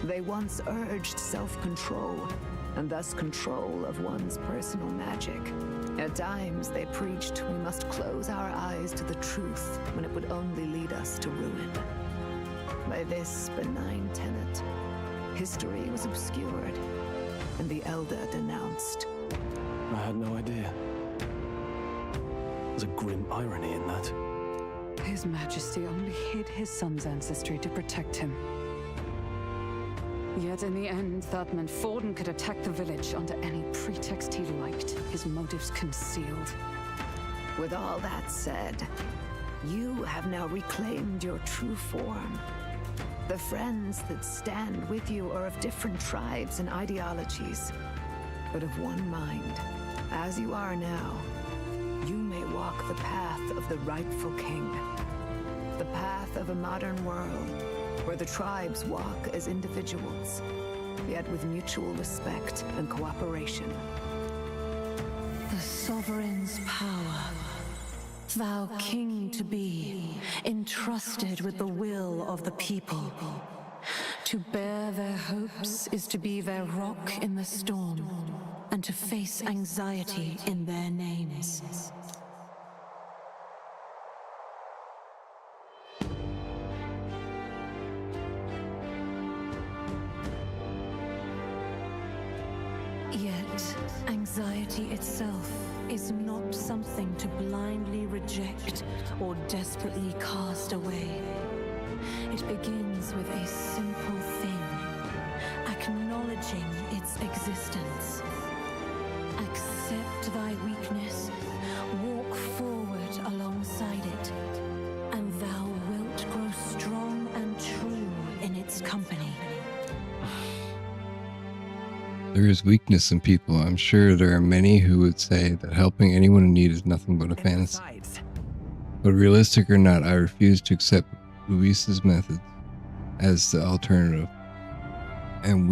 They once urged self-control, and thus control of one's personal magic. At times, they preached we must close our eyes to the truth when it would only lead us to ruin. By this benign tenet, history was obscured, and the Elder denounced. I had no idea. There's a grim irony in that. His Majesty only hid his son's ancestry to protect him. Yet in the end, that meant Forden could attack the village under any pretext he liked, his motives concealed. With all that said, you have now reclaimed your true form. The friends that stand with you are of different tribes and ideologies, but of one mind. As you are now, you may walk the path of the rightful king. The path of a modern world, where the tribes walk as individuals, yet with mutual respect and cooperation. The sovereign's power, thou king to be, entrusted with the will of the people. To bear their hopes is to be their rock in the storm, and to face anxiety in their names. Yet, anxiety itself is not something to blindly reject or desperately cast away. It begins with a simple thing, acknowledging its existence. Accept thy weakness, walk forward alongside it, and thou wilt grow strong and true in its company. There is weakness in people. I'm sure there are many who would say that helping anyone in need is nothing but a fantasy. But realistic or not, I refuse to accept Luis's methods as the alternative. And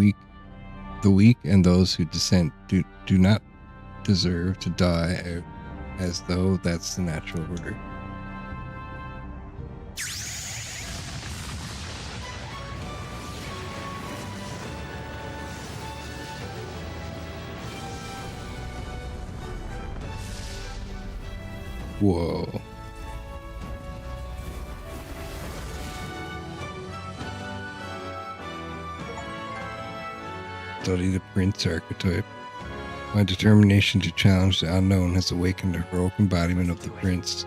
the weak and those who dissent do not deserve to die as though that's the natural order. Whoa. Study the Prince archetype. My determination to challenge the unknown has awakened a heroic embodiment of the Prince.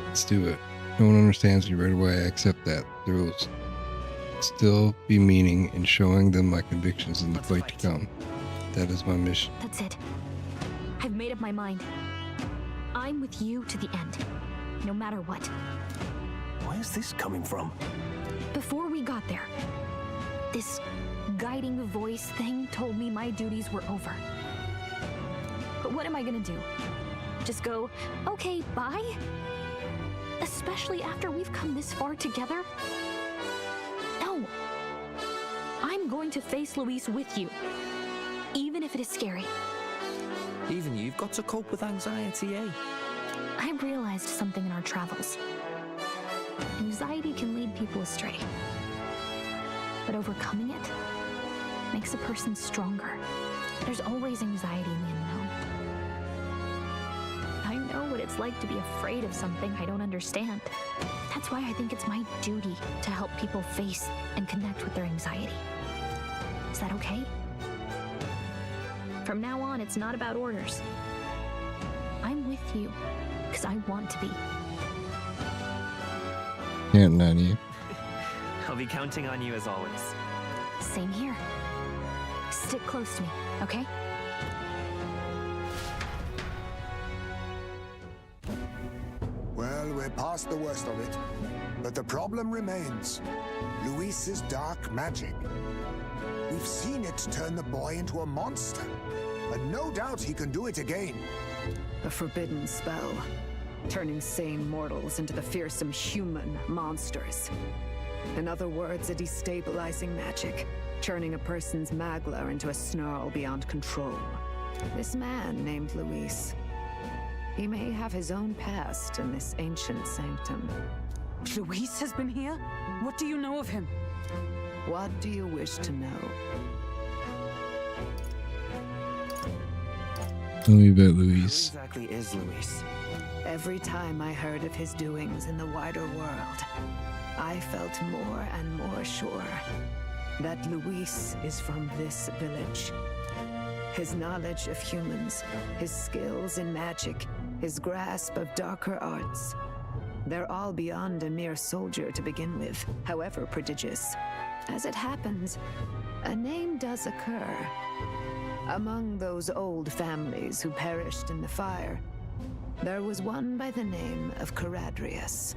Let's do it. No one understands me right away. I accept that. There will still be meaning in showing them my convictions in the fight to come. That is my mission. That's it. I've made up my mind. I'm with you to the end, no matter what. Where's this coming from? Before we got there, this guiding voice thing told me my duties were over. But what am I gonna do? Just go, okay, bye? Especially after we've come this far together? No. I'm going to face Luis with you, even if it is scary. Even you've got to cope with anxiety, eh? I realized something in our travels. Anxiety can lead people astray. But overcoming it makes a person stronger. There's always anxiety in the unknown. I'm know what it's like to be afraid of something I don't understand. That's why I think it's my duty to help people face and connect with their anxiety. Is that okay? From now on, it's not about orders. I'm with you, because I want to be. Counting on you. I'll be counting on you as always. Same here. Stick close to me, okay? Well, we're past the worst of it. But the problem remains. Luis's dark magic. We've seen it turn the boy into a monster. And no doubt he can do it again. A forbidden spell, turning sane mortals into the fearsome human monsters. In other words, a destabilizing magic, turning a person's magla into a snarl beyond control. This man named Luis, he may have his own past in this ancient sanctum. Luis has been here? What do you know of him? What do you wish to know? Tell me about Who Luis. exactly is Luis? Every time I heard of his doings in the wider world, I felt more and more sure that Luis is from this village. His knowledge of humans, his skills in magic, his grasp of darker arts, they're all beyond a mere soldier to begin with, however prodigious. As it happens, a name does occur. Among those old families who perished in the fire, there was one by the name of Caradrius.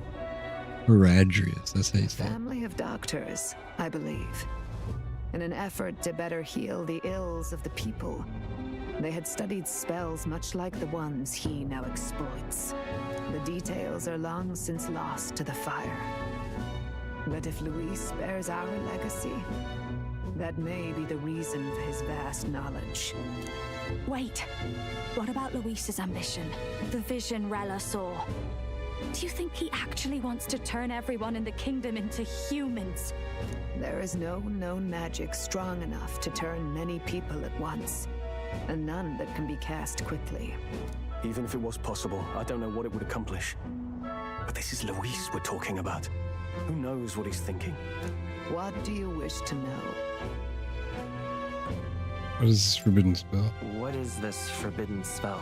Caradrius, that's how you say it. Family of doctors, I believe. In an effort to better heal the ills of the people, they had studied spells much like the ones he now exploits. The details are long since lost to the fire. But if Luis bears our legacy, that may be the reason for his vast knowledge. Wait, what about Luis's ambition? The vision Rella saw? Do you think he actually wants to turn everyone in the kingdom into humans? There is no known magic strong enough to turn many people at once, and none that can be cast quickly. Even if it was possible, I don't know what it would accomplish. But this is Luis we're talking about. Who knows what he's thinking? What do you wish to know? What is this forbidden spell? What is this forbidden spell?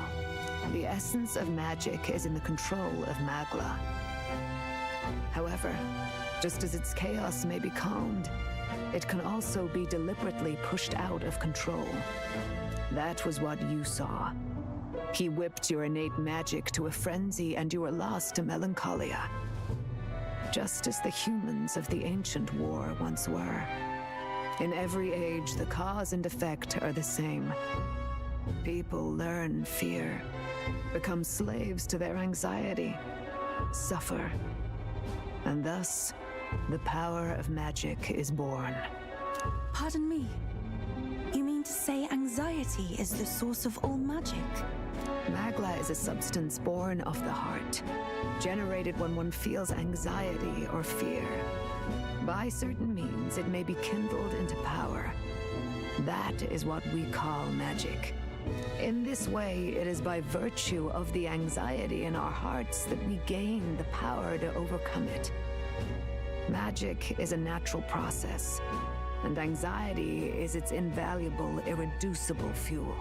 The essence of magic is in the control of Magla. However, just as its chaos may be calmed, it can also be deliberately pushed out of control. That was what you saw. He whipped your innate magic to a frenzy and you were lost to melancholia. Just as the humans of the ancient war once were. In every age, the cause and effect are the same. People learn fear, become slaves to their anxiety, suffer, and thus, the power of magic is born. Pardon me. You mean to say anxiety is the source of all magic? Magla is a substance born of the heart, generated when one feels anxiety or fear. By certain means, it may be kindled into power. That is what we call magic. In this way, it is by virtue of the anxiety in our hearts that we gain the power to overcome it. Magic is a natural process, and anxiety is its invaluable, irreducible fuel.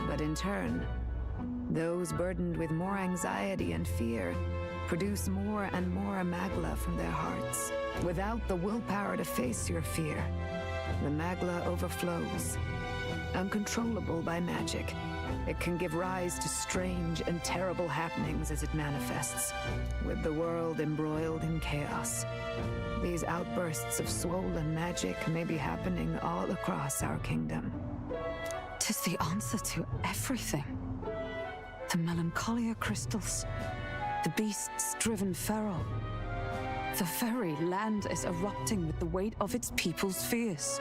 But in turn, those burdened with more anxiety and fear produce more and more magla from their hearts. Without the willpower to face your fear, the magla overflows. Uncontrollable by magic, it can give rise to strange and terrible happenings as it manifests, with the world embroiled in chaos. These outbursts of swollen magic may be happening all across our kingdom. 'Tis the answer to everything. The melancholia crystals, the beasts driven feral. The very land is erupting with the weight of its people's fears.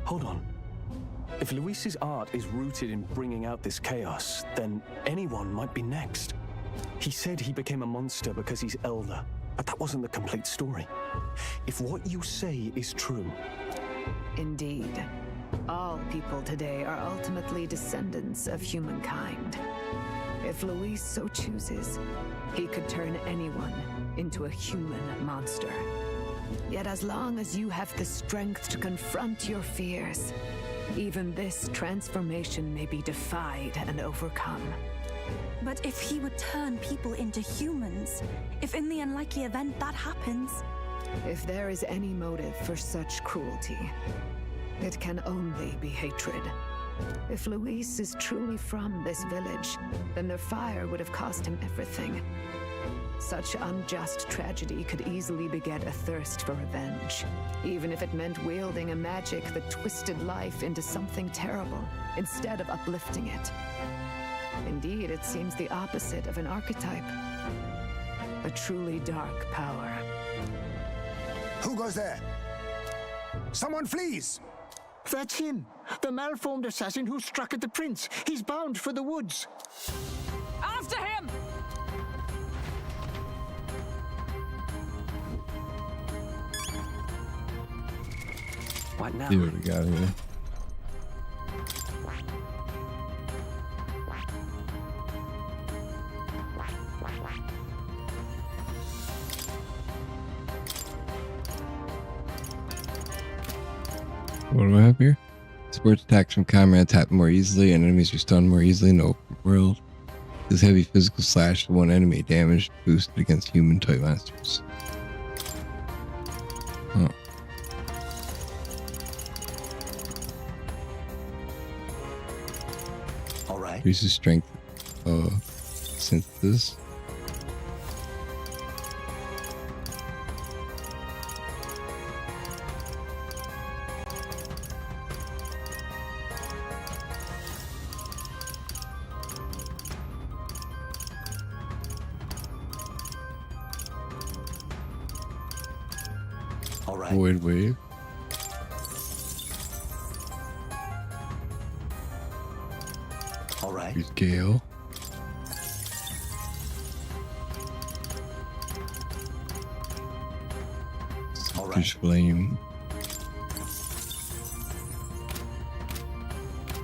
Hold on. If Luis's art is rooted in bringing out this chaos, then anyone might be next. He said he became a monster because he's elder, but that wasn't the complete story. If what you say is true... Indeed. All people today are ultimately descendants of humankind. If Luis so chooses, he could turn anyone into a human monster. Yet as long as you have the strength to confront your fears, even this transformation may be defied and overcome. But if he would turn people into humans, if in the unlikely event that happens... If there is any motive for such cruelty, it can only be hatred. If Luis is truly from this village, then their fire would have cost him everything. Such unjust tragedy could easily beget a thirst for revenge, even if it meant wielding a magic that twisted life into something terrible, instead of uplifting it. Indeed, it seems the opposite of an archetype. A truly dark power. Who goes there? Someone flees! That's him, the malformed assassin who struck at the prince. He's bound for the woods. After him! What now? See what we got here. What do I have here? Sports attacks from comrades happen more easily and enemies are stunned more easily in the open world. This heavy physical slash to one enemy damage boosted against human type monsters. Oh. All right. Increases strength synthesis. All right. Void wave. All right. Here's Gale. All right. Here's Flame.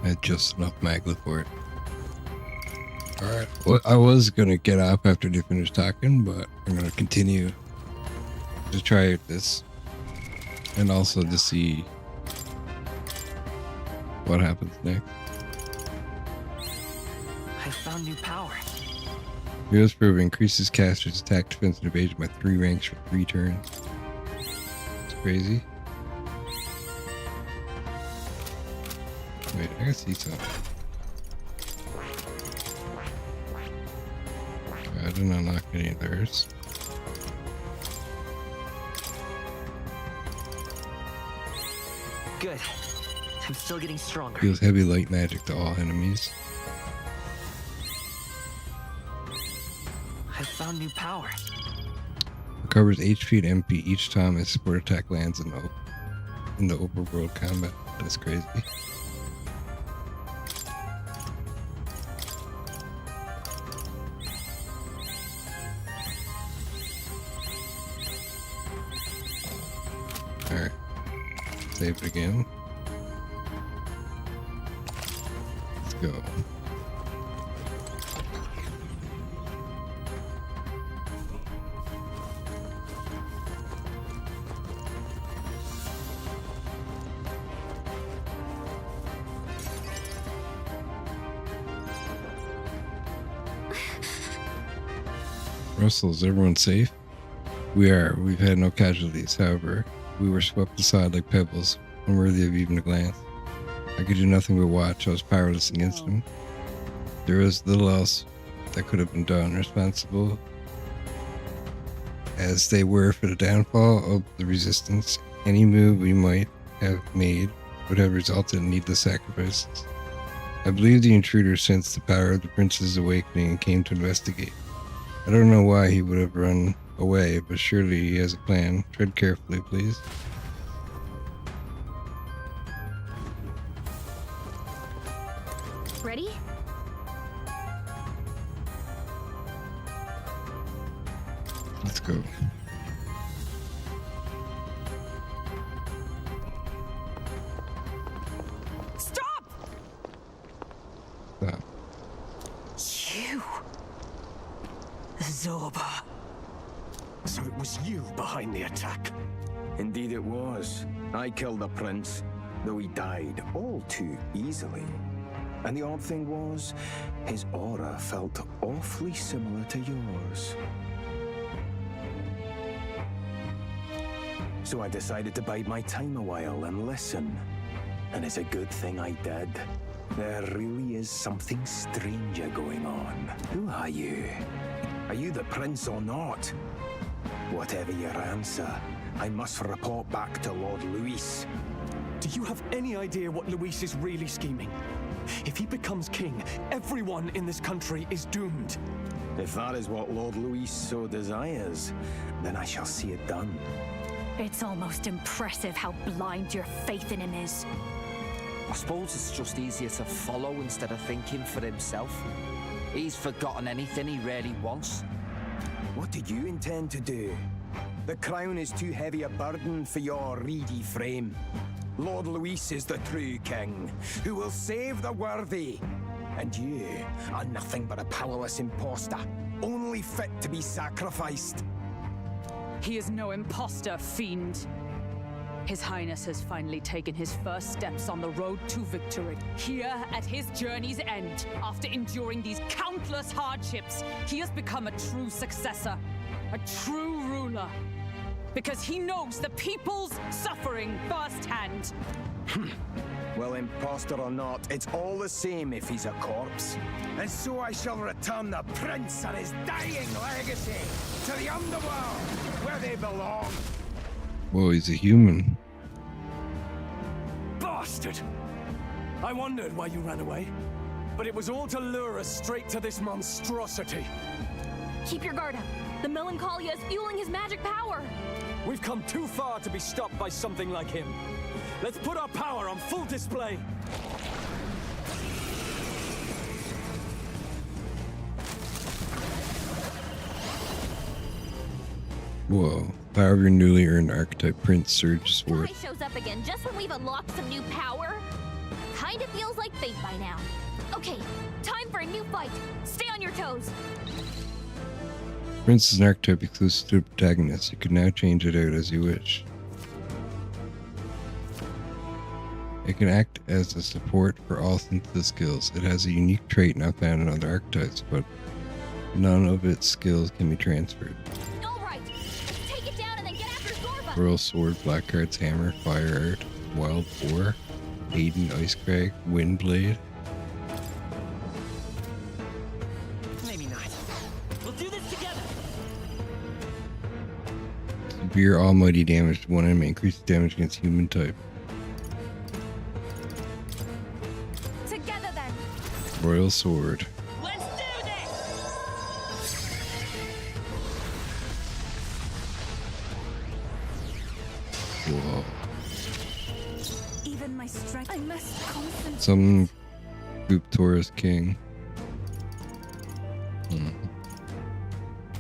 I had just enough magla for it. Alright. Well, I was gonna get up after they finish talking, but I'm gonna continue to try out this. And also to see what happens next. I found new power. Hero's Proof increases caster's attack, defense, and evasion by 3 ranks for 3 turns. It's crazy. Wait, I gotta see something. I didn't unlock any of theirs. Good. I'm still getting stronger. Deals heavy light magic to all enemies. I found new power. Recovers HP and MP each time a support attack lands in the open world combat. That's crazy. Alright. Save it again. Let's go. Russell, is everyone safe? We are. We've had no casualties, however. We were swept aside like pebbles, unworthy of even a glance. I could do nothing but watch. I was powerless against them. There was little else that could have been done. Responsible as they were for the downfall of the resistance, any move we might have made would have resulted in needless sacrifices. I believe the intruder sensed the power of the prince's awakening and came to investigate. I don't know why he would have run away, but surely he has a plan. Tread carefully, please. Ready? Let's go. Stop! Stop. You. absorber. So it was you behind the attack? Indeed it was. I killed the prince, though he died all too easily. And the odd thing was, his aura felt awfully similar to yours. So I decided to bide my time a while and listen. And it's a good thing I did. There really is something stranger going on. Who are you? Are you the prince or not? Whatever your answer, I must report back to Lord Luis. Do you have any idea what Luis is really scheming? If he becomes king, everyone in this country is doomed. If that is what Lord Luis so desires, then I shall see it done. It's almost impressive how blind your faith in him is. I suppose it's just easier to follow instead of thinking for himself. He's forgotten anything he really wants. What do you intend to do? The crown is too heavy a burden for your reedy frame. Lord Luis is the true king, who will save the worthy. And you are nothing but a powerless imposter, only fit to be sacrificed. He is no imposter, fiend. His Highness has finally taken his first steps on the road to victory. Here, at his journey's end, after enduring these countless hardships, he has become a true successor, a true ruler. Because he knows the people's suffering firsthand. Well, imposter or not, it's all the same if he's a corpse. And so I shall return the prince and his dying legacy to the underworld, where they belong. Whoa, he's a human. Bastard! I wondered why you ran away, but it was all to lure us straight to this monstrosity. Keep your guard up. The Melancholia is fueling his magic power. We've come too far to be stopped by something like him. Let's put our power on full display. Whoa. Power of your newly earned archetype prince surges forth. Guy shows up again just when we've unlocked some new power. Kinda feels like fate by now. Okay, time for a new fight. Stay on your toes. Prince is an archetype exclusive to the protagonist. You can now change it out as you wish. It can act as a support for all synthesis skills. It has a unique trait not found in other archetypes, but none of its skills can be transferred. Alright, take it down and then get after Zorba. Royal Sword, Blackguard's Hammer, Fire Art, Wild Boar, Aiden Ice Crag, Windblade. Maybe not. We'll do this together. Severe almighty damage to one enemy. Increased damage against human type. Together then. Royal Sword. Let's do this! Whoa. Even my strength. I must concentrate. Some Goop Taurus King.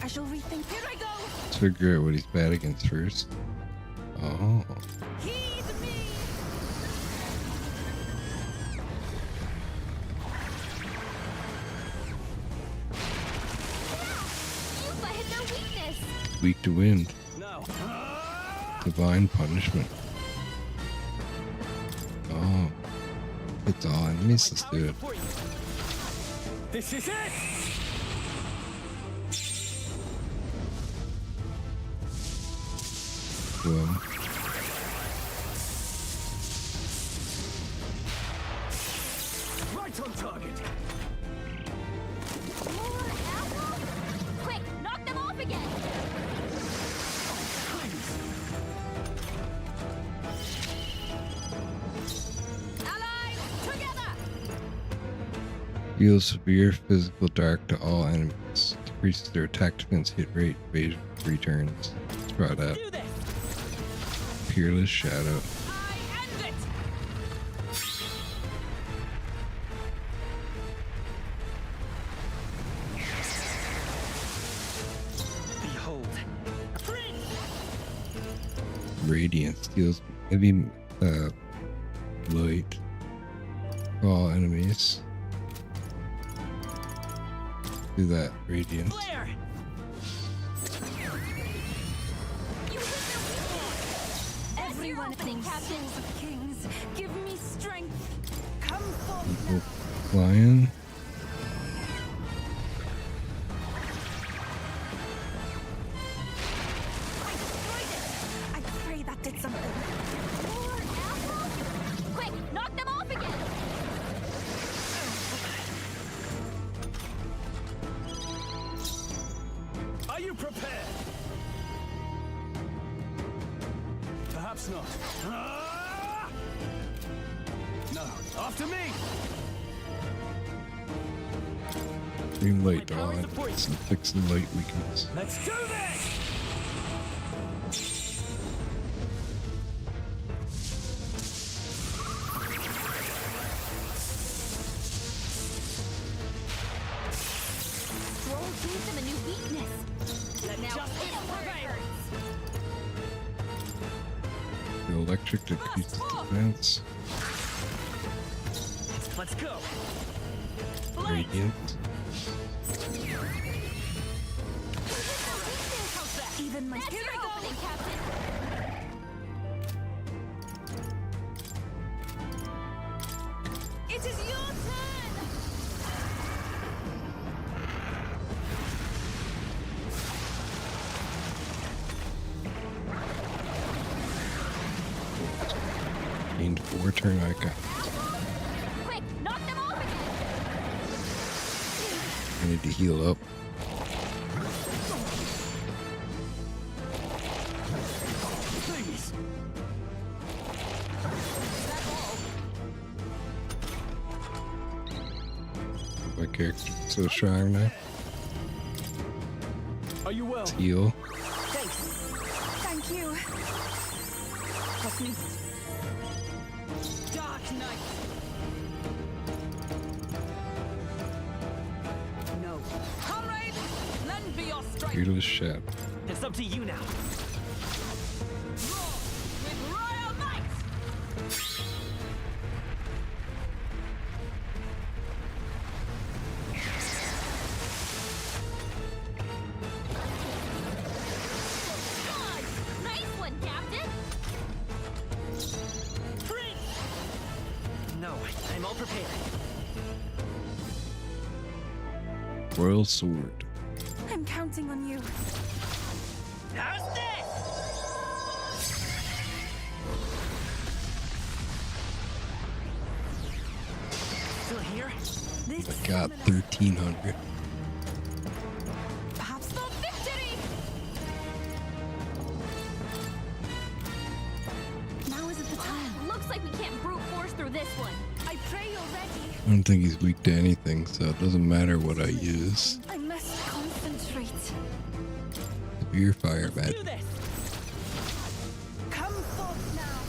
I shall rethink. Here I go. Let's figure out what he's bad against first. Oh. Yuba hit their weakness. Weak to wind. No. Divine punishment. Oh. It's all enemies. Let's do it. This is it! Boom. Right on target. More apples? Quick, knock them off again. Allies, together. Deals severe physical dark to all enemies. Decreases their attack defense hit rate, evasion, returns. Let's try that. Peerless Shadow. Behold. Radiance deals heavy light to all enemies. Do that, Radiance. Everyone opening, Captain. souls of kings, give me strength. Come forth People flying. I pray that did something. More apples? Quick, knock them off again. Are you prepared? Perhaps not. Ah! No, after me! Green light on. Fix the light weakness. Let's do this! Roll gave them a new weakness. Now Just hit 'em where it hurts. The electric decreases defense. Let's go! Radiant. Even my That's your opening, Captain. It is your turn! Gained 4 turn icon. Quick, knock them off again. I need to heal up. Please! My character so strong now. Are you well? Let's heal. Thanks. Thank you. Help me. Dark Knight. No. Comrade, lend me your strength. Fearless shadow. It's up to you now. Roar with royal might. Nice one, Captain. No, I'm all prepared. Royal sword. I'm counting on you. How's this? Still here? This I got 1,300. perhaps for victory! Now isn't the time. Looks like we can't brute force through this one. I pray you're ready. I don't think he's weak to anything, so it doesn't matter what I use. I must concentrate. Severe fire bad. Do this! Come forth now.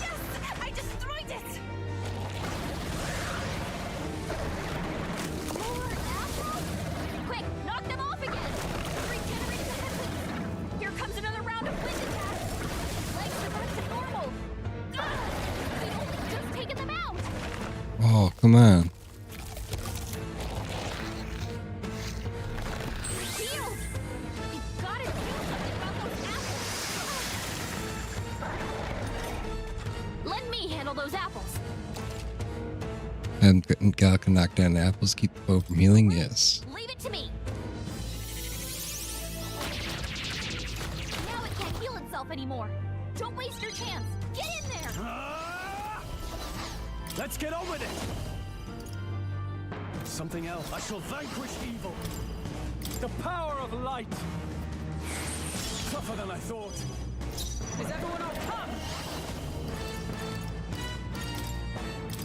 Yes! I destroyed it! More apples? Quick, knock them off again. Regenerate the headwinds. Here comes another round of wind attacks. Legs are back to normal. Ah! We'd only just taken them out. Oh, come on. Shield! We've got to do something about those apples. Let me handle those apples. And Gal can knock down the apples, keep the foe from healing? Yes. Leave it to me. Now it can't heal itself anymore. Don't waste your chance. Get in there. Let's get on with it! Something else. I shall vanquish evil. The power of light. Tougher than I thought. Is everyone on come?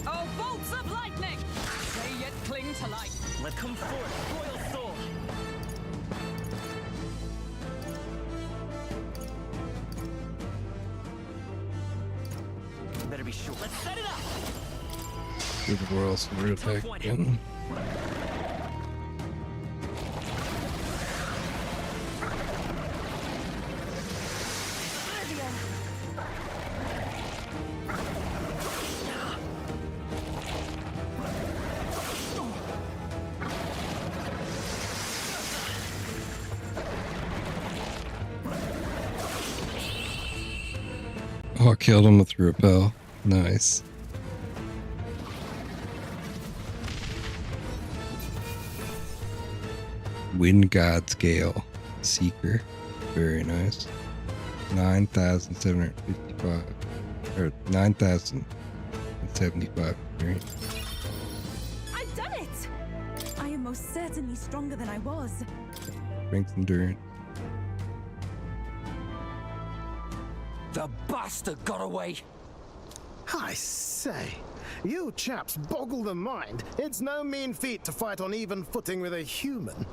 Oh, bolts of lightning! They yet cling to life. Let come forth, royal soul. Better be sure. Let's set it up! Do the royal sword attack again. Oh, I killed him with repel. Nice. Wind God Scale Seeker. Very nice. 9,755. Or 9,075. Right. I've done it! I am most certainly stronger than I was. Strength endurance. The bastard got away! I say, you chaps boggle the mind. It's no mean feat to fight on even footing with a human.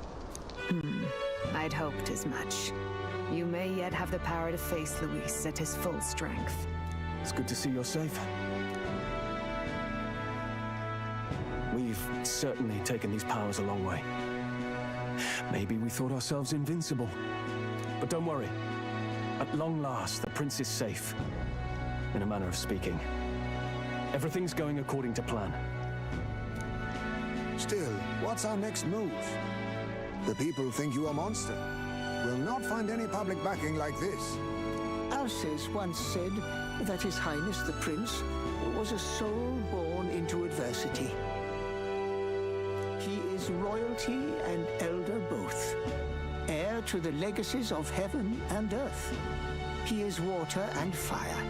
I'd hoped as much. You may yet have the power to face Luis at his full strength. It's good to see you're safe. We've certainly taken these powers a long way. Maybe we thought ourselves invincible. But don't worry. At long last, the prince is safe. In a manner of speaking. Everything's going according to plan. Still, what's our next move? The people think you a monster. We'll not find any public backing like this. Alces once said that His Highness the Prince was a soul born into adversity. He is royalty and elder both, heir to the legacies of heaven and earth. He is water and fire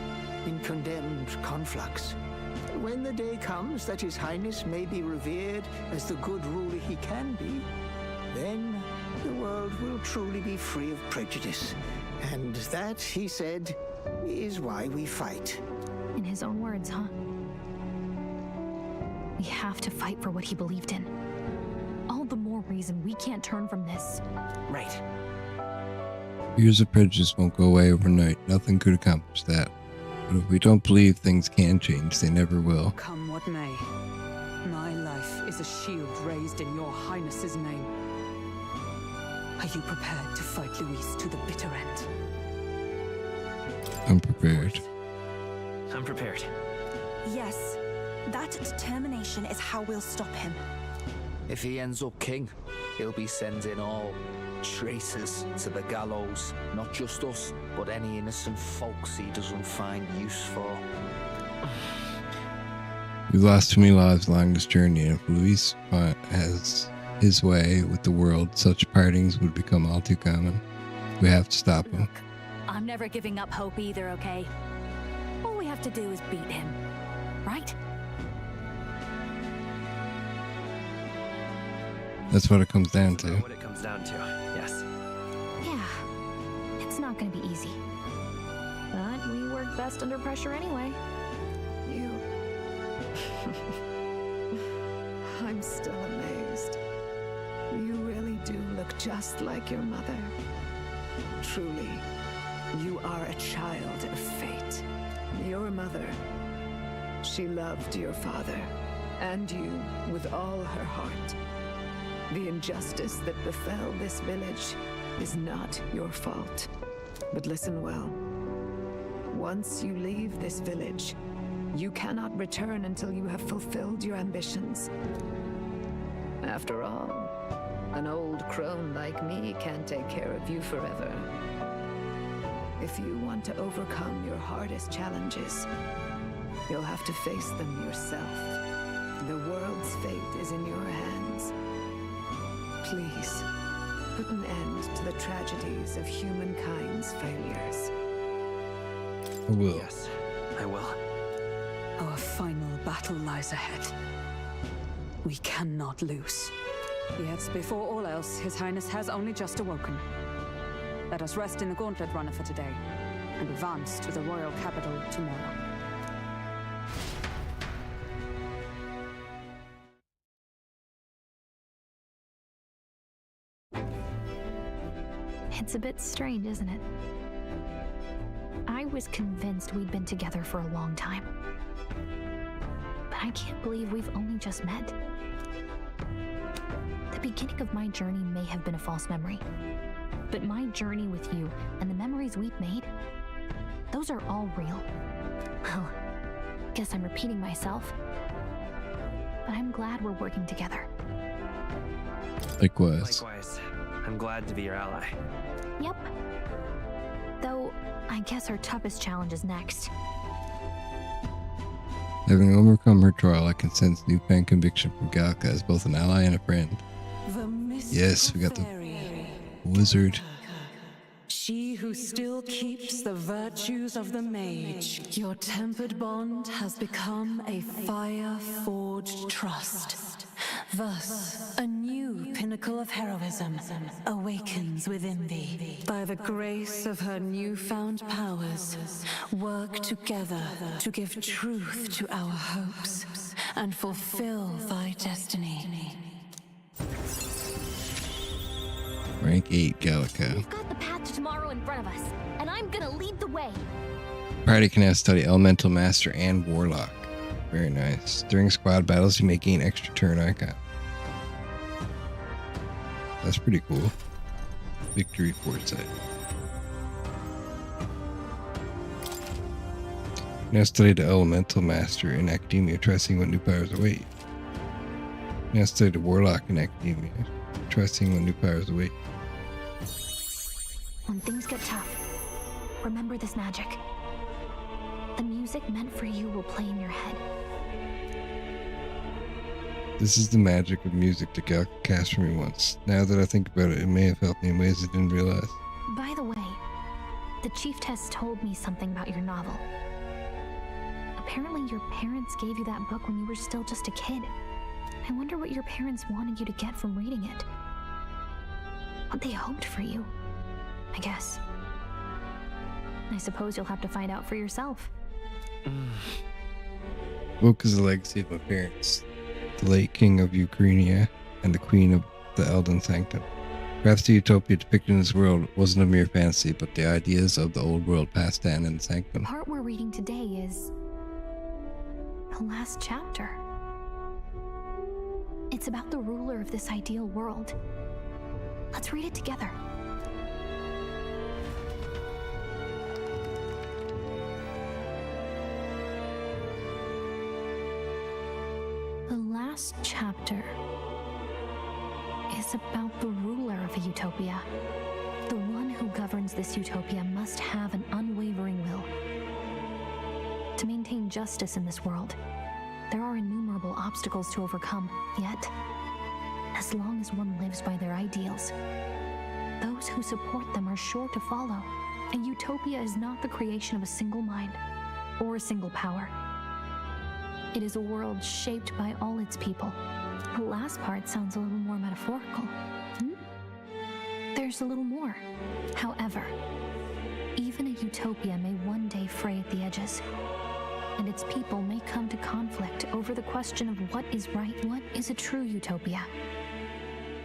in condemned conflux. When the day comes that His Highness may be revered as the good ruler he can be, then the world will truly be free of prejudice. And that, he said, is why we fight. In his own words, huh? We have to fight for what he believed in. All the more reason we can't turn from this. Right. Years of prejudice won't go away overnight. Nothing could accomplish that. But if we don't believe things can change, they never will. Come what may, my life is a shield raised in your highness's name. Are you prepared to fight Luis to the bitter end? I'm prepared. I'm prepared. Yes, that determination is how we'll stop him. If he ends up king, he'll be sending all traitors to the gallows. Not just us, but any innocent folks he doesn't find use for. We've lost too many lives along this journey, and if Luis has his way with the world, such partings would become all too common. We have to stop him. I'm never giving up hope either, okay? All we have to do is beat him, right? That's what it comes down to. What it comes down to, yes. Yeah, it's not gonna be easy. But we work best under pressure anyway. You... I'm still amazed. You really do look just like your mother. Truly, you are a child of fate. Your mother, she loved your father and you with all her heart. The injustice that befell this village is not your fault. But listen well. Once you leave this village, you cannot return until you have fulfilled your ambitions. After all, an old crone like me can't take care of you forever. If you want to overcome your hardest challenges, you'll have to face them yourself. The world's fate is in your hands. Please, put an end to the tragedies of humankind's failures. I will. Yes, I will. Our final battle lies ahead. We cannot lose. Yet, before all else, His Highness has only just awoken. Let us rest in the Gauntlet Runner for today, and advance to the royal capital tomorrow. It's a bit strange, isn't it? I was convinced we'd been together for a long time. But I can't believe we've only just met. The beginning of my journey may have been a false memory. But my journey with you and the memories we've made, those are all real. Well, guess I'm repeating myself. But I'm glad we're working together. Likewise. Likewise. I'm glad to be your ally. Yep. Though, I guess our toughest challenge is next. Having overcome her trial, I can sense newfound conviction from Galka as both an ally and a friend. Yes, we got the wizard. She who still keeps the virtues of the mage. Your tempered bond has become a fire-forged trust. Thus, a new pinnacle of heroism awakens within thee. By the grace of her newfound powers, work together to give truth to our hopes and fulfill thy destiny. Rank 8 Gallica. We've got the path to tomorrow in front of us, and I'm gonna lead the way. Party can now study Elemental Master and Warlock. Very nice. During squad battles, you may gain extra turn icon. That's pretty cool. Victory foresight. Now study the Elemental Master in Academia. Try seeing what new powers await. Now study the Warlock in Academia. Try seeing what new powers await. When things get tough, remember this magic. The music meant for you will play in your head. This is the magic of music that Galka cast for me once. Now that I think about it, it may have helped me in ways I didn't realize. By the way, the Chieftess told me something about your novel. Apparently your parents gave you that book when you were still just a kid. I wonder what your parents wanted you to get from reading it. What they hoped for you, I guess. I suppose you'll have to find out for yourself. Book is a legacy of my parents, the late king of Ukrainia and the queen of the Elden Sanctum. Perhaps the utopia depicted in this world wasn't a mere fantasy, but the ideas of the old world passed down in the Sanctum. The part we're reading today is the last chapter. It's about the ruler of this ideal world. Let's read it together. The last chapter is about the ruler of a utopia. The one who governs this utopia must have an unwavering will. To maintain justice in this world, there are innumerable obstacles to overcome, yet, as long as one lives by their ideals, those who support them are sure to follow. A utopia is not the creation of a single mind or a single power. It is a world shaped by all its people. The last part sounds a little more metaphorical. There's a little more. However, even a utopia may one day fray at the edges, and its people may come to conflict over the question of what is right. What is a true utopia?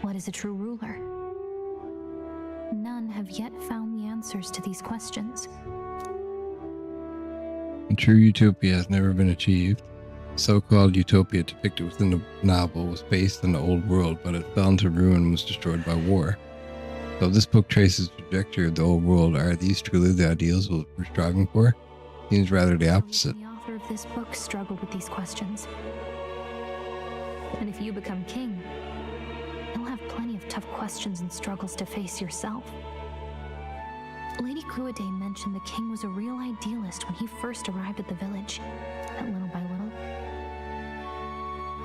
What is a true ruler? None have yet found the answers to these questions. A true utopia has never been achieved. The so-called utopia depicted within the novel was based on the old world, but it fell into ruin and was destroyed by war. So this book traces the trajectory of the old world. Are these truly the ideals we're striving for? Seems rather the opposite. The author of this book struggled with these questions. And if you become king, you'll have plenty of tough questions and struggles to face yourself. Lady Gruidae mentioned the king was a real idealist when he first arrived at the village. But little by little,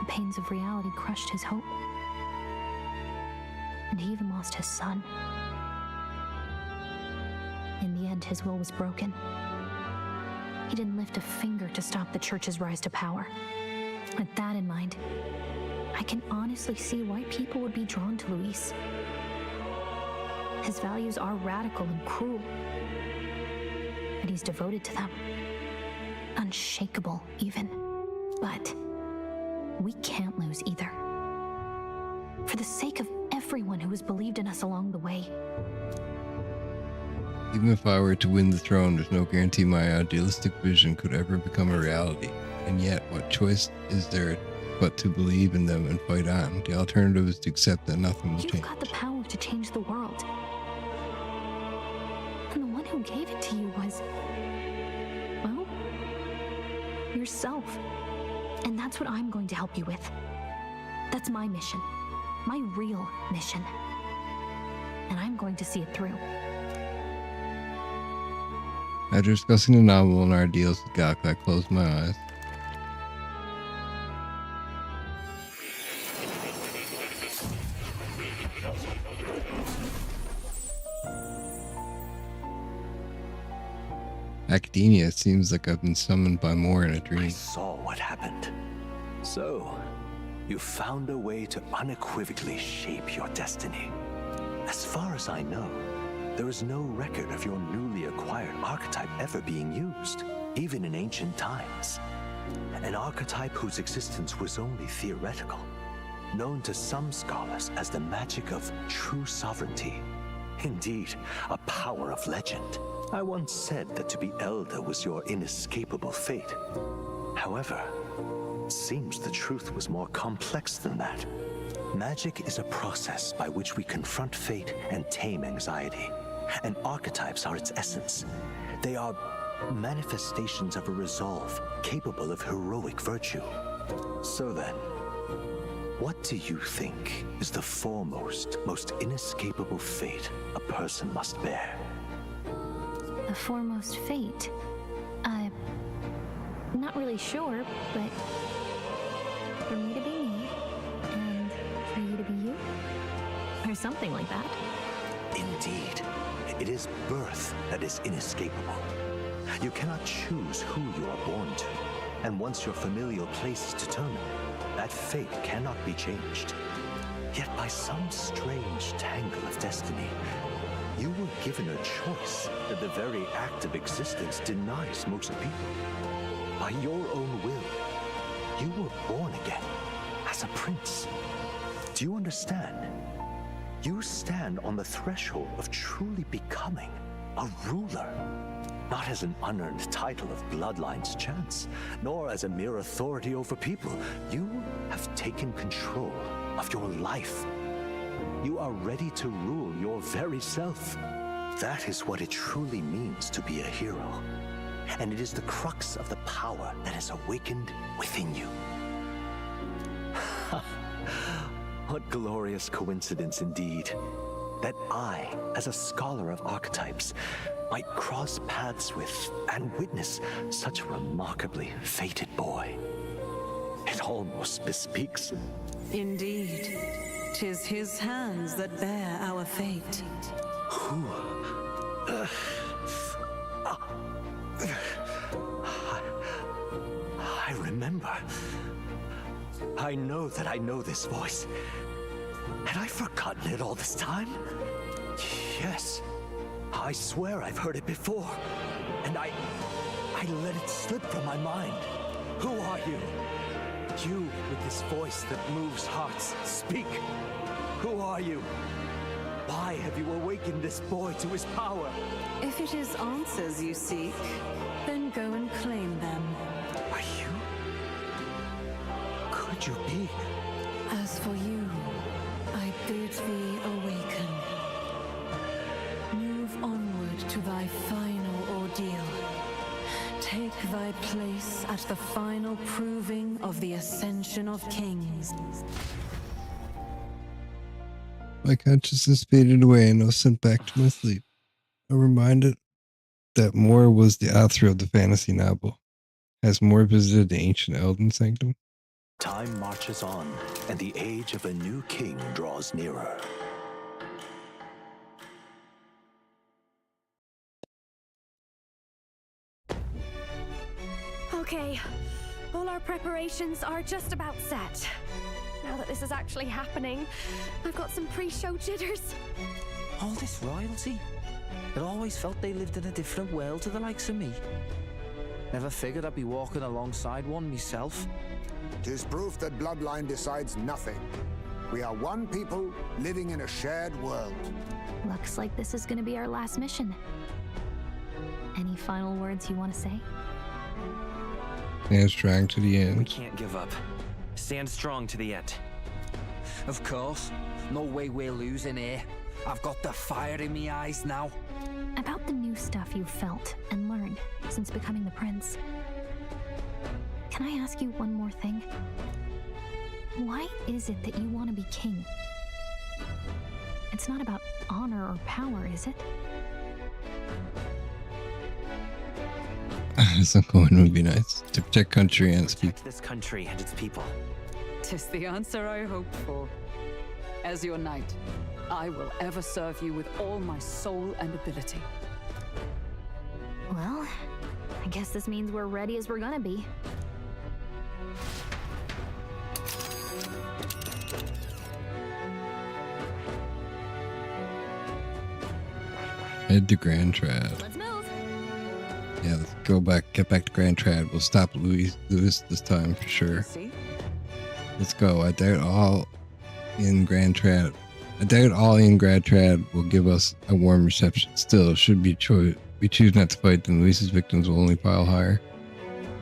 the pains of reality crushed his hope. And he even lost his son. In the end, his will was broken. He didn't lift a finger to stop the church's rise to power. With that in mind, I can honestly see why people would be drawn to Luis. His values are radical and cruel, but he's devoted to them. Unshakable, even. But we can't lose either. For the sake of everyone who has believed in us along the way. Even if I were to win the throne, there's no guarantee my idealistic vision could ever become a reality. And yet, what choice is there but to believe in them and fight on? The alternative is to accept that nothing will change. You've got the power to change the world. And the one who gave it to you was, well, yourself. And that's what I'm going to help you with. That's my mission. My real mission. And I'm going to see it through. After discussing the novel and our ideals with Galka, I closed my eyes. academia, it seems like I've been summoned by more in a I dream. saw what happened. So, you found a way to unequivocally shape your destiny. As far as I know, there is no record of your newly acquired archetype ever being used, even in ancient times. An archetype whose existence was only theoretical, known to some scholars as the magic of true sovereignty. Indeed, a power of legend. I once said that to be elder was your inescapable fate. However, it seems the truth was more complex than that. Magic is a process by which we confront fate and tame anxiety. And archetypes are its essence. They are manifestations of a resolve capable of heroic virtue. So then, what do you think is the foremost, most inescapable fate a person must bear? The foremost fate? Not really sure, but for me to be me, and for you to be you? Or something like that. Indeed, it is birth that is inescapable. You cannot choose who you are born to, and once your familial place is determined, that fate cannot be changed. Yet by some strange tangle of destiny, you were given a choice that the very act of existence denies most people. By your own will, you were born again as a prince. Do you understand? You stand on the threshold of truly becoming a ruler. Not as an unearned title of bloodline's chance, nor as a mere authority over people. You have taken control of your life. You are ready to rule your very self. That is what it truly means to be a hero. And it is the crux of the power that is awakened within you. What glorious coincidence indeed, that I, as a scholar of archetypes, might cross paths with and witness such a remarkably fated boy. It almost bespeaks. Indeed, 'tis his hands that bear our fate. Who? I remember. I know that I know this voice. Had I forgotten it all this time? Yes. I swear I've heard it before. And I let it slip from my mind. Who are you? You with this voice that moves hearts. Speak. Who are you? Why have you awakened this boy to his power? If it is answers you seek, then go and claim them. Are you? Could you be? As for you, I bid thee awaken. Move onward to thy final ordeal. Take thy place at the final proving of the ascension of kings. My consciousness faded away and I was sent back to my sleep. I'm reminded that Moore was the author of the fantasy novel. Has Moore visited the ancient Elden Sanctum? Time marches on, and the age of a new king draws nearer. Okay, all our preparations are just about set. Now that this is actually happening, I've got some pre-show jitters. All this royalty? It always felt they lived in a different world to the likes of me. Never figured I'd be walking alongside one myself. 'Tis proof that bloodline decides nothing. We are one people living in a shared world. Looks like this is gonna be our last mission. Any final words you want to say? Stand strong to the We end. can't give up. Stand strong to the end. Of course. No way we're losing here. I've got the fire in my eyes now. About the new stuff you've felt and learned since becoming the prince. Can I ask you one more thing? Why is it that you want to be king? It's not about honor or power, is it? This going would be nice. To protect country and its people. This country and its people. 'Tis the answer I hoped for. As your knight, I will ever serve you with all my soul and ability. Well, I guess this means we're ready as we're gonna be. Head to Grand Trad. Let's move. Yeah, let's get back to Grand Trad. We'll stop Louis this time for sure. See? Let's go. I doubt all in Grand Trad will give us a warm reception. Still, should we choose not to fight, then Luis's victims will only pile higher.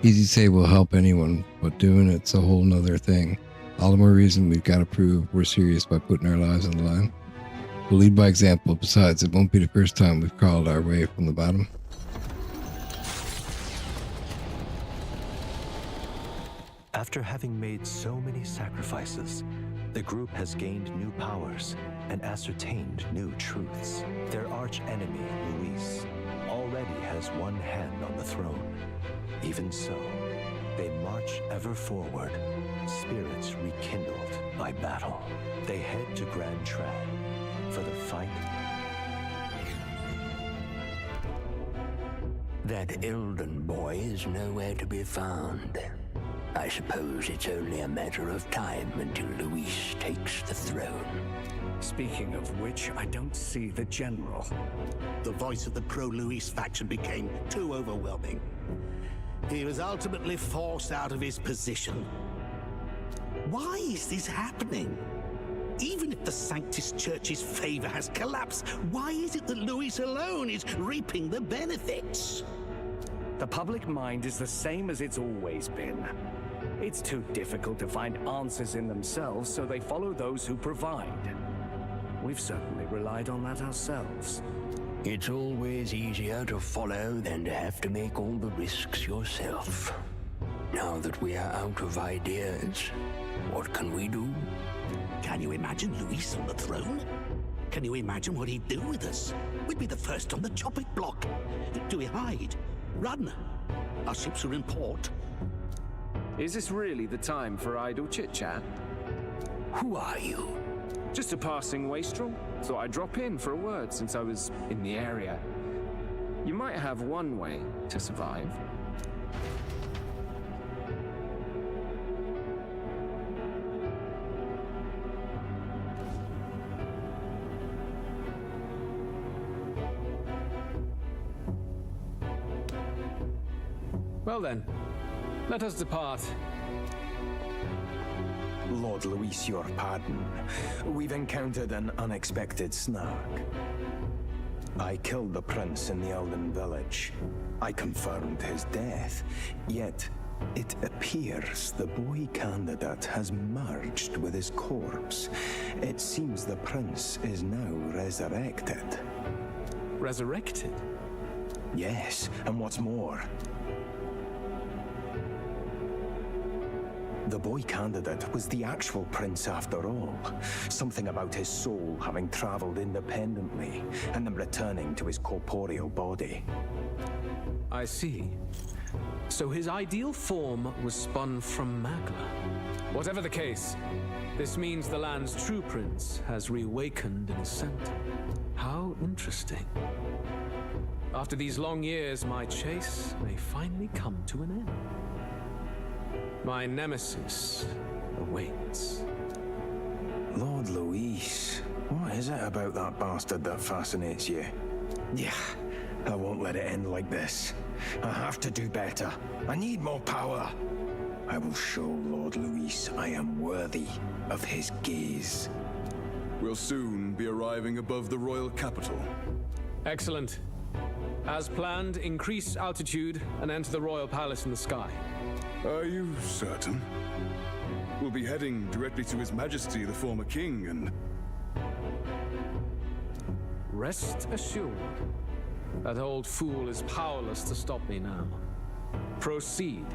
Easy to say will help anyone, but doing it's a whole nother thing. All the more reason we've got to prove we're serious by putting our lives on the line. We'll lead by example. Besides, it won't be the first time we've crawled our way from the bottom. After having made so many sacrifices, the group has gained new powers and ascertained new truths. Their arch-enemy, Luis, already has one hand on the throne. Even so, they march ever forward, spirits rekindled by battle. They head to Grand Trad for the fight. That Elden boy is nowhere to be found. I suppose it's only a matter of time until Luis takes the throne. Speaking of which, I don't see the general. The voice of the pro-Luis faction became too overwhelming. He was ultimately forced out of his position. Why is this happening? Even if the Sanctus Church's favor has collapsed, why is it that Luis alone is reaping the benefits? The public mind is the same as it's always been. It's too difficult to find answers in themselves, so they follow those who provide. We've certainly relied on that ourselves. It's always easier to follow than to have to make all the risks yourself. Now that we are out of ideas, what can we do? Can you imagine Luis on the throne? Can you imagine what he'd do with us? We'd be the first on the chopping block. Do we hide? Run? Our ships are in port. Is this really the time for idle chit-chat? Who are you? Just a passing wastrel. Thought I'd drop in for a word since I was in the area. You might have one way to survive. Well then, let us depart. Lord Luis, your pardon. We've encountered an unexpected snag. I killed the prince in the Elden village. I confirmed his death, yet it appears the boy candidate has merged with his corpse. It seems the prince is now resurrected. Resurrected? Yes, and what's more, the boy candidate was the actual prince after all. Something about his soul having traveled independently and then returning to his corporeal body. I see. So his ideal form was spun from Magla. Whatever the case, this means the land's true prince has reawakened in his center. How interesting. After these long years, my chase may finally come to an end. My nemesis awaits. Lord Luis, what is it about that bastard that fascinates you? Yeah, I won't let it end like this. I have to do better. I need more power. I will show Lord Luis I am worthy of his gaze. We'll soon be arriving above the royal capital. Excellent. As planned, increase altitude and enter the royal palace in the sky. Are you certain? We'll be heading directly to His Majesty, the former king, and... Rest assured, that old fool is powerless to stop me now. Proceed.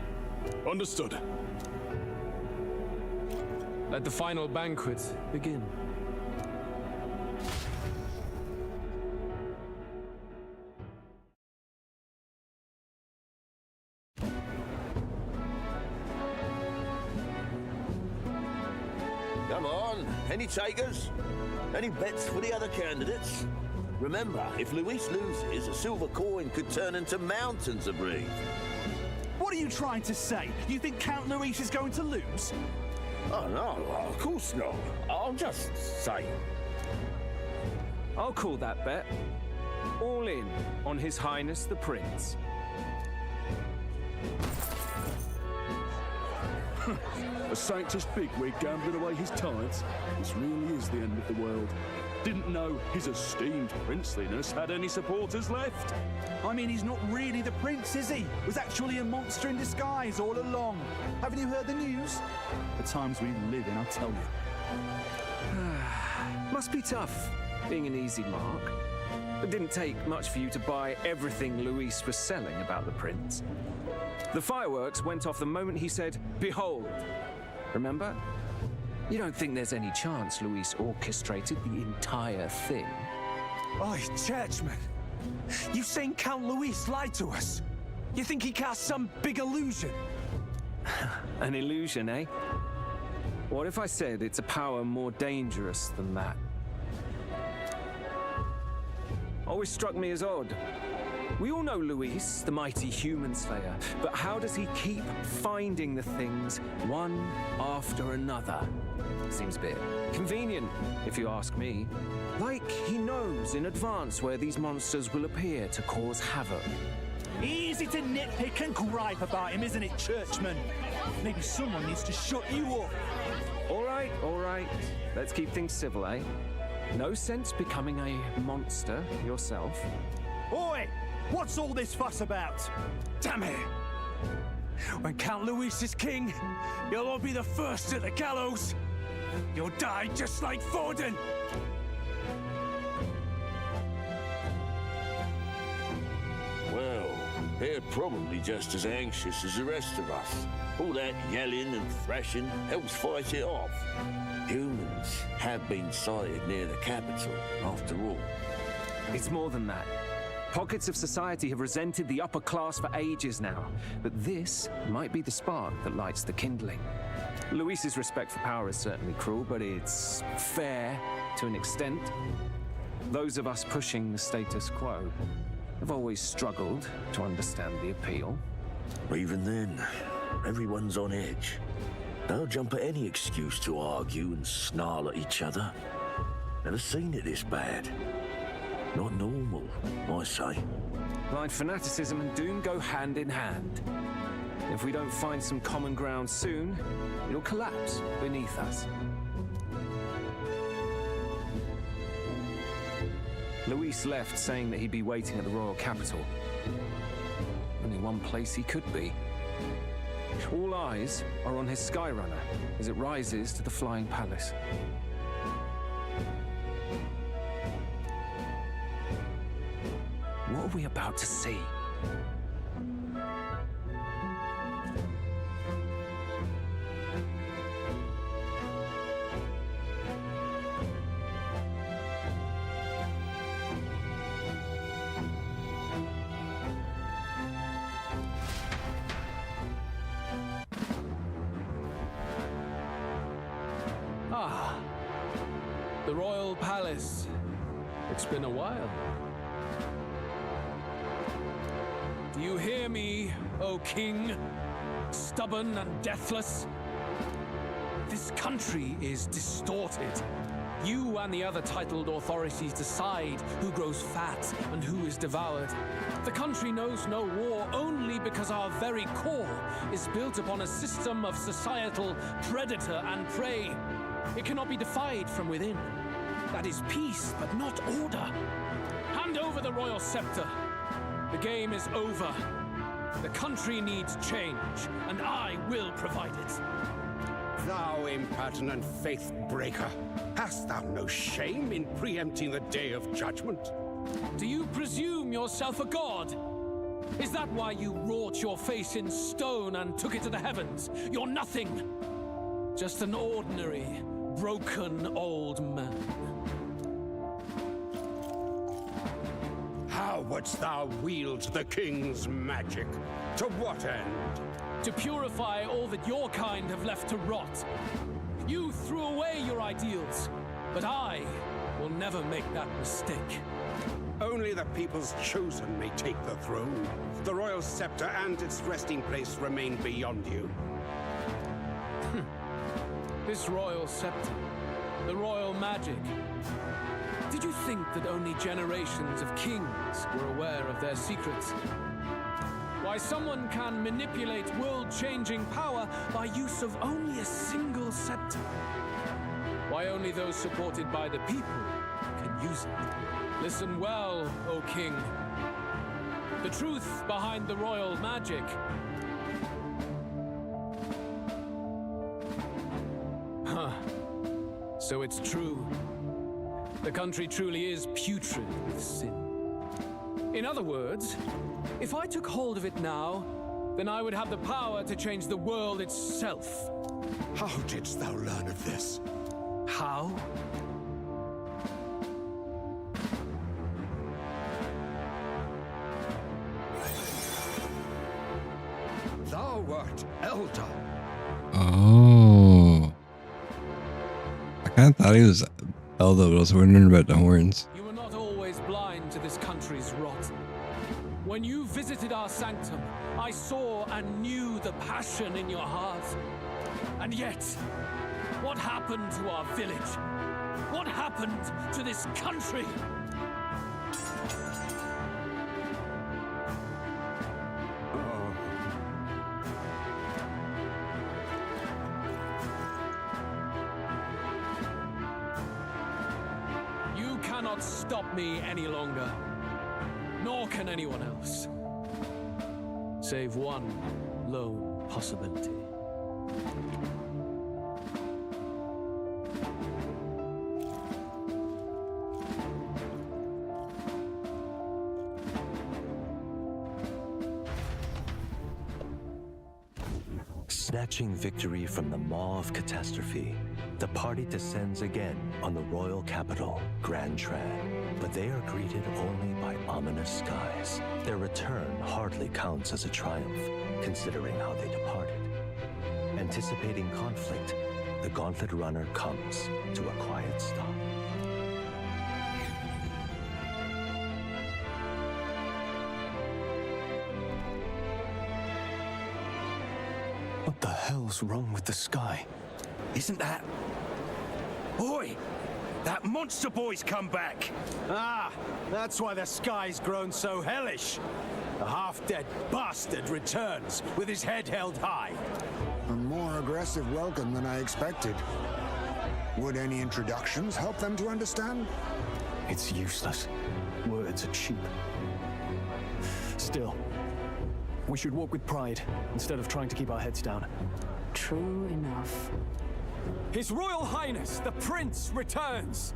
Understood. Let the final banquet begin. Come on, any takers? Any bets for the other candidates? Remember, if Luis loses, a silver coin could turn into mountains of Reeve. What are you trying to say? You think Count Luis is going to lose? Oh, no, of course not. I'll just say. I'll call that bet. All in on His Highness the Prince. A sanctus bigwig gambling away his tithes? This really is the end of the world. Didn't know his esteemed princeliness had any supporters left. I mean, he's not really the prince, is he? Was actually a monster in disguise all along. Haven't you heard the news? The times we live in, I'll tell you. Must be tough, being an easy mark. It didn't take much for you to buy everything Luis was selling about the prince. The fireworks went off the moment he said, "Behold." Remember? You don't think there's any chance Luis orchestrated the entire thing? Oi, churchman. You saying Count Luis lied to us? You think he cast some big illusion? An illusion, eh? What if I said it's a power more dangerous than that? Always struck me as odd. We all know Luis, the mighty human slayer, but how does he keep finding the things one after another? Seems a bit convenient, if you ask me. Like he knows in advance where these monsters will appear to cause havoc. Easy to nitpick and gripe about him, isn't it, churchman? Maybe someone needs to shut you up. All right. Let's keep things civil, eh? No sense becoming a monster yourself. Oi! What's all this fuss about? Damn it! When Count Luis is king, you'll all be the first at the gallows. You'll die just like Forden. Well, they're probably just as anxious as the rest of us. All that yelling and thrashing helps fight it off. Humans have been sighted near the capital, after all. It's more than that. Pockets of society have resented the upper class for ages now, but this might be the spark that lights the kindling. Luis's respect for power is certainly cruel, but it's fair to an extent. Those of us pushing the status quo have always struggled to understand the appeal. Even then, everyone's on edge. They'll jump at any excuse to argue and snarl at each other. Never seen it this bad. Not normal, I say. Blind fanaticism and doom go hand in hand. If we don't find some common ground soon, it'll collapse beneath us. Luis left saying that he'd be waiting at the royal capital. Only one place he could be. All eyes are on his Skyrunner as it rises to the flying palace. What are we about to see? Ah, the royal palace. It's been a while. Do you hear me, O king? Stubborn and deathless? This country is distorted. You and the other titled authorities decide who grows fat and who is devoured. The country knows no war only because our very core is built upon a system of societal predator and prey. It cannot be defied from within. That is peace, but not order. Hand over the royal scepter. The game is over. The country needs change, and I will provide it. Thou impertinent faith breaker, hast thou no shame in preempting the day of judgment? Do you presume yourself a god? Is that why you wrought your face in stone and took it to the heavens? You're nothing. Just an ordinary, broken old man. How wouldst thou wield the king's magic? To what end? To purify all that your kind have left to rot. You threw away your ideals, but I will never make that mistake. Only the people's chosen may take the throne. The royal scepter and its resting place remain beyond you. This royal scepter, the royal magic. Did you think that only generations of kings were aware of their secrets? Why someone can manipulate world-changing power by use of only a single scepter? Why only those supported by the people can use it? Listen well, O King. The truth behind the royal magic. Huh. So it's true. The country truly is putrid with sin. In other words, if I took hold of it now, then I would have the power to change the world itself. How didst thou learn of this? How? Thou wert elder. Oh. I kind of thought he was Elder, but I was wondering about the horns. You were not always blind to this country's rot. When you visited our sanctum, I saw and knew the passion in your heart. And yet, what happened to our village? What happened to this country? You cannot stop me any longer. Nor can anyone else. Save one lone possibility. Snatching victory from the maw of catastrophe, the party descends again on the royal capital, Grand Tran. But they are greeted only by ominous skies. Their return hardly counts as a triumph, considering how they departed. Anticipating conflict, the Gauntlet Runner comes to a quiet stop. What the hell's wrong with the sky? Isn't that... Oi! That monster boy's come back! Ah, that's why the sky's grown so hellish. The half-dead bastard returns with his head held high. A more aggressive welcome than I expected. Would any introductions help them to understand? It's useless. Words are cheap. Still, we should walk with pride instead of trying to keep our heads down. True enough. His Royal Highness, the Prince, returns.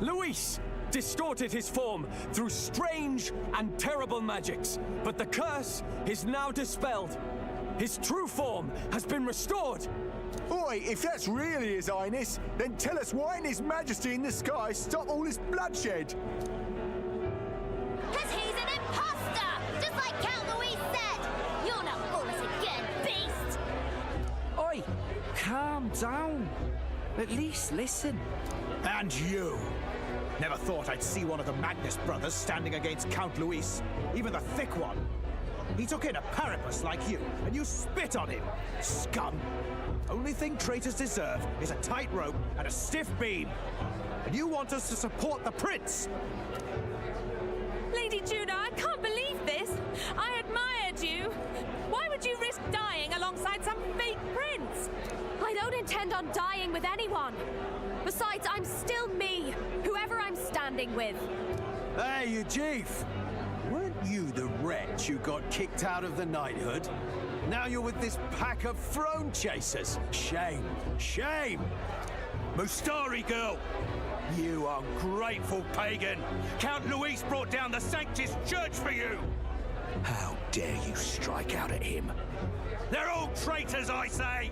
Luis distorted his form through strange and terrible magics, but the curse is now dispelled. His true form has been restored. Oi, if that's really His Highness, then tell us why in His Majesty in the sky stop all this bloodshed? Because he's an imposter! Just like Count Luis said! You'll not fool us again, beast! Oi, calm down. At least listen. And you! Never thought I'd see one of the Magnus brothers standing against Count Luis, even the thick one. He took in a Paripus like you, and you spit on him, scum! Only thing traitors deserve is a tight rope and a stiff beam. And you want us to support the prince? Lady Judah, I can't believe this. I admired you. Why would you risk dying alongside some fake prince? I don't intend on dying with anyone. Besides, I'm still me, whoever I'm standing with. Hey, you chief! Weren't you the wretch who got kicked out of the knighthood? Now you're with this pack of throne chasers. Shame. Shame! Mustari girl! You ungrateful pagan! Count Luis brought down the Sanctus Church for you! How dare you strike out at him? They're all traitors, I say!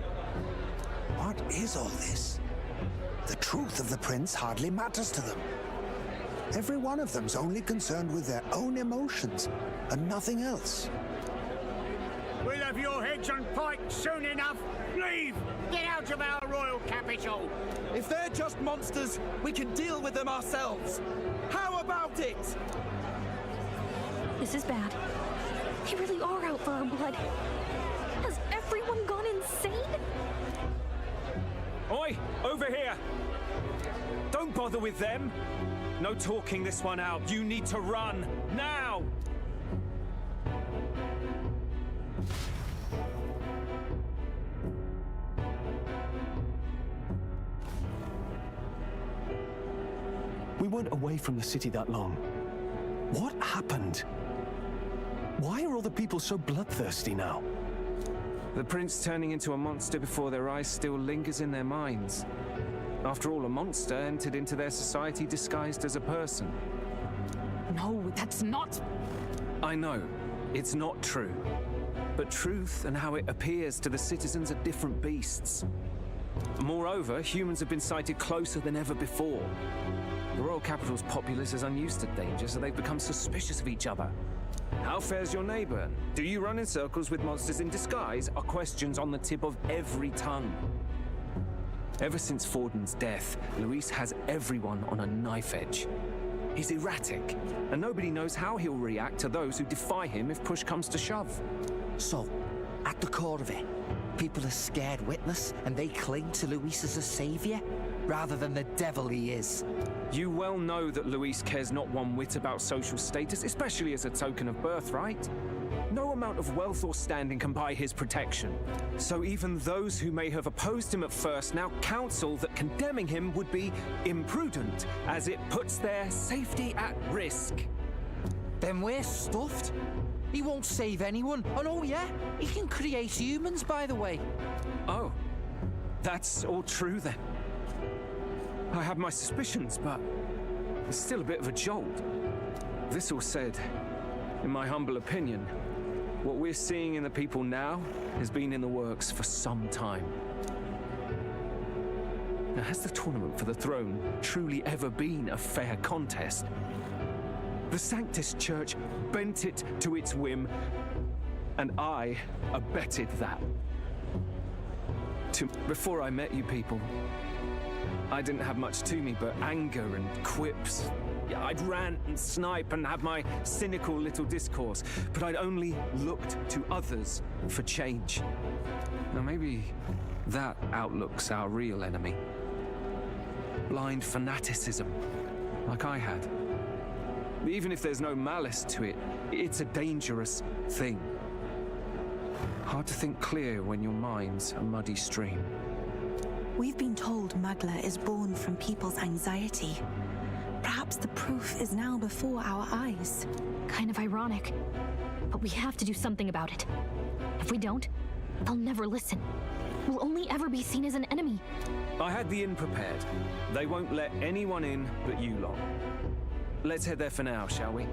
What is all this? The truth of the prince hardly matters to them. Every one of them's only concerned with their own emotions and nothing else. We'll have your heads on pike soon enough. Leave! Get out of our royal capital! If they're just monsters, we can deal with them ourselves. How about it? This is bad. They really are out for our blood. Has everyone gone insane? Oi! Over here! Don't bother with them! No talking this one out. You need to run. Now! We weren't away from the city that long. What happened? Why are all the people so bloodthirsty now? The prince turning into a monster before their eyes still lingers in their minds. After all, a monster entered into their society disguised as a person. No, that's not... I know, it's not true. But truth and how it appears to the citizens are different beasts. Moreover, humans have been sighted closer than ever before. The royal capital's populace is unused to danger, so they've become suspicious of each other. How fares your neighbor? Do you run in circles with monsters in disguise? Are questions on the tip of every tongue. Ever since Forden's death, Luis has everyone on a knife edge. He's erratic, and nobody knows how he'll react to those who defy him if push comes to shove. So, at the core of it, people are scared witless and they cling to Luis as a savior, rather than the devil he is. You well know that Luis cares not one whit about social status, especially as a token of birthright. No amount of wealth or standing can buy his protection. So even those who may have opposed him at first now counsel that condemning him would be imprudent, as it puts their safety at risk. Then we're stuffed. He won't save anyone. And oh yeah, he can create humans, by the way. Oh, that's all true then. I have my suspicions, but it's still a bit of a jolt. This all said, in my humble opinion, what we're seeing in the people now has been in the works for some time. Now, has the tournament for the throne truly ever been a fair contest? The Sanctus Church bent it to its whim, and I abetted that. Before I met you people, I didn't have much to me but anger and quips. Yeah, I'd rant and snipe and have my cynical little discourse, but I'd only looked to others for change. Now maybe that outlook's our real enemy. Blind fanaticism, like I had. Even if there's no malice to it, it's a dangerous thing. Hard to think clear when your mind's a muddy stream. We've been told Magla is born from people's anxiety. Perhaps the proof is now before our eyes. Kind of ironic, but we have to do something about it. If we don't, they'll never listen. We'll only ever be seen as an enemy. I had the inn prepared. They won't let anyone in but you lot. Let's head there for now, shall we?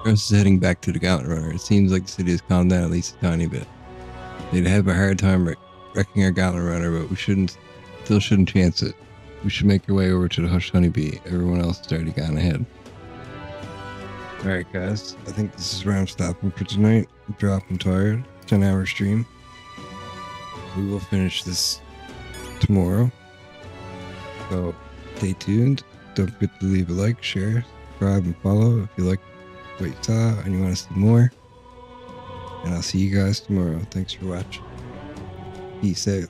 Russ is heading back to the Gauntlet Runner. It seems like the city has calmed down at least a tiny bit. They'd have a hard time wrecking our Gauntlet Runner, but we still shouldn't chance it. We should make our way over to the Hushed Honeybee. Everyone else has already gone ahead. Alright guys, I think this is where I'm stopping for tonight. I'm dropping tired. 10-hour stream. We will finish this tomorrow. So stay tuned. Don't forget to leave a like, share, subscribe, and follow if you like what you saw and you want to see more. And I'll see you guys tomorrow. Thanks for watching. Peace out.